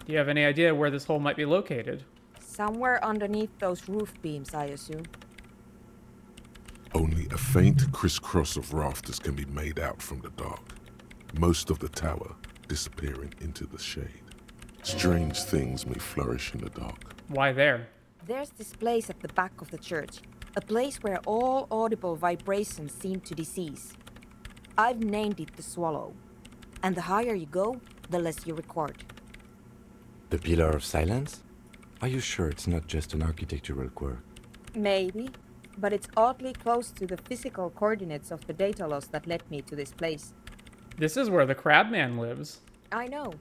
Do you have any idea where this hole might be located? Somewhere underneath those roof beams, I assume. Only a faint crisscross of rafters can be made out from the dark. Most of the tower disappearing into the shade. Strange things may flourish in the dark. Why there? There's this place at the back of the church. A place where all audible vibrations seem to decease. I've named it the Swallow. And the higher you go, the less you record. The Pillar of Silence? Are you sure it's not just an architectural quirk? Maybe, but it's oddly close to the physical coordinates of the data loss that led me to this place. This is where the Crabman lives. I know.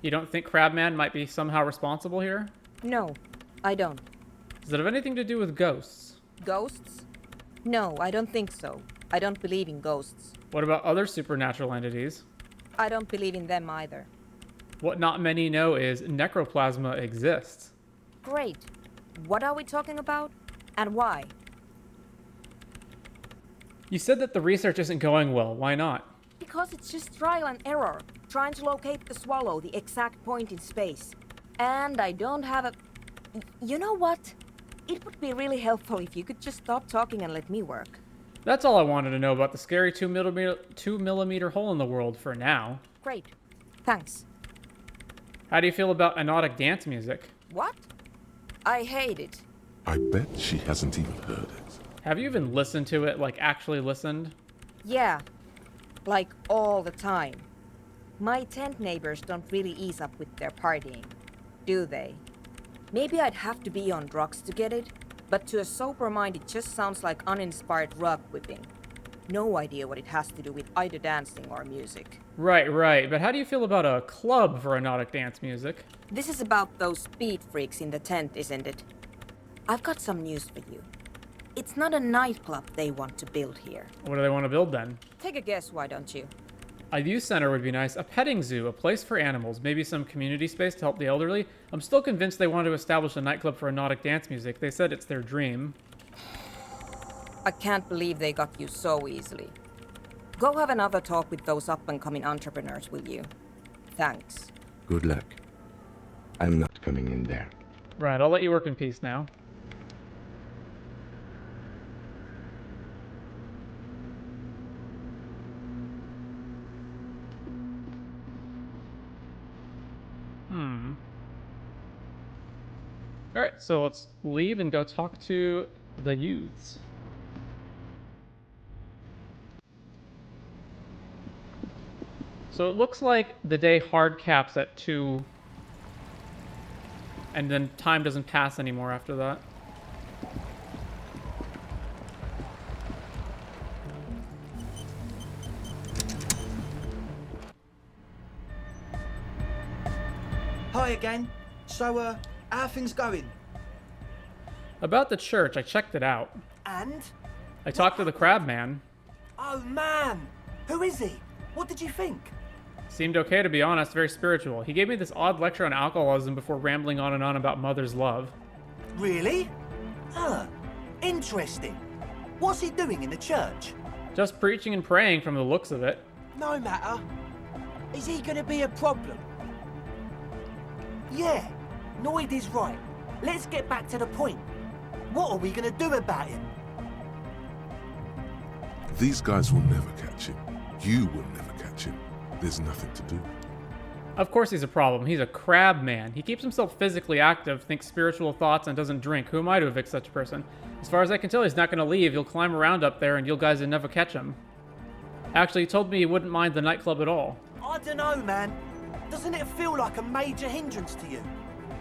You don't think Crabman might be somehow responsible here? No, I don't. Does it have anything to do with ghosts? Ghosts? No, I don't think so. I don't believe in ghosts. What about other supernatural entities? I don't believe in them either. What not many know is necroplasma exists. Great. What are we talking about? And why? You said that the research isn't going well. Why not? Because it's just trial and error. Trying to locate the Swallow, the exact point in space. And I don't have a... You know what? It would be really helpful if you could just stop talking and let me work. That's all I wanted to know about the scary 2mm hole in the world for now. Great. Thanks. How do you feel about anodic dance music? What? I hate it. I bet she hasn't even heard it. Have you even listened to it, like actually listened? Yeah. Like all the time. My tent neighbors don't really ease up with their partying, do they? Maybe I'd have to be on drugs to get it, but to a sober mind it just sounds like uninspired rug whipping. No idea what it has to do with either dancing or music. Right. But how do you feel about a club for anodic dance music? This is about those speed freaks in the tent, isn't it? I've got some news for you. It's not a nightclub they want to build here. What do they want to build then? Take a guess, why don't you? A youth center would be nice. A petting zoo, a place for animals, maybe some community space to help the elderly. I'm still convinced they want to establish a nightclub for anodic dance music. They said it's their dream. I can't believe they got you so easily. Go have another talk with those up-and-coming entrepreneurs, will you? Thanks. Good luck. I'm not coming in there. Right, I'll let you work in peace now. Alright, so let's leave and go talk to the youths. So it looks like the day hard caps at 2, and then time doesn't pass anymore after that. Hi again. So, how are things going? About the church, I checked it out. And? I talked to the crab man. Oh man! Who is he? What did you think? Seemed okay, to be honest, very spiritual. He gave me this odd lecture on alcoholism before rambling on and on about mother's love. Really? Interesting. What's he doing in the church? Just preaching and praying from the looks of it. No matter. Is he gonna be a problem? Yeah, Noid is right. Let's get back to the point. What are we gonna do about him? These guys will never catch him. You will never catch him. There's nothing to do. Of course he's a problem. He's a crab man. He keeps himself physically active, thinks spiritual thoughts, and doesn't drink. Who am I to evict such a person? As far as I can tell, he's not going to leave. He'll climb around up there, and you guys will never catch him. Actually, he told me he wouldn't mind the nightclub at all. I don't know, man. Doesn't it feel like a major hindrance to you?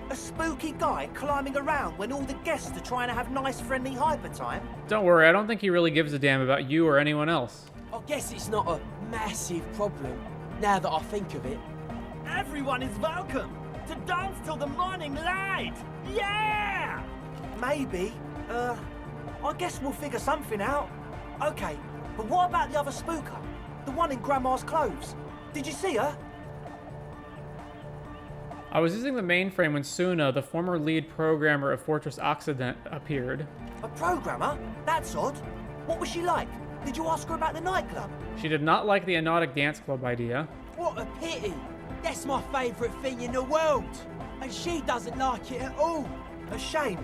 A spooky guy climbing around when all the guests are trying to have nice, friendly hyper time? Don't worry, I don't think he really gives a damn about you or anyone else. I guess it's not a massive problem, now that I think of it. Everyone is welcome to dance till the morning light! Yeah! Maybe. I guess we'll figure something out. Okay, but what about the other spooker? The one in Grandma's clothes? Did you see her? I was using the mainframe when Soona, the former lead programmer of Fortress Occident, appeared. A programmer? That's odd. What was she like? Did you ask her about the nightclub? She did not like the Anodic Dance Club idea. What a pity! That's my favourite thing in the world! And she doesn't like it at all! A shame.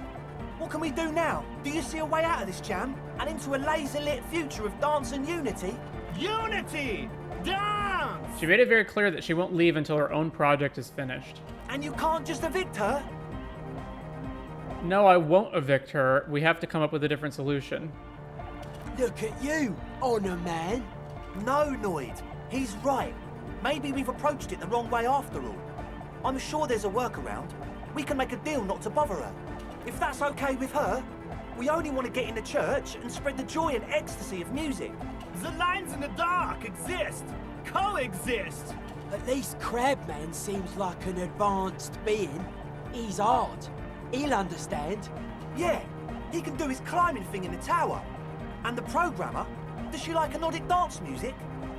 What can we do now? Do you see a way out of this jam? And into a laser-lit future of dance and unity? Unity! Dance! She made it very clear that she won't leave until her own project is finished. And you can't just evict her? No, I won't evict her. We have to come up with a different solution. Look at you, Honor Man. No, Noid. He's right. Maybe we've approached it the wrong way after all. I'm sure there's a workaround. We can make a deal not to bother her. If that's okay with her, we only want to get in the church and spread the joy and ecstasy of music. The lines in the dark exist! Coexist! At least Crabman seems like an advanced being. He's hard. He'll understand. Yeah, he can do his climbing thing in the tower. And the programmer, does she like Anodic dance music?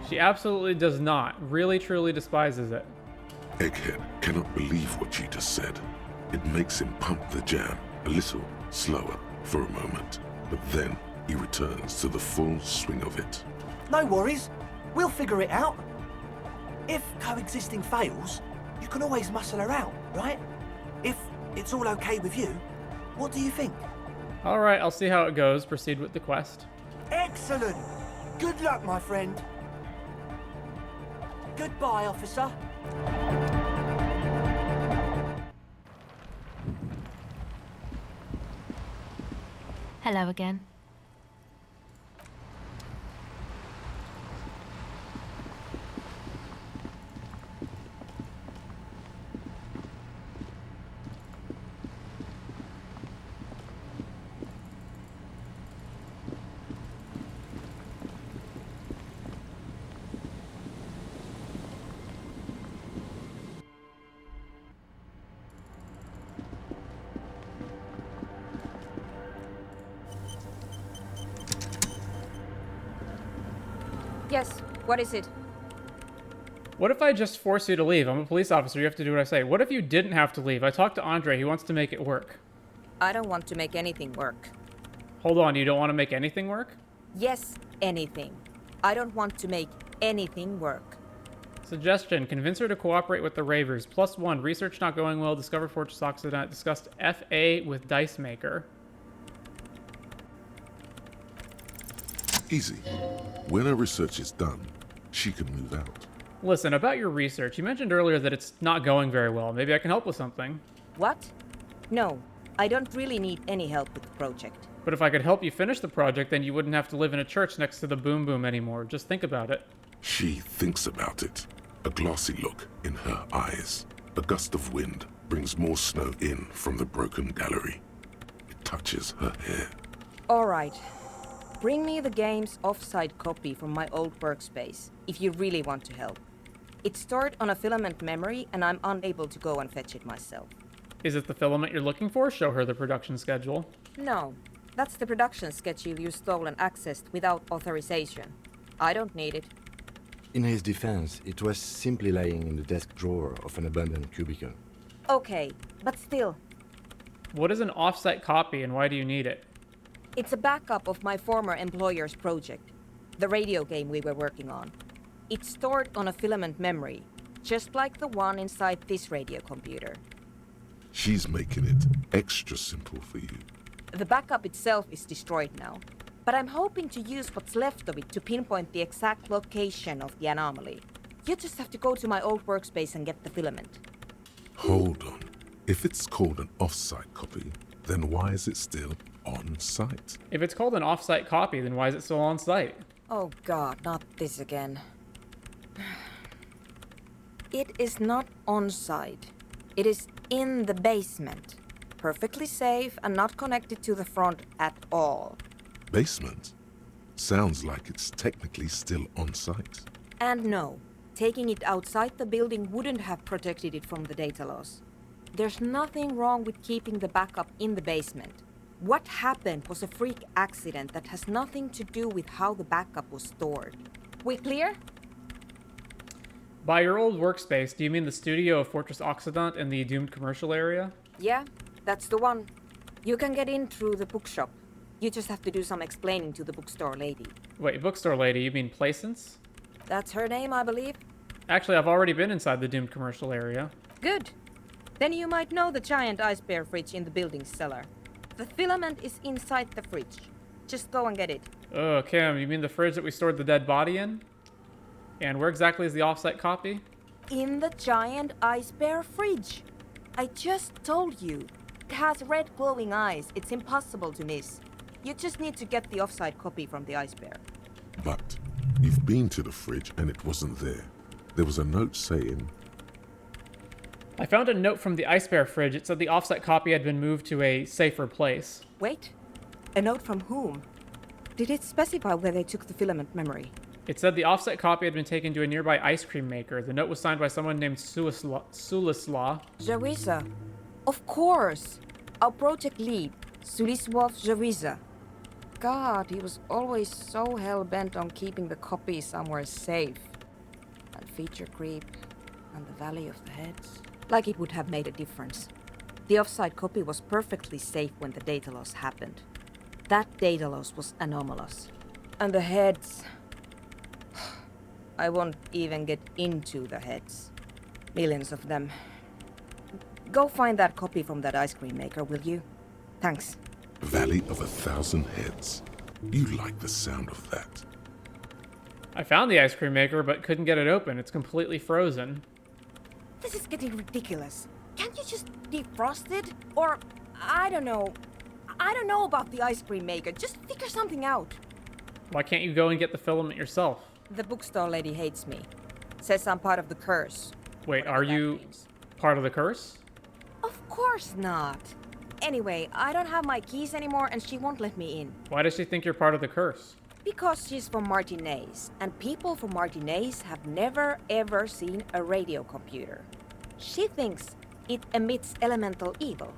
She absolutely does not. Really, truly despises it. Egghead cannot believe what you just said. It makes him pump the jam a little slower for a moment, but then he returns to the full swing of it. No worries. We'll figure it out. If coexisting fails, you can always muscle her out, right? If it's all okay with you, what do you think? All right, I'll see how it goes. Proceed with the quest. Excellent! Good luck, my friend. Goodbye, officer. Hello again. Yes, what is it? What if I just force you to leave? I'm a police officer. You have to do what I say. What if you didn't have to leave? I talked to Andre. He wants to make it work. I don't want to make anything work. Hold on. You don't want to make anything work? Yes, anything. I don't want to make anything work. Suggestion. Convince her to cooperate with the Ravers. +1. Research not going well. Discover Fortress Occident. Discussed FA with Dicemaker. Easy. When her research is done, she can move out. Listen, about your research, you mentioned earlier that it's not going very well. Maybe I can help with something. What? No, I don't really need any help with the project. But if I could help you finish the project, then you wouldn't have to live in a church next to the Boom Boom anymore. Just think about it. She thinks about it. A glassy look in her eyes. A gust of wind brings more snow in from the broken gallery. It touches her hair. All right. Bring me the game's offsite copy from my old workspace, if you really want to help. It's stored on a filament memory, and I'm unable to go and fetch it myself. Is it the filament you're looking for? Show her the production schedule. No, that's the production schedule you stole and accessed without authorization. I don't need it. In his defense, it was simply lying in the desk drawer of an abandoned cubicle. Okay, but still. What is an offsite copy and why do you need it? It's a backup of my former employer's project, the radio game we were working on. It's stored on a filament memory, just like the one inside this radio computer. She's making it extra simple for you. The backup itself is destroyed now, but I'm hoping to use what's left of it to pinpoint the exact location of the anomaly. You just have to go to my old workspace and get the filament. Hold on. If it's called an off-site copy, then why is it still on site? If it's called an off-site copy, then why is it still on site? Oh god, not this again. It is not on site. It is in the basement. Perfectly safe and not connected to the front at all. Basement? Sounds like it's technically still on site. And no, taking it outside the building wouldn't have protected it from the data loss. There's nothing wrong with keeping the backup in the basement. What happened was a freak accident that has nothing to do with how the backup was stored. We clear? By your old workspace, do you mean the studio of Fortress Occident in the doomed commercial area? Yeah, that's the one. You can get in through the bookshop. You just have to do some explaining to the bookstore lady. Wait, bookstore lady, you mean Placence? That's her name, I believe. Actually, I've already been inside the doomed commercial area. Good. Then you might know the giant ice bear fridge in the building's cellar. The filament is inside the fridge. Just go and get it. Oh, Kim, you mean the fridge that we stored the dead body in? And where exactly is the offsite copy? In the giant ice bear fridge. I just told you. It has red glowing eyes. It's impossible to miss. You just need to get the offsite copy from the ice bear. But you've been to the fridge and it wasn't there. There was a note saying... I found a note from the ice bear fridge. It said the offsite copy had been moved to a safer place. Wait. A note from whom? Did it specify where they took the filament memory? It said the offsite copy had been taken to a nearby ice cream maker. The note was signed by someone named Sulislaw. Jawiza. Of course. Our project lead, Sulisław Jawiza. God, he was always so hell-bent on keeping the copy somewhere safe. And feature creep, and the Valley of the Heads. Like it would have made a difference. The offsite copy was perfectly safe when the data loss happened. That data loss was anomalous. And the heads... I won't even get into the heads. Millions of them. Go find that copy from that ice cream maker, will you? Thanks. Valley of 1,000 Heads. You like the sound of that. I found the ice cream maker, but couldn't get it open. It's completely frozen. This is getting ridiculous. Can't you just defrost it? Or, I don't know. I don't know about the ice cream maker. Just figure something out. Why can't you go and get the filament yourself? The bookstore lady hates me. Says I'm part of the curse. Wait, are you part of the curse? Of course not. Anyway, I don't have my keys anymore and she won't let me in. Why does she think you're part of the curse? Because she's from Martinez, and people from Martinez have never ever seen a radio computer. She thinks it emits elemental evil.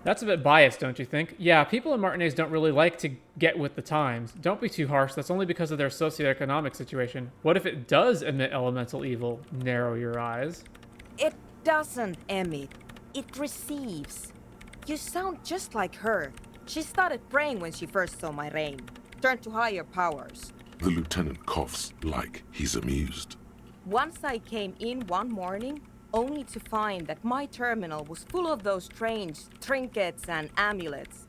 That's a bit biased, don't you think? Yeah, people in Martinez don't really like to get with the times. Don't be too harsh, that's only because of their socioeconomic situation. What if it does emit elemental evil? Narrow your eyes. It doesn't emit, it receives. You sound just like her. She started praying when she first saw my rain. Turned to higher powers. The lieutenant coughs like he's amused. Once I came in one morning, only to find that my terminal was full of those strange trinkets and amulets.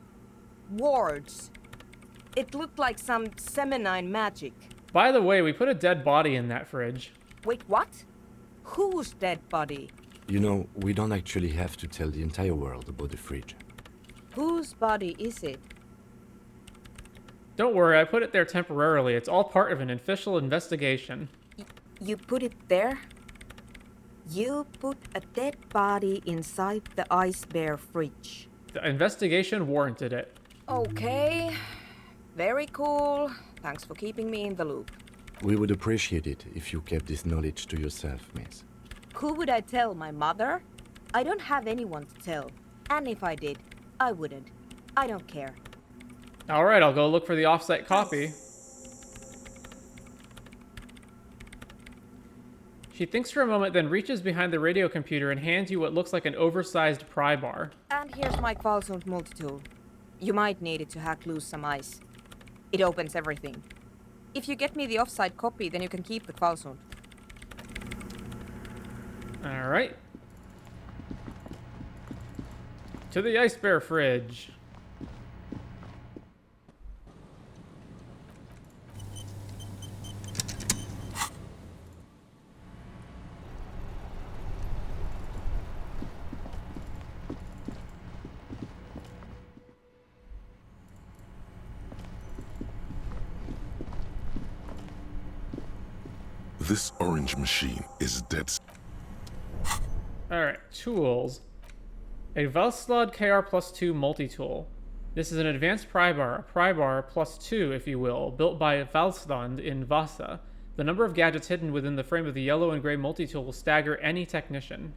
Wards. It looked like some Semenine magic. By the way, we put a dead body in that fridge. Wait, what? Whose dead body? You know, we don't actually have to tell the entire world about the fridge. Whose body is it? Don't worry, I put it there temporarily. It's all part of an official investigation. You put it there? You put a dead body inside the ice bear fridge. The investigation warranted it. Okay. Very cool. Thanks for keeping me in the loop. We would appreciate it if you kept this knowledge to yourself, miss. Who would I tell? My mother? I don't have anyone to tell. And if I did, I wouldn't. I don't care. Alright, I'll go look for the offsite copy. She thinks for a moment, then reaches behind the radio computer and hands you what looks like an oversized pry bar. And here's my Qualsund multitool. You might need it to hack loose some ice. It opens everything. If you get me the offsite copy, then you can keep the Qualsund. Alright. To the ice bear fridge. This orange machine is dead. Alright, tools. A Valslod KR+2 multi-tool. This is an advanced pry bar, a pry bar +2, if you will, built by Valslund in Vasa. The number of gadgets hidden within the frame of the yellow and gray multi-tool will stagger any technician.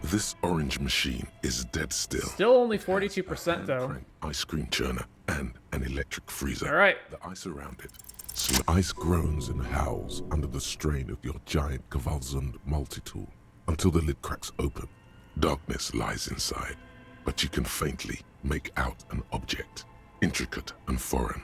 This orange machine is dead still. Still only 42% though. Ice cream churner and an electric freezer. Alright. The ice around it. So ice groans and howls under the strain of your giant Kvalsund multi-tool until the lid cracks open. Darkness lies inside, but you can faintly make out an object, intricate and foreign,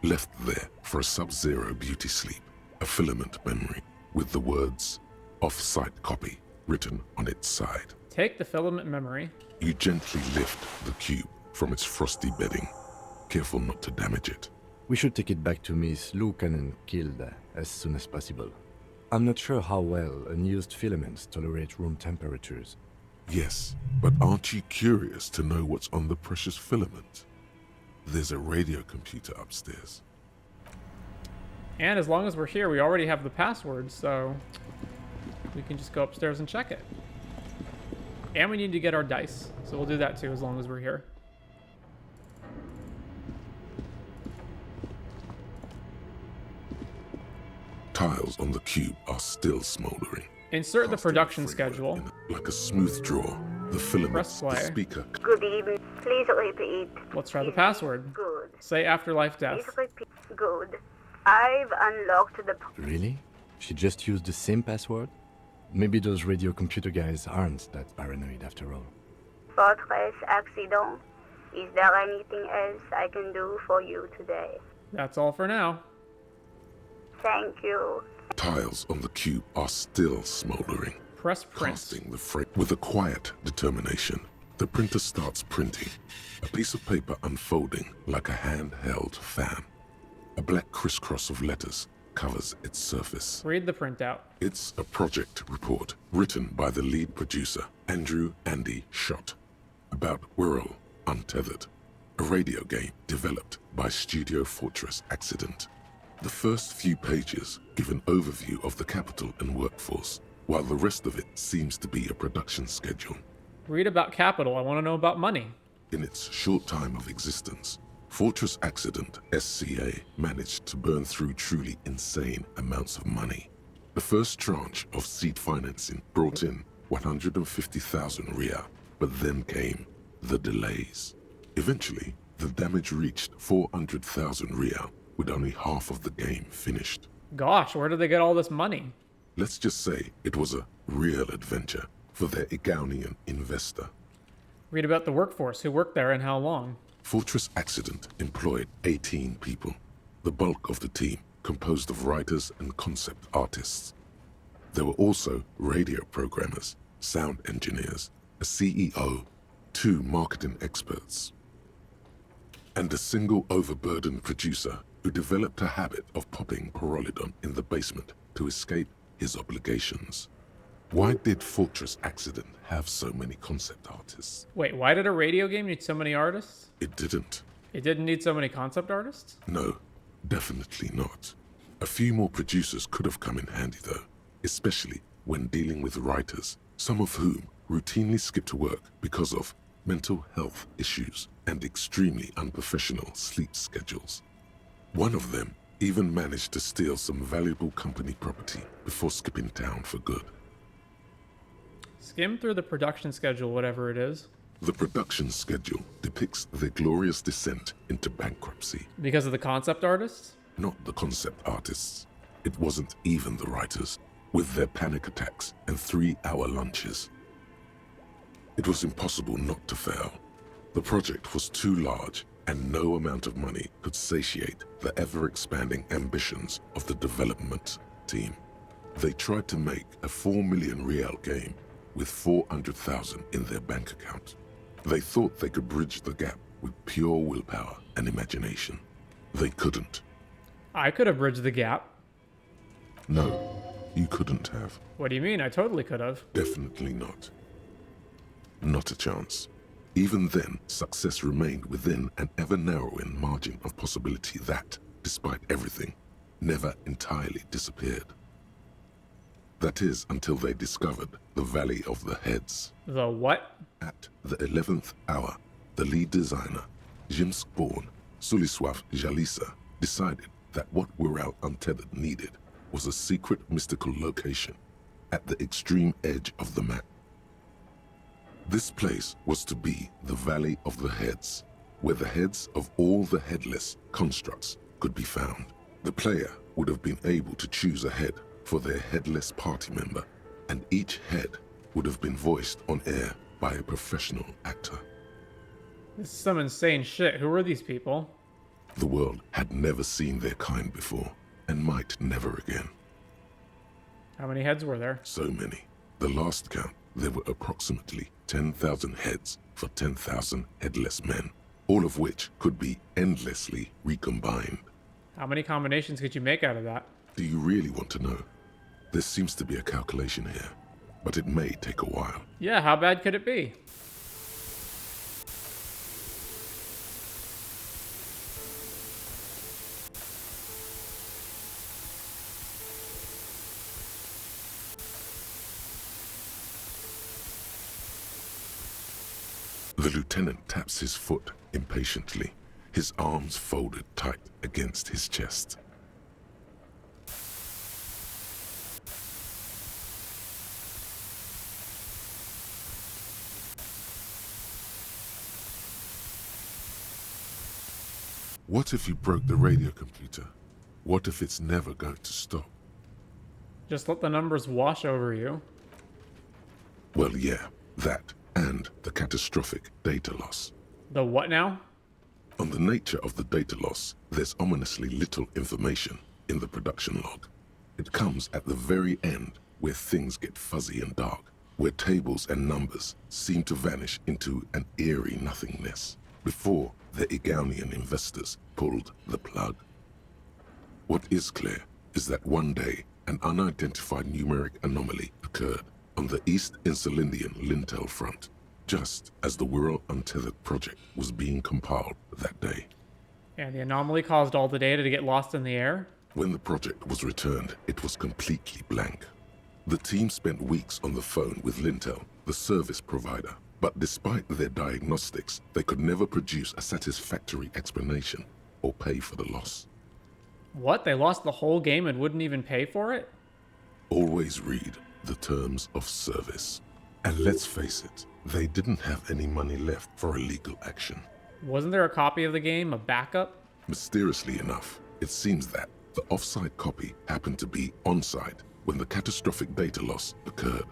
left there for a sub-zero beauty sleep, a filament memory with the words off-site copy written on its side. Take the filament memory. You gently lift the cube from its frosty bedding, careful not to damage it. We should take it back to Miss Luukkonen Kilde as soon as possible. I'm not sure how well unused filaments tolerate room temperatures. Yes, but aren't you curious to know what's on the precious filament? There's a radio computer upstairs. And as long as we're here, we already have the password, so we can just go upstairs and check it. And we need to get our dice, so we'll do that too as long as we're here. Tiles on the cube are still smoldering. Insert the production schedule. Like a smooth draw, the filament, Press play. the speaker. Good evening. Please repeat. Let's try the password. Good. Say afterlife death. Please repeat. Good. I've unlocked the... Really? She just used the same password? Maybe those radio computer guys aren't that paranoid after all. Fortress Accident. Is there anything else I can do for you today? That's all for now. Thank you. Tiles on the cube are still smoldering. Press print. Casting the frame with a quiet determination. The printer starts printing. A piece of paper unfolding like a handheld fan. A black crisscross of letters covers its surface. Read the printout. It's a project report written by the lead producer, Andrew Andy Schott, about Whirl Untethered, a radio game developed by Studio Fortress Accident. The first few pages give an overview of the capital and workforce, while the rest of it seems to be a production schedule. Read about capital. I want to know about money. In its short time of existence, Fortress Accident SCA managed to burn through truly insane amounts of money. The first tranche of seed financing brought in 150,000 Ria, but then came the delays. Eventually, the damage reached 400,000 Ria, with only half of the game finished. Gosh, where did they get all this money? Let's just say it was a real adventure for their Igaunian investor. Read about the workforce, who worked there and how long. Fortress Accident employed 18 people, the bulk of the team composed of writers and concept artists. There were also radio programmers, sound engineers, a CEO, 2 marketing experts, and a single overburdened producer who developed a habit of popping Pyrrolidon in the basement to escape his obligations. Why did Fortress Accident have so many concept artists? Wait, why did a radio game need so many artists? It didn't. It didn't need so many concept artists? No, definitely not. A few more producers could have come in handy though, especially when dealing with writers, some of whom routinely skip to work because of mental health issues and extremely unprofessional sleep schedules. One of them even managed to steal some valuable company property before skipping town for good. Skim through the production schedule, whatever it is. The production schedule depicts their glorious descent into bankruptcy. Because of the concept artists? Not the concept artists. It wasn't even the writers, with their panic attacks and 3-hour lunches. It was impossible not to fail. The project was too large, and no amount of money could satiate the ever-expanding ambitions of the development team. They tried to make a 4 million real game with 400,000 in their bank account. They thought they could bridge the gap with pure willpower and imagination. They couldn't. I could have bridged the gap. No, you couldn't have. What do you mean? I totally could have. Definitely not. Not a chance. Even then, success remained within an ever-narrowing margin of possibility that, despite everything, never entirely disappeared. That is until they discovered the Valley of the Heads. The what? At the 11th hour, the lead designer, Jimsk-born Sulisław Jalisa, decided that what Wirral Untethered needed was a secret mystical location at the extreme edge of the map. This place was to be the Valley of the Heads, where the heads of all the headless constructs could be found. The player would have been able to choose a head for their headless party member, and each head would have been voiced on air by a professional actor. This is some insane shit. Who are these people? The world had never seen their kind before, and might never again. How many heads were there? So many. The last count, there were approximately 10,000 heads for 10,000 headless men, all of which could be endlessly recombined. How many combinations could you make out of that? Do you really want to know? There seems to be a calculation here, but it may take a while. Yeah, how bad could it be? The lieutenant taps his foot impatiently, his arms folded tight against his chest. What if you broke the radio computer? What if it's never going to stop? Just let the numbers wash over you. Well, yeah, that and the catastrophic data loss. The what now? On the nature of the data loss, there's ominously little information in the production log. It comes at the very end, where things get fuzzy and dark, where tables and numbers seem to vanish into an eerie nothingness, before the Egonian investors pulled the plug. What is clear is that one day, an unidentified numeric anomaly occurred on the East Insulindian lintel front, just as the Wirral Untethered project was being compiled that day. And the anomaly caused all the data to get lost in the air? When the project was returned, it was completely blank. The team spent weeks on the phone with Lintel, the service provider, but despite their diagnostics, they could never produce a satisfactory explanation or pay for the loss. What? They lost the whole game and wouldn't even pay for it? Always read the terms of service. And let's face it, they didn't have any money left for a legal action. Wasn't there a copy of the game, a backup? Mysteriously enough, it seems that the off-site copy happened to be on-site when the catastrophic data loss occurred.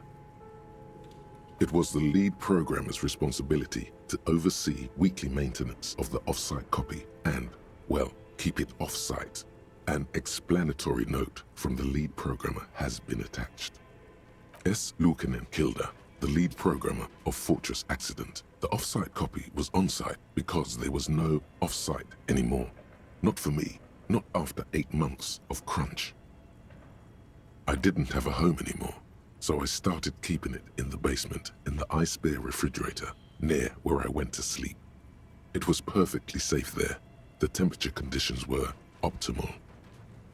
It was the lead programmer's responsibility to oversee weekly maintenance of the off-site copy and, well, keep it off-site. An explanatory note from the lead programmer has been attached. S. Luukinen Kilda, the lead programmer of Fortress Accident. The off-site copy was on-site because there was no off-site anymore. Not for me, not after 8 months of crunch. I didn't have a home anymore, so I started keeping it in the basement in the ice bear refrigerator near where I went to sleep. It was perfectly safe there. The temperature conditions were optimal.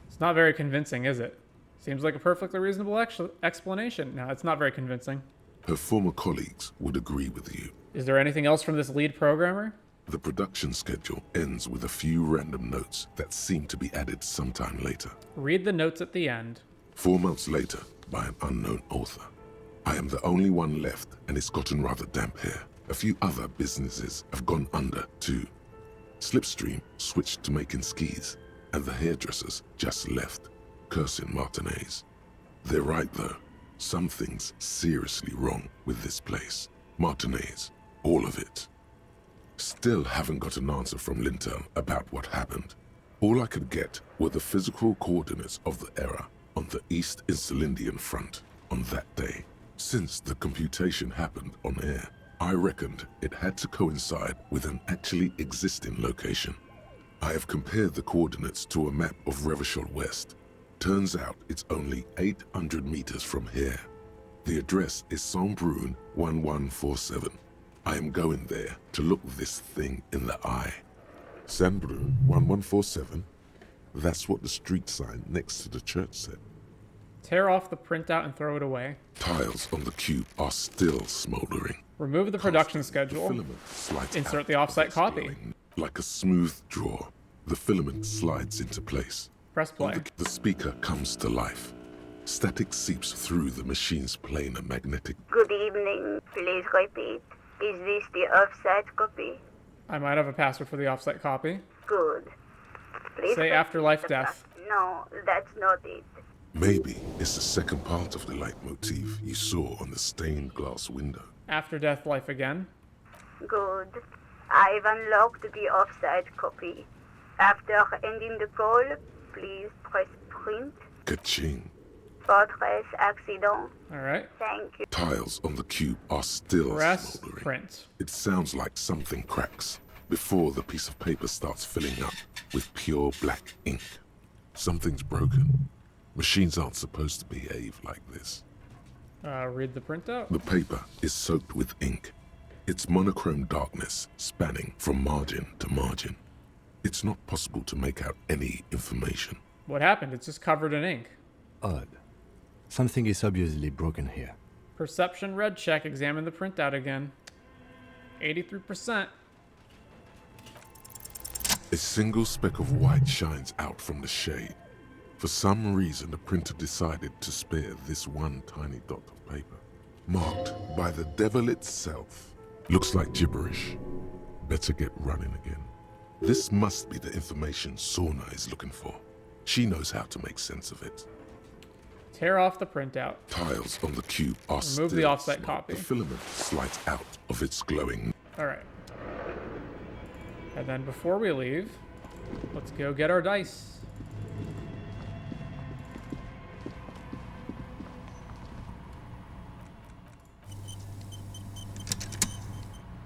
It's not very convincing, is it? Seems like a perfectly reasonable explanation. No, it's not very convincing. Her former colleagues would agree with you. Is there anything else from this lead programmer? The production schedule ends with a few random notes that seem to be added sometime later. Read the notes at the end. 4 months later, by an unknown author. I am the only one left, and it's gotten rather damp here. A few other businesses have gone under, too. Slipstream switched to making skis, and the hairdressers just left, cursing Martinez. They're right, though. Something's seriously wrong with this place. Martinez, all of it. Still haven't got an answer from Lintel about what happened. All I could get were the physical coordinates of the error on the East Insulindian front on that day. Since the computation happened on air, I reckoned it had to coincide with an actually existing location. I have compared the coordinates to a map of Revachol West. Turns out it's only 800 meters from here. The address is Saint-Brun 1147. I am going there to look this thing in the eye. Saint-Brun 1147? That's what the street sign next to the church said. Tear off the printout and throw it away. Tiles on the cube are still smoldering. Remove the production schedule. Insert the offsite copy. Like a smooth draw, the filament slides into place. Press play. The speaker comes to life. Static seeps through the machine's planar magnetic. Good evening. Please repeat. Is this the offsite copy? I might have a password for the offsite copy. Good. Please say afterlife death. No, that's not it. Maybe it's the second part of the leitmotif you saw on the stained glass window. After death, life again. Good. I've unlocked the offsite copy. After ending the call, please press print. Ka-ching. Fortress accident. Alright. Thank you. Tiles on the cube are still Press smoldering. print. It sounds like something cracks before the piece of paper starts filling up with pure black ink. Something's broken. Machines aren't supposed to behave like this. Read the printout. The paper is soaked with ink. It's monochrome darkness spanning from margin to margin. It's not possible to make out any information. What happened? It's just covered in ink. Odd. Something is obviously broken here. Perception red check. Examine the printout again. 83%. A single speck of white shines out from the shade. For some reason, the printer decided to spare this one tiny dot of paper. Marked by the devil itself. Looks like gibberish. Better get running again. This must be the information Soona is looking for. She knows how to make sense of it. Tear off the printout. Tiles on the cube are Remove the offsite copy. The filament slides out of its glowing. Alright. And then before we leave, let's go get our dice.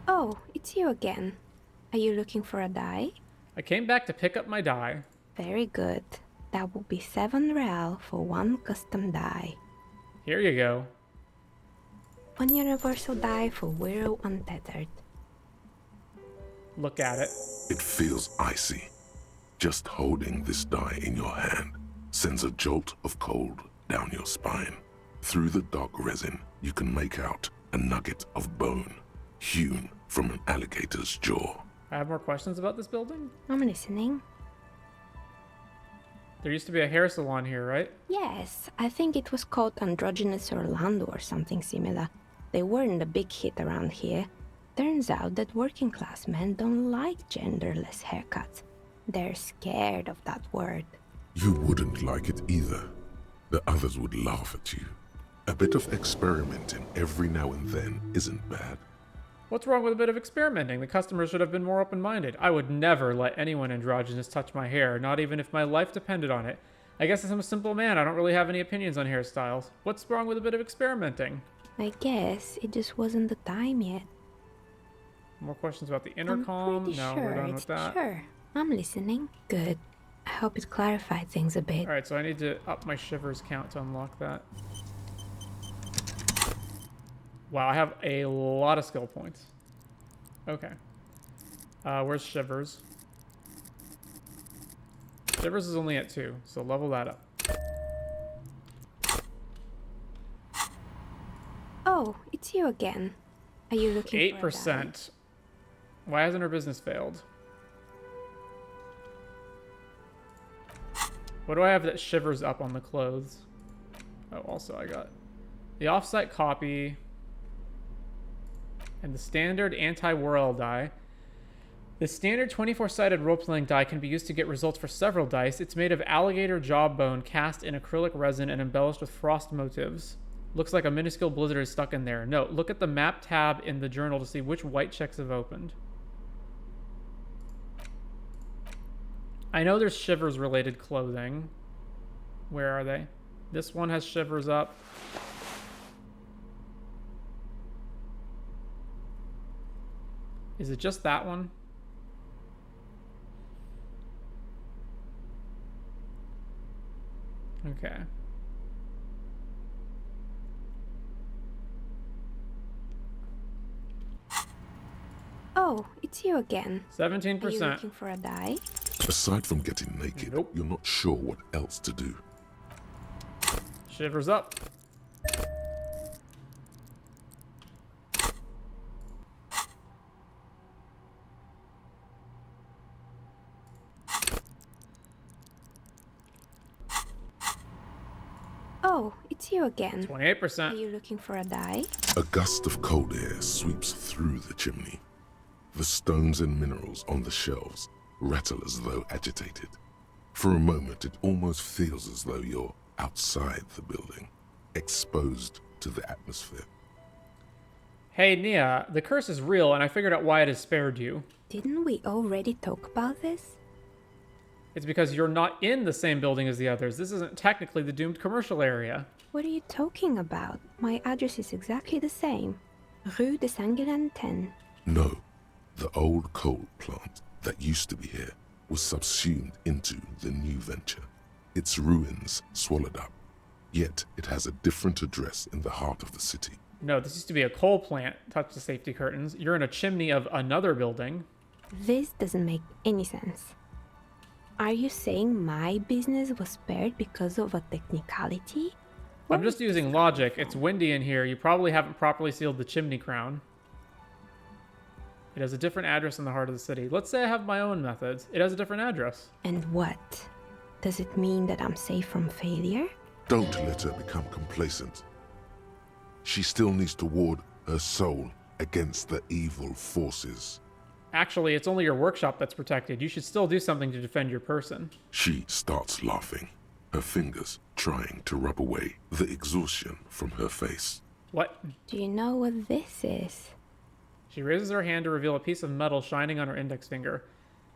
Oh, it's you again. Are you looking for a die? I came back to pick up my die. Very good. That will be 7 real for 1 custom die. Here you go. 1 universal die for Wiro Untethered. Look at it. It feels icy. Just holding this die in your hand sends a jolt of cold down your spine. Through the dark resin, you can make out a nugget of bone hewn from an alligator's jaw. I have more questions about this building? I'm listening. There used to be a hair salon here, right? Yes, I think it was called Androgynous Orlando or something similar. They weren't a big hit around here. Turns out that working class men don't like genderless haircuts. They're scared of that word. You wouldn't like it either. The others would laugh at you. A bit of experimenting every now and then isn't bad. What's wrong with a bit of experimenting? The customers should have been more open-minded. I would never let anyone androgynous touch my hair, not even if my life depended on it. I guess I'm a simple man. I don't really have any opinions on hairstyles. What's wrong with a bit of experimenting? I guess it just wasn't the time yet. More questions about the intercom? I'm pretty No, sure we're done it's with that. Sure, I'm listening. Good. I hope it clarified things a bit. Alright, so I need to up my Shivers count to unlock that. Wow, I have a lot of skill points. Okay. Where's Shivers? Shivers is only at 2, so level that up. Oh, it's you again. Are you looking for a dye? 8%. Why hasn't her business failed? What do I have that shivers up on the clothes? Oh, also I got the offsite copy and the standard anti-Morell die. The standard 24-sided role-playing die can be used to get results for several dice. It's made of alligator jawbone cast in acrylic resin and embellished with frost motifs. Looks like a minuscule blizzard is stuck in there. Note, look at the map tab in the journal to see which white checks have opened. I know there's Shivers related clothing. Where are they? This one has Shivers up. Is it just that one? Okay. Oh, it's you again. 17%. Are you looking for a dye? Aside from getting naked, you're not sure what else to do. Shivers up. Oh, it's you again. 28%. Are you looking for a dye? A gust of cold air sweeps through the chimney. The stones and minerals on the shelves rattle as though agitated. For a moment, it almost feels as though you're outside the building, exposed to the atmosphere. Hey, Neha, the curse is real, and I figured out why it has spared you. Didn't we already talk about this? It's because you're not in the same building as the others. This isn't technically the doomed commercial area. What are you talking about? My address is exactly the same. Rue de Saint-Guérin 10. No, the old coal plant that used to be here was subsumed into the new venture. Its ruins swallowed up. Yet it has a different address in the heart of the city. No, this used to be a coal plant. Touch the safety curtains. You're in a chimney of another building. This doesn't make any sense. Are you saying my business was spared because of a technicality? I'm just using logic. It's windy in here. You probably haven't properly sealed the chimney crown. It has a different address in the heart of the city. Let's say I have my own methods. It has a different address. And what? Does it mean that I'm safe from failure? Don't let her become complacent. She still needs to ward her soul against the evil forces. Actually, it's only your workshop that's protected. You should still do something to defend your person. She starts laughing, her fingers trying to rub away the exhaustion from her face. What? Do you know what this is? She raises her hand to reveal a piece of metal shining on her index finger.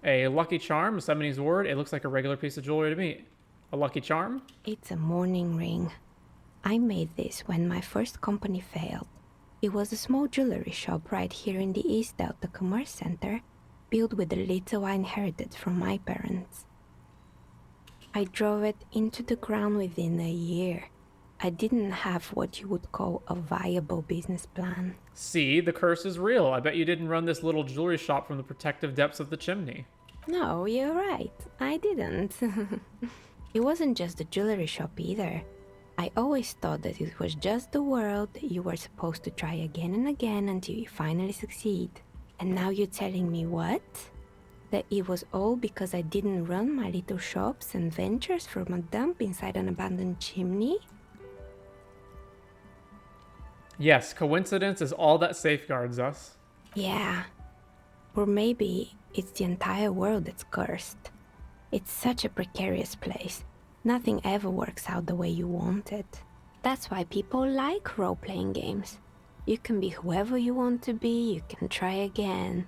A lucky charm, a summoning's word. It looks like a regular piece of jewelry to me. A lucky charm? It's a mourning ring. I made this when my first company failed. It was a small jewelry shop right here in the East Delta Commerce Center, built with the little I inherited from my parents. I drove it into the ground within a year. I didn't have what you would call a viable business plan. See, the curse is real. I bet you didn't run this little jewelry shop from the protective depths of the chimney. No, you're right. I didn't. It wasn't just a jewelry shop either. I always thought that it was just the world you were supposed to try again and again until you finally succeed. And now you're telling me what? That it was all because I didn't run my little shops and ventures from a dump inside an abandoned chimney? Yes, coincidence is all that safeguards us. Yeah. Or maybe it's the entire world that's cursed. It's such a precarious place. Nothing ever works out the way you want it. That's why people like role-playing games. You can be whoever you want to be, you can try again.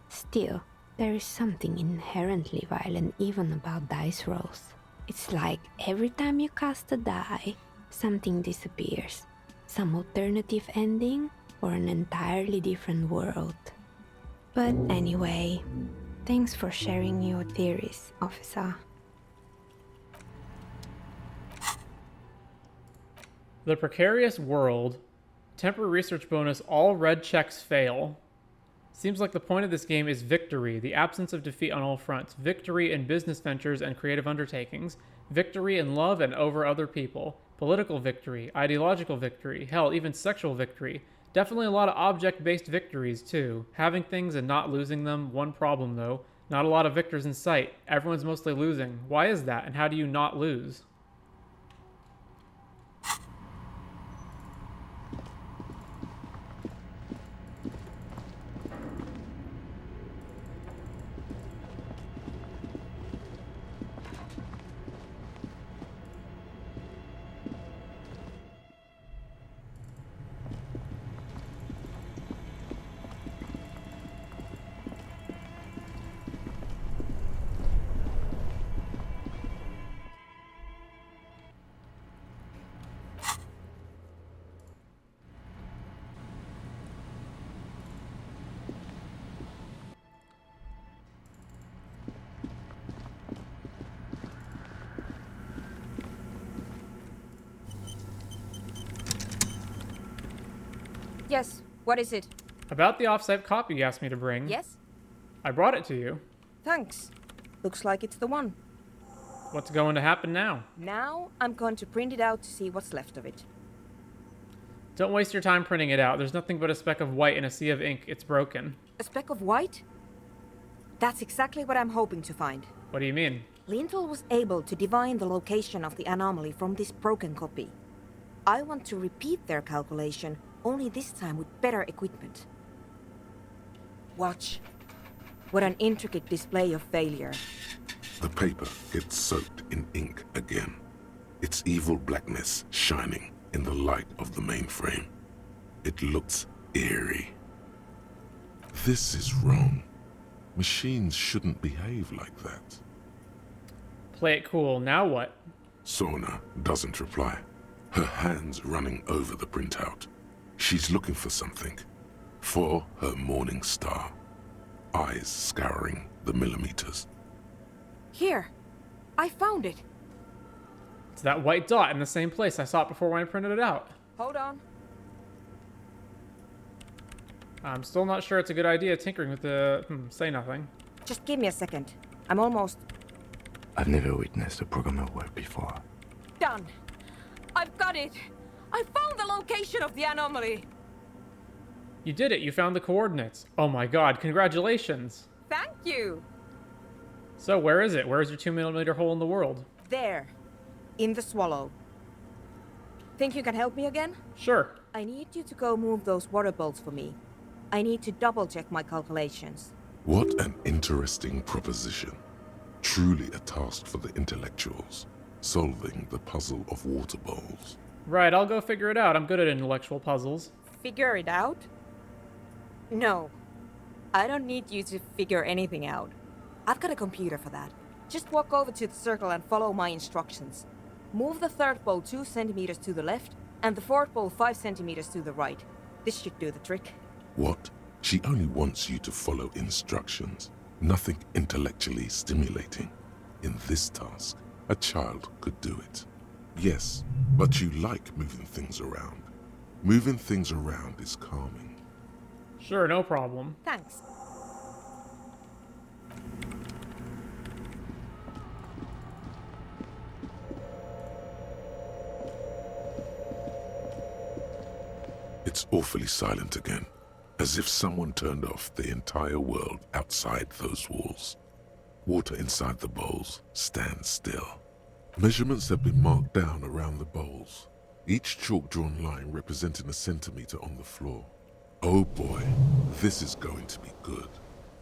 Still, there is something inherently violent even about dice rolls. It's like every time you cast a die, something disappears. Some alternative ending, or an entirely different world. But anyway, thanks for sharing your theories, officer. The precarious world Temporary research bonus, all red checks fail. Seems like the point of this game is victory, the absence of defeat on all fronts. Victory in business ventures and creative undertakings. Victory in love and over other people. Political victory, ideological victory, hell, even sexual victory. Definitely a lot of object-based victories, too. Having things and not losing them, one problem, though. Not a lot of victors in sight. Everyone's mostly losing. Why is that, and how do you not lose? Yes, what is it? About the offsite copy you asked me to bring. Yes? I brought it to you. Thanks. Looks like it's the one. What's going to happen now? Now, I'm going to print it out to see what's left of it. Don't waste your time printing it out. There's nothing but a speck of white in a sea of ink. It's broken. A speck of white? That's exactly what I'm hoping to find. What do you mean? Lintel was able to divine the location of the anomaly from this broken copy. I want to repeat their calculation, only this time with better equipment. Watch. What an intricate display of failure. The paper gets soaked in ink again. Its evil blackness shining in the light of the mainframe. It looks eerie. This is wrong. Machines shouldn't behave like that. Play it cool. Now what? Soona doesn't reply. Her hands running over the printout. She's looking for something. For her morning star. Eyes scouring the millimeters. Here. I found it. It's that white dot in the same place I saw it before when I printed it out. Hold on. I'm still not sure it's a good idea tinkering with the... say nothing. Just give me a second. I'm almost... I've never witnessed a programmer work before. done. I've got it. I found the location of the anomaly. You did it. You found the coordinates. Oh my god, congratulations. Thank you. So where is it? Where is your 2mm hole in the world? There. In the swallow. Think you can help me again? Sure. I need you to go move those water bolts for me. I need to double check my calculations. What an interesting proposition. Truly a task for the intellectuals. Solving the puzzle of water bowls. Right, I'll go figure it out. I'm good at intellectual puzzles. Figure it out? No. I don't need you to figure anything out. I've got a computer for that. Just walk over to the circle and follow my instructions. Move the third bowl 2 centimeters to the left, and the fourth bowl 5 centimeters to the right. This should do the trick. What? She only wants you to follow instructions. Nothing intellectually stimulating. In this task, a child could do it. Yes, but you like moving things around. Moving things around is calming. Sure, no problem. Thanks. It's awfully silent again, as if someone turned off the entire world outside those walls. Water inside the bowls stands still. Measurements have been marked down around the bowls, each chalk-drawn line representing a centimeter on the floor. Oh boy, this is going to be good.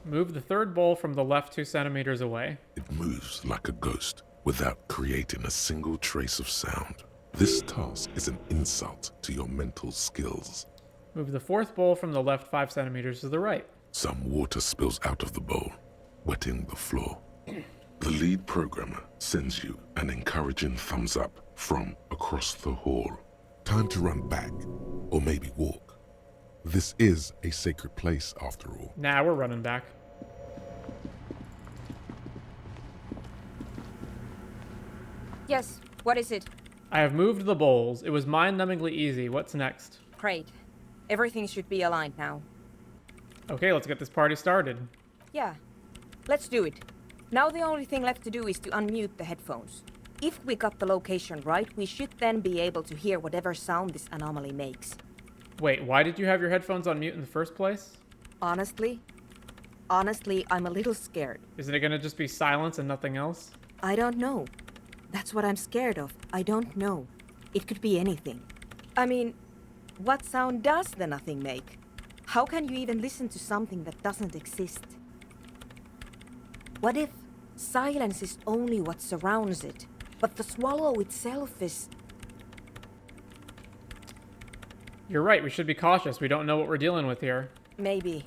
Move the third bowl from the left 2 centimeters away. It moves like a ghost without creating a single trace of sound. This task is an insult to your mental skills. Move the fourth bowl from the left 5 centimeters to the right. Some water spills out of the bowl, wetting the floor. The lead programmer sends you an encouraging thumbs up from across the hall. Time to run back, or maybe walk. This is a sacred place after all. Nah, we're running back. Yes, what is it? I have moved the bowls. It was mind-numbingly easy. What's next? Great. Everything should be aligned now. Okay, let's get this party started. Yeah, let's do it. Now the only thing left to do is to unmute the headphones. If we got the location right, we should then be able to hear whatever sound this anomaly makes. Wait, why did you have your headphones on mute in the first place? Honestly, I'm a little scared. Isn't it gonna just be silence and nothing else? I don't know. That's what I'm scared of. I don't know. It could be anything. I mean, what sound does the nothing make? How can you even listen to something that doesn't exist? What if silence is only what surrounds it, but the swallow itself is... You're right, we should be cautious. We don't know what we're dealing with here. Maybe.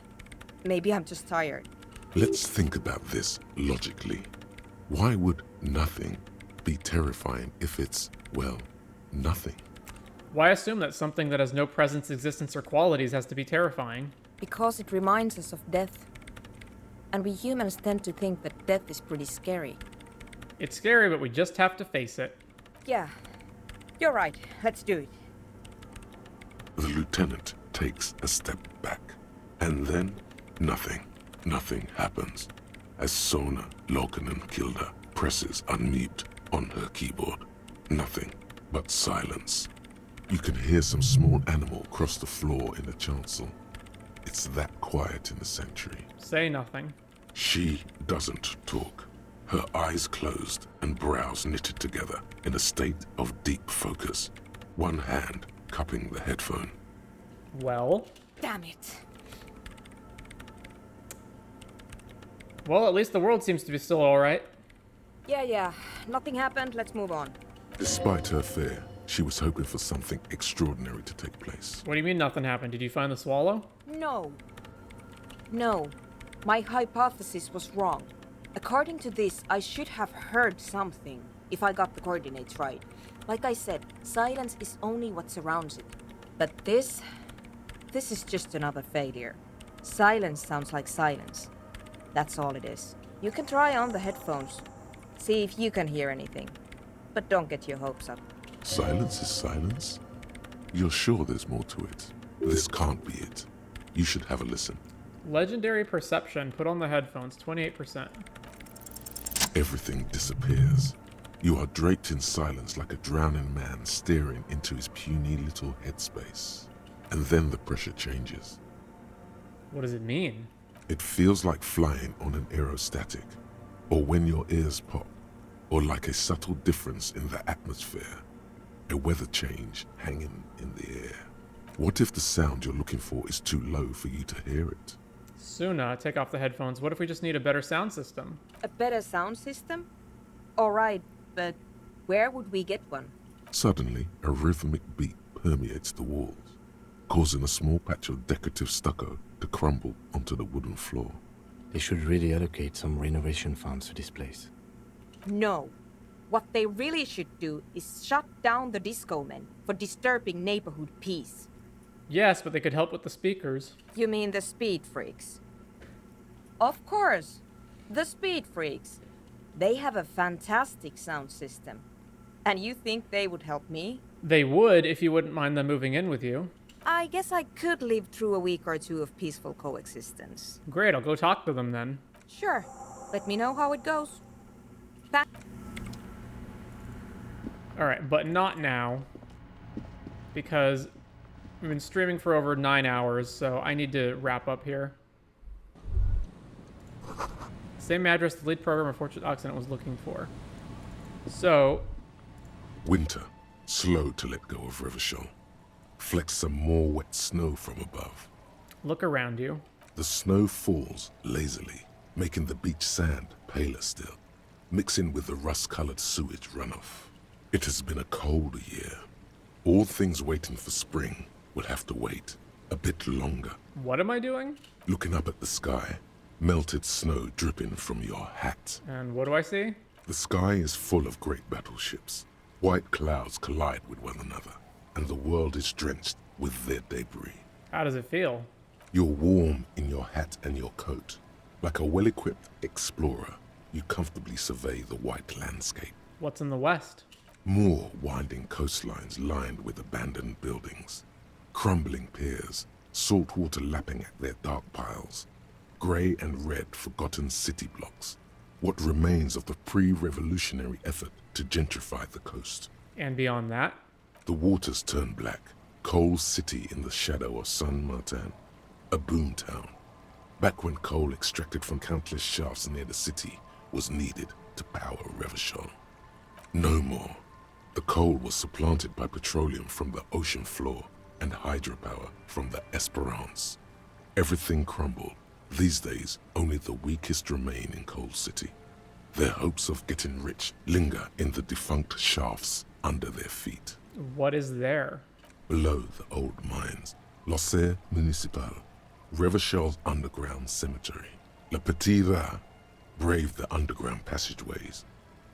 Maybe I'm just tired. Let's think about this logically. Why would nothing be terrifying if it's, well, nothing? Why assume that something that has no presence, existence, or qualities has to be terrifying? Because it reminds us of death. And we humans tend to think that death is pretty scary. It's scary, but we just have to face it. Yeah, you're right. Let's do it. The lieutenant takes a step back, and then nothing happens as Soona Lokinen-Kilda presses unmute on her keyboard. Nothing but silence. You can hear some small animal cross the floor in the chancel. It's that quiet in the sanctuary. Say nothing. She doesn't talk. Her eyes closed and brows knitted together in a state of deep focus. One hand cupping the headphone. Well? Damn it. Well, at least the world seems to be still alright. Yeah. Nothing happened. Let's move on. Despite her fear, she was hoping for something extraordinary to take place. What do you mean nothing happened? Did you find the swallow? No. My hypothesis was wrong. According to this, I should have heard something, if I got the coordinates right. Like I said, silence is only what surrounds it. But this is just another failure. Silence sounds like silence. That's all it is. You can try on the headphones. See if you can hear anything. But don't get your hopes up. Silence is silence? You're sure there's more to it? This can't be it. You should have a listen. Legendary perception. Put on the headphones. 28%. Everything disappears. You are draped in silence like a drowning man staring into his puny little headspace. And then the pressure changes. What does it mean? It feels like flying on an aerostatic, or when your ears pop, or like a subtle difference in the atmosphere, a weather change hanging in the air. What if the sound you're looking for is too low for you to hear it? Soona, take off the headphones. What if we just need a better sound system? A better sound system? Alright, but where would we get one? Suddenly, a rhythmic beat permeates the walls, causing a small patch of decorative stucco to crumble onto the wooden floor. They should really allocate some renovation funds to this place. No. What they really should do is shut down the disco men for disturbing neighborhood peace. Yes, but they could help with the speakers. You mean the speed freaks? Of course. The speed freaks. They have a fantastic sound system. And you think they would help me? They would if you wouldn't mind them moving in with you. I guess I could live through a week or two of peaceful coexistence. Great, I'll go talk to them then. Sure. Let me know how it goes. Alright, but not now. Because we've been streaming for over 9 hours, so I need to wrap up here. Same address the lead programmer of Fortune Occident was looking for. So... Winter, slow to let go of Rivershore. Flecks some more wet snow from above. Look around you. The snow falls lazily, making the beach sand paler still, mixing with the rust-colored sewage runoff. It has been a cold year. All things waiting for spring will have to wait a bit longer. What am I doing? Looking up at the sky, melted snow dripping from your hat. And what do I see? The sky is full of great battleships. White clouds collide with one another, and the world is drenched with their debris. How does it feel? You're warm in your hat and your coat. Like a well-equipped explorer, you comfortably survey the white landscape. What's in the west? More winding coastlines lined with abandoned buildings. Crumbling piers, salt water lapping at their dark piles, grey and red forgotten city blocks, what remains of the pre-revolutionary effort to gentrify the coast. And beyond that? The waters turn black, coal city in the shadow of Saint Martin, a boom town. Back when coal extracted from countless shafts near the city was needed to power Revachol. No more. The coal was supplanted by petroleum from the ocean floor and hydropower from the Esperance. Everything crumbled. These days, only the weakest remain in Coal City. Their hopes of getting rich linger in the defunct shafts under their feet. What is there? Below the old mines, L'Océan Municipal, Revachol's underground cemetery. Le Petit Rat braved the underground passageways,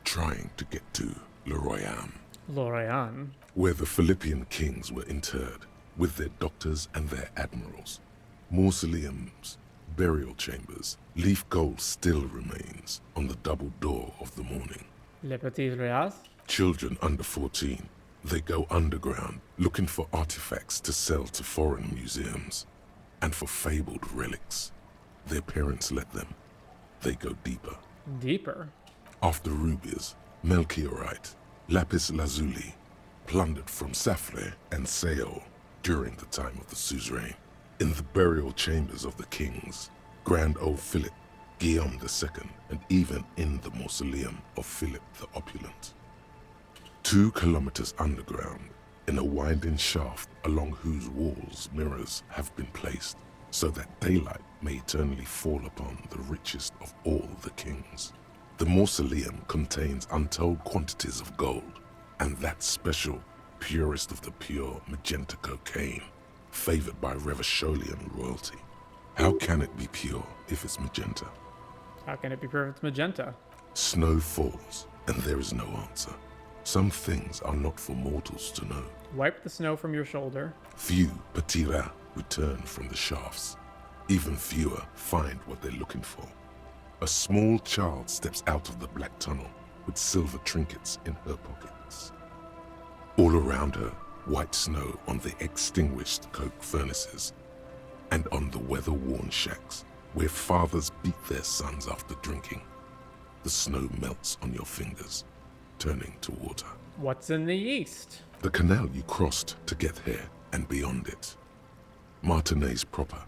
trying to get to Le Royaume. Lorraine, where the Philippian kings were interred, with their doctors and their admirals. Mausoleums, burial chambers, leaf gold still remains on the double door of the morning. Le Petit Rat? Children under 14, they go underground looking for artifacts to sell to foreign museums, and for fabled relics. Their parents let them. They go deeper. Deeper? After rubies, melchiorite, lapis lazuli, plundered from Safle and Seol during the time of the suzerain. In the burial chambers of the kings, Grand Old Philip, Guillaume II, and even in the mausoleum of Philip the Opulent. 2 kilometers underground, in a winding shaft along whose walls mirrors have been placed, so that daylight may eternally fall upon the richest of all the kings. The mausoleum contains untold quantities of gold, and that special, purest of the pure magenta cocaine, favored by Revacholian royalty. How can it be pure if it's magenta? How can it be pure if it's magenta? Snow falls, and there is no answer. Some things are not for mortals to know. Wipe the snow from your shoulder. Few Petit Rat return from the shafts. Even fewer find what they're looking for. A small child steps out of the black tunnel with silver trinkets in her pockets. All around her, white snow on the extinguished coke furnaces and on the weather-worn shacks where fathers beat their sons after drinking. The snow melts on your fingers, turning to water. What's in the east? The canal you crossed to get here and beyond it. Martinez proper,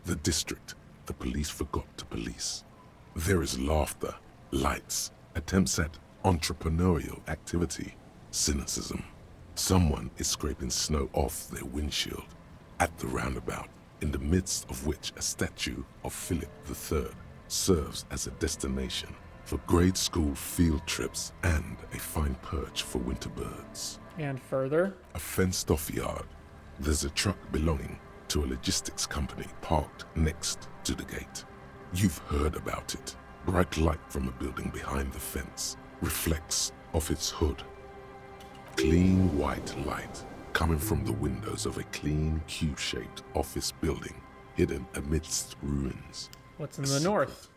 the district the police forgot to police. There is laughter, lights, attempts at entrepreneurial activity, cynicism. Someone is scraping snow off their windshield at the roundabout, in the midst of which a statue of Philip III serves as a destination for grade school field trips and a fine perch for winter birds. And further? A fenced-off yard. There's a truck belonging to a logistics company parked next to the gate. You've heard about it. Bright light from a building behind the fence reflects off its hood. Clean white light coming from the windows of a clean cube-shaped office building hidden amidst ruins. What's in the north?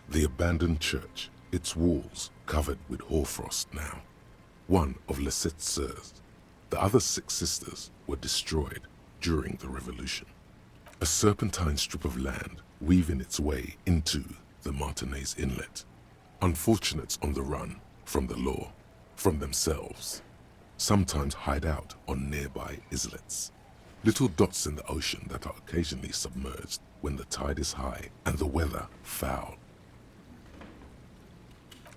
The abandoned church, its walls covered with hoarfrost now. One of Lissette's sœurs. The other 6 sisters were destroyed during the revolution. A serpentine strip of land weaving its way into the Martinez Inlet. Unfortunates on the run from the law, from themselves. Sometimes hide out on nearby islets. Little dots in the ocean that are occasionally submerged when the tide is high and the weather foul.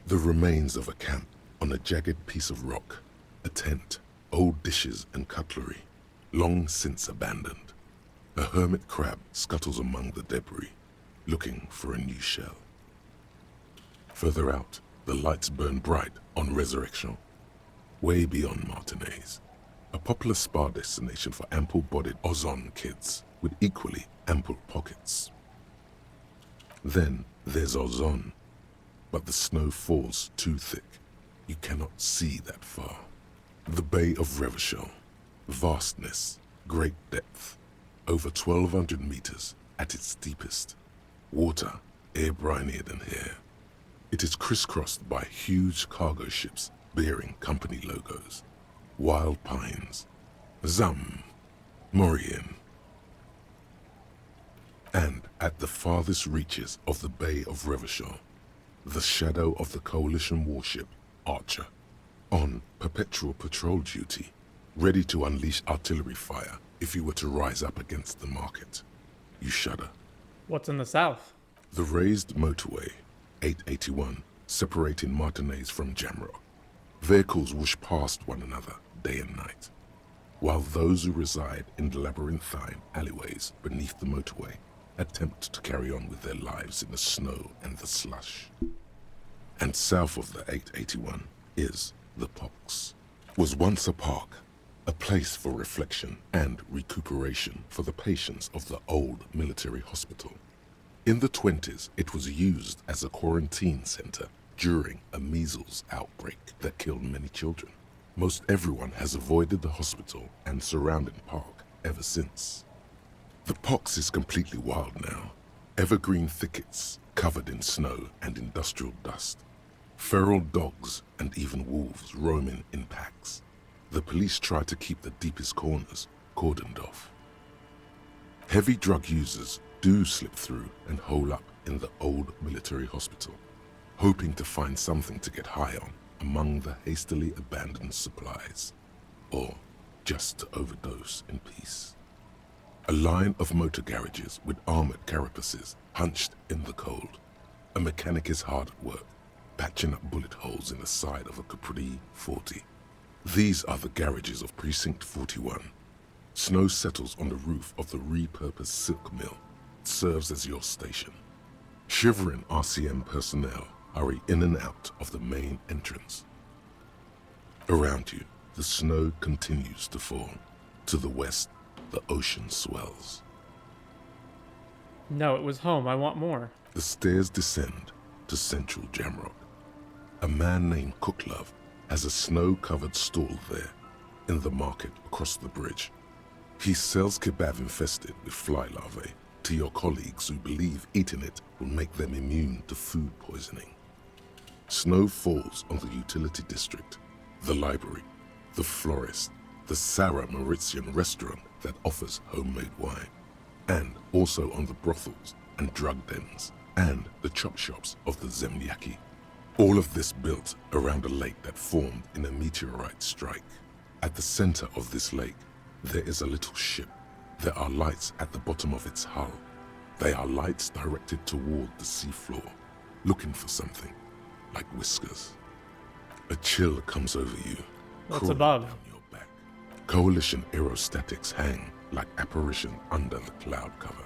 The remains of a camp on a jagged piece of rock, a tent, old dishes and cutlery, long since abandoned. A hermit crab scuttles among the debris, looking for a new shell. Further out, the lights burn bright on Resurrection, way beyond Martinez, a popular spa destination for ample-bodied Ozon kids with equally ample pockets. Then there's Ozon, but the snow falls too thick. You cannot see that far. The Bay of Revachol, vastness, great depth, over 1,200 meters at its deepest. Water, air-brinier than here. It is crisscrossed by huge cargo ships bearing company logos. Wild pines. Zam. Morell. And at the farthest reaches of the Bay of Revachol, the shadow of the Coalition warship, Archer, on perpetual patrol duty, ready to unleash artillery fire if you were to rise up against the market. You shudder. What's in the south? The raised motorway, 881, separating Martinez from Jamrock. Vehicles whoosh past one another day and night, while those who reside in the labyrinthine alleyways beneath the motorway attempt to carry on with their lives in the snow and the slush. And south of the 881 is the Pox. Was once a park, a place for reflection and recuperation for the patients of the old military hospital. In the 20s, it was used as a quarantine center during a measles outbreak that killed many children. Most everyone has avoided the hospital and surrounding park ever since. The Pox is completely wild now. Evergreen thickets covered in snow and industrial dust. Feral dogs and even wolves roaming in packs. The police try to keep the deepest corners cordoned off. Heavy drug users do slip through and hole up in the old military hospital, hoping to find something to get high on among the hastily abandoned supplies, or just to overdose in peace. A line of motor garages with armored carapaces hunched in the cold. A mechanic is hard at work, patching up bullet holes in the side of a Capri 40. These are the garages of Precinct 41. Snow settles on the roof of the repurposed silk mill. It serves as your station. Shivering RCM personnel hurry in and out of the main entrance. Around you, the snow continues to fall. To the west, the ocean swells. No, it was home. I want more. The stairs descend to central Jamrock. A man named Cooklove has a snow-covered stall there, in the market across the bridge. He sells kebab infested with fly larvae to your colleagues who believe eating it will make them immune to food poisoning. Snow falls on the utility district, the library, the florist, the Sarah Mauritian restaurant that offers homemade wine, and also on the brothels and drug dens, and the chop shops of the Zemlyaki. All of this built around a lake that formed in a meteorite strike. At the center of this lake, there is a little ship. There are lights at the bottom of its hull. They are lights directed toward the seafloor, looking for something, like whiskers. A chill comes over you. What's above? Down your back. Coalition aerostatics hang like apparition under the cloud cover.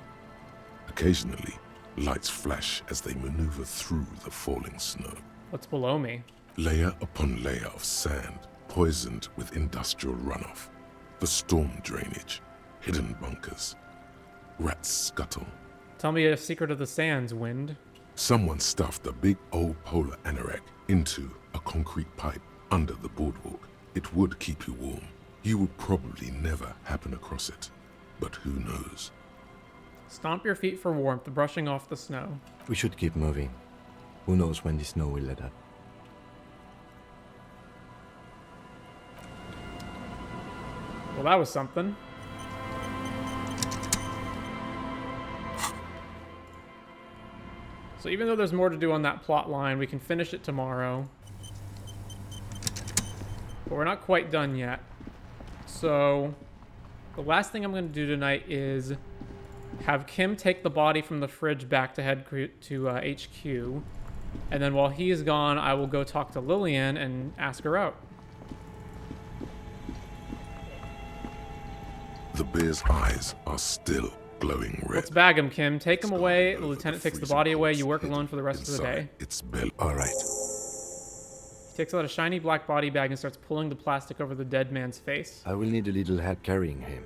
Occasionally, lights flash as they maneuver through the falling snow. What's below me? Layer upon layer of sand, poisoned with industrial runoff. The storm drainage, hidden bunkers. Rats scuttle. Tell me a secret of the sands, Wind. Someone stuffed a big old polar anorak into a concrete pipe under the boardwalk. It would keep you warm. You would probably never happen across it, but who knows? Stomp your feet for warmth, brushing off the snow. We should keep moving. Who knows when the snow will let up? Well, that was something. So even though there's more to do on that plot line, we can finish it tomorrow. But we're not quite done yet. So the last thing I'm going to do tonight is have Kim take the body from the fridge back to head to HQ. And then while he is gone, I will go talk to Lilienne and ask her out. The bear's eyes are still glowing red. Let's bag him, Kim. Take him away. The lieutenant takes the body away. You work alone for the rest of the day. It's belly. All right. He takes out a shiny black body bag and starts pulling the plastic over the dead man's face. I will need a little help carrying him.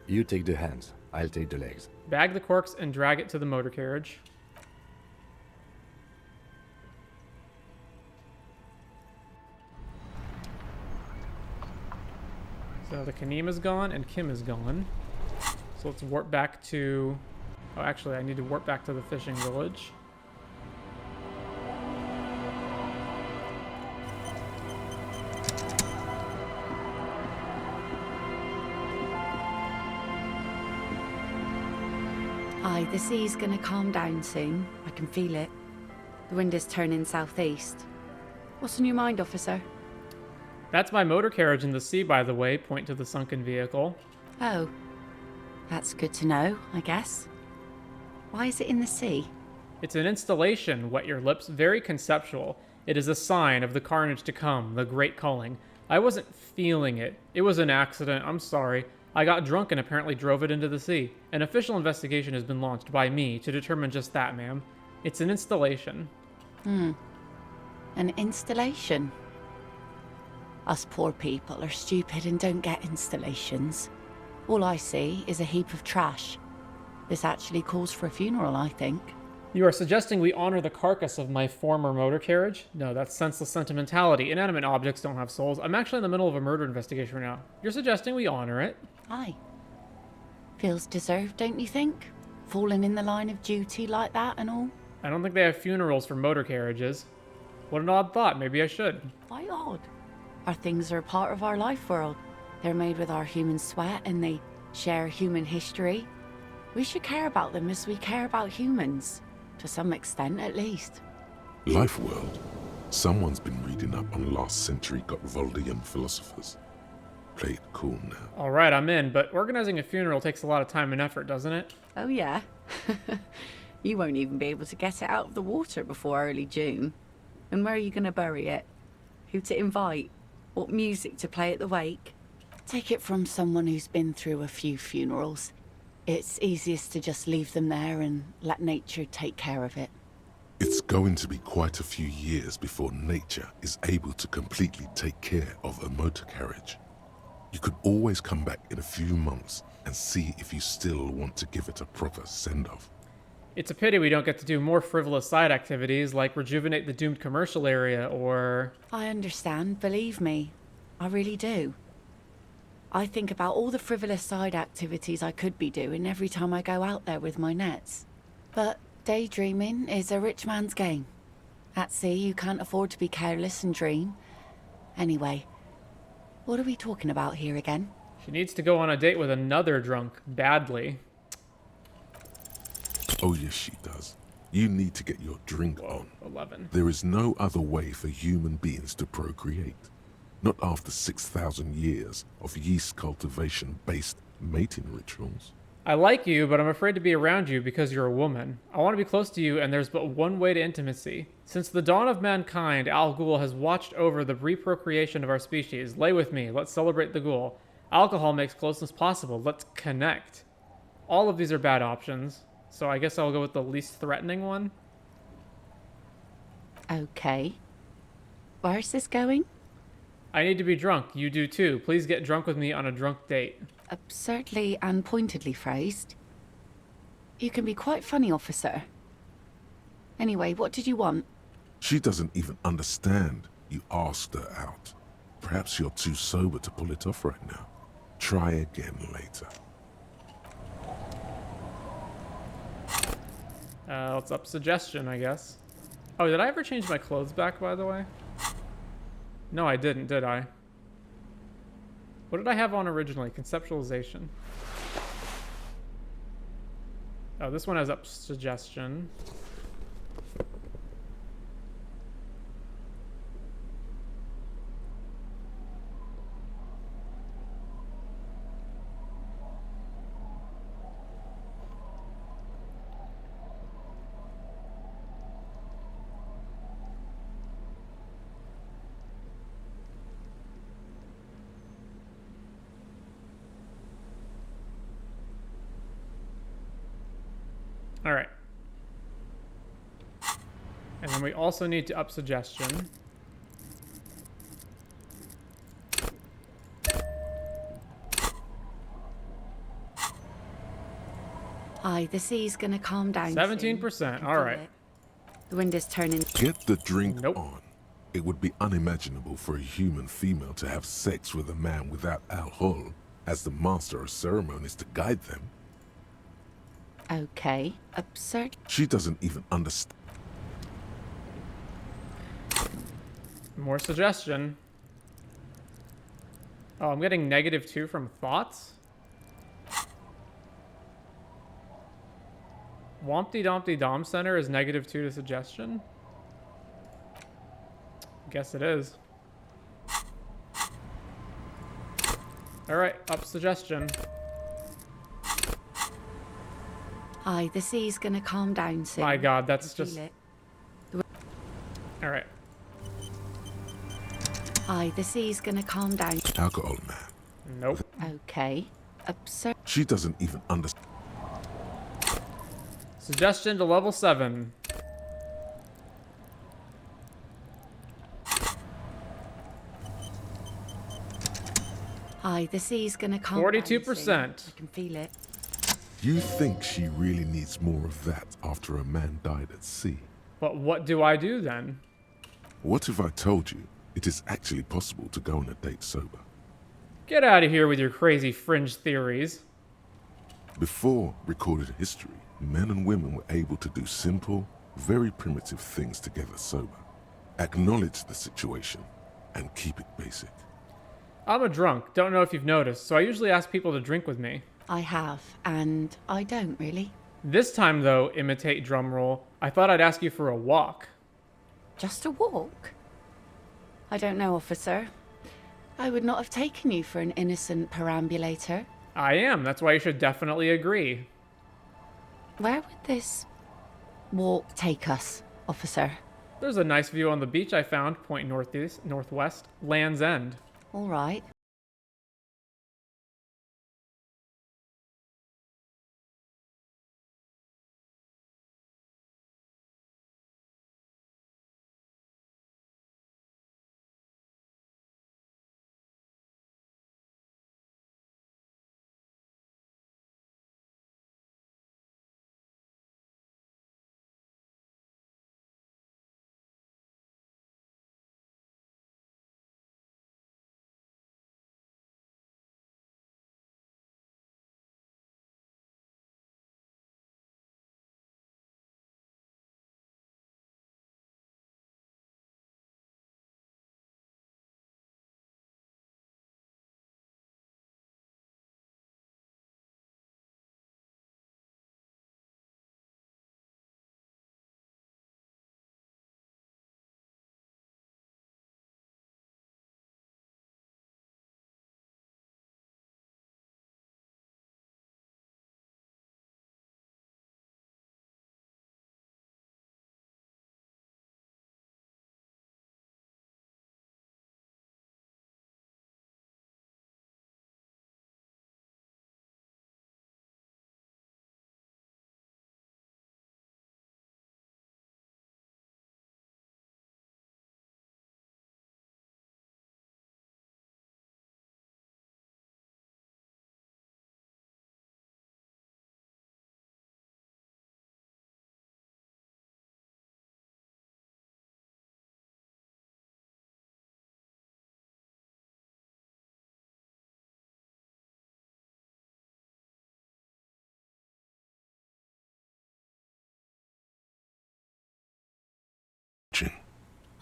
You take the hands. I'll take the legs. Bag the corpse and drag it to the motor carriage. So the Kaneem is gone and Kim is gone. So let's warp back to... Oh, actually, I need to warp back to the fishing village. Aye, the sea's gonna calm down soon. I can feel it. The wind is turning southeast. What's on your mind, officer? That's my motor carriage in the sea, by the way. Point to the sunken vehicle. Oh. That's good to know, I guess. Why is it in the sea? It's an installation, wet your lips, very conceptual. It is a sign of the carnage to come, the great calling. I wasn't feeling it. It was an accident, I'm sorry. I got drunk and apparently drove it into the sea. An official investigation has been launched by me to determine just that, ma'am. It's an installation. An installation? Us poor people are stupid and don't get installations. All I see is a heap of trash. This actually calls for a funeral, I think. You are suggesting we honor the carcass of my former motor carriage? No, that's senseless sentimentality. Inanimate objects don't have souls. I'm actually in the middle of a murder investigation right now. You're suggesting we honor it? Aye. Feels deserved, don't you think? Falling in the line of duty like that and all? I don't think they have funerals for motor carriages. What an odd thought. Maybe I should. Why odd? Our things are a part of our life world. They're made with our human sweat and they share human history. We should care about them as we care about humans. To some extent, at least. Life world. Someone's been reading up on last century Gottwaldian philosophers. Play it cool now. Alright, I'm in, but organizing a funeral takes a lot of time and effort, doesn't it? Oh yeah? You won't even be able to get it out of the water before early June. And where are you going to bury it? Who to invite? What music to play at the wake? Take it from someone who's been through a few funerals. It's easiest to just leave them there and let nature take care of it. It's going to be quite a few years before nature is able to completely take care of a motor carriage. You could always come back in a few months and see if you still want to give it a proper send-off. It's a pity we don't get to do more frivolous side activities like rejuvenate the doomed commercial area or... I understand, believe me. I really do. I think about all the frivolous side activities I could be doing every time I go out there with my nets. But daydreaming is a rich man's game. At sea, you can't afford to be careless and dream. Anyway, what are we talking about here again? She needs to go on a date with another drunk, badly. Oh yes, she does. You need to get your drink on. 11. There is no other way for human beings to procreate. Not after 6,000 years of yeast cultivation-based mating rituals. I like you, but I'm afraid to be around you because you're a woman. I want to be close to you, and there's but one way to intimacy. Since the dawn of mankind, Al Ghul has watched over the reprocreation of our species. Lay with me. Let's celebrate the Ghul. Alcohol makes closeness possible. Let's connect. All of these are bad options, so I guess I'll go with the least threatening one. Okay. Where's this going? I need to be drunk. You do too. Please get drunk with me on a drunk date. Absurdly and pointedly phrased. You can be quite funny, officer. Anyway, what did you want? She doesn't even understand you asked her out. Perhaps you're too sober to pull it off right now. Try again later. Let's up suggestion, I guess. Oh, did I ever change my clothes back, by the way? No, I didn't, did I? What did I have on originally? Conceptualization. Oh, this one has up suggestion. All right. And then we also need to up suggestion. Aye, the sea's gonna calm down 17%. All right. The wind is turning. Get the drink on. It would be unimaginable for a human female to have sex with a man without Al Ghul as the master of ceremonies to guide them. Okay, absurd. She doesn't even understand. More suggestion. Oh, I'm getting -2 from thoughts? Wompty Dumpty Dom Center is -2 to suggestion? Guess it is. Alright, up suggestion. Hi, the sea's gonna calm down soon. My god, that's Feel just... it. Alright. Hi, the sea's gonna calm down. Alcohol, man. Nope. Okay. Absurd. She doesn't even understand. Suggestion to level 7. Hi, the sea's gonna calm 42%. down soon. I can feel it. You think she really needs more of that after a man died at sea? But what do I do then? What if I told you it is actually possible to go on a date sober? Get out of here with your crazy fringe theories. Before recorded history, men and women were able to do simple, very primitive things together sober. Acknowledge the situation and keep it basic. I'm a drunk, don't know if you've noticed, so I usually ask people to drink with me. I have, and I don't really. This time though, imitate drumroll, I thought I'd ask you for a walk. Just a walk? I don't know, officer. I would not have taken you for an innocent perambulator. I am, that's why you should definitely agree. Where would this walk take us, officer? There's a nice view on the beach I found, point northeast, northwest, Land's End. All right.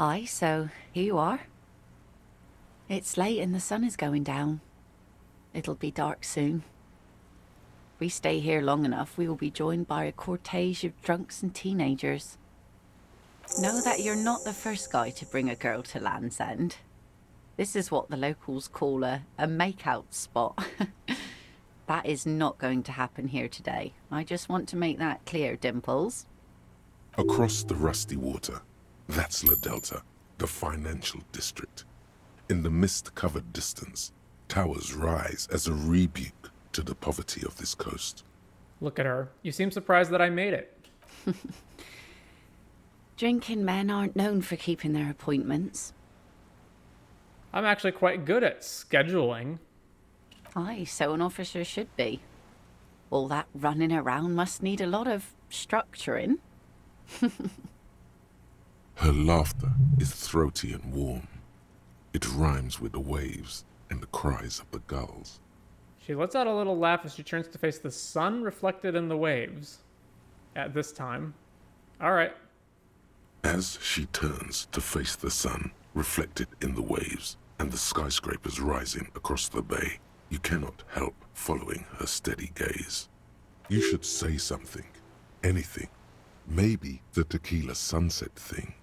Aye, so here you are. It's late and the sun is going down. It'll be dark soon. If we stay here long enough, we will be joined by a cortege of drunks and teenagers. Know that you're not the first guy to bring a girl to Land's End. This is what the locals call a make-out spot. That is not going to happen here today. I just want to make that clear, Dimples. Across the rusty water, that's La Delta, the financial district. In the mist-covered distance, towers rise as a rebuke to the poverty of this coast. Look at her. You seem surprised that I made it. Drinking men aren't known for keeping their appointments. I'm actually quite good at scheduling. Aye, so an officer should be. All that running around must need a lot of structuring. Her laughter is throaty and warm. It rhymes with the waves and the cries of the gulls. She lets out a little laugh as she turns to face the sun reflected in the waves. At this time. Alright. As she turns to face the sun reflected in the waves and the skyscrapers rising across the bay, you cannot help following her steady gaze. You should say something. anything. Maybe the tequila sunset thing.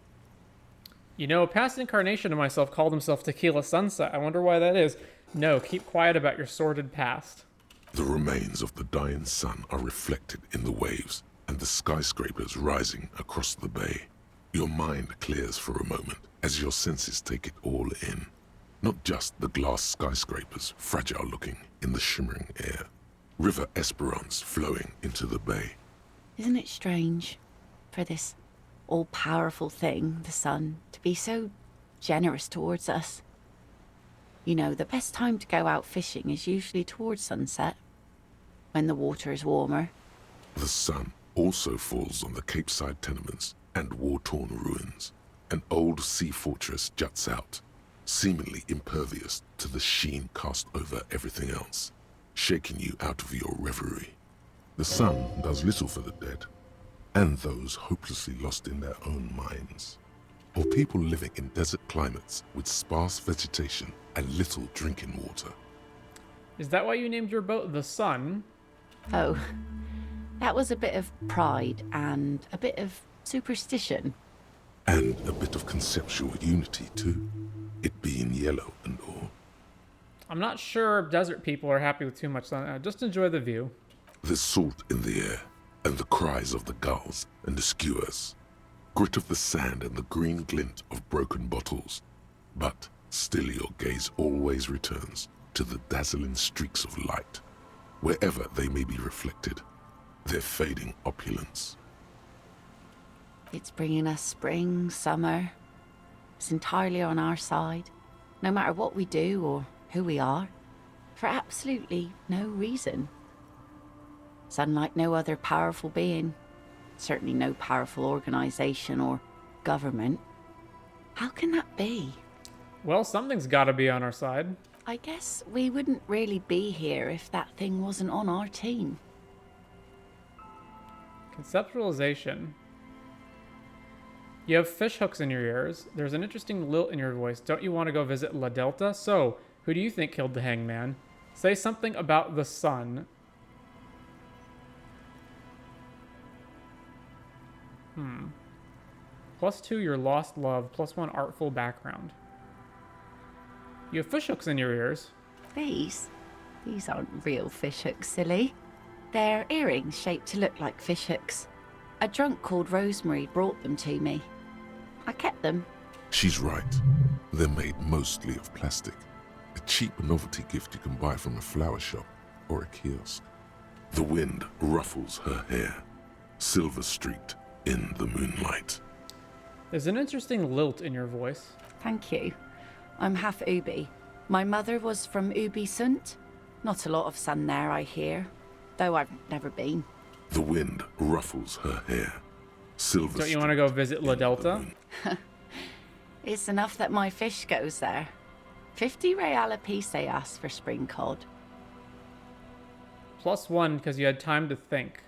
You know, a past incarnation of myself called himself Tequila Sunset. I wonder why that is. No, keep quiet about your sordid past. The remains of the dying sun are reflected in the waves and the skyscrapers rising across the bay. Your mind clears for a moment as your senses take it all in. Not just the glass skyscrapers, fragile looking in the shimmering air. River Esperance flowing into the bay. Isn't it strange for this all-powerful thing, the sun, to be so generous towards us? You know, the best time to go out fishing is usually towards sunset, when the water is warmer. The sun also falls on the Capeside tenements and war-torn ruins. An old sea fortress juts out, seemingly impervious to the sheen cast over everything else, shaking you out of your reverie. The sun does little for the dead, and those hopelessly lost in their own minds, or people living in desert climates with sparse vegetation and little drinking water. Is that why you named your boat the Sun? Oh, that was a bit of pride and a bit of superstition. And a bit of conceptual unity too, it being yellow and all. I'm not sure desert people are happy with too much sun. Just enjoy the view. There's salt in the air, and the cries of the gulls and the skuas, grit of the sand and the green glint of broken bottles. But still your gaze always returns to the dazzling streaks of light, wherever they may be reflected, their fading opulence. It's bringing us spring, summer. It's entirely on our side, no matter what we do or who we are, for absolutely no reason. It's unlike no other powerful being, certainly no powerful organization or government. How can that be? Well, something's gotta be on our side. I guess we wouldn't really be here if that thing wasn't on our team. Conceptualization. You have fish hooks in your ears. There's an interesting lilt in your voice. Don't you want to go visit La Delta? So, who do you think killed the hangman? Say something about the sun. +2 your lost love, +1 artful background. You have fish hooks in your ears. These aren't real fish hooks, silly. They're earrings shaped to look like fish hooks. A drunk called Rosemary brought them to me. I kept them. She's right. They're made mostly of plastic. A cheap novelty gift you can buy from a flower shop or a kiosk. The wind ruffles her hair, silver-streaked in the moonlight. There's an interesting lilt in your voice. Thank you. I'm half Ubi. My mother was from Ubi Sunt. Not a lot of sun there, I hear, though I've never been. The wind ruffles her hair, silver. Don't you want to go visit La Delta? It's enough that my fish goes there. 50 real a piece they asked for spring cod. +1 because you had time to think.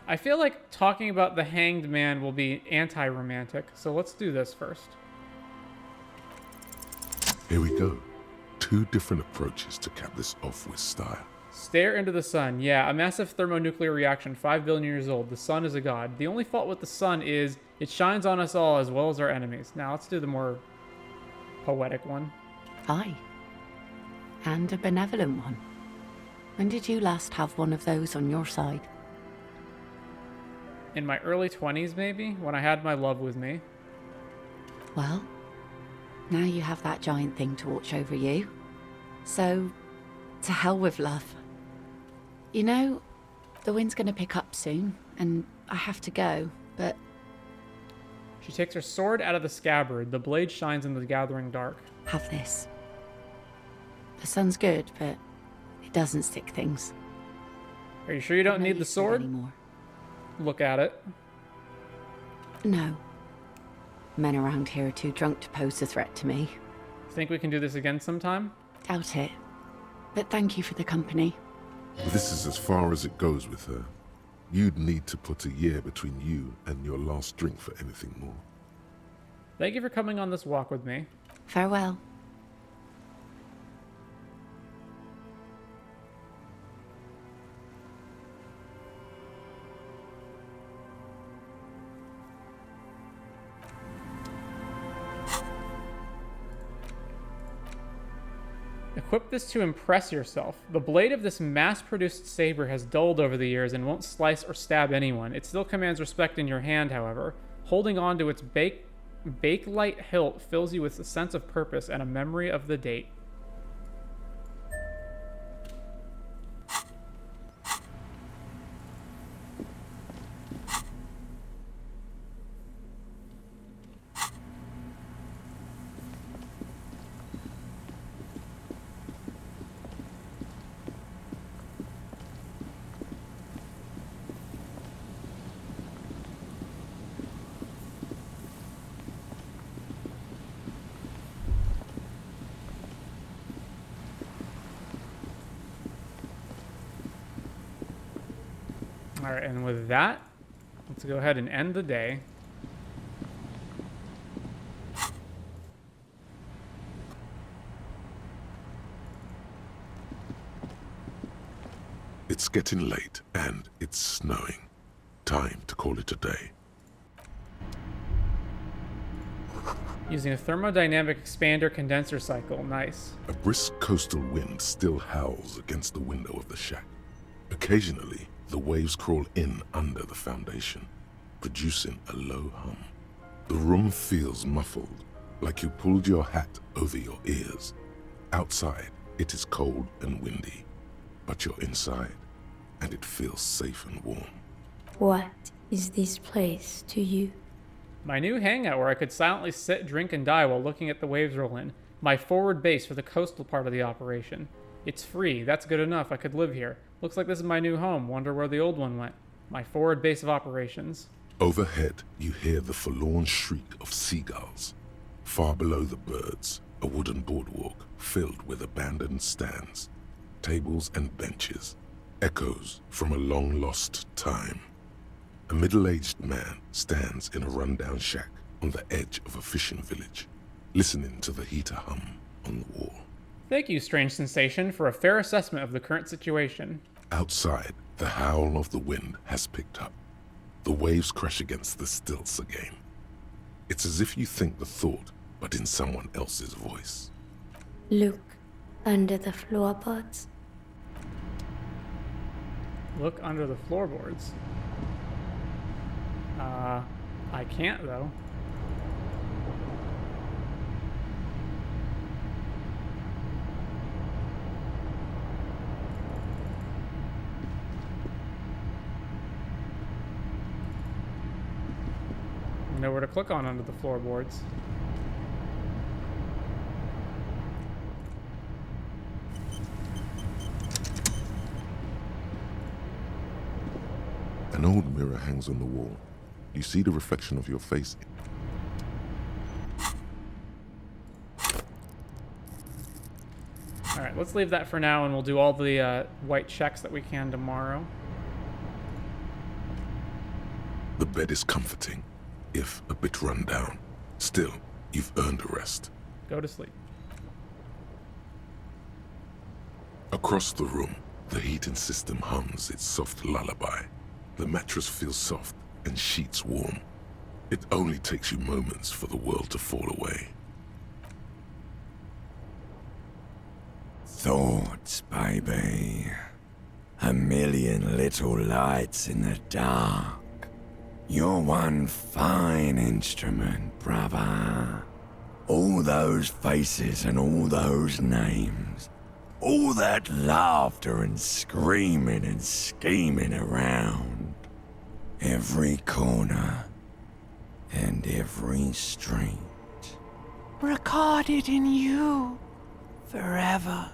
I feel like talking about the hanged man will be anti-romantic, so let's do this first. Here we go. 2 different approaches to cap this off with style. Stare into the sun. Yeah, a massive thermonuclear reaction, 5 billion years old. The sun is a god. The only fault with the sun is it shines on us all as well as our enemies. Now let's do the more poetic one. Aye. And a benevolent one. When did you last have one of those on your side? In my early 20s, maybe, when I had my love with me. Well, now you have that giant thing to watch over you. So, to hell with love. You know, the wind's gonna pick up soon, and I have to go, but... She takes her sword out of the scabbard. The blade shines in the gathering dark. Have this. The sun's good, but it doesn't stick things. Are you sure you don't need the sword? Anymore. Look at it. No. Men around here are too drunk to pose a threat to me. Think we can do this again sometime? Doubt it. But thank you for the company. This is as far as it goes with her. You'd need to put a year between you and your last drink for anything more. Thank you for coming on this walk with me. Farewell. Equip this to impress yourself. The blade of this mass-produced saber has dulled over the years and won't slice or stab anyone. It still commands respect in your hand, however. Holding on to its bake-light hilt fills you with a sense of purpose and a memory of the date. Alright, and with that, let's go ahead and end the day. It's getting late, and it's snowing. Time to call it a day. Using a thermodynamic expander condenser cycle. Nice. A brisk coastal wind still howls against the window of the shack. Occasionally, the waves crawl in under the foundation, producing a low hum. The room feels muffled, like you pulled your hat over your ears. Outside, it is cold and windy, but you're inside, and it feels safe and warm. What is this place to you? My new hangout where I could silently sit, drink, and die while looking at the waves roll in. My forward base for the coastal part of the operation. It's free, that's good enough, I could live here. Looks like this is my new home, wonder where the old one went. My forward base of operations. Overhead, you hear the forlorn shriek of seagulls. Far below the birds, a wooden boardwalk filled with abandoned stands, tables and benches, echoes from a long-lost time. A middle-aged man stands in a rundown shack on the edge of a fishing village, listening to the heater hum on the wall. Thank you, strange sensation, for a fair assessment of the current situation. Outside, the howl of the wind has picked up. The waves crash against the stilts again. It's as if you think the thought, but in someone else's voice. Look under the floorboards. Look under the floorboards. I can't, though. Nowhere to click on under the floorboards. An old mirror hangs on the wall. You see the reflection of your face. Alright, let's leave that for now and we'll do all the white checks that we can tomorrow. The bed is comforting, if a bit run down. Still, you've earned a rest. Go to sleep. Across the room, the heating system hums its soft lullaby. The mattress feels soft and sheets warm. It only takes you moments for the world to fall away. Thoughts, baby. A million little lights in the dark. You're one fine instrument, brother. All those faces and all those names. All that laughter and screaming and scheming around. Every corner and every street. Recorded in you. Forever.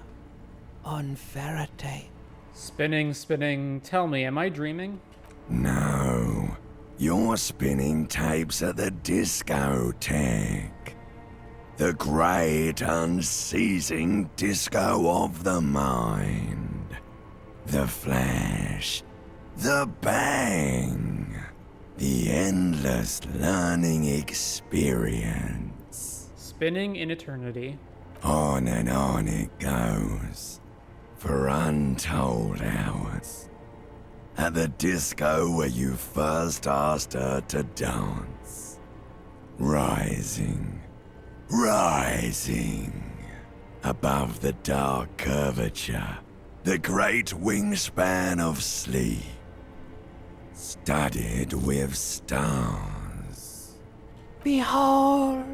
On Faraday. Spinning, spinning. Tell me, am I dreaming? No. You're spinning tapes at the discotheque. The great unceasing disco of the mind. The flash. The bang. The endless learning experience. Spinning in eternity. On and on it goes. For untold hours. At the disco where you first asked her to dance. Rising. Rising. above the dark curvature, the great wingspan of sleep, studded with stars. Behold,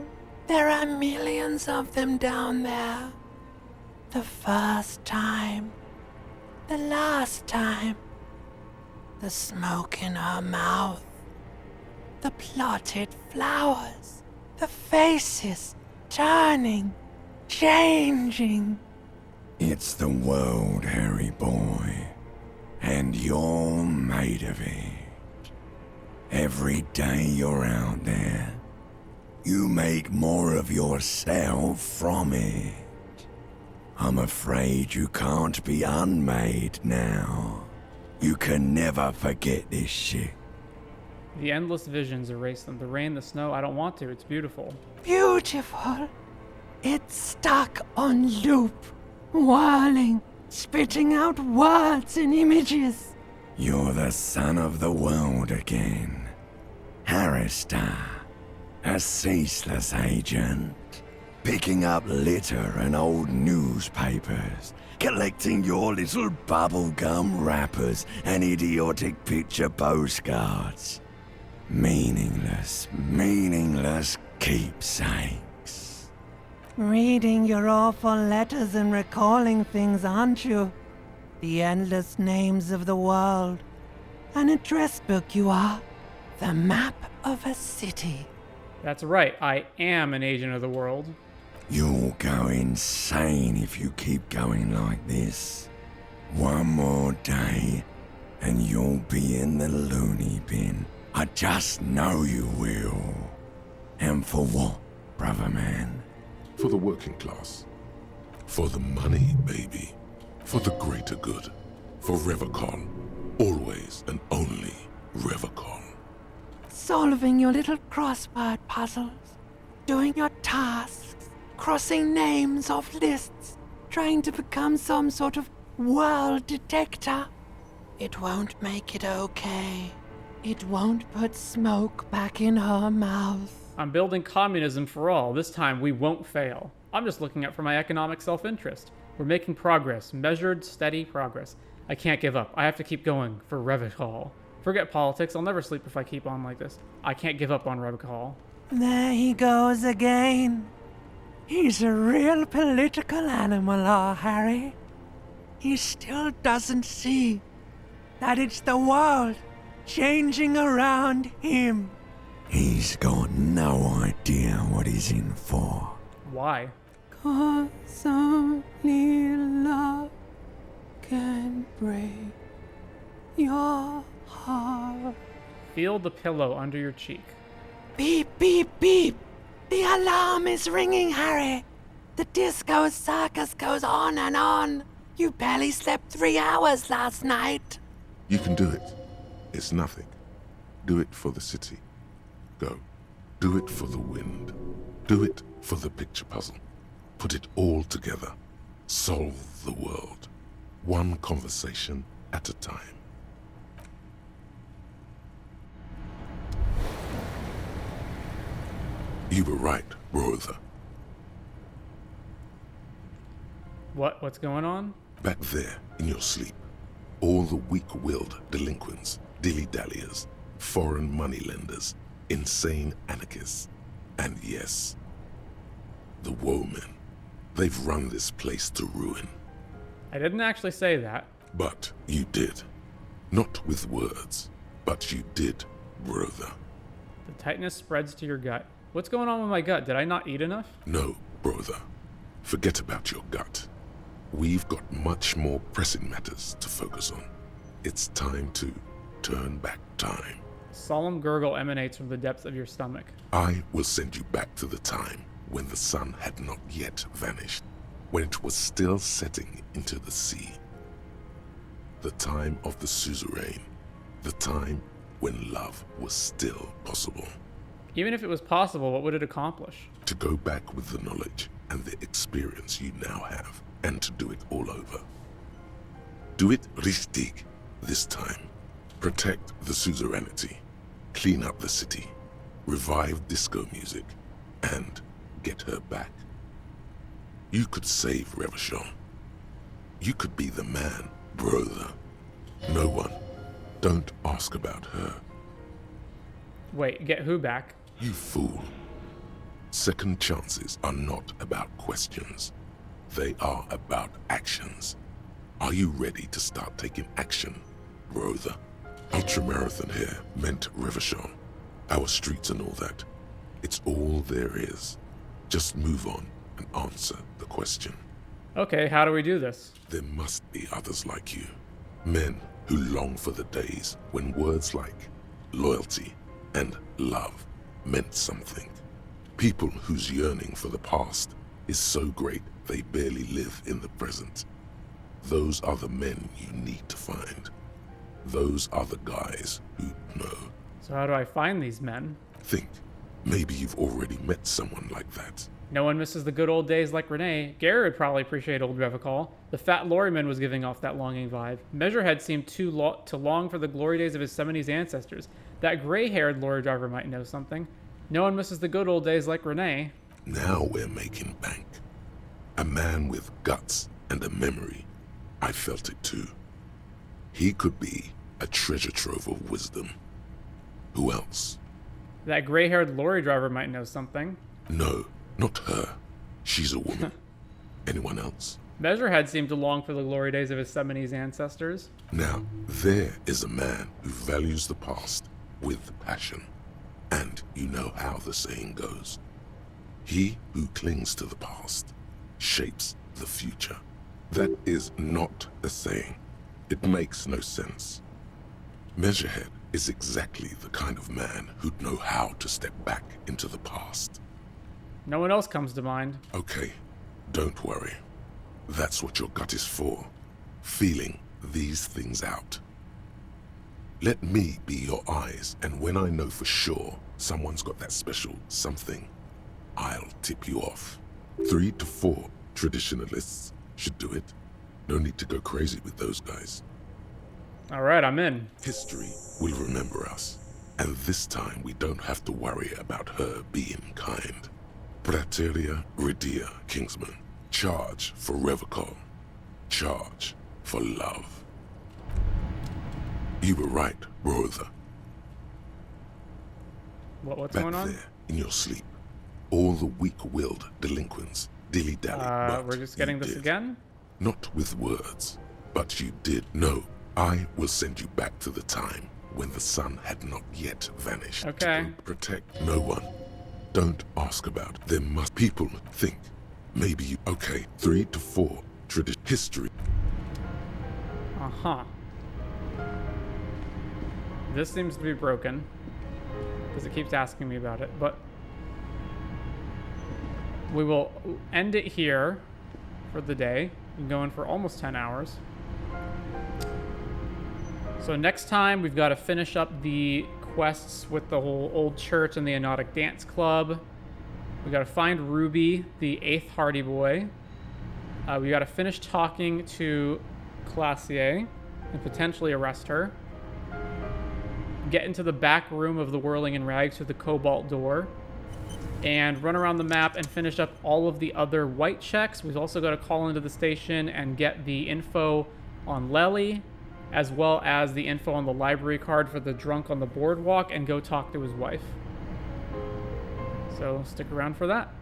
there are millions of them down there. The first time, the last time, the smoke in her mouth, the plotted flowers, the faces turning, changing. It's the world, Harry boy, and you're made of it. Every day you're out there, you make more of yourself from it. I'm afraid you can't be unmade now. You can never forget this shit. The endless visions erase them. The rain, the snow, I don't want to. It's beautiful. Beautiful. It's stuck on loop, whirling, spitting out words and images. You're the son of the world again. Heidelstam, a ceaseless agent, picking up litter and old newspapers, collecting your little bubblegum wrappers and idiotic picture postcards. Meaningless keepsakes. Reading your awful letters and recalling things, aren't you? The endless names of the world. An address book you are. The map of a city. That's right, I am an agent of the world. You'll go insane if you keep going like this. One more day, and you'll be in the loony bin. I just know you will. And for what, brother man? For the working class. For the money, baby. For the greater good. For Revacon. Always and only Revacon. Solving your little crossword puzzles. Doing your tasks. Crossing names off lists. Trying to become some sort of world detector. It won't make it okay. It won't put smoke back in her mouth. I'm building communism for all. This time we won't fail. I'm just looking out for my economic self-interest. We're making progress. Measured, steady progress. I can't give up. I have to keep going for Revacol. Forget politics. I'll never sleep if I keep on like this. I can't give up on Revacol. There he goes again. He's a real political animal, our Harry. He still doesn't see that it's the world changing around him. He's got no idea what he's in for. Why? 'Cause only love can break your heart. Feel the pillow under your cheek. Beep, beep, beep. The alarm is ringing, Harry. The disco circus goes on and on. You barely slept 3 hours last night. You can do it. It's nothing. Do it for the city. Go. Do it for the wind. Do it for the picture puzzle. Put it all together. Solve the world. One conversation at a time. You were right, brother. What's going on? Back there, in your sleep, all the weak-willed delinquents, dilly-dalliers, foreign moneylenders, insane anarchists, and yes, the women. They've run this place to ruin. I didn't actually say that. But you did. Not with words, but you did, brother. The tightness spreads to your gut. What's going on with my gut? Did I not eat enough? No, brother. Forget about your gut. We've got much more pressing matters to focus on. It's time to turn back time. A solemn gurgle emanates from the depths of your stomach. I will send you back to the time when the sun had not yet vanished, when it was still setting into the sea. The time of the suzerain, the time when love was still possible. Even if it was possible, what would it accomplish? To go back with the knowledge and the experience you now have, and to do it all over. Do it richtig this time. Protect the suzerainty, clean up the city, revive disco music, and get her back. You could save Revachon. You could be the man, brother. No one. Don't ask about her. Wait, get who back? You fool. Second chances are not about questions. They are about actions. Are you ready to start taking action, brother? Ultramarathon here meant Revachon. Our streets and all that. It's all there is. Just move on and answer the question. Okay, how do we do this? There must be others like you. Men who long for the days when words like loyalty and love meant something. People whose yearning for the past is so great they barely live in the present. Those are the men you need to find. Those are the guys who know. So how do I find these men? Think. Maybe you've already met someone like that. No one misses the good old days like Rene. Gary would probably appreciate old Revachol. The fat lorryman was giving off that longing vibe. Measurehead seemed to long for the glory days of his 70s ancestors. That gray-haired lorry driver might know something. No one misses the good old days like Rene. Now we're making bank. A man with guts and a memory. I felt it too. He could be a treasure trove of wisdom. Who else? That gray-haired lorry driver might know something. No, not her. She's a woman. Anyone else? Measurehead seemed to long for the glory days of his 70s ancestors. Now, there is a man who values the past with passion. And you know how the saying goes. He who clings to the past shapes the future. That is not a saying. It makes no sense. Measurehead is exactly the kind of man who'd know how to step back into the past. No one else comes to mind. Okay, don't worry. That's what your gut is for. Feeling these things out. Let me be your eyes, and when I know for sure someone's got that special something, I'll tip you off. 3 to 4 traditionalists should do it. No need to go crazy with those guys. All right, I'm in. History will remember us, and this time we don't have to worry about her being kind. Praeterea Redia, Kingsman. Charge for Revachol. Charge for love. You were right, brother. What's Back going on? there, in your sleep, all the weak-willed delinquents dilly-dally. We're just getting this again? Not with words, but you did. No, I will send you back to the time when the sun had not yet vanished. Okay. To protect no one. Don't ask about it. There must people think. Maybe you. Okay, 3 to 4 history. Uh-huh. This seems to be broken because it keeps asking me about it, but we will end it here for the day. Been going for almost 10 hours. So next time we've got to finish up the quests with the whole old church and the Anotic Dance Club. We got to find Ruby, the 8th Hardie Boy. We got to finish talking to Klaasje and potentially arrest her. Get into the back room of the Whirling in Rags through the Cobalt door. And run around the map and finish up all of the other white checks. We've also got to call into the station and get the info on Lely, as well as the info on the library card for the drunk on the boardwalk, and go talk to his wife. So stick around for that.